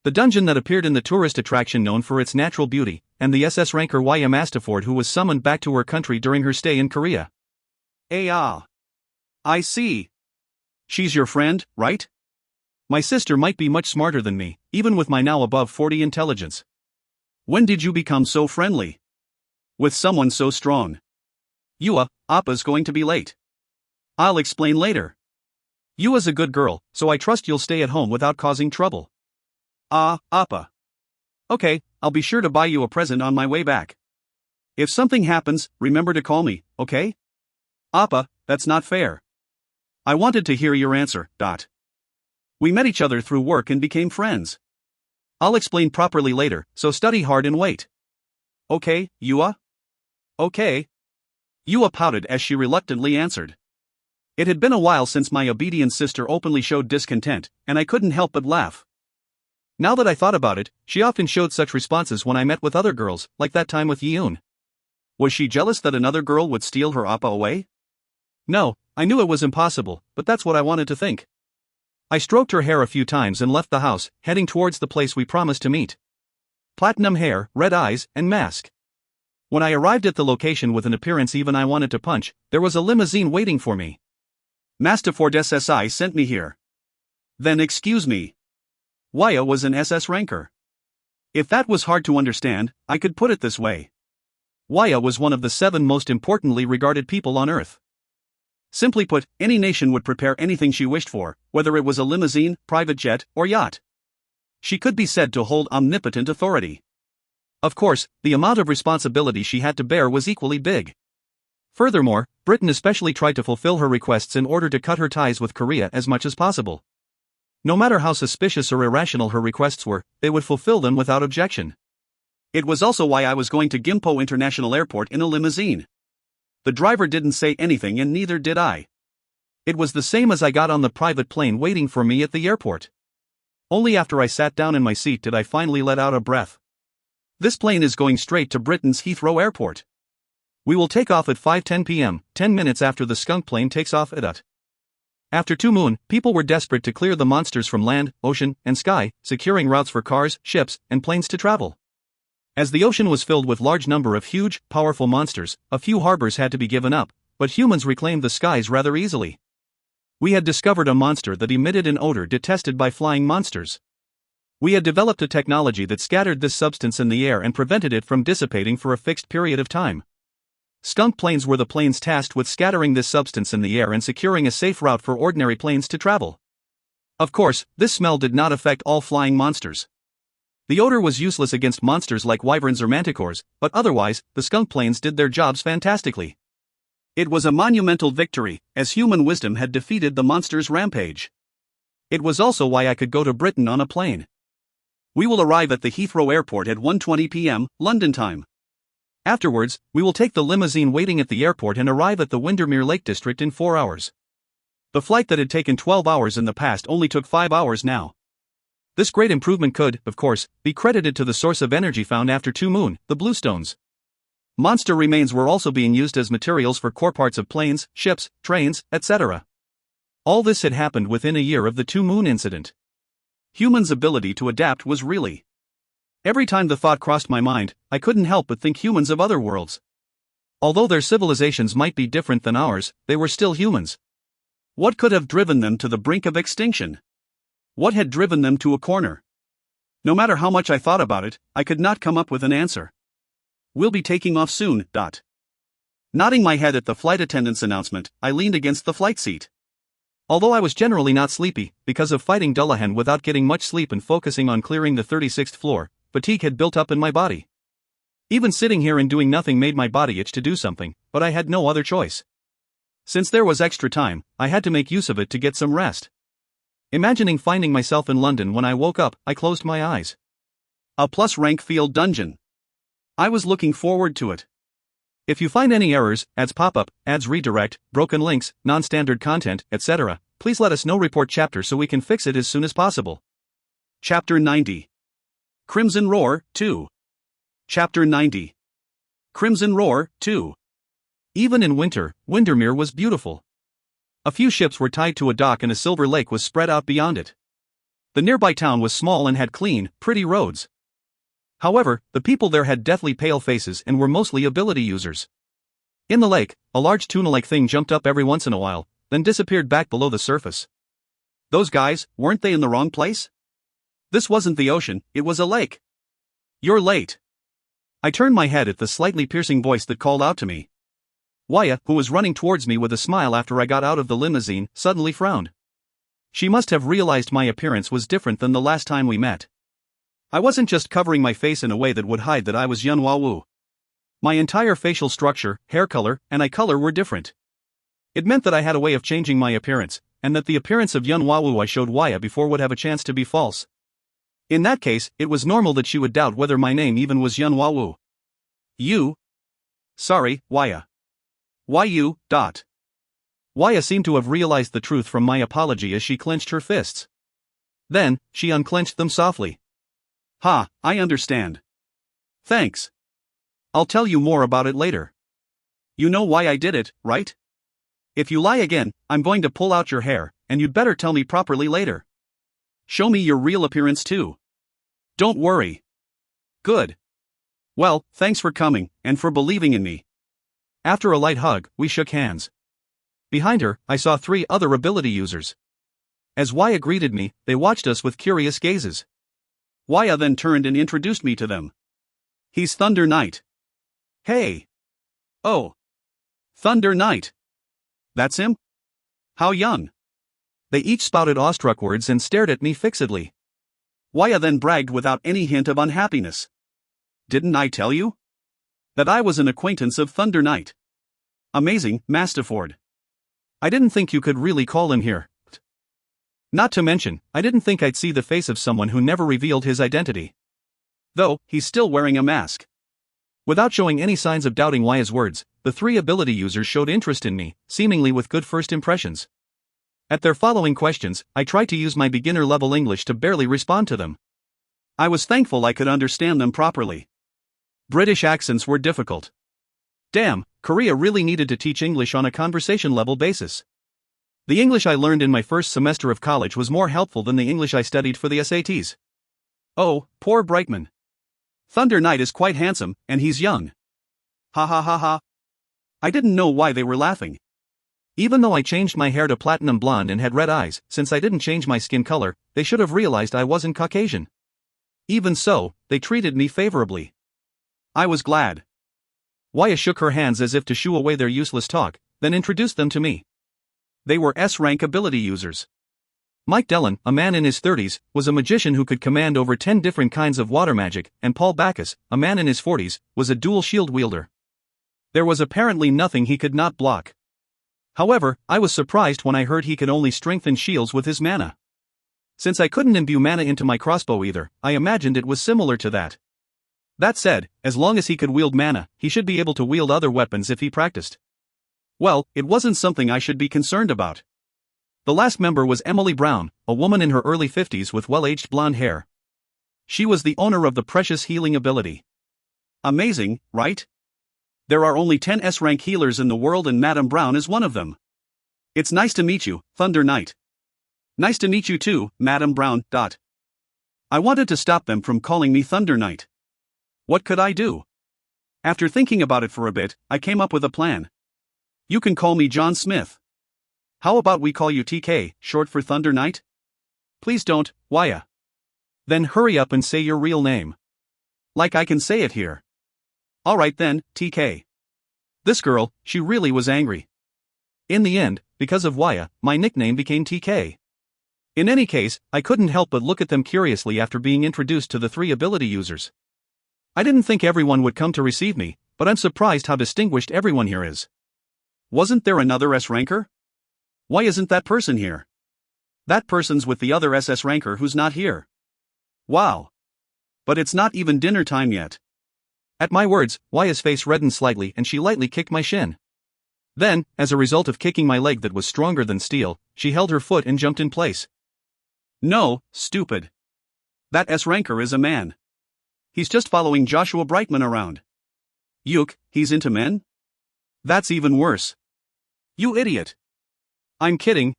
The dungeon that appeared in the tourist attraction known for its natural beauty, and the SS ranker Waya Mastaford who was summoned back to her country during her stay in Korea. I see. She's your friend, right? My sister might be much smarter than me, even with my now above 40 intelligence. When did you become so friendly? With someone so strong? Yua, Appa's going to be late. I'll explain later. Yua's a good girl, so I trust you'll stay at home without causing trouble. Appa. Okay, I'll be sure to buy you a present on my way back. If something happens, remember to call me, okay? Appa, that's not fair. I wanted to hear your answer. We met each other through work and became friends. I'll explain properly later, so study hard and wait. Okay, Yua? Okay. Yua pouted as she reluctantly answered. It had been a while since my obedient sister openly showed discontent, and I couldn't help but laugh. Now that I thought about it, she often showed such responses when I met with other girls, like that time with Yoon. Was she jealous that another girl would steal her appa away?
No, I knew it was impossible, but that's what I wanted to think. I stroked her hair a few times and left the house, heading towards the place we promised to meet. Platinum hair, red eyes, and mask. When I arrived at the location with an appearance even I wanted to punch, there was a limousine waiting for me.
Master Ford SSI sent me here. Then excuse me. Waya was an SS ranker. If that was hard to understand, I could put it this way. Waya was one of the 7 most importantly regarded people on Earth. Simply put, any nation would prepare anything she wished for, whether it was a limousine, private jet, or yacht. She could be said to hold omnipotent authority. Of course, the amount of responsibility she had to bear was equally big. Furthermore, Britain especially tried to fulfill her requests in order to cut her ties with Korea as much as possible. No matter how suspicious or irrational her requests were, they would fulfill them without objection. It was also why I was going to Gimpo International Airport in a limousine. The driver didn't say anything and neither did I.
It was the same as I got on the private plane waiting for me at the airport. Only after I sat down in my seat did I finally let out a breath.
This plane is going straight to Britain's Heathrow Airport.
We will take off at 5:10 p.m., 10 minutes after the skunk plane takes off at UT. After 2 moon, people were desperate to clear the monsters from land, ocean, and sky, securing routes for cars, ships, and planes to travel. As the ocean was filled with large number of huge, powerful monsters, a few harbors had to be given up, but humans reclaimed the skies rather easily. We had discovered a monster that emitted an odor detested by flying monsters. We had developed a technology that scattered this substance in the air and prevented it from dissipating for a fixed period of time. Skunk planes were the planes tasked with scattering this substance in the air and securing a safe route for ordinary planes to travel. Of course, this smell did not affect all flying monsters. The odor was useless against monsters like wyverns or manticores, but otherwise, the skunk planes did their jobs fantastically.
It was a monumental victory, as human wisdom had defeated the monster's rampage.
It was also why I could go to Britain on a plane.
We will arrive at the Heathrow Airport at 1:20 p.m., London time.
Afterwards, we will take the limousine waiting at the airport and arrive at the Windermere Lake District in 4 hours. The flight that had taken 12 hours in the past only took 5 hours now. This great improvement could, of course, be credited to the source of energy found after 2 moon, the bluestones. Monster remains were also being used as materials for core parts of planes, ships, trains, etc. All this had happened within a year of the 2 moon incident.
Humans' ability to adapt was really. Every time the thought crossed my mind, I couldn't help but think humans of other worlds.
Although their civilizations might be different than ours, they were still humans.
What could have driven them to the brink of extinction? What had driven them to a corner? No matter how much I thought about it, I could not come up with an answer. We'll be taking off soon. Nodding my head at the flight attendant's announcement, I leaned against the flight seat.
Although I was generally not sleepy, because of fighting Dullahan without getting much sleep and focusing on clearing the 36th floor, fatigue had built up in my body. Even sitting here and doing nothing made my body itch to do something, but I had no other choice. Since there was extra time, I had to make use of it to get some rest. Imagining finding myself in London when I woke up, I closed my eyes.
A plus rank field dungeon. I was looking forward to it.
If you find any errors, ads pop up, ads redirect, broken links, non-standard content, etc., please let us know. Report chapter so we can fix it as soon as possible.
Chapter 90. Crimson Roar, 2. Chapter 90. Crimson Roar, 2.
Even in winter, Windermere was beautiful. A few ships were tied to a dock and a silver lake was spread out beyond it. The nearby town was small and had clean, pretty roads. However, the people there had deathly pale faces and were mostly ability users. In the lake, a large tuna-like thing jumped up every once in a while, then disappeared back below the surface.
Those guys, weren't they in the wrong place? This wasn't the ocean, it was a lake. You're late.
I turned my head at the slightly piercing voice that called out to me. Waya, who was running towards me with a smile after I got out of the limousine, suddenly frowned. She must have realized my appearance was different than the last time we met. I wasn't just covering my face in a way that would hide that I was Yunhua Wu. My entire facial structure, hair color, and eye color were different. It meant that I had a way of changing my appearance, and that the appearance of Yunhua Wu I showed Waya before would have a chance to be false. In that case, it was normal that she would doubt whether my name even was Yunhua Wu.
You? Sorry, Waya. Why you?
Waya seemed to have realized the truth from my apology as she clenched her fists. Then, she unclenched them softly.
Ha, I understand. Thanks. I'll tell you more about it later. You know why I did it, right? If you lie again, I'm going to pull out your hair, and you'd better tell me properly later. Show me your real appearance too. Don't worry. Good. Well, thanks for coming, and for believing in me.
After a light hug, we shook hands. Behind her, I saw 3 other ability users. As Waya greeted me, they watched us with curious gazes.
Waya then turned and introduced me to them. He's Thunder Knight. Hey. Oh. Thunder Knight. That's him? How young?
They each spouted awestruck words and stared at me fixedly.
Waya then bragged without any hint of unhappiness. Didn't I tell you? That I was an acquaintance of Thunder Knight. Amazing, Masterford.
I didn't think you could really call him here. Not to mention, I didn't think I'd see the face of someone who never revealed his identity.
Though, he's still wearing a mask.
Without showing any signs of doubting Waya's words, the 3 ability users showed interest in me, seemingly with good first impressions. At their following questions, I tried to use my beginner-level English to barely respond to them.
I was thankful I could understand them properly. British accents were difficult. Damn, Korea really needed to teach English on a conversation-level basis. The English I learned in my first semester of college was more helpful than the English I studied for the SATs. Oh, poor Brightman. Thunder Knight is quite handsome, and he's young. Ha ha ha ha. I didn't know why they were laughing.
Even though I changed my hair to platinum blonde and had red eyes, since I didn't change my skin color, they should have realized I wasn't Caucasian. Even so, they treated me favorably.
I was glad.
Waya shook her hands as if to shoo away their useless talk, then introduced them to me.
They were S-rank ability users.
Mike Dellon, a man in his 30s, was a magician who could command over 10 different kinds of water magic, and Paul Bacchus, a man in his 40s, was a dual shield wielder. There was apparently nothing he could not block. However, I was surprised when I heard he could only strengthen shields with his mana. Since I couldn't imbue mana into my crossbow either, I imagined it was similar to that. That said, as long as he could wield mana, he should be able to wield other weapons if he practiced.
Well, it wasn't something I should be concerned about.
The last member was Emily Brown, a woman in her early 50s with well-aged blonde hair. She was the owner of the precious healing ability.
Amazing, right? There are only 10 S-rank healers in the world and Madame Brown is one of them. It's nice to meet you, Thunder Knight. Nice to meet you too, Madame Brown. I wanted to stop them from calling me Thunder Knight. What could I do? After thinking about it for a bit, I came up with a plan. You can call me John Smith. How about we call you TK, short for Thunder Knight? Please don't, Waya.
Then hurry up and say your real name.
Like I can say it here. Alright then, TK. This girl, she really was angry.
In the end, because of Waya, my nickname became TK. In any case, I couldn't help but look at them curiously after being introduced to the 3 ability users. I didn't think everyone would come to receive me, but I'm surprised how distinguished everyone here is.
Wasn't there another S-ranker? Why isn't that person here? That person's with the other SS ranker who's not here. Wow. But it's not even dinner time yet.
At my words, Waya's face reddened slightly and she lightly kicked my shin. Then, as a result of kicking my leg that was stronger than steel, she held her foot and jumped in place.
No, stupid. That S-ranker is a man. He's just following Joshua Brightman around. Yuck, he's into men? That's even worse. You idiot.
I'm kidding.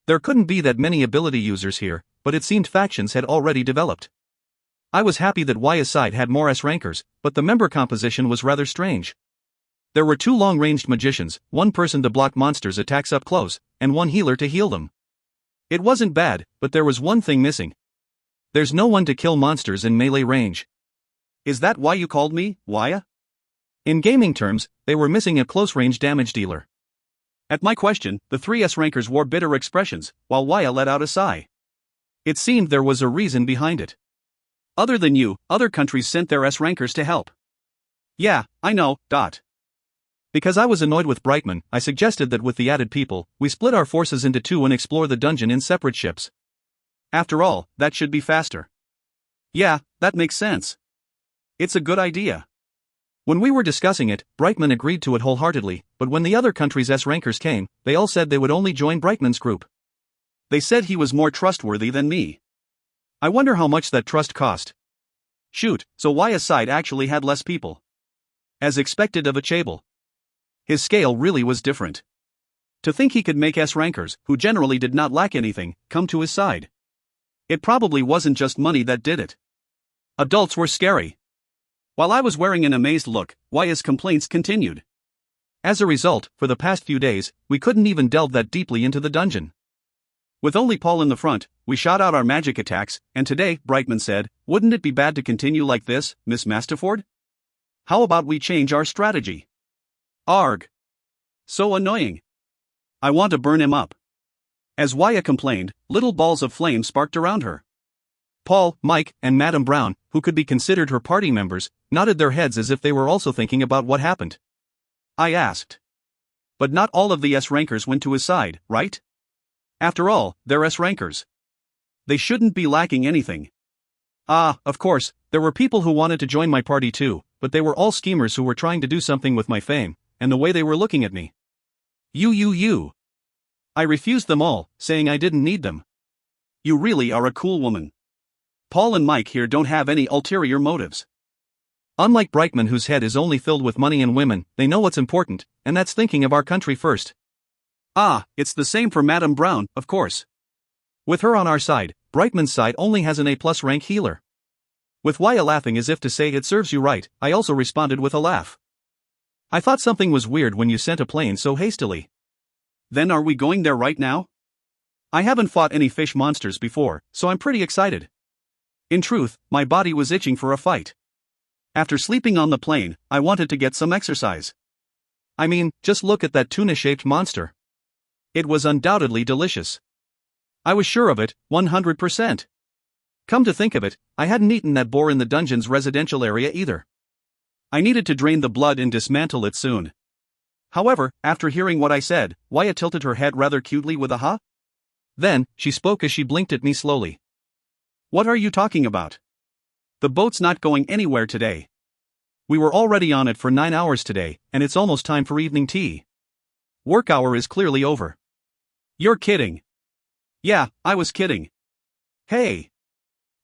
There couldn't be that many ability users here, but it seemed factions had already developed. I was happy that Waya's side had more S-rankers, but the member composition was rather strange. There were 2 long-ranged magicians, 1 person to block monsters' attacks up close, and 1 healer to heal them. It wasn't bad, but there was one thing missing. There's no one to kill monsters in melee range.
Is that why you called me, Waya?
In gaming terms, they were missing a close-range damage dealer.
At my question, the 3 S-rankers wore bitter expressions, while Waya let out a sigh.
It seemed there was a reason behind it.
Other than you, other countries sent their S-rankers to help. Yeah, I know.
Because I was annoyed with Brightman, I suggested that with the added people, we split our forces into 2 and explore the dungeon in separate ships.
After all, that should be faster. Yeah, that makes sense. It's a good idea.
When we were discussing it, Brightman agreed to it wholeheartedly, but when the other countries' S-rankers came, they all said they would only join Brightman's group.
They said he was more trustworthy than me. I wonder how much that trust cost. Shoot, so Waya's side actually had less people. as expected of a Chable. His scale really was different. To think he could make S-rankers, who generally did not lack anything, come to his side. It probably wasn't just money that did it. Adults were scary. While I was wearing an amazed look, Waya's complaints continued. As a result, for the past few days, we couldn't even delve that deeply into the dungeon. With only Paul in the front, we shot out our magic attacks, and today, Brightman said, "Wouldn't it be bad to continue like this, Miss Masterford? How about we change our strategy?" Arg. So annoying. I want to burn him up. As Waya complained, little balls of flame sparked around her. Paul, Mike, and Madame Brown, who could be considered her party members, nodded their heads as if they were also thinking about what happened. I asked. But not all of the S-rankers went to his side, right? After all, they're S-rankers. They shouldn't be lacking anything. Of course, there were people who wanted to join my party too, but they were all schemers who were trying to do something with my fame, and the way they were looking at me. You. I refused them all, saying I didn't need them. You really are a cool woman. Paul and Mike here don't have any ulterior motives. Unlike Brightman, whose head is only filled with money and women, they know what's important, and that's thinking of our country first. It's the same for Madame Brown, of course. With her on our side, Brightman's side only has an A+ rank healer. With Waya laughing as if to say it serves you right, I also responded with a laugh. I thought something was weird when you sent a plane so hastily. Then are we going there right now? I haven't fought any fish monsters before, so I'm pretty excited. In truth, my body was itching for a fight. After sleeping on the plane, I wanted to get some exercise. I mean, just look at that tuna-shaped monster. It was undoubtedly delicious. I was sure of it, 100%. Come to think of it, I hadn't eaten that boar in the dungeon's residential area either. I needed to drain the blood and dismantle it soon. However, after hearing what I said, Waya tilted her head rather cutely with a "huh?" Then, she spoke as she blinked at me slowly. What are you talking about? The boat's not going anywhere today. We were already on it for 9 hours today, and it's almost time for evening tea. Work hour is clearly over. You're kidding. Yeah, I was kidding. Hey.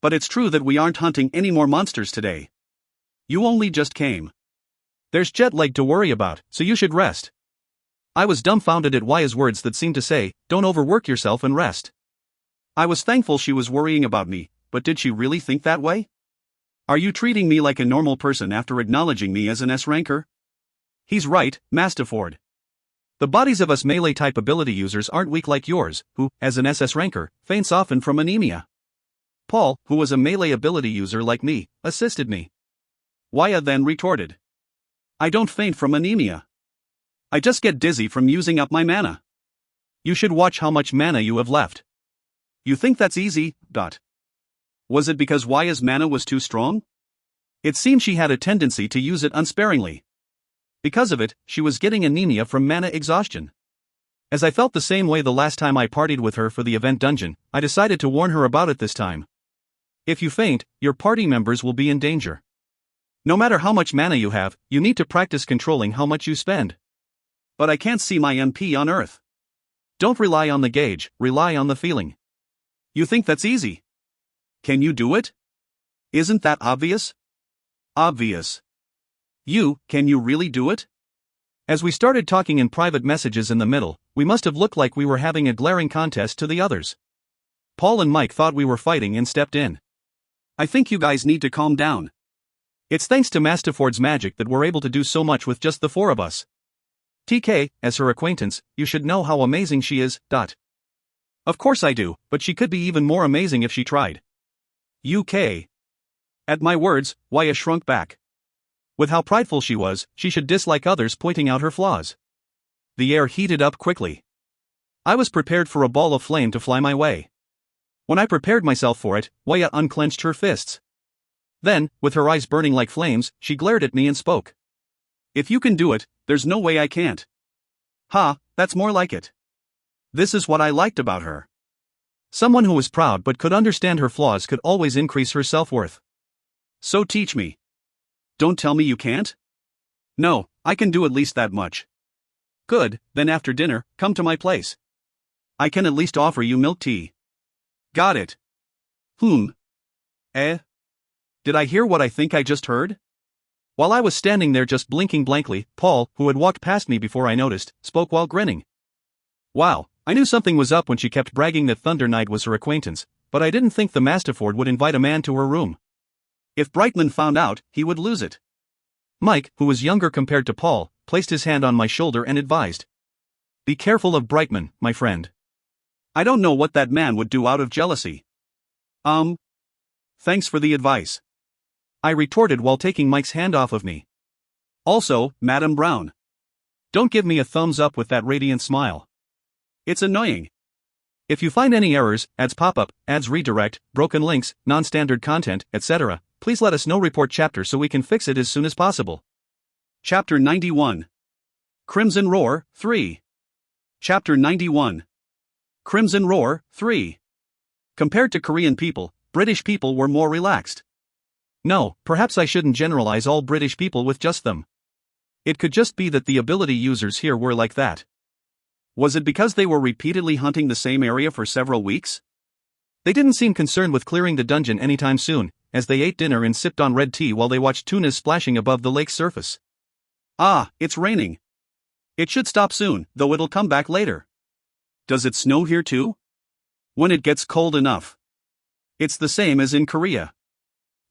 But it's true that we aren't hunting any more monsters today. You only just came. There's jet lag to worry about, so you should rest. I was dumbfounded at Waya's words that seemed to say, don't overwork yourself and rest. I was thankful she was worrying about me, but did she really think that way? Are you treating me like a normal person after acknowledging me as an S-ranker? He's right, Masterford. The bodies of us melee-type ability users aren't weak like yours, who, as an SS ranker, faints often from anemia. Paul, who was a melee ability user like me, assisted me. Waya then retorted. I don't faint from anemia. I just get dizzy from using up my mana. You should watch how much mana you have left. You think that's easy, Was it because Waya's mana was too strong? It seemed she had a tendency to use it unsparingly. Because of it, she was getting anemia from mana exhaustion. As I felt the same way the last time I partied with her for the event dungeon, I decided to warn her about it this time. If you faint, your party members will be in danger. No matter how much mana you have, you need to practice controlling how much you spend. But I can't see my MP on Earth. Don't rely on the gauge, rely on the feeling. You think that's easy? Can you do it? Isn't that obvious? Obvious. Can you really do it? As we started talking in private messages in the middle, we must have looked like we were having a glaring contest to the others. Paul and Mike thought we were fighting and stepped in. I think you guys need to calm down. It's thanks to Masterford's magic that we're able to do so much with just the 4 of us. TK, as her acquaintance, you should know how amazing she is, Of course I do, but she could be even more amazing if she tried. UK. At my words, Waya shrunk back. With how prideful she was, she should dislike others pointing out her flaws. The air heated up quickly. I was prepared for a ball of flame to fly my way. When I prepared myself for it, Waya unclenched her fists. Then, with her eyes burning like flames, she glared at me and spoke. If you can do it, there's no way I can't. That's more like it. This is what I liked about her. Someone who was proud but could understand her flaws could always increase her self-worth. So teach me. Don't tell me you can't? No, I can do at least that much. Good, then after dinner, come to my place. I can at least offer you milk tea. Got it. Did I hear what I think I just heard?
While I was standing there just blinking blankly, Paul, who had walked past me before I noticed, spoke while grinning. Wow, I knew something was up when she kept bragging that Thunder Knight was her acquaintance, but I didn't think the Masterford would invite a man to her room.
If Brightman found out, he would lose it.
Mike, who was younger compared to Paul, placed his hand on my shoulder and advised. Be careful of Brightman, my friend.
I don't know what that man would do out of jealousy. Thanks for the advice,
I retorted while taking Mike's hand off of me.
Also, Madam Brown.
Don't give me a thumbs up with that radiant smile.
It's annoying.
If you find any errors, ads pop up, ads redirect, broken links, non-standard content, etc., please let us know. Report chapter so we can fix it as soon as possible.
Chapter 91. Crimson Roar, 3. Chapter 91. Crimson Roar, 3. Compared to Korean people, British people were more relaxed.
No, perhaps I shouldn't generalize all British people with just them. It could just be that the ability users here were like that.
Was it because they were repeatedly hunting the same area for several weeks?
They didn't seem concerned with clearing the dungeon anytime soon, as they ate dinner and sipped on red tea while they watched tunas splashing above the lake's surface.
Ah, it's raining. It should stop soon, though it'll come back later. Does it snow here too? When it gets cold enough. It's the same as in Korea.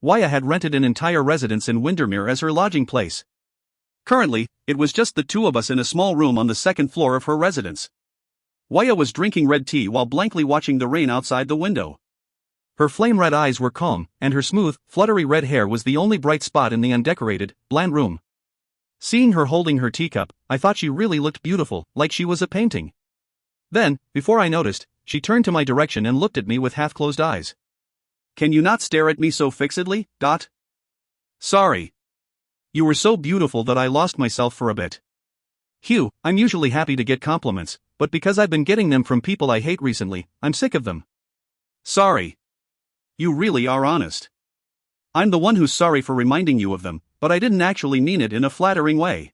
Waya had rented an entire residence in Windermere as her lodging place.
Currently, it was just the two of us in a small room on the second floor of her residence. Waya was drinking red tea while blankly watching the rain outside the window.
Her flame-red eyes were calm, and her smooth, fluttery red hair was the only bright spot in the undecorated, bland room. Seeing her holding her teacup, I thought she really looked beautiful, like she was a painting. Then, before I noticed, she turned to my direction and looked at me with half-closed eyes.
Can you not stare at me so fixedly, Dot? Sorry.
You were so beautiful that I lost myself for a bit. Hugh, I'm usually happy to get compliments, but because I've been getting them from people I hate recently, I'm sick of them.
Sorry. You really are honest. I'm the one who's sorry for reminding you of them, but I didn't actually mean it in a flattering way.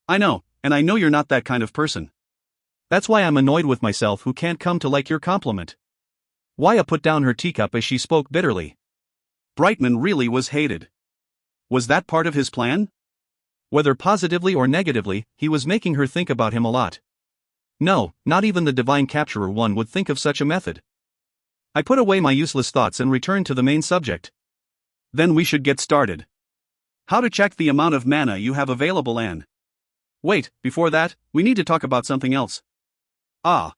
I know, and I know you're not that kind of person.
That's why I'm annoyed with myself who can't come to like your compliment. Waya put down her teacup as she spoke bitterly.
Brightman really was hated. Was that part of his plan?
Whether positively or negatively, he was making her think about him a lot. No, not even the Divine Capturer one would think of such a method. I put away my useless thoughts and returned to the main subject.
Then we should get started. How to check the amount of mana you have available and... Wait, before that, we need to talk about something else. Ah.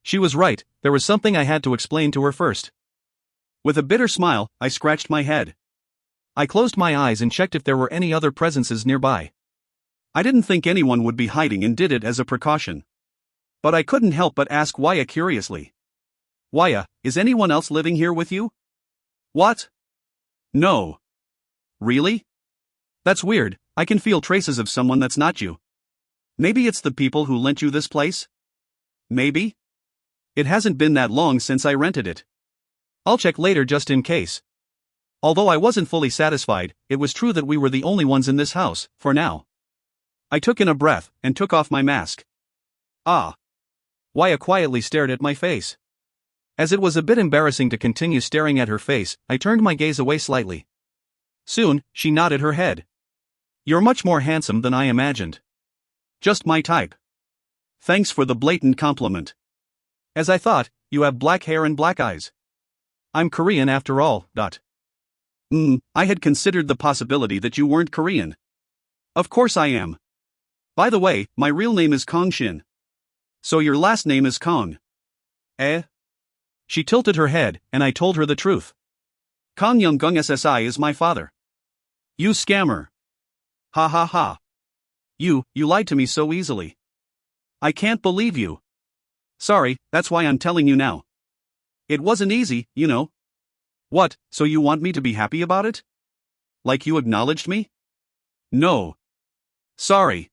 She was right, there was something I had to explain to her first.
With a bitter smile, I scratched my head.
I closed my eyes and checked if there were any other presences nearby.
I didn't think anyone would be hiding and did it as a precaution. But I couldn't help but ask Waya curiously. Waya, is anyone else living here with you? What? No. Really? That's weird, I can feel traces of someone that's not you. Maybe it's the people who lent you this place? Maybe? It hasn't been that long since I rented it.
I'll check later just in case. Although I wasn't fully satisfied, it was true that we were the only ones in this house, for now.
I took in a breath, and took off my mask. Ah.
Waya quietly stared at my face. As it was a bit embarrassing to continue staring at her face, I turned my gaze away slightly. Soon, she nodded her head. You're much more handsome than I imagined.
Just my type. Thanks for the blatant compliment.
As I thought, you have black hair and black eyes. I'm Korean after all, Dot.
I had considered the possibility that you weren't Korean. Of course I am. By the way, my real name is Kang Shin. So your last name is Kang. Eh?
She tilted her head, and I told her the truth.
Kang Young-gung SSI is my father. You scammer. Ha ha ha. You lied to me so easily. I can't believe you. Sorry, that's why I'm telling you now. It wasn't easy, you know. What, so you want me to be happy about it? Like you acknowledged me? No. Sorry.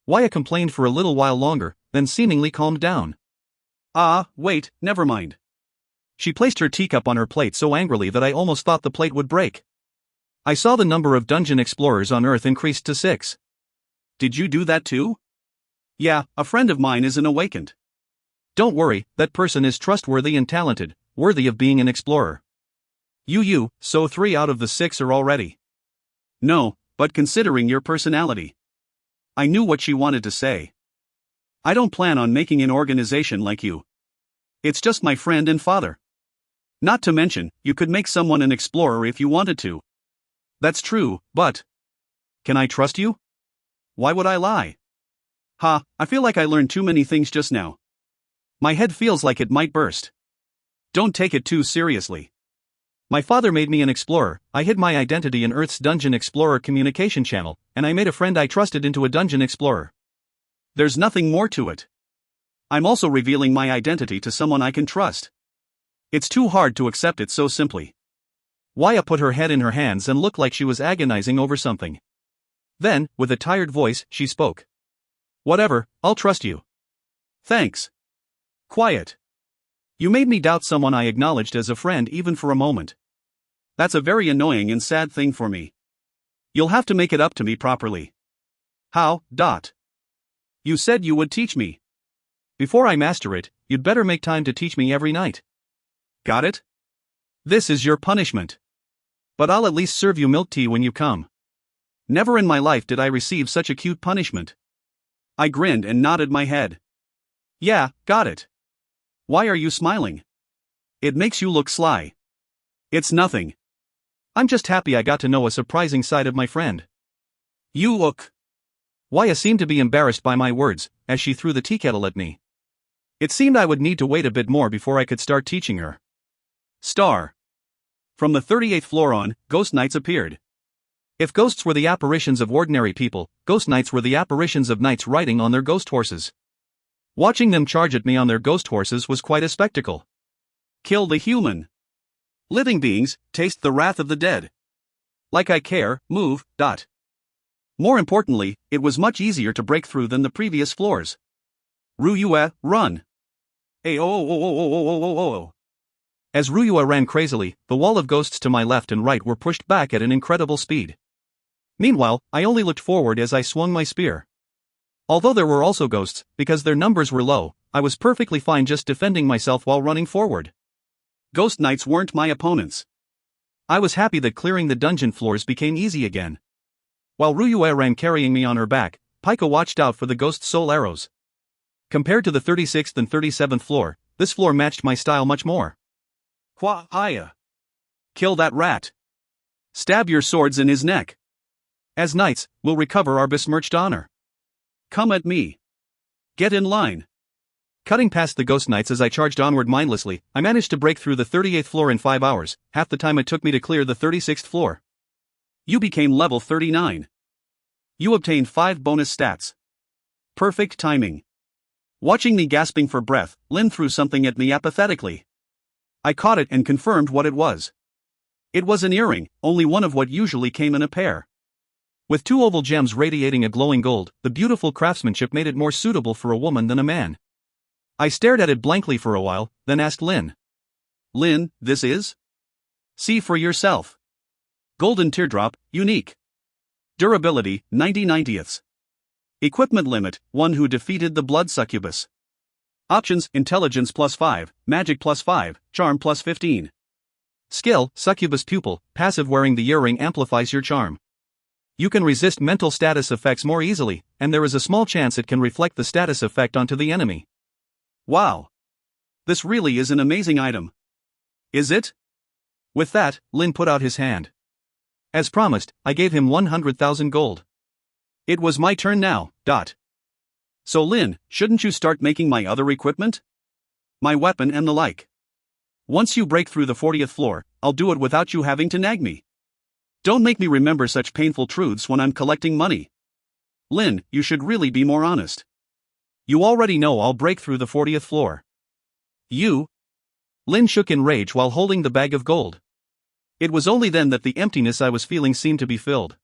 Waya complained for a little while longer, then seemingly calmed down.
Ah, wait, never mind.
She placed her teacup on her plate so angrily that I almost thought the plate would break. I saw the number of dungeon explorers on Earth increased to 6.
Did you do that too? Yeah, a friend of mine is an awakened.
Don't worry, that person is trustworthy and talented, worthy of being an explorer.
So 3 out of the 6 are already. No, but considering your personality. I knew what she wanted to say. I don't plan on making an organization like you. It's just my friend and father. Not to mention, you could make someone an explorer if you wanted to. That's true, but... Can I trust you? Why would I lie? Ha, I feel like I learned too many things just now. My head feels like it might burst. Don't take it too seriously. My father made me an explorer. I hid my identity in Earth's Dungeon Explorer communication channel, and I made a friend I trusted into a dungeon explorer. There's nothing more to it. I'm also revealing my identity to someone I can trust. It's too hard to accept it so simply. Waya put her head in her hands and looked like she was agonizing over something. Then, with a tired voice, she spoke. Whatever, I'll trust you. Thanks. Quiet. You made me doubt someone I acknowledged as a friend even for a moment. That's a very annoying and sad thing for me. You'll have to make it up to me properly. How? You said you would teach me. Before I master it, you'd better make time to teach me every night. Got it? This is your punishment. But I'll at least serve you milk tea when you come. Never in my life did I receive such a cute punishment. I grinned and nodded my head. Yeah, got it. Why are you smiling? It makes you look sly. It's nothing. I'm just happy I got to know a surprising side of my friend. You look. Waya seemed to be embarrassed by my words, as she threw the tea kettle at me. It seemed I would need to wait a bit more before I could start teaching her. Star. From the 38th floor on, ghost knights appeared. If ghosts were the apparitions of ordinary people, ghost knights were the apparitions of knights riding on their ghost horses. Watching them charge at me on their ghost horses was quite a spectacle. Kill the human. Living beings, taste the wrath of the dead. Like I care, move. More importantly, it was much easier to break through than the previous floors. Ryue, run. As Ryue ran crazily, the wall of ghosts to my left and right were pushed back at an incredible speed. Meanwhile, I only looked forward as I swung my spear. Although there were also ghosts, because their numbers were low, I was perfectly fine just defending myself while running forward. Ghost knights weren't my opponents. I was happy that clearing the dungeon floors became easy again. While Ryue ran carrying me on her back, Paika watched out for the ghost soul arrows. Compared to the 36th and 37th floor, this floor matched my style much more. Aya. Kill that rat. Stab your swords in his neck. As knights, we'll recover our besmirched honor. Come at me. Get in line. Cutting past the ghost knights as I charged onward mindlessly, I managed to break through the 38th floor in 5 hours, half the time it took me to clear the 36th floor. You became level 39. You obtained 5 bonus stats. Perfect timing. Watching me gasping for breath, Lin threw something at me apathetically. I caught it and confirmed what it was. It was an earring, only one of what usually came in a pair. With 2 oval gems radiating a glowing gold, the beautiful craftsmanship made it more suitable for a woman than a man. I stared at it blankly for a while, then asked Lin. Lin, this is? See for yourself. Golden teardrop, unique. Durability, 90/90ths. Equipment limit, one who defeated the blood succubus. Options, intelligence +5, magic +5, charm +15. Skill, succubus pupil, passive wearing the earring amplifies your charm. You can resist mental status effects more easily, and there is a small chance it can reflect the status effect onto the enemy. Wow. This really is an amazing item. Is it? With that, Lin put out his hand. As promised, I gave him 100,000 gold. It was my turn now. So Lin, shouldn't you start making my other equipment? My weapon and the like. Once you break through the 40th floor, I'll do it without you having to nag me. Don't make me remember such painful truths when I'm collecting money. Lin, you should really be more honest. You already know I'll break through the 40th floor. You? Lin shook in rage while holding the bag of gold. It was only then that the emptiness I was feeling seemed to be filled.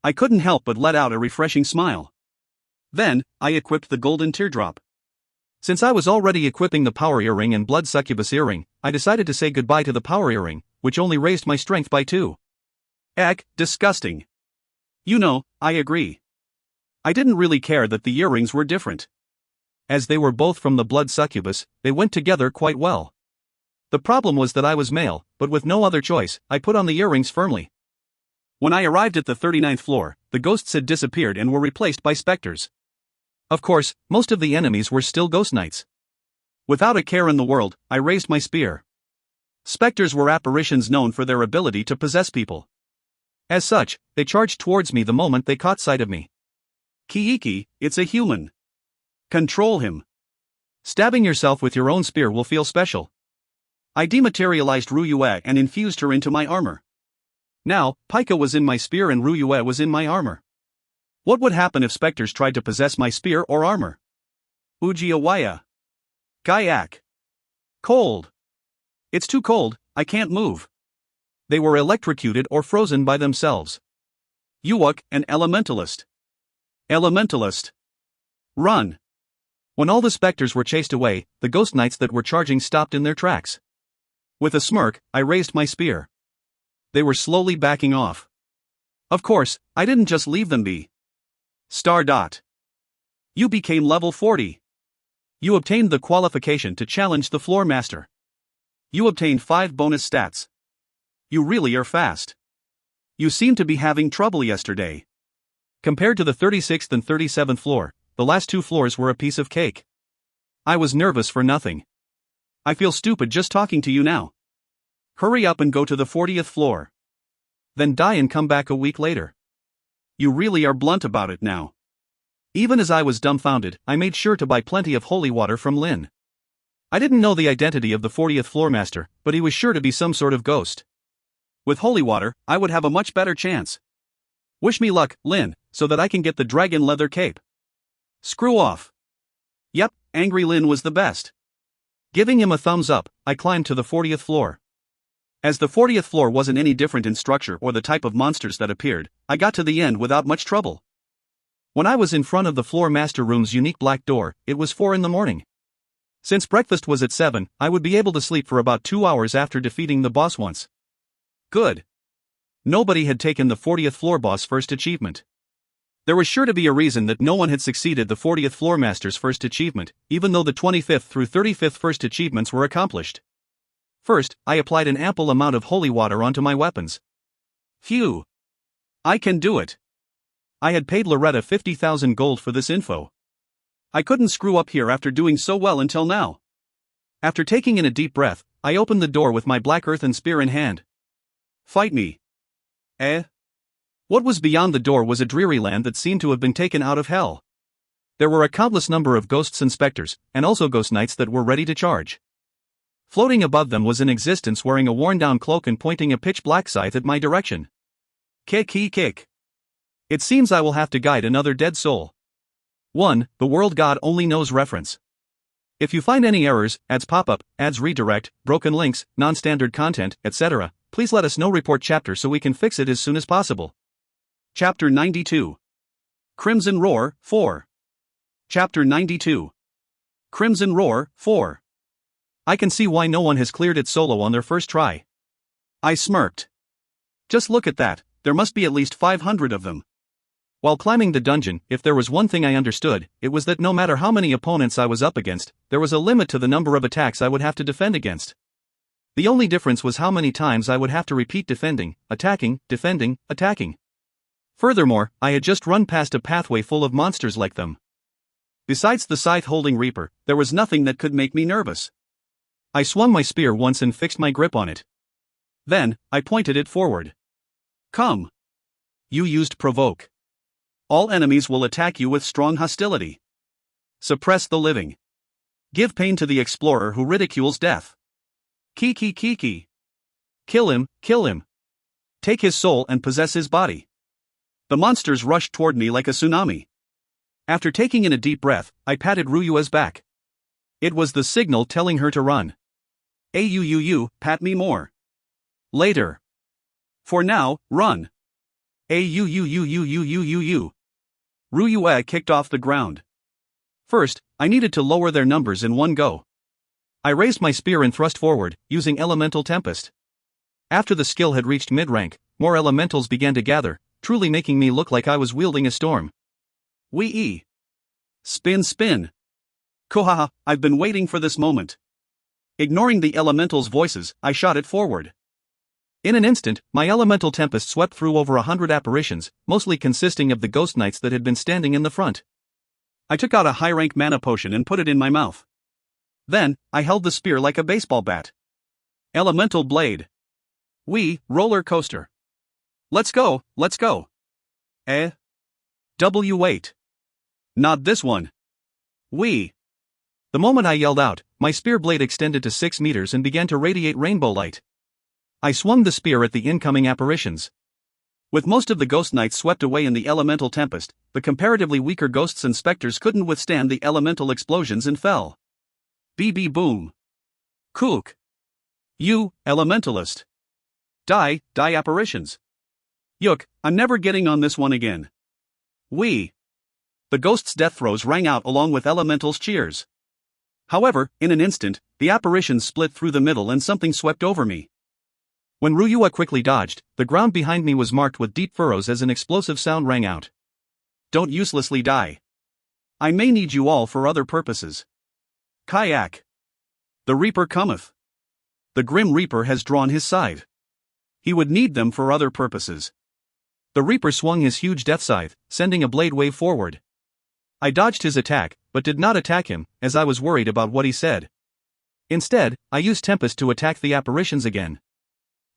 I couldn't help but let out a refreshing smile. Then, I equipped the golden teardrop. Since I was already equipping the power earring and blood succubus earring, I decided to say goodbye to the power earring, which only raised my strength by 2. Disgusting. You know, I agree. I didn't really care that the earrings were different. As they were both from the blood succubus, they went together quite well. The problem was that I was male, but with no other choice, I put on the earrings firmly. When I arrived at the 39th floor, the ghosts had disappeared and were replaced by specters.
Of course, most of the enemies were still ghost knights.
Without a care in the world, I raised my spear. Specters were apparitions known for their ability to possess people.
As such, they charged towards me the moment they caught sight of me.
Kiiki, it's a human. Control him.
Stabbing yourself with your own spear will feel special.
I dematerialized Ryue and infused her into my armor. Now, Pika was in my spear and Ryue was in my armor. What would happen if specters tried to possess my spear or armor? Ujiawaya. Kayak. Cold. It's too cold, I can't move.
They were electrocuted or frozen by themselves.
Yuwak, an elementalist. Elementalist. Run.
When all the specters were chased away, the ghost knights that were charging stopped in their tracks.
With a smirk, I raised my spear. They were slowly backing off. Of course, I didn't just leave them be. Star dot. You became level 40. You obtained the qualification to challenge the floor master. You obtained 5 bonus stats. You really are fast. You seem to be having trouble yesterday.
Compared to the 36th and 37th floor, the last 2 floors were a piece of cake.
I was nervous for nothing. I feel stupid just talking to you now. Hurry up and go to the 40th floor.
Then die and come back a week later.
You really are blunt about it now.
Even as I was dumbfounded, I made sure to buy plenty of holy water from Lin. I didn't know the identity of the 40th floor master, but he was sure to be some sort of ghost.
With holy water, I would have a much better chance. Wish me luck, Lin, so that I can get the dragon leather cape. Screw off. Yep, Angry Lin was the best.
Giving him a thumbs up, I climbed to the 40th floor.
As the 40th floor wasn't any different in structure or the type of monsters that appeared, I got to the end without much trouble.
When I was in front of the floor master room's unique black door, it was 4 in the morning. Since breakfast was at 7, I would be able to sleep for about 2 hours after defeating the boss once.
Good. Nobody had taken the 40th floor boss first achievement. There was sure to be a reason that no one had succeeded the 40th floor master's first achievement, even though the 25th through 35th first achievements were accomplished. First, I applied an ample amount of holy water onto my weapons.
Phew.
I can do it. I had paid Loretta 50,000 gold for this info. I couldn't screw up here after doing so well until now.
After taking in a deep breath, I opened the door with my black earthen spear in hand.
Fight me. Eh?
What was beyond the door was a dreary land that seemed to have been taken out of hell. There were a countless number of ghosts and specters, and also ghost knights that were ready to charge. Floating above them was an existence wearing a worn-down cloak and pointing a pitch-black scythe at my direction.
Kick.
It seems I will have to guide another dead soul. 1. The World God Only Knows reference. If you find any errors, ads pop-up, ads redirect, broken links, non-standard content, etc., please let us know. Report chapter so we can fix it as soon as possible.
Chapter 92. Crimson Roar, 4. Chapter 92. Crimson Roar, 4.
I can see why no one has cleared it solo on their first try.
I smirked. Just look at that, there must be at least 500 of them.
While climbing the dungeon, if there was one thing I understood, it was that no matter how many opponents I was up against, there was a limit to the number of attacks I would have to defend against. The only difference was how many times I would have to repeat defending, attacking, defending, attacking. Furthermore, I had just run past a pathway full of monsters like them.
Besides the scythe-holding Reaper, there was nothing that could make me nervous.
I swung my spear once and fixed my grip on it.
Then, I pointed it forward. Come. You used provoke. All enemies will attack you with strong hostility. Suppress the living. Give pain to the explorer who ridicules death. Kiki. Kill him. Take his soul and possess his body. The monsters rushed toward me like a tsunami. After taking in a deep breath, I patted Ryua's back. It was the signal telling her to run. Pat me more. Later. For now, run. Ryua kicked off the ground. First, I needed to lower their numbers in one go.
I raised my spear and thrust forward, using Elemental Tempest. After the skill had reached mid-rank, more elementals began to gather, truly making me look like I was wielding a storm.
Wee-ee. Spin. Kohaha, I've been waiting for this moment. Ignoring the elementals' voices, I shot it forward.
In an instant, my elemental tempest swept through over 100 apparitions, mostly consisting of the ghost knights that had been standing in the front.
I took out a high-rank mana potion and put it in my mouth. Then, I held the spear like a baseball bat. Elemental blade. Roller coaster. Let's go, let's go. W8. Not this one. The
moment I yelled out, my spear blade extended to 6 meters and began to radiate rainbow light. I swung the spear at the incoming apparitions.
With most of the ghost knights swept away in the elemental tempest, the comparatively weaker ghosts and specters couldn't withstand the elemental explosions and fell. BB boom. Kook. You, elementalist. Die apparitions. Yuk, I'm never getting on this one again. The ghosts' death throes rang out along with elementals' cheers. However, in an instant, the apparitions split through the middle and something swept over me. When Ryua quickly dodged, the ground behind me was marked with deep furrows as an explosive sound rang out. Don't uselessly die. I may need you all for other purposes. Kayak. The Reaper cometh. The Grim Reaper has drawn his scythe. He would need them for other purposes. The Reaper swung his huge death scythe, sending a blade wave forward. I dodged his attack, but did not attack him, as I was worried about what he said. Instead, I used Tempest to attack the apparitions again.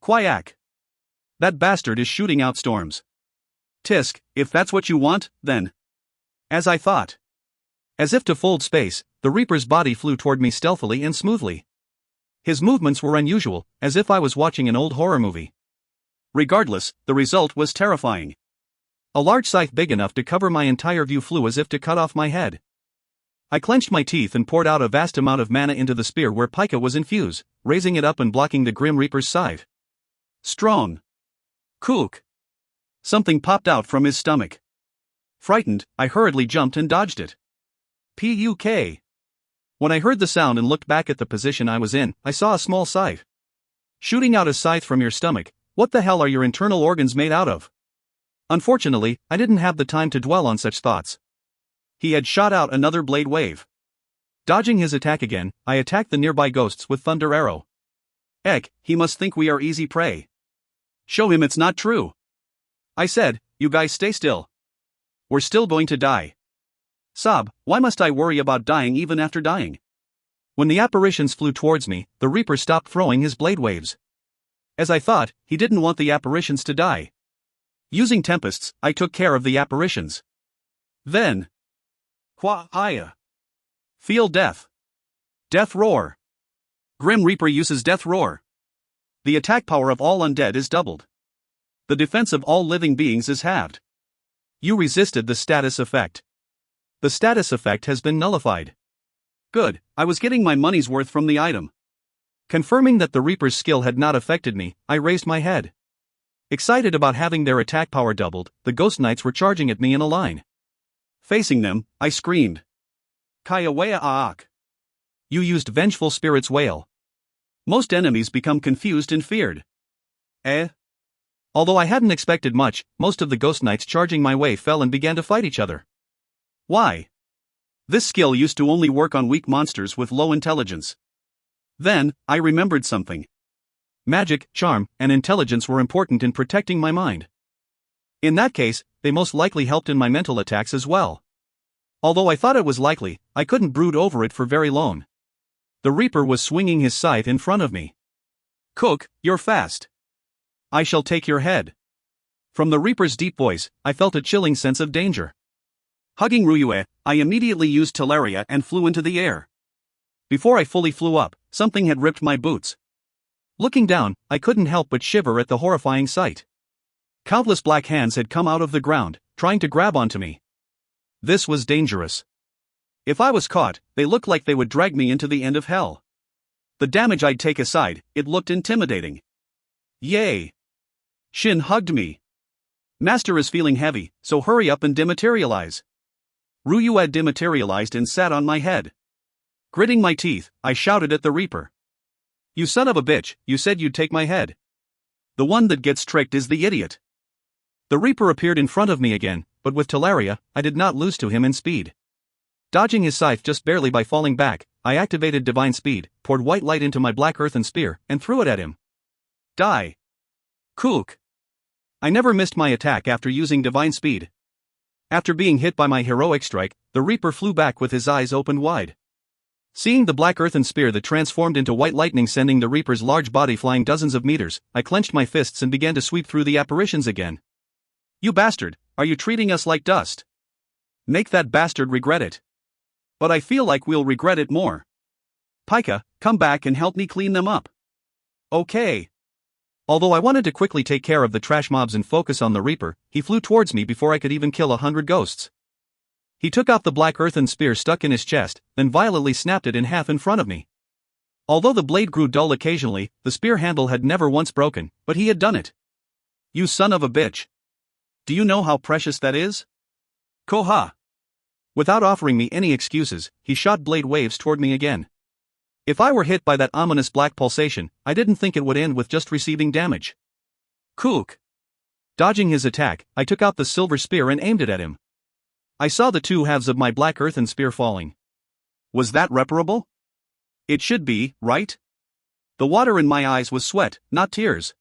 Quack. That bastard is shooting out storms. Tisk, if that's what you want, then. As I thought. As if to fold space, the Reaper's body flew toward me stealthily and smoothly. His movements were unusual, as if I was watching an old horror movie. Regardless, the result was terrifying. A large scythe big enough to cover my entire view flew as if to cut off my head. I clenched my teeth and poured out a vast amount of mana into the spear where Pika was infused, raising it up and blocking the Grim Reaper's scythe. Strong. Kook. Something popped out from his stomach. Frightened, I hurriedly jumped and dodged it. Puk. When I heard the sound and looked back at the position I was in, I saw a small scythe. Shooting out a scythe from your stomach, what the hell are your internal organs made out of? Unfortunately, I didn't have the time to dwell on such thoughts. He had shot out another blade wave. Dodging his attack again, I attacked the nearby ghosts with Thunder Arrow. Eck, he must think we are easy prey. Show him it's not true. I said, you guys stay still. We're still going to die. Sob, why must I worry about dying even after dying? When the apparitions flew towards me, the Reaper stopped throwing his blade waves. As I thought, he didn't want the apparitions to die. Using tempests, I took care of the apparitions. Then. Haya. Feel death. Death roar. Grim Reaper uses death roar. The attack power of all undead is doubled. The defense of all living beings is halved. You resisted the status effect. The status effect has been nullified. Good, I was getting my money's worth from the item. Confirming that the Reaper's skill had not affected me, I raised my head. Excited about having their attack power doubled, the Ghost Knights were charging at me in a line. Facing them, I screamed. Kayawea Aak. You used Vengeful Spirit's Wail. Most enemies become confused and feared. Although I hadn't expected much, most of the Ghost Knights charging my way fell and began to fight each other. Why? This skill used to only work on weak monsters with low intelligence. Then, I remembered something. Magic, charm, and intelligence were important in protecting my mind. In that case, they most likely helped in my mental attacks as well. Although I thought it was likely, I couldn't brood over it for very long. The Reaper was swinging his scythe in front of me. Cook, you're fast. I shall take your head. From the Reaper's deep voice, I felt a chilling sense of danger. Hugging Ryue, I immediately used Teleria and flew into the air. Before I fully flew up, something had ripped my boots. Looking down, I couldn't help but shiver at the horrifying sight. Countless black hands had come out of the ground, trying to grab onto me. This was dangerous. If I was caught, they looked like they would drag me into the end of hell. The damage I'd take aside, it looked intimidating. Yay! Shin hugged me. Master is feeling heavy, so hurry up and dematerialize. Ryue dematerialized and sat on my head. Gritting my teeth, I shouted at the Reaper. You son of a bitch, you said you'd take my head. The one that gets tricked is the idiot. The Reaper appeared in front of me again, but with Teleria, I did not lose to him in speed. Dodging his scythe just barely by falling back, I activated Divine Speed, poured white light into my black earthen spear, and threw it at him. Die.
Kook. I never missed my attack after using divine speed. After being hit by my heroic strike, the Reaper flew back with his eyes opened wide. Seeing the black earthen spear that transformed into white lightning sending the Reaper's large body flying dozens of meters, I clenched my fists and began to sweep through the apparitions again. You bastard, are you treating us like dust? Make that bastard regret it. But I feel like we'll regret it more. Pika, come back and help me clean them up. Okay. Although I wanted to quickly take care of the trash mobs and focus on the Reaper, he flew towards me before I could even kill 100 ghosts. He took out the black earthen spear stuck in his chest, then violently snapped it in half in front of me. Although the blade grew dull occasionally, the spear handle had never once broken, but he had done it. You son of a bitch. Do you know how precious that is? Koha. Without offering me any excuses, he shot blade waves toward me again. If I were hit by that ominous black pulsation, I didn't think it would end with just receiving damage. Kook. Dodging his attack, I took out the silver spear and aimed it at him. I saw the two halves of my black earthen spear falling. Was that reparable? It should be, right? The water in my eyes was sweat, not tears.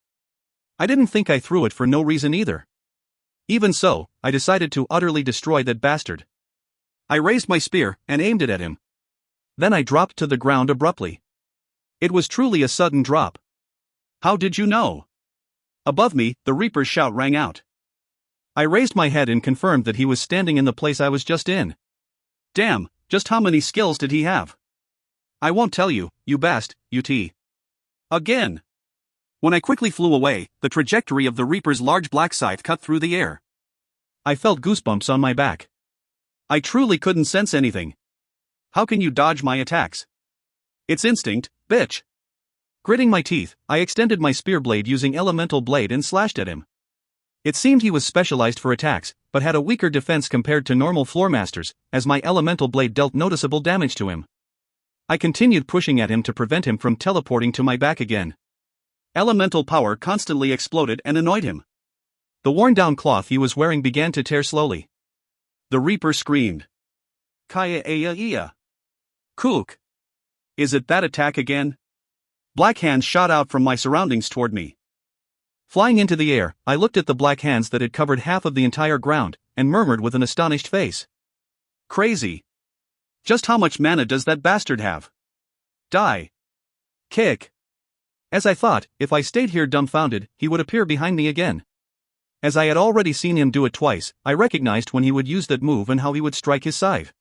I didn't think I threw it for no reason either. Even so, I decided to utterly destroy that bastard. I raised my spear and aimed it at him. Then I dropped to the ground abruptly. It was truly a sudden drop. How did you know? Above me, the Reaper's shout rang out. I raised my head and confirmed that he was standing in the place I was just in. Damn, just how many skills did he have? I won't tell you, you bast, UT. Again. When I quickly flew away, the trajectory of the Reaper's large black scythe cut through the air. I felt goosebumps on my back. I truly couldn't sense anything. How can you dodge my attacks? It's instinct, bitch. Gritting my teeth, I extended my spear blade using elemental blade and slashed at him. It seemed he was specialized for attacks, but had a weaker defense compared to normal floormasters, as my elemental blade dealt noticeable damage to him. I continued pushing at him to prevent him from teleporting to my back again. Elemental power constantly exploded and annoyed him. The worn-down cloth he was wearing began to tear slowly. The Reaper screamed. Kaya aya iya. Kook. Is it that attack again? Black hands shot out from my surroundings toward me. Flying into the air, I looked at the black hands that had covered half of the entire ground, and murmured with an astonished face. Crazy. Just how much mana does that bastard have? Die. Kick. As I thought, if I stayed here dumbfounded, he would appear behind me again. As I had already seen him do it twice, I recognized when he would use that move and how he would strike his scythe.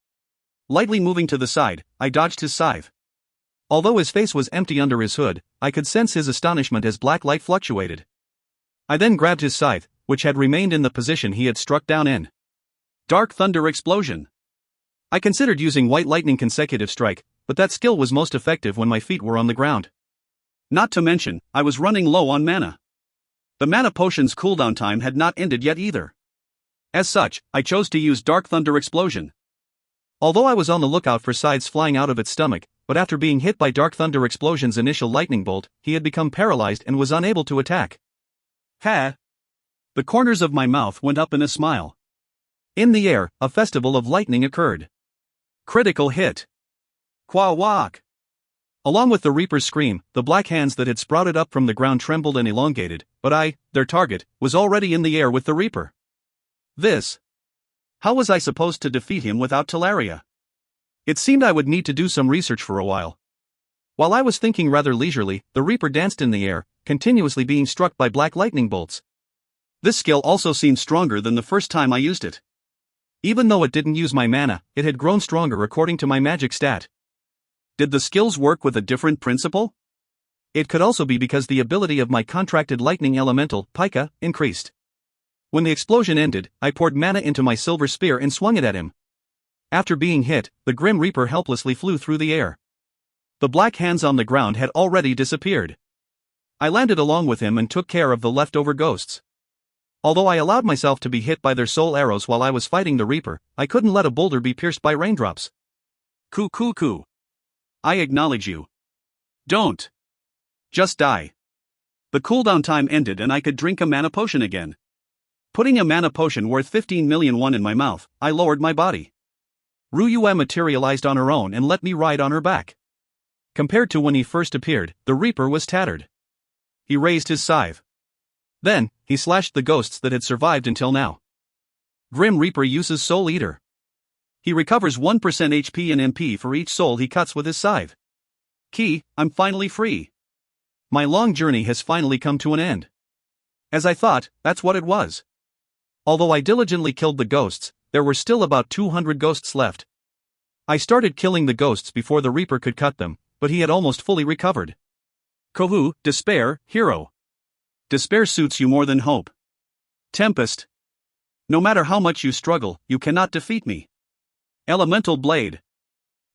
Lightly moving to the side, I dodged his scythe. Although his face was empty under his hood, I could sense his astonishment as black light fluctuated. I then grabbed his scythe, which had remained in the position he had struck down in. Dark Thunder Explosion. I considered using White Lightning Consecutive Strike, but that skill was most effective when my feet were on the ground. Not to mention, I was running low on mana. The mana potion's cooldown time had not ended yet either. As such, I chose to use Dark Thunder Explosion. Although I was on the lookout for scythes flying out of its stomach, but after being hit by Dark Thunder Explosion's initial lightning bolt, he had become paralyzed and was unable to attack. Ha! The corners of my mouth went up in a smile. In the air, a festival of lightning occurred. Critical hit. Quawak! Along with the Reaper's scream, the black hands that had sprouted up from the ground trembled and elongated, but I, their target, was already in the air with the Reaper. How was I supposed to defeat him without Talaria? It seemed I would need to do some research for a while. While I was thinking rather leisurely, the Reaper danced in the air, continuously being struck by black lightning bolts. This skill also seemed stronger than the first time I used it. Even though it didn't use my mana, it had grown stronger according to my magic stat. Did the skills work with a different principle? It could also be because the ability of my contracted lightning elemental, Pika, increased. When the explosion ended, I poured mana into my silver spear and swung it at him. After being hit, the Grim Reaper helplessly flew through the air. The black hands on the ground had already disappeared. I landed along with him and took care of the leftover ghosts. Although I allowed myself to be hit by their soul arrows while I was fighting the Reaper, I couldn't let a boulder be pierced by raindrops. Coo. I acknowledge you. Don't. Just die. The cooldown time ended and I could drink a mana potion again. Putting a mana potion worth 15 million won in my mouth, I lowered my body. Ryue materialized on her own and let me ride on her back. Compared to when he first appeared, the Reaper was tattered. He raised his scythe. Then, he slashed the ghosts that had survived until now. Grim Reaper uses Soul Eater. He recovers 1% HP and MP for each soul he cuts with his scythe. Key, I'm finally free. My long journey has finally come to an end. As I thought, that's what it was. Although I diligently killed the ghosts, there were still about 200 ghosts left. I started killing the ghosts before the Reaper could cut them, but he had almost fully recovered. Kohu, Despair, Hero. Despair suits you more than hope. Tempest. No matter how much you struggle, you cannot defeat me. Elemental Blade.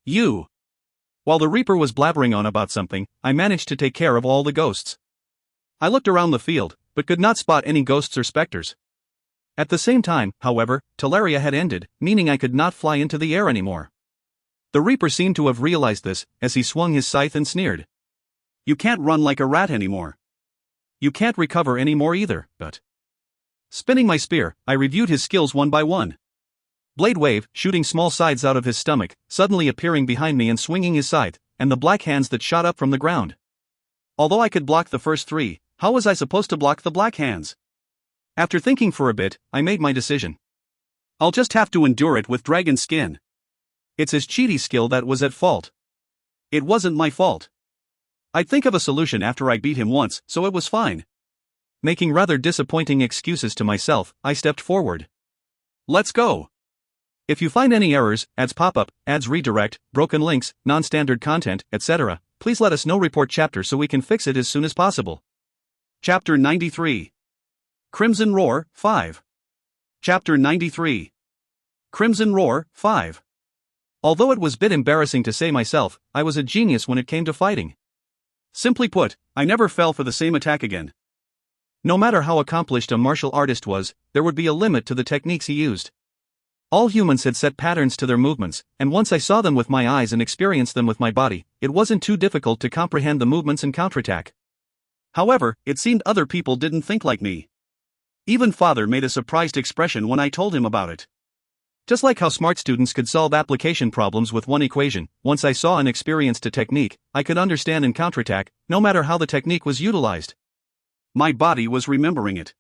You. While the Reaper was blabbering on about something, I managed to take care of all the ghosts. I looked around the field, but could not spot any ghosts or specters. At the same time, however, Teleria had ended, meaning I could not fly into the air anymore. The Reaper seemed to have realized this, as he swung his scythe and sneered. You can't run like a rat anymore. You can't recover anymore either, but... Spinning my spear, I reviewed his skills one by one. Blade Wave, shooting small sides out of his stomach, suddenly appearing behind me and swinging his scythe, and the black hands that shot up from the ground. Although I could block the first three, how was I supposed to block the black hands? After thinking for a bit, I made my decision. I'll just have to endure it with Dragon Skin. It's his cheaty skill that was at fault. It wasn't my fault. I'd think of a solution after I beat him once, so it was fine. Making rather disappointing excuses to myself, I stepped forward. Let's go. If you find any errors, ads pop up, ads redirect, broken links, non-standard content, etc., please let us know. Report chapter so we can fix it as soon as possible. Chapter 93. Crimson Roar, 5. Chapter 93. Crimson Roar, 5. Although it was a bit embarrassing to say myself, I was a genius when it came to fighting. Simply put, I never fell for the same attack again. No matter how accomplished a martial artist was, there would be a limit to the techniques he used. All humans had set patterns to their movements, and once I saw them with my eyes and experienced them with my body, it wasn't too difficult to comprehend the movements and counterattack. However, it seemed other people didn't think like me. Even Father made a surprised expression when I told him about it. Just like how smart students could solve application problems with one equation, once I saw and experienced a technique, I could understand and counterattack, no matter how the technique was utilized. My body was remembering it.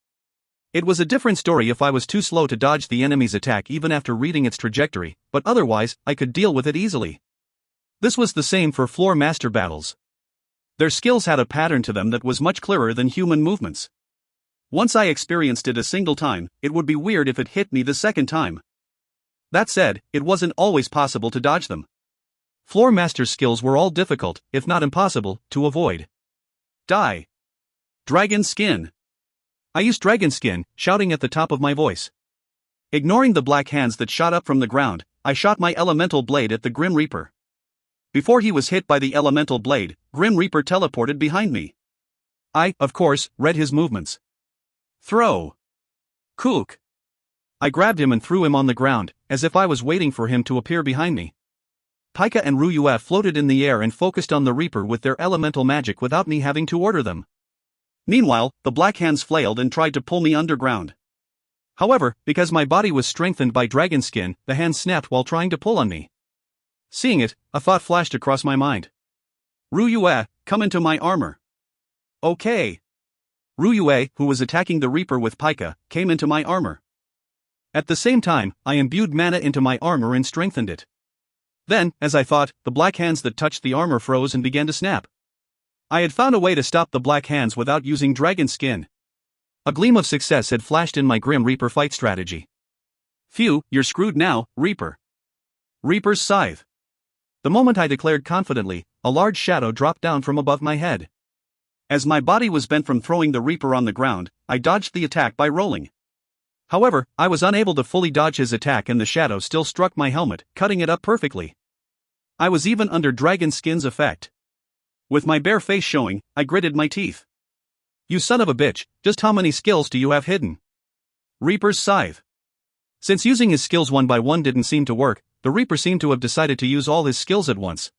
It was a different story if I was too slow to dodge the enemy's attack even after reading its trajectory, but otherwise, I could deal with it easily. This was the same for floor master battles. Their skills had a pattern to them that was much clearer than human movements. Once I experienced it a single time, it would be weird if it hit me the second time. That said, it wasn't always possible to dodge them. Floor master's skills were all difficult, if not impossible, to avoid. Die. Dragon Skin. I used Dragon Skin, shouting at the top of my voice. Ignoring the black hands that shot up from the ground, I shot my elemental blade at the Grim Reaper. Before he was hit by the elemental blade, Grim Reaper teleported behind me. I, of course, read his movements. Throw. Kook. I grabbed him and threw him on the ground, as if I was waiting for him to appear behind me. Pika and Ryue floated in the air and focused on the Reaper with their elemental magic without me having to order them. Meanwhile, the black hands flailed and tried to pull me underground. However, because my body was strengthened by dragon skin, the hands snapped while trying to pull on me. Seeing it, a thought flashed across my mind. Ryue, come into my armor. Okay. Ryue, who was attacking the Reaper with Pika, came into my armor. At the same time, I imbued mana into my armor and strengthened it. Then, as I thought, the black hands that touched the armor froze and began to snap. I had found a way to stop the black hands without using dragon skin. A gleam of success had flashed in my Grim Reaper fight strategy. Phew, you're screwed now, Reaper. Reaper's Scythe. The moment I declared confidently, a large shadow dropped down from above my head. As my body was bent from throwing the Reaper on the ground, I dodged the attack by rolling. However, I was unable to fully dodge his attack and the shadow still struck my helmet, cutting it up perfectly. I was even under dragon skin's effect. With my bare face showing, I gritted my teeth. You son of a bitch, just how many skills do you have hidden? Reaper's Scythe. Since using his skills one by one didn't seem to work, the Reaper seemed to have decided to use all his skills at once.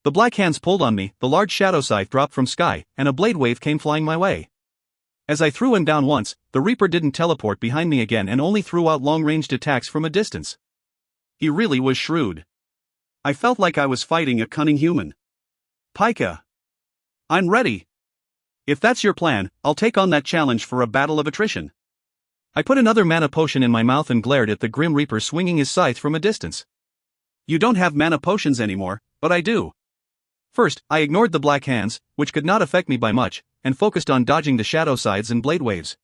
The black hands pulled on me, the large shadow scythe dropped from sky, and a blade wave came flying my way. As I threw him down once, the Reaper didn't teleport behind me again and only threw out long-ranged attacks from a distance. He really was shrewd. I felt like I was fighting a cunning human. Pika. I'm ready.
If that's your plan, I'll take on that challenge for a battle of attrition.
I put another mana potion in my mouth and glared at the Grim Reaper swinging his scythe from a distance.
You don't have mana potions anymore, but I do.
First, I ignored the black hands, which could not affect me by much, and focused on dodging the shadow sides and blade waves.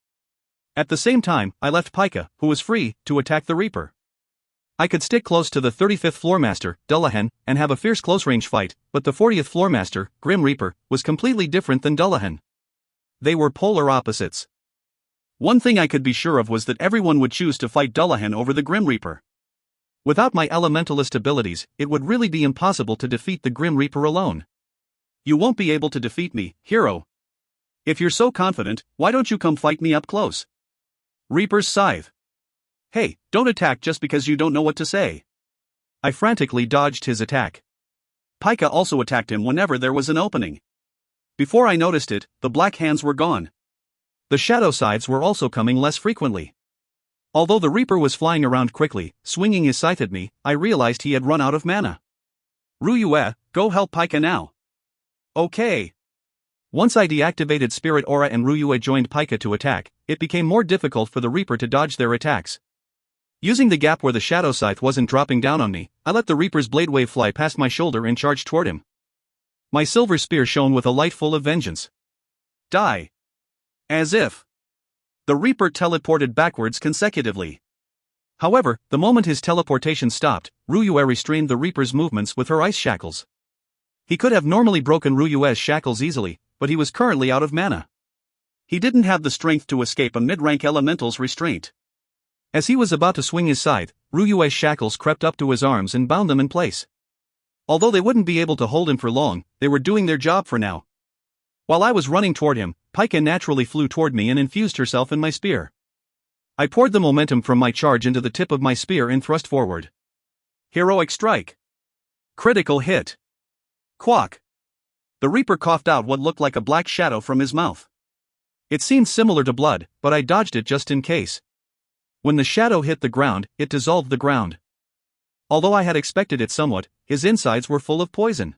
At the same time, I left Pika, who was free, to attack the Reaper. I could stick close to the 35th Floormaster, Dullahan, and have a fierce close-range fight, but the 40th Floormaster, Grim Reaper, was completely different than Dullahan. They were polar opposites.
One thing I could be sure of was that everyone would choose to fight Dullahan over the Grim Reaper.
Without my elementalist abilities, it would really be impossible to defeat the Grim Reaper alone.
You won't be able to defeat me, hero. If you're so confident, why don't you come fight me up close? Reaper's Scythe. Hey, don't attack just because you don't know what to say.
I frantically dodged his attack.
Pika also attacked him whenever there was an opening. Before I noticed it, the black hands were gone.
The shadow sides were also coming less frequently. Although the Reaper was flying around quickly, swinging his scythe at me, I realized he had run out of mana.
Ryue, go help Pika now. Okay.
Once I deactivated Spirit Aura and Ryue joined Pika to attack, it became more difficult for the Reaper to dodge their attacks. Using the gap where the shadow scythe wasn't dropping down on me, I let the Reaper's blade wave fly past my shoulder and charged toward him. My silver spear shone with a light full of vengeance.
Die. As if. The Reaper teleported backwards consecutively.
However, the moment his teleportation stopped, Ryue restrained the Reaper's movements with her ice shackles. He could have normally broken Ryue's shackles easily, but he was currently out of mana.
He didn't have the strength to escape a mid-rank elemental's restraint.
As he was about to swing his scythe, Ryue's shackles crept up to his arms and bound them in place. Although they wouldn't be able to hold him for long, they were doing their job for now. While I was running toward him, Pika naturally flew toward me and infused herself in my spear. I poured the momentum from my charge into the tip of my spear and thrust forward.
Heroic strike. Critical hit. Quack. The Reaper coughed out what looked like a black shadow from his mouth.
It seemed similar to blood, but I dodged it just in case. When the shadow hit the ground, it dissolved the ground. Although I had expected it somewhat, his insides were full of poison.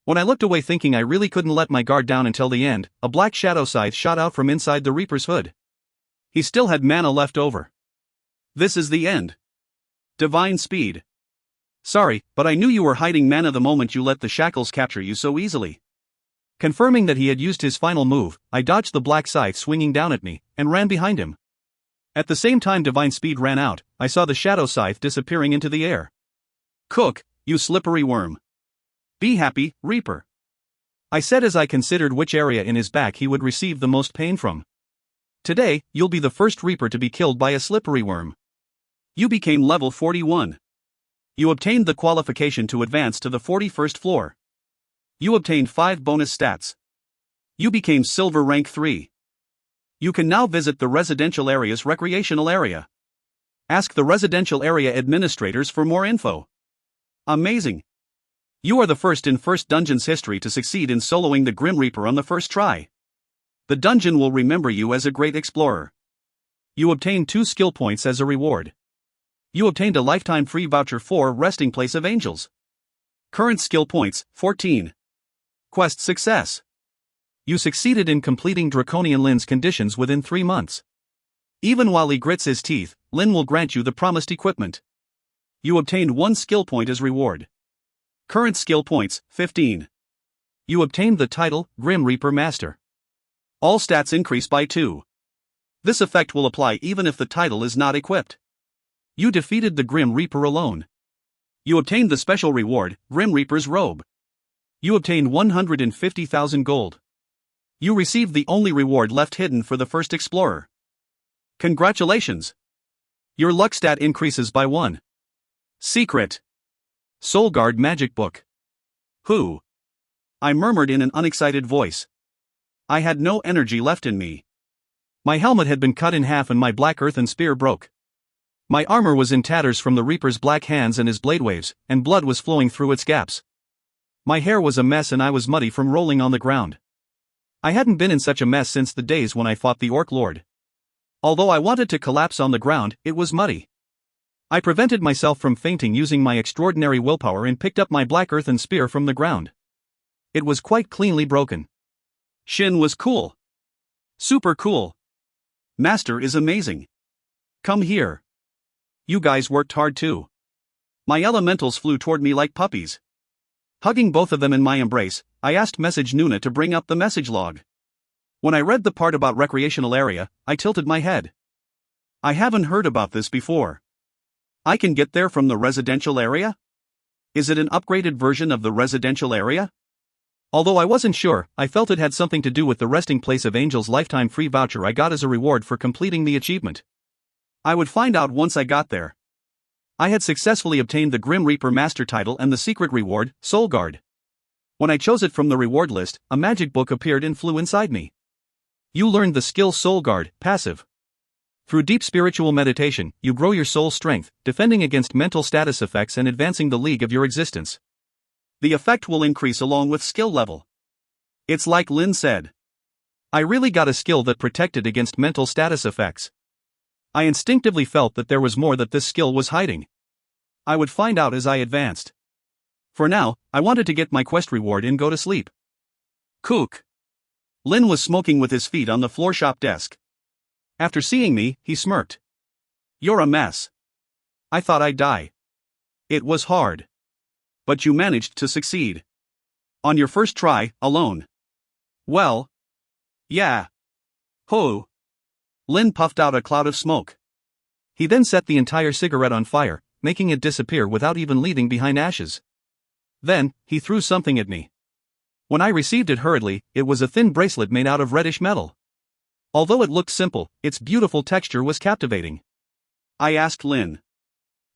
When I looked away thinking I really couldn't let my guard down until the end, a black shadow scythe shot out from inside the Reaper's hood.
He still had mana left over. This is the end. Divine Speed. Sorry, but I knew you were hiding mana the moment you let the shackles capture you so easily.
Confirming that he had used his final move, I dodged the black scythe swinging down at me, and ran behind him. At the same time Divine Speed ran out, I saw the shadow scythe disappearing into the air.
Cook, you slippery worm. Be happy, Reaper.
I said as I considered which area in his back he would receive the most pain from. Today, you'll be the first Reaper to be killed by a slippery worm.
You became level 41. You obtained the qualification to advance to the 41st floor. You obtained 5 bonus stats. You became silver rank 3. You can now visit the residential area's recreational area. Ask the residential area administrators for more info. Amazing. You are the first in First Dungeon's history to succeed in soloing the Grim Reaper on the first try. The dungeon will remember you as a great explorer. You obtained 2 skill points as a reward. You obtained a lifetime free voucher for Resting Place of Angels. Current skill points, 14. Quest success. You succeeded in completing Draconian Lin's conditions within 3 months. Even while he grits his teeth, Lin will grant you the promised equipment. You obtained 1 skill point as reward. Current skill points, 15. You obtained the title, Grim Reaper Master. All stats increase by 2. This effect will apply even if the title is not equipped. You defeated the Grim Reaper alone. You obtained the special reward, Grim Reaper's Robe. You obtained 150,000 gold. You received the only reward left hidden for the first explorer. Congratulations! Your luck stat increases by 1. Secret. Soulguard Magic Book. Who? I murmured in an unexcited voice. I had no energy left in me. My helmet had been cut in half and my black earthen spear broke. My armor was in tatters from the Reaper's black hands and his blade waves, and blood was flowing through its gaps. My hair was a mess and I was muddy from rolling on the ground. I hadn't been in such a mess since the days when I fought the Orc Lord. Although I wanted to collapse on the ground, it was muddy. I prevented myself from fainting using my extraordinary willpower and picked up my black earthen spear from the ground. It was quite cleanly broken. Shin was cool. Super cool. Master is amazing. Come here. You guys worked hard too. My elementals flew toward me like puppies. Hugging both of them in my embrace, I asked Message Nuna to bring up the message log. When I read the part about recreational area, I tilted my head. I haven't heard about this before. I can get there from the residential area? Is it an upgraded version of the residential area? Although I wasn't sure, I felt it had something to do with the resting place of Angel's lifetime free voucher I got as a reward for completing the achievement. I would find out once I got there. I had successfully obtained the Grim Reaper Master title and the secret reward, Soul Guard. When I chose it from the reward list, a magic book appeared and flew inside me. You learned the skill Soul Guard, passive. Through deep spiritual meditation, you grow your soul strength, defending against mental status effects and advancing the league of your existence. The effect will increase along with skill level. It's like Lin said. I really got a skill that protected against mental status effects. I instinctively felt that there was more that this skill was hiding. I would find out as I advanced. For now, I wanted to get my quest reward and go to sleep. Kook. Lin was smoking with his feet on the floor shop desk. After seeing me, he smirked. You're a mess. I thought I'd die. It was hard. But you managed to succeed. On your first try, alone. Well. Yeah. Ho. Lin puffed out a cloud of smoke. He then set the entire cigarette on fire, making it disappear without even leaving behind ashes. Then, he threw something at me. When I received it hurriedly, it was a thin bracelet made out of reddish metal. Although it looked simple, its beautiful texture was captivating. I asked Lin.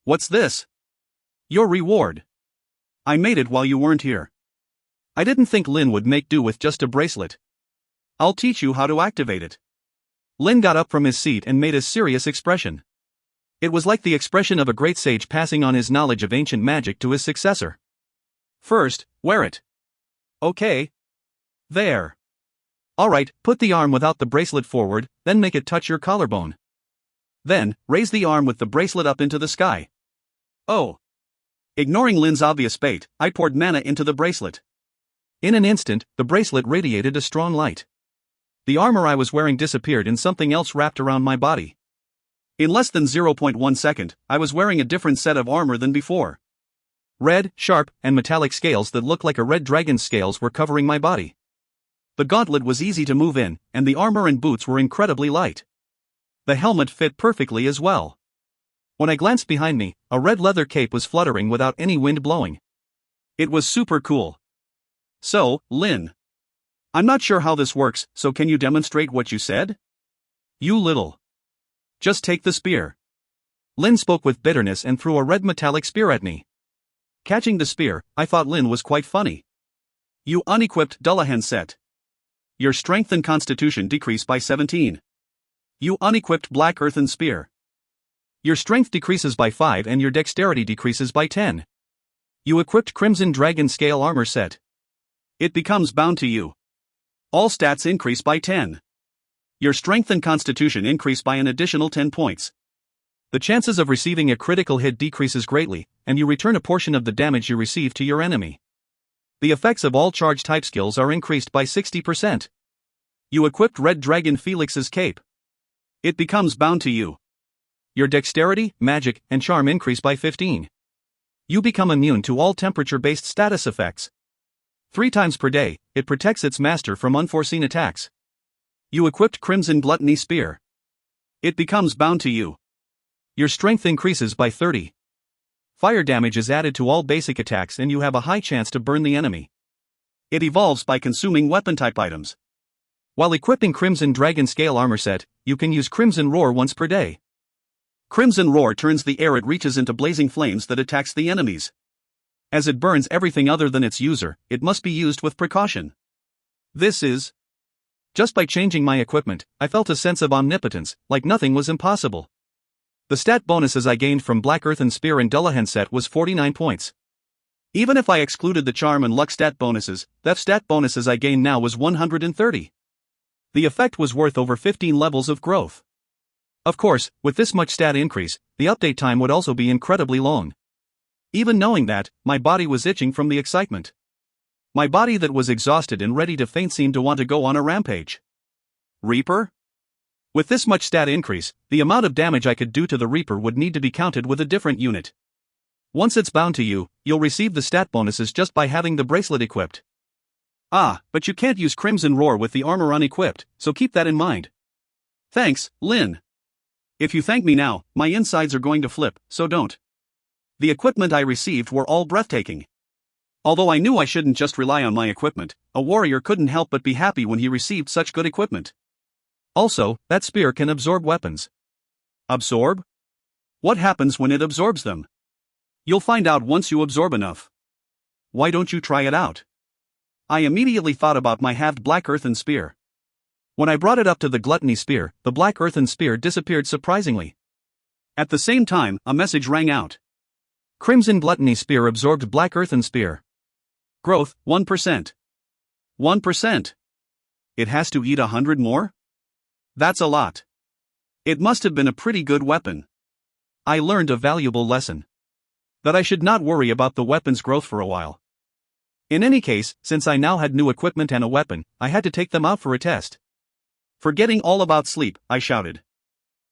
What's this? Your reward. I made it while you weren't here. I didn't think Lin would make do with just a bracelet. I'll teach you how to activate it. Lin got up from his seat and made a serious expression. It was like the expression of a great sage passing on his knowledge of ancient magic to his successor. First, wear it. Okay. There. Alright, put the arm without the bracelet forward, then make it touch your collarbone. Then, raise the arm with the bracelet up into the sky. Oh. Ignoring Lin's obvious bait, I poured mana into the bracelet. In an instant, the bracelet radiated a strong light. The armor I was wearing disappeared and something else wrapped around my body. In less than 0.1 second, I was wearing a different set of armor than before. Red, sharp, and metallic scales that looked like a red dragon's scales were covering my body. The gauntlet was easy to move in, and the armor and boots were incredibly light. The helmet fit perfectly as well. When I glanced behind me, a red leather cape was fluttering without any wind blowing. It was super cool. So, Lin. I'm not sure how this works, so can you demonstrate what you said? You little. Just take the spear. Lin spoke with bitterness and threw a red metallic spear at me. Catching the spear, I thought Lin was quite funny. You unequipped Dullahan set. Your strength and constitution decrease by 17. You unequipped Black Earthen Spear. Your strength decreases by 5 and your dexterity decreases by 10. You equipped Crimson Dragon Scale Armor set. It becomes bound to you. All stats increase by 10. Your strength and constitution increase by an additional 10 points. The chances of receiving a critical hit decreases greatly, and you return a portion of the damage you receive to your enemy. The effects of all charge type skills are increased by 60%. You equipped Red Dragon Felix's cape. It becomes bound to you. Your dexterity, magic, and charm increase by 15. You become immune to all temperature-based status effects. 3 times per day, it protects its master from unforeseen attacks. You equipped Crimson Gluttony Spear. It becomes bound to you. Your strength increases by 30. Fire damage is added to all basic attacks and you have a high chance to burn the enemy. It evolves by consuming weapon-type items. While equipping Crimson Dragon Scale Armor set, you can use Crimson Roar once per day. Crimson Roar turns the air it reaches into blazing flames that attacks the enemies. As it burns everything other than its user, it must be used with precaution. This is... Just by changing my equipment, I felt a sense of omnipotence, like nothing was impossible. The stat bonuses I gained from Black Earthen Spear and Dullahan set was 49 points. Even if I excluded the charm and luck stat bonuses, the stat bonuses I gained now was 130. The effect was worth over 15 levels of growth. Of course, with this much stat increase, the update time would also be incredibly long. Even knowing that, my body was itching from the excitement. My body that was exhausted and ready to faint seemed to want to go on a rampage. Reaper? With this much stat increase, the amount of damage I could do to the Reaper would need to be counted with a different unit. Once it's bound to you, you'll receive the stat bonuses just by having the bracelet equipped. Ah, but you can't use Crimson Roar with the armor unequipped, so keep that in mind. Thanks, Lin. If you thank me now, my insides are going to flip, so don't. The equipment I received were all breathtaking. Although I knew I shouldn't just rely on my equipment, a warrior couldn't help but be happy when he received such good equipment. Also, that spear can absorb weapons. Absorb? What happens when it absorbs them? You'll find out once you absorb enough. Why don't you try it out? I immediately thought about my halved black earthen spear. When I brought it up to the gluttony spear, the black earthen spear disappeared surprisingly. At the same time, a message rang out. Crimson gluttony spear absorbed black earthen spear. Growth, 1%. 1%. It has to eat 100 more? That's a lot. It must have been a pretty good weapon. I learned a valuable lesson. That I should not worry about the weapon's growth for a while. In any case, since I now had new equipment and a weapon, I had to take them out for a test. Forgetting all about sleep, I shouted.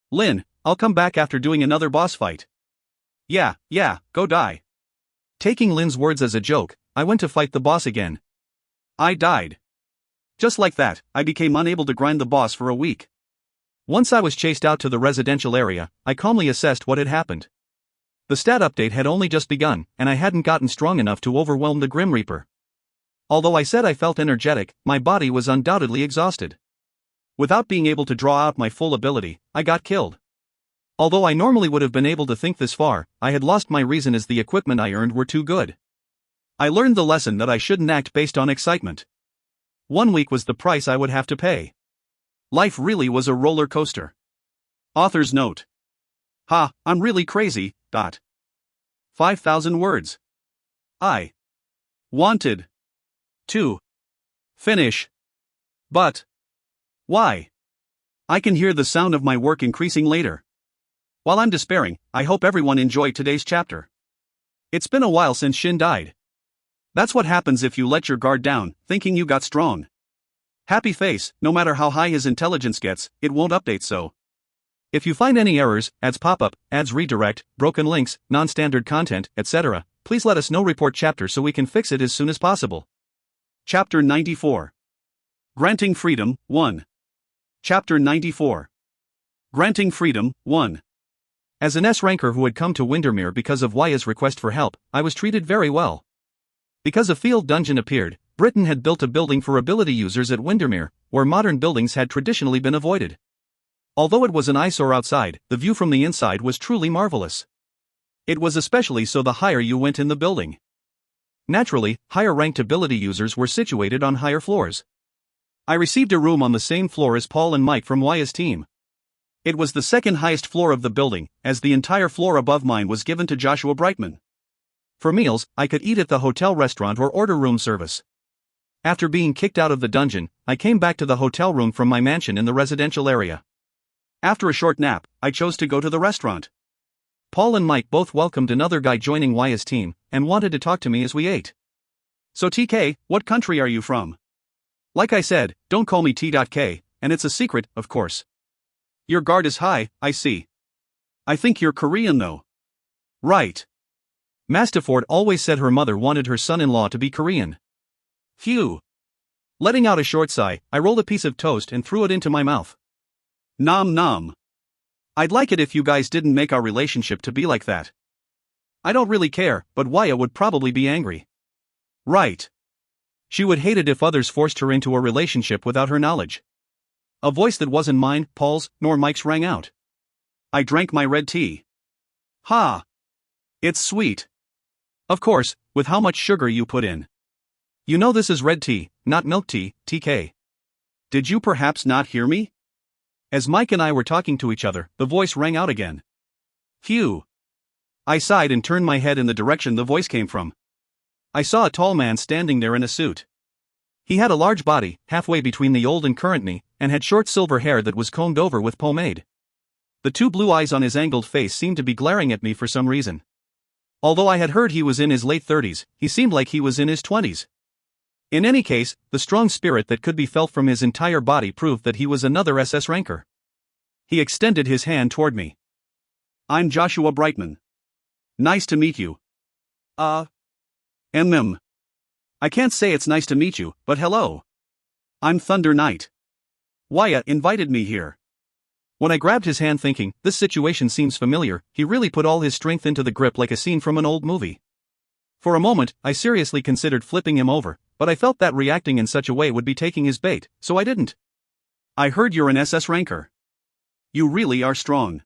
Lin, I'll come back after doing another boss fight. Yeah, go die. Taking Lin's words as a joke, I went to fight the boss again. I died. Just like that, I became unable to grind the boss for a week. Once I was chased out to the residential area, I calmly assessed what had happened. The stat update had only just begun, and I hadn't gotten strong enough to overwhelm the Grim Reaper. Although I said I felt energetic, my body was undoubtedly exhausted. Without being able to draw out my full ability, I got killed. Although I normally would have been able to think this far, I had lost my reason as the equipment I earned were too good. I learned the lesson that I shouldn't act based on excitement. 1 week was the price I would have to pay. Life really was a roller coaster. Author's note. I'm really crazy. 5,000 words. I wanted to finish. But why? I can hear the sound of my work increasing later. While I'm despairing, I hope everyone enjoyed today's chapter. It's been a while since Shin died. That's what happens if you let your guard down, thinking you got strong. Happy face, no matter how high his intelligence gets, it won't update so. If you find any errors, ads pop up, ads redirect, broken links, non-standard content, etc., please let us know. Report chapter so we can fix it as soon as possible. Chapter 94. Granting Freedom, 1. Chapter 94. Granting Freedom, 1. As an S-ranker who had come to Windermere because of Ya's request for help, I was treated very well. Because a field dungeon appeared, Britain had built a building for ability users at Windermere, where modern buildings had traditionally been avoided. Although it was an eyesore outside, the view from the inside was truly marvelous. It was especially so the higher you went in the building. Naturally, higher-ranked ability users were situated on higher floors. I received a room on the same floor as Paul and Mike from Ya's team. It was the second highest floor of the building, as the entire floor above mine was given to Joshua Brightman. For meals, I could eat at the hotel restaurant or order room service. After being kicked out of the dungeon, I came back to the hotel room from my mansion in the residential area. After a short nap, I chose to go to the restaurant. Paul and Mike both welcomed another guy joining Ya's team, and wanted to talk to me as we ate. So TK, what country are you from? Like I said, don't call me T.K, and it's a secret, of course. Your guard is high, I see. I think you're Korean though. Right. Mastiford always said her mother wanted her son-in-law to be Korean. Phew. Letting out a short sigh, I rolled a piece of toast and threw it into my mouth. Nom nom. I'd like it if you guys didn't make our relationship to be like that. I don't really care, but Ya would probably be angry. Right. She would hate it if others forced her into a relationship without her knowledge. A voice that wasn't mine, Paul's, nor Mike's rang out. I drank my red tea. Ha! It's sweet. Of course, with how much sugar you put in. You know this is red tea, not milk tea, TK. Did you perhaps not hear me? As Mike and I were talking to each other, the voice rang out again. Phew. I sighed and turned my head in the direction the voice came from. I saw a tall man standing there in a suit. He had a large body, halfway between the old and current me, and had short silver hair that was combed over with pomade. The two blue eyes on his angled face seemed to be glaring at me for some reason. Although I had heard he was in his late 30s, he seemed like he was in his 20s.
In any case, the strong spirit that could be felt from his entire body proved that he was another SS ranker. He extended his hand toward me.
I'm Joshua Brightman. Nice to meet you. I can't say it's nice to meet you, but hello. I'm Thunder Knight. Wyatt invited me here.
When I grabbed his hand thinking, this situation seems familiar, he really put all his strength into the grip like a scene from an old movie. For a moment, I seriously considered flipping him over, but I felt that reacting in such a way would be taking his bait, so I didn't.
I heard you're an SS ranker. You really are strong.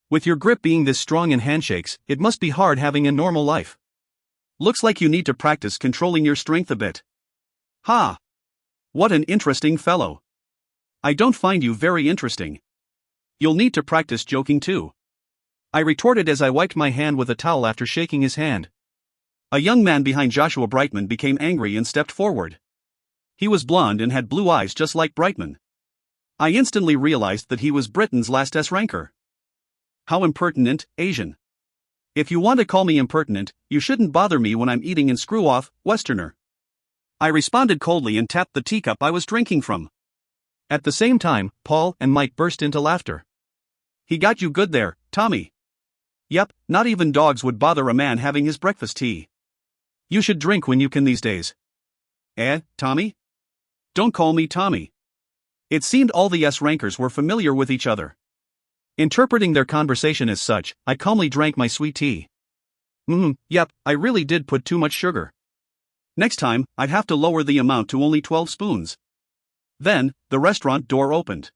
With your grip being this strong in handshakes, it must be hard having a normal life.
Looks like you need to practice controlling your strength a bit. Ha! What an interesting fellow. I don't find you very interesting. You'll need to practice joking too.
I retorted as I wiped my hand with a towel after shaking his hand.
A young man behind Joshua Brightman became angry and stepped forward. He was blonde and had blue eyes just like Brightman. I instantly realized that he was Britain's last S ranker. How impertinent, Asian. If you want to call me impertinent, you shouldn't bother me when I'm eating and screw off, Westerner. I responded coldly and tapped the teacup I was drinking from.
At the same time, Paul and Mike burst into laughter.
He got you good there, Tommy. Yep, not even dogs would bother a man having his breakfast tea.
You should drink when you can these days.
Tommy? Don't call me Tommy. It seemed all the S rankers were familiar with each other.
Interpreting their conversation as such, I calmly drank my sweet tea.
Yep, I really did put too much sugar. Next time, I'd have to lower the amount to only 12 spoons. Then, the restaurant door opened.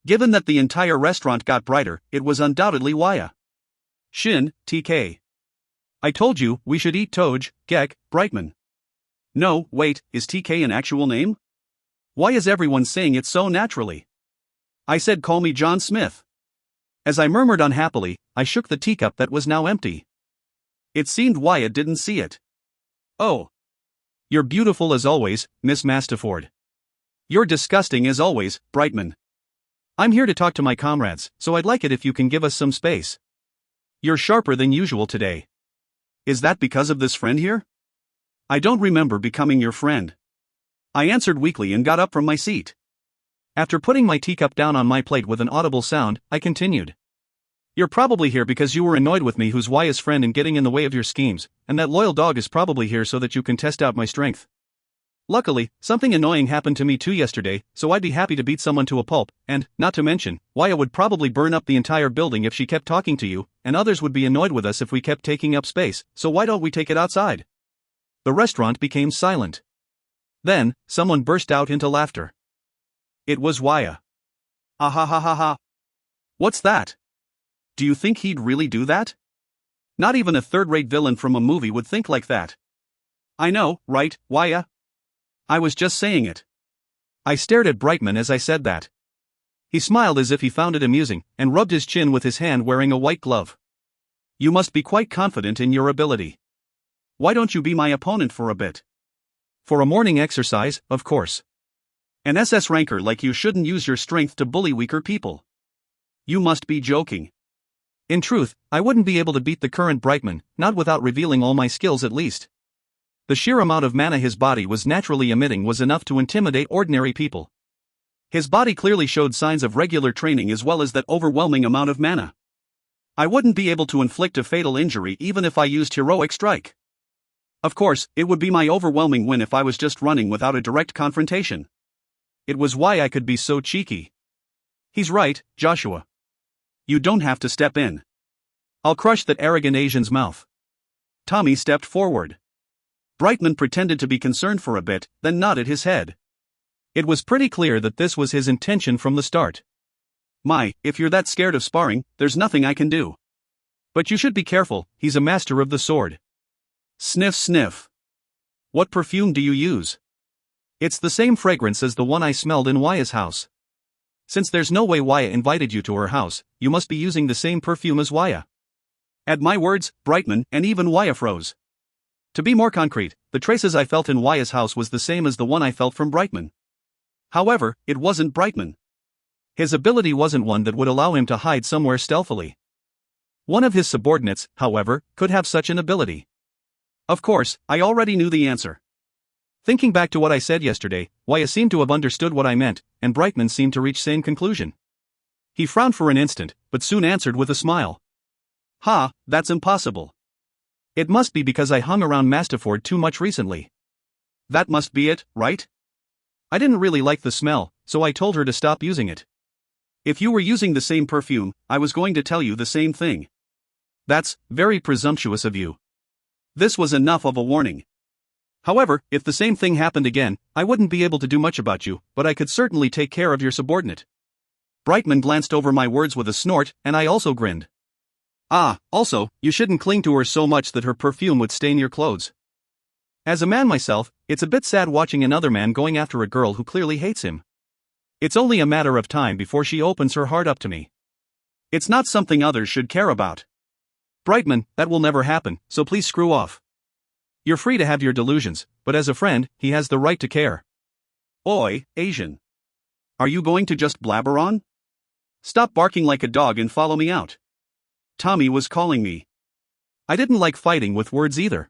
Given that the entire restaurant got brighter, it was undoubtedly Waya. Shin, TK.
I told you, we should eat Toj, Gek, Brightman.
No, wait, is TK an actual name? Why is everyone saying it so naturally? I said call me John Smith.
As I murmured unhappily, I shook the teacup that was now empty.
It seemed Wyatt didn't see it. Oh.
You're beautiful as always, Miss Mastiford.
You're disgusting as always, Brightman.
I'm here to talk to my comrades, so I'd like it if you can give us some space.
You're sharper than usual today. Is that because of this friend here? I don't remember becoming your friend. I answered weakly and got up from my seat.
After putting my teacup down on my plate with an audible sound, I continued. You're probably here because you were annoyed with me who's Waya's friend and getting in the way of your schemes, and that loyal dog is probably here so that you can test out my strength. Luckily, something annoying happened to me too yesterday, so I'd be happy to beat someone to a pulp, and, not to mention, Waya would probably burn up the entire building if she kept talking to you, and others would be annoyed with us if we kept taking up space, so why don't we take it outside? The restaurant became silent. Then, someone burst out into laughter.
It was Waya. Ah ha ha ha ha. What's that? Do you think he'd really do that? Not even a third-rate villain from a movie would think like that. I know, right, Waya? I was just saying it.
I stared at Brightman as I said that. He smiled as if he found it amusing, and rubbed his chin with his hand wearing a white glove.
You must be quite confident in your ability. Why don't you be my opponent for a bit?
For a morning exercise, of course.
An SS ranker like you shouldn't use your strength to bully weaker people. You must be joking.
In truth, I wouldn't be able to beat the current Brightman, not without revealing all my skills at least. The sheer amount of mana his body was naturally emitting was enough to intimidate ordinary people. His body clearly showed signs of regular training as well as that overwhelming amount of mana. I wouldn't be able to inflict a fatal injury even if I used heroic strike. Of course, it would be my overwhelming win if I was just running without a direct confrontation. It was why I could be so cheeky.
He's right, Joshua. You don't have to step in.
I'll crush that arrogant Asian's mouth.
Tommy stepped forward. Brightman pretended to be concerned for a bit, then nodded his head.
It was pretty clear that this was his intention from the start.
If you're that scared of sparring, there's nothing I can do.
But you should be careful, he's a master of the sword.
Sniff sniff. What perfume do you use?
It's the same fragrance as the one I smelled in Waya's house. Since there's no way Waya invited you to her house, you must be using the same perfume as Waya.
At my words, Brightman and even Waya froze. To be more concrete, the traces I felt in Waya's house was the same as the one I felt from Brightman. However, it wasn't Brightman. His ability wasn't one that would allow him to hide somewhere stealthily. One of his subordinates, however, could have such an ability. Of course, I already knew the answer.
Thinking back to what I said yesterday, Waya seemed to have understood what I meant, and Brightman seemed to reach same conclusion. He frowned for an instant, but soon answered with a smile.
Ha, that's impossible.
It must be because I hung around Masterford too much recently.
That must be it, right?
I didn't really like the smell, so I told her to stop using it.
If you were using the same perfume, I was going to tell you the same thing.
That's very presumptuous of you.
This was enough of a warning.
However, if the same thing happened again, I wouldn't be able to do much about you, but I could certainly take care of your subordinate.
Brightman glanced over my words with a snort, and I also grinned.
Also, you shouldn't cling to her so much that her perfume would stain your clothes. As a man myself, it's a bit sad watching another man going after a girl who clearly hates him. It's only a matter of time before she opens her heart up to me.
It's not something others should care about.
Brightman, that will never happen, so please screw off. You're free to have your delusions, but as a friend, he has the right to care.
Oi, Asian. Are you going to just blabber on? Stop barking like a dog and follow me out. Tommy was calling me.
I didn't like fighting with words either.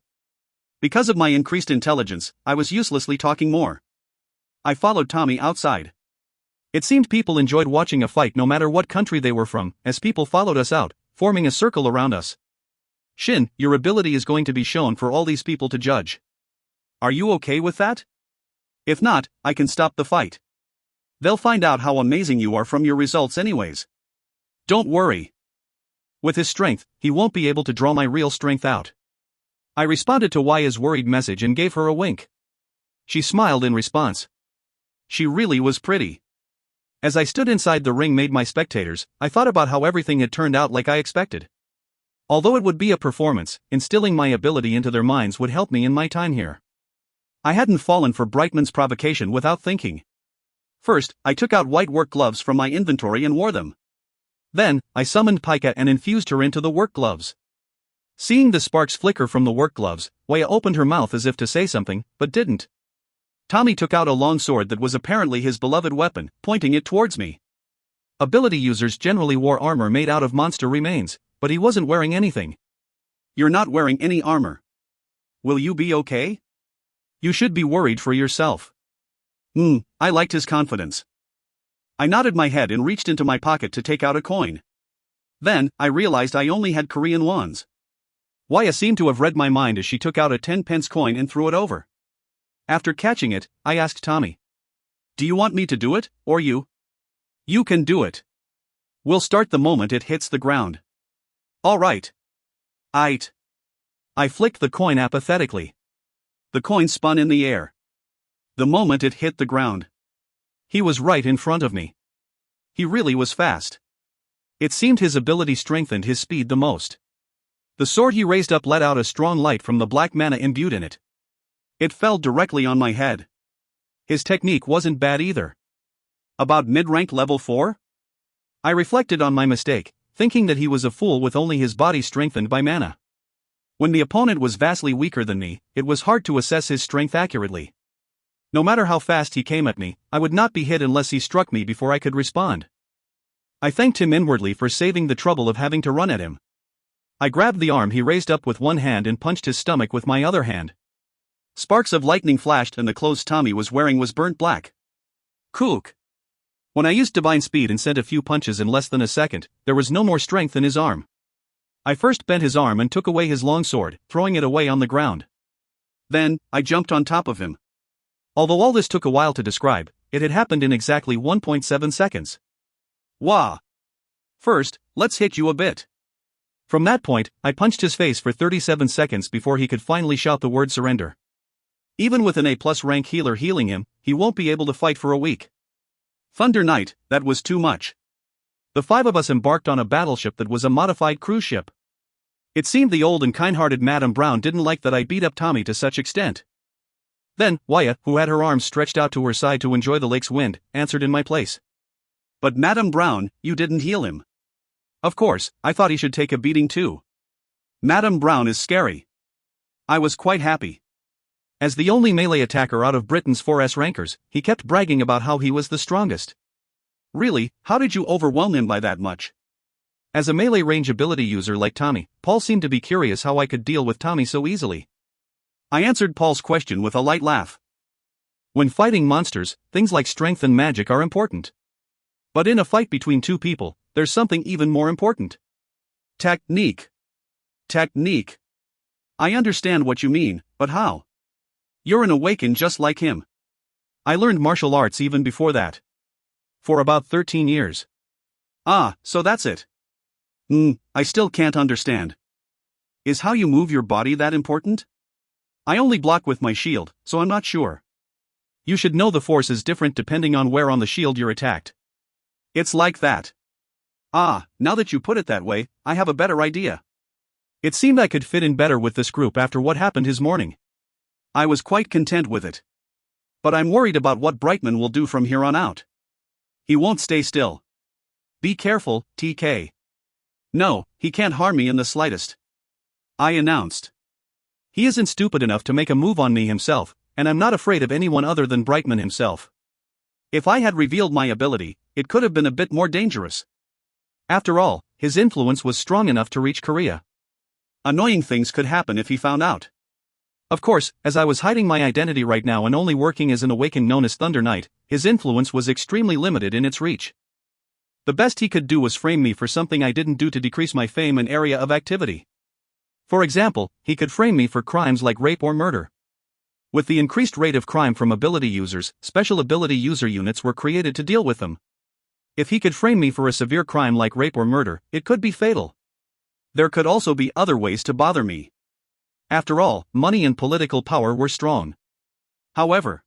Because of my increased intelligence, I was uselessly talking more. I followed Tommy outside.
It seemed people enjoyed watching a fight no matter what country they were from, as people followed us out, forming a circle around us. Shin, your ability is going to be shown for all these people to judge.
Are you okay with that? If not, I can stop the fight. They'll find out how amazing you are from your results anyways. Don't worry.
With his strength, he won't be able to draw my real strength out. I responded to Waya's worried message and gave her a wink. She smiled in response.
She really was pretty.
As I stood inside the ring made my spectators, I thought about how everything had turned out like I expected. Although it would be a performance, instilling my ability into their minds would help me in my time here.
I hadn't fallen for Brightman's provocation without thinking. First, I took out white work gloves from my inventory and wore them.
Then, I summoned Pika and infused her into the work gloves. Seeing the sparks flicker from the work gloves, Waya opened her mouth as if to say something, but didn't.
Tommy took out a long sword that was apparently his beloved weapon, pointing it towards me.
Ability users generally wore armor made out of monster remains, but he wasn't wearing anything.
You're not wearing any armor. Will you be okay?
You should be worried for yourself.
I liked his confidence. I nodded my head and reached into my pocket to take out a coin. Then, I realized I only had Korean wons.
Waya seemed to have read my mind as she took out a 10-pence coin and threw it over.
After catching it, I asked Tommy. Do you want me to do it, or you? You can do it. We'll start the moment it hits the ground. All right. Aight.
I flicked the coin apathetically.
The coin spun in the air. The moment it hit the ground.
He was right in front of me.
He really was fast.
It seemed his ability strengthened his speed the most. The sword he raised up let out a strong light from the black mana imbued in it.
It fell directly on my head.
His technique wasn't bad either.
About mid-rank level 4?
I reflected on my mistake, thinking that he was a fool with only his body strengthened by mana. When the opponent was vastly weaker than me, it was hard to assess his strength accurately. No matter how fast he came at me, I would not be hit unless he struck me before I could respond. I thanked him inwardly for saving the trouble of having to run at him. I grabbed the arm he raised up with one hand and punched his stomach with my other hand.
Sparks of lightning flashed and the clothes Tommy was wearing was burnt black.
Kook. When I used divine speed and sent a few punches in less than a second, there was no more strength in his arm. I first bent his arm and took away his long sword, throwing it away on the ground.
Then, I jumped on top of him.
Although all this took a while to describe, it had happened in exactly 1.7 seconds.
Wah! First, let's hit you a bit.
From that point, I punched his face for 37 seconds before he could finally shout the word surrender. Even with an A+ rank healer healing him, he won't be able to fight for a week.
Thunder Knight, that was too much.
The 5 of us embarked on a battleship that was a modified cruise ship. It seemed the old and kind-hearted Madame Brown didn't like that I beat up Tommy to such extent. Then, Waya, who had her arms stretched out to her side to enjoy the lake's wind, answered in my place.
But Madame Brown, you didn't heal him.
Of course, I thought he should take a beating too.
Madame Brown is scary. I was quite happy.
As the only melee attacker out of Britain's 4S rankers, he kept bragging about how he was the strongest.
Really, how did you overwhelm him by that much?
As a melee range ability user like Tommy, Paul seemed to be curious how I could deal with Tommy so easily.
I answered Paul's question with a light laugh.
When fighting monsters, things like strength and magic are important. But in a fight between two people, there's something even more important.
Technique. Technique. I understand what you mean, but how? You're an awakened just like him.
I learned martial arts even before that. For about 13 years.
Ah, so that's it. I still can't understand. Is how you move your body that important? I only block with my shield, so I'm not sure.
You should know the force is different depending on where on the shield you're attacked.
It's like that. Ah, now that you put it that way, I have a better idea.
It seemed I could fit in better with this group after what happened his morning.
I was quite content with it. But I'm worried about what Brightman will do from here on out. He won't stay still.
Be careful, TK.
No, he can't harm me in the slightest. I announced.
He isn't stupid enough to make a move on me himself, and I'm not afraid of anyone other than Brightman himself.
If I had revealed my ability, it could have been a bit more dangerous.
After all, his influence was strong enough to reach Korea.
Annoying things could happen if he found out.
Of course, as I was hiding my identity right now and only working as an awakened known as Thunder Knight, his influence was extremely limited in its reach. The best he could do was frame me for something I didn't do to decrease my fame and area of activity. For example, he could frame me for crimes like rape or murder. With the increased rate of crime from ability users, special ability user units were created to deal with them. If he could frame me for a severe crime like rape or murder, it could be fatal.
There could also be other ways to bother me.
After all, money and political power were strong.
However,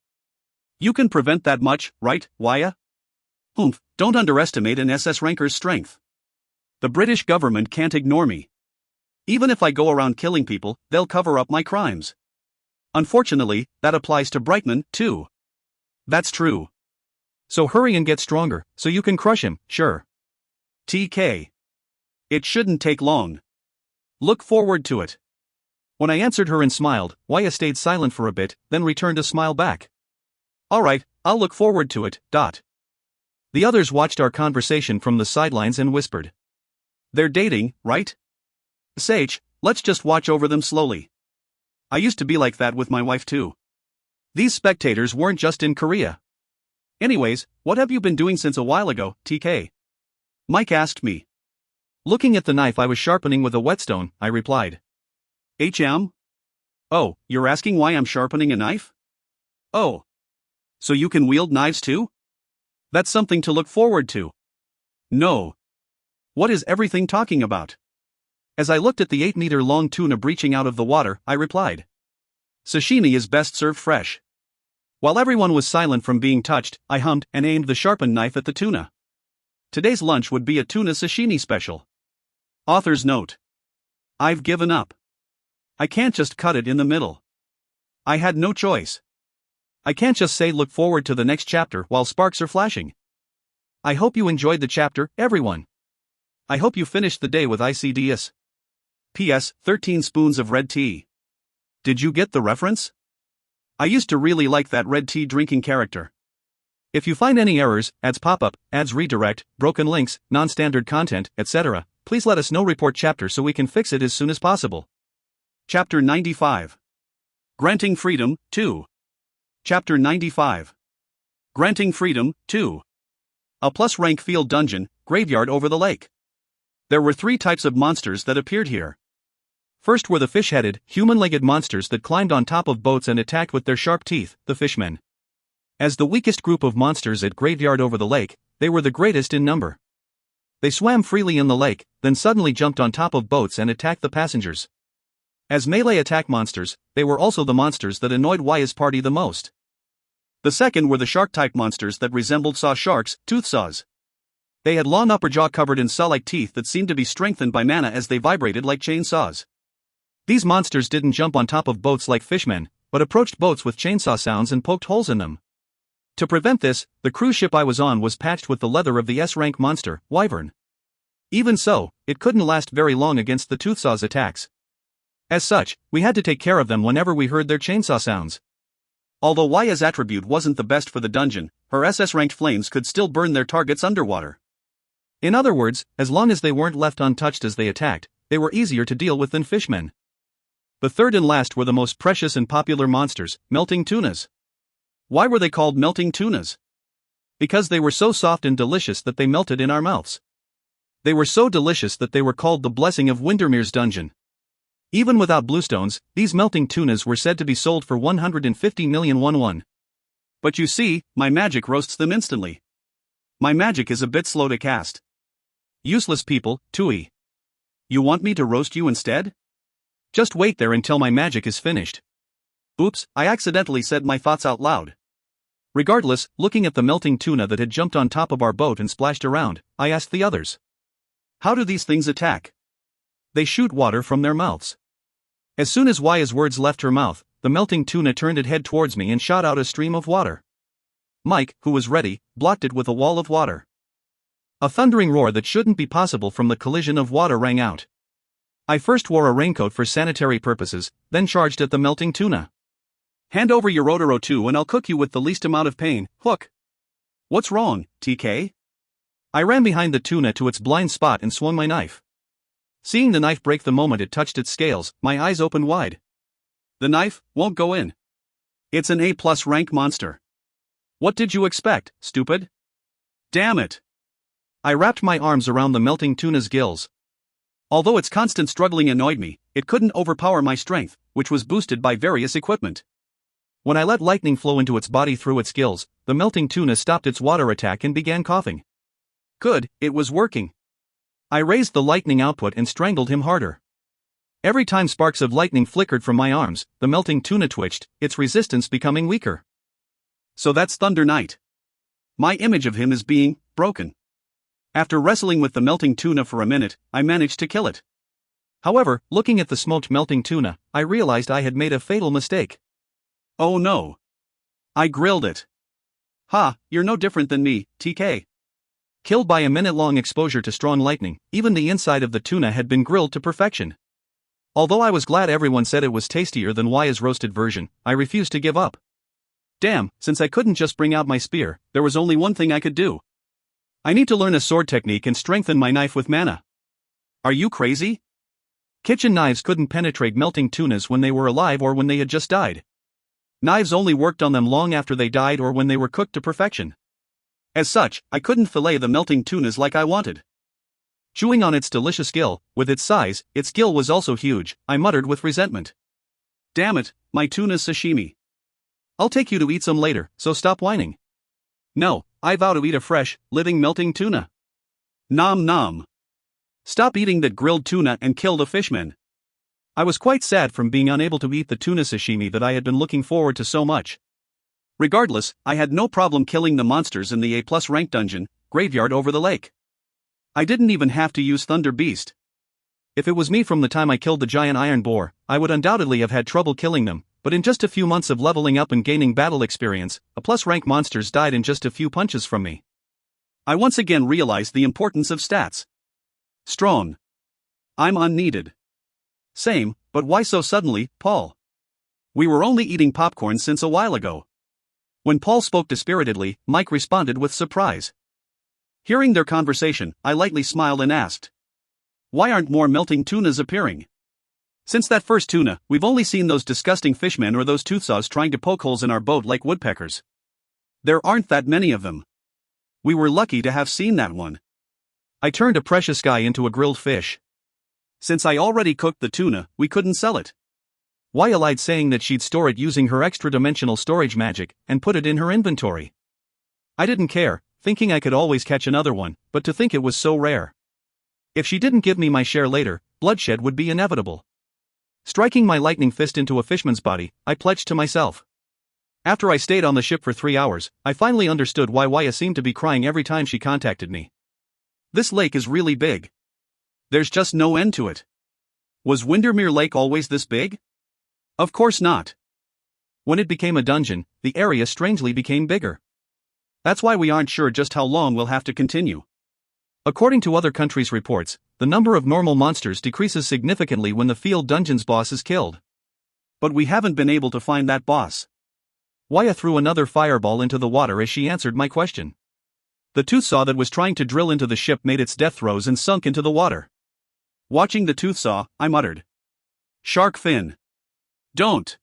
you can prevent that much, right, Waya? Don't underestimate an SS ranker's strength. The British government can't ignore me. Even if I go around killing people, they'll cover up my crimes. Unfortunately, that applies to Brightman, too.
That's true. So hurry and get stronger, so you can crush him, sure.
TK. It shouldn't take long. Look forward to it.
When I answered her and smiled, Waya stayed silent for a bit, then returned a smile back.
Alright, I'll look forward to it, .
The others watched our conversation from the sidelines and whispered.
They're dating, right? Sage, let's just watch over them slowly. I used to be like that with my wife too.
These spectators weren't just in Korea.
Anyways, what have you been doing since a while ago, TK? Mike asked me.
Looking at the knife I was sharpening with a whetstone, I replied.
Oh, you're asking why I'm sharpening a knife? Oh. So you can wield knives too? That's something to look forward to. No. What is everything talking about?
As I looked at the 8-meter-long tuna breaching out of the water, I replied.
Sashimi is best served fresh.
While everyone was silent from being touched, I hummed and aimed the sharpened knife at the tuna.
Today's lunch would be a tuna sashimi special. Author's note. I've given up. I can't just cut it in the middle. I had no choice.
I can't just say look forward to the next chapter while sparks are flashing. I hope you enjoyed the chapter, everyone. I hope you finished the day with ICDS.
P.S. 13 spoons of red tea.
Did you get the reference?
I used to really like that red tea drinking character.
If you find any errors, ads pop up, ads redirect, broken links, non-standard content, etc., please let us know. Report chapter so we can fix it as soon as possible.
Chapter 95. Granting Freedom, 2. Chapter 95. Granting Freedom, 2. A plus-rank field dungeon, graveyard over the lake. There were 3 types of monsters that appeared here.
First were the fish-headed, human-legged monsters that climbed on top of boats and attacked with their sharp teeth, the fishmen. As the weakest group of monsters at Graveyard Over the Lake, they were the greatest in number. They swam freely in the lake, then suddenly jumped on top of boats and attacked the passengers. As melee attack monsters, they were also the monsters that annoyed Waya's party the most.
The second were the shark-type monsters that resembled saw sharks, tooth saws. They had long upper jaw covered in saw-like teeth that seemed to be strengthened by mana as they vibrated like chainsaws.
These monsters didn't jump on top of boats like fishmen, but approached boats with chainsaw sounds and poked holes in them. To prevent this, the cruise ship I was on was patched with the leather of the S-rank monster, Wyvern. Even so, it couldn't last very long against the toothsaw's attacks. As such, we had to take care of them whenever we heard their chainsaw sounds.
Although Waya's attribute wasn't the best for the dungeon, her SS-ranked flames could still burn their targets underwater.
In other words, as long as they weren't left untouched as they attacked, they were easier to deal with than fishmen. The third and last were the most precious and popular monsters, melting tunas.
Why were they called melting tunas?
Because they were so soft and delicious that they melted in our mouths. They were so delicious that they were called the blessing of Windermere's dungeon. Even without bluestones, these melting tunas were said to be sold for 150 million won.
But you see, my magic roasts them instantly. My magic is a bit slow to cast.
Useless people, Tui.
You want me to roast you instead?
Just wait there until my magic is finished.
Oops, I accidentally said my thoughts out loud.
Regardless, looking at the melting tuna that had jumped on top of our boat and splashed around, I asked the others.
How do these things attack?
They shoot water from their mouths. As soon as Ya's words left her mouth, the melting tuna turned its head towards me and shot out a stream of water. Mike, who was ready, blocked it with a wall of water. A thundering roar that shouldn't be possible from the collision of water rang out. I first wore a raincoat for sanitary purposes, then charged at the melting tuna.
Hand over your Rotaro 2 and I'll cook you with the least amount of pain. Hook. What's wrong, TK?
I ran behind the tuna to its blind spot and swung my knife. Seeing the knife break the moment it touched its scales, my eyes opened wide.
The knife won't go in. It's an A+ rank monster. What did you expect, stupid? Damn it.
I wrapped my arms around the melting tuna's gills.
Although its constant struggling annoyed me, it couldn't overpower my strength, which was boosted by various equipment.
When I let lightning flow into its body through its gills, the melting tuna stopped its water attack and began coughing.
Good, it was working.
I raised the lightning output and strangled him harder. Every time sparks of lightning flickered from my arms, the melting tuna twitched, its resistance becoming weaker.
So that's Thunder Knight. My image of him is being broken. After wrestling with the melting tuna for a minute, I managed to kill it.
However, looking at the smoked melting tuna, I realized I had made a fatal mistake.
Oh no. I grilled it. Ha, you're no different than me, TK.
Killed by a minute-long exposure to strong lightning, even the inside of the tuna had been grilled to perfection. Although I was glad everyone said it was tastier than Ya's roasted version, I refused to give up.
Damn, since I couldn't just bring out my spear, there was only one thing I could do. I need to learn a sword technique and strengthen my knife with mana. Are you crazy?
Kitchen knives couldn't penetrate melting tunas when they were alive or when they had just died.
Knives only worked on them long after they died or when they were cooked to perfection. As such, I couldn't fillet the melting tunas like I wanted.
Chewing on its delicious gill, with its size, its gill was also huge, I muttered with resentment.
Damn it, my tuna's sashimi.
I'll take you to eat some later, so stop whining.
No, I vow to eat a fresh, living melting tuna. Nom nom. Stop eating that grilled tuna and kill the fishmen.
I was quite sad from being unable to eat the tuna sashimi that I had been looking forward to so much.
Regardless, I had no problem killing the monsters in the A+ rank dungeon, graveyard over the lake. I didn't even have to use Thunder Beast.
If it was me from the time I killed the giant iron boar, I would undoubtedly have had trouble killing them, but in just a few months of leveling up and gaining battle experience, A+ rank monsters died in just a few punches from me.
I once again realized the importance of stats. Strong. I'm unneeded. Same, but why so suddenly, Paul? We were only eating popcorn since a while ago. When Paul spoke dispiritedly, Mike responded with surprise. Hearing their conversation, I lightly smiled and asked, why aren't more melting tunas appearing? Since that first tuna, we've only seen those disgusting fishmen or those toothsaws trying to poke holes in our boat like woodpeckers. There aren't that many of them. We were lucky to have seen that one.
I turned a precious guy into a grilled fish.
Since I already cooked the tuna, we couldn't sell it.
Ya lied, saying that she'd store it using her extra-dimensional storage magic, and put it in her inventory. I didn't care, thinking I could always catch another one, but to think it was so rare. If she didn't give me my share later, bloodshed would be inevitable. Striking my lightning fist into a fishman's body, I pledged to myself. After I stayed on the ship for 3 hours, I finally understood why Ya seemed to be crying every time she contacted me. This lake is really big. There's just no end to it.
Was Windermere Lake always this big? Of course not.
When it became a dungeon, the area strangely became bigger.
That's why we aren't sure just how long we'll have to continue.
According to other countries' reports, the number of normal monsters decreases significantly when the field dungeon's boss is killed.
But we haven't been able to find that boss.
Ya threw another fireball into the water as she answered my question. The toothsaw that was trying to drill into the ship made its death throes and sunk into the water.
Watching the toothsaw, I muttered, "Shark fin. Don't."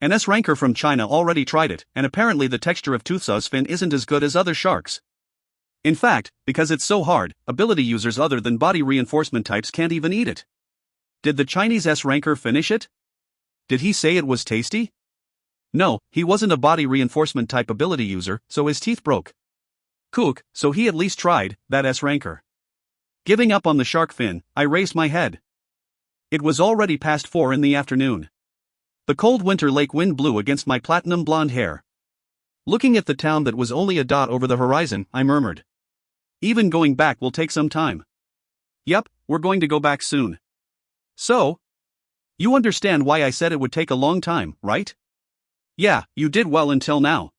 An S-ranker from China already tried it, and apparently the texture of Toothsaw's fin isn't as good as other sharks. In fact, because it's so hard, ability users other than body reinforcement types can't even eat it. Did the Chinese S-ranker finish it? Did he say it was tasty? No, he wasn't a body reinforcement type ability user, so his teeth broke. Kook, so he at least tried, that S-ranker. Giving up on the shark fin, I raised my head. It was already past 4 in the afternoon. The cold winter lake wind blew against my platinum blonde hair. Looking at the town that was only a dot over the horizon, I murmured. Even going back will take some time. Yep, we're going to go back soon. So? You understand why I said it would take a long time, right? Yeah, you did well until now.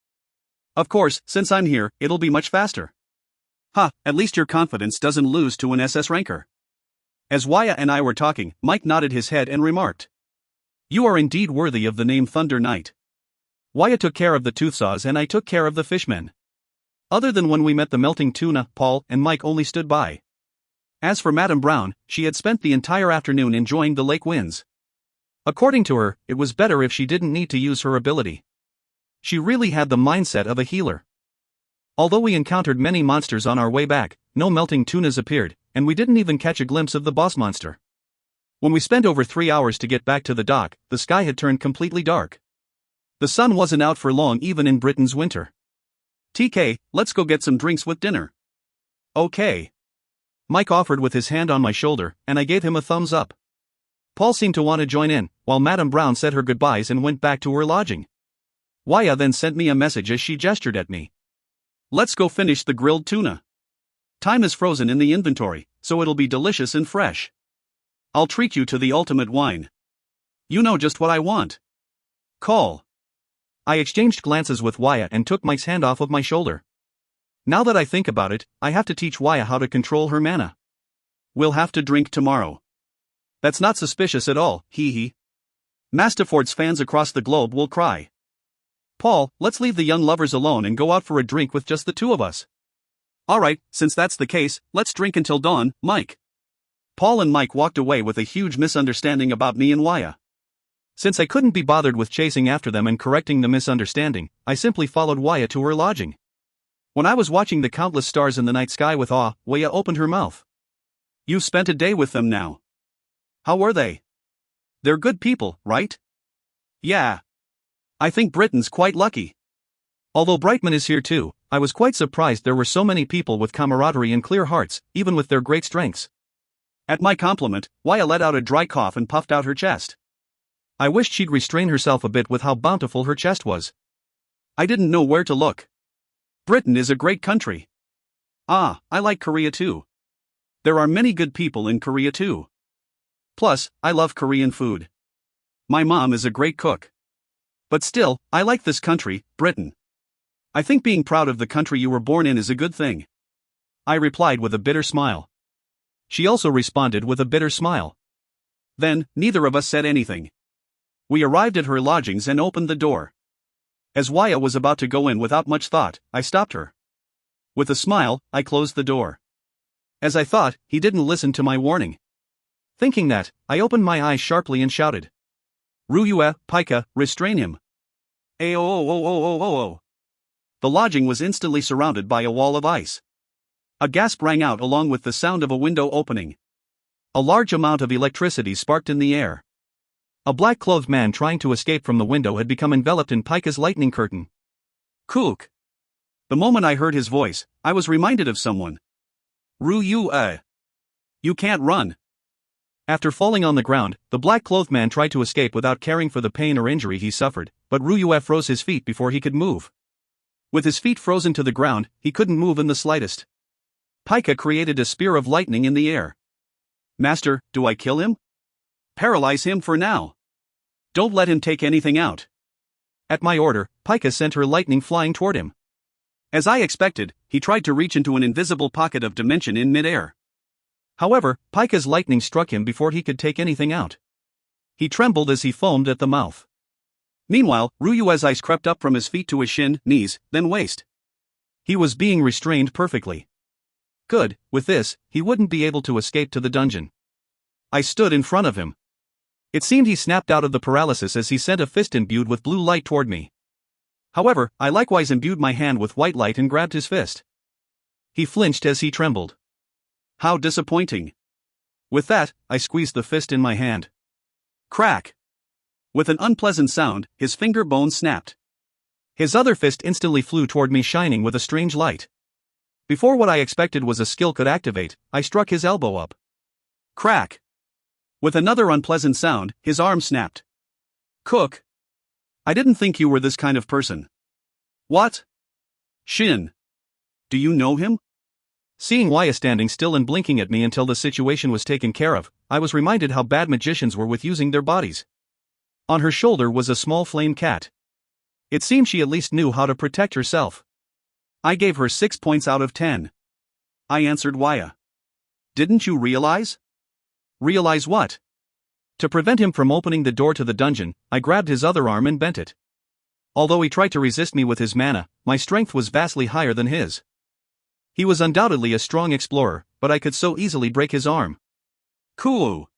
Of course, since I'm here, it'll be much faster. Ha, at least your confidence doesn't lose to an SS ranker. As Waya and I were talking, Mike nodded his head and remarked. You are indeed worthy of the name Thunder Knight. Waya took care of the toothsaws and I took care of the fishmen. Other than when we met the melting tuna, Paul and Mike only stood by. As for Madame Brown, she had spent the entire afternoon enjoying the lake winds. According to her, it was better if she didn't need to use her ability. She really had the mindset of a healer. Although we encountered many monsters on our way back, no melting tunas appeared, and we didn't even catch a glimpse of the boss monster. When we spent over 3 hours to get back to the dock, the sky had turned completely dark. The sun wasn't out for long even in Britain's winter. TK, let's go get some drinks with dinner. Okay. Mike offered with his hand on my shoulder, and I gave him a thumbs up. Paul seemed to want to join in, while Madame Brown said her goodbyes and went back to her lodging. Waya then sent me a message as she gestured at me. Let's go finish the grilled tuna. Time is frozen in the inventory, so it'll be delicious and fresh. I'll treat you to the ultimate wine. You know just what I want. Call. I exchanged glances with Waya and took Mike's hand off of my shoulder. Now that I think about it, I have to teach Waya how to control her mana. We'll have to drink tomorrow. That's not suspicious at all, hee hee. Masterford's fans across the globe will cry. Paul, let's leave the young lovers alone and go out for a drink with just the two of us. Alright, since that's the case, let's drink until dawn, Mike. Paul and Mike walked away with a huge misunderstanding about me and Waya. Since I couldn't be bothered with chasing after them and correcting the misunderstanding, I simply followed Waya to her lodging. When I was watching the countless stars in the night sky with awe, Waya opened her mouth. You've spent a day with them now. How were they? They're good people, right? Yeah. I think Britain's quite lucky. Although Brightman is here too, I was quite surprised there were so many people with camaraderie and clear hearts, even with their great strengths. At my compliment, Waya let out a dry cough and puffed out her chest. I wished she'd restrain herself a bit with how bountiful her chest was. I didn't know where to look. Britain is a great country. Ah, I like Korea too. There are many good people in Korea too. Plus, I love Korean food. My mom is a great cook. But still, I like this country, Britain. I think being proud of the country you were born in is a good thing. I replied with a bitter smile. She also responded with a bitter smile. Then, neither of us said anything. We arrived at her lodgings and opened the door. As Waya was about to go in without much thought, I stopped her. With a smile, I closed the door. As I thought, he didn't listen to my warning. Thinking that, I opened my eyes sharply and shouted. Ruyue, Pika, restrain him. Ayo. The lodging was instantly surrounded by a wall of ice. A gasp rang out along with the sound of a window opening. A large amount of electricity sparked in the air. A black-clothed man trying to escape from the window had become enveloped in Pika's lightning curtain. Kook. The moment I heard his voice, I was reminded of someone. Ruyue. You can't run. After falling on the ground, the black-clothed man tried to escape without caring for the pain or injury he suffered, but Ruyue froze his feet before he could move. With his feet frozen to the ground, he couldn't move in the slightest. Pika created a spear of lightning in the air. Master, do I kill him? Paralyze him for now. Don't let him take anything out. At my order, Pika sent her lightning flying toward him. As I expected, he tried to reach into an invisible pocket of dimension in midair. However, Pika's lightning struck him before he could take anything out. He trembled as he foamed at the mouth. Meanwhile, Ruyue's ice crept up from his feet to his shin, knees, then waist. He was being restrained perfectly. Good, with this, he wouldn't be able to escape to the dungeon. I stood in front of him.
It seemed he snapped out of the paralysis as he sent a fist imbued with blue light toward me. However, I likewise imbued my hand with white light and grabbed his fist. He flinched as he trembled.
How disappointing. With that, I squeezed the fist in my hand. Crack! With an unpleasant sound, his finger bone snapped.
His other fist instantly flew toward me, shining with a strange light. Before what I expected was a skill could activate, I struck his elbow up.
Crack! With another unpleasant sound, his arm snapped. Cook! I didn't think you were this kind of person. What? Shin. Do you know him?
Seeing Waya standing still and blinking at me until the situation was taken care of, I was reminded how bad magicians were with using their bodies. On her shoulder was a small flame cat. It seemed she at least knew how to protect herself.
I gave her 6 points out of 10. I answered Waya. Didn't you realize?
Realize what? To prevent him from opening the door to the dungeon, I grabbed his other arm and bent it. Although he tried to resist me with his mana, my strength was vastly higher than his. He was undoubtedly a strong explorer, but I could so easily break his arm.
Cool.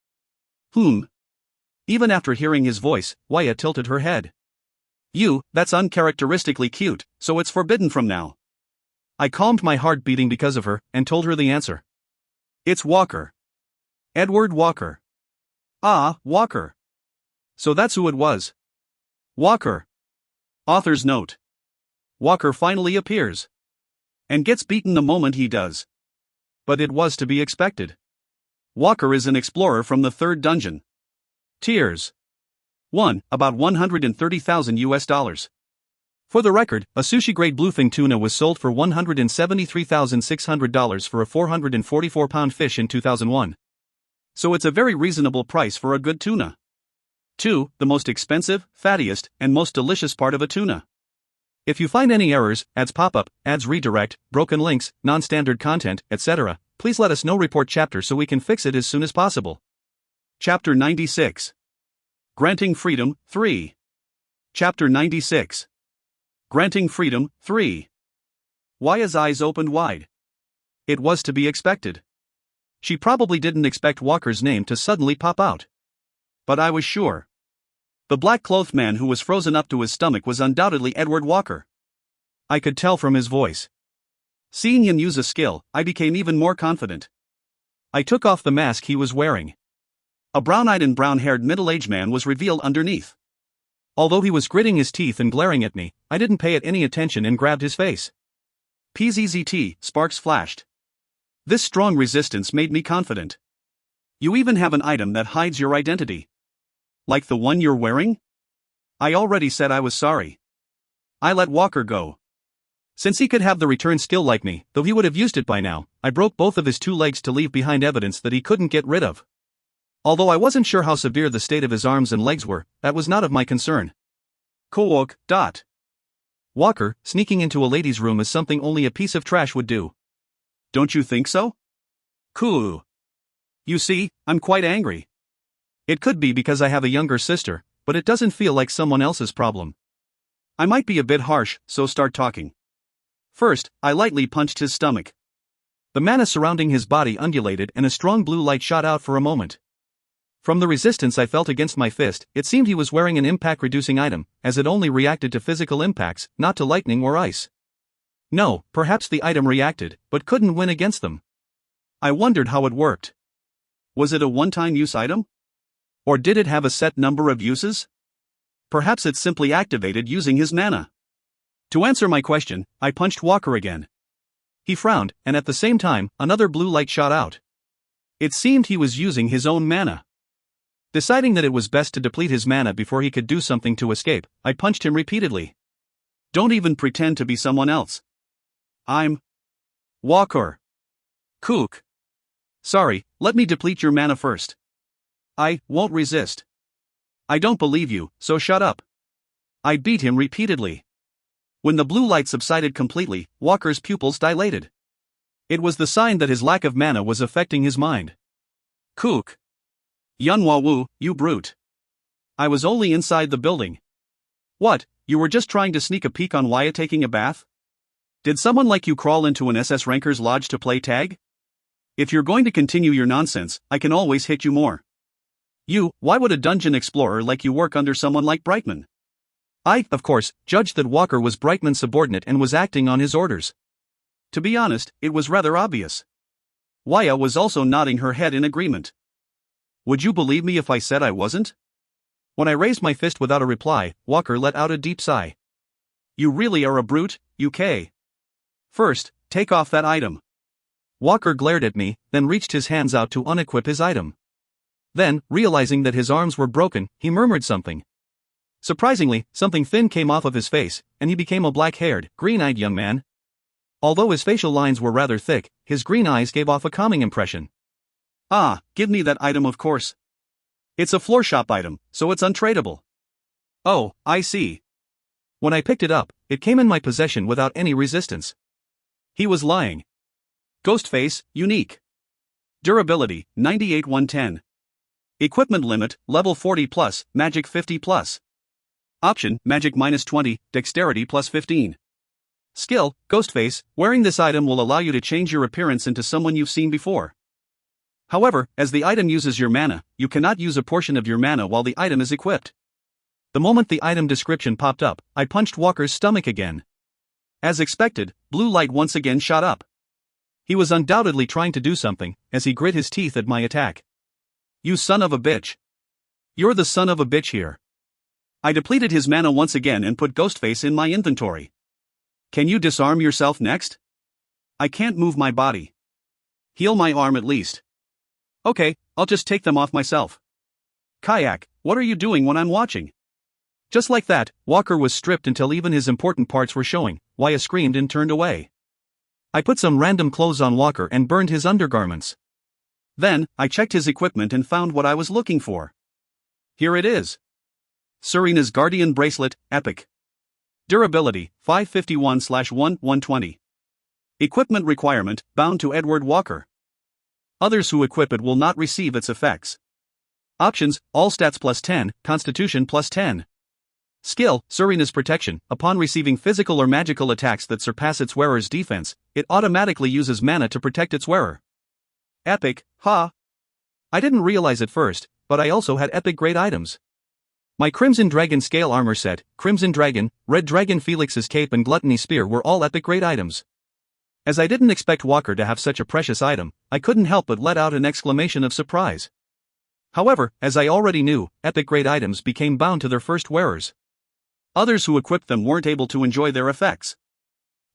Even after hearing his voice, Waya tilted her head. That's uncharacteristically cute, so it's forbidden from now.
I calmed my heart beating because of her, and told her the answer.
It's Walker. Edward Walker. Ah, Walker.
So that's who it was.
Walker. Author's note. Walker finally appears. And gets beaten the moment he does.
But it was to be expected.
Walker is an explorer from the third dungeon. Tiers 1, about $130,000.
For the record, a sushi-grade bluefin tuna was sold for $173,600 for a 444-pound fish in 2001.
So it's a very reasonable price for a good tuna. 2, the most expensive, fattiest, and most delicious part of a tuna.
If you find any errors, ads pop up, ads redirect, broken links, non-standard content, etc., please let us know. Report chapter so we can fix it as soon as possible.
Chapter 96. Granting Freedom, 3. Chapter 96. Granting Freedom, 3. Waya's eyes opened wide.
It was to be expected. She probably didn't expect Walker's name to suddenly pop out.
But I was sure. The black-clothed man who was frozen up to his stomach was undoubtedly Edward Walker.
I could tell from his voice.
Seeing him use a skill, I became even more confident.
I took off the mask he was wearing.
A brown-eyed and brown-haired middle-aged man was revealed underneath.
Although he was gritting his teeth and glaring at me, I didn't pay it any attention and grabbed his face.
PZZT, sparks flashed. This strong resistance made me confident. You even have an item that hides your identity. Like the one you're wearing? I already said I was sorry. I let Walker go.
Since he could have the return skill like me, though he would have used it by now, I broke both of his 2 legs to leave behind evidence that he couldn't get rid of. Although I wasn't sure how severe the state of his arms and legs were, that was not of my concern.
Cook.
Walker, sneaking into a lady's room is something only a piece of trash would do.
Don't you think so? Cool. You see, I'm quite angry.
It could be because I have a younger sister, but it doesn't feel like someone else's problem.
I might be a bit harsh, so start talking. First, I lightly punched his stomach.
The mana surrounding his body undulated and a strong blue light shot out for a moment. From the resistance I felt against my fist, it seemed he was wearing an impact-reducing item, as it only reacted to physical impacts, not to lightning or ice. No, perhaps the item reacted, but couldn't win against them.
I wondered how it worked. Was it a one-time use item? Or did it have a set number of uses? Perhaps it simply activated using his mana. To answer my question, I punched Walker again.
He frowned, and at the same time, another blue light shot out.
It seemed he was using his own mana.
Deciding that it was best to deplete his mana before he could do something to escape, I punched him repeatedly.
Don't even pretend to be someone else. I'm Walker. Cook. Sorry, let me deplete your mana first. I won't resist. I don't believe you, so shut up. I beat him repeatedly. When the blue light subsided completely, Walker's pupils dilated. It was the sign that his lack of mana was affecting his mind. Cook. Yunhua Wu, you brute. I was only inside the building. What, you were just trying to sneak a peek on Waya taking a bath? Did someone like you crawl into an SS Ranker's lodge to play tag? If you're going to continue your nonsense, I can always hit you more. Why would a dungeon explorer like you work under someone like Brightman?
I, of course, judged that Walker was Brightman's subordinate and was acting on his orders.
To be honest, it was rather obvious. Waya was also nodding her head in agreement. Would you believe me if I said I wasn't?
When I raised my fist without a reply, Walker let out a deep sigh.
You really are a brute, UK. First, take off that item.
Walker glared at me, then reached his hands out to unequip his item. Then, realizing that his arms were broken, he murmured something. Surprisingly, something thin came off of his face, and he became a black-haired, green-eyed young man. Although his facial lines were rather thick, his green eyes gave off a calming impression.
Ah, give me that item, of course. It's a floor shop item, so it's untradeable. Oh, I see.
When I picked it up, it came in my possession without any resistance.
He was lying. Ghostface, unique. Durability, 98/110. Equipment limit, level 40 plus, magic 50 plus. Option, magic -20, dexterity +15. Skill, Ghostface, wearing this item will allow you to change your appearance into someone you've seen before. However, as the item uses your mana, you cannot use a portion of your mana while the item is equipped.
The moment the item description popped up, I punched Walker's stomach again.
As expected, blue light once again shot up.
He was undoubtedly trying to do something, as he grit his teeth at my attack.
You son of a bitch. You're the son of a bitch here. I depleted his mana once again and put Ghostface in my inventory. Can you disarm yourself next? I can't move my body. Heal my arm at least. Okay, I'll just take them off myself. Kayak, what are you doing when I'm watching?
Just like that, Walker was stripped until even his important parts were showing. Waya screamed and turned away. I put some random clothes on Walker and burned his undergarments.
Then, I checked his equipment and found what I was looking for. Here it is. Serena's Guardian Bracelet, Epic. Durability, 551/1/120. Equipment requirement, bound to Edward Walker. Others who equip it will not receive its effects. Options, all stats +10, constitution +10. Skill, Serena's Protection. Upon receiving physical or magical attacks that surpass its wearer's defense, it automatically uses mana to protect its wearer. Epic, ha! I didn't realize at first, but I also had epic great items. My Crimson Dragon scale armor set, Crimson Dragon, Red Dragon Felix's cape and Gluttony Spear were all epic great items. As I didn't expect Walker to have such a precious item, I couldn't help but let out an exclamation of surprise. However, as I already knew, epic great items became bound to their first wearers. Others who equipped them weren't able to enjoy their effects.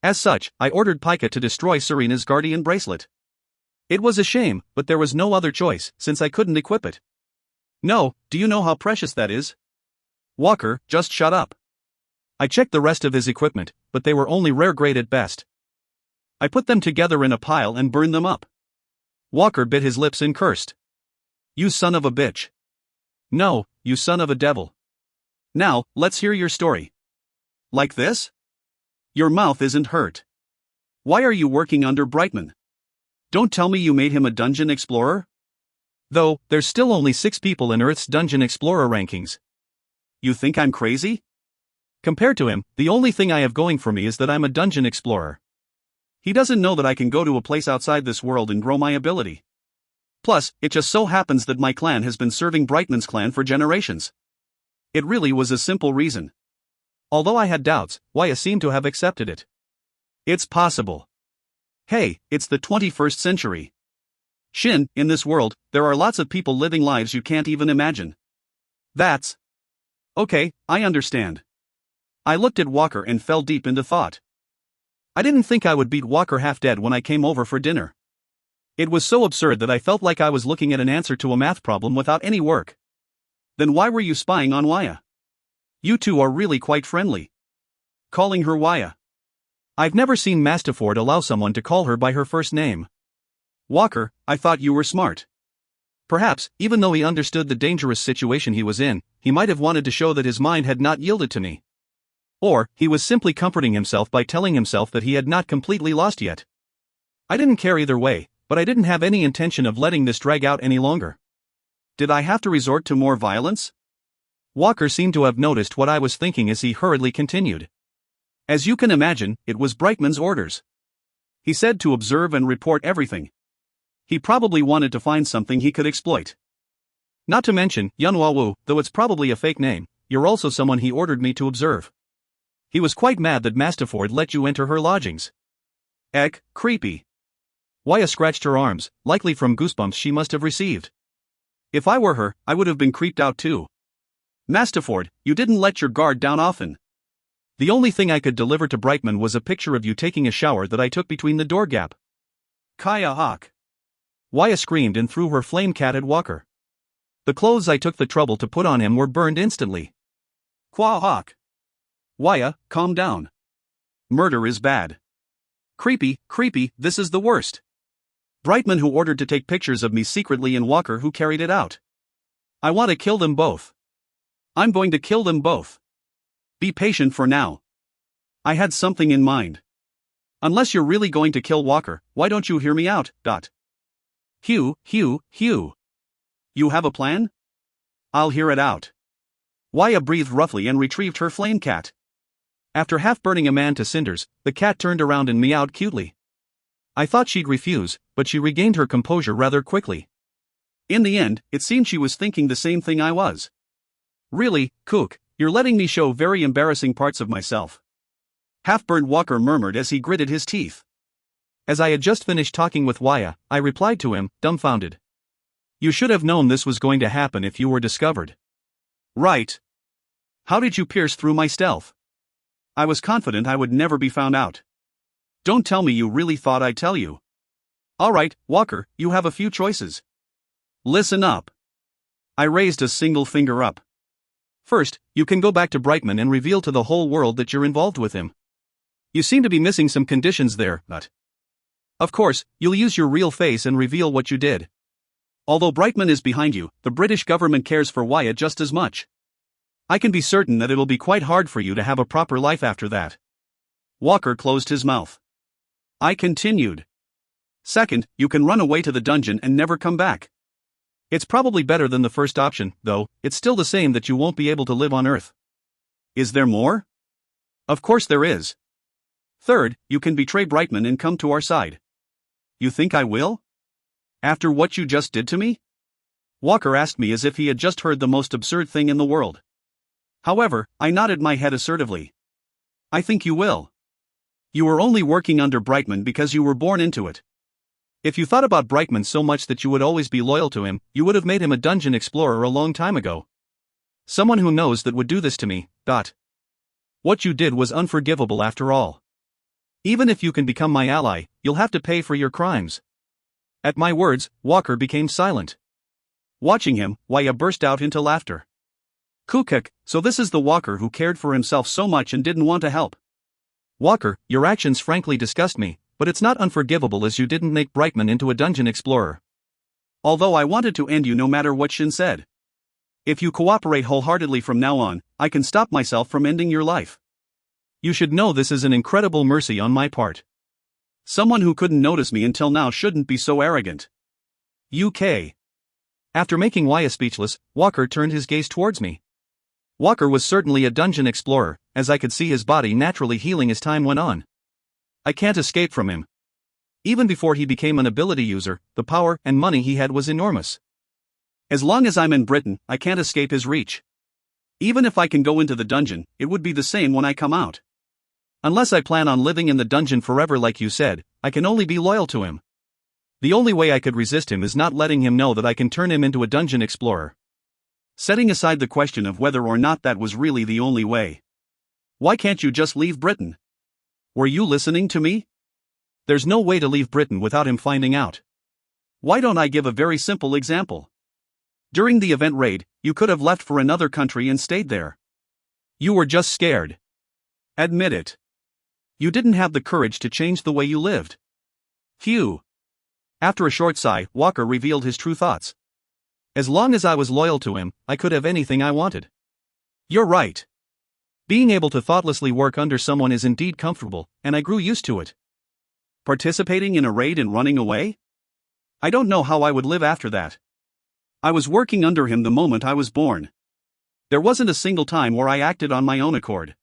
As such, I ordered Pika to destroy Serena's Guardian Bracelet. It was a shame, but there was no other choice, since I couldn't equip it. No, do you know how precious that is? Walker, just shut up. I checked the rest of his equipment, but they were only rare grade at best. I put them together in a pile and burned them up. Walker bit his lips and cursed. You son of a bitch. No, you son of a devil. Now, let's hear your story. Like this? Your mouth isn't hurt. Why are you working under Brightman? Don't tell me you made him a dungeon explorer?
Though, there's still only 6 people in Earth's dungeon explorer rankings.
You think I'm crazy?
Compared to him, the only thing I have going for me is that I'm a dungeon explorer.
He doesn't know that I can go to a place outside this world and grow my ability. Plus, it just so happens that my clan has been serving Brightman's clan for generations. It really was a simple reason.
Although I had doubts, Waya seemed to have accepted it.
It's possible. Hey, it's the 21st century. Shin, in this world, there are lots of people living lives you can't even imagine. That's... Okay, I understand. I looked at Walker and fell deep into thought. I didn't think I would beat Walker half dead when I came over for dinner. It was so absurd that I felt like I was looking at an answer to a math problem without any work. Then why were you spying on Waya? You two are really quite friendly. Calling her Waya.
I've never seen Mastaford allow someone to call her by her first name.
Walker, I thought you were smart.
Perhaps, even though he understood the dangerous situation he was in, he might have wanted to show that his mind had not yielded to me. Or, he was simply comforting himself by telling himself that he had not completely lost yet. I didn't care either way, but I didn't have any intention of letting this drag out any longer.
Did I have to resort to more violence?
Walker seemed to have noticed what I was thinking as he hurriedly continued.
As you can imagine, it was Brightman's orders. He said to observe and report everything. He probably wanted to find something he could exploit.
Not to mention, Yunhua Wu, though it's probably a fake name, you're also someone he ordered me to observe. He was quite mad that Masterford let you enter her lodgings.
Eck, creepy.
Waya scratched her arms, likely from goosebumps she must have received.
If I were her, I would have been creeped out too. Masterford, you didn't let your guard down often.
The only thing I could deliver to Brightman was a picture of you taking a shower that I took between the door gap.
Kaya Hawk.
Waya screamed and threw her flame cat at Walker. The clothes I took the trouble to put on him were burned instantly.
Kwa Hawk. Waya, calm down. Murder is bad. Creepy, this is the worst. Brightman who ordered to take pictures of me secretly and Walker who carried it out. I want to kill them both. I'm going to kill them both. Be patient for now. I had something in mind. Unless you're really going to kill Walker, why don't you hear me out, Hugh. You have a plan? I'll hear it out. Waya breathed roughly and retrieved her flame cat. After half burning a man to cinders, the cat turned around and meowed cutely. I thought she'd refuse, but she regained her composure rather quickly. In the end, it seemed she was thinking the same thing I was. Really, Cook, you're letting me show very embarrassing parts of myself. Half-burned Walker murmured as he gritted his teeth.
As I had just finished talking with Waya, I replied to him, dumbfounded. You should have known this was going to happen if you were discovered.
Right. How did you pierce through my stealth? I was confident I would never be found out. Don't tell me you really thought I'd tell you. Alright, Walker, you have a few choices. Listen up. I raised a single finger up.
First, you can go back to Brightman and reveal to the whole world that you're involved with him. You seem to be missing some conditions there, but. Of course, you'll use your real face and reveal what you did.
Although Brightman is behind you, the British government cares for Wyatt just as much. I can be certain that it'll be quite hard for you to have a proper life after that. Walker closed his mouth. I continued. Second, you can run away to the dungeon and never come back.
It's probably better than the first option, though, it's still the same that you won't be able to live on Earth.
Is there more? Of course there is. Third, you can betray Brightman and come to our side. You think I will? After what you just did to me? Walker asked me as if he had just heard the most absurd thing in the world. However, I nodded my head assertively. I think you will. You were only working under Brightman because you were born into it.
If you thought about Brightman so much that you would always be loyal to him, you would have made him a dungeon explorer a long time ago. Someone who knows that would do this to me, What you did was unforgivable after all. Even if you can become my ally, you'll have to pay for your crimes. At my words, Walker became silent.
Watching him, Waya burst out into laughter. Kukuk, so this is the Walker who cared for himself so much and didn't want to help.
Walker, your actions frankly disgust me, but it's not unforgivable as you didn't make Brightman into a dungeon explorer.
Although I wanted to end you no matter what Shin said. If you cooperate wholeheartedly from now on, I can stop myself from ending your life.
You should know this is an incredible mercy on my part.
Someone who couldn't notice me until now shouldn't be so arrogant. UK.
After making Waya speechless, Walker turned his gaze towards me. Walker was certainly a dungeon explorer, as I could see his body naturally healing as time went on. I can't escape from him. Even before he became an ability user, the power and money he had was enormous.
As long as I'm in Britain, I can't escape his reach. Even if I can go into the dungeon, it would be the same when I come out. Unless I plan on living in the dungeon forever like you said, I can only be loyal to him. The only way I could resist him is not letting him know that I can turn him into a dungeon explorer. Setting aside the question of whether or not that was really the only way. Why can't you just leave Britain? Were you listening to me? There's no way to leave Britain without him finding out. Why don't I give a very simple example? During the event raid, you could have left for another country and stayed there. You were just scared. Admit it. You didn't have the courage to change the way you lived. Phew. After a short sigh, Walker revealed his true thoughts. As long as I was loyal to him, I could have anything I wanted. You're right. Being able to thoughtlessly work under someone is indeed comfortable, and I grew used to it. Participating in a raid and running away? I don't know how I would live after that. I was working under him the moment I was born. There wasn't a single time where I acted on my own accord.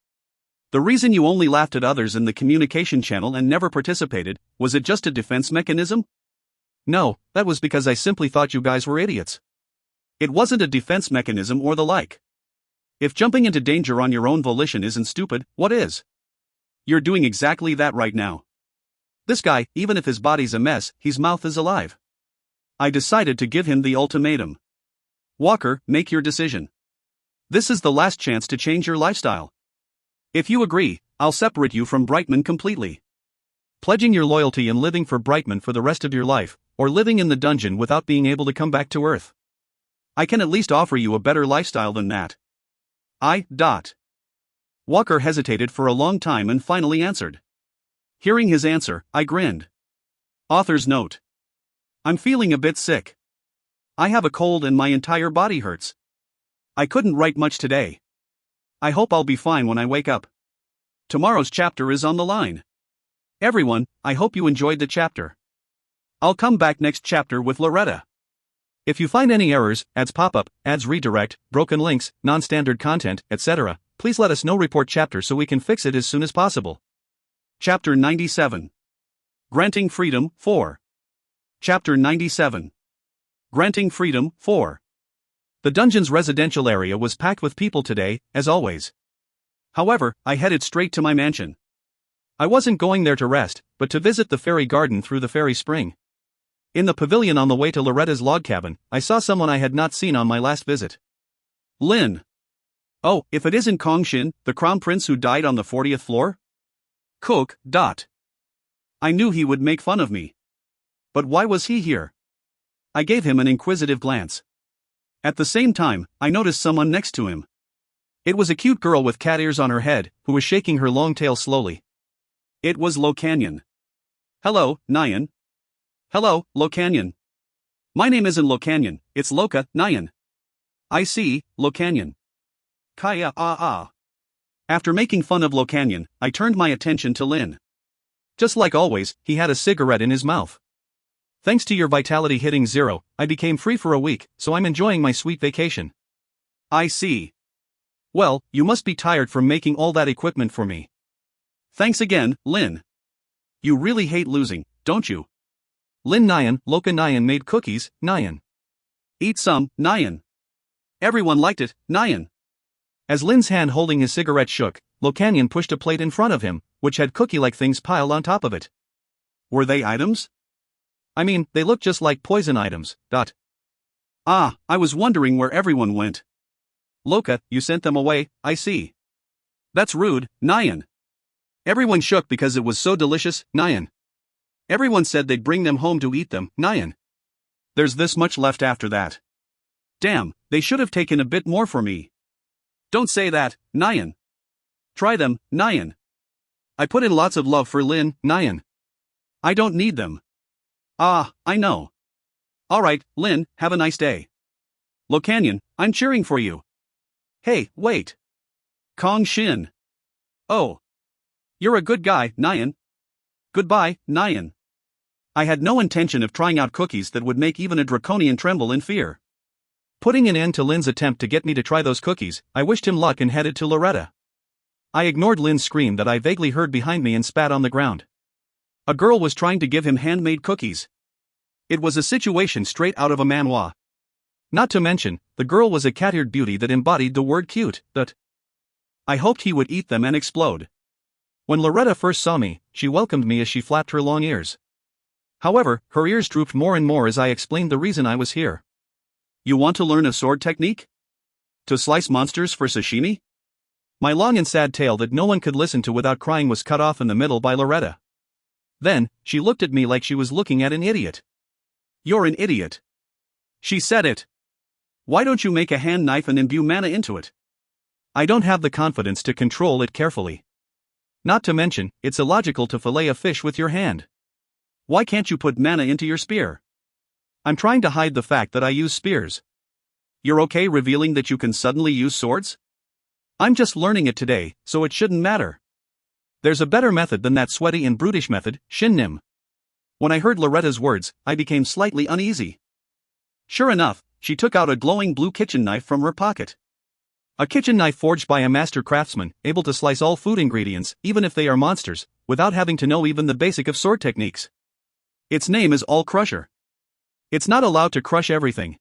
The reason you only laughed at others in the communication channel and never participated, was it just a defense mechanism? No, that was because I simply thought you guys were idiots. It wasn't a defense mechanism or the like. If jumping into danger on your own volition isn't stupid, what is? You're doing exactly that right now. This guy, even if his body's a mess, his mouth is alive. I decided to give him the ultimatum. Walker, make your decision. This is the last chance to change your lifestyle. If you agree, I'll separate you from Brightman completely. Pledging your loyalty and living for Brightman for the rest of your life, or living in the dungeon without being able to come back to Earth. I can at least offer you a better lifestyle than that. Walker hesitated for a long time and finally answered. Hearing his answer, I grinned. Author's note. I'm feeling a bit sick. I have a cold and my entire body hurts. I couldn't write much today. I hope I'll be fine when I wake up. Tomorrow's chapter is on the line. Everyone, I hope you enjoyed the chapter. I'll come back next chapter with Loretta. If you find any errors, ads pop up, ads redirect, broken links, non-standard content, etc., please let us know. Report chapter so we can fix it as soon as possible. Chapter 97. Granting Freedom 4. Chapter 97. Granting Freedom 4. The dungeon's residential area was packed with people today, as always. However, I headed straight to my mansion. I wasn't going there to rest, but to visit the fairy garden through the fairy spring. In the pavilion on the way to Loretta's log cabin, I saw someone I had not seen on my last visit. Lin. Oh, if it isn't Shin, the crown prince who died on the 40th floor? Cook. I knew he would make fun of me. But why was he here? I gave him an inquisitive glance. At the same time, I noticed someone next to him. It was a cute girl with cat ears on her head, who was shaking her long tail slowly. It was Lo Canyon. Hello, Nyan. Hello, Lo Canyon. My name isn't Lo Canyon, it's Loka, Nyan. I see, Lo Canyon. Kaya After making fun of Lo Canyon, I turned my attention to Lin. Just like always, he had a cigarette in his mouth. Thanks to your vitality hitting 0, I became free for a week, so I'm enjoying my sweet vacation. I see. Well, you must be tired from making all that equipment for me. Thanks again, Lin. You really hate losing, don't you? Lin Nyan, Loka Nyan made cookies, Nyan. Eat some, Nyan. Everyone liked it, Nyan. As Lin's hand holding his cigarette shook, Lo Canyon pushed a plate in front of him, which had cookie-like things piled on top of it. Were they items? I mean, they looked just like poison items. I was wondering where everyone went. Loka, you sent them away, I see. That's rude, Nyan. Everyone shook because it was so delicious, Nyan. Everyone said they'd bring them home to eat them, Nyan. There's this much left after that. Damn, they should have taken a bit more for me. Don't say that, Nyan. Try them, Nyan. I put in lots of love for Lin, Nyan. I don't need them. I know. Alright, Lin, have a nice day. Lo Canyon, I'm cheering for you. Hey, wait. Shin. Oh. You're a good guy, Nyan. Goodbye, Nyan. I had no intention of trying out cookies that would make even a draconian tremble in fear. Putting an end to Lin's attempt to get me to try those cookies, I wished him luck and headed to Loretta. I ignored Lin's scream that I vaguely heard behind me and spat on the ground. A girl was trying to give him handmade cookies. It was a situation straight out of a manhwa. Not to mention, the girl was a cat-eared beauty that embodied the word cute, I hoped he would eat them and explode. When Loretta first saw me, she welcomed me as she flapped her long ears. However, her ears drooped more and more as I explained the reason I was here. You want to learn a sword technique? To slice monsters for sashimi? My long and sad tale that no one could listen to without crying was cut off in the middle by Loretta. Then, she looked at me like she was looking at an idiot. You're an idiot. She said it. Why don't you make a hand knife and imbue mana into it? I don't have the confidence to control it carefully. Not to mention, it's illogical to fillet a fish with your hand. Why can't you put mana into your spear? I'm trying to hide the fact that I use spears. You're okay revealing that you can suddenly use swords? I'm just learning it today, so it shouldn't matter. There's a better method than that sweaty and brutish method, Shin. When I heard Loretta's words, I became slightly uneasy. Sure enough, she took out a glowing blue kitchen knife from her pocket. A kitchen knife forged by a master craftsman, able to slice all food ingredients, even if they are monsters, without having to know even the basic of sword techniques. Its name is All Crusher. It's not allowed to crush everything.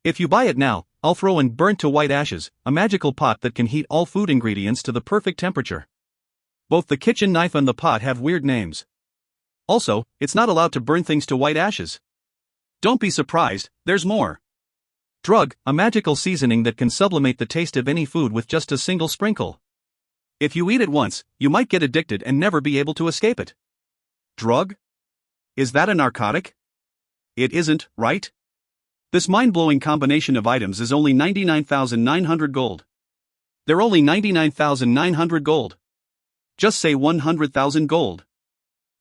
If you buy it now, I'll throw in burnt to white ashes, a magical pot that can heat all food ingredients to the perfect temperature. Both the kitchen knife and the pot have weird names. Also, it's not allowed to burn things to white ashes.
Don't be surprised, there's more.
Drug, a magical seasoning that can sublimate the taste of any food with just a single sprinkle. If you eat it once, you might get addicted and never be able to escape it.
Drug? Is that a narcotic? It isn't, right? This mind-blowing combination of items is only 99,900 gold. They're only 99,900 gold. Just say 100,000 gold.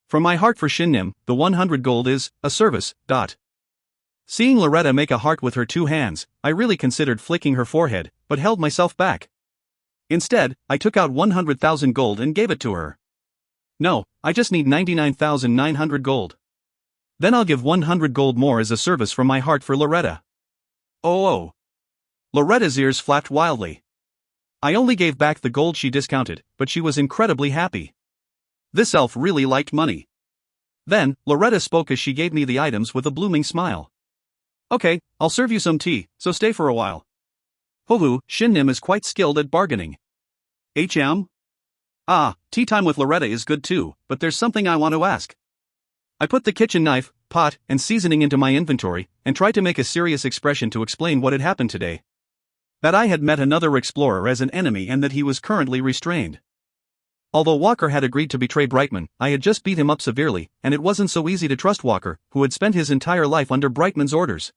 From my heart for Shin, the 100 gold is a service. Seeing Loretta make a heart with her two hands, I really considered flicking her forehead, but held myself back. Instead, I took out 100,000 gold and gave it to her. No, I just need 99,900 gold. Then I'll give 100 gold more as a service from my heart for Loretta.
Oh.
Loretta's ears flapped wildly. I only gave back the gold she discounted, but she was incredibly happy.
This elf really liked money.
Then, Loretta spoke as she gave me the items with a blooming smile.
Okay, I'll serve you some tea, so stay for a while.
Hohu, Shin is quite skilled at bargaining.
Tea time with Loretta is good too, but there's something I want to ask.
I put the kitchen knife, pot, and seasoning into my inventory, and tried to make a serious expression to explain what had happened today. That I had met another explorer as an enemy and that he was currently restrained. Although Walker had agreed to betray Brightman, I had just beat him up severely, and it wasn't so easy to trust Walker, who had spent his entire life under Brightman's orders.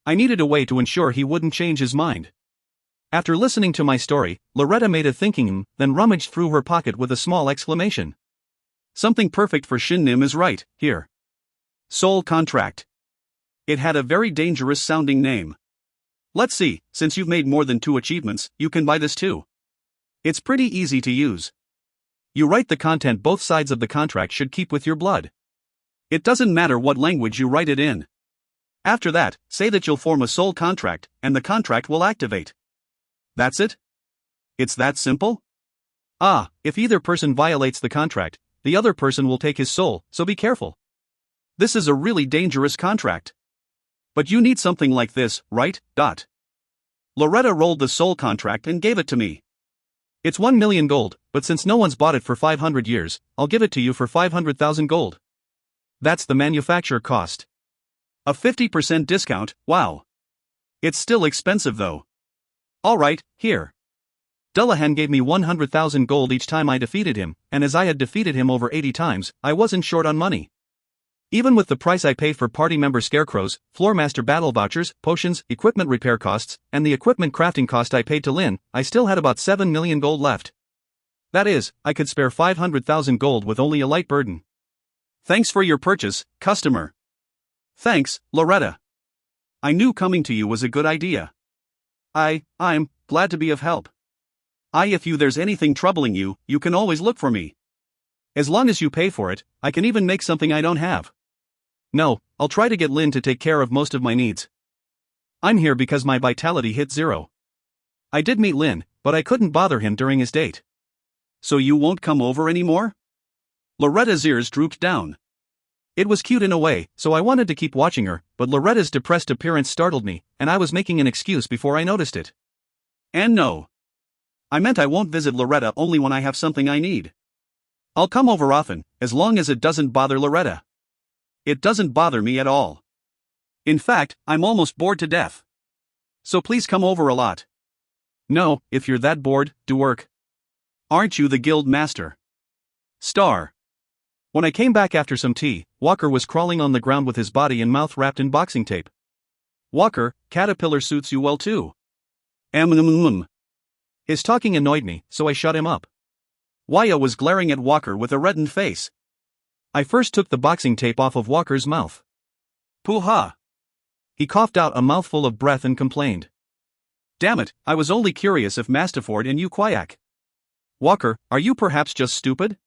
I needed a way to ensure he wouldn't change his mind. After listening to my story, Loretta made a thinking, then rummaged through her pocket with a small exclamation.
Something perfect for Shin is right here. Soul contract. It had a very dangerous sounding name. Let's see, since you've made more than 2 achievements, you can buy this too. It's pretty easy to use. You write the content both sides of the contract should keep with your blood. It doesn't matter what language you write it in. After that, say that you'll form a soul contract, and the contract will activate. That's it? It's that simple?
If either person violates the contract, the other person will take his soul, so be careful.
This is a really dangerous contract. But you need something like this, right? Loretta rolled the soul contract and gave it to me.
It's 1 million gold, but since no one's bought it for 500 years, I'll give it to you for 500,000 gold. That's the manufacturer cost.
A 50% discount, wow. It's still expensive though. Alright, here.
Dullahan gave me 100,000 gold each time I defeated him, and as I had defeated him over 80 times, I wasn't short on money. Even with the price I paid for party member scarecrows, floormaster battle vouchers, potions, equipment repair costs, and the equipment crafting cost I paid to Lin, I still had about 7 million gold left. That is, I could spare 500,000 gold with only a light burden.
Thanks for your purchase, customer. Thanks, Loretta. I knew coming to you was a good idea. I'm glad to be of help. If there's anything troubling you, you can always look for me.
As long as you pay for it, I can even make something I don't have. No, I'll try to get Lin to take care of most of my needs. I'm here because my vitality hit 0. I did meet Lin, but I couldn't bother him during his date.
So you won't come over anymore? Loretta's ears drooped down.
It was cute in a way, so I wanted to keep watching her, but Loretta's depressed appearance startled me, and I was making an excuse before I noticed it.
And no. I meant I won't visit Loretta only when I have something I need. I'll come over often, as long as it doesn't bother Loretta. It doesn't bother me at all. In fact, I'm almost bored to death. So please come over a lot.
No, if you're that bored, do work.
Aren't you the guild master? Star.
When I came back after some tea, Walker was crawling on the ground with his body and mouth wrapped in boxing tape.
Walker, caterpillar suits you well too.
His talking annoyed me, so I shut him up.
Waya was glaring at Walker with a reddened face.
I first took the boxing tape off of Walker's mouth.
Pooh-ha.
He coughed out a mouthful of breath and complained.
Damn it, I was only curious if Mastaford and you quack.
Walker, are you perhaps just stupid?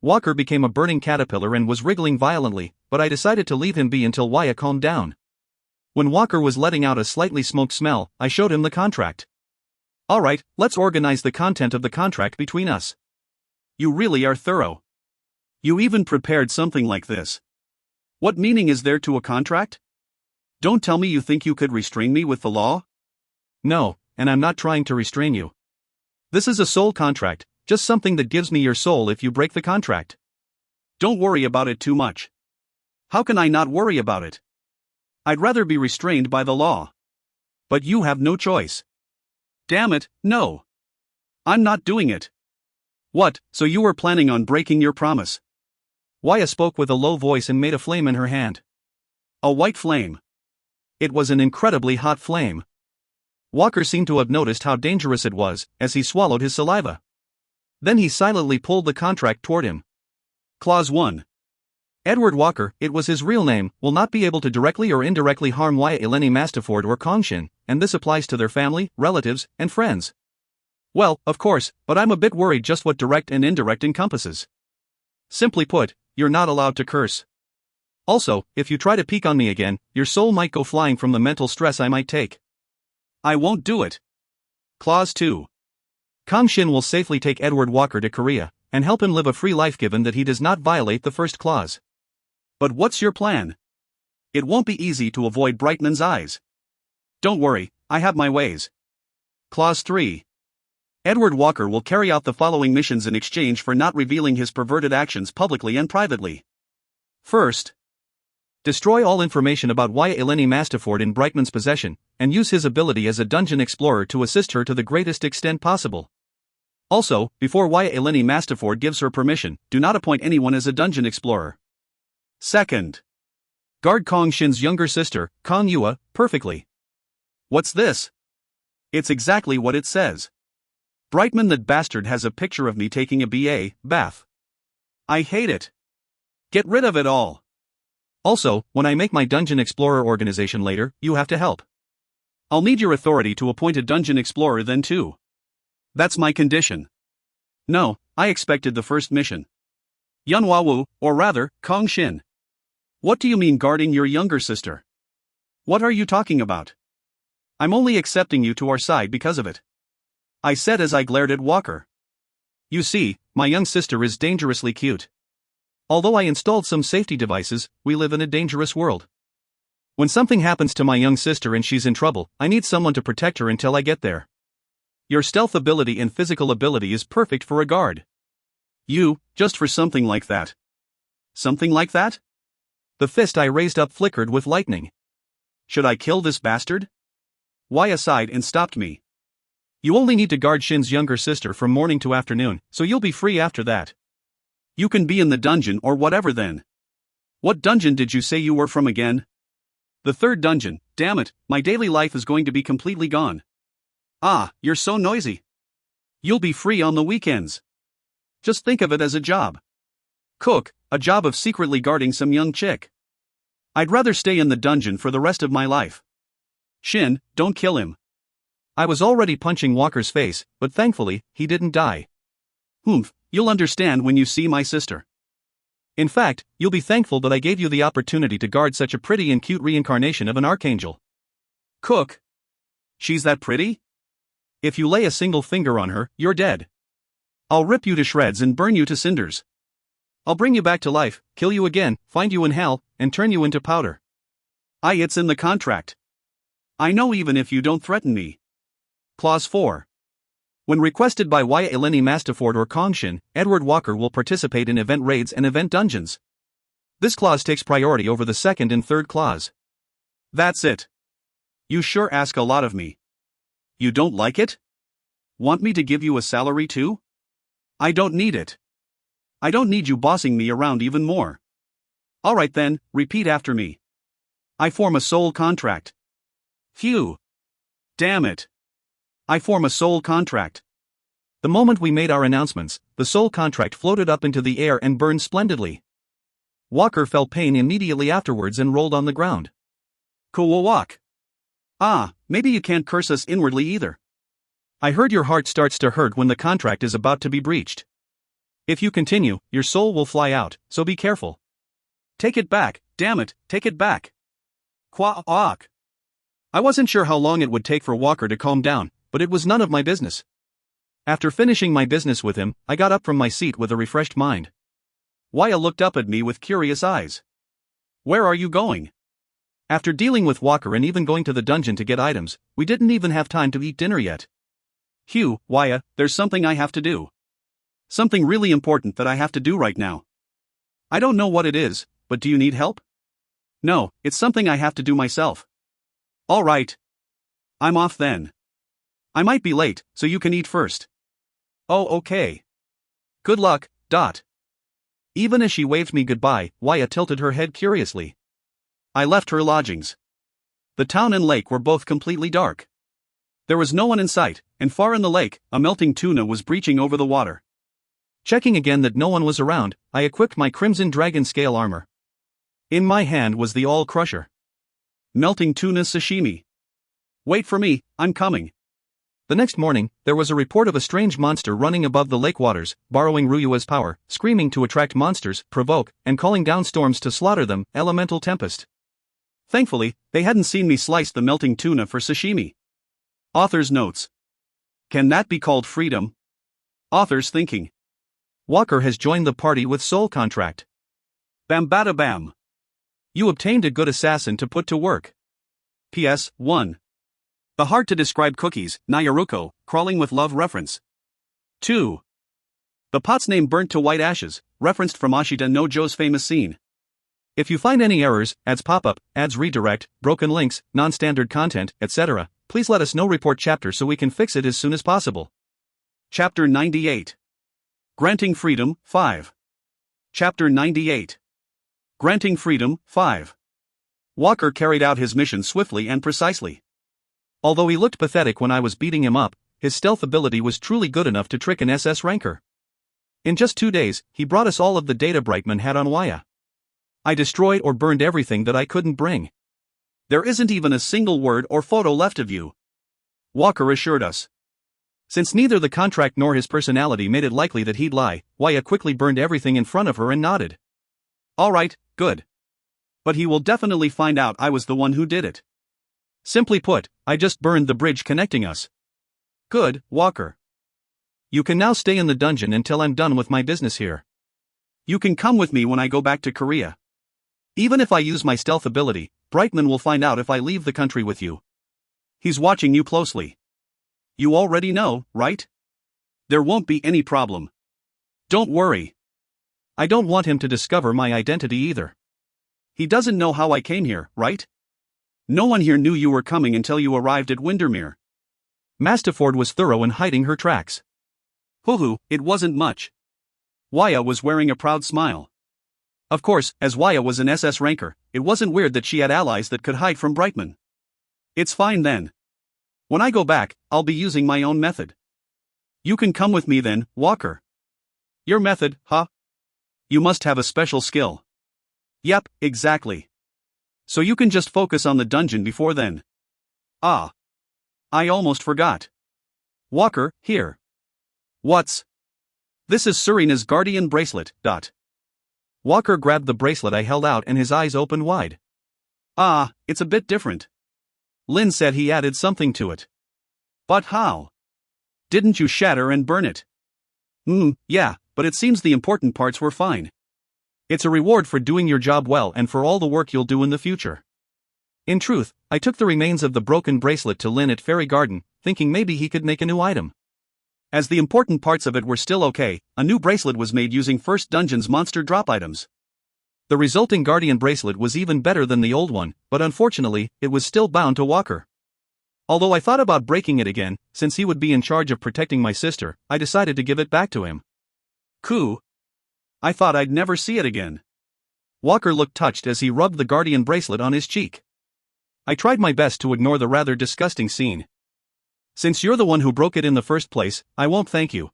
Walker became a burning caterpillar and was wriggling violently, but I decided to leave him be until Waya calmed down. When Walker was letting out a slightly smoked smell, I showed him the contract. Alright, let's organize the content of the contract between us.
You really are thorough. You even prepared something like this. What meaning is there to a contract? Don't tell me you think you could restrain me with the law?
No, and I'm not trying to restrain you. This is a soul contract, just something that gives me your soul if you break the contract.
Don't worry about it too much. How can I not worry about it? I'd rather be restrained by the law. But you have no choice. Damn it, no. I'm not doing it. What, so you were planning on breaking your promise?
Waya spoke with a low voice and made a flame in her hand.
A white flame.
It was an incredibly hot flame. Walker seemed to have noticed how dangerous it was, as he swallowed his saliva. Then he silently pulled the contract toward him.
Clause 1.
Edward Walker, it was his real name, will not be able to directly or indirectly harm Waya Eleni Mastaford or Kang Shin, and this applies to their family, relatives, and friends. Well, of course, but I'm a bit worried just what direct and indirect encompasses. Simply put, you're not allowed to curse. Also, if you try to peek on me again, your soul might go flying from the mental stress I might take.
I won't do it. Clause 2.
Kang Shin will safely take Edward Walker to Korea, and help him live a free life given that he does not violate the first clause.
But what's your plan? It won't be easy to avoid Brightman's eyes. Don't worry, I have my ways. Clause 3. Edward Walker will carry out the following missions in exchange for not revealing his perverted actions publicly and privately. First,
destroy all information about Waya Eleni Mastaford in Brightman's possession, and use his ability as a dungeon explorer to assist her to the greatest extent possible. Also, before Waya Eleni Mastaford gives her permission, do not appoint anyone as a dungeon explorer.
Second,
guard Kang Shin's younger sister, Kang Yua, perfectly.
What's this? It's exactly what it says. Brightman, that bastard, has a picture of me taking a bath. I hate it. Get rid of it all.
Also, when I make my dungeon explorer organization later, you have to help.
I'll need your authority to appoint a dungeon explorer then too. That's my condition. No, I expected the first mission. Yunhua Wu, or rather, Kang Shin. What do you mean guarding your younger sister? What are you talking about? I'm only accepting you to our side because of it. I said as I glared at Walker.
You see, my young sister is dangerously cute. Although I installed some safety devices, we live in a dangerous world. When something happens to my young sister and she's in trouble, I need someone to protect her until I get there.
Your stealth ability and physical ability is perfect for a guard. You, just for something like that. Something like that?
The fist I raised up flickered with lightning.
Should I kill this bastard? Waya sighed and stopped me.
You only need to guard Shin's younger sister from morning to afternoon, so you'll be free after that.
You can be in the dungeon or whatever then. What dungeon did you say you were from again? The third dungeon. Damn it, my daily life is going to be completely gone. Ah, you're so noisy. You'll be free on the weekends. Just think of it as a job. Cook, a job of secretly guarding some young chick. I'd rather stay in the dungeon for the rest of my life. Shin, don't kill him.
I was already punching Walker's face, but thankfully, he didn't die.
Humph, you'll understand when you see my sister.
In fact, you'll be thankful that I gave you the opportunity to guard such a pretty and cute reincarnation of an archangel.
Cook. She's that pretty?
If you lay a single finger on her, you're dead.
I'll rip you to shreds and burn you to cinders.
I'll bring you back to life, kill you again, find you in hell, and turn you into powder.
It's in the contract. I know even if you don't threaten me. Clause 4. When requested by Waya Eleni Mastaford or Kang Shin, Edward Walker will participate in event raids and event dungeons. This clause takes priority over the second and third clause. That's it. You sure ask a lot of me. You don't like it? Want me to give you a salary too? I don't need it. I don't need you bossing me around even more. Alright then, repeat after me. I form a soul contract. Phew. Damn it. I form a soul contract.
The moment we made our announcements, the soul contract floated up into the air and burned splendidly. Walker felt pain immediately afterwards and rolled on the ground.
Walk. Maybe you can't curse us inwardly either.
I heard your heart starts to hurt when the contract is about to be breached. If you continue, your soul will fly out, so be careful.
Take it back, damn it, take it back. Quack. I wasn't sure how long it would take for Walker to calm down, but it was none of my business. After finishing my business with him, I got up from my seat with a refreshed mind. Waya looked up at me with curious eyes. Where are you going?
After dealing with Walker and even going to the dungeon to get items, we didn't even have time to eat dinner yet.
Hugh, Waya, there's something I have to do. Something really important that I have to do right now. I don't know what it is, but do you need help? No, it's something I have to do myself. All right. I'm off then. I might be late, so you can eat first. Oh, okay. Good luck, Dot.
Even as she waved me goodbye, Waya tilted her head curiously.
I left her lodgings. The town and lake were both completely dark. There was no one in sight, and far in the lake, a melting tuna was breaching over the water.
Checking again that no one was around, I equipped my crimson dragon scale armor. In my hand was the All Crusher.
Melting tuna sashimi. Wait for me, I'm coming.
The next morning, there was a report of a strange monster running above the lake waters, borrowing Ryua's power, screaming to attract monsters, provoke, and calling down storms to slaughter them, elemental tempest.
Thankfully, they hadn't seen me slice the melting tuna for sashimi. Author's notes. Can that be called freedom? Author's thinking.
Walker has joined the party with Soul Contract.
Bam bada bam.
You obtained a good assassin to put to work.
PS 1. The hard to describe cookies, Nayaruko, crawling with love reference. 2. The pot's name burnt to white ashes, referenced from Ashita no Joe's famous scene.
If you find any errors, ads pop up, ads redirect, broken links, non-standard content, etc., please let us know. Report chapter so we can fix it as soon as possible.
Chapter 98. Granting Freedom, 5. Chapter 98. Granting Freedom, 5. Walker carried out his mission swiftly and precisely.
Although he looked pathetic when I was beating him up, his stealth ability was truly good enough to trick an SS ranker. In just 2 days, he brought us all of the data Brightman had on Waya. I destroyed or burned everything that I couldn't bring.
There isn't even a single word or photo left of you, Walker assured us.
Since neither the contract nor his personality made it likely that he'd lie, Waya quickly burned everything in front of her and nodded.
All right, good. But he will definitely find out I was the one who did it.
Simply put, I just burned the bridge connecting us.
Good, Walker.
You can now stay in the dungeon until I'm done with my business here.
You can come with me when I go back to Korea. Even if I use my stealth ability, Brightman will find out if I leave the country with you. He's watching you closely. You already know, right? There won't be any problem. Don't worry.
I don't want him to discover my identity either.
He doesn't know how I came here, right? No one here knew you were coming until you arrived at Windermere.
Mastaford was thorough in hiding her tracks.
Hoo-hoo, it wasn't much. Waya was wearing a proud smile. Of course, as Waya was an SS ranker, it wasn't weird that she had allies that could hide from Brightman. It's fine then. When I go back, I'll be using my own method. You can come with me then, Walker. Your method, huh? You must have a special skill. Yep, exactly. So you can just focus on the dungeon before then. Ah. I almost forgot. Walker, here. What's? This is Serena's guardian bracelet, Dot.
Walker grabbed the bracelet I held out and his eyes opened wide.
Ah, it's a bit different. Lin said he added something to it. But how? Didn't you shatter and burn it? Yeah, but it seems the important parts were fine.
It's a reward for doing your job well and for all the work you'll do in the future. In truth, I took the remains of the broken bracelet to Lin at Fairy Garden, thinking maybe he could make a new item.
As the important parts of it were still okay, a new bracelet was made using First Dungeon's monster drop items.
The resulting Guardian bracelet was even better than the old one, but unfortunately, it was still bound to Walker. Although I thought about breaking it again, since he would be in charge of protecting my sister, I decided to give it back to him.
Cool. I thought I'd never see it again.
Walker looked touched as he rubbed the Guardian bracelet on his cheek. I tried my best to ignore the rather disgusting scene. Since you're the one who broke it in the first place, I won't thank you.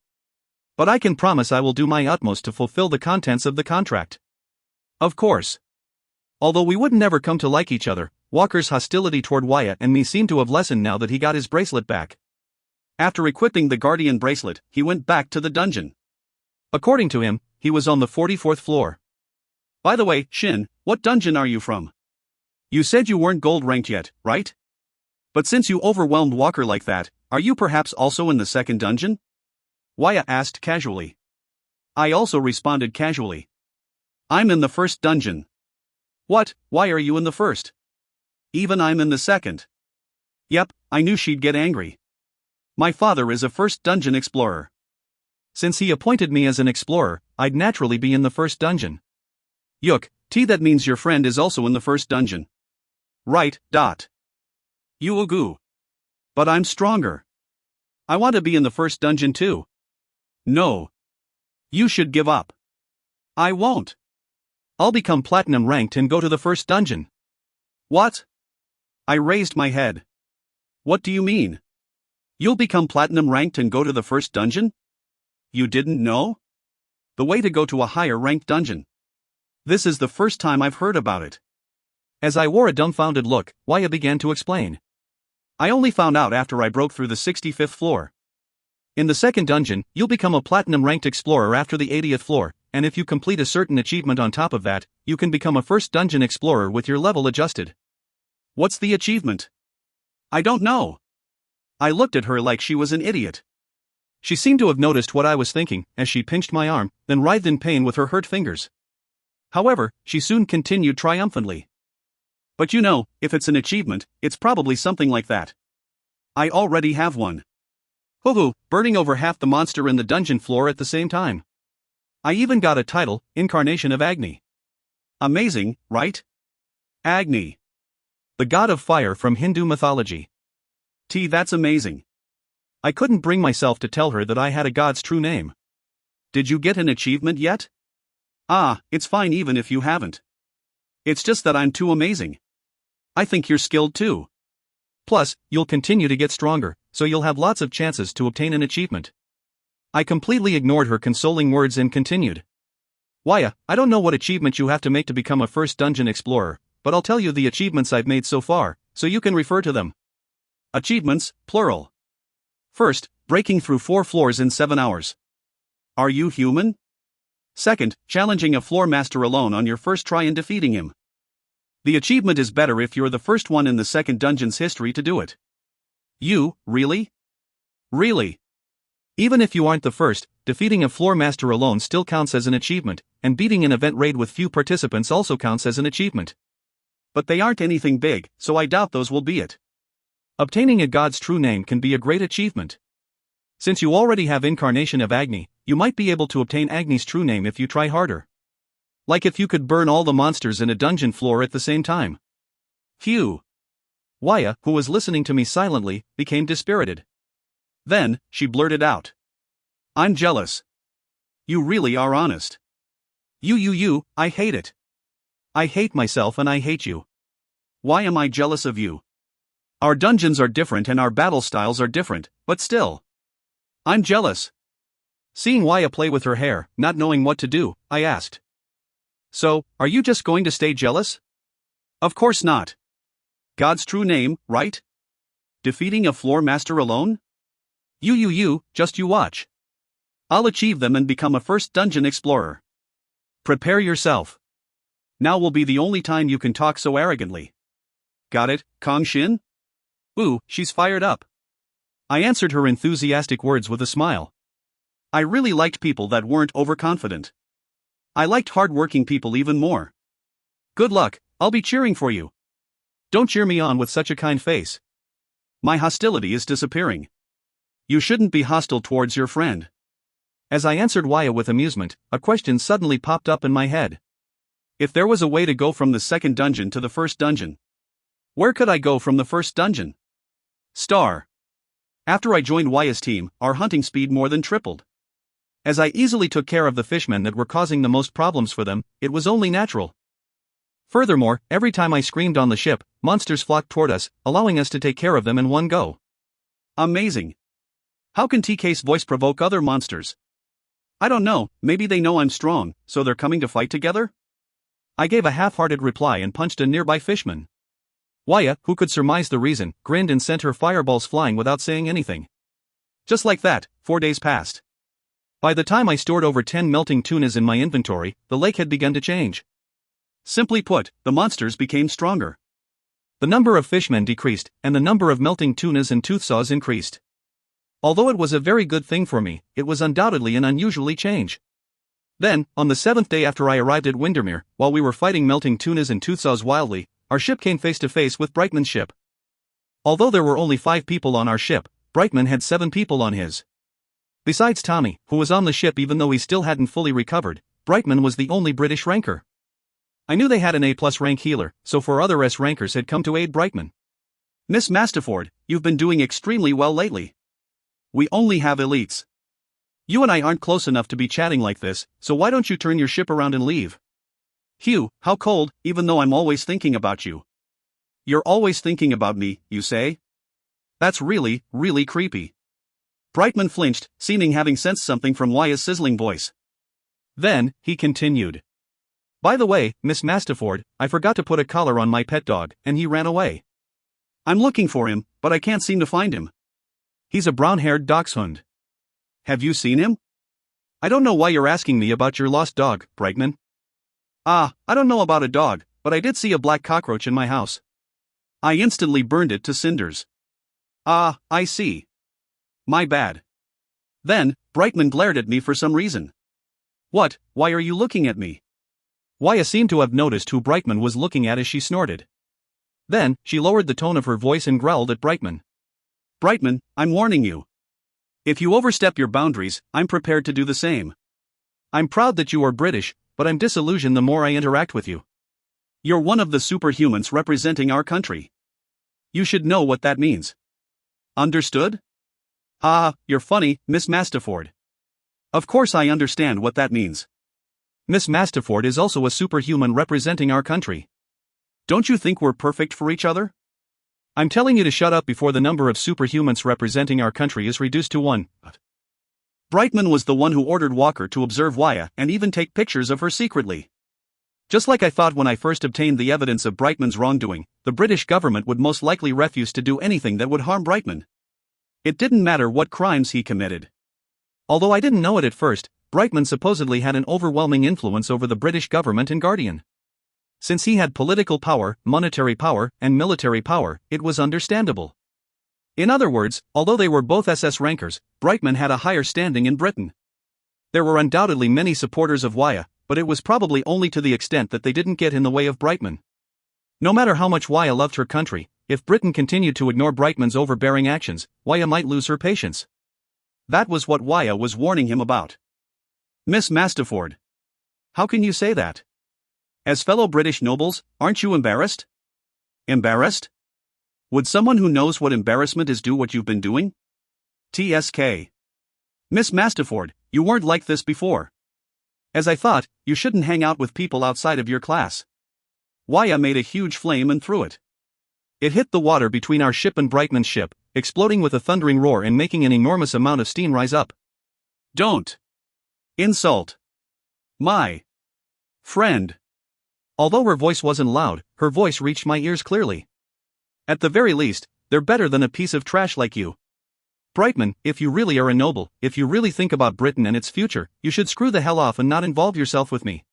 But I can promise I will do my utmost to fulfill the contents of the contract.
Of course.
Although we would never come to like each other, Walker's hostility toward Waya and me seemed to have lessened now that he got his bracelet back.
After equipping the Guardian bracelet, he went back to the dungeon.
According to him, he was on the 44th floor.
By the way, Shin, what dungeon are you from? You said you weren't gold ranked yet, right? But since you overwhelmed Walker like that, are you perhaps also in the second dungeon? Waya asked casually. I also responded casually. I'm in the first dungeon. What? Why are you in the first? Even I'm in the second. Yep, I knew she'd get angry. My father is a first dungeon explorer.
Since he appointed me as an explorer, I'd naturally be in the first dungeon.
Yuk, that means your friend is also in the first dungeon. Right, dot. Ugu. But I'm stronger. I want to be in the first dungeon too. No. You should give up. I won't.
I'll become platinum ranked and go to the first dungeon.
What? I raised my head. What do you mean? You'll become platinum ranked and go to the first dungeon? You didn't know? The way to go to a higher ranked dungeon. This is the first time I've heard about it.
As I wore a dumbfounded look, Waya began to explain.
I only found out after I broke through the 65th floor.
In the second dungeon, you'll become a platinum ranked explorer after the 80th floor, and if you complete a certain achievement on top of that, you can become a first dungeon explorer with your level adjusted.
What's the achievement? I don't know. I looked at her like she was an idiot.
She seemed to have noticed what I was thinking, as she pinched my arm, then writhed in pain with her hurt fingers. However, she soon continued triumphantly.
But you know, if it's an achievement, it's probably something like that. I already have one.
Hoo-hoo, burning over half the monster in the dungeon floor at the same time. I even got a title, Incarnation of Agni.
Amazing, right? Agni.
The god of fire from Hindu mythology.
That's amazing.
I couldn't bring myself to tell her that I had a god's true name.
Did you get an achievement yet? It's fine even if you haven't. It's just that I'm too amazing. I think you're skilled too.
Plus, you'll continue to get stronger, so you'll have lots of chances to obtain an achievement. I completely ignored her consoling words and continued. Waya, I don't know what achievement you have to make to become a first dungeon explorer, but I'll tell you the achievements I've made so far, so you can refer to them.
Achievements, plural. First, breaking through 4 floors in 7 hours. Are you human? Second, challenging a floor master alone on your first try and defeating him. The achievement is better if you're the first one in the second dungeon's history to do it. You, really? Really?
Even if you aren't the first, defeating a floor master alone still counts as an achievement, and beating an event raid with few participants also counts as an achievement.
But they aren't anything big, so I doubt those will be it.
Obtaining a god's true name can be a great achievement. Since you already have Incarnation of Agni, you might be able to obtain Agni's true name if you try harder. Like if you could burn all the monsters in a dungeon floor at the same time.
Phew.
Waya, who was listening to me silently, became dispirited.
Then, she blurted out. I'm jealous. You really are honest. I hate it.
I hate myself and I hate you.
Why am I jealous of you? Our dungeons are different and our battle styles are different, but still. I'm jealous.
Seeing Waya play with her hair, not knowing what to do, I asked.
So, are you just going to stay jealous? Of course not. God's true name, right? Defeating a floor master alone?
Just you watch.
I'll achieve them and become a first dungeon explorer.
Prepare yourself.
Now will be the only time you can talk so arrogantly. Got it, Kang Shin?
Ooh, she's fired up. I answered her enthusiastic words with a smile.
I really liked people that weren't overconfident. I liked hard-working people even more.
Good luck, I'll be cheering for you. Don't cheer me on with such a kind face.
My hostility is disappearing. You shouldn't be hostile towards your friend.
As I answered Waya with amusement, a question suddenly popped up in my head.
If there was a way to go from the second dungeon to the first dungeon, where could I go from the first dungeon? Star. After I joined Waya's team, our hunting speed more than tripled. As I easily took care of the fishmen that were causing the most problems for them, it was only natural.
Furthermore, every time I screamed on the ship, monsters flocked toward us, allowing us to take care of them in one go.
Amazing. How can TK's voice provoke other monsters? I don't know, maybe they know I'm strong, so they're coming to fight together?
I gave a half-hearted reply and punched a nearby fishman. Waya, who could surmise the reason, grinned and sent her fireballs flying without saying anything.
Just like that, 4 days passed.
By the time I stored over 10 melting tunas in my inventory, the lake had begun to change.
Simply put, the monsters became stronger.
The number of fishmen decreased, and the number of melting tunas and toothsaws increased. Although it was a very good thing for me, it was undoubtedly an unusually change. Then, on the 7th day after I arrived at Windermere, while we were fighting melting tunas and toothsaws wildly, our ship came face to face with Brightman's ship. Although there were only 5 people on our ship, Brightman had 7 people on his. Besides Tommy, who was on the ship even though he still hadn't fully recovered, Brightman was the only British ranker. I knew they had an A+ rank healer, so 4 other S rankers had come to aid Brightman.
Miss Masterford, you've been doing extremely well lately. We only have elites. You and I aren't close enough to be chatting like this, so why don't you turn your ship around and leave? Hugh, how cold, even though I'm always thinking about you. You're always thinking about me, you say? That's really, really creepy. Brightman flinched, seeming having sensed something from Waya's sizzling voice.
Then, he continued. By the way, Miss Masterford, I forgot to put a collar on my pet dog, and he ran away.
I'm looking for him, but I can't seem to find him.
He's a brown-haired dachshund.
Have you seen him?
I don't know why you're asking me about your lost dog, Brightman.
I don't know about a dog, but I did see a black cockroach in my house. I instantly burned it to cinders. I see. My bad. Then, Brightman glared at me for some reason. What, why are you looking at me?
Waya seemed to have noticed who Brightman was looking at as she snorted. Then, she lowered the tone of her voice and growled at Brightman.
Brightman, I'm warning you. If you overstep your boundaries, I'm prepared to do the same.
I'm proud that you are British, but I'm disillusioned the more I interact with you.
You're one of the superhumans representing our country. You should know what that means. Understood? You're funny, Miss Masterford. Of course I understand what that means.
Miss Masterford is also a superhuman representing our country.
Don't you think we're perfect for each other?
I'm telling you to shut up before the number of superhumans representing our country is reduced to 1.
Brightman was the one who ordered Walker to observe Waya and even take pictures of her secretly. Just like I thought when I first obtained the evidence of Brightman's wrongdoing, the British government would most likely refuse to do anything that would harm Brightman. It didn't matter what crimes he committed.
Although I didn't know it at first, Brightman supposedly had an overwhelming influence over the British government and Guardian. Since he had political power, monetary power, and military power, it was understandable. In other words, although they were both SS rankers, Brightman had a higher standing in Britain. There were undoubtedly many supporters of Waya, but it was probably only to the extent that they didn't get in the way of Brightman. No matter how much Waya loved her country, if Britain continued to ignore Brightman's overbearing actions, Waya might lose her patience.
That was what Waya was warning him about. Miss Masterford. How can you say that? As fellow British nobles, aren't you embarrassed? Embarrassed? Would someone who knows what embarrassment is do what you've been doing? TSK. Miss Masterford, you weren't like this before. As I thought, you shouldn't hang out with people outside of your class. Waya made a huge flame and threw it. It hit the water between our ship and Brightman's ship, exploding with a thundering roar and making an enormous amount of steam rise up. Don't insult my friend.
Although her voice wasn't loud, her voice reached my ears clearly. At the very least, they're better than a piece of trash like you. Brightman, if you really are a noble, if you really think about Britain and its future, you should screw the hell off and not involve yourself with me.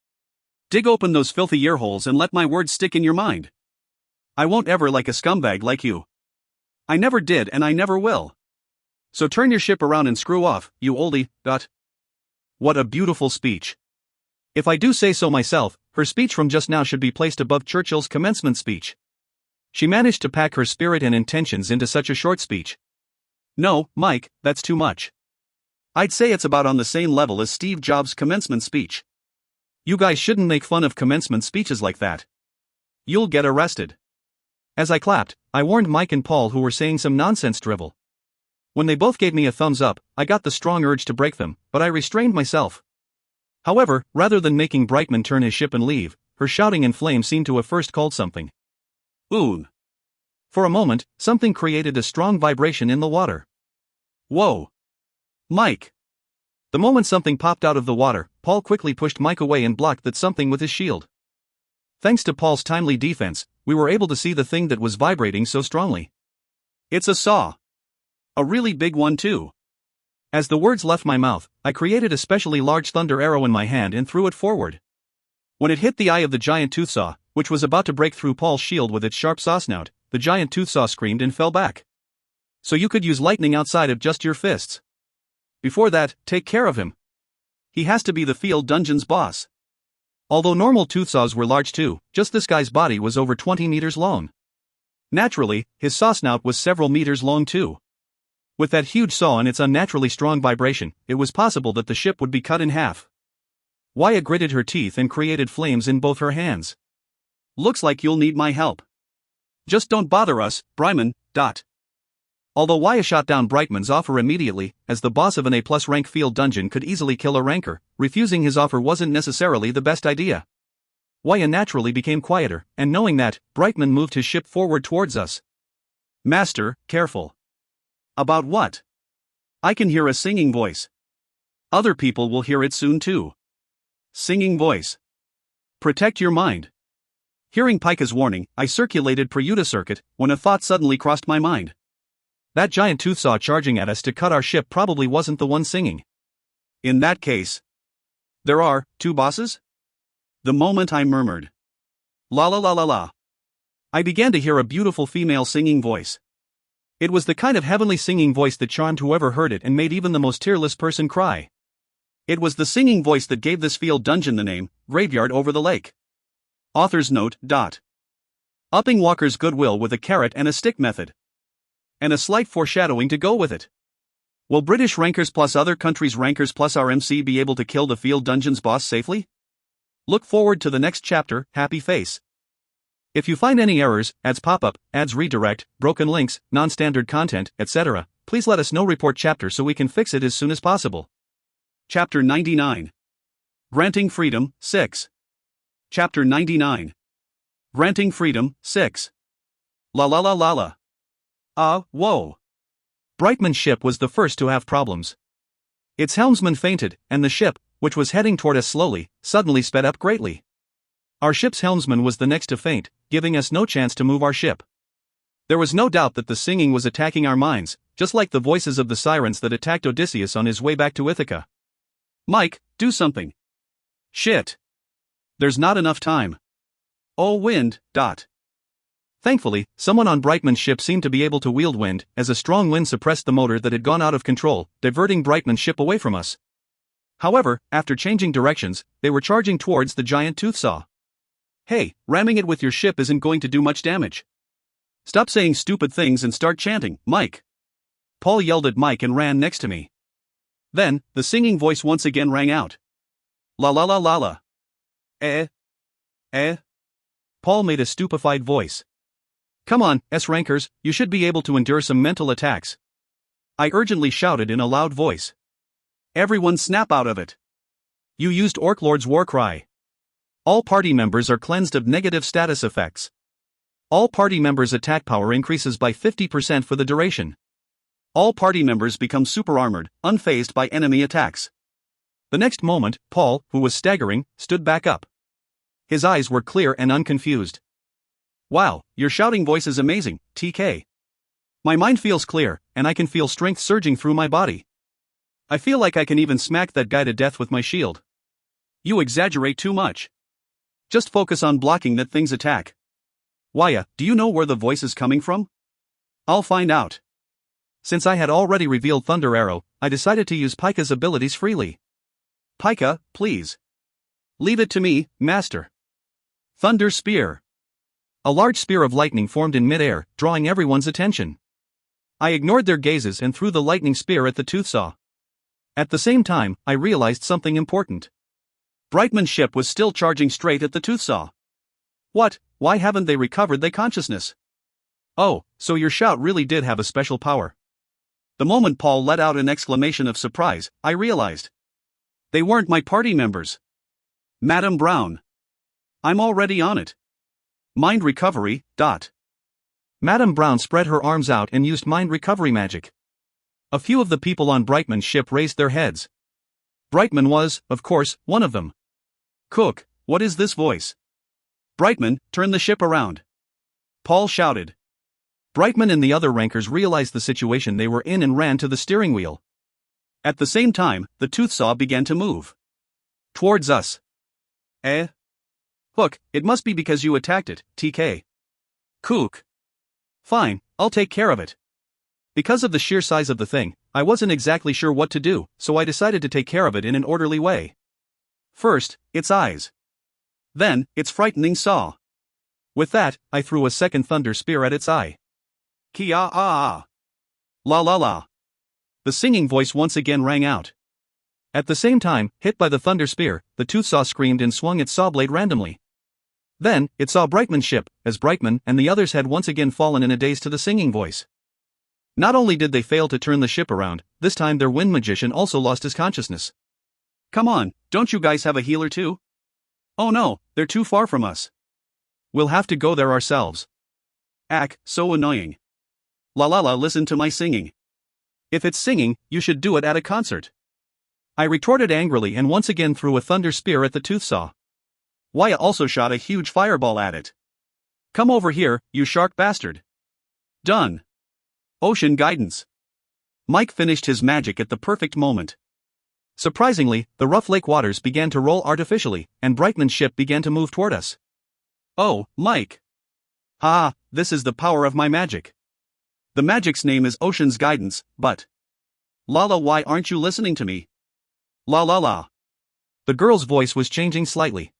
Dig open those filthy ear holes and let my words stick in your mind. I won't ever like a scumbag like you. I never did and I never will. So turn your ship around and screw off, you oldie. What a beautiful speech.
If I do say so myself, her speech from just now should be placed above Churchill's commencement speech. She managed to pack her spirit and intentions into such a short speech.
No, Mike, that's too much. I'd say it's about on the same level as Steve Jobs' commencement speech.
You guys shouldn't make fun of commencement speeches like that.
You'll get arrested.
As I clapped, I warned Mike and Paul who were saying some nonsense drivel. When they both gave me a thumbs up, I got the strong urge to break them, but I restrained myself. However, rather than making Brightman turn his ship and leave, her shouting and flame seemed to have first called something.
Oon.
For a moment, something created a strong vibration in the water.
Whoa. Mike.
The moment something popped out of the water, Paul quickly pushed Mike away and blocked that something with his shield. Thanks to Paul's timely defense, we were able to see the thing that was vibrating so strongly.
It's a saw. A really big one too.
As the words left my mouth, I created a specially large thunder arrow in my hand and threw it forward. When it hit the eye of the giant tooth saw, which was about to break through Paul's shield with its sharp saw snout, the giant tooth saw screamed and fell back. So you could use lightning outside of just your fists. Before that, take care of him. He has to be the field dungeon's boss. Although normal tooth saws were large too, just this guy's body was over 20 meters long. Naturally, his saw snout was several meters long too. With that huge saw and its unnaturally strong vibration, it was possible that the ship would be cut in half. Waya gritted her teeth and created flames in both her hands.
Looks like you'll need my help. Just don't bother us, Bryman.
Although Waya shot down Brightman's offer immediately, as the boss of an A+ rank field dungeon could easily kill a ranker, refusing his offer wasn't necessarily the best idea. Waya naturally became quieter, and knowing that, Brightman moved his ship forward towards us.
Master, careful. About what? I can hear a singing voice. Other people will hear it soon too. Singing voice. Protect your mind. Hearing Pika's warning, I circulated Prayuta circuit, when a thought suddenly crossed my mind.
That giant tooth saw charging at us to cut our ship probably wasn't the one singing.
In that case, there are 2 bosses? The moment I murmured, la la la la la, I began to hear a beautiful female singing voice. It was the kind of heavenly singing voice that charmed whoever heard it and made even the most tearless person cry. It was the singing voice that gave this field dungeon the name, Graveyard Over the Lake. Author's note. Upping Walker's goodwill with a carrot and a stick method. And a slight foreshadowing to go with it. Will British rankers plus other countries' rankers plus RMC be able to kill the field dungeon's boss safely? Look forward to the next chapter, happy face. If you find any errors, ads pop up, ads redirect, broken links, non-standard content, etc., please let us know. Report chapter so we can fix it as soon as possible. Chapter 99. Granting Freedom, 6. Chapter 99. Granting Freedom, 6. La la la la la. Whoa.
Brightman's ship was the first to have problems. Its helmsman fainted, and the ship, which was heading toward us slowly, suddenly sped up greatly. Our ship's helmsman was the next to faint, giving us no chance to move our ship. There was no doubt that the singing was attacking our minds, just like the voices of the sirens that attacked Odysseus on his way back to Ithaca.
Mike, do something. Shit. There's not enough time. Oh, wind.
Thankfully, someone on Brightman's ship seemed to be able to wield wind, as a strong wind suppressed the motor that had gone out of control, diverting Brightman's ship away from us. However, after changing directions, they were charging towards the giant tooth saw.
Hey, ramming it with your ship isn't going to do much damage. Stop saying stupid things and start chanting, Mike. Paul yelled at Mike and ran next to me. Then, the singing voice once again rang out. La la la la la.
Paul made a stupefied voice. Come on, S-rankers, you should be able to endure some mental attacks. I urgently shouted in a loud voice.
Everyone snap out of it.
You used Orc Lord's war cry. All party members are cleansed of negative status effects. All party members' attack power increases by 50% for the duration.
All party members become super armored, unfazed by enemy attacks.
The next moment, Paul, who was staggering, stood back up. His eyes were clear and unconfused.
Wow, your shouting voice is amazing, TK. My mind feels clear, and I can feel strength surging through my body. I feel like I can even smack that guy to death with my shield. You exaggerate too much. Just focus on blocking that thing's attack. Waya, do you know where the voice is coming from? I'll find out.
Since I had already revealed Thunder Arrow, I decided to use Pika's abilities freely.
Pika, please. Leave it to me, Master. Thunder Spear.
A large spear of lightning formed in mid-air, drawing everyone's attention. I ignored their gazes and threw the lightning spear at the tooth saw. At the same time, I realized something important.
Brightman's ship was still charging straight at the tooth saw. What? Why haven't they recovered their consciousness? Oh, so your shout really did have a special power. The moment Paul let out an exclamation of surprise, I realized. They weren't my party members. Madam Brown. I'm already on it. Mind recovery.
Madam Brown spread her arms out and used mind recovery magic. A few of the people on Brightman's ship raised their heads. Brightman was, of course, one of them.
Cook, what is this voice? Brightman, turn the ship around. Paul shouted.
Brightman and the other rankers realized the situation they were in and ran to the steering wheel.
At the same time, the tooth saw began to move. Towards us. Hook, it must be because you attacked it, TK. Cook. Fine, I'll take care of it. Because of the sheer size of the thing, I wasn't exactly sure what to do, so I decided to take care of it in an orderly way. First, its eyes. Then, its frightening saw.
With that, I threw a second thunder spear at its eye.
Kia-ah-ah. La la la.
The singing voice once again rang out. At the same time, hit by the thunder spear, the tooth saw screamed and swung its saw blade randomly. Then, it saw Brightman's ship, as Brightman and the others had once again fallen in a daze to the singing voice. Not only did they fail to turn the ship around, this time their wind magician also lost his consciousness.
Come on, don't you guys have a healer too? Oh no, they're too far from us.
We'll have to go there ourselves.
Ack, so annoying. La la la, listen to my singing.
If it's singing, you should do it at a concert. I retorted angrily and once again threw a thunder spear at the tooth saw.
Wyatt also shot a huge fireball at it. Come over here, you shark bastard. Done. Ocean guidance. Mike finished his magic at the perfect moment.
Surprisingly, the rough lake waters began to roll artificially, and Brightman's ship began to move toward us.
Oh, Mike. Ha, this is the power of my magic. The magic's name is Ocean's Guidance, but... Lala, why aren't you listening to me? La la la.
The girl's voice was changing slightly.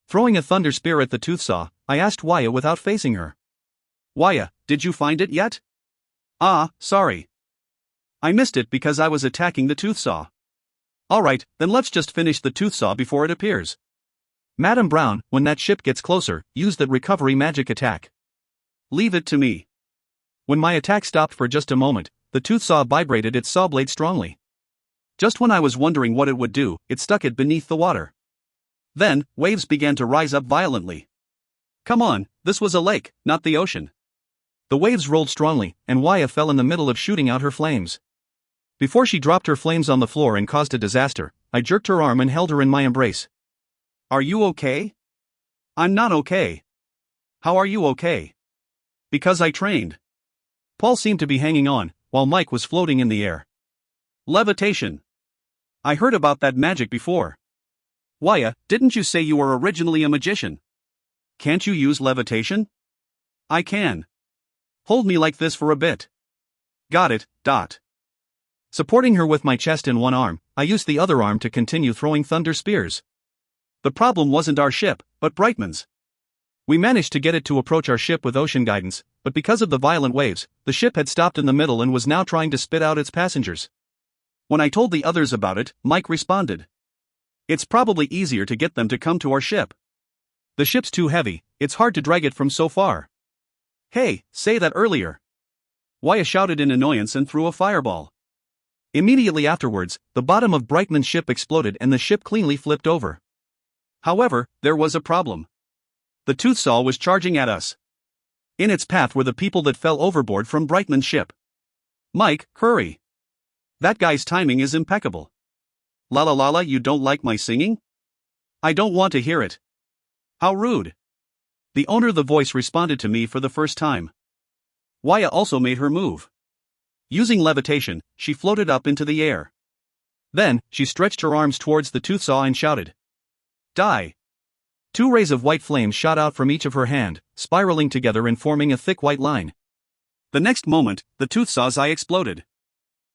Throwing a thunder spear at the tooth saw, I asked Waya without facing her.
Waya, did you find it yet? Ah, sorry. I missed it because I was attacking the tooth saw. Alright, then let's just finish the tooth saw before it appears.
Madam Brown, when that ship gets closer, use that recovery magic attack.
Leave it to me.
When my attack stopped for just a moment, the tooth saw vibrated its saw blade strongly. Just when I was wondering what it would do, it stuck it beneath the water.
Then, waves began to rise up violently. Come on, this was a lake, not the ocean.
The waves rolled strongly, and Waya fell in the middle of shooting out her flames. Before she dropped her flames on the floor and caused a disaster, I jerked her arm and held her in my embrace.
Are you okay? I'm not okay. How are you okay? Because I trained.
Paul seemed to be hanging on, while Mike was floating in the air.
Levitation. I heard about that magic before. Waya, didn't you say you were originally a magician? Can't you use levitation? I can. Hold me like this for a bit. Got it, dot.
Supporting her with my chest in one arm, I used the other arm to continue throwing thunder spears.
The problem wasn't our ship, but Brightman's.
We managed to get it to approach our ship with ocean guidance, but because of the violent waves, the ship had stopped in the middle and was now trying to spit out its passengers.
When I told the others about it, Mike responded. It's probably easier to get them to come to our ship.
The ship's too heavy, it's hard to drag it from so far.
Hey, say that earlier. Waya shouted in annoyance and threw a fireball.
Immediately afterwards, the bottom of Brightman's ship exploded and the ship cleanly flipped over.
However, there was a problem. The tooth saw was charging at us. In its path were the people that fell overboard from Brightman's ship. Mike, hurry. That guy's timing is impeccable. La la la la, you don't like my singing? I don't want to hear it. How rude. The owner of the voice responded to me for the first time. Waya also made her move. Using levitation, she floated up into the air. Then, she stretched her arms towards the tooth saw and shouted. Die. 2 rays of white flames shot out from each of her hand, spiraling together and forming a thick white line. The next moment, the tooth saw's eye exploded.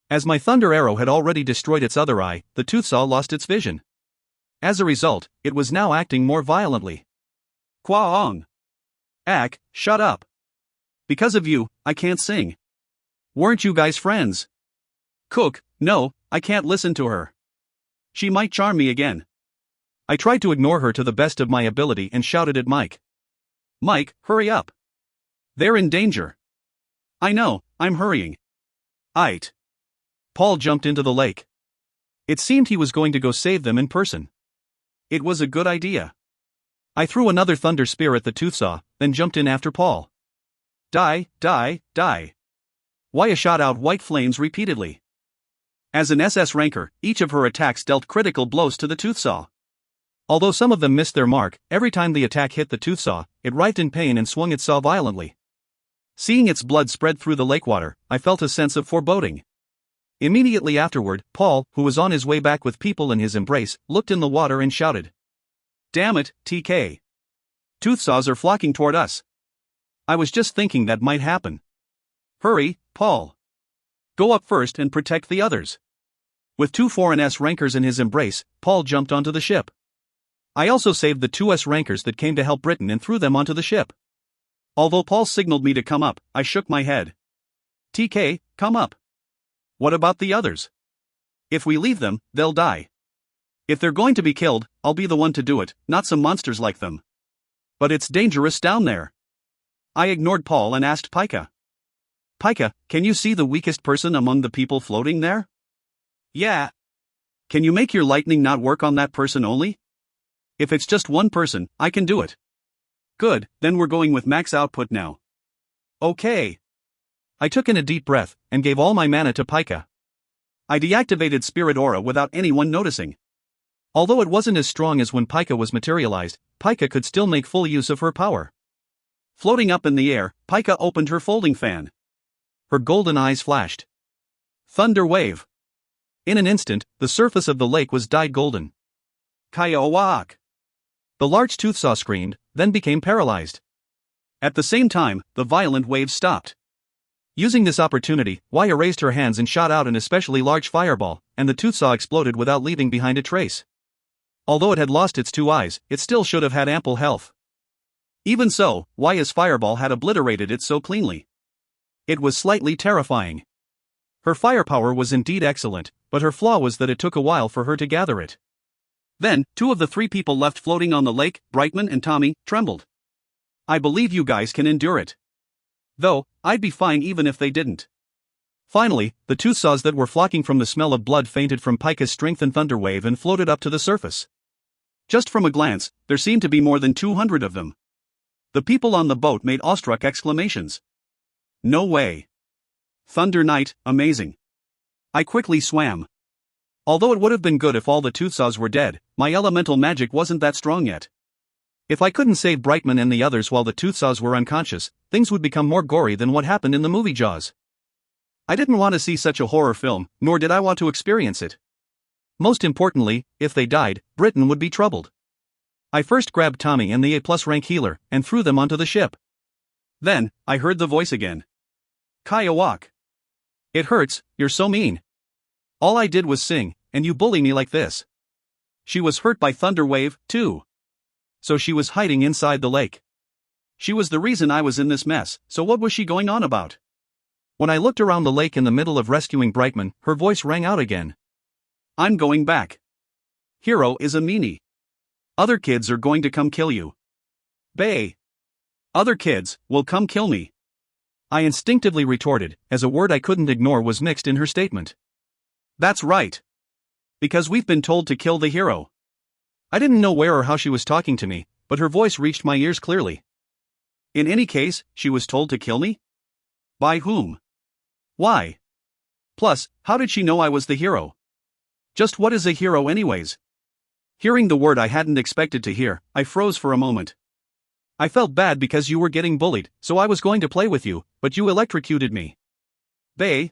As my thunder arrow had already destroyed its other eye, the tooth saw lost its vision. As a result, it was now acting more violently. Kwaong. Ack, shut up. Because of you, I can't sing. Weren't you guys friends? Cook, no, I can't listen to her. She might charm me again. I tried to ignore her to the best of my ability and shouted at Mike. Mike, hurry up. They're in danger. I know, I'm hurrying. Aight. Paul jumped into the lake. It seemed he was going to go save them in person. It was a good idea. I threw another thunder spear at the tooth saw, then jumped in after Paul. Die, die, die. Waya shot out white flames repeatedly. As an SS ranker, each of her attacks dealt critical blows to the tooth saw. Although some of them missed their mark, every time the attack hit the tooth saw, it writhed in pain and swung its saw violently. Seeing its blood spread through the lake water, I felt a sense of foreboding. Immediately afterward, Paul, who was on his way back with people in his embrace, looked in the water and shouted. Damn it, TK. Tooth saws are flocking toward us. I was just thinking that might happen. Hurry, Paul. Go up first and protect the others. With 2 foreign S rankers in his embrace, Paul jumped onto the ship.
I also saved the two S-rankers that came to help Britain and threw them onto the ship. Although Paul signaled me to come up, I shook my head. TK, come up. What about the others? If we leave them, they'll die. If they're going to be killed, I'll be the one to do it, not some monsters like them. But it's dangerous down there. I ignored Paul and asked Pika. Pika, can you see the weakest person among the people floating there? Yeah. Can you make your lightning not work on that person only? If it's just one person, I can do it. Good, then we're going with max output now. Okay. I took in a deep breath and gave all my mana to Pika. I deactivated Spirit Aura without anyone noticing. Although it wasn't as strong as when Pika was materialized, Pika could still make full use of her power. Floating up in the air, Pika opened her folding fan. Her golden eyes flashed. Thunder wave. In an instant, the surface of the lake was dyed golden. Kaiowak. The large toothsaw screamed, then became paralyzed. At the same time, the violent waves stopped. Using this opportunity, Waya raised her hands and shot out an especially large fireball, and the toothsaw exploded without leaving behind a trace. Although it had lost its two eyes, it still should have had ample health. Even so, Waya's fireball had obliterated it so cleanly. It was slightly terrifying. Her firepower was indeed excellent, but her flaw was that it took a while for her to gather it. Then, two of the three people left floating on the lake, Brightman and Tommy, trembled. I believe you guys can endure it. Though, I'd be fine even if they didn't. Finally, the toothsaws that were flocking from the smell of blood fainted from Pika's strength and thunder wave and floated up to the surface. Just from a glance, there seemed to be more than 200 of them. The people on the boat made awestruck exclamations. No way. Thunder Knight, amazing. I quickly swam. Although it would have been good if all the toothsaws were dead, my elemental magic wasn't that strong yet. If I couldn't save Brightman and the others while the toothsaws were unconscious, things would become more gory than what happened in the movie Jaws. I didn't want to see such a horror film, nor did I want to experience it. Most importantly, if they died, Britain would be troubled. I first grabbed Tommy and the A+ rank healer, and threw them onto the ship. Then, I heard the voice again. Kaiowak. It hurts, you're so mean. All I did was sing, and you bully me like this. She was hurt by Thunder Wave, too. So she was hiding inside the lake. She was the reason I was in this mess, so what was she going on about? When I looked around the lake in the middle of rescuing Brightman, her voice rang out again. I'm going back. Hero is a meanie. Other kids are going to come kill you. Bae. Other kids will come kill me. I instinctively retorted, as a word I couldn't ignore was mixed in her statement. That's right. Because we've been told to kill the hero. I didn't know where or how she was talking to me, but her voice reached my ears clearly. In any case, she was told to kill me? By whom? Why? Plus, how did she know I was the hero? Just what is a hero anyways? Hearing the word I hadn't expected to hear, I froze for a moment. I felt bad because you were getting bullied, so I was going to play with you, but you electrocuted me. Bae.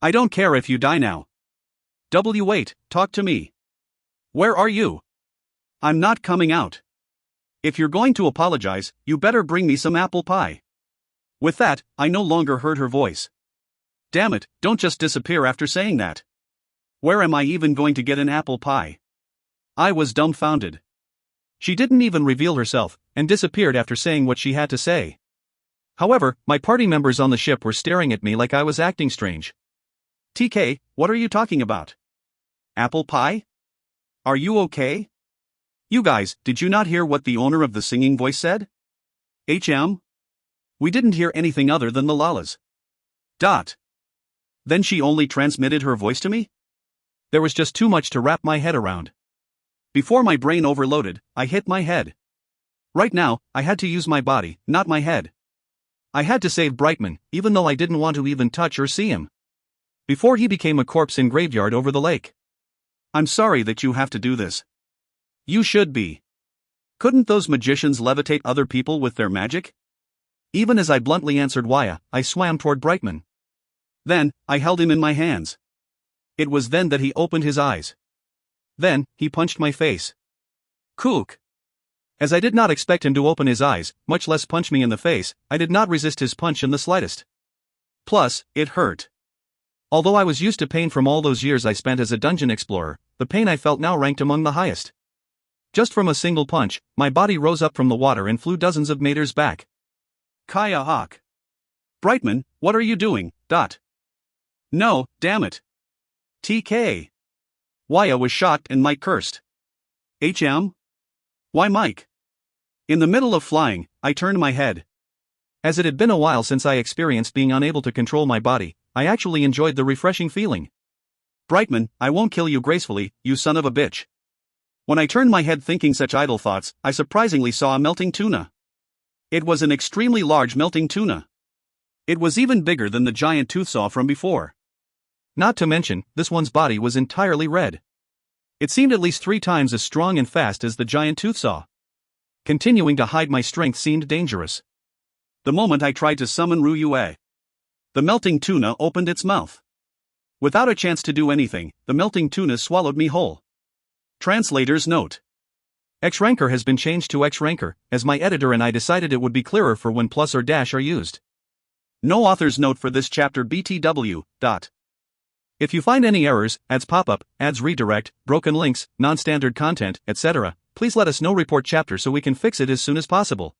I don't care if you die now. Wait, talk to me. Where are you? I'm not coming out. If you're going to apologize, you better bring me some apple pie. With that, I no longer heard her voice. Damn it, don't just disappear after saying that. Where am I even going to get an apple pie? I was dumbfounded. She didn't even reveal herself, and disappeared after saying what she had to say. However, my party members on the ship were staring at me like I was acting strange. TK, what are you talking about? Apple pie? Are you okay? You guys, did you not hear what the owner of the singing voice said? HM? We didn't hear anything other than the lalas. Then she only transmitted her voice to me? There was just too much to wrap my head around. Before my brain overloaded, I hit my head. Right now, I had to use my body, not my head. I had to save Brightman, even though I didn't want to even touch or see him. Before he became a corpse in graveyard over the lake. I'm sorry that you have to do this. You should be. Couldn't those magicians levitate other people with their magic? Even as I bluntly answered Waya, I swam toward Brightman. Then, I held him in my hands. It was then that he opened his eyes. Then, he punched my face. Kook. As I did not expect him to open his eyes, much less punch me in the face, I did not resist his punch in the slightest. Plus, it hurt. Although I was used to pain from all those years I spent as a dungeon explorer, the pain I felt now ranked among the highest. Just from a single punch, my body rose up from the water and flew dozens of meters back.
Kaya Hawk. Brightman, what are you doing? No, damn it. TK. Waya was shocked and Mike cursed. HM? Why Mike? In the middle of flying, I turned my head.
As it had been a while since I experienced being unable to control my body, I actually enjoyed the refreshing feeling.
Brightman, I won't kill you gracefully, you son of a bitch. When I turned my head thinking such idle thoughts, I surprisingly saw a melting tuna. It was an extremely large melting tuna. It was even bigger than the giant toothsaw from before.
Not to mention, this one's body was entirely red. It seemed at least 3 times as strong and fast as the giant toothsaw. Continuing to hide my strength seemed dangerous.
The moment I tried to summon Ryue, the melting tuna opened its mouth. Without a chance to do anything, the melting tuna swallowed me whole. Translator's note.
X ranker has been changed to X ranker, as my editor and I decided it would be clearer for when plus or dash are used.
No author's note for this chapter BTW.
If you find any errors, ads pop up, ads redirect, broken links, non-standard content, etc., please let us know. Report chapter so we can fix it as soon as possible.